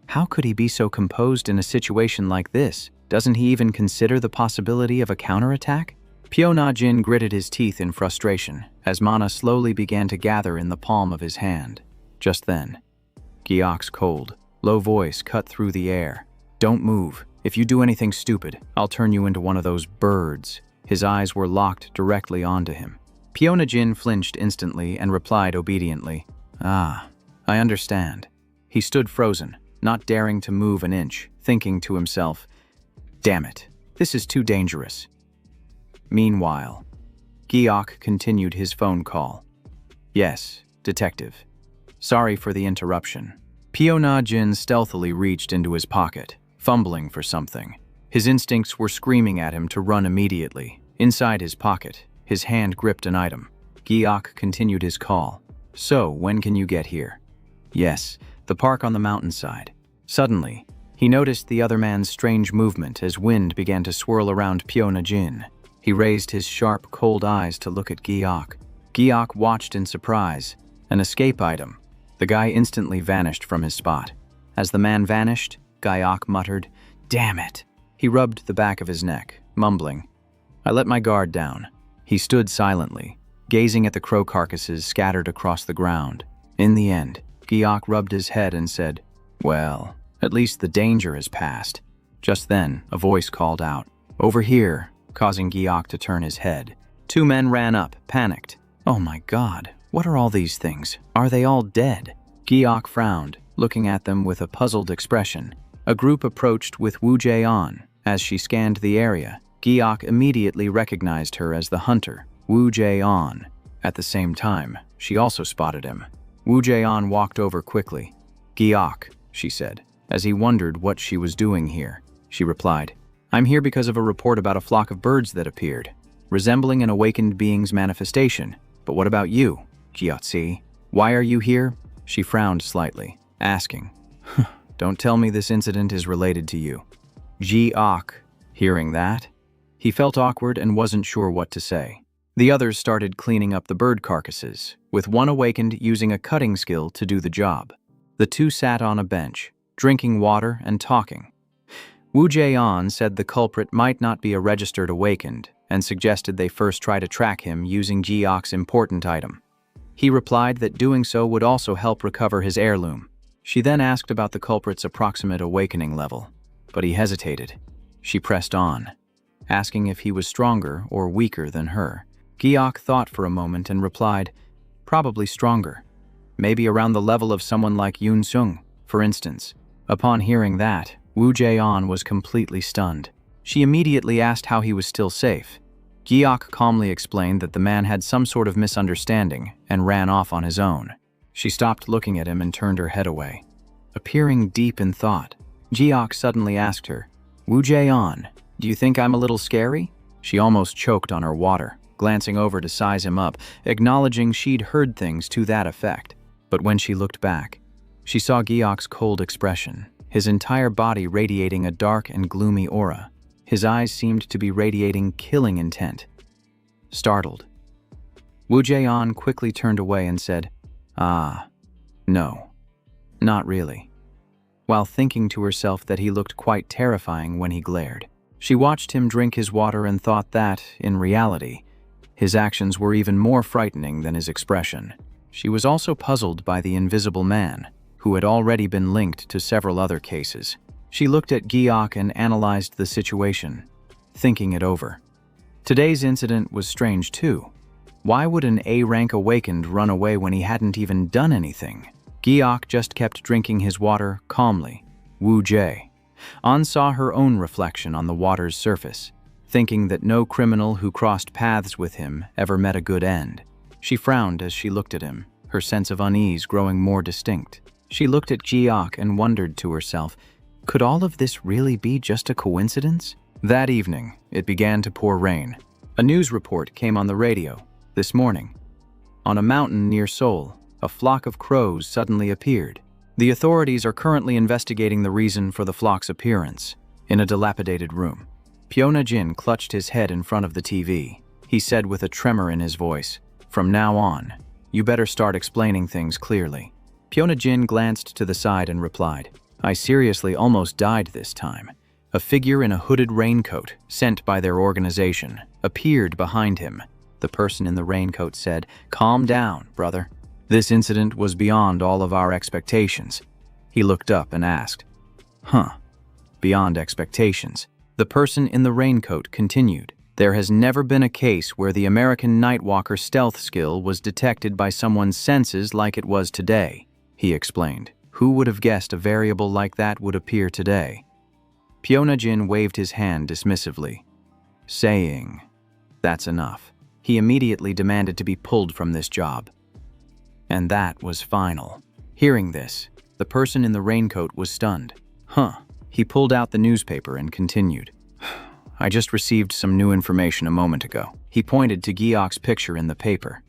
How could he be so composed in a situation like this? Doesn't he even consider the possibility of a counterattack? Piona Jin gritted his teeth in frustration as mana slowly began to gather in the palm of his hand. Just then, Giok's cold, low voice cut through the air. "Don't move. If you do anything stupid, I'll turn you into one of those birds." His eyes were locked directly onto him. Piona Jin flinched instantly and replied obediently, "Ah, I understand." He stood frozen, not daring to move an inch, thinking to himself, "Damn it, this is too dangerous." Meanwhile, Giok continued his phone call. "Yes, detective. Sorry for the interruption." Pyo Jin stealthily reached into his pocket, fumbling for something. His instincts were screaming at him to run immediately. Inside his pocket, his hand gripped an item. Giok continued his call. "So, when can you get here?" "Yes, the park on the mountainside." Suddenly, he noticed the other man's strange movement as wind began to swirl around Pyo Jin. He raised his sharp, cold eyes to look at Giok. Giok watched in surprise. An escape item. The guy instantly vanished from his spot. As the man vanished, Giok muttered, "Damn it." He rubbed the back of his neck, mumbling, "I let my guard down." He stood silently, gazing at the crow carcasses scattered across the ground. In the end, Giok rubbed his head and said, "Well, at least the danger has passed." Just then, a voice called out, "Over here," causing Giok to turn his head. Two men ran up, panicked. "Oh my God, what are all these things? Are they all dead?" Giok frowned, looking at them with a puzzled expression. A group approached with Wu Jae-on. As she scanned the area, Giok immediately recognized her as the hunter, Wu Jae-on. At the same time, she also spotted him. Wu Jae-on walked over quickly. "Giok," she said, as he wondered what she was doing here. She replied, "I'm here because of a report about a flock of birds that appeared, resembling an awakened being's manifestation. But what about you, Gyatso? Why are you here?" She frowned slightly, asking, "Don't tell me this incident is related to you." Giok, hearing that, he felt awkward and wasn't sure what to say. The others started cleaning up the bird carcasses, with one awakened using a cutting skill to do the job. The two sat on a bench, drinking water and talking. Wu Jae-on said the culprit might not be a registered awakened and suggested they first try to track him using Giok's important item. He replied that doing so would also help recover his heirloom. She then asked about the culprit's approximate awakening level, but he hesitated. She pressed on, asking if he was stronger or weaker than her. Giok thought for a moment and replied, "Probably stronger. Maybe around the level of someone like Yoon Sung, for instance." Upon hearing that, Wu Jae-on was completely stunned. She immediately asked how he was still safe. Giok calmly explained that the man had some sort of misunderstanding and ran off on his own. She stopped looking at him and turned her head away. Appearing deep in thought, Giok suddenly asked her, "Wu Jae-on, do you think I'm a little scary?" She almost choked on her water, glancing over to size him up, acknowledging she'd heard things to that effect. But when she looked back, she saw Giok's cold expression, his entire body radiating a dark and gloomy aura. His eyes seemed to be radiating killing intent. Startled, Wu Jae-on quickly turned away and said, No, not really," while thinking to herself that he looked quite terrifying when he glared. She watched him drink his water and thought that, in reality, his actions were even more frightening than his expression. She was also puzzled by the invisible man, who had already been linked to several other cases. She looked at Giok and analyzed the situation, thinking it over. Today's incident was strange too. Why would an A-rank awakened run away when he hadn't even done anything? Giok just kept drinking his water calmly. Wu Jae-on saw her own reflection on the water's surface, thinking that no criminal who crossed paths with him ever met a good end. She frowned as she looked at him, her sense of unease growing more distinct. She looked at Giok and wondered to herself, could all of this really be just a coincidence? That evening, it began to pour rain. A news report came on the radio this morning. On a mountain near Seoul, a flock of crows suddenly appeared. The authorities are currently investigating the reason for the flock's appearance. In a dilapidated room, Pyo Jin clutched his head in front of the TV. He said with a tremor in his voice, "From now on, you better start explaining things clearly." Pyo Jin glanced to the side and replied, "I seriously almost died this time." A figure in a hooded raincoat, sent by their organization, appeared behind him. The person in the raincoat said, "Calm down, brother. This incident was beyond all of our expectations." He looked up and asked, Beyond expectations?" The person in the raincoat continued, "There has never been a case where the American Nightwalker stealth skill was detected by someone's senses like it was today," he explained. "Who would have guessed a variable like that would appear today?" Pyo Jin waved his hand dismissively, saying, "That's enough." He immediately demanded to be pulled from this job. And that was final. Hearing this, The person in the raincoat was stunned. Huh. He pulled out the newspaper and continued. I just received some new information a moment ago. He pointed to Giok's picture in the paper.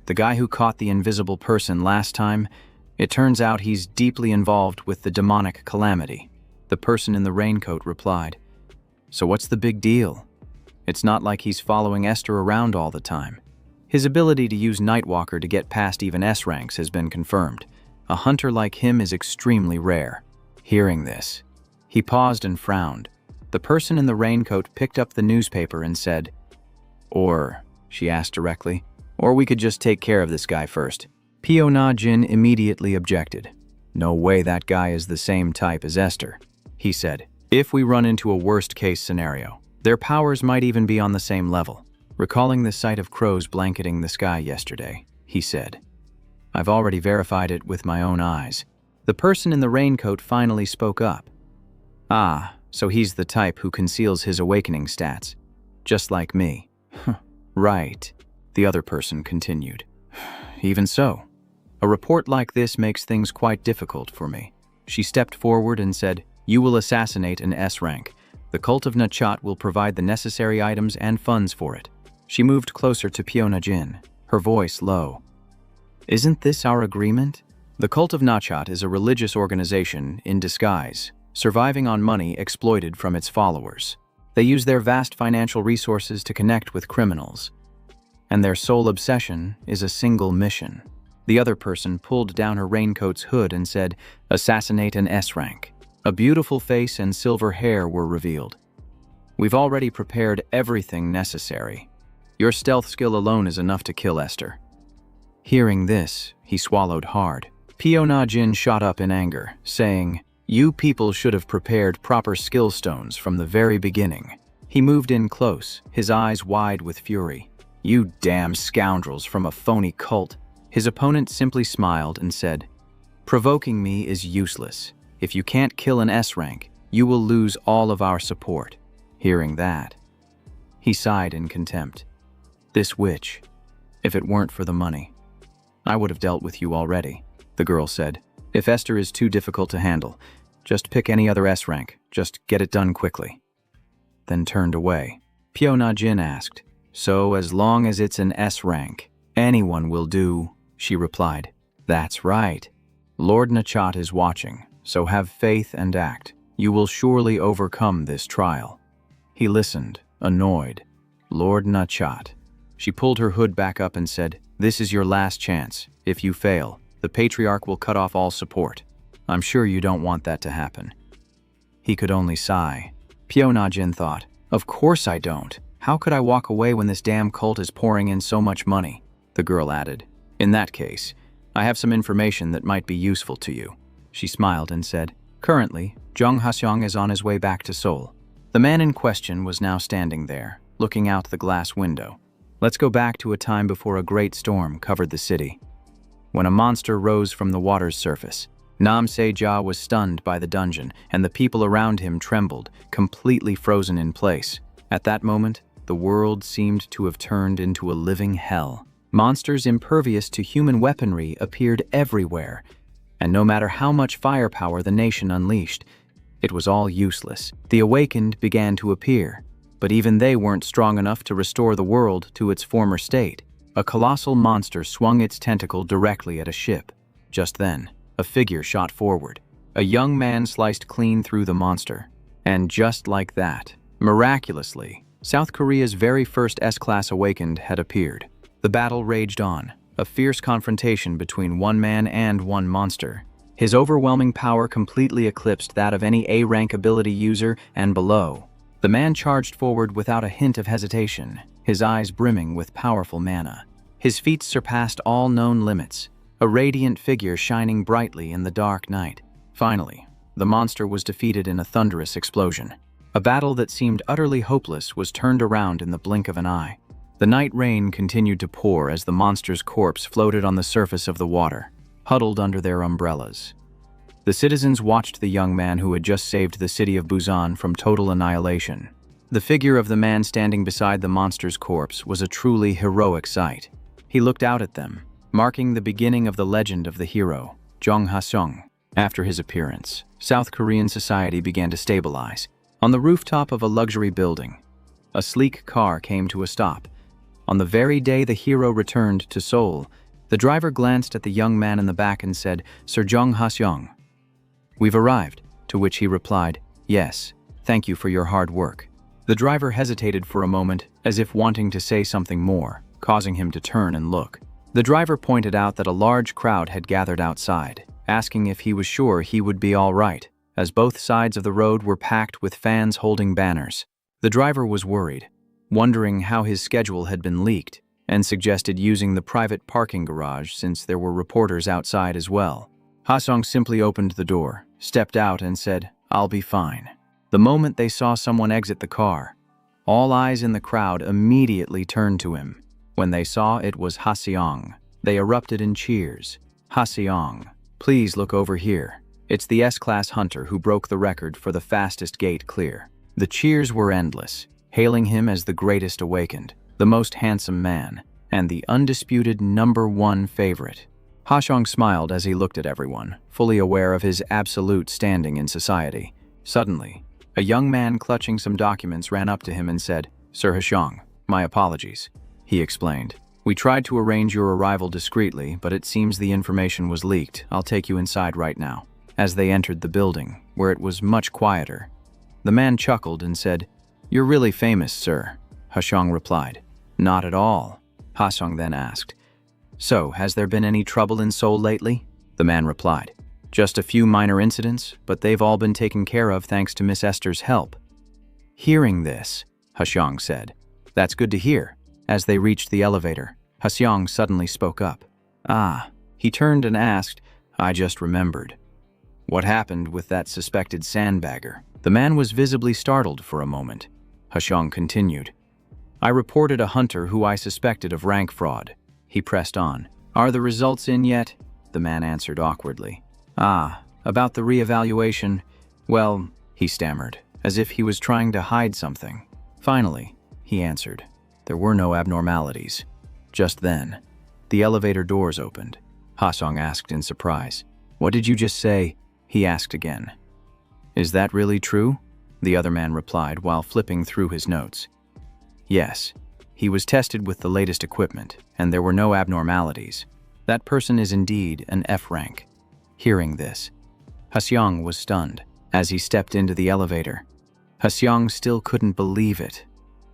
The guy who caught the invisible person last time, it turns out he's deeply involved with the demonic calamity. The person in the raincoat replied, So what's the big deal? It's not like he's following Esther around all the time. His ability to use Nightwalker to get past even S ranks has been confirmed. A hunter like him is extremely rare. Hearing this, he paused and frowned. The person in the raincoat picked up the newspaper and said, Or, she asked directly, or we could just take care of this guy first. Pyo Na Jin immediately objected. No way that guy is the same type as Esther, he said. If we run into a worst-case scenario, their powers might even be on the same level. Recalling the sight of crows blanketing the sky yesterday, he said, I've already verified it with my own eyes. The person in the raincoat finally spoke up. Ah, so he's the type who conceals his awakening stats. Just like me. Right, the other person continued. Even so, a report like this makes things quite difficult for me. She stepped forward and said, You will assassinate an S rank. The cult of Nachat will provide the necessary items and funds for it. She moved closer to Pyo Na Jin, her voice low. Isn't this our agreement? The cult of Nachat is a religious organization in disguise, surviving on money exploited from its followers. They use their vast financial resources to connect with criminals, and their sole obsession is a single mission. The other person pulled down her raincoat's hood and said, Assassinate an S rank. A beautiful face and silver hair were revealed. We've already prepared everything necessary. Your stealth skill alone is enough to kill Esther. Hearing this, he swallowed hard. Pyo Na Jin shot up in anger, saying, You people should have prepared proper skill stones from the very beginning. He moved in close, his eyes wide with fury. You damn scoundrels from a phony cult. His opponent simply smiled and said, Provoking me is useless. If you can't kill an S rank, you will lose all of our support. Hearing that, he sighed in contempt. This witch, if it weren't for the money, I would have dealt with you already, the girl said. If Esther is too difficult to handle, just pick any other S rank. Just get it done quickly. Then turned away. Pyo Na Jin asked, So as long as it's an S rank, anyone will do, she replied. That's right. Lord Nachat is watching, so have faith and act. You will surely overcome this trial. He listened, annoyed. Lord Nachat. She pulled her hood back up and said, This is your last chance. If you fail, the Patriarch will cut off all support. I'm sure you don't want that to happen. He could only sigh. Pyo Na Jin thought, Of course I don't. How could I walk away when this damn cult is pouring in so much money? The girl added, In that case, I have some information that might be useful to you. She smiled and said, Currently, Jung Haseong is on his way back to Seoul. The man in question was now standing there, looking out the glass window. Let's go back to a time before a great storm covered the city. When a monster rose from the water's surface, Nam Se-ja was stunned by the dungeon, and the people around him trembled, completely frozen in place. At that moment, the world seemed to have turned into a living hell. Monsters impervious to human weaponry appeared everywhere, and no matter how much firepower the nation unleashed, it was all useless. The awakened began to appear, but even they weren't strong enough to restore the world to its former state. A colossal monster swung its tentacle directly at a ship. Just then, a figure shot forward. A young man sliced clean through the monster. And just like that, miraculously, South Korea's very first S-Class Awakened had appeared. The battle raged on, a fierce confrontation between one man and one monster. His overwhelming power completely eclipsed that of any A-rank ability user and below. The man charged forward without a hint of hesitation, his eyes brimming with powerful mana. His feats surpassed all known limits, a radiant figure shining brightly in the dark night. Finally, the monster was defeated in a thunderous explosion. A battle that seemed utterly hopeless was turned around in the blink of an eye. The night rain continued to pour as the monster's corpse floated on the surface of the water, huddled under their umbrellas. The citizens watched the young man who had just saved the city of Busan from total annihilation. The figure of the man standing beside the monster's corpse was a truly heroic sight. He looked out at them, marking the beginning of the legend of the hero, Jung Ha-seong. After his appearance, South Korean society began to stabilize. On the rooftop of a luxury building, a sleek car came to a stop. On the very day the hero returned to Seoul, the driver glanced at the young man in the back and said, "Sir Jung Ha-seong." "We've arrived," to which he replied, "Yes, thank you for your hard work." The driver hesitated for a moment, as if wanting to say something more, causing him to turn and look. The driver pointed out that a large crowd had gathered outside, asking if he was sure he would be all right, as both sides of the road were packed with fans holding banners. The driver was worried, wondering how his schedule had been leaked, and suggested using the private parking garage since there were reporters outside as well. Ha-seong simply opened the door, stepped out and said, "I'll be fine." The moment they saw someone exit the car, all eyes in the crowd immediately turned to him. When they saw it was Ha-seong, they erupted in cheers. "Ha-seong, please look over here. It's the S-Class Hunter who broke the record for the fastest gate clear." The cheers were endless, hailing him as the greatest awakened, the most handsome man, and the undisputed #1 favorite. Ha-seong smiled as he looked at everyone, fully aware of his absolute standing in society. Suddenly, a young man clutching some documents ran up to him and said, "Sir Ha-seong, my apologies." He explained, "We tried to arrange your arrival discreetly, but it seems the information was leaked. I'll take you inside right now." As they entered the building, where it was much quieter, the man chuckled and said, "You're really famous, sir." Ha-seong replied, "Not at all." Ha-seong then asked, "So, has there been any trouble in Seoul lately?" The man replied, "Just a few minor incidents, but they've all been taken care of thanks to Miss Esther's help." Hearing this, Ha-seong said, "That's good to hear." As they reached the elevator, Ha-seong suddenly spoke up. He turned and asked, "I just remembered. What happened with that suspected sandbagger?" The man was visibly startled for a moment. Ha-seong continued, "I reported a hunter who I suspected of rank fraud." He pressed on. "Are the results in yet?" The man answered awkwardly. About the re-evaluation, well," he stammered, as if he was trying to hide something. "Finally," he answered, "there were no abnormalities." Just then, the elevator doors opened. Ha-seong asked in surprise, "What did you just say?" He asked again. "Is that really true?" The other man replied while flipping through his notes. "Yes, he was tested with the latest equipment, and there were no abnormalities. That person is indeed an F rank." Hearing this, Ha-seong was stunned. As he stepped into the elevator, Ha-seong still couldn't believe it,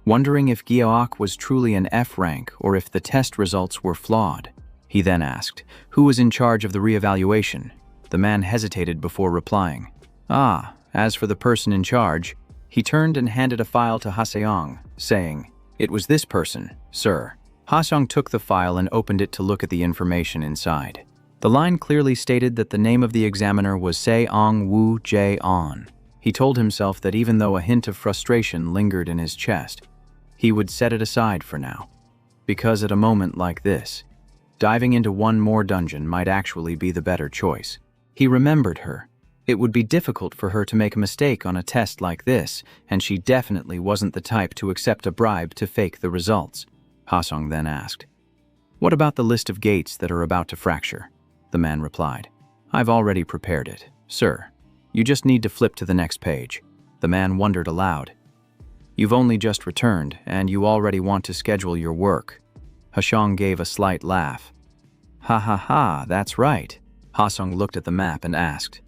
wondering if Gyeok was truly an F rank or if the test results were flawed. He then asked, "Who was in charge of the re-evaluation?" The man hesitated before replying. As for the person in charge," he turned and handed a file to Ha-seong, saying, "It was this person, sir." Ha-seong took the file and opened it to look at the information inside. The line clearly stated that the name of the examiner was Se-ong-woo Jae-on. He told himself that even though a hint of frustration lingered in his chest, he would set it aside for now. Because at a moment like this, diving into one more dungeon might actually be the better choice. He remembered her. It would be difficult for her to make a mistake on a test like this, and she definitely wasn't the type to accept a bribe to fake the results. Ha-seong then asked, "What about the list of gates that are about to fracture?" The man replied, "I've already prepared it, sir. You just need to flip to the next page." The man wondered aloud, "You've only just returned, and you already want to schedule your work." Ha-seong gave a slight laugh. "Ha, that's right." Ha-seong looked at the map and asked,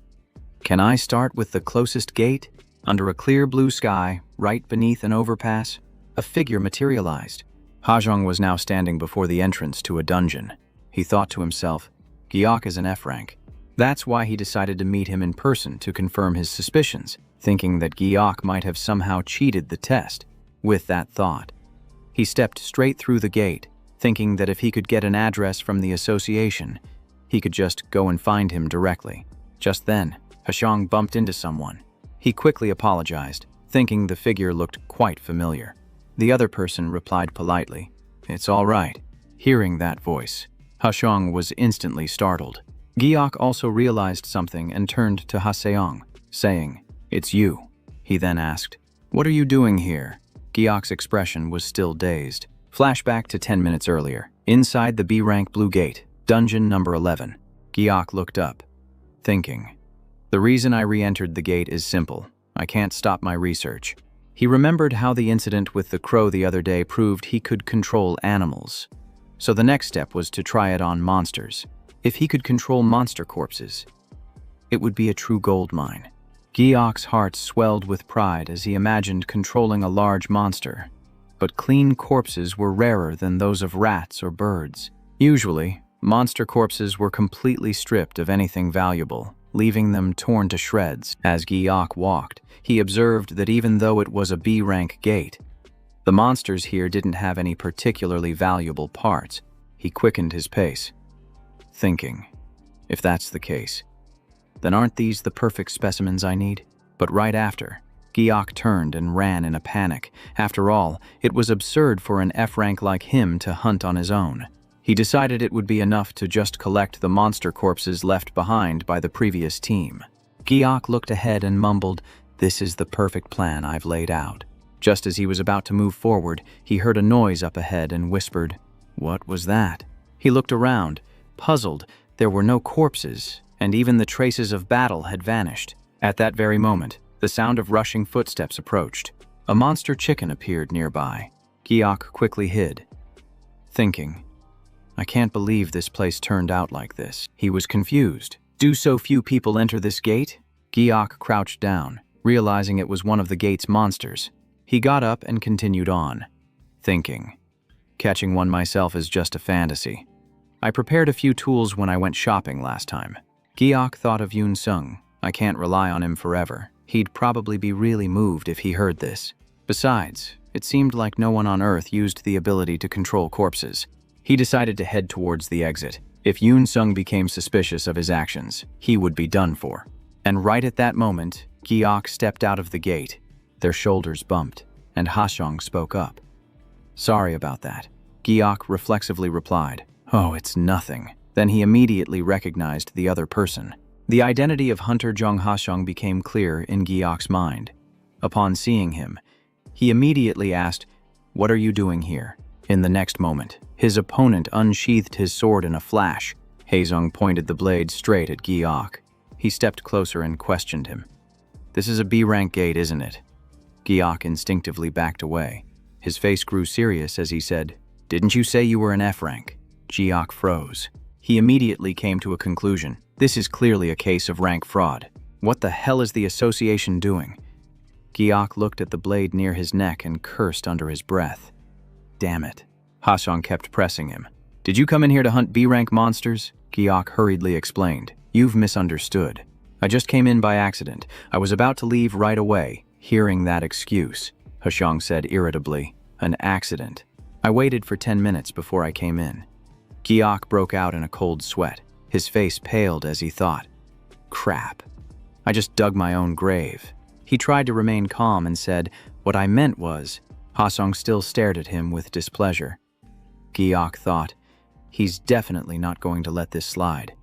"Can I start with the closest gate?" Under a clear blue sky, right beneath an overpass, a figure materialized. Ha-seong was now standing before the entrance to a dungeon. He thought to himself, Gyeok is an F rank. That's why he decided to meet him in person to confirm his suspicions, thinking that Gyeok might have somehow cheated the test. With that thought, he stepped straight through the gate, thinking that if he could get an address from the association, he could just go and find him directly. Just then, Ha-seong bumped into someone. He quickly apologized, thinking the figure looked quite familiar. The other person replied politely, "It's all right." Hearing that voice, Ha-seong was instantly startled. Gyeok also realized something and turned to Ha-seong, saying, "It's you." He then asked, "What are you doing here?" Gyeok's expression was still dazed. Flashback to 10 minutes earlier. Inside the B-rank blue gate, dungeon number 11. Gyeok looked up, thinking, The reason I re-entered the gate is simple. I can't stop my research. He remembered how the incident with the crow the other day proved he could control animals. So the next step was to try it on monsters. If he could control monster corpses, it would be a true gold mine. Giok's heart swelled with pride as he imagined controlling a large monster. But clean corpses were rarer than those of rats or birds. Usually, monster corpses were completely stripped of anything valuable, leaving them torn to shreds. As Giok walked, he observed that even though it was a B-rank gate, the monsters here didn't have any particularly valuable parts. He quickened his pace, thinking, if that's the case, then aren't these the perfect specimens I need? But right after, Giok turned and ran in a panic. After all, it was absurd for an F-rank like him to hunt on his own. He decided it would be enough to just collect the monster corpses left behind by the previous team. Giok looked ahead and mumbled, "This is the perfect plan I've laid out." Just as he was about to move forward, he heard a noise up ahead and whispered, "What was that?" He looked around. Puzzled, there were no corpses, and even the traces of battle had vanished. At that very moment, the sound of rushing footsteps approached. A monster chicken appeared nearby. Giok quickly hid, thinking, I can't believe this place turned out like this. He was confused. Do so few people enter this gate? Giok crouched down, realizing it was one of the gate's monsters. He got up and continued on, thinking, catching one myself is just a fantasy. I prepared a few tools when I went shopping last time. Giok thought of Yoon Sung. I can't rely on him forever. He'd probably be really moved if he heard this. Besides, it seemed like no one on Earth used the ability to control corpses. He decided to head towards the exit. If Yoon Sung became suspicious of his actions, he would be done for. And right at that moment, Giok stepped out of the gate. Their shoulders bumped, and Hashong spoke up. Sorry about that. Giok reflexively replied, Oh, it's nothing. Then he immediately recognized the other person. The identity of Hunter Jung Hashong became clear in Giok's mind. Upon seeing him, he immediately asked, What are you doing here? In the next moment, his opponent unsheathed his sword in a flash. Haesung pointed the blade straight at Giok. He stepped closer and questioned him. This is a B-rank gate, isn't it? Giok instinctively backed away. His face grew serious as he said, Didn't you say you were an F-rank? Giok froze. He immediately came to a conclusion. This is clearly a case of rank fraud. What the hell is the association doing? Giok looked at the blade near his neck and cursed under his breath. Damn it. Hashong kept pressing him. Did you come in here to hunt B-rank monsters? Giok hurriedly explained. You've misunderstood. I just came in by accident. I was about to leave right away. Hearing that excuse, Hashong said irritably. An accident. I waited for 10 minutes before I came in. Giok broke out in a cold sweat. His face paled as he thought, Crap. I just dug my own grave. He tried to remain calm and said, What I meant was, Hashong still stared at him with displeasure. Giok thought, He's definitely not going to let this slide.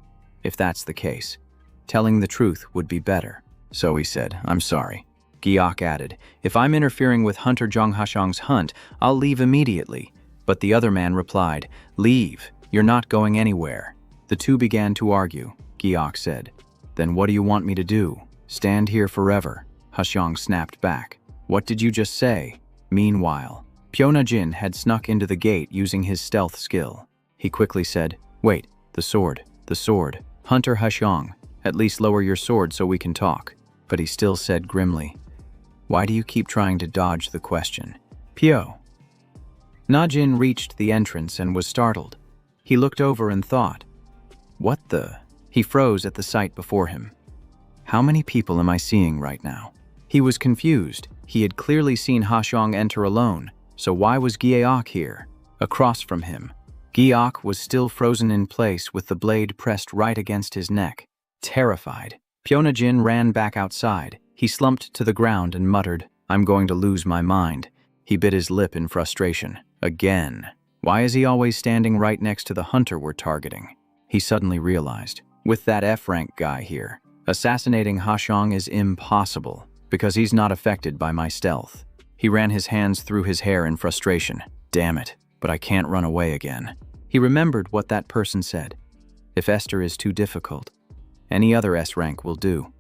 If that's the case, telling the truth would be better. So he said, I'm sorry. Giok added, If I'm interfering with Hunter Jung Hashong's hunt, I'll leave immediately. But the other man replied, Leave. You're not going anywhere. The two began to argue. Giok said, Then what do you want me to do? Stand here forever. Hashong snapped back. What did you just say? Meanwhile, Pyona Jin had snuck into the gate using his stealth skill. He quickly said, Wait, the sword. The sword. Hunter Hashong, at least lower your sword so we can talk. But he still said grimly, Why do you keep trying to dodge the question? Pyo. Najin reached the entrance and was startled. He looked over and thought, What the? He froze at the sight before him. How many people am I seeing right now? He was confused. He had clearly seen Hashong enter alone, so why was Giok here? Across from him, Giok was still frozen in place with the blade pressed right against his neck. Terrified, Pyona Jin ran back outside. He slumped to the ground and muttered, I'm going to lose my mind. He bit his lip in frustration. Again. Why is he always standing right next to the hunter we're targeting? He suddenly realized, with that F-rank guy here, assassinating Hashong is impossible, because he's not affected by my stealth. He ran his hands through his hair in frustration. Damn it, but I can't run away again. He remembered what that person said. If Esther is too difficult, any other S rank will do.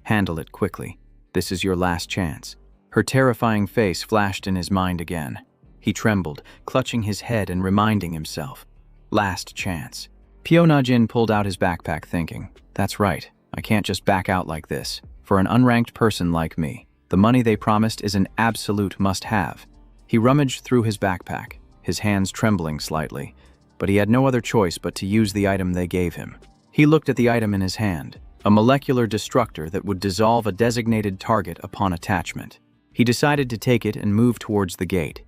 Handle it quickly. This is your last chance. Her terrifying face flashed in his mind again. He trembled, clutching his head and reminding himself. Last chance. Pyo-na-jin pulled out his backpack thinking, that's right, I can't just back out like this. For an unranked person like me, the money they promised is an absolute must-have. He rummaged through his backpack, his hands trembling slightly, but he had no other choice but to use the item they gave him. He looked at the item in his hand, a molecular destructor that would dissolve a designated target upon attachment. He decided to take it and move towards the gate.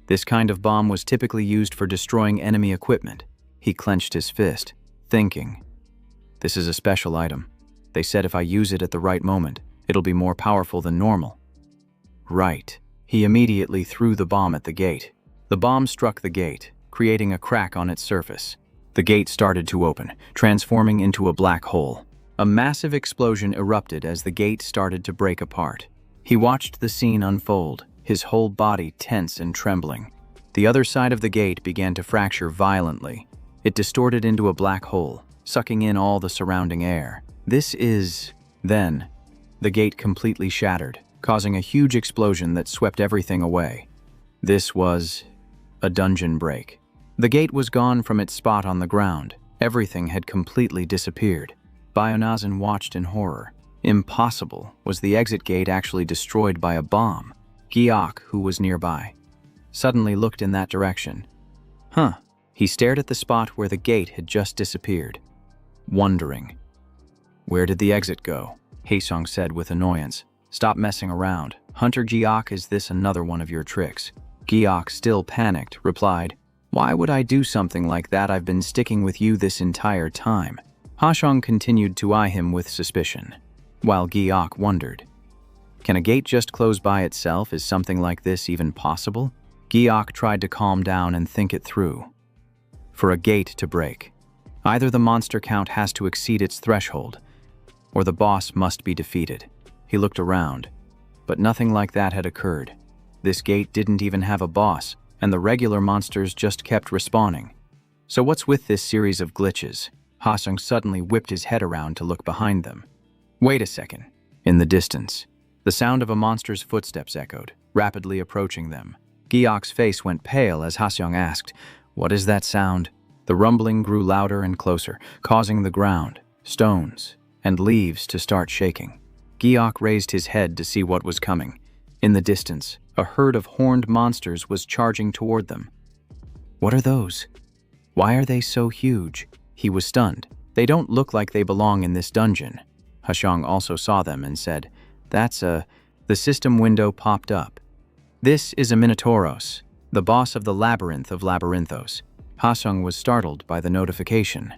This kind of bomb was typically used for destroying enemy equipment. He clenched his fist, thinking, this is a special item. They said if I use it at the right moment, it'll be more powerful than normal. Right. He immediately threw the bomb at the gate. The bomb struck the gate, creating a crack on its surface. The gate started to open, transforming into a black hole. A massive explosion erupted as the gate started to break apart. He watched the scene unfold, his whole body tense and trembling. The other side of the gate began to fracture violently. It distorted into a black hole, sucking in all the surrounding air. Then, the gate completely shattered, causing a huge explosion that swept everything away. This was a dungeon break. The gate was gone from its spot on the ground. Everything had completely disappeared. Baionazan watched in horror. Impossible. Was the exit gate actually destroyed by a bomb? Giok, who was nearby, suddenly looked in that direction. He stared at the spot where the gate had just disappeared, wondering. Where did the exit go? Haesung said with annoyance. Stop messing around. Hunter Giok, is this another one of your tricks? Giok, still panicked, replied, why would I do something like that? I've been sticking with you this entire time. Haesung continued to eye him with suspicion, while Giok wondered. Can a gate just close by itself? Is something like this even possible? Giok tried to calm down and think it through. For a gate to break, either the monster count has to exceed its threshold, or the boss must be defeated. He looked around, but nothing like that had occurred. This gate didn't even have a boss, and the regular monsters just kept respawning. So what's with this series of glitches? Haesung suddenly whipped his head around to look behind them. Wait a second. In the distance, the sound of a monster's footsteps echoed, rapidly approaching them. Giok's face went pale as Haesung asked, what is that sound? The rumbling grew louder and closer, causing the ground, stones, and leaves to start shaking. Giok raised his head to see what was coming. In the distance, a herd of horned monsters was charging toward them. What are those? Why are they so huge? He was stunned. They don't look like they belong in this dungeon. Haesung also saw them and said, the system window popped up. This is a Minotauros, the boss of the Labyrinth of Labyrinthos. Haesung was startled by the notification.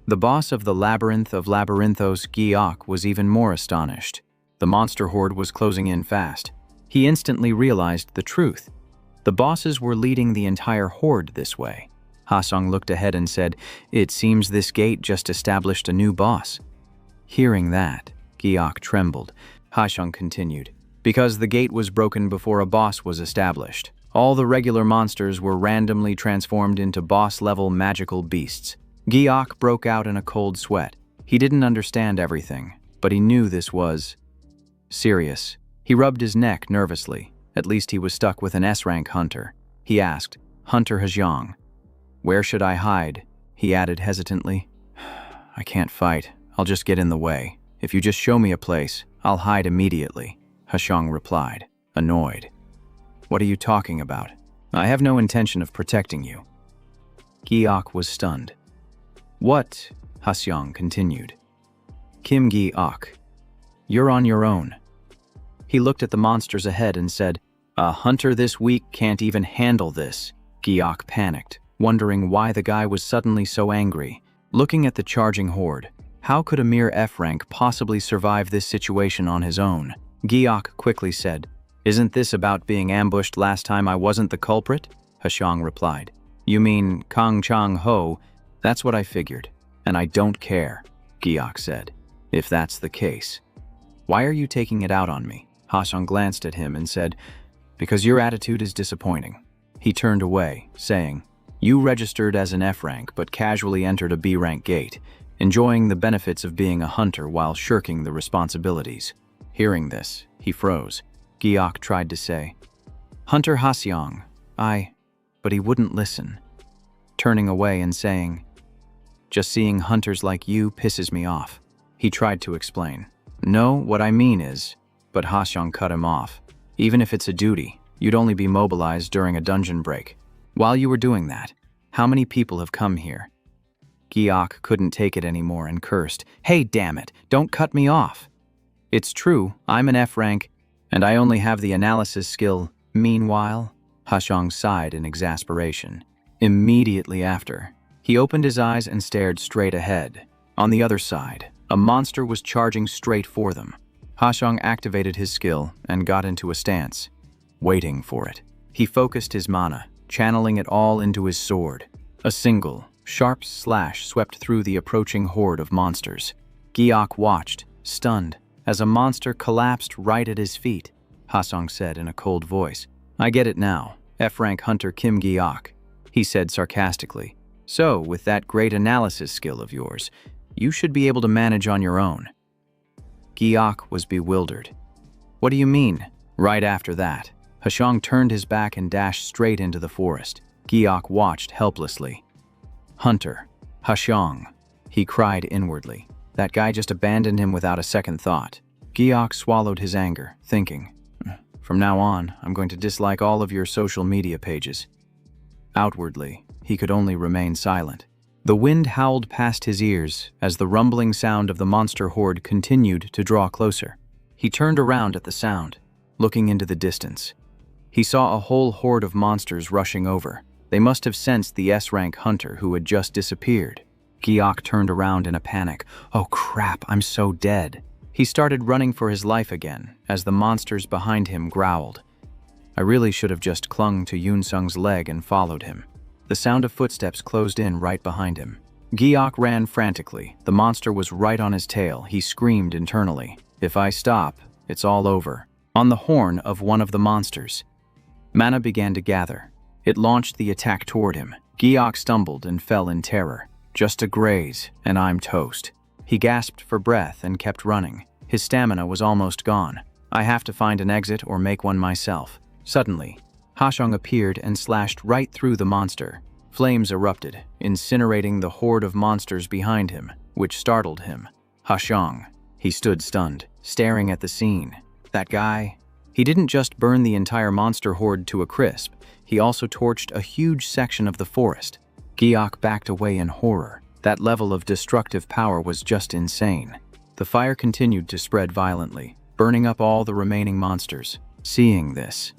The boss of the Labyrinth of Labyrinthos, Giok, was even more astonished. The monster horde was closing in fast. He instantly realized the truth. The bosses were leading the entire horde this way. Haesung looked ahead and said, it seems this gate just established a new boss. Hearing that, Giok trembled. Haesung continued, because the gate was broken before a boss was established. All the regular monsters were randomly transformed into boss-level magical beasts. Giok broke out in a cold sweat. He didn't understand everything, but he knew this was serious. He rubbed his neck nervously. At least he was stuck with an S-rank hunter. He asked, Hunter Haesung, where should I hide? He added hesitantly. I can't fight. I'll just get in the way. If you just show me a place, I'll hide immediately. Haesung replied, annoyed. What are you talking about? I have no intention of protecting you. Giok was stunned. What? Haesung continued. Kim Giok, you're on your own. He looked at the monsters ahead and said, a hunter this weak can't even handle this. Giok panicked, wondering why the guy was suddenly so angry. Looking at the charging horde, how could a mere F-rank possibly survive this situation on his own? Giok quickly said, isn't this about being ambushed last time I wasn't the culprit? Haesung replied, you mean Kang Chang Ho? That's what I figured, and I don't care, Giok said. If that's the case, why are you taking it out on me? Haesung glanced at him and said, because your attitude is disappointing. He turned away, saying, you registered as an F-rank but casually entered a B-rank gate. enjoying the benefits of being a hunter while shirking the responsibilities. Hearing this, he froze. Giok tried to say, "Hunter Haseong, but he wouldn't listen, turning away and saying, "Just seeing hunters like you pisses me off." He tried to explain. "No, what I mean is," but Haseong cut him off. "Even if it's a duty, you'd only be mobilized during a dungeon break. While you were doing that, how many people have come here?" Giok couldn't take it anymore and cursed. "Hey, damn it, don't cut me off. It's true, I'm an F rank, and I only have the analysis skill. Meanwhile," Haseong sighed in exasperation. Immediately after, he opened his eyes and stared straight ahead. On the other side, a monster was charging straight for them. Haseong activated his skill and got into a stance, waiting for it. He focused his mana, channeling it all into his sword. A single, sharp slash swept through the approaching horde of monsters. Giok watched, stunned, as a monster collapsed right at his feet. Haseong said in a cold voice, "I get it now, F-rank hunter Kim Giok," he said sarcastically. "So, with that great analysis skill of yours, you should be able to manage on your own." Giok was bewildered. "What do you mean?" Right after that, Haseong turned his back and dashed straight into the forest. Giok watched helplessly. "Hunter, Haseong," he cried inwardly. That guy just abandoned him without a second thought. Giok swallowed his anger, thinking, "From now on, I'm going to dislike all of your social media pages." Outwardly, he could only remain silent. The wind howled past his ears as the rumbling sound of the monster horde continued to draw closer. He turned around at the sound, looking into the distance. He saw a whole horde of monsters rushing over. They must have sensed the S-rank hunter who had just disappeared. Giok turned around in a panic. "Oh crap, I'm so dead." He started running for his life again as the monsters behind him growled. I really should have just clung to Yoon-sung's leg and followed him. The sound of footsteps closed in right behind him. Giok ran frantically. The monster was right on his tail. He screamed internally, "If I stop, it's all over." On the horn of one of the monsters, mana began to gather. It launched the attack toward him. Giok stumbled and fell in terror. Just a graze, and I'm toast. He gasped for breath and kept running. His stamina was almost gone. I have to find an exit or make one myself. Suddenly, Haseong appeared and slashed right through the monster. Flames erupted, incinerating the horde of monsters behind him, which startled him. "Haseong." He stood stunned, staring at the scene. That guy, he didn't just burn the entire monster horde to a crisp, he also torched a huge section of the forest. Giok backed away in horror. That level of destructive power was just insane. The fire continued to spread violently, burning up all the remaining monsters. Seeing this,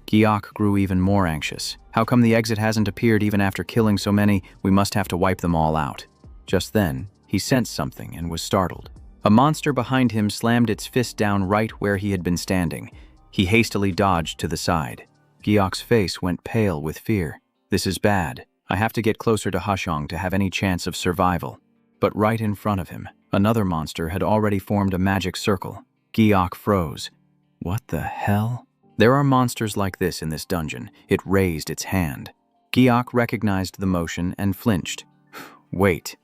Giok grew even more anxious. How come the exit hasn't appeared even after killing so many? We must have to wipe them all out. Just then, he sensed something and was startled. A monster behind him slammed its fist down right where he had been standing. He hastily dodged to the side. Giok's face went pale with fear. "This is bad. I have to get closer to Haseong to have any chance of survival." But right in front of him, another monster had already formed a magic circle. Giok froze. What the hell? There are monsters like this in this dungeon. It raised its hand. Giok recognized the motion and flinched. Wait,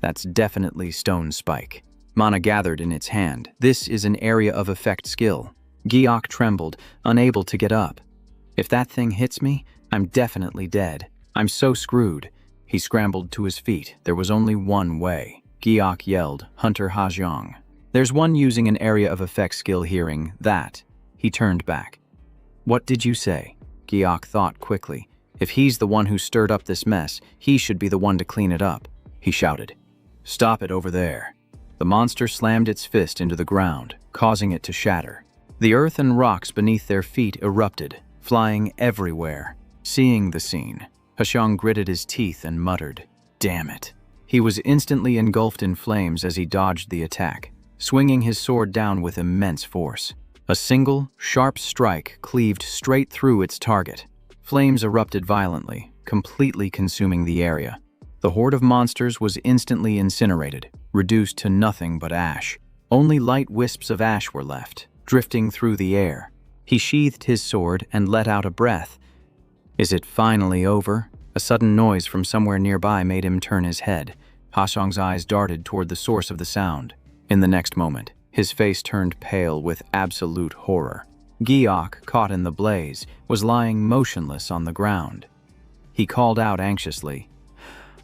that's definitely Stone Spike. Mana gathered in its hand. This is an area of effect skill. Giok trembled, unable to get up. If that thing hits me, I'm definitely dead. I'm so screwed. He scrambled to his feet. There was only one way. Giok yelled, "Hunter Haseong." There's one using an area of effect skill. Hearing that, he turned back. What did you say? Giok thought quickly. If he's the one who stirred up this mess, he should be the one to clean it up. He shouted, "Stop it over there." The monster slammed its fist into the ground, causing it to shatter. The earth and rocks beneath their feet erupted, flying everywhere. Seeing the scene, Haseong gritted his teeth and muttered, "Damn it." He was instantly engulfed in flames as he dodged the attack, swinging his sword down with immense force. A single, sharp strike cleaved straight through its target. Flames erupted violently, completely consuming the area. The horde of monsters was instantly incinerated, reduced to nothing but ash. Only light wisps of ash were left, drifting through the air. He sheathed his sword and let out a breath. Is it finally over? A sudden noise from somewhere nearby made him turn his head. Xiong's eyes darted toward the source of the sound. In the next moment, his face turned pale with absolute horror. Giok, caught in the blaze, was lying motionless on the ground. He called out anxiously,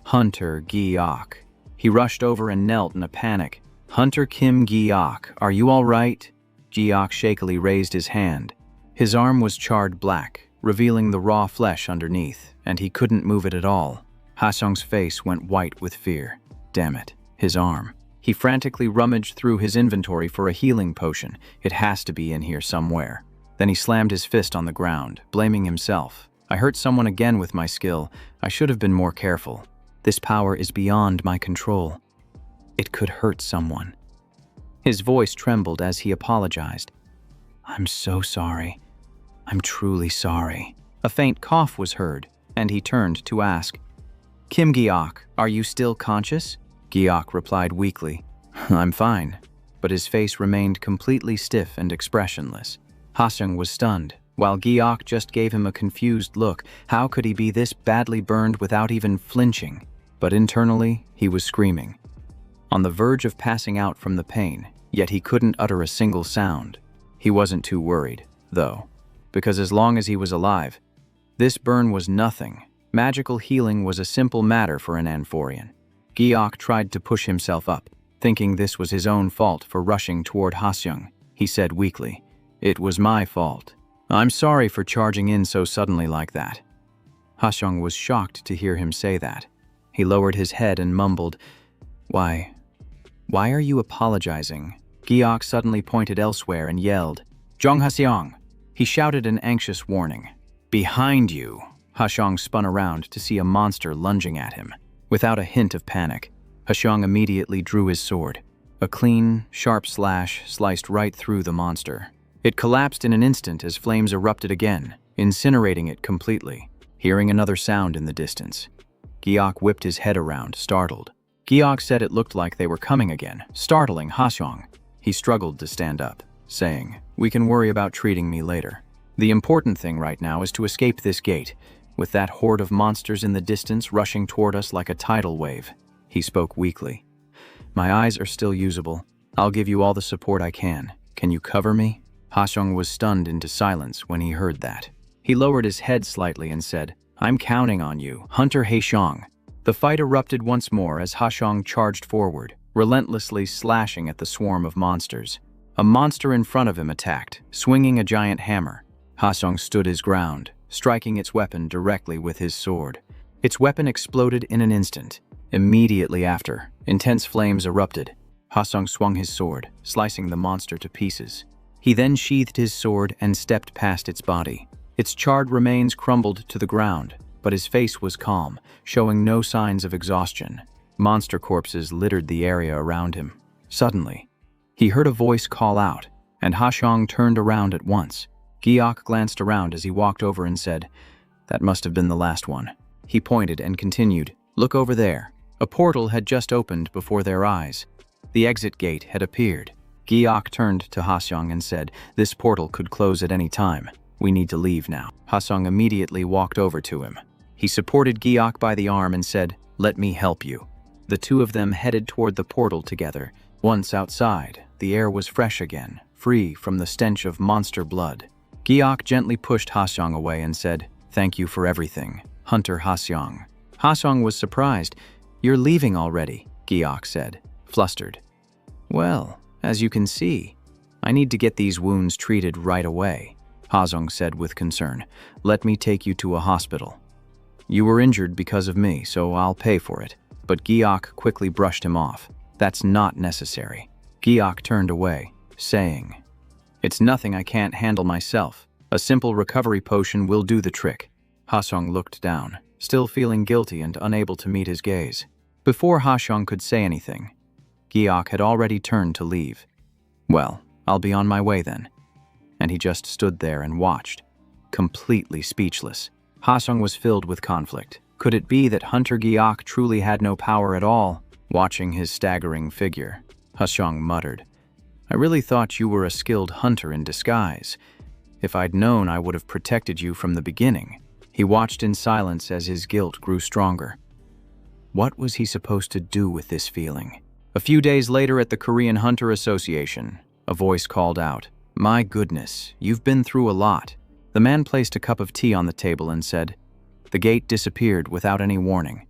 "Hunter Giok." He rushed over and knelt in a panic. "Hunter Kim Giok, are you all right?" Giok shakily raised his hand. His arm was charred black, revealing the raw flesh underneath, and he couldn't move it at all. Xiong's face went white with fear. Damn it, his arm. He frantically rummaged through his inventory for a healing potion. It has to be in here somewhere. Then he slammed his fist on the ground, blaming himself. "I hurt someone again with my skill. I should have been more careful. This power is beyond my control. It could hurt someone." His voice trembled as he apologized. "I'm so sorry. I'm truly sorry." A faint cough was heard, and he turned to ask, "Kim Giok, are you still conscious?" Giok replied weakly, "I'm fine," but his face remained completely stiff and expressionless. Xiong was stunned, while Giok just gave him a confused look. How could he be this badly burned without even flinching? But internally, he was screaming, on the verge of passing out from the pain, yet he couldn't utter a single sound. He wasn't too worried, though, because as long as he was alive, this burn was nothing. Magical healing was a simple matter for an Anphorian. Giok tried to push himself up, thinking this was his own fault for rushing toward Xiong. He said weakly, "It was my fault. I'm sorry for charging in so suddenly like that." Xiong was shocked to hear him say that. He lowered his head and mumbled, Why are you apologizing?" Giok suddenly pointed elsewhere and yelled, "Zhong Xiong!" He shouted an anxious warning. "Behind you!" Xiong spun around to see a monster lunging at him. Without a hint of panic, Xiong immediately drew his sword. A clean, sharp slash sliced right through the monster. It collapsed in an instant as flames erupted again, incinerating it completely. Hearing another sound in the distance, Giok whipped his head around, startled. Giok said it looked like they were coming again, startling Xiong. He struggled to stand up, saying, "We can worry about treating me later. The important thing right now is to escape this gate, with that horde of monsters in the distance rushing toward us like a tidal wave." He spoke weakly. "My eyes are still usable. I'll give you all the support I can. Can you cover me?" Xiong was stunned into silence when he heard that. He lowered his head slightly and said, "I'm counting on you, Hunter Xiong." The fight erupted once more as Xiong charged forward, relentlessly slashing at the swarm of monsters. A monster in front of him attacked, swinging a giant hammer. Xiong stood his ground, striking its weapon directly with his sword. Its weapon exploded in an instant. Immediately after, intense flames erupted. Xiong swung his sword, slicing the monster to pieces. He then sheathed his sword and stepped past its body. Its charred remains crumbled to the ground, but his face was calm, showing no signs of exhaustion. Monster corpses littered the area around him. Suddenly, he heard a voice call out, and Xiong turned around at once. Giok glanced around as he walked over and said, "That must have been the last one." He pointed and continued, "Look over there." A portal had just opened before their eyes. The exit gate had appeared. Giok turned to Xiong and said, "This portal could close at any time. We need to leave now." Xiong immediately walked over to him. He supported Giok by the arm and said, "Let me help you." The two of them headed toward the portal together. Once outside, the air was fresh again, free from the stench of monster blood. Giok gently pushed Xiong away and said, "Thank you for everything, Hunter Xiong." Xiong was surprised. "You're leaving already," Giok said, flustered. "Well, as you can see, I need to get these wounds treated right away," Xiong said with concern. "Let me take you to a hospital. You were injured because of me, so I'll pay for it." But Giok quickly brushed him off. "That's not necessary." Giok turned away, saying, "It's nothing I can't handle myself. A simple recovery potion will do the trick." Xiong looked down, still feeling guilty and unable to meet his gaze. Before Xiong could say anything, Giok had already turned to leave. "Well, I'll be on my way then." And he just stood there and watched, completely speechless. Xiong was filled with conflict. Could it be that Hunter Giok truly had no power at all? Watching his staggering figure, Xiong muttered, "I really thought you were a skilled hunter in disguise. If I'd known, I would have protected you from the beginning." He watched in silence as his guilt grew stronger. What was he supposed to do with this feeling? A few days later at the Korean Hunter Association, a voice called out, "My goodness, you've been through a lot." The man placed a cup of tea on the table and said, "The gate disappeared without any warning.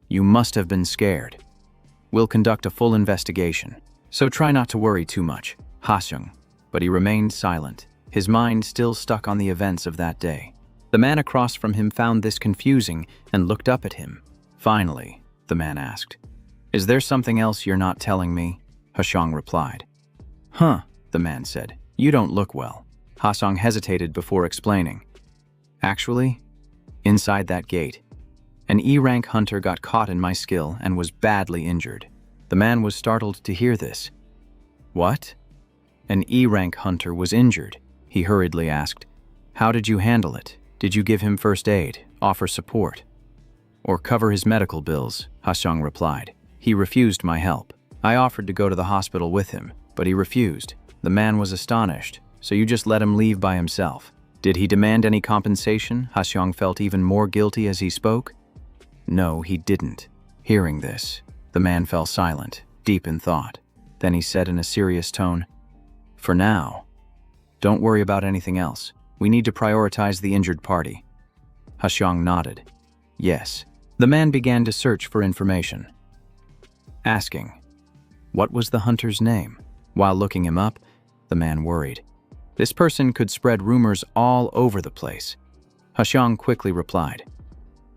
You must have been scared. We'll conduct a full investigation, so try not to worry too much." Ha-sung. But he remained silent, his mind still stuck on the events of that day. The man across from him found this confusing and looked up at him. Finally, the man asked, "Is there something else you're not telling me?" Ha-sung replied. "Huh," the man said. "You don't look well." Ha-sung hesitated before explaining. "Actually, inside that gate, an E-rank hunter got caught in my skill and was badly injured." The man was startled to hear this. "What? An E-rank hunter was injured?" He hurriedly asked. "How did you handle it? Did you give him first aid, offer support, or cover his medical bills?" Ha-sung replied. "He refused my help. I offered to go to the hospital with him, but he refused." The man was astonished. "So you just let him leave by himself? Did he demand any compensation?" Ha-sung felt even more guilty as he spoke. "No, he didn't." Hearing this, the man fell silent, deep in thought. Then he said in a serious tone, "For now, don't worry about anything else. We need to prioritize the injured party." Ha-sung nodded. "Yes." The man began to search for information, asking, "What was the hunter's name?" While looking him up, the man worried. This person could spread rumors all over the place. Ha-sung quickly replied,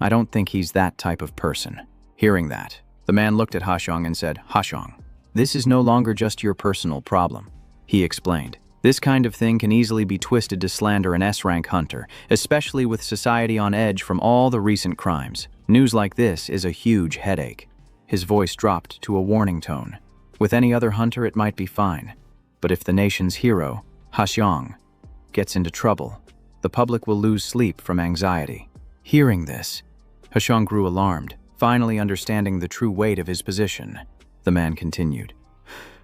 "I don't think he's that type of person." Hearing that, the man looked at Ha-sung and said, "Ha-sung, this is no longer just your personal problem." He explained, "This kind of thing can easily be twisted to slander an S-rank hunter, especially with society on edge from all the recent crimes. News like this is a huge headache." His voice dropped to a warning tone. "With any other hunter it might be fine, but if the nation's hero, Ha-sung, gets into trouble, the public will lose sleep from anxiety." Hearing this, Ha-sung grew alarmed, finally understanding the true weight of his position. The man continued,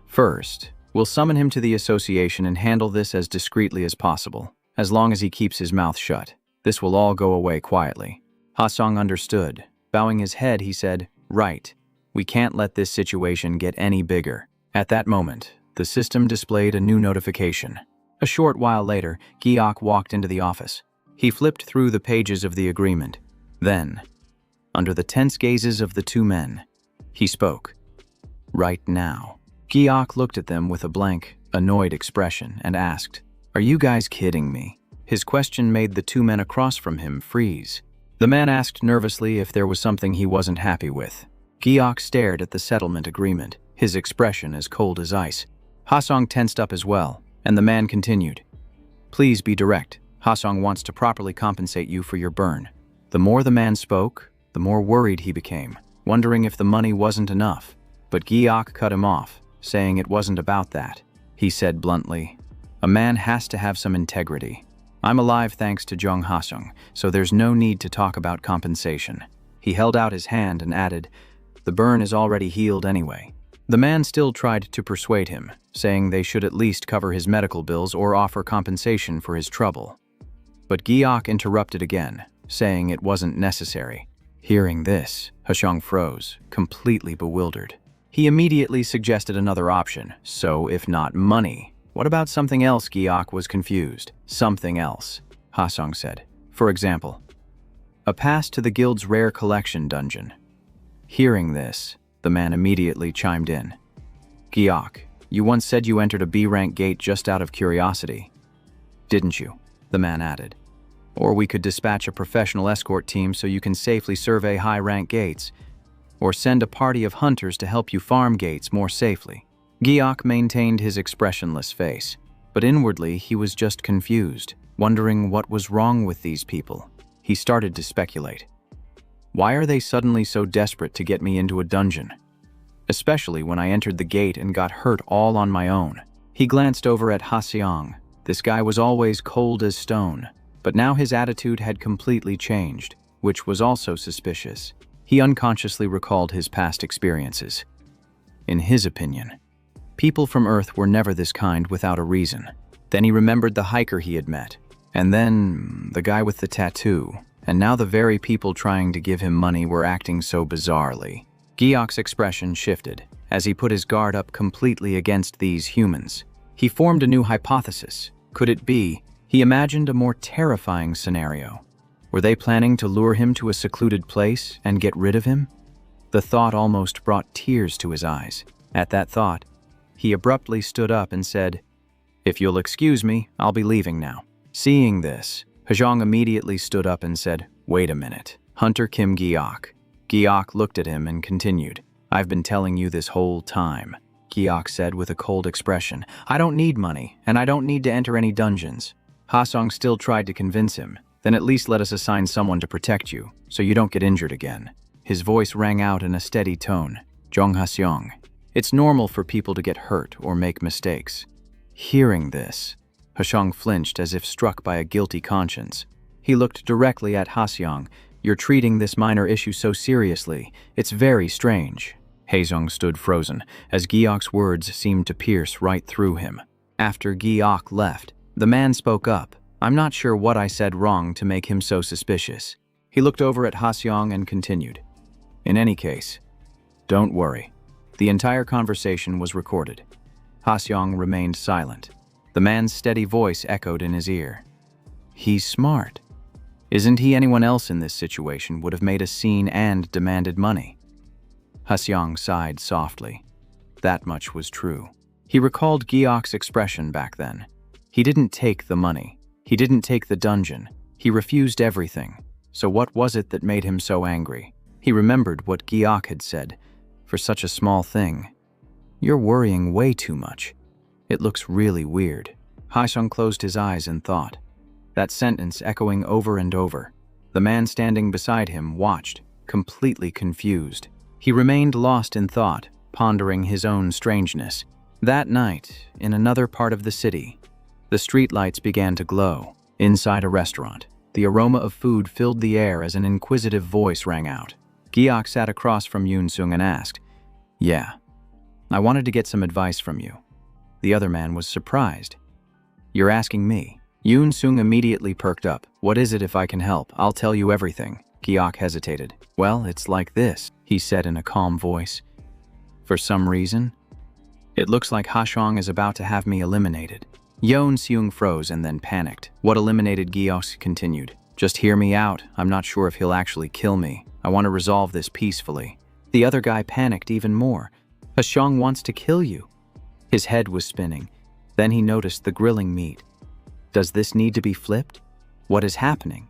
"First, we'll summon him to the association and handle this as discreetly as possible. As long as he keeps his mouth shut, this will all go away quietly." Ha-sung understood. Bowing his head, he said, "Right. We can't let this situation get any bigger." At that moment, the system displayed a new notification. A short while later, Gi-ok walked into the office. He flipped through the pages of the agreement. Then, under the tense gazes of the two men, he spoke. "Right now." Gi-ok looked at them with a blank, annoyed expression and asked, "Are you guys kidding me?" His question made the two men across from him freeze. The man asked nervously if there was something he wasn't happy with. Gi-ok stared at the settlement agreement, his expression as cold as ice. Ha-sung tensed up as well, and the man continued, "Please be direct. Ha-sung wants to properly compensate you for your burn." The more the man spoke, the more worried he became, wondering if the money wasn't enough. But Gi-ok cut him off, saying it wasn't about that. He said bluntly, "A man has to have some integrity. I'm alive thanks to Jung Ha-sung, so there's no need to talk about compensation." He held out his hand and added, "The burn is already healed anyway." The man still tried to persuade him, saying they should at least cover his medical bills or offer compensation for his trouble. But Gi-ok interrupted again, saying it wasn't necessary. Hearing this, Ha-sung froze, completely bewildered. He immediately suggested another option. "So, if not money, what about something else?" Gi-ok was confused. "Something else," Ha-sung said. "For example, a pass to the guild's rare collection dungeon." Hearing this, the man immediately chimed in. "Gi-ok, you once said you entered a B-rank gate just out of curiosity, didn't you?" The man added. "Or we could dispatch a professional escort team so you can safely survey high-rank gates, or send a party of hunters to help you farm gates more safely." Gi-ok maintained his expressionless face, but inwardly he was just confused, wondering what was wrong with these people. He started to speculate. Why are they suddenly so desperate to get me into a dungeon? Especially when I entered the gate and got hurt all on my own. He glanced over at Ha-sung. This guy was always cold as stone, but now his attitude had completely changed, which was also suspicious. He unconsciously recalled his past experiences. In his opinion, people from Earth were never this kind without a reason. Then he remembered the hiker he had met, and then the guy with the tattoo. and now the very people trying to give him money were acting so bizarrely. Giok's expression shifted as he put his guard up completely against these humans. He formed a new hypothesis. Could it be? He imagined a more terrifying scenario. Were they planning to lure him to a secluded place and get rid of him? The thought almost brought tears to his eyes. At that thought, he abruptly stood up and said, "If you'll excuse me, I'll be leaving now." Seeing this, Hajong immediately stood up and said, "Wait a minute. Hunter Kim Giok." Giok looked at him and continued, "I've been telling you this whole time." Giok said with a cold expression, "I don't need money, and I don't need to enter any dungeons." Hasong still tried to convince him, "Then at least let us assign someone to protect you, so you don't get injured again." His voice rang out in a steady tone, "Jong Haseong. It's normal for people to get hurt or make mistakes." Hearing this, Hashong flinched as if struck by a guilty conscience. He looked directly at Haseong. "You're treating this minor issue so seriously. It's very strange." Haseong stood frozen, as Giok's words seemed to pierce right through him. After Giok left, the man spoke up. "I'm not sure what I said wrong to make him so suspicious." He looked over at Haseong and continued, "In any case, don't worry." The entire conversation was recorded. Haseong remained silent. The man's steady voice echoed in his ear. "He's smart. Isn't he? Anyone else in this situation would have made a scene and demanded money." Haseong sighed softly. That much was true. He recalled Giok's expression back then. He didn't take the money. He didn't take the dungeon. He refused everything. So what was it that made him so angry? He remembered what Giok had said. "For such a small thing. You're worrying way too much. It looks really weird." Haseong closed his eyes and thought. That sentence echoing over and over. The man standing beside him watched, completely confused. He remained lost in thought, pondering his own strangeness. That night, in another part of the city, the streetlights began to glow. Inside a restaurant, the aroma of food filled the air as an inquisitive voice rang out. Giok sat across from Yoon-sung and asked, "Yeah, I wanted to get some advice from you." The other man was surprised. "You're asking me?" Yoon-sung immediately perked up. "What is it? If I can help, I'll tell you everything." Giok hesitated. "Well, it's like this," he said in a calm voice. "For some reason, it looks like Haseong is about to have me eliminated." Yoon-sung froze and then panicked. "What eliminated?" Giok continued. "Just hear me out. I'm not sure if he'll actually kill me. I want to resolve this peacefully." The other guy panicked even more. "Haseong wants to kill you." His head was spinning. Then he noticed the grilling meat. "Does this need to be flipped? What is happening?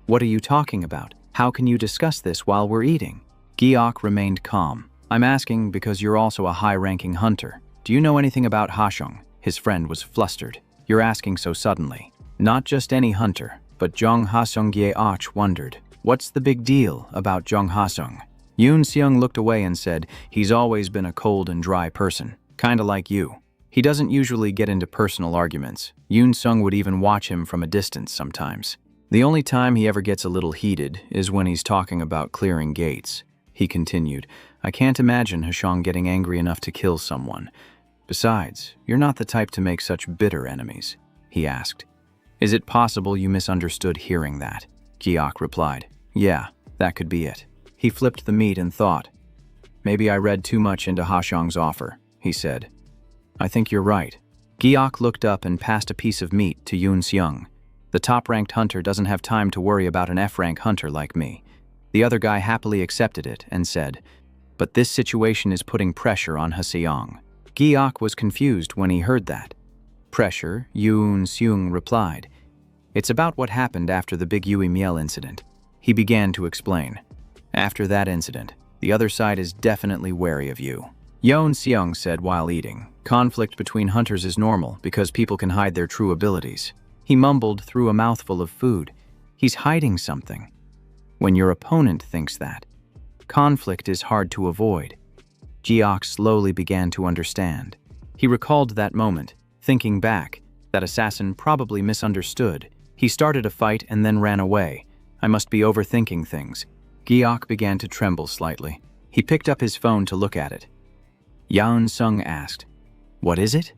What are you talking about? How can you discuss this while we're eating?" Giok remained calm. "I'm asking because you're also a high-ranking hunter. Do you know anything about Haseong?" His friend was flustered. "You're asking so suddenly." "Not just any hunter, but Jong Haseong." Yeoch wondered. "What's the big deal about Jong Haseong?" Yoon-seung looked away and said, "He's always been a cold and dry person, kinda like you. He doesn't usually get into personal arguments. Yoon-sung would even watch him from a distance sometimes. The only time he ever gets a little heated is when he's talking about clearing gates." He continued, "I can't imagine Haseong getting angry enough to kill someone. Besides, you're not the type to make such bitter enemies." He asked, "Is it possible you misunderstood hearing that?" Giok replied, "Yeah, that could be it." He flipped the meat and thought, "Maybe I read too much into Haseong's offer," he said. "I think you're right." Giok looked up and passed a piece of meat to Yoon-seung. "The top-ranked hunter doesn't have time to worry about an F-rank hunter like me." The other guy happily accepted it and said, "But this situation is putting pressure on Haseong." Giok was confused when he heard that. "Pressure?" Yoon-seung replied. "It's about what happened after the big Yui Miel incident." He began to explain. "After that incident, the other side is definitely wary of you." Yoon-seung said while eating, "Conflict between hunters is normal because people can hide their true abilities." He mumbled through a mouthful of food. "He's hiding something." When your opponent thinks that, conflict is hard to avoid. Giok slowly began to understand. He recalled that moment, thinking back. That assassin probably misunderstood. He started a fight and then ran away. "I must be overthinking things." Giok began to tremble slightly. He picked up his phone to look at it. Yoon-sung asked, "What is it?"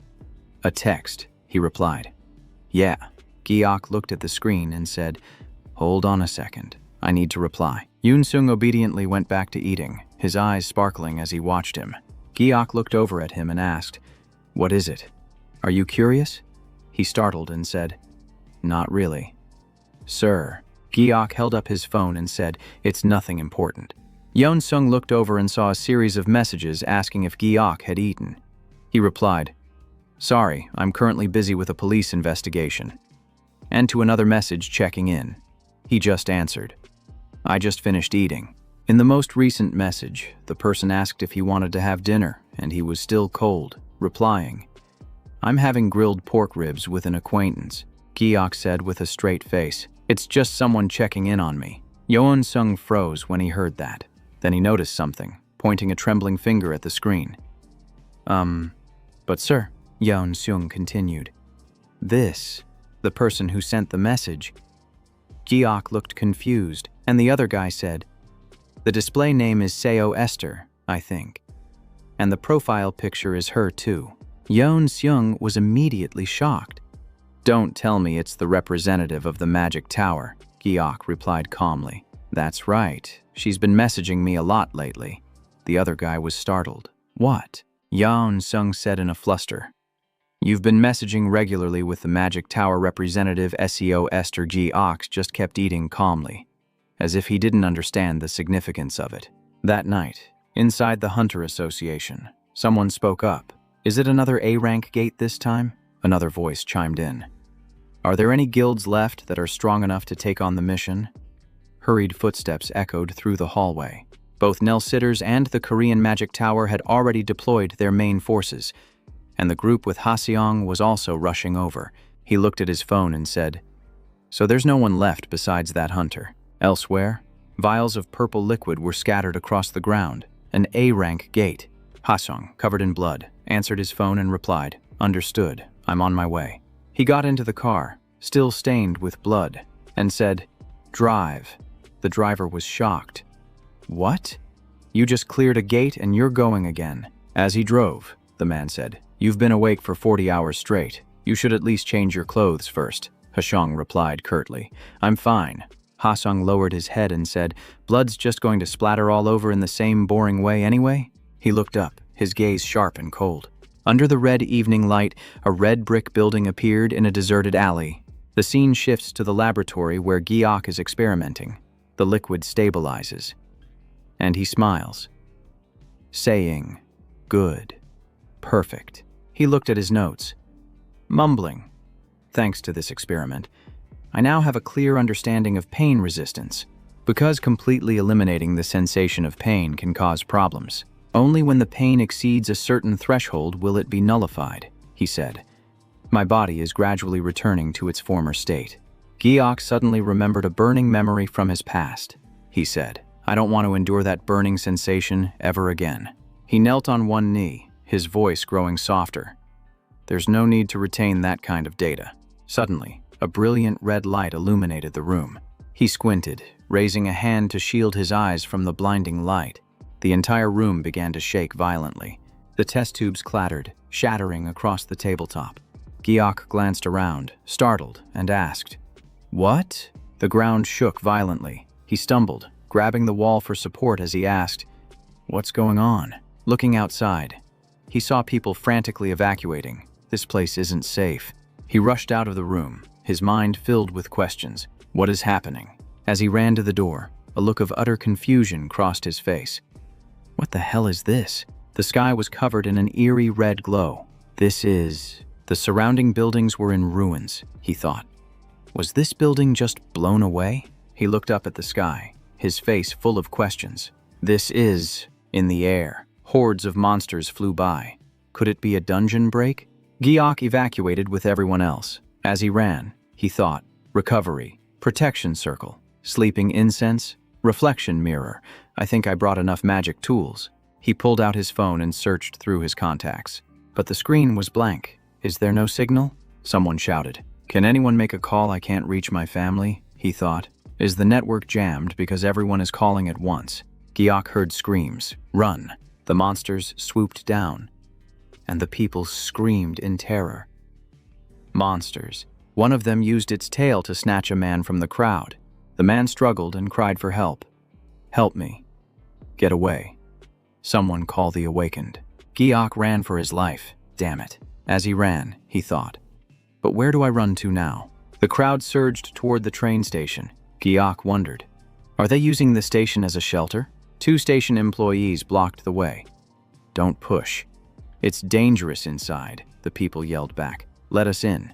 "A text," he replied. "Yeah." Giok looked at the screen and said, Hold on a second. I need to reply. Yoon-sung obediently went back to eating, his eyes sparkling as he watched him. Giok looked over at him and asked, "What is it? Are you curious?" He startled and said, "Not really." "Sir." Giok held up his phone and said, "It's nothing important." Yoon-sung looked over and saw a series of messages asking if Giok had eaten. He replied, "Sorry, I'm currently busy with a police investigation." And to another message checking in. He just answered, "I just finished eating." In the most recent message, the person asked if he wanted to have dinner, and he was still cold, replying, "I'm having grilled pork ribs with an acquaintance," Giok said with a straight face. "It's just someone checking in on me." Yoon-sung froze when he heard that. Then he noticed something, pointing a trembling finger at the screen. But sir," Yoon-sung continued, "this, the person who sent the message." Giok looked confused, and the other guy said, "The display name is Seo Esther, I think. And the profile picture is her too." Yoon-sung was immediately shocked. "Don't tell me it's the representative of the Magic Tower," Giok replied calmly. "That's right. She's been messaging me a lot lately." The other guy was startled. "What?" Yoon-sung said in a fluster. "You've been messaging regularly with the Magic Tower representative Seo Esther." Giok just kept eating calmly, as if he didn't understand the significance of it. That night, inside the Hunter Association, someone spoke up. "Is it another A-rank gate this time?" Another voice chimed in. "Are there any guilds left that are strong enough to take on the mission?" Hurried footsteps echoed through the hallway. Both Nell Sitters and the Korean Magic Tower had already deployed their main forces, and the group with Ha-seong was also rushing over. He looked at his phone and said, "So there's no one left besides that hunter." Elsewhere, vials of purple liquid were scattered across the ground. An A-rank gate. Ha-seong, covered in blood, answered his phone and replied, "Understood, I'm on my way." He got into the car, still stained with blood, and said, "Drive." The driver was shocked. "What? You just cleared a gate and you're going again?" As he drove, the man said, "You've been awake for 40 hours straight. You should at least change your clothes first." Ha-seong replied curtly, "I'm fine." Ha-seong lowered his head and said, "Blood's just going to splatter all over in the same boring way anyway?" He looked up, his gaze sharp and cold. Under the red evening light, a red brick building appeared in a deserted alley. The scene shifts to the laboratory where Giok is experimenting. The liquid stabilizes. And he smiles, saying, "Good. Perfect." He looked at his notes, mumbling, "Thanks to this experiment, I now have a clear understanding of pain resistance. Because completely eliminating the sensation of pain can cause problems. Only when the pain exceeds a certain threshold will it be nullified," he said. "My body is gradually returning to its former state." Giok suddenly remembered a burning memory from his past. He said, "I don't want to endure that burning sensation ever again." He knelt on one knee, his voice growing softer. "There's no need to retain that kind of data." Suddenly, a brilliant red light illuminated the room. He squinted, raising a hand to shield his eyes from the blinding light. The entire room began to shake violently. The test tubes clattered, shattering across the tabletop. Giok glanced around, startled, and asked, "What?" The ground shook violently. He stumbled, grabbing the wall for support as he asked, "What's going on?" Looking outside, he saw people frantically evacuating. This place isn't safe. He rushed out of the room, his mind filled with questions. What is happening? As he ran to the door, a look of utter confusion crossed his face. What the hell is this? The sky was covered in an eerie red glow. The surrounding buildings were in ruins, he thought. Was this building just blown away? He looked up at the sky, his face full of questions. In the air, hordes of monsters flew by. Could it be a dungeon break? Giok evacuated with everyone else. As he ran, he thought, recovery, protection circle, sleeping incense, reflection mirror. I think I brought enough magic tools. He pulled out his phone and searched through his contacts. But the screen was blank. Is there no signal? Someone shouted. Can anyone make a call? I can't reach my family, he thought. Is the network jammed because everyone is calling at once? Giok heard screams. Run! The monsters swooped down, and the people screamed in terror. Monsters. One of them used its tail to snatch a man from the crowd. The man struggled and cried for help. "Help me. Get away. Someone call the awakened." Giok ran for his life. Damn it. As he ran, he thought, but where do I run to now? The crowd surged toward the train station. Giok wondered, are they using the station as a shelter? 2 station employees blocked the way. "Don't push. It's dangerous inside," the people yelled back. "Let us in."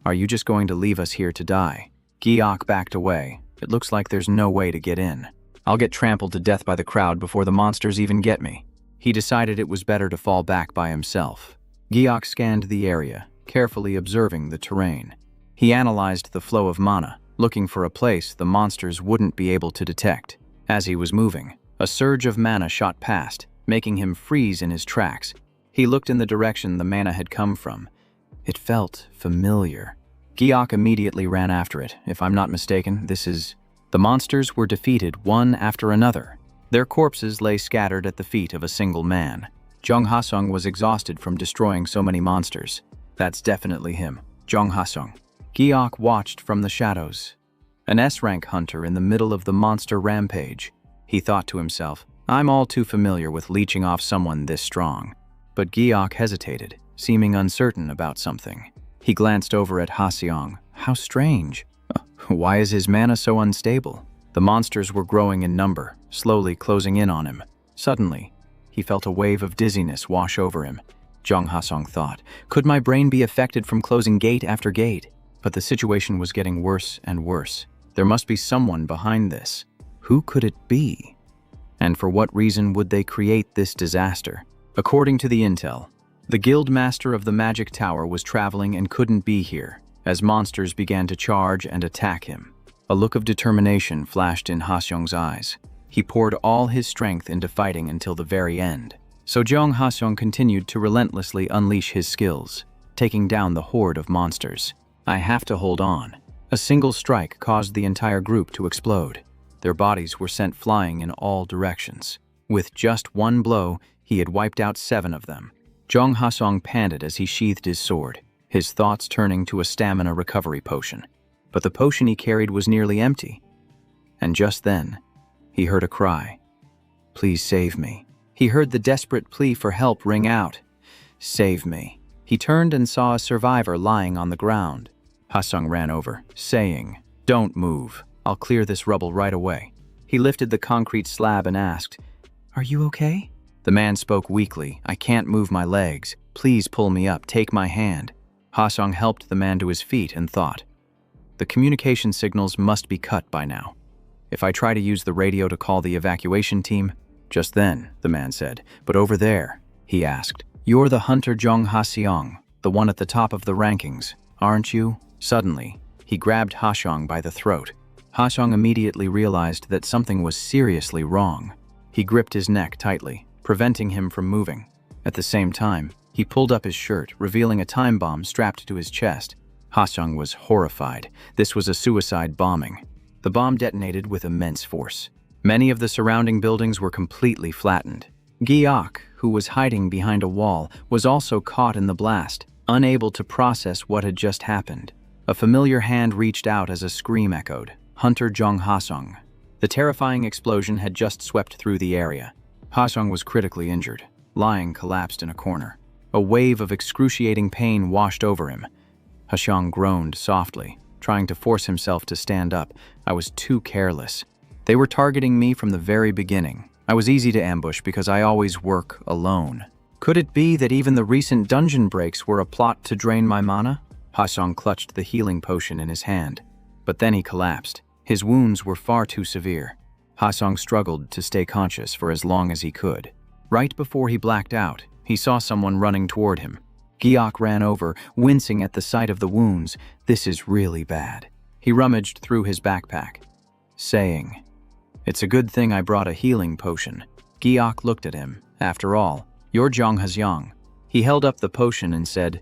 "Are you just going to leave us here to die?" Giok backed away. "It looks like there's no way to get in. I'll get trampled to death by the crowd before the monsters even get me." He decided it was better to fall back by himself. Giok scanned the area, carefully observing the terrain. He analyzed the flow of mana, looking for a place the monsters wouldn't be able to detect. As he was moving, a surge of mana shot past, making him freeze in his tracks. He looked in the direction the mana had come from. It felt familiar. Giok immediately ran after it. If I'm not mistaken, this is... The monsters were defeated one after another. Their corpses lay scattered at the feet of a single man. Jong Ha-sung was exhausted from destroying so many monsters. That's definitely him, Jong Ha-sung. Giok watched from the shadows. An S-rank hunter in the middle of the monster rampage. He thought to himself, I'm all too familiar with leeching off someone this strong. But Giok hesitated, seeming uncertain about something. He glanced over at Ha-seong. How strange. Why is his mana so unstable? The monsters were growing in number, slowly closing in on him. Suddenly, he felt a wave of dizziness wash over him. Jong Ha-sung thought, could my brain be affected from closing gate after gate? But the situation was getting worse and worse. There must be someone behind this. Who could it be? And for what reason would they create this disaster? According to the intel, the guild master of the magic tower was traveling and couldn't be here, as monsters began to charge and attack him. A look of determination flashed in Ha-seong's eyes. He poured all his strength into fighting until the very end. So Jong Ha-seong continued to relentlessly unleash his skills, taking down the horde of monsters. I have to hold on. A single strike caused the entire group to explode. Their bodies were sent flying in all directions. With just one blow, he had wiped out 7 of them. Jong Ha-seong panted as he sheathed his sword, his thoughts turning to a stamina recovery potion. But the potion he carried was nearly empty. And just then, he heard a cry. Please save me. He heard the desperate plea for help ring out. Save me. He turned and saw a survivor lying on the ground. Ha-seong ran over, saying, Don't move. I'll clear this rubble right away. He lifted the concrete slab and asked, Are you okay? The man spoke weakly. I can't move my legs. Please pull me up. Take my hand. Ha-seong helped the man to his feet and thought, the communication signals must be cut by now. If I try to use the radio to call the evacuation team, just then, the man said, but over there, he asked, You're the hunter Jong Ha-seong, the one at the top of the rankings, aren't you? Suddenly, he grabbed Ha-seong by the throat. Ha-seong immediately realized that something was seriously wrong. He gripped his neck tightly, preventing him from moving. At the same time, he pulled up his shirt, revealing a time bomb strapped to his chest. Ha-seong was horrified. This was a suicide bombing. The bomb detonated with immense force. Many of the surrounding buildings were completely flattened. Giok, who was hiding behind a wall, was also caught in the blast, unable to process what had just happened. A familiar hand reached out as a scream echoed. Hunter Jong Ha-seong. The terrifying explosion had just swept through the area. Ha-seong was critically injured, lying collapsed in a corner. A wave of excruciating pain washed over him. Ha-seong groaned softly, trying to force himself to stand up. I was too careless. They were targeting me from the very beginning. I was easy to ambush because I always work alone. Could it be that even the recent dungeon breaks were a plot to drain my mana? Ha-seong clutched the healing potion in his hand. But then he collapsed. His wounds were far too severe. Ha-seong struggled to stay conscious for as long as he could. Right before he blacked out, he saw someone running toward him. Giok ran over, wincing at the sight of the wounds. This is really bad. He rummaged through his backpack, saying, It's a good thing I brought a healing potion. Giok looked at him. After all, you're Jong Ha-seong. He held up the potion and said,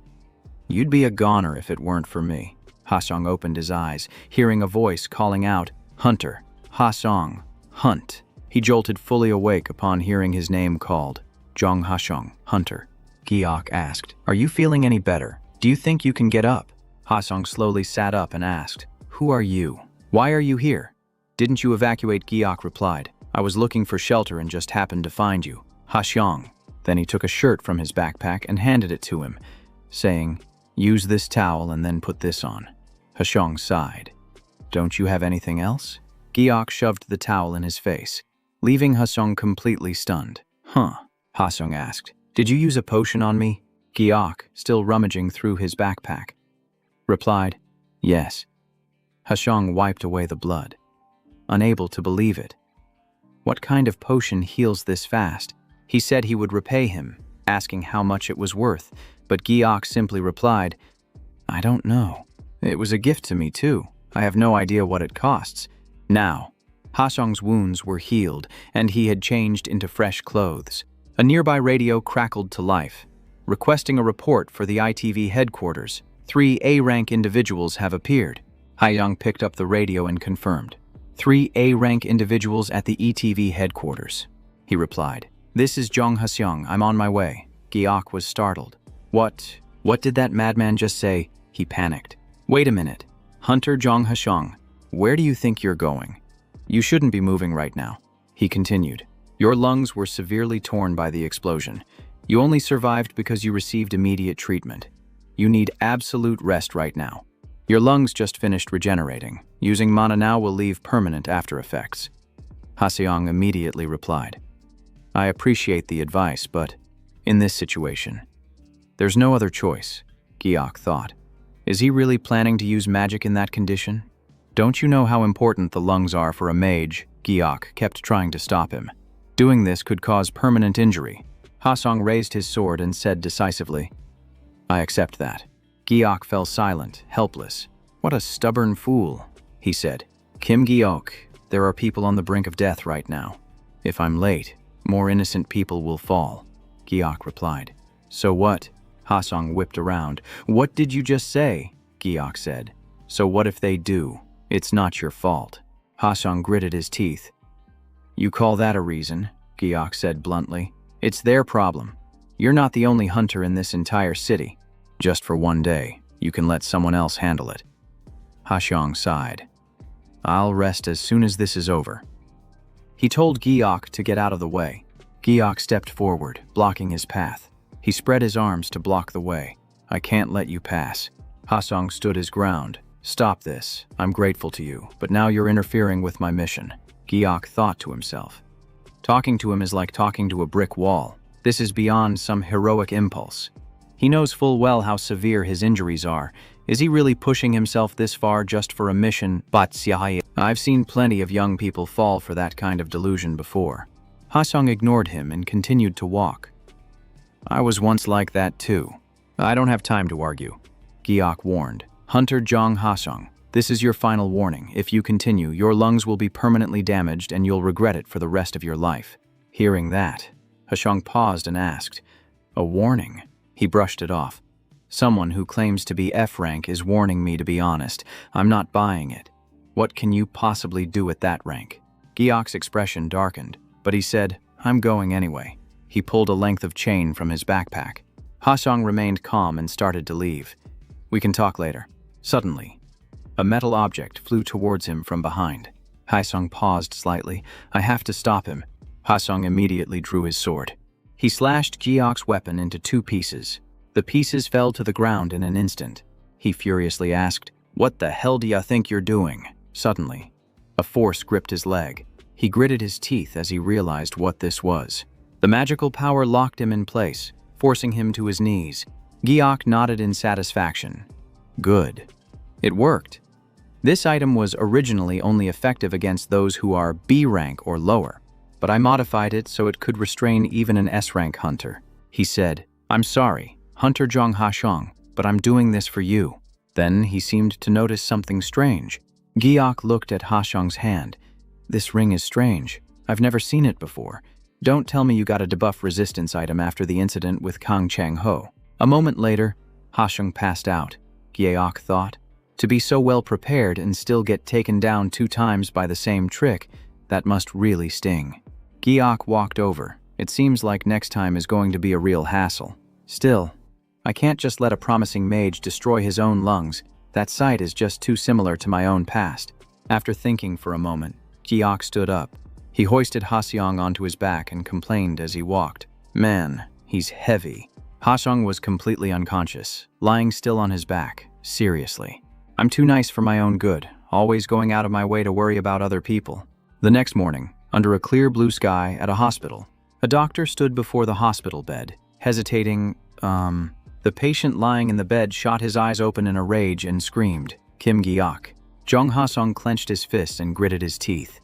You'd be a goner if it weren't for me. Ha-seong opened his eyes, hearing a voice calling out, Hunter, Ha-seong, hunt. He jolted fully awake upon hearing his name called. Jong Ha-seong, Hunter. Giok asked, Are you feeling any better? Do you think you can get up? Ha-seong slowly sat up and asked, Who are you? Why are you here? Didn't you evacuate? Giok replied. I was looking for shelter and just happened to find you. Haxiong. Then he took a shirt from his backpack and handed it to him, saying, use this towel and then put this on. Haxiong sighed. Don't you have anything else? Giok shoved the towel in his face, leaving Haxiong completely stunned. Huh? Haxiong asked. Did you use a potion on me? Giok, still rummaging through his backpack, replied, yes. Haxiong wiped away the blood, unable to believe it. What kind of potion heals this fast? He said he would repay him, asking how much it was worth, but Giok simply replied, I don't know. It was a gift to me too. I have no idea what it costs. Now, Haxiong's wounds were healed, and he had changed into fresh clothes. A nearby radio crackled to life, requesting a report for the ITV headquarters. 3 A-rank individuals have appeared. Haxiong picked up the radio and confirmed. 3 A-rank individuals at the ETV headquarters. He replied, This is Zhang Haxiong. I'm on my way. Giok was startled. What did that madman just say? He panicked. Wait a minute. Hunter Zhang Haxiong, where do you think you're going? You shouldn't be moving right now. He continued. Your lungs were severely torn by the explosion. You only survived because you received immediate treatment. You need absolute rest right now. Your lungs just finished regenerating. Using mana now will leave permanent after effects. Haxiong immediately replied. I appreciate the advice, but in this situation, there's no other choice, Giok thought. Is he really planning to use magic in that condition? Don't you know how important the lungs are for a mage? Giok kept trying to stop him. Doing this could cause permanent injury. Haxiong raised his sword and said decisively, I accept that. Giok fell silent, helpless. What a stubborn fool, he said. Kim Giok, there are people on the brink of death right now. If I'm late, more innocent people will fall, Giok replied. So what? Haxiong whipped around. What did you just say? Giok said. So what if they do? It's not your fault. Haxiong gritted his teeth. You call that a reason? Giok said bluntly. It's their problem. You're not the only hunter in this entire city. Just for one day, you can let someone else handle it. Haxiong sighed. I'll rest as soon as this is over. He told Giok to get out of the way. Giok stepped forward, blocking his path. He spread his arms to block the way. I can't let you pass. Haxiong stood his ground. Stop this. I'm grateful to you, but now you're interfering with my mission. Giok thought to himself. Talking to him is like talking to a brick wall. This is beyond some heroic impulse. He knows full well how severe his injuries are. Is he really pushing himself this far just for a mission? I've seen plenty of young people fall for that kind of delusion before. Haxiong ignored him and continued to walk. I was once like that too. I don't have time to argue, Giok warned. Hunter Zhang Haxiong, this is your final warning. If you continue, your lungs will be permanently damaged and you'll regret it for the rest of your life. Hearing that, Haxiong paused and asked, a warning? He brushed it off. Someone who claims to be F-rank is warning me to be honest. I'm not buying it. What can you possibly do at that rank? Giok's expression darkened, but he said, I'm going anyway. He pulled a length of chain from his backpack. Haxiong remained calm and started to leave. We can talk later. Suddenly, a metal object flew towards him from behind. Haxiong paused slightly. I have to stop him. Haxiong immediately drew his sword. He slashed Giok's weapon into 2 pieces. The pieces fell to the ground in an instant. He furiously asked, What the hell do you think you're doing? Suddenly, a force gripped his leg. He gritted his teeth as he realized what this was. The magical power locked him in place, forcing him to his knees. Giok nodded in satisfaction. Good. It worked. This item was originally only effective against those who are B rank or lower, but I modified it so it could restrain even an S rank hunter. He said, I'm sorry, Hunter Zhang Haxiong, but I'm doing this for you. Then he seemed to notice something strange. Giok looked at Haxiong's hand. This ring is strange. I've never seen it before. Don't tell me you got a debuff resistance item after the incident with Kang Chang-ho. A moment later, Haxiong passed out. Giok thought, to be so well prepared and still get taken down 2 times by the same trick, that must really sting. Giok walked over. It seems like next time is going to be a real hassle. Still, I can't just let a promising mage destroy his own lungs. That sight is just too similar to my own past. After thinking for a moment, Giok stood up. He hoisted Ha-seong onto his back and complained as he walked. "Man, he's heavy." Ha-seong was completely unconscious, lying still on his back. Seriously. "I'm too nice for my own good, always going out of my way to worry about other people." The next morning, under a clear blue sky at a hospital, a doctor stood before the hospital bed, hesitating. The patient lying in the bed shot his eyes open in a rage and screamed, "Kim Giok." Jung Ha-seong clenched his fists and gritted his teeth.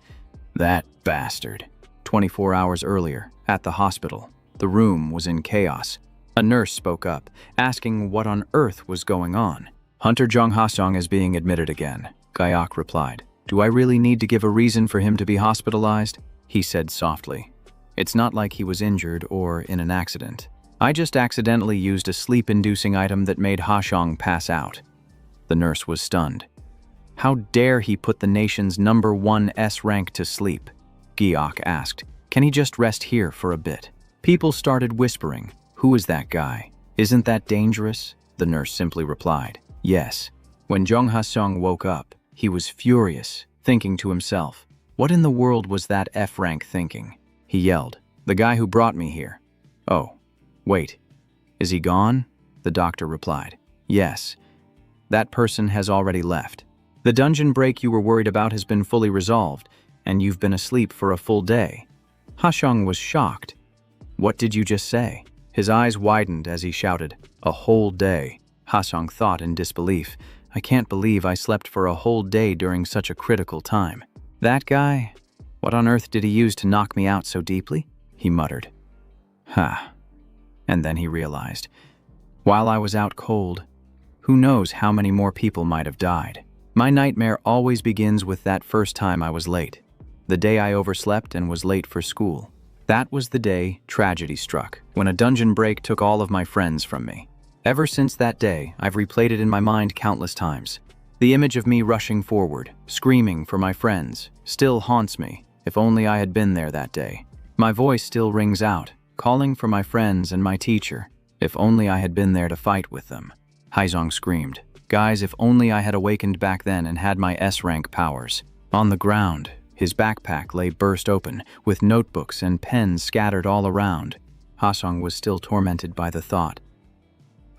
That bastard. 24 hours earlier, at the hospital, the room was in chaos. A nurse spoke up, asking what on earth was going on. "Hunter Jung Ha-seong is being admitted again," Giok replied. "Do I really need to give a reason for him to be hospitalized?" He said softly. "It's not like he was injured or in an accident. I just accidentally used a sleep-inducing item that made Ha-seong pass out." The nurse was stunned. "How dare he put the nation's #1 S rank to sleep?" Giok asked. "Can he just rest here for a bit?" People started whispering, "Who is that guy? Isn't that dangerous?" The nurse simply replied, "Yes." When Jung Ha-seong woke up, he was furious, thinking to himself, "What in the world was that F rank thinking?" He yelled, "The guy who brought me here." "Oh, wait, is he gone?" The doctor replied, "Yes. That person has already left. The dungeon break you were worried about has been fully resolved, and you've been asleep for a full day." Ha-seong was shocked. "What did you just say?" His eyes widened as he shouted, "A whole day." Ha-seong thought in disbelief, "I can't believe I slept for a whole day during such a critical time. That guy? What on earth did he use to knock me out so deeply?" he muttered. "Ha." And then he realized, while I was out cold, who knows how many more people might have died. My nightmare always begins with that first time I was late. The day I overslept and was late for school. That was the day tragedy struck, when a dungeon break took all of my friends from me. Ever since that day, I've replayed it in my mind countless times. The image of me rushing forward, screaming for my friends, still haunts me. If only I had been there that day. My voice still rings out, calling for my friends and my teacher. If only I had been there to fight with them. Ha-seong screamed, "Guys, if only I had awakened back then and had my S-rank powers." On the ground, his backpack lay burst open, with notebooks and pens scattered all around. Ha-seong was still tormented by the thought,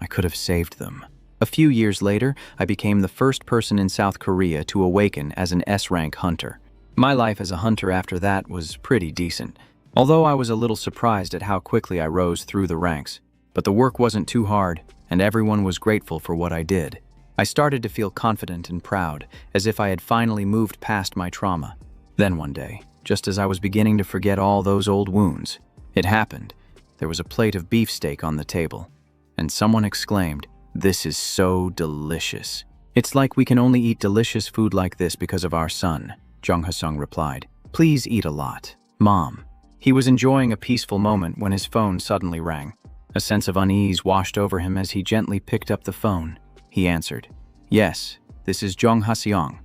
I could have saved them. A few years later, I became the first person in South Korea to awaken as an S-rank hunter. My life as a hunter after that was pretty decent, although I was a little surprised at how quickly I rose through the ranks. But the work wasn't too hard, and everyone was grateful for what I did. I started to feel confident and proud, as if I had finally moved past my trauma. Then one day, just as I was beginning to forget all those old wounds, it happened. There was a plate of beefsteak on the table, and someone exclaimed, "This is so delicious." "It's like we can only eat delicious food like this because of our son," Jung Ha-seong replied. "Please eat a lot, Mom." He was enjoying a peaceful moment when his phone suddenly rang. A sense of unease washed over him as he gently picked up the phone. He answered, "Yes, this is Jung Ha-seong."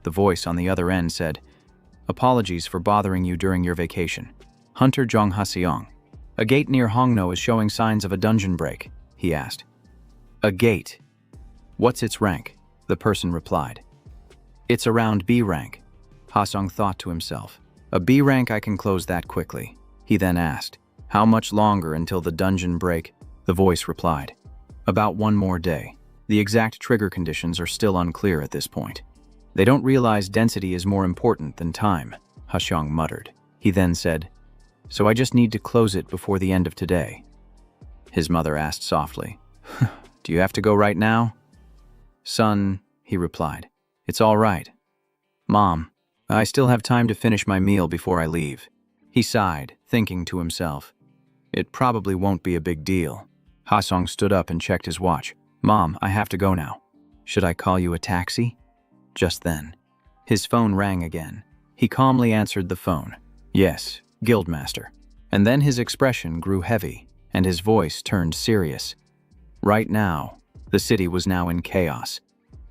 The voice on the other end said, "Apologies for bothering you during your vacation. Hunter Jung Ha-seong. A gate near Hongno is showing signs of a dungeon break," he asked. "A gate? What's its rank?" the person replied. "It's around B rank." Ha-seong thought to himself. "A B rank, I can close that quickly." He then asked, "How much longer until the dungeon break?" The voice replied, "About one more day. The exact trigger conditions are still unclear at this point. They don't realize density is more important than time," Ha-seong muttered. He then said, "So I just need to close it before the end of today." His mother asked softly, "Do you have to go right now?" "Son," he replied, "it's all right. Mom, I still have time to finish my meal before I leave." He sighed, thinking to himself, "It probably won't be a big deal." Ha-seong stood up and checked his watch. "Mom, I have to go now. Should I call you a taxi?" Just then, his phone rang again. He calmly answered the phone. "Yes, Guildmaster." And then his expression grew heavy, and his voice turned serious. Right now, the city was now in chaos.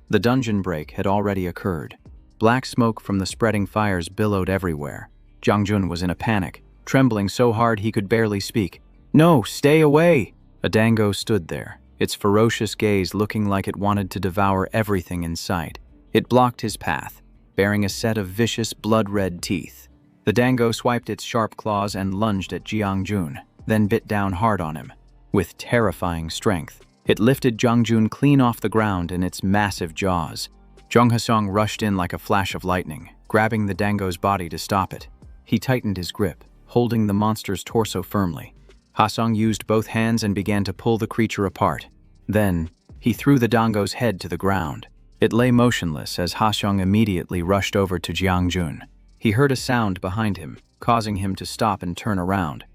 The dungeon break had already occurred. Black smoke from the spreading fires billowed everywhere. Jang Jun was in a panic, trembling so hard he could barely speak. "No, stay away!" A dango stood there, its ferocious gaze looking like it wanted to devour everything in sight. It blocked his path. bearing a set of vicious blood-red teeth. The dango swiped its sharp claws and lunged at Jiangjun, then bit down hard on him. With terrifying strength, it lifted Jiangjun clean off the ground in its massive jaws. Zhang Hasong rushed in like a flash of lightning, grabbing the dango's body to stop it. He tightened his grip, holding the monster's torso firmly. Hasong used both hands and began to pull the creature apart. Then, he threw the dango's head to the ground. It lay motionless as Hasong immediately rushed over to Jiangjun. He heard a sound behind him, causing him to stop and turn around.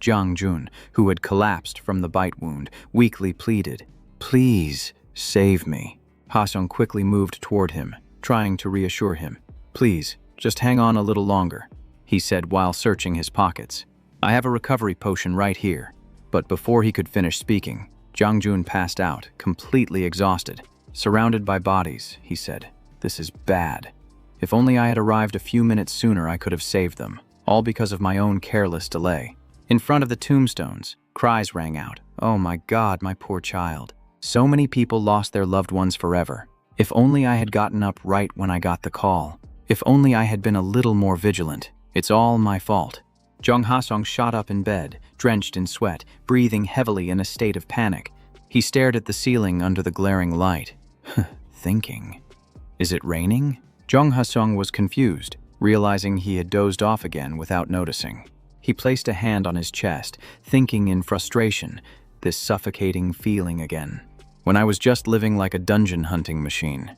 Jiangjun, who had collapsed from the bite wound, weakly pleaded, "Please, save me." Hasong quickly moved toward him, trying to reassure him. "Please, just hang on a little longer," he said while searching his pockets. "I have a recovery potion right here." But before he could finish speaking, Jiangjun passed out, completely exhausted. "Surrounded by bodies," he said. "This is bad. If only I had arrived a few minutes sooner, I could have saved them, all because of my own careless delay." In front of the tombstones, cries rang out. "Oh my God, my poor child. So many people lost their loved ones forever. If only I had gotten up right when I got the call. If only I had been a little more vigilant. It's all my fault." Zhang Hasong shot up in bed, drenched in sweat, breathing heavily in a state of panic. He stared at the ceiling under the glaring light. Thinking. Is it raining? Zhang Hasong was confused, realizing he had dozed off again without noticing. He placed a hand on his chest, thinking in frustration, this suffocating feeling again. When I was just living like a dungeon hunting machine.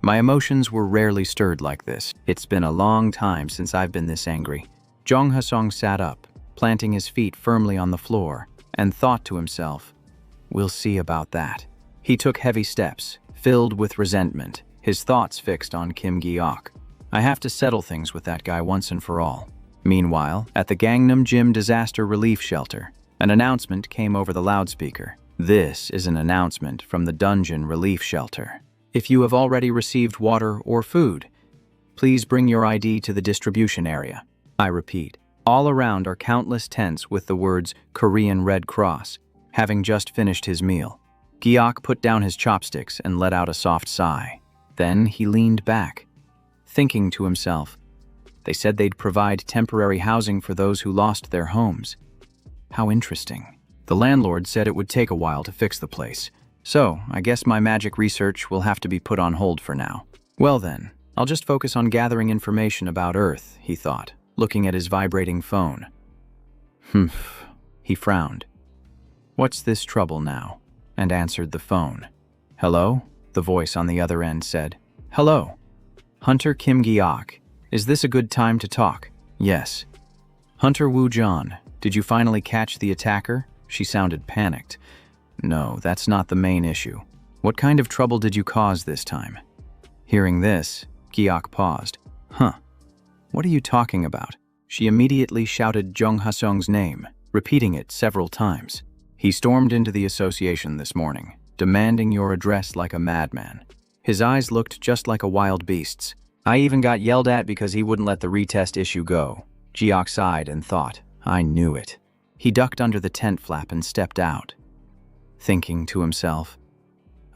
My emotions were rarely stirred like this. It's been a long time since I've been this angry. Zhang Hasong sat up, planting his feet firmly on the floor, and thought to himself, "We'll see about that." He took heavy steps, filled with resentment, his thoughts fixed on Kim Gi-ok. I have to settle things with that guy once and for all. Meanwhile, at the Gangnam Gym Disaster Relief Shelter, an announcement came over the loudspeaker. This is an announcement from the Dungeon Relief Shelter. If you have already received water or food, please bring your ID to the distribution area. I repeat, all around are countless tents with the words Korean Red Cross, having just finished his meal. Gi-ok put down his chopsticks and let out a soft sigh. Then he leaned back, thinking to himself, they said they'd provide temporary housing for those who lost their homes. How interesting. The landlord said it would take a while to fix the place, so I guess my magic research will have to be put on hold for now. Well then, I'll just focus on gathering information about Earth, he thought, looking at his vibrating phone. He frowned. What's this trouble now? And answered the phone. Hello? The voice on the other end said. Hello. Hunter Kim Gi-ok. Is this a good time to talk? Yes. Hunter Woo John, did you finally catch the attacker? She sounded panicked. No, that's not the main issue. What kind of trouble did you cause this time? Hearing this, Gi-ok paused. What are you talking about? She immediately shouted Zhang Hasong's name, repeating it several times. He stormed into the association this morning, demanding your address like a madman. His eyes looked just like a wild beast's. I even got yelled at because he wouldn't let the retest issue go. Gi-ok sighed and thought, I knew it. He ducked under the tent flap and stepped out, thinking to himself,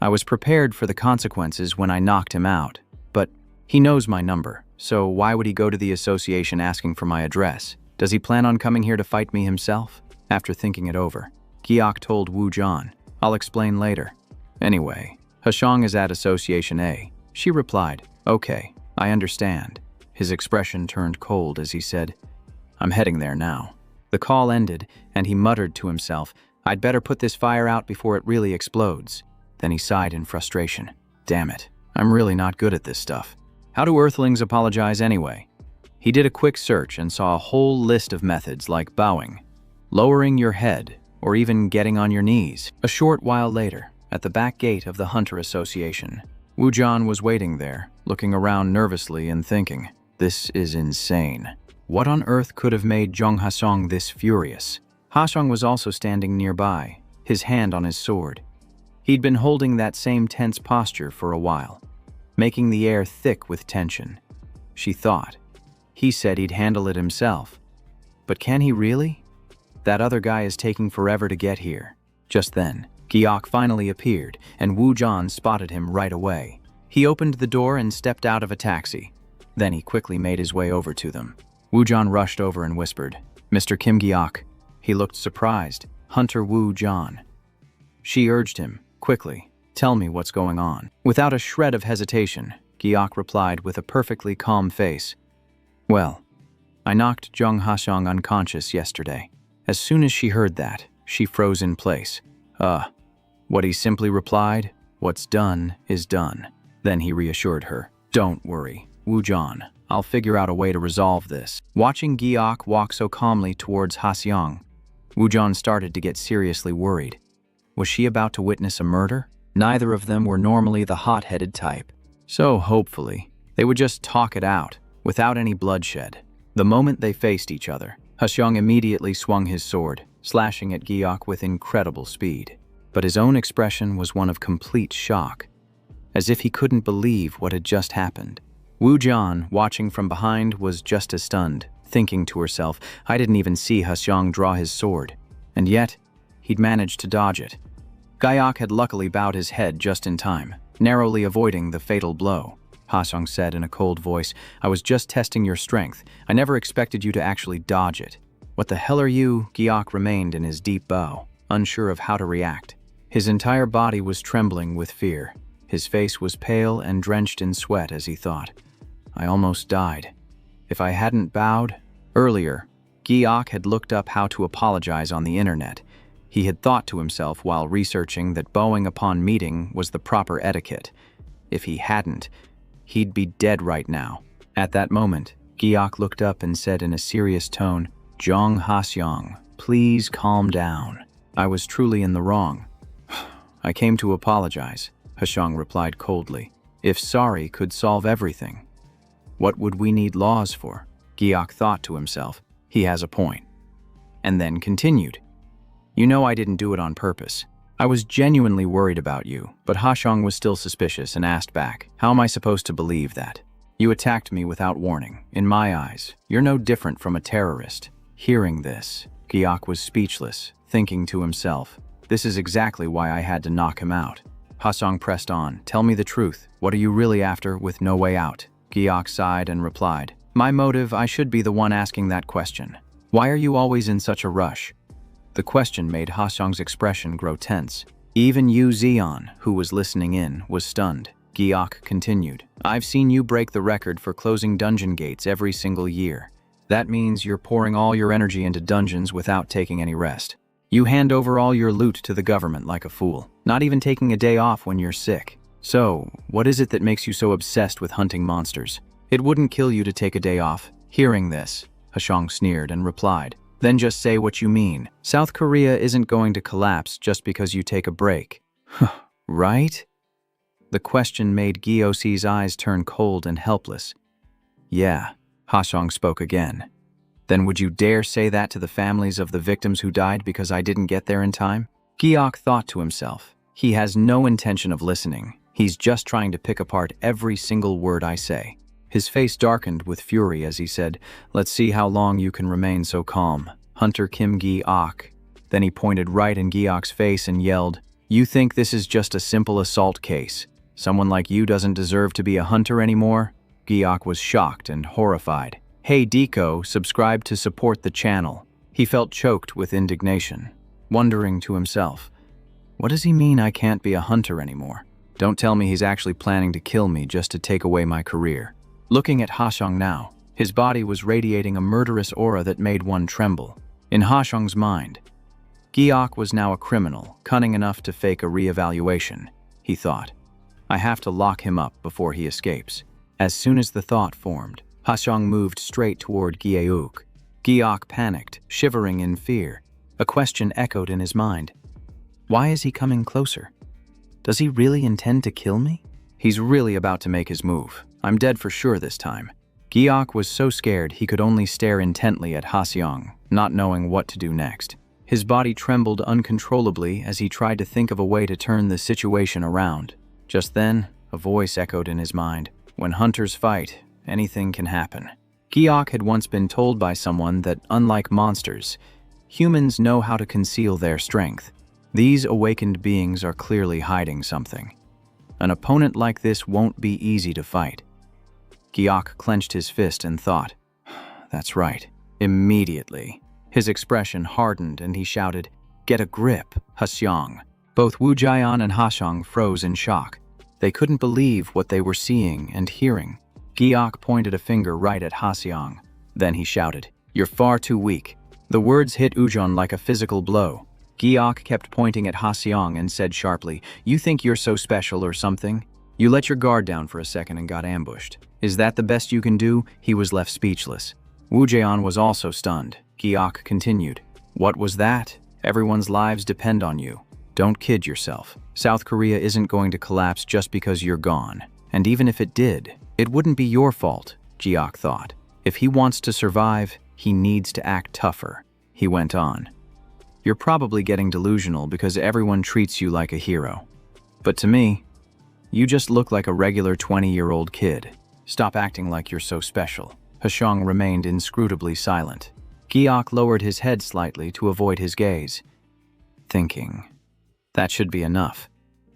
I was prepared for the consequences when I knocked him out, but he knows my number, so why would he go to the association asking for my address? Does he plan on coming here to fight me himself? After thinking it over, Gi-ok told Woo John, I'll explain later. Anyway, Hashong is at Association A. She replied, Okay, I understand. His expression turned cold as he said, I'm heading there now. The call ended, and he muttered to himself, I'd better put this fire out before it really explodes. Then he sighed in frustration. Damn it, I'm really not good at this stuff. How do Earthlings apologize anyway? He did a quick search and saw a whole list of methods like bowing, lowering your head, or even getting on your knees. A short while later, at the back gate of the Hunter Association, Woo John was waiting there, looking around nervously and thinking, this is insane. What on earth could have made Zhang Hasong this furious? Hasong was also standing nearby, his hand on his sword. He'd been holding that same tense posture for a while, making the air thick with tension. She thought. He said he'd handle it himself. But can he really? That other guy is taking forever to get here. Just then, Gi-ok finally appeared, and Woo John spotted him right away. He opened the door and stepped out of a taxi. Then he quickly made his way over to them. Woo-John rushed over and whispered, "Mr. Kim Gi-ok." He looked surprised. "Hunter Woo-John." She urged him, "Quickly, tell me what's going on." Without a shred of hesitation, Gi-ok replied with a perfectly calm face, "Well, I knocked Jung Ha-seong unconscious yesterday." As soon as she heard that, she froze in place. What he simply replied, "What's done is done." Then he reassured her, "Don't worry, Woo-John, I'll figure out a way to resolve this." Watching Gi-ok walk so calmly towards Ha-seong, Woo-John started to get seriously worried. Was she about to witness a murder? Neither of them were normally the hot-headed type. So, hopefully, they would just talk it out, without any bloodshed. The moment they faced each other, Ha-seong immediately swung his sword, slashing at Gi-ok with incredible speed. But his own expression was one of complete shock, as if he couldn't believe what had just happened. Woo-John, watching from behind, was just as stunned, thinking to herself, "I didn't even see Ha-seong draw his sword, and yet he'd managed to dodge it." Gi-ok had luckily bowed his head just in time, narrowly avoiding the fatal blow. Ha-seong said in a cold voice, "I was just testing your strength. I never expected you to actually dodge it." "What the hell are you?" Gi-ok remained in his deep bow, unsure of how to react. His entire body was trembling with fear. His face was pale and drenched in sweat as he thought, "I almost died. If I hadn't bowed..." Earlier, Gi-ok had looked up how to apologize on the internet. He had thought to himself while researching that bowing upon meeting was the proper etiquette. If he hadn't, he'd be dead right now. At that moment, Gi-ok looked up and said in a serious tone, "Jung Ha-seong, please calm down. I was truly in the wrong." "I came to apologize," Ha-seong replied coldly. "If sorry could solve everything, what would we need laws for?" Gi-ok thought to himself, "He has a point." And then continued, "You know I didn't do it on purpose. I was genuinely worried about you." But Ha-seong was still suspicious and asked back, "How am I supposed to believe that? You attacked me without warning. In my eyes, you're no different from a terrorist." Hearing this, Gi-ok was speechless, thinking to himself, "This is exactly why I had to knock him out." Ha-seong pressed on, "Tell me the truth. What are you really after with no way out?" Gi-ok sighed and replied, "My motive, I should be the one asking that question. Why are you always in such a rush?" The question made Ha-seong's expression grow tense. Even Yu Zeon, who was listening in, was stunned. Gi-ok continued, "I've seen you break the record for closing dungeon gates every single year. That means you're pouring all your energy into dungeons without taking any rest. You hand over all your loot to the government like a fool, not even taking a day off when you're sick. So, what is it that makes you so obsessed with hunting monsters? It wouldn't kill you to take a day off." Hearing this, Ha-seong sneered and replied, "Then just say what you mean. South Korea isn't going to collapse just because you take a break." Right? The question made Gyo-si's eyes turn cold and helpless. "Yeah," Ha-seong spoke again. "Then would you dare say that to the families of the victims who died because I didn't get there in time?" Gi-ok thought to himself, "He has no intention of listening. He's just trying to pick apart every single word I say." His face darkened with fury as he said, "Let's see how long you can remain so calm, Hunter Kim Gi-ok." Then he pointed right in Gi-ok's face and yelled, "You think this is just a simple assault case? Someone like you doesn't deserve to be a hunter anymore?" Gi-ok was shocked and horrified. "Hey Deco, subscribe to support the channel." He felt choked with indignation, wondering to himself, "What does he mean I can't be a hunter anymore? Don't tell me he's actually planning to kill me just to take away my career." Looking at Ha-seong now, his body was radiating a murderous aura that made one tremble. In Ha-seong's mind, Gi-ok was now a criminal, cunning enough to fake a re-evaluation. He thought, "I have to lock him up before he escapes." As soon as the thought formed, Ha-seong moved straight toward Gi-ok. Gi-ok panicked, shivering in fear. A question echoed in his mind. Why is he coming closer? Does he really intend to kill me? He's really about to make his move. I'm dead for sure this time. Gi-ok was so scared he could only stare intently at Ha-seong, not knowing what to do next. His body trembled uncontrollably as he tried to think of a way to turn the situation around. Just then, a voice echoed in his mind. When hunters fight, anything can happen. Gi-ok had once been told by someone that, unlike monsters, humans know how to conceal their strength. These awakened beings are clearly hiding something. An opponent like this won't be easy to fight. Giok clenched his fist and thought, that's right. Immediately, his expression hardened and he shouted, "Get a grip, Haseong." Both Wu Jian and Haseong froze in shock. They couldn't believe what they were seeing and hearing. Giok pointed a finger right at Haseong. Then he shouted, "You're far too weak." The words hit Ujon like a physical blow. Giok kept pointing at Haseong and said sharply, "You think you're so special or something? You let your guard down for a second and got ambushed. Is that the best you can do?" He was left speechless. Wu Jian was also stunned. Giok continued, "What was that? Everyone's lives depend on you. Don't kid yourself. South Korea isn't going to collapse just because you're gone. And even if it did, it wouldn't be your fault," Giok thought. "If he wants to survive, he needs to act tougher." He went on, "You're probably getting delusional because everyone treats you like a hero. But to me, you just look like a regular 20-year-old kid. Stop acting like you're so special." Haseong remained inscrutably silent. Giok lowered his head slightly to avoid his gaze, thinking, that should be enough.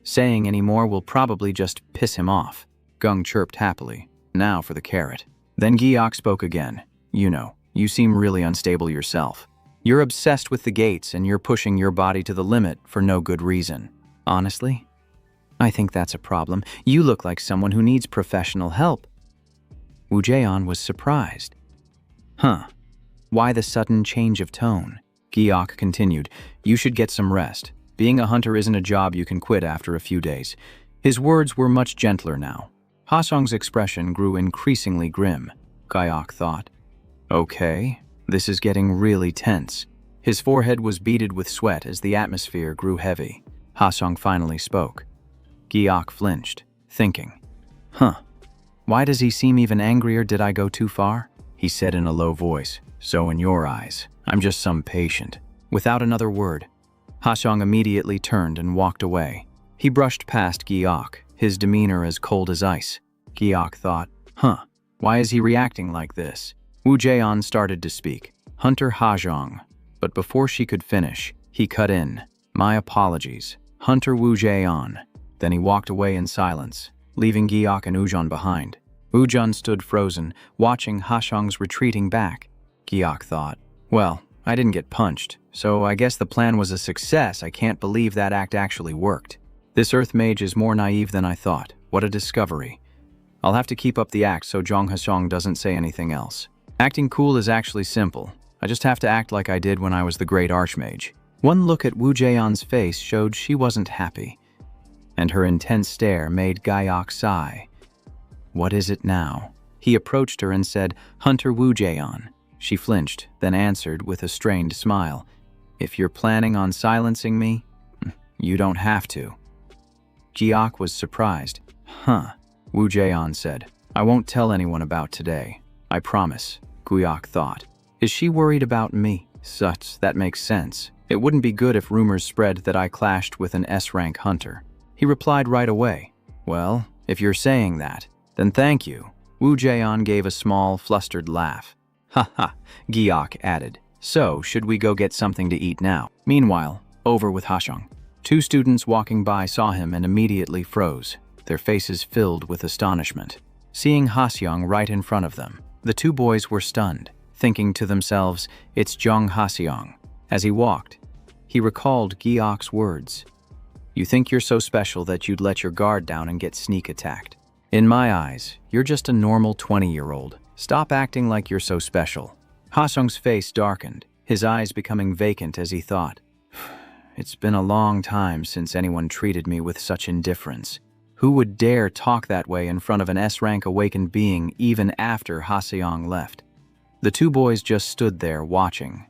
Saying any more will probably just piss him off. Gung chirped happily. Now for the carrot. Then Giok spoke again. "You know, you seem really unstable yourself. You're obsessed with the gates and you're pushing your body to the limit for no good reason. Honestly, I think that's a problem. You look like someone who needs professional help." Wu Jian was surprised. "Huh. Why the sudden change of tone?" Giok continued, "You should get some rest. Being a hunter isn't a job you can quit after a few days." His words were much gentler now. Haseong's expression grew increasingly grim. Giok thought, "Okay, this is getting really tense." His forehead was beaded with sweat as the atmosphere grew heavy. Haseong finally spoke. Giok flinched, thinking, Why does he seem even angrier? Did I go too far?" He said in a low voice, "So in your eyes, I'm just some patient." Without another word, Haseong immediately turned and walked away. He brushed past Giok, his demeanor as cold as ice. Giok thought, why is he reacting like this? Wu Jian started to speak, "Hunter Haseong," but before she could finish, he cut in, "My apologies, Hunter Wu Jian." Then he walked away in silence, leaving Giok and Ujon behind. Ujon stood frozen, watching Haseong's retreating back. Giok thought, "Well, I didn't get punched, so I guess the plan was a success. I can't believe that act actually worked. This Earth Mage is more naive than I thought. What a discovery. I'll have to keep up the act so Jong Haseong doesn't say anything else. Acting cool is actually simple. I just have to act like I did when I was the Great Archmage." One look at Wu Jian's face showed she wasn't happy, and her intense stare made Giok sigh. "What is it now?" He approached her and said, "Hunter Wu Jian." She flinched, then answered with a strained smile, "If you're planning on silencing me, you don't have to." Giok was surprised. Wu Jian said, "I won't tell anyone about today. I promise," Giok thought. "Is she worried about me? That makes sense. It wouldn't be good if rumors spread that I clashed with an S-rank hunter." He replied right away, "Well, if you're saying that, then thank you." Wu Jian gave a small, flustered laugh. Giok added, "So, should we go get something to eat now?" Meanwhile, over with Haseong. Two students walking by saw him and immediately froze, their faces filled with astonishment. Seeing Haseong right in front of them, the two boys were stunned, thinking to themselves, "It's Jong Haseong." As he walked, he recalled Giok's words, "You think you're so special that you'd let your guard down and get sneak attacked. In my eyes, you're just a normal 20-year-old. Stop acting like you're so special." Haseong's face darkened, his eyes becoming vacant as he thought, "It's been a long time since anyone treated me with such indifference. Who would dare talk that way in front of an S-rank awakened being even after Haseong left?" The two boys just stood there watching,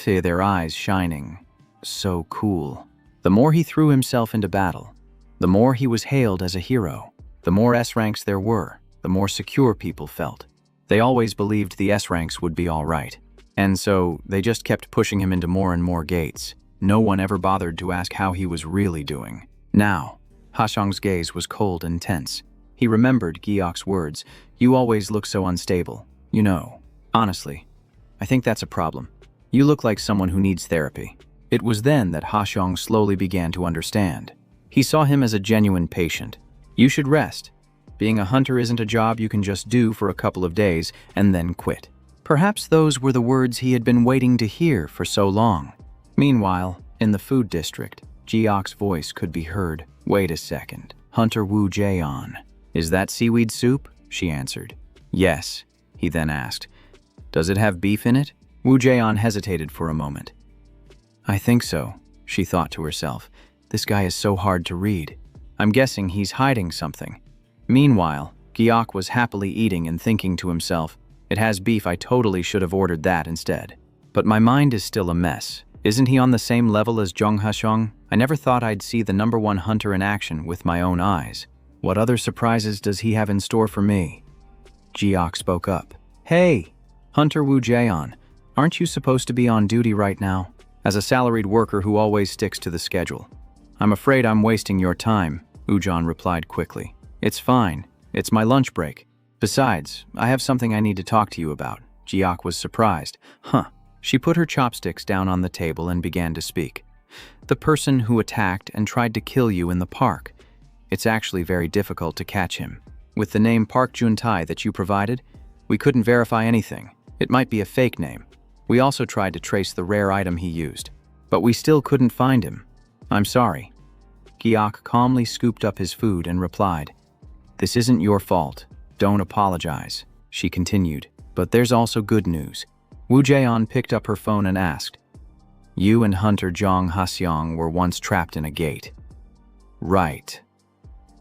their eyes shining. So cool. The more he threw himself into battle, the more he was hailed as a hero. The more S-ranks there were, the more secure people felt. They always believed the S-ranks would be all right. And so they just kept pushing him into more and more gates. No one ever bothered to ask how he was really doing. Now, Haseong's gaze was cold and tense. He remembered Giok's words, "You always look so unstable. You know, honestly, I think that's a problem. You look like someone who needs therapy." It was then that Haseong slowly began to understand. He saw him as a genuine patient. You should rest. Being a hunter isn't a job you can just do for a couple of days and then quit. Perhaps those were the words he had been waiting to hear for so long. Meanwhile, in the food district, Jiok's voice could be heard. Wait a second. Hunter Wu Jaeon. Is that seaweed soup? She answered. Yes. He then asked. Does it have beef in it? Wu Jaeon hesitated for a moment. I think so, she thought to herself. This guy is so hard to read. I'm guessing he's hiding something. Meanwhile, Giok was happily eating and thinking to himself, it has beef, I totally should have ordered that instead. But my mind is still a mess. Isn't he on the same level as Jung Ha-seong? I never thought I'd see the #1 hunter in action with my own eyes. What other surprises does he have in store for me? Jiok spoke up. Hey, Hunter Wu Jaeon, aren't you supposed to be on duty right now? As a salaried worker who always sticks to the schedule. I'm afraid I'm wasting your time, Ujan replied quickly. It's fine. It's my lunch break. Besides, I have something I need to talk to you about. Jiok was surprised. She put her chopsticks down on the table and began to speak. The person who attacked and tried to kill you in the park. It's actually very difficult to catch him. With the name Park Jun-tae that you provided, we couldn't verify anything. It might be a fake name. We also tried to trace the rare item he used, but we still couldn't find him. I'm sorry. Giok calmly scooped up his food and replied, This isn't your fault. Don't apologize, she continued. But there's also good news. Wu Jaeon picked up her phone and asked, You and Hunter Jung Ha-seong were once trapped in a gate. Right.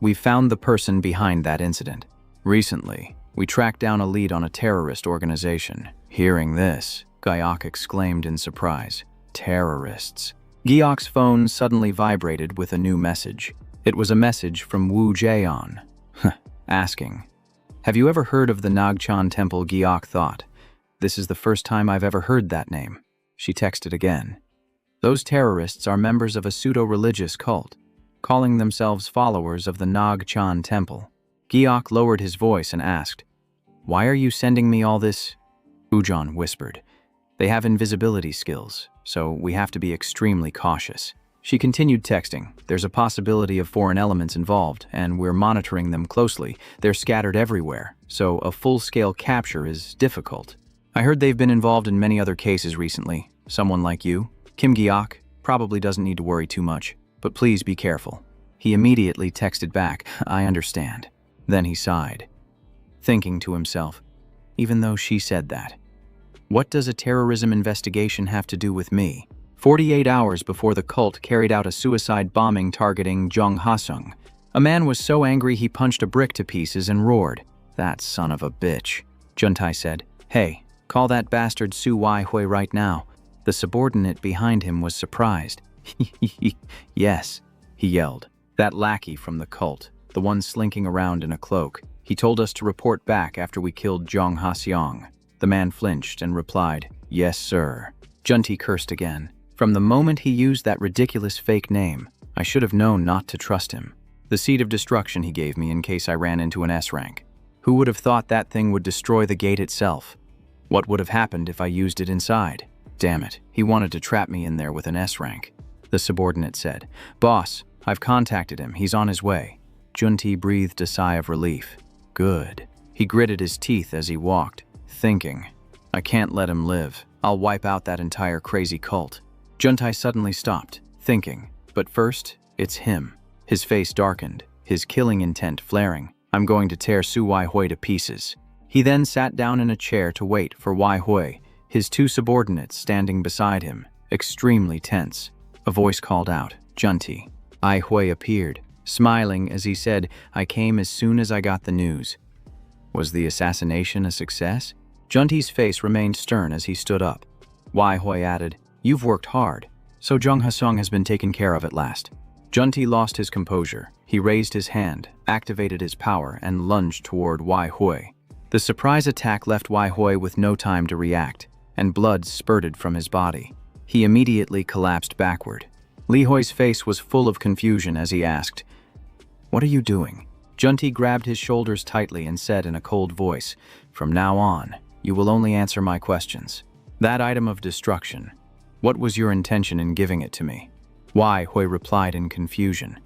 We found the person behind that incident. Recently, we tracked down a lead on a terrorist organization. Hearing this, Giok exclaimed in surprise. Terrorists. Giok's phone suddenly vibrated with a new message. It was a message from Wu Jaeon, asking, Have you ever heard of the Nagchan Temple? Giok thought. This is the first time I've ever heard that name. She texted again. Those terrorists are members of a pseudo-religious cult, calling themselves followers of the Nagchan Temple. Giok lowered his voice and asked, Why are you sending me all this? Ujan whispered. They have invisibility skills, so we have to be extremely cautious. She continued texting. There's a possibility of foreign elements involved, and we're monitoring them closely. They're scattered everywhere, so a full-scale capture is difficult. I heard they've been involved in many other cases recently. Someone like you, Kim Giok, probably doesn't need to worry too much, but please be careful. He immediately texted back, I understand. Then he sighed, thinking to himself, even though she said that, what does a terrorism investigation have to do with me? 48 hours before the cult carried out a suicide bombing targeting Jung Ha-seong, a man was so angry he punched a brick to pieces and roared, That son of a bitch. Jun-tae said, Hey, call that bastard Su Wai-hui right now. The subordinate behind him was surprised. Yes, he yelled. That lackey from the cult, the one slinking around in a cloak. He told us to report back after we killed Jung Ha-seong. The man flinched and replied, Yes, sir. Jun-tae cursed again. From the moment he used that ridiculous fake name, I should have known not to trust him. The seed of destruction he gave me in case I ran into an S rank. Who would have thought that thing would destroy the gate itself? What would have happened if I used it inside? Damn it, he wanted to trap me in there with an S rank. The subordinate said, Boss, I've contacted him. He's on his way. Jun-tae breathed a sigh of relief. Good. He gritted his teeth as he walked, thinking, I can't let him live. I'll wipe out that entire crazy cult. Jun-tae suddenly stopped, thinking, but first, it's him. His face darkened, his killing intent flaring. I'm going to tear Su Wai-hui to pieces. He then sat down in a chair to wait for Wai-hui, his two subordinates standing beside him, extremely tense. A voice called out, Jun-tae. Ai-hui appeared, smiling as he said, I came as soon as I got the news. Was the assassination a success? Jun-tae's face remained stern as he stood up. Wai-hui added, You've worked hard, so Jung Ha-seong has been taken care of at last. Jun-tae lost his composure. He raised his hand, activated his power, and lunged toward Wai-hui. The surprise attack left Wai-hui with no time to react, and blood spurted from his body. He immediately collapsed backward. Li-hui's face was full of confusion as he asked, What are you doing? Jun-tae grabbed his shoulders tightly and said in a cold voice, From now on, you will only answer my questions. That item of destruction, what was your intention in giving it to me? Wai-hui replied in confusion.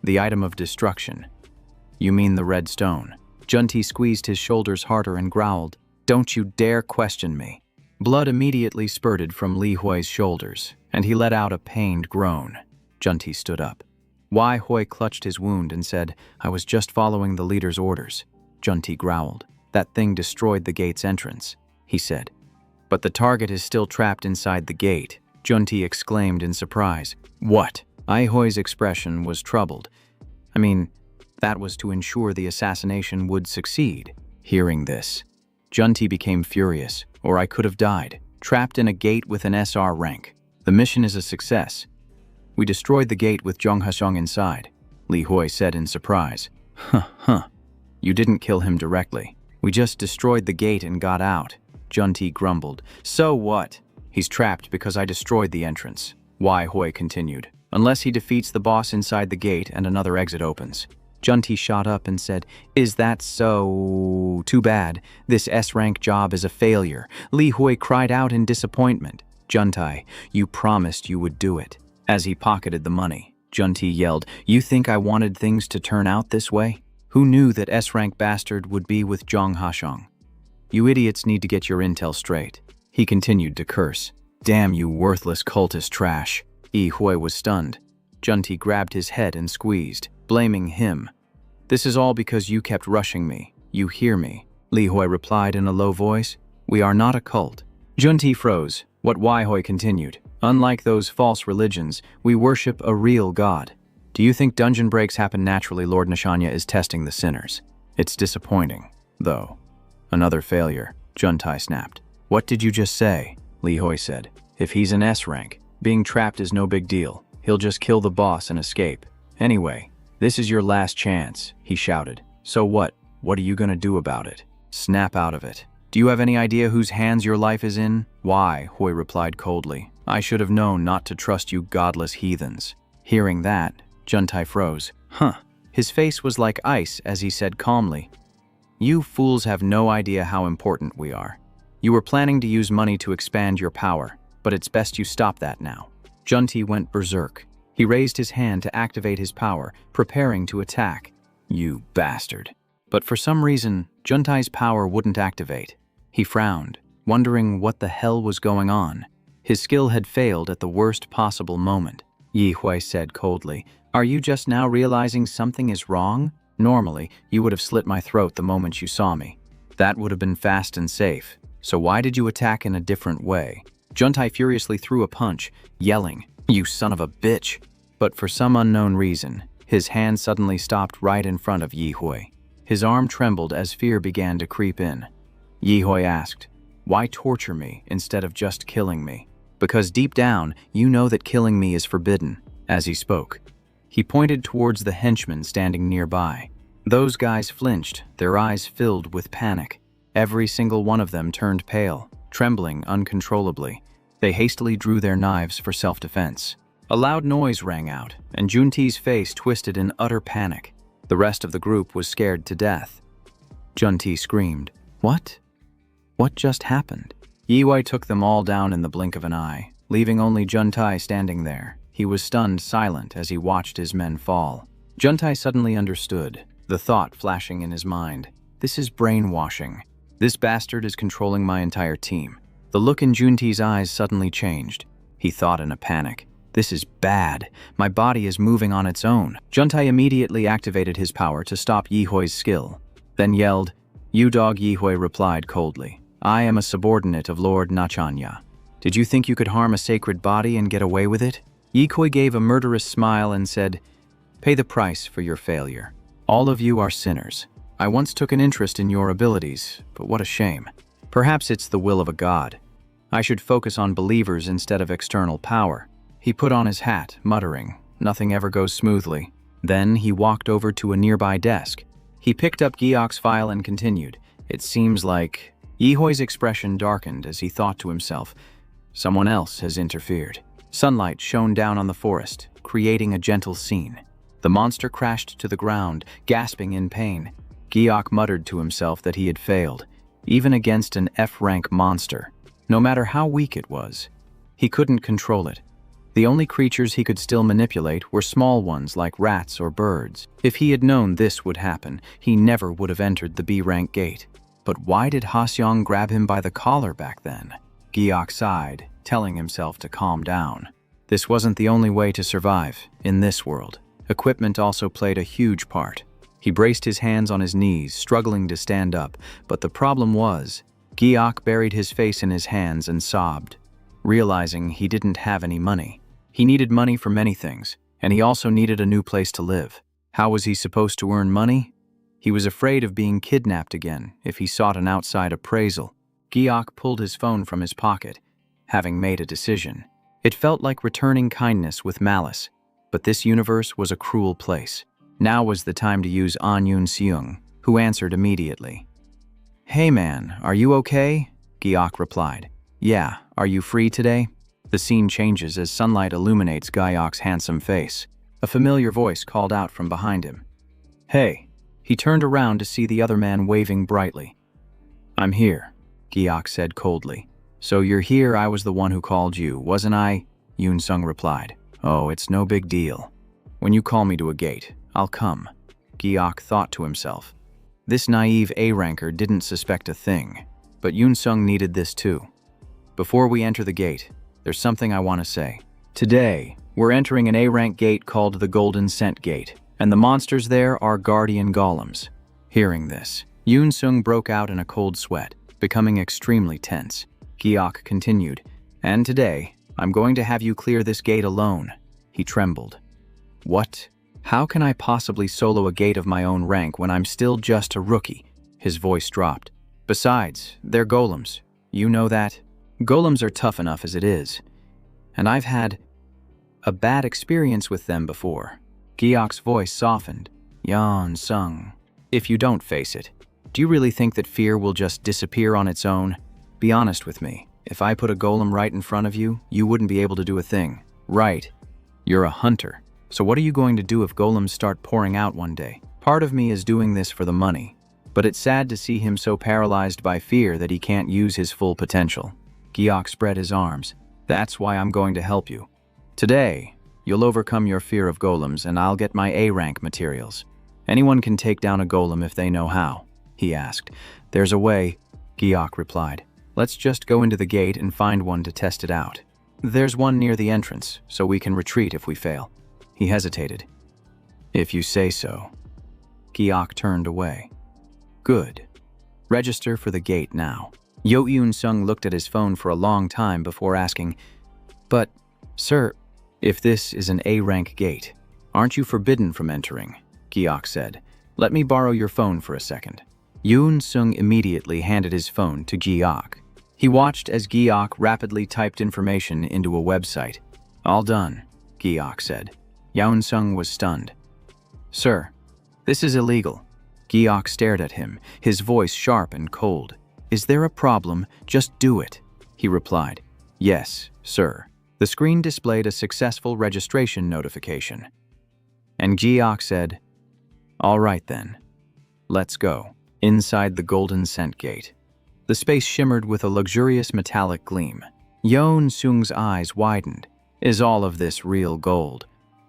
The item of destruction. You mean the red stone. Junti squeezed his shoulders harder and growled, "Don't you dare question me." Blood immediately spurted from Li Hui's shoulders, and he let out a pained groan. Junti stood up. Wai Hui clutched his wound and said, "I was just following the leader's orders." Junti growled. "That thing destroyed the gate's entrance," he said. "But the target is still trapped inside the gate," Junti exclaimed in surprise. "What?" Ai Hui's expression was troubled. "I mean, that was to ensure the assassination would succeed." Hearing this, Junti became furious. "Or I could have died, trapped in a gate with an SR rank. The mission is a success. We destroyed the gate with Zhong Hashong inside," Li Hui said in surprise. Huh. You didn't kill him directly. We just destroyed the gate and got out," Junti grumbled. "So what? He's trapped because I destroyed the entrance," Wai Hui continued. "Unless he defeats the boss inside the gate and another exit opens." Junti shot up and said, "Is that so? Too bad. This S-rank job is a failure." Li Hui cried out in disappointment. "Junti, you promised you would do it." As he pocketed the money, Junti yelled, "You think I wanted things to turn out this way? Who knew that S-rank bastard would be with Zhong Hashong? You idiots need to get your intel straight." He continued to curse. "Damn you worthless cultist trash." Yi Hui was stunned. Junti grabbed his head and squeezed, blaming him. "This is all because you kept rushing me. You hear me?" Li Hui replied in a low voice. "We are not a cult." Junti froze. What Wai Hui continued. "Unlike those false religions, we worship a real God. Do you think dungeon breaks happen naturally? Lord Nishanya is testing the sinners. It's disappointing, though." "Another failure," Junti snapped. "What did you just say?" Li Hui said. "If he's an S rank, being trapped is no big deal. He'll just kill the boss and escape. Anyway, this is your last chance," he shouted. "So what? What are you gonna do about it? Snap out of it. Do you have any idea whose hands your life is in?" Wai Hui replied coldly. "I should have known not to trust you godless heathens." Hearing that, Junti froze. His face was like ice as he said calmly, "You fools have no idea how important we are. You were planning to use money to expand your power, but it's best you stop that now." Junti went berserk. He raised his hand to activate his power, preparing to attack. "You bastard." But for some reason, Junti's power wouldn't activate. He frowned, wondering what the hell was going on. His skill had failed at the worst possible moment. Yi Hui said coldly, "Are you just now realizing something is wrong? Normally, you would have slit my throat the moment you saw me. That would have been fast and safe. So why did you attack in a different way?" Junti furiously threw a punch, yelling, "You son of a bitch!" But for some unknown reason, his hand suddenly stopped right in front of Yi Hui. His arm trembled as fear began to creep in. Yi Hui asked, "Why torture me instead of just killing me?" "Because deep down, you know that killing me is forbidden." As he spoke, he pointed towards the henchmen standing nearby. Those guys flinched, their eyes filled with panic. Every single one of them turned pale, trembling uncontrollably. They hastily drew their knives for self-defense. A loud noise rang out, and Junti's face twisted in utter panic. The rest of the group was scared to death. Junti screamed, "What? What just happened?" Yi Hui took them all down in the blink of an eye, leaving only Junti standing there. He was stunned silent as he watched his men fall. Junti suddenly understood, the thought flashing in his mind. "This is brainwashing. This bastard is controlling my entire team." The look in Junti's eyes suddenly changed. He thought in a panic, "This is bad. My body is moving on its own." Junti immediately activated his power to stop Yi Hui's skill, then yelled, "You dog." Yi Hui replied coldly, "I am a subordinate of Lord Nachanya. Did you think you could harm a sacred body and get away with it?" Yi Hui gave a murderous smile and said, "Pay the price for your failure. All of you are sinners. I once took an interest in your abilities, but what a shame. Perhaps it's the will of a god. I should focus on believers instead of external power." He put on his hat, muttering, "Nothing ever goes smoothly." Then he walked over to a nearby desk. He picked up Giok's file and continued, "It seems like..." Yi Hui's expression darkened as he thought to himself, "Someone else has interfered." Sunlight shone down on the forest, creating a gentle scene. The monster crashed to the ground, gasping in pain. Giok muttered to himself that he had failed, even against an F-rank monster. No matter how weak it was, he couldn't control it. The only creatures he could still manipulate were small ones like rats or birds. If he had known this would happen, he never would have entered the B-rank gate. But why did Ha-seong grab him by the collar back then? Giok sighed, telling himself to calm down. This wasn't the only way to survive in this world. Equipment also played a huge part. He braced his hands on his knees, struggling to stand up, but the problem was, Giok buried his face in his hands and sobbed, realizing he didn't have any money. He needed money for many things, and he also needed a new place to live. How was he supposed to earn money? He was afraid of being kidnapped again if he sought an outside appraisal. Giok pulled his phone from his pocket, having made a decision. It felt like returning kindness with malice, but this universe was a cruel place. Now was the time to use An Yoon-seung, who answered immediately. "Hey man, are you okay?" Giok replied. "Yeah, are you free today?" The scene changes as sunlight illuminates Giok's handsome face. A familiar voice called out from behind him. "Hey." He turned around to see the other man waving brightly. "I'm here," Giok said coldly. "So you're here, I was the one who called you, wasn't I?" Yoon-sung replied. "Oh, it's no big deal. When you call me to a gate, I'll come," Giok thought to himself. This naive A-ranker didn't suspect a thing, but Yoon-sung needed this too. "Before we enter the gate, there's something I want to say. Today, we're entering an A-rank gate called the Golden Scent Gate, and the monsters there are guardian golems." Hearing this, Yoon-sung broke out in a cold sweat, becoming extremely tense. Giok continued, "And today, I'm going to have you clear this gate alone." He trembled. "What? How can I possibly solo a gate of my own rank when I'm still just a rookie?" His voice dropped. "Besides, they're golems. You know that? Golems are tough enough as it is. And I've had a bad experience with them before." Giok's voice softened. "Yoon-sung, if you don't face it, do you really think that fear will just disappear on its own? Be honest with me. If I put a golem right in front of you, you wouldn't be able to do a thing. Right? You're a hunter. So what are you going to do if golems start pouring out one day? Part of me is doing this for the money, but it's sad to see him so paralyzed by fear that he can't use his full potential." Giok spread his arms. "That's why I'm going to help you. Today, you'll overcome your fear of golems and I'll get my A-rank materials. Anyone can take down a golem if they know how," he asked. "There's a way," Giok replied. "Let's just go into the gate and find one to test it out. There's one near the entrance, so we can retreat if we fail." He hesitated. "If you say so." Giok turned away. "Good. Register for the gate now." Yoon-sung looked at his phone for a long time before asking, "But, sir, if this is an A-rank gate, aren't you forbidden from entering?" Giok said. "Let me borrow your phone for a second." Yoon-sung immediately handed his phone to Giok. He watched as Giok rapidly typed information into a website. "All done," Giok said. Yoon-sung was stunned. "Sir, this is illegal." Giok stared at him, his voice sharp and cold. "Is there a problem? Just do it," he replied. "Yes, sir." The screen displayed a successful registration notification. And Giok said, "All right then, let's go." Inside the Golden Scent Gate, the space shimmered with a luxurious metallic gleam. Yoon-sung's eyes widened. Is all of this real gold?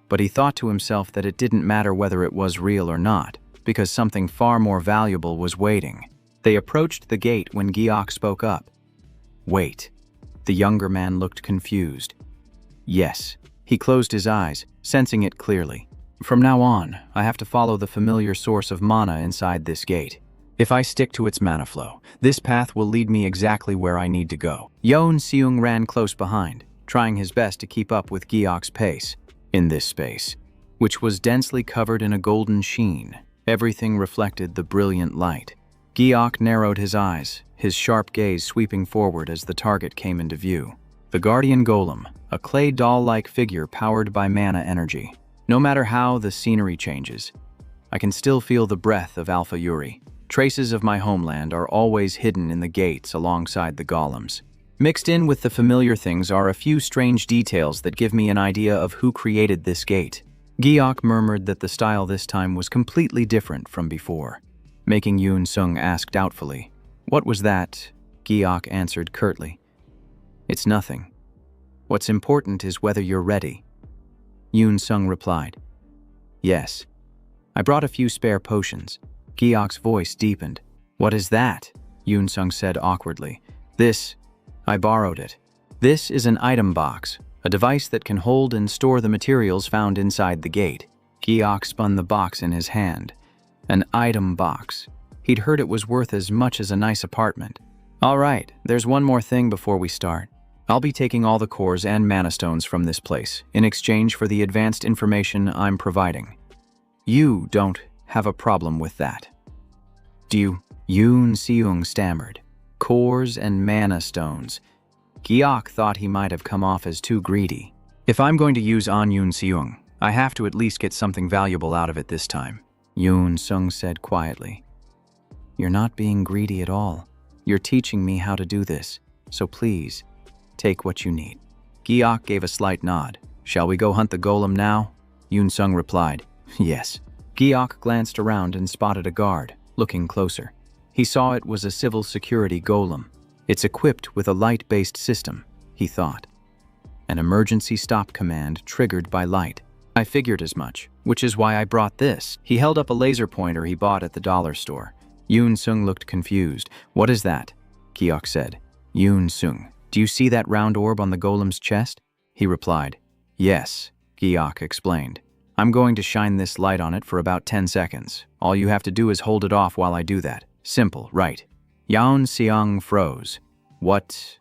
But he thought to himself that it didn't matter whether it was real or not, because something far more valuable was waiting. They approached the gate when Giok spoke up. "Wait." The younger man looked confused. "Yes." He closed his eyes, sensing it clearly. "From now on, I have to follow the familiar source of mana inside this gate. If I stick to its mana flow, this path will lead me exactly where I need to go." Yoon-seung ran close behind, trying his best to keep up with Giok's pace. In this space, which was densely covered in a golden sheen, everything reflected the brilliant light. Giok narrowed his eyes, his sharp gaze sweeping forward as the target came into view. The guardian golem, a clay doll-like figure powered by mana energy. No matter how the scenery changes, I can still feel the breath of Alpha Yuri. Traces of my homeland are always hidden in the gates alongside the golems. Mixed in with the familiar things are a few strange details that give me an idea of who created this gate. Giok murmured that the style this time was completely different from before, making Yoon-sung ask doubtfully, "What was that?" Giok answered curtly, "It's nothing." What's important is whether you're ready. Yoon Sung replied. Yes. I brought a few spare potions. Giok's voice deepened. What is that? Yoon Sung said awkwardly. This. I borrowed it. This is an item box, a device that can hold and store the materials found inside the gate. Giok spun the box in his hand. An item box. He'd heard it was worth as much as a nice apartment. All right, there's one more thing before we start. I'll be taking all the cores and mana stones from this place in exchange for the advanced information I'm providing. You don't have a problem with that. Do you? Yoon Seung stammered. Cores and mana stones. Giok thought he might have come off as too greedy. If I'm going to use on Yoon Seung, I have to at least get something valuable out of it this time, Yoon Sung said quietly. You're not being greedy at all. You're teaching me how to do this, so please, take what you need. Giok gave a slight nod. Shall we go hunt the golem now? Yoon Sung replied, yes. Giok glanced around and spotted a guard, looking closer. He saw it was a civil security golem. It's equipped with a light-based system, he thought. An emergency stop command triggered by light. I figured as much, which is why I brought this. He held up a laser pointer he bought at the dollar store. Yoon Sung looked confused. What is that? Giok said. Yoon Sung, do you see that round orb on the golem's chest? He replied. Yes, Giok explained. I'm going to shine this light on it for about 10 seconds. All you have to do is hold it off while I do that. Simple, right? Yoon Seung froze. What?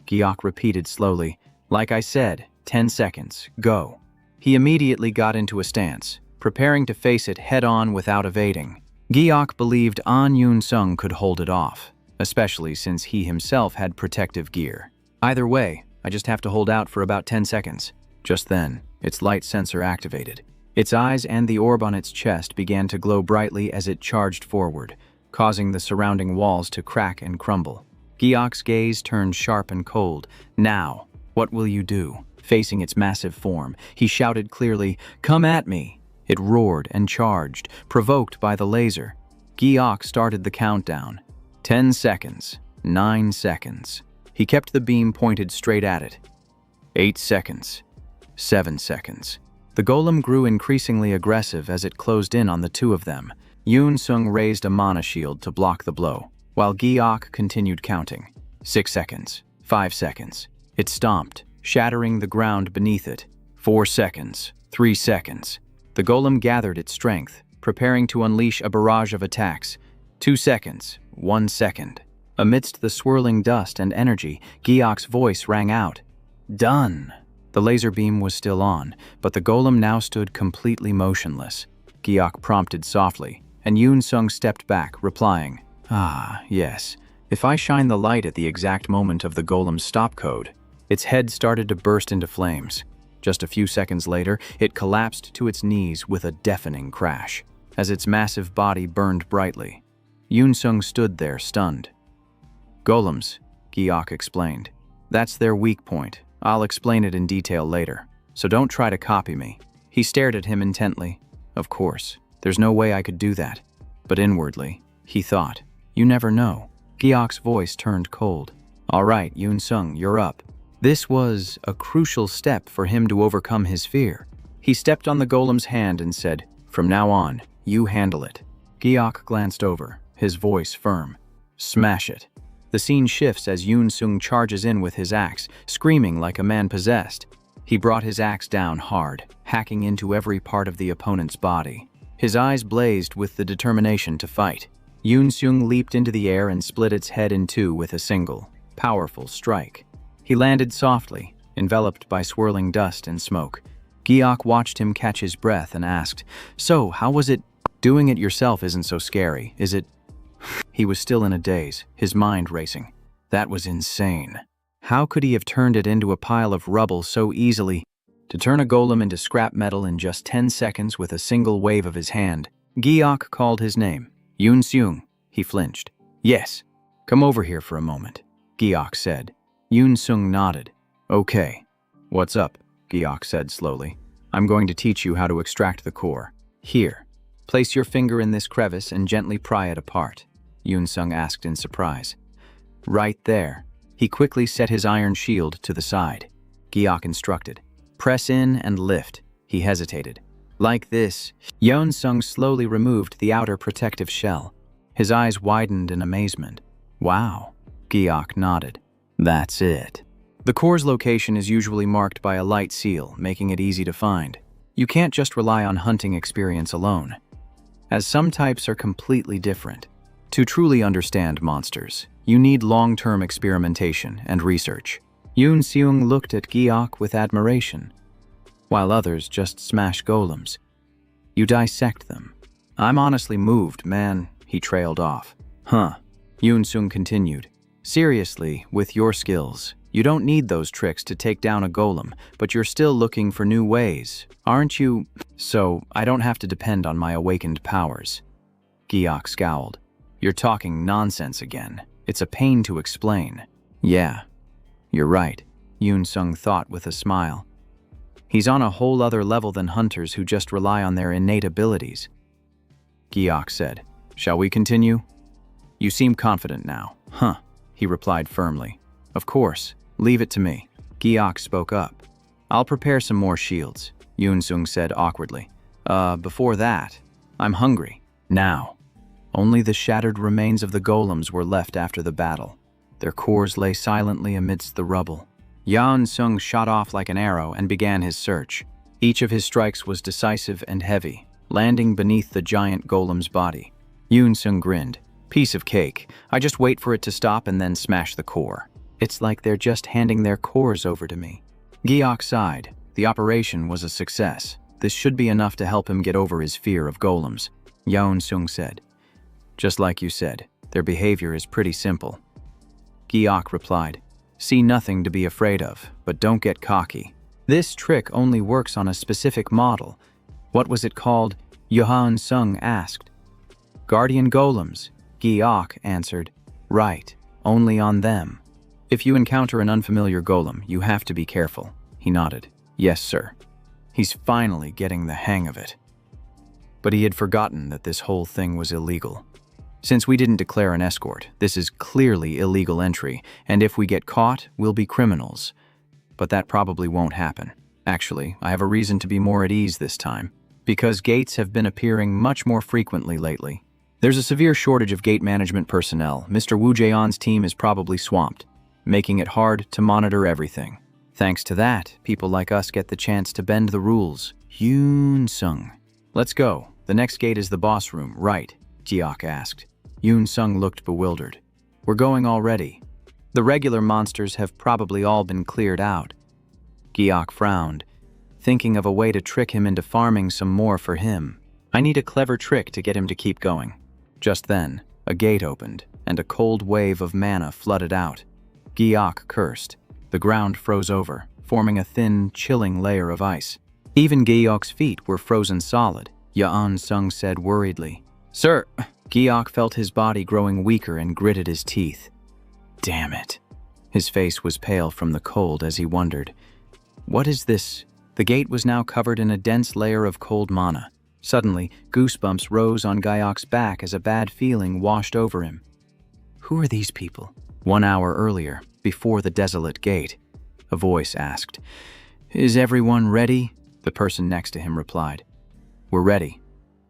Giok repeated slowly. Like I said, 10 seconds. Go. He immediately got into a stance, preparing to face it head-on without evading. Giok believed An Yoon Sung could hold it off, especially since he himself had protective gear. Either way, I just have to hold out for about 10 seconds. Just then, its light sensor activated. Its eyes and the orb on its chest began to glow brightly as it charged forward, causing the surrounding walls to crack and crumble. Giok's gaze turned sharp and cold. Now, what will you do? Facing its massive form, he shouted clearly, "Come at me!" It roared and charged, provoked by the laser. Giok started the countdown. 10 seconds. 9 seconds. He kept the beam pointed straight at it. 8 seconds. 7 seconds. The golem grew increasingly aggressive as it closed in on the two of them. Yoon Sung raised a mana shield to block the blow, while Giok continued counting. 6 seconds. 5 seconds. It stomped, shattering the ground beneath it. 4 seconds. 3 seconds. The golem gathered its strength, preparing to unleash a barrage of attacks. 2 seconds. 1 second. Amidst the swirling dust and energy, Giok's voice rang out. Done! The laser beam was still on, but the golem now stood completely motionless. Giok prompted softly, and Yoon Sung stepped back, replying, Ah, yes. If I shine the light at the exact moment of the golem's stop code. Its head started to burst into flames. Just a few seconds later, it collapsed to its knees with a deafening crash, as its massive body burned brightly. Yoon Sung stood there, stunned. Golems, Giok explained. That's their weak point. I'll explain it in detail later, so don't try to copy me. He stared at him intently. Of course, there's no way I could do that. But inwardly, he thought, you never know. Giok's voice turned cold. All right, Yoon Sung, you're up. This was a crucial step for him to overcome his fear. He stepped on the golem's hand and said, From now on, you handle it. Giok glanced over, his voice firm. Smash it. The scene shifts as Yoon Sung charges in with his axe, screaming like a man possessed. He brought his axe down hard, hacking into every part of the opponent's body. His eyes blazed with the determination to fight. Yoon Sung leaped into the air and split its head in two with a single, powerful strike. He landed softly, enveloped by swirling dust and smoke. Giok watched him catch his breath and asked, So, how was it? Doing it yourself isn't so scary, is it? He was still in a daze, his mind racing. That was insane. How could he have turned it into a pile of rubble so easily? To turn a golem into scrap metal in just 10 seconds with a single wave of his hand. Giok called his name. Yoon Sung. He flinched. Yes. Come over here for a moment, Giok said. Yoon Sung nodded. Okay. What's up? Giok said slowly. I'm going to teach you how to extract the core. Here. Place your finger in this crevice and gently pry it apart, Yoon Sung asked in surprise. Right there. He quickly set his iron shield to the side. Giok instructed. Press in and lift. He hesitated. Like this, Yeon Sung slowly removed the outer protective shell. His eyes widened in amazement. Wow, Giok nodded. That's it. The core's location is usually marked by a light seal, making it easy to find. You can't just rely on hunting experience alone, as some types are completely different. To truly understand monsters, you need long-term experimentation and research. Yoon Seung looked at Giok with admiration, while others just smash golems. You dissect them. I'm honestly moved, man, he trailed off. Huh, Yoon Seung continued. Seriously, with your skills, you don't need those tricks to take down a golem, but you're still looking for new ways, aren't you? So, I don't have to depend on my awakened powers. Giok scowled. You're talking nonsense again. It's a pain to explain. Yeah, you're right, Yoon Seung thought with a smile. He's on a whole other level than hunters who just rely on their innate abilities. Giok said, Shall we continue? You seem confident now. Huh, he replied firmly. Of course, leave it to me. Giok spoke up. I'll prepare some more shields, Yoon Seung said awkwardly. Before that, I'm hungry. Now. Only the shattered remains of the golems were left after the battle. Their cores lay silently amidst the rubble. Yeon Seung shot off like an arrow and began his search. Each of his strikes was decisive and heavy, landing beneath the giant golem's body. Yoon Seung grinned. Piece of cake. I just wait for it to stop and then smash the core. It's like they're just handing their cores over to me. Giok sighed. The operation was a success. This should be enough to help him get over his fear of golems. Yeon Seung said. Just like you said, their behavior is pretty simple. Giok replied. See nothing to be afraid of, but don't get cocky. This trick only works on a specific model. What was it called? Yeon Seung asked. Guardian golems, Giok answered. Right, only on them. If you encounter an unfamiliar golem, you have to be careful. He nodded. Yes, sir. He's finally getting the hang of it. But he had forgotten that this whole thing was illegal. Since we didn't declare an escort, this is clearly illegal entry, and if we get caught, we'll be criminals. But that probably won't happen. Actually, I have a reason to be more at ease this time, because gates have been appearing much more frequently lately. There's a severe shortage of gate management personnel. Mr. Woo Jae-on's team is probably swamped, making it hard to monitor everything. Thanks to that, people like us get the chance to bend the rules. Yoon Seung. Let's go. The next gate is the boss room, right? Giok asked. Yoon Seung looked bewildered. We're going already. The regular monsters have probably all been cleared out. Giok frowned, thinking of a way to trick him into farming some more for him. I need a clever trick to get him to keep going. Just then, a gate opened, and a cold wave of mana flooded out. Giok cursed. The ground froze over, forming a thin, chilling layer of ice. Even Giok's feet were frozen solid, Yeon Seung said worriedly. Sir, Giok felt his body growing weaker and gritted his teeth. Damn it. His face was pale from the cold as he wondered. What is this? The gate was now covered in a dense layer of cold mana. Suddenly, goosebumps rose on Giok's back as a bad feeling washed over him. Who are these people? 1 hour earlier, before the desolate gate, a voice asked. Is everyone ready? The person next to him replied. We're ready,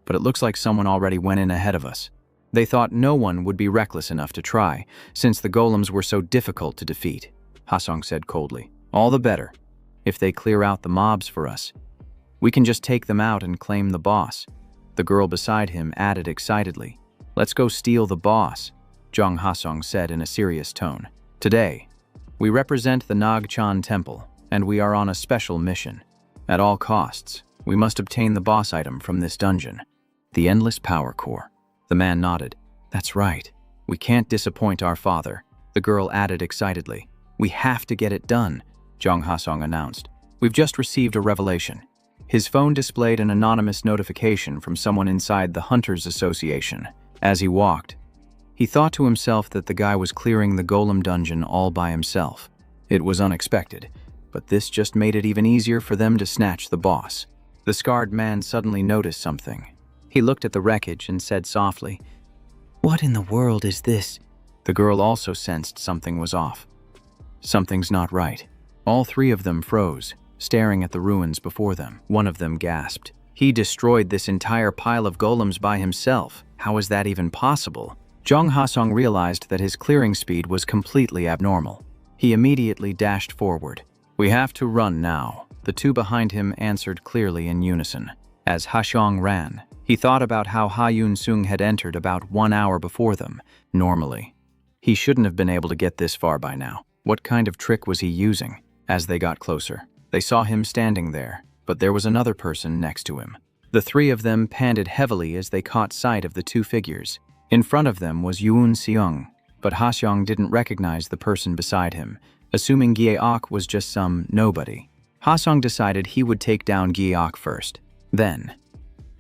but it looks like someone already went in ahead of us. They thought no one would be reckless enough to try, since the golems were so difficult to defeat, Hasong said coldly. All the better. If they clear out the mobs for us, we can just take them out and claim the boss. The girl beside him added excitedly. Let's go steal the boss, Jong Hasong said in a serious tone. Today, we represent the Nagchan Temple, and we are on a special mission. At all costs, we must obtain the boss item from this dungeon, the Endless Power Core. The man nodded. That's right. We can't disappoint our father, the girl added excitedly. We have to get it done, Jong Hasong announced. We've just received a revelation. His phone displayed an anonymous notification from someone inside the Hunters Association. As he walked, he thought to himself that the guy was clearing the golem dungeon all by himself. It was unexpected, but this just made it even easier for them to snatch the boss. The scarred man suddenly noticed something. He looked at the wreckage and said softly, What in the world is this? The girl also sensed something was off. Something's not right. All three of them froze, staring at the ruins before them. One of them gasped. He destroyed this entire pile of golems by himself. How is that even possible? Jong Ha-sung realized that his clearing speed was completely abnormal. He immediately dashed forward. "We have to run now," the two behind him answered clearly in unison. As Ha-sung ran, he thought about how Ha-Yun-sung had entered about 1 hour before them, normally. He shouldn't have been able to get this far by now. What kind of trick was he using? As they got closer, they saw him standing there, but there was another person next to him. The three of them panted heavily as they caught sight of the two figures. In front of them was Yoon Seung, but Ha-sung didn't recognize the person beside him, assuming Gye-ok was just some nobody. Ha-sung decided he would take down Gye-ok first. Then,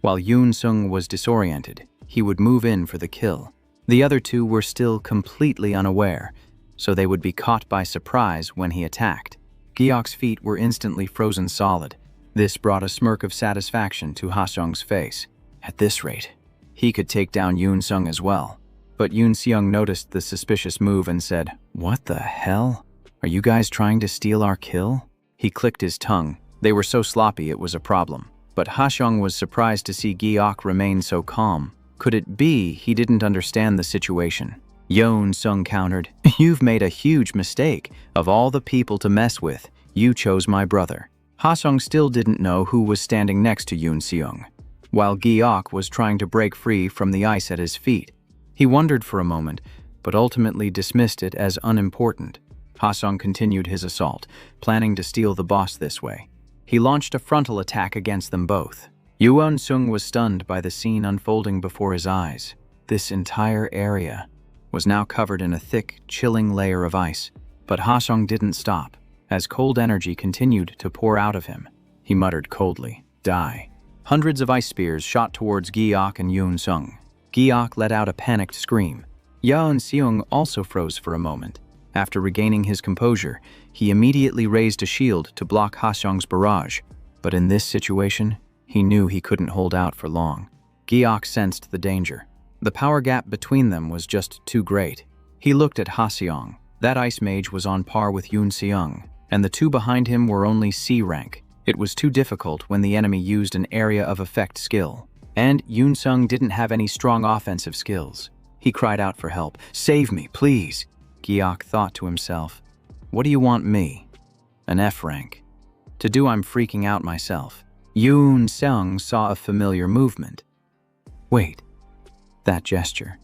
while Yoon Sung was disoriented, he would move in for the kill. The other two were still completely unaware, so they would be caught by surprise when he attacked. Gye-ok's feet were instantly frozen solid. This brought a smirk of satisfaction to Ha-sung's face. At this rate, he could take down Yoon Sung as well. But Yoon Seung noticed the suspicious move and said, "What the hell? Are you guys trying to steal our kill?" He clicked his tongue. They were so sloppy it was a problem. But Ha-sung was surprised to see Gye-ok remain so calm. Could it be he didn't understand the situation? Yoon Sung countered, "You've made a huge mistake. Of all the people to mess with, you chose my brother." Ha-sung still didn't know who was standing next to Yoon Seung, while Gye-ok was trying to break free from the ice at his feet. He wondered for a moment, but ultimately dismissed it as unimportant. Ha-sung continued his assault, planning to steal the boss this way. He launched a frontal attack against them both. Yoon Sung was stunned by the scene unfolding before his eyes. This entire area was now covered in a thick, chilling layer of ice. But Ha-sung didn't stop. As cold energy continued to pour out of him, he muttered coldly, "Die." Hundreds of ice spears shot towards Gye-ok and Yoon Sung. Gye-ok let out a panicked scream. Yoon Seung also froze for a moment. After regaining his composure, he immediately raised a shield to block Ha-sung's barrage. But in this situation, he knew he couldn't hold out for long. Gye-ok sensed the danger. The power gap between them was just too great. He looked at Ha-seong. That ice mage was on par with Yoon Seung, and the two behind him were only C rank. It was too difficult when the enemy used an area of effect skill. And Yoon Sung didn't have any strong offensive skills. He cried out for help. "Save me, please." Gye-ok thought to himself, "What do you want me? An F rank. To do I'm freaking out myself." Yoon Seung saw a familiar movement. Wait, that gesture.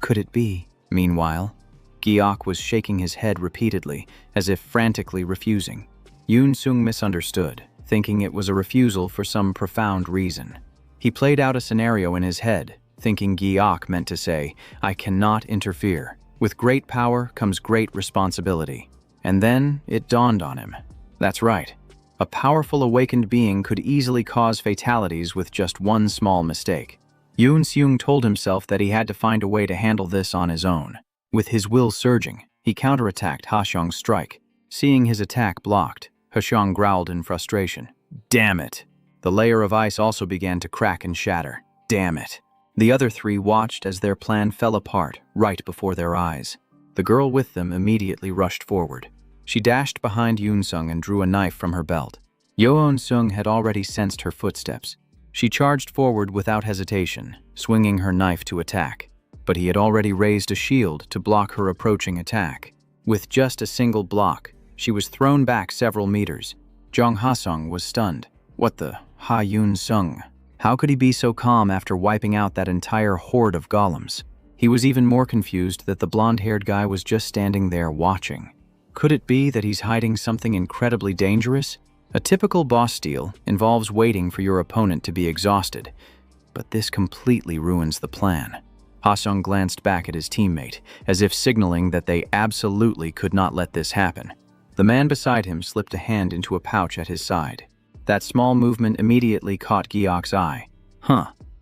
Could it be? Meanwhile, Gye-ok was shaking his head repeatedly, as if frantically refusing. Yoon Sung misunderstood, thinking it was a refusal for some profound reason. He played out a scenario in his head, thinking Gye-ok meant to say, "I cannot interfere. With great power comes great responsibility." And then it dawned on him. That's right. A powerful awakened being could easily cause fatalities with just one small mistake. Yoon Seung told himself that he had to find a way to handle this on his own. With his will surging, he counterattacked Ha-sung's strike. Seeing his attack blocked, Ha-sung growled in frustration. "Damn it!" The layer of ice also began to crack and shatter. Damn it! The other three watched as their plan fell apart right before their eyes. The girl with them immediately rushed forward. She dashed behind Yoon Sung and drew a knife from her belt. Yoon Sung had already sensed her footsteps. She charged forward without hesitation, swinging her knife to attack. But he had already raised a shield to block her approaching attack. With just a single block, she was thrown back several meters. Jong Ha-sung was stunned. What the? Ha-Yoon Sung? How could he be so calm after wiping out that entire horde of golems? He was even more confused that the blonde-haired guy was just standing there watching. Could it be that he's hiding something incredibly dangerous? A typical boss steal involves waiting for your opponent to be exhausted, but this completely ruins the plan. Ha-sung glanced back at his teammate, as if signaling that they absolutely could not let this happen. The man beside him slipped a hand into a pouch at his side. That small movement immediately caught Gye-ok's eye.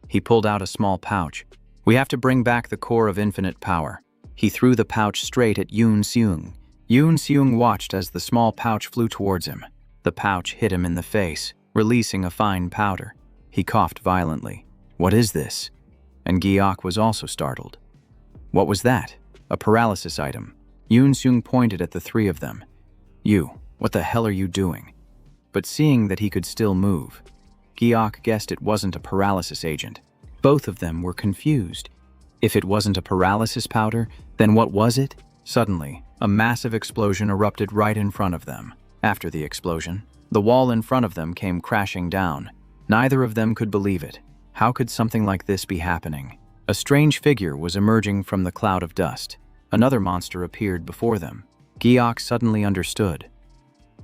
He pulled out a small pouch. "We have to bring back the core of infinite power." He threw the pouch straight at Yoon Seung. Yoon Seung watched as the small pouch flew towards him. The pouch hit him in the face, releasing a fine powder. He coughed violently. "What is this?" And Gye-ok was also startled. "What was that?" "A paralysis item." Yoon Seung pointed at the three of them. "You, "What the hell are you doing?" But seeing that he could still move, Giok guessed it wasn't a paralysis agent. Both of them were confused. If it wasn't a paralysis powder, then what was it? Suddenly, a massive explosion erupted right in front of them. After the explosion, the wall in front of them came crashing down. Neither of them could believe it. How could something like this be happening? A strange figure was emerging from the cloud of dust. Another monster appeared before them. Giok suddenly understood.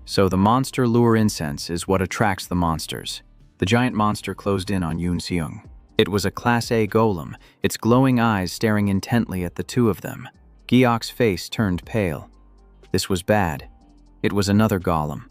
So the monster lure incense is what attracts the monsters. The giant monster closed in on Yoon Seung. It was a Class A golem, its glowing eyes staring intently at the two of them. Giok's face turned pale. This was bad. It was another golem.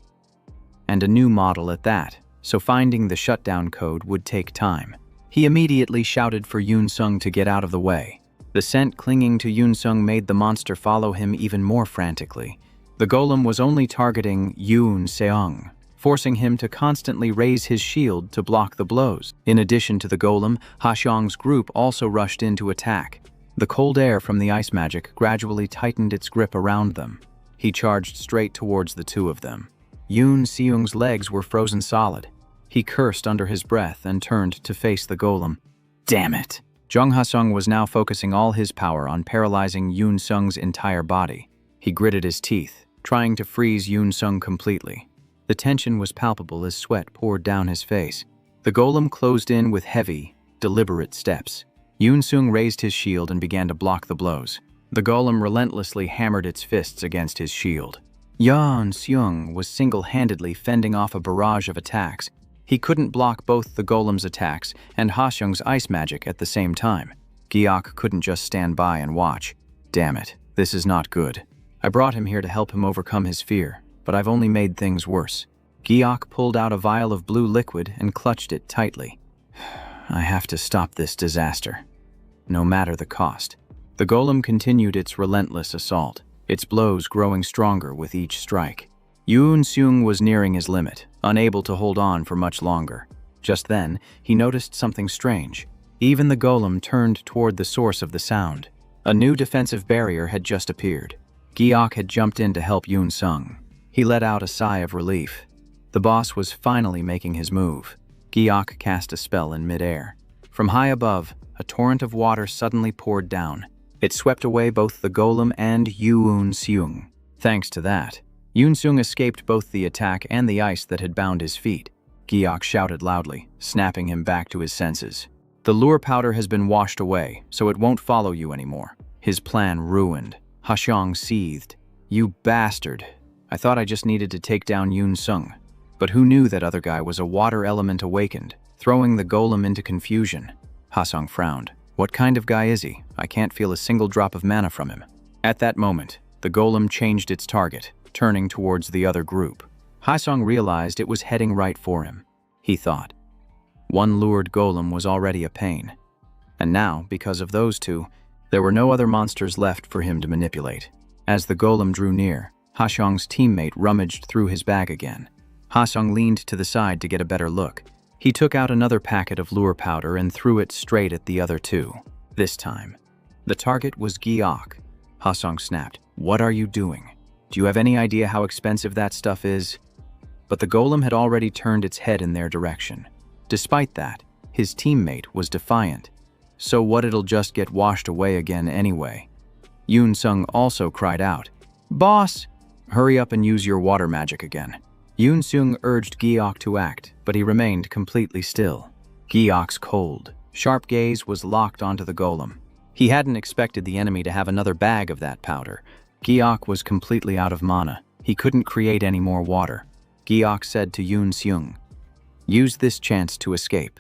And a new model at that, so finding the shutdown code would take time. He immediately shouted for Yoon Seung to get out of the way. The scent clinging to Yoon Seung made the monster follow him even more frantically. The golem was only targeting Yoon Seung, forcing him to constantly raise his shield to block the blows. In addition to the golem, Ha Xiong's group also rushed in to attack. The cold air from the ice magic gradually tightened its grip around them. He charged straight towards the two of them. Yoon Seung's legs were frozen solid. He cursed under his breath and turned to face the golem. Damn it! Jung Ha-sung was now focusing all his power on paralyzing Yoon Seung's entire body. He gritted his teeth, trying to freeze Yoon Seung completely. The tension was palpable as sweat poured down his face. The golem closed in with heavy, deliberate steps. Yoon Seung raised his shield and began to block the blows. The golem relentlessly hammered its fists against his shield. Yoon Seung was single-handedly fending off a barrage of attacks. He couldn't block both the golem's attacks and Ha Xiong's ice magic at the same time. Giok couldn't just stand by and watch. Damn it, this is not good. I brought him here to help him overcome his fear, but I've only made things worse. Giok pulled out a vial of blue liquid and clutched it tightly. I have to stop this disaster, no matter the cost. The golem continued its relentless assault, its blows growing stronger with each strike. Yoon Seung was nearing his limit, unable to hold on for much longer. Just then, he noticed something strange. Even the golem turned toward the source of the sound. A new defensive barrier had just appeared. Giok had jumped in to help Yoon Seung. He let out a sigh of relief. The boss was finally making his move. Giok cast a spell in midair. From high above, a torrent of water suddenly poured down. It swept away both the golem and Yoon Seung. Thanks to that, Yoon Seung escaped both the attack and the ice that had bound his feet. Giok shouted loudly, snapping him back to his senses. The lure powder has been washed away, so it won't follow you anymore. His plan ruined. Ha Xiong seethed. You bastard. I thought I just needed to take down Yoon Seung. But who knew that other guy was a water element awakened, throwing the golem into confusion? Ha Xiong frowned. What kind of guy is he? I can't feel a single drop of mana from him. At that moment, the golem changed its target, turning towards the other group. Ha Xiong realized it was heading right for him. He thought. One lured golem was already a pain. And now, because of those two, there were no other monsters left for him to manipulate. As the golem drew near, Ha Xiong's teammate rummaged through his bag again. Ha Xiong leaned to the side to get a better look. He took out another packet of lure powder and threw it straight at the other two. This time, the target was Giok. Ha Xiong snapped. What are you doing? Do you have any idea how expensive that stuff is? But the golem had already turned its head in their direction. Despite that, his teammate was defiant. So what, it'll just get washed away again anyway. Yoon Seung also cried out, Boss! Hurry up and use your water magic again. Yoon Seung urged Giok to act, but he remained completely still. Giok's cold, sharp gaze was locked onto the golem. He hadn't expected the enemy to have another bag of that powder. Giok was completely out of mana. He couldn't create any more water. Giok said to Yoon Seung, Use this chance to escape.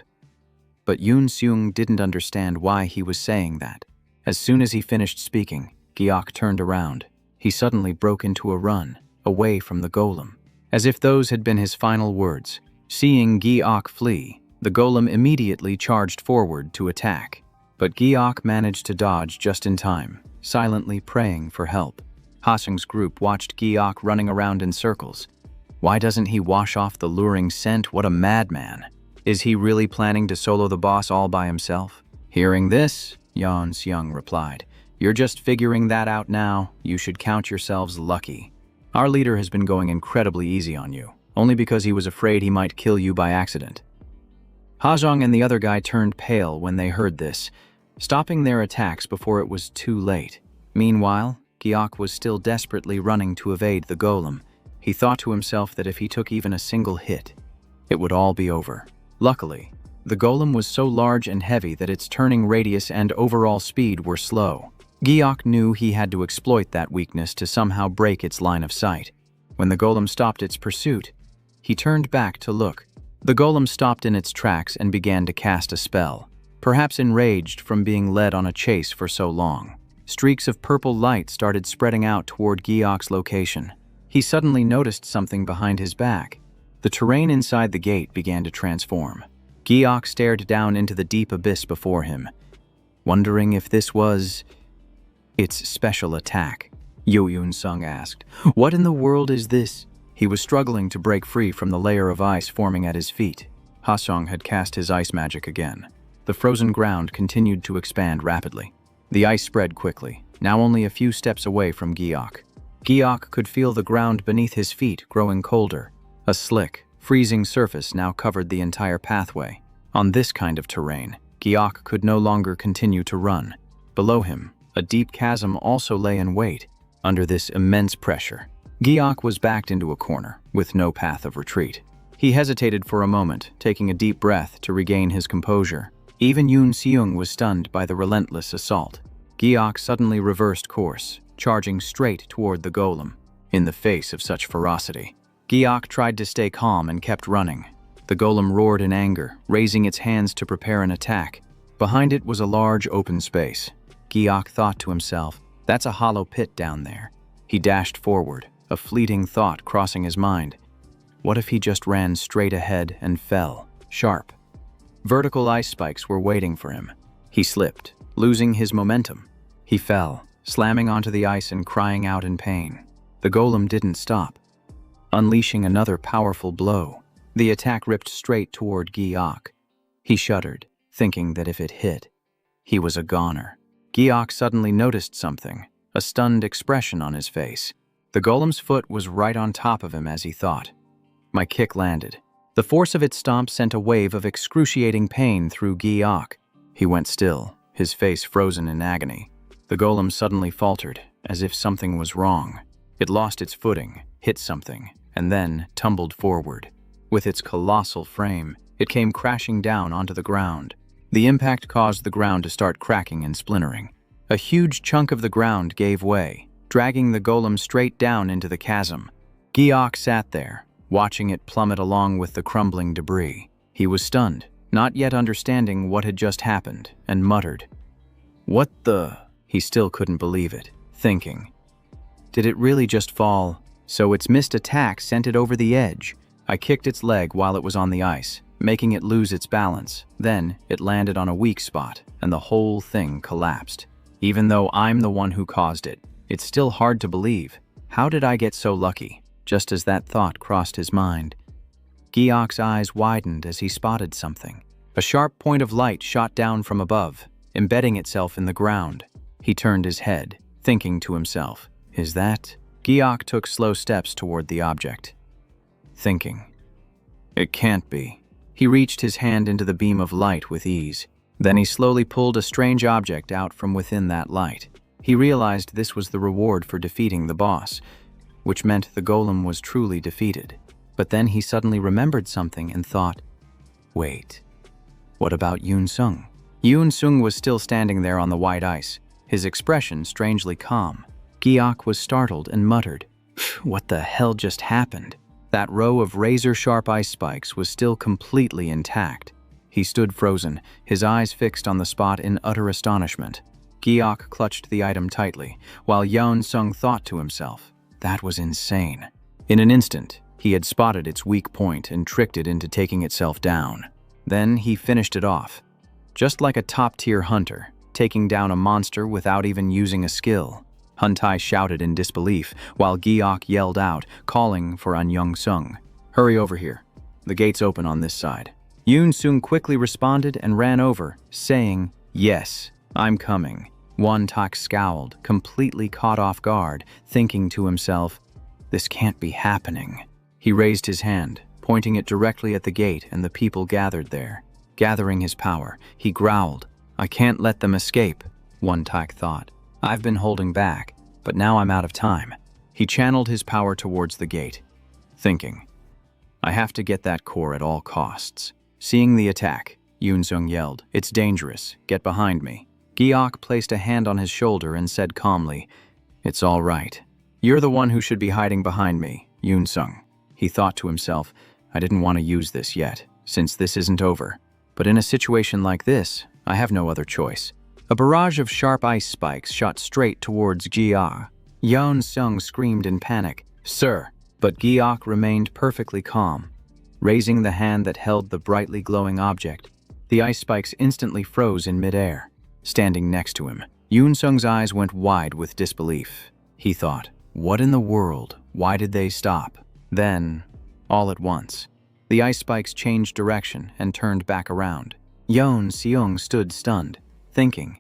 But Yoon Seung didn't understand why he was saying that. As soon as he finished speaking, Giok turned around. He suddenly broke into a run, away from the golem, as if those had been his final words. Seeing Giok flee, the golem immediately charged forward to attack. But Giok managed to dodge just in time, silently praying for help. Ha Xiong's group watched Giok running around in circles. Why doesn't he wash off the luring scent? What a madman. Is he really planning to solo the boss all by himself? Hearing this, Yoon Seung replied, You're just figuring that out now. You should count yourselves lucky. Our leader has been going incredibly easy on you, only because he was afraid he might kill you by accident." Hajong and the other guy turned pale when they heard this, stopping their attacks before it was too late. Meanwhile, Giok was still desperately running to evade the golem. He thought to himself that if he took even a single hit, it would all be over. Luckily, the golem was so large and heavy that its turning radius and overall speed were slow. Giok knew he had to exploit that weakness to somehow break its line of sight. When the golem stopped its pursuit, he turned back to look. The golem stopped in its tracks and began to cast a spell, perhaps enraged from being led on a chase for so long. Streaks of purple light started spreading out toward Giok's location. He suddenly noticed something behind his back. The terrain inside the gate began to transform. Giok stared down into the deep abyss before him, wondering if this was its special attack. Yoon Sung asked, "What in the world is this?" He was struggling to break free from the layer of ice forming at his feet. Hajong had cast his ice magic again. The frozen ground continued to expand rapidly. The ice spread quickly, now only a few steps away from Giok. Giok could feel the ground beneath his feet growing colder. A slick, freezing surface now covered the entire pathway. On this kind of terrain, Giok could no longer continue to run. Below him, a deep chasm also lay in wait. Under this immense pressure, Giok was backed into a corner, with no path of retreat. He hesitated for a moment, taking a deep breath to regain his composure. Even Yoon Seung was stunned by the relentless assault. Giok suddenly reversed course, charging straight toward the golem. In the face of such ferocity, Giok tried to stay calm and kept running. The golem roared in anger, raising its hands to prepare an attack. Behind it was a large open space. Giok thought to himself, "That's a hollow pit down there." He dashed forward, a fleeting thought crossing his mind. What if he just ran straight ahead and fell, sharp? Vertical ice spikes were waiting for him. He slipped, losing his momentum. He fell, slamming onto the ice and crying out in pain. The golem didn't stop, unleashing another powerful blow. The attack ripped straight toward Giok. He shuddered, thinking that if it hit, he was a goner. Giok suddenly noticed something, a stunned expression on his face. The golem's foot was right on top of him as he thought. My kick landed. The force of its stomp sent a wave of excruciating pain through Giok. He went still, his face frozen in agony. The golem suddenly faltered, as if something was wrong. It lost its footing, hit something, and then tumbled forward. With its colossal frame, it came crashing down onto the ground. The impact caused the ground to start cracking and splintering. A huge chunk of the ground gave way, dragging the golem straight down into the chasm. Giok sat there, watching it plummet along with the crumbling debris. He was stunned, not yet understanding what had just happened, and muttered, "What the?" He still couldn't believe it, thinking, "Did it really just fall? So its missed attack sent it over the edge. I kicked its leg while it was on the ice, making it lose its balance. Then it landed on a weak spot, and the whole thing collapsed. Even though I'm the one who caused it, it's still hard to believe. How did I get so lucky?" Just as that thought crossed his mind, Giok's eyes widened as he spotted something. A sharp point of light shot down from above, embedding itself in the ground. He turned his head, thinking to himself, "Is that?" Giok took slow steps toward the object, thinking, "It can't be." He reached his hand into the beam of light with ease. Then he slowly pulled a strange object out from within that light. He realized this was the reward for defeating the boss, which meant the golem was truly defeated. But then he suddenly remembered something and thought, "Wait, what about Yoon Sung?" Yoon Sung was still standing there on the white ice, his expression strangely calm. Giok was startled and muttered, "What the hell just happened?" That row of razor-sharp ice spikes was still completely intact. He stood frozen, his eyes fixed on the spot in utter astonishment. Giok clutched the item tightly, while Yoon Sung thought to himself, "That was insane." In an instant, he had spotted its weak point and tricked it into taking itself down. Then he finished it off, just like a top-tier hunter, taking down a monster without even using a skill. Huntai shouted in disbelief, while Giok yelled out, calling for An Young Sung. "Hurry over here. The gate's open on this side." Yoon Sung quickly responded and ran over, saying, "Yes, I'm coming." Won Tak scowled, completely caught off guard, thinking to himself, This can't be happening. He raised his hand, pointing it directly at the gate and the people gathered there. Gathering his power, he growled, "I can't let them escape," Won-taek thought. "I've been holding back, but now I'm out of time." He channeled his power towards the gate, thinking, "I have to get that core at all costs." Seeing the attack, Yoon-sung yelled, "It's dangerous. Get behind me." Gi-ok placed a hand on his shoulder and said calmly, "It's all right. You're the one who should be hiding behind me, Yoon-sung." He thought to himself, "I didn't want to use this yet, since this isn't over. But in a situation like this, I have no other choice." A barrage of sharp ice spikes shot straight towards Gi-ok. Yoon-sung screamed in panic, "Sir!" But Gi-ok remained perfectly calm. Raising the hand that held the brightly glowing object, the ice spikes instantly froze in midair. Standing next to him, Yoon-sung's eyes went wide with disbelief. He thought, "What in the world? Why did they stop?" Then, all at once, the ice spikes changed direction and turned back around. Yoon-seung stood stunned, thinking,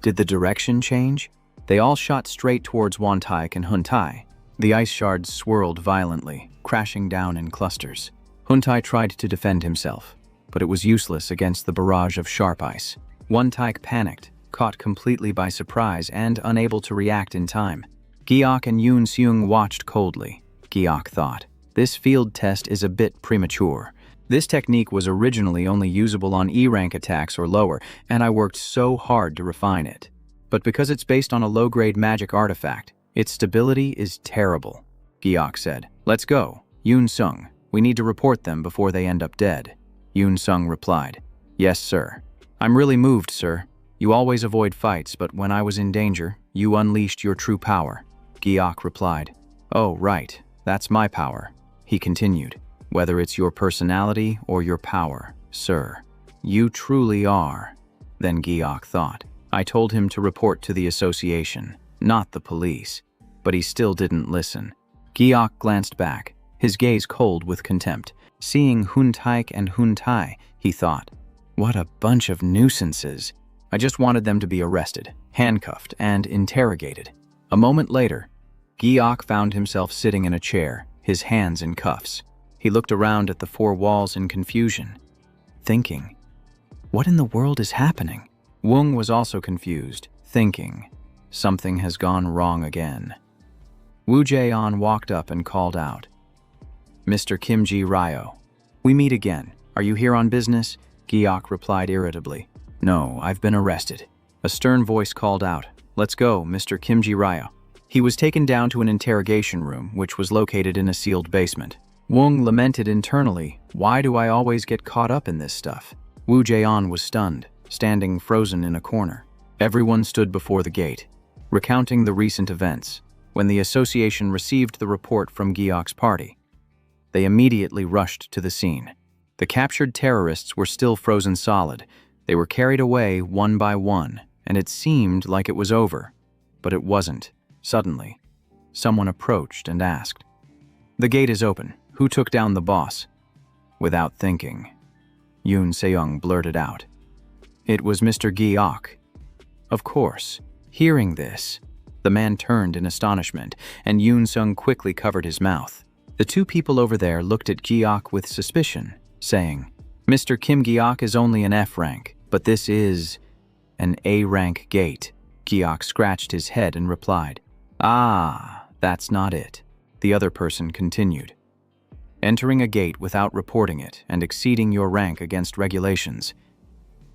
"Did the direction change?" They all shot straight towards Won-taek and Hun-tae. The ice shards swirled violently, crashing down in clusters. Hun-tae tried to defend himself, but it was useless against the barrage of sharp ice. Won-taek panicked, caught completely by surprise and unable to react in time. Gi-ok and Yoon-seung watched coldly. Gi-ok thought, "This field test is a bit premature. This technique was originally only usable on E-rank attacks or lower, and I worked so hard to refine it. But because it's based on a low-grade magic artifact, its stability is terrible." Gi-ok said, "Let's go. Yoon-sung, we need to report them before they end up dead." Yoon-sung replied, "Yes, sir. I'm really moved, sir. You always avoid fights, but when I was in danger, you unleashed your true power." Gi-ok replied, "Oh, right. That's my power." He continued, "Whether it's your personality or your power, sir, you truly are." Then Gi-ok thought, "I told him to report to the association, not the police." But he still didn't listen. Gi-ok glanced back, his gaze cold with contempt. Seeing Hun-taek and Hun-tae, he thought, "What a bunch of nuisances. I just wanted them to be arrested, handcuffed, and interrogated." A moment later, Gi-ok found himself sitting in a chair, his hands in cuffs. He looked around at the four walls in confusion, thinking, "What in the world is happening?" Woong was also confused, thinking, "Something has gone wrong again." Woo Jae-on walked up and called out, "Mr. Kim Ji-ryo, we meet again. Are you here on business?" Gi-ok replied irritably, "No, I've been arrested." A stern voice called out, "Let's go, Mr. Kim Ji-ryo." He was taken down to an interrogation room, which was located in a sealed basement. Woong lamented internally, "Why do I always get caught up in this stuff?" Woo Jae-on was stunned, standing frozen in a corner. Everyone stood before the gate, recounting the recent events. When the association received the report from Gi-ok's party, they immediately rushed to the scene. The captured terrorists were still frozen solid. They were carried away one by one, and it seemed like it was over. But it wasn't. Suddenly, someone approached and asked, "The gate is open. Who took down the boss?" Without thinking, Yoon-seung blurted out, "It was Mr. Gi-ok." Of course, hearing this, the man turned in astonishment, and Yoon-sung quickly covered his mouth. The two people over there looked at Gi-ok with suspicion, saying, "Mr. Kim Gi-ok is only an F rank, but this is an A rank gate." Gi-ok scratched his head and replied, "Ah, that's not it." The other person continued, "Entering a gate without reporting it and exceeding your rank against regulations."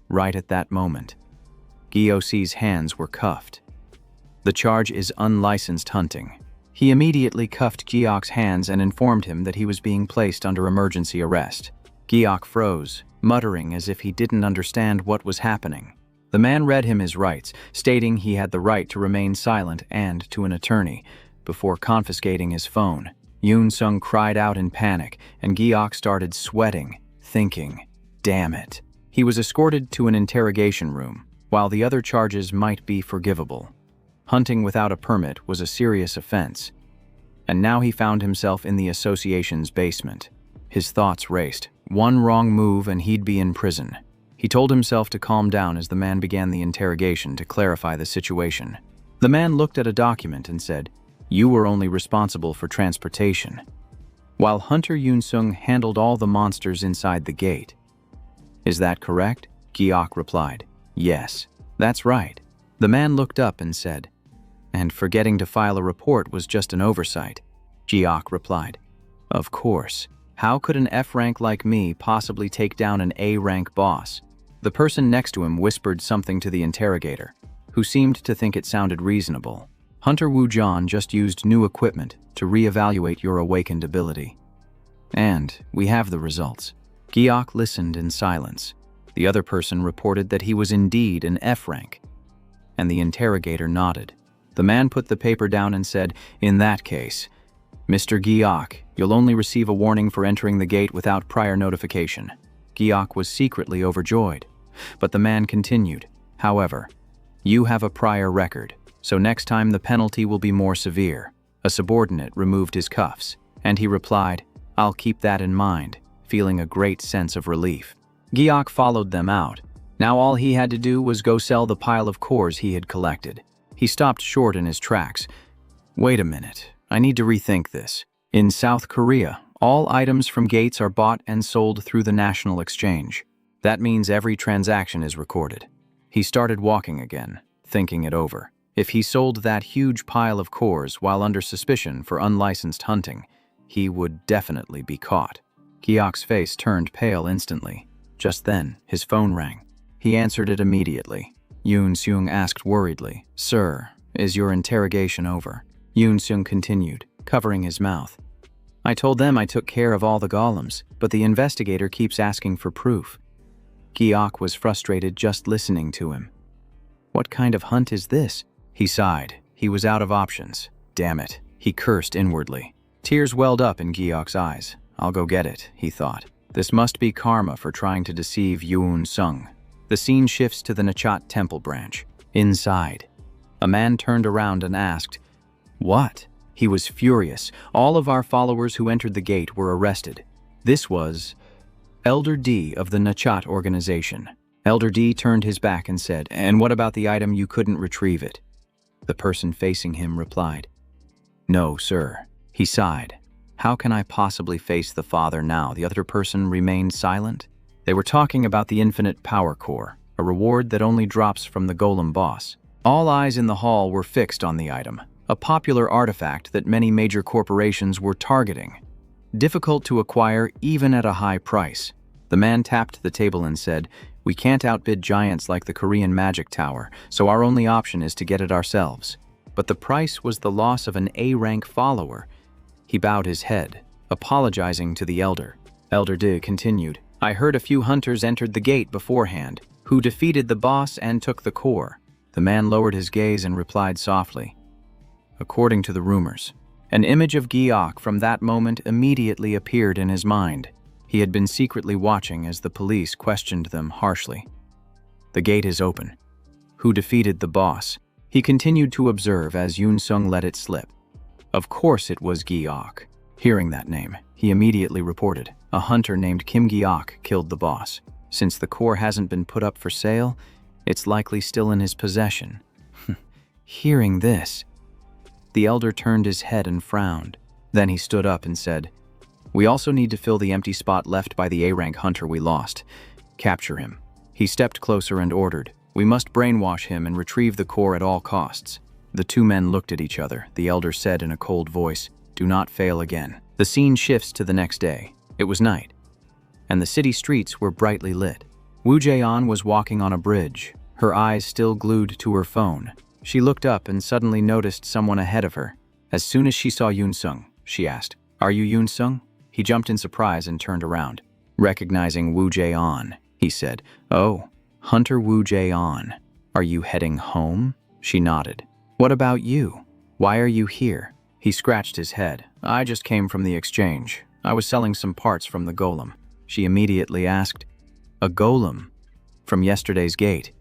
Right at that moment, Gi-ok's hands were cuffed. The charge is unlicensed hunting. He immediately cuffed Gi-ok's hands and informed him that he was being placed under emergency arrest. Gi-ok froze, muttering as if he didn't understand what was happening. The man read him his rights, stating he had the right to remain silent and to an attorney, before confiscating his phone. Yoon-sung cried out in panic, and Gi-ok started sweating, thinking, "Damn it." He was escorted to an interrogation room. While the other charges might be forgivable, hunting without a permit was a serious offense. And now he found himself in the association's basement. His thoughts raced. One wrong move and he'd be in prison. He told himself to calm down as the man began the interrogation to clarify the situation. The man looked at a document and said, You were only responsible for transportation, while Hunter Yoon-sung handled all the monsters inside the gate. Is that correct? Giok replied. Yes, that's right. The man looked up and said, and forgetting to file a report was just an oversight. Giok replied. Of course. How could an F rank like me possibly take down an A rank boss? The person next to him whispered something to the interrogator, who seemed to think it sounded reasonable. Hunter Woo-jan just used new equipment to reevaluate your awakened ability. And we have the results. Giok listened in silence. The other person reported that he was indeed an F rank, and the interrogator nodded. The man put the paper down and said, in that case, Mr. Giok, you'll only receive a warning for entering the gate without prior notification. Giok was secretly overjoyed, but the man continued, however, you have a prior record, so next time the penalty will be more severe. A subordinate removed his cuffs, and he replied, I'll keep that in mind, feeling a great sense of relief. Giok followed them out. Now all he had to do was go sell the pile of cores he had collected. He stopped short in his tracks. Wait a minute, I need to rethink this. In South Korea, all items from gates are bought and sold through the national exchange. That means every transaction is recorded. He started walking again, thinking it over. If he sold that huge pile of cores while under suspicion for unlicensed hunting, he would definitely be caught. Giok's face turned pale instantly. Just then, his phone rang. He answered it immediately. Yoon-seung asked worriedly, Sir, is your interrogation over? Yoon-seung continued, covering his mouth. I told them I took care of all the golems, but the investigator keeps asking for proof. Giok was frustrated just listening to him. What kind of hunt is this? He sighed. He was out of options. Damn it. He cursed inwardly. Tears welled up in Giok's eyes. I'll go get it, he thought. This must be karma for trying to deceive Yoon-sung. The scene shifts to the Nachat temple branch. Inside, a man turned around and asked, What? He was furious. All of our followers who entered the gate were arrested. This was Elder D of the Nachat organization. Elder D turned his back and said, And what about the item you couldn't retrieve it? The person facing him replied, No, sir. He sighed. How can I possibly face the father now? The other person remained silent. They were talking about the infinite power core, a reward that only drops from the golem boss. All eyes in the hall were fixed on the item, a popular artifact that many major corporations were targeting. Difficult to acquire even at a high price. The man tapped the table and said, We can't outbid giants like the Korean Magic Tower, so our only option is to get it ourselves. But the price was the loss of an A-rank follower. He bowed his head, apologizing to the elder. Elder D continued, I heard a few hunters entered the gate beforehand, who defeated the boss and took the core. The man lowered his gaze and replied softly, According to the rumors. An image of Giok from that moment immediately appeared in his mind. He had been secretly watching as the police questioned them harshly. The gate is open. Who defeated the boss? He continued to observe as Yoon-sung let it slip. Of course it was Giok. Hearing that name, he immediately reported, a hunter named Kim Giok killed the boss. Since the core hasn't been put up for sale, it's likely still in his possession. Hearing this, the elder turned his head and frowned. Then he stood up and said, We also need to fill the empty spot left by the A-rank hunter we lost. Capture him. He stepped closer and ordered, We must brainwash him and retrieve the core at all costs. The two men looked at each other. The elder said in a cold voice, Do not fail again. The scene shifts to the next day. It was night, and the city streets were brightly lit. Woo Jae-on was walking on a bridge, her eyes still glued to her phone. She looked up and suddenly noticed someone ahead of her. As soon as she saw Yoon-sung, she asked, Are you Yoon-sung? He jumped in surprise and turned around. Recognizing Woo Jae-on, he said, Oh, Hunter Woo Jae-on. Are you heading home? She nodded. What about you? Why are you here? He scratched his head. I just came from the exchange. I was selling some parts from the golem. She immediately asked, A golem? From yesterday's gate?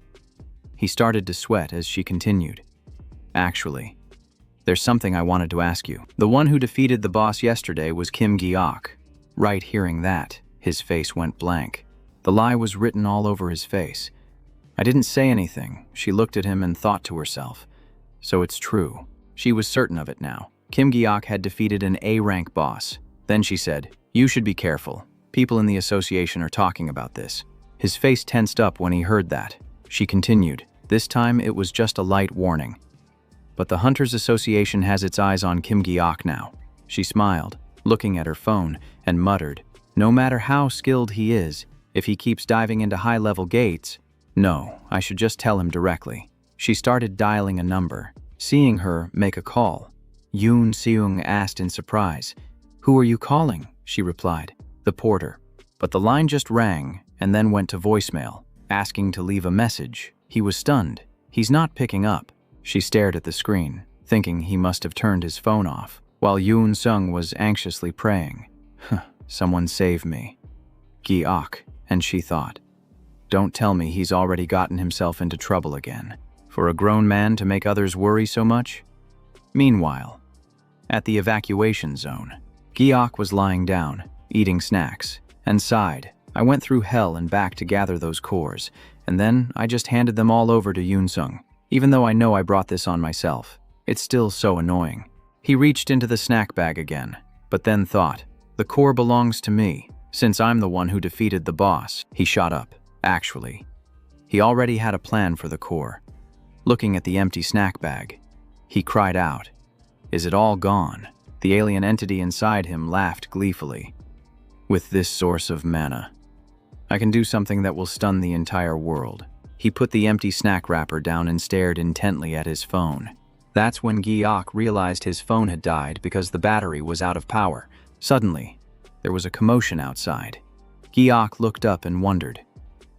He started to sweat as she continued. Actually, there's something I wanted to ask you. The one who defeated the boss yesterday was Kim Giok. Right hearing that, his face went blank. The lie was written all over his face. I didn't say anything. She looked at him and thought to herself. So it's true. She was certain of it now. Kim Gi-ok had defeated an A-rank boss. Then she said, "You should be careful. People in the association are talking about this." His face tensed up when he heard that. She continued, "This time it was just a light warning. But the Hunters Association has its eyes on Kim Gi-ok now." She smiled, looking at her phone, and muttered, "No matter how skilled he is, if he keeps diving into high-level gates, no, I should just tell him directly." She started dialing a number, seeing her make a call. Yoon Seung asked in surprise, "Who are you calling?" She replied, "The porter." But the line just rang and then went to voicemail, asking to leave a message. He was stunned. "He's not picking up." She stared at the screen, thinking he must have turned his phone off, while Yoon Seung was anxiously praying. Someone save me. Gi-ok, and she thought, "Don't tell me he's already gotten himself into trouble again. For a grown man to make others worry so much?" Meanwhile, at the evacuation zone, Gi-ok was lying down, eating snacks, and sighed. "I went through hell and back to gather those cores, and then I just handed them all over to Yoon Seung. Even though I know I brought this on myself, it's still so annoying." He reached into the snack bag again, but then thought, "The core belongs to me, since I'm the one who defeated the boss." He shot up. Actually, he already had a plan for the core. Looking at the empty snack bag, he cried out, "Is it all gone?" The alien entity inside him laughed gleefully. "With this source of mana, I can do something that will stun the entire world." He put the empty snack wrapper down and stared intently at his phone. That's when Gi-ok realized his phone had died because the battery was out of power. Suddenly, there was a commotion outside. Gi-ok looked up and wondered,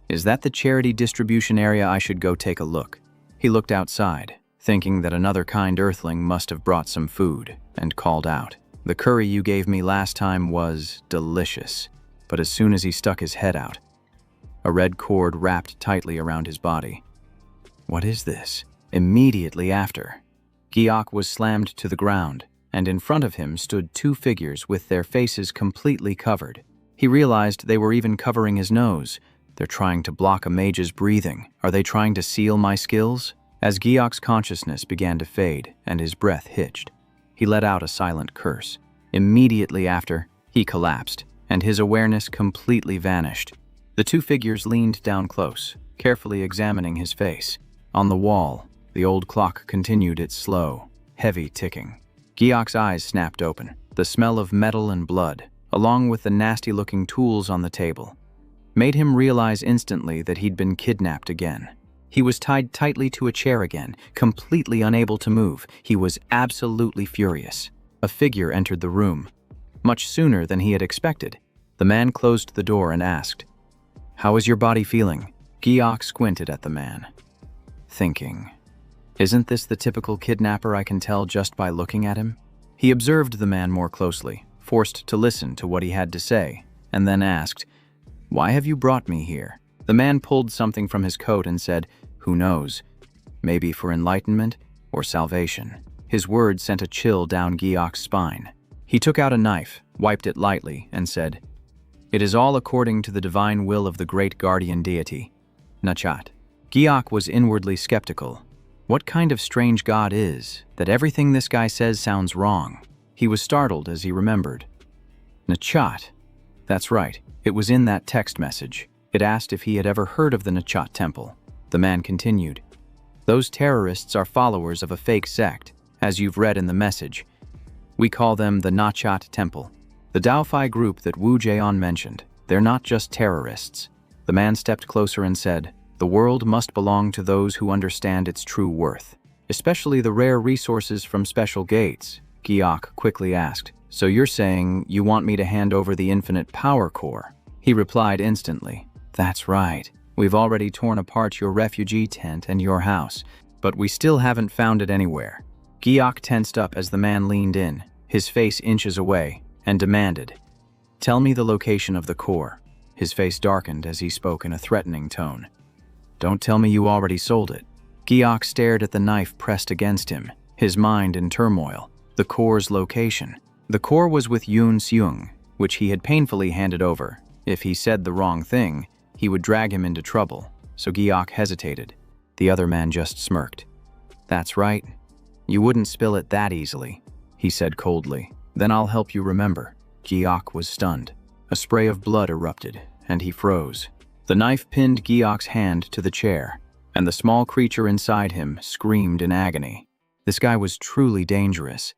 "Is that the charity distribution area? I should go take a look." He looked outside, thinking that another kind earthling must have brought some food, and called out, "The curry you gave me last time was delicious." But as soon as he stuck his head out, a red cord wrapped tightly around his body. What is this? Immediately after, Gi-ok was slammed to the ground, and in front of him stood two figures with their faces completely covered. He realized they were even covering his nose. They're trying to block a mage's breathing. Are they trying to seal my skills? As Gi-ok's consciousness began to fade and his breath hitched, he let out a silent curse. Immediately after, he collapsed, and his awareness completely vanished. The two figures leaned down close, carefully examining his face. On the wall, the old clock continued its slow, heavy ticking. Gi-ok's eyes snapped open. The smell of metal and blood, along with the nasty-looking tools on the table, made him realize instantly that he'd been kidnapped again. He was tied tightly to a chair again, completely unable to move. He was absolutely furious. A figure entered the room, much sooner than he had expected. The man closed the door and asked, "How is your body feeling?" Gi-ok squinted at the man, thinking, "Isn't this the typical kidnapper I can tell just by looking at him?" He observed the man more closely, forced to listen to what he had to say, and then asked, "Why have you brought me here?" The man pulled something from his coat and said, "Who knows? Maybe for enlightenment or salvation." His words sent a chill down Gi-ok's spine. He took out a knife, wiped it lightly, and said, "It is all according to the divine will of the great guardian deity, Nachat." Gi-ok was inwardly skeptical. What kind of strange god is that everything this guy says sounds wrong? He was startled as he remembered. Nachat. That's right, it was in that text message. It asked if he had ever heard of the Nachat Temple. The man continued, "Those terrorists are followers of a fake sect, as you've read in the message. We call them the Nachat Temple. The Daofi group that Wu Jeon mentioned. They're not just terrorists." The man stepped closer and said, "The world must belong to those who understand its true worth, especially the rare resources from special gates." Gi-ok quickly asked, "So you're saying you want me to hand over the infinite power core?" He replied instantly, "That's right. We've already torn apart your refugee tent and your house, but we still haven't found it anywhere." Gi-ok tensed up as the man leaned in, his face inches away, and demanded, "Tell me the location of the core." His face darkened as he spoke in a threatening tone. "Don't tell me you already sold it." Gi-ok stared at the knife pressed against him, his mind in turmoil. The core's location. The core was with Yoon Seung, which he had painfully handed over. If he said the wrong thing, he would drag him into trouble, so Gi-ok hesitated. The other man just smirked. "That's right. You wouldn't spill it that easily." he said coldly. Then I'll help you remember. Giok was stunned. A spray of blood erupted, and he froze. The knife pinned Giok's hand to the chair, and the small creature inside him screamed in agony. This guy was truly dangerous.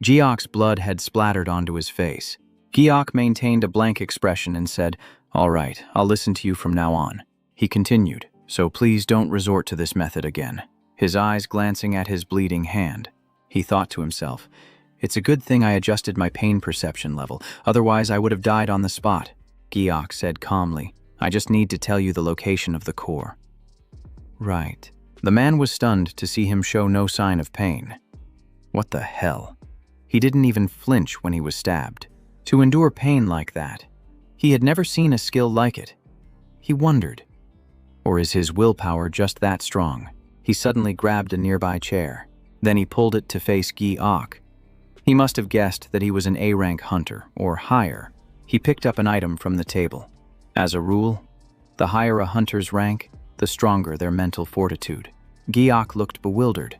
Giok's blood had splattered onto his face. Giok maintained a blank expression and said, "All right, I'll listen to you from now on." He continued, "So please don't resort to this method again." His eyes glancing at his bleeding hand. He thought to himself, "It's a good thing I adjusted my pain perception level, otherwise I would have died on the spot." Giok said calmly, "I just need to tell you the location of the core." Right. The man was stunned to see him show no sign of pain. What the hell? He didn't even flinch when he was stabbed. To endure pain like that, he had never seen a skill like it. He wondered, or is his willpower just that strong? He suddenly grabbed a nearby chair. Then he pulled it to face Giok. He must have guessed that he was an A-rank hunter, or higher. He picked up an item from the table. As a rule, the higher a hunter's rank, the stronger their mental fortitude. Giok looked bewildered.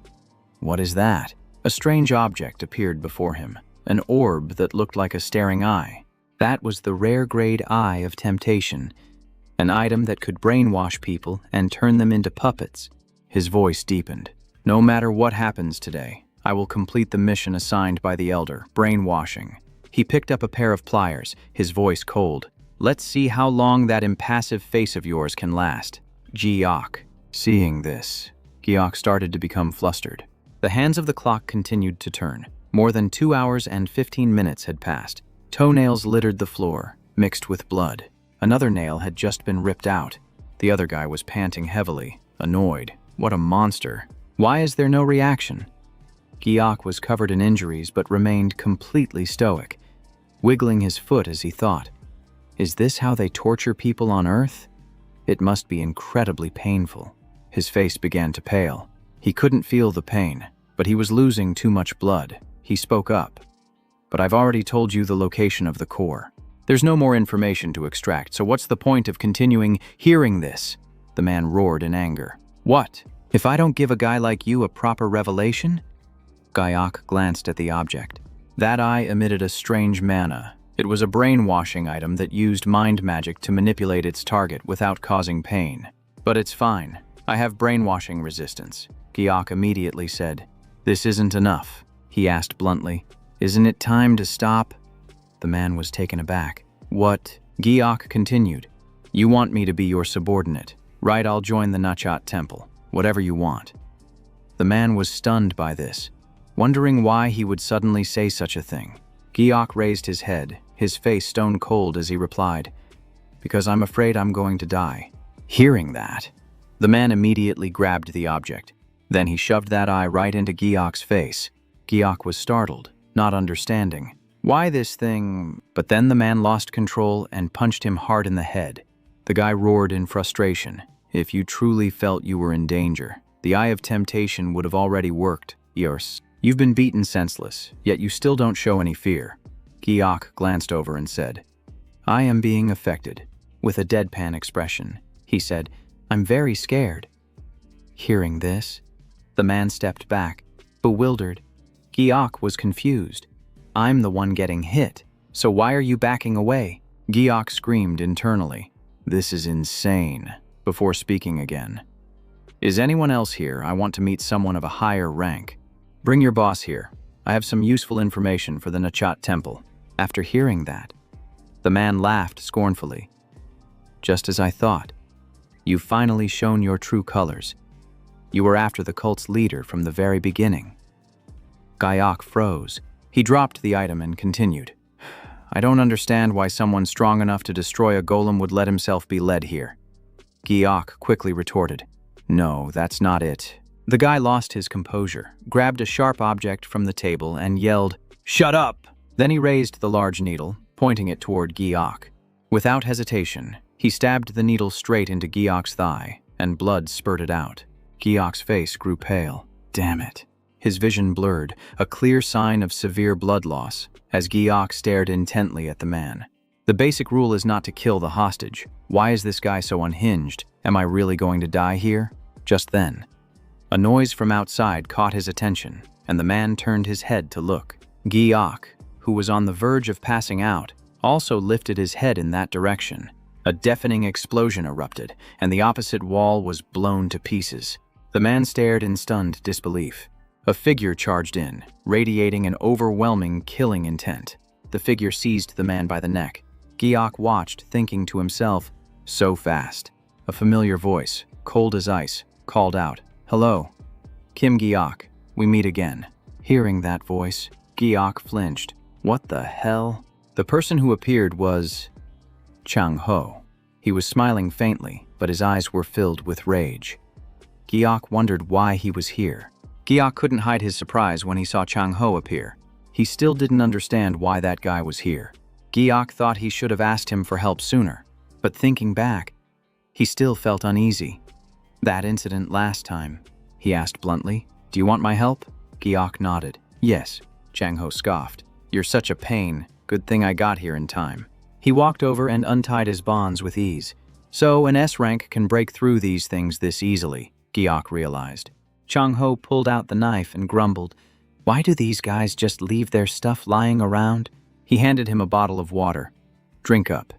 What is that? A strange object appeared before him, an orb that looked like a staring eye. That was the rare grade Eye of Temptation, an item that could brainwash people and turn them into puppets. His voice deepened. "No matter what happens today, I will complete the mission assigned by the Elder, brainwashing." He picked up a pair of pliers, his voice cold. "Let's see how long that impassive face of yours can last." Giok. Seeing this, Giok started to become flustered. The hands of the clock continued to turn. More than 2 hours and 15 minutes had passed. Toenails littered the floor, mixed with blood. Another nail had just been ripped out. The other guy was panting heavily, annoyed. What a monster. Why is there no reaction? Giok was covered in injuries but remained completely stoic, wiggling his foot as he thought. Is this how they torture people on Earth? It must be incredibly painful. His face began to pale. He couldn't feel the pain, but he was losing too much blood. He spoke up. "But I've already told you the location of the core. There's no more information to extract, so what's the point of continuing hearing this?" The man roared in anger. "What? If I don't give a guy like you a proper revelation?" Giok glanced at the object. That eye emitted a strange mana. It was a brainwashing item that used mind magic to manipulate its target without causing pain. "But it's fine. I have brainwashing resistance," Giok immediately said. "This isn't enough," he asked bluntly. "Isn't it time to stop?" The man was taken aback. "What?" Giok continued. "You want me to be your subordinate. Right, I'll join the Nachat temple. Whatever you want." The man was stunned by this, wondering why he would suddenly say such a thing. Giok raised his head, his face stone cold as he replied, "Because I'm afraid I'm going to die." Hearing that, the man immediately grabbed the object. Then he shoved that eye right into Giok's face. Giok was startled, not understanding. Why this thing? But then the man lost control and punched him hard in the head. The guy roared in frustration. "If you truly felt you were in danger, the Eye of Temptation would have already worked. Yours. You've been beaten senseless, yet you still don't show any fear." Giok glanced over and said, "I am being affected." With a deadpan expression, he said, "I'm very scared." Hearing this, the man stepped back, bewildered. Giok was confused. "I'm the one getting hit, so why are you backing away?" Giok screamed internally. "This is insane," before speaking again. "Is anyone else here? I want to meet someone of a higher rank. Bring your boss here. I have some useful information for the Nachat temple." After hearing that, the man laughed scornfully. "Just as I thought. You've finally shown your true colors. You were after the cult's leader from the very beginning." Giok froze. He dropped the item and continued. "I don't understand why someone strong enough to destroy a golem would let himself be led here." Giok quickly retorted, "No, that's not it." The guy lost his composure, grabbed a sharp object from the table, and yelled, "Shut up!" Then he raised the large needle, pointing it toward Giok. Without hesitation, he stabbed the needle straight into Giok's thigh, and blood spurted out. Giok's face grew pale. Damn it. His vision blurred, a clear sign of severe blood loss, as Giok stared intently at the man. The basic rule is not to kill the hostage. Why is this guy so unhinged? Am I really going to die here? Just then, a noise from outside caught his attention, and the man turned his head to look. Giok, who was on the verge of passing out, also lifted his head in that direction. A deafening explosion erupted, and the opposite wall was blown to pieces. The man stared in stunned disbelief. A figure charged in, radiating an overwhelming, killing intent. The figure seized the man by the neck. Giok watched, thinking to himself, "So fast." A familiar voice, cold as ice, called out, "Hello, Kim Giok, we meet again." Hearing that voice, Giok flinched. What the hell? The person who appeared was Chang-ho. He was smiling faintly, but his eyes were filled with rage. Giok wondered why he was here. Giok couldn't hide his surprise when he saw Chang-ho appear. He still didn't understand why that guy was here. Giok thought he should have asked him for help sooner, but thinking back, he still felt uneasy. "That incident last time," he asked bluntly. "Do you want my help?" Giok nodded. "Yes," Chang-ho scoffed. "You're such a pain. Good thing I got here in time." He walked over and untied his bonds with ease. So an S-rank can break through these things this easily, Giok realized. Chang-ho pulled out the knife and grumbled, "Why do these guys just leave their stuff lying around?" He handed him a bottle of water. "Drink up."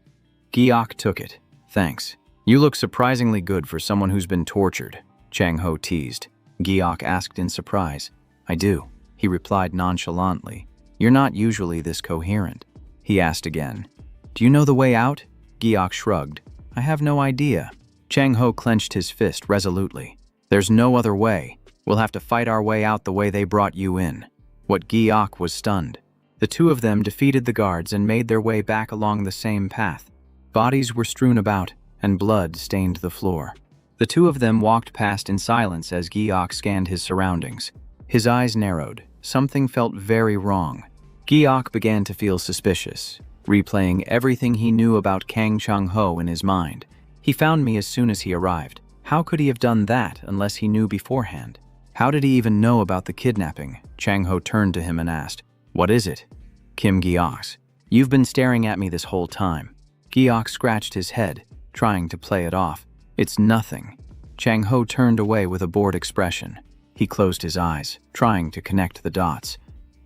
Giok took it. "Thanks. You look surprisingly good for someone who's been tortured," Chang-ho teased. Giok asked in surprise. "I do," he replied nonchalantly. "You're not usually this coherent." He asked again. "Do you know the way out?" Giok shrugged. "I have no idea." Chang-ho clenched his fist resolutely. "There's no other way. We'll have to fight our way out the way they brought you in." What Giok was stunned. The two of them defeated the guards and made their way back along the same path. Bodies were strewn about, and blood stained the floor. The two of them walked past in silence as Giok scanned his surroundings. His eyes narrowed. Something felt very wrong. Giok began to feel suspicious, replaying everything he knew about Kang Chang-ho in his mind. "He found me as soon as he arrived. How could he have done that unless he knew beforehand? How did he even know about the kidnapping?" Chang-ho turned to him and asked, "What is it?" Kim Giok's. "You've been staring at me this whole time." Giok scratched his head, trying to play it off. "It's nothing." Chang-ho turned away with a bored expression. He closed his eyes, trying to connect the dots.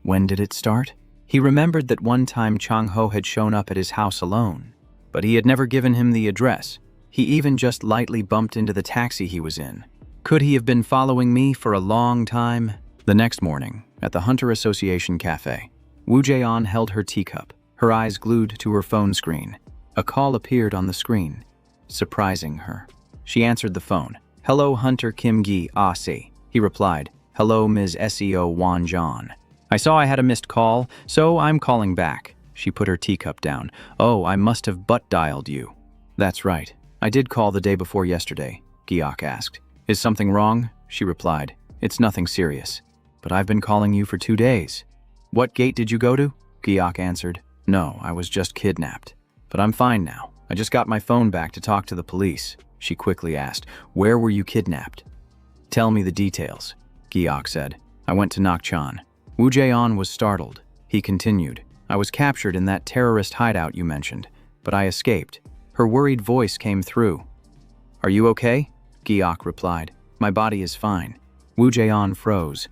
When did it start? He remembered that one time Chang-ho had shown up at his house alone, but he had never given him the address. He even just lightly bumped into the taxi he was in. Could he have been following me for a long time? The next morning, at the Hunter Association Cafe, Woo Jae-on held her teacup, her eyes glued to her phone screen. A call appeared on the screen, surprising her. She answered the phone. "Hello, Hunter Kim Gi-ah-si," he replied. "Hello, Ms. Seo Won-jon. I saw I had a missed call, so I'm calling back." She put her teacup down. "Oh, I must have butt-dialed you." "That's right. I did call the day before yesterday," Giok asked. "Is something wrong?" She replied. "It's nothing serious. But I've been calling you for 2 days." "What gate did you go to?" Giok answered. "No, I was just kidnapped. But I'm fine now. I just got my phone back to talk to the police." She quickly asked, "Where were you kidnapped?" "Tell me the details," Giok said. "I went to Nakchan." Woo Jae-on was startled. He continued, "I was captured in that terrorist hideout you mentioned, but I escaped." Her worried voice came through. "Are you okay?" Giok replied. "My body is fine." Woo Jae-on froze,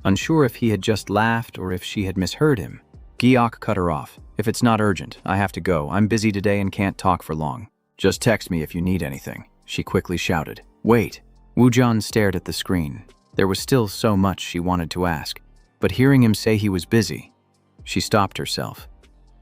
unsure if he had just laughed or if she had misheard him. Giok cut her off. "If it's not urgent, I have to go. I'm busy today and can't talk for long. Just text me if you need anything," she quickly shouted. "Wait." Woo Jae-on stared at the screen. There was still so much she wanted to ask, but hearing him say he was busy, she stopped herself.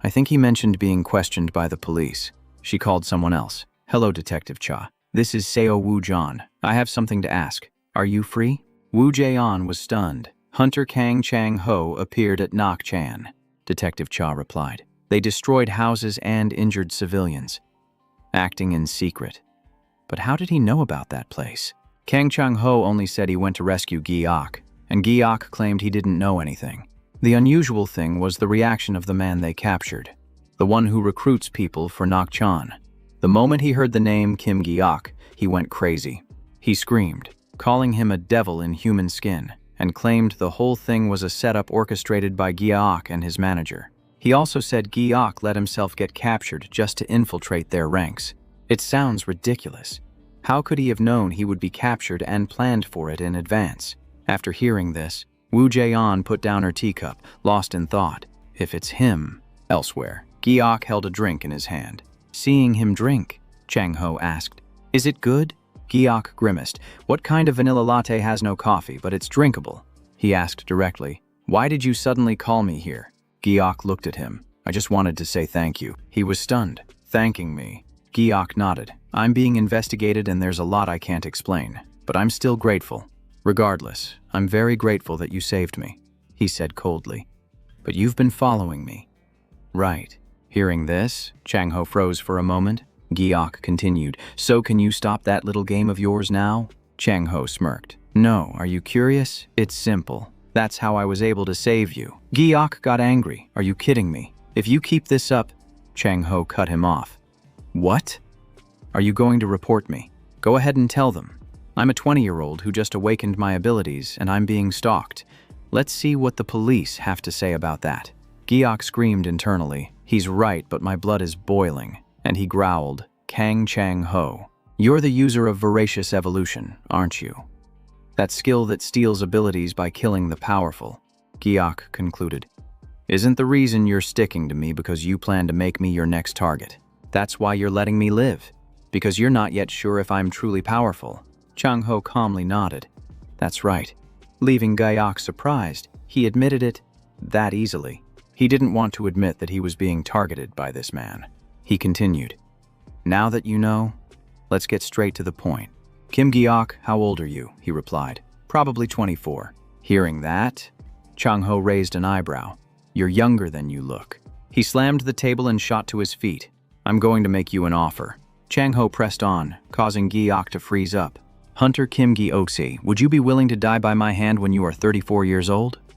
"I think he mentioned being questioned by the police." She called someone else. "Hello, Detective Cha. This is Seo Woo-jon. I have something to ask. Are you free?" Woo Jae-on was stunned. "Hunter Kang Chang-ho appeared at Nakchan," Detective Cha replied. "They destroyed houses and injured civilians, acting in secret." But how did he know about that place? Kang Chang-ho only said he went to rescue Giok, and Giok claimed he didn't know anything. The unusual thing was the reaction of the man they captured, the one who recruits people for Nakchan. The moment he heard the name Kim Giok, he went crazy. He screamed, calling him a devil in human skin, and claimed the whole thing was a setup orchestrated by Giok and his manager. He also said Giok let himself get captured just to infiltrate their ranks. It sounds ridiculous. How could he have known he would be captured and planned for it in advance? After hearing this, Wu Jian put down her teacup, lost in thought. If it's him, elsewhere. Giok held a drink in his hand. Seeing him drink, Chang Ho asked, "Is it good?" Giok grimaced. "What kind of vanilla latte has no coffee, but it's drinkable?" He asked directly. "Why did you suddenly call me here?" Giok looked at him. "I just wanted to say thank you." He was stunned. "Thanking me?" Giok nodded. "I'm being investigated and there's a lot I can't explain, but I'm still grateful. Regardless, I'm very grateful that you saved me," he said coldly. "But you've been following me." "Right." Hearing this, Chang Ho froze for a moment. Giok continued. "So can you stop that little game of yours now?" Chang Ho smirked. "No, are you curious? It's simple. That's how I was able to save you." Giok got angry. "Are you kidding me? If you keep this up..." Chang Ho cut him off. "What? Are you going to report me? Go ahead and tell them. I'm a 20-year-old who just awakened my abilities and I'm being stalked. Let's see what the police have to say about that." Giok screamed internally. "He's right, but my blood is boiling." And he growled, "Kang Chang Ho, you're the user of voracious evolution, aren't you? That skill that steals abilities by killing the powerful," Giok concluded. "Isn't the reason you're sticking to me because you plan to make me your next target? That's why you're letting me live, because you're not yet sure if I'm truly powerful." Chang Ho calmly nodded. "That's right." Leaving Giok surprised, he admitted it that easily. He didn't want to admit that he was being targeted by this man. He continued, "Now that you know, let's get straight to the point." "Kim Giok, how old are you?" he replied. "Probably 24. Hearing that, Chang Ho raised an eyebrow. "You're younger than you look." He slammed the table and shot to his feet. "I'm going to make you an offer." Chang Ho pressed on, causing Giok to freeze up. "Hunter Kim Gi-oksi, would you be willing to die by my hand when you are 34 years old?"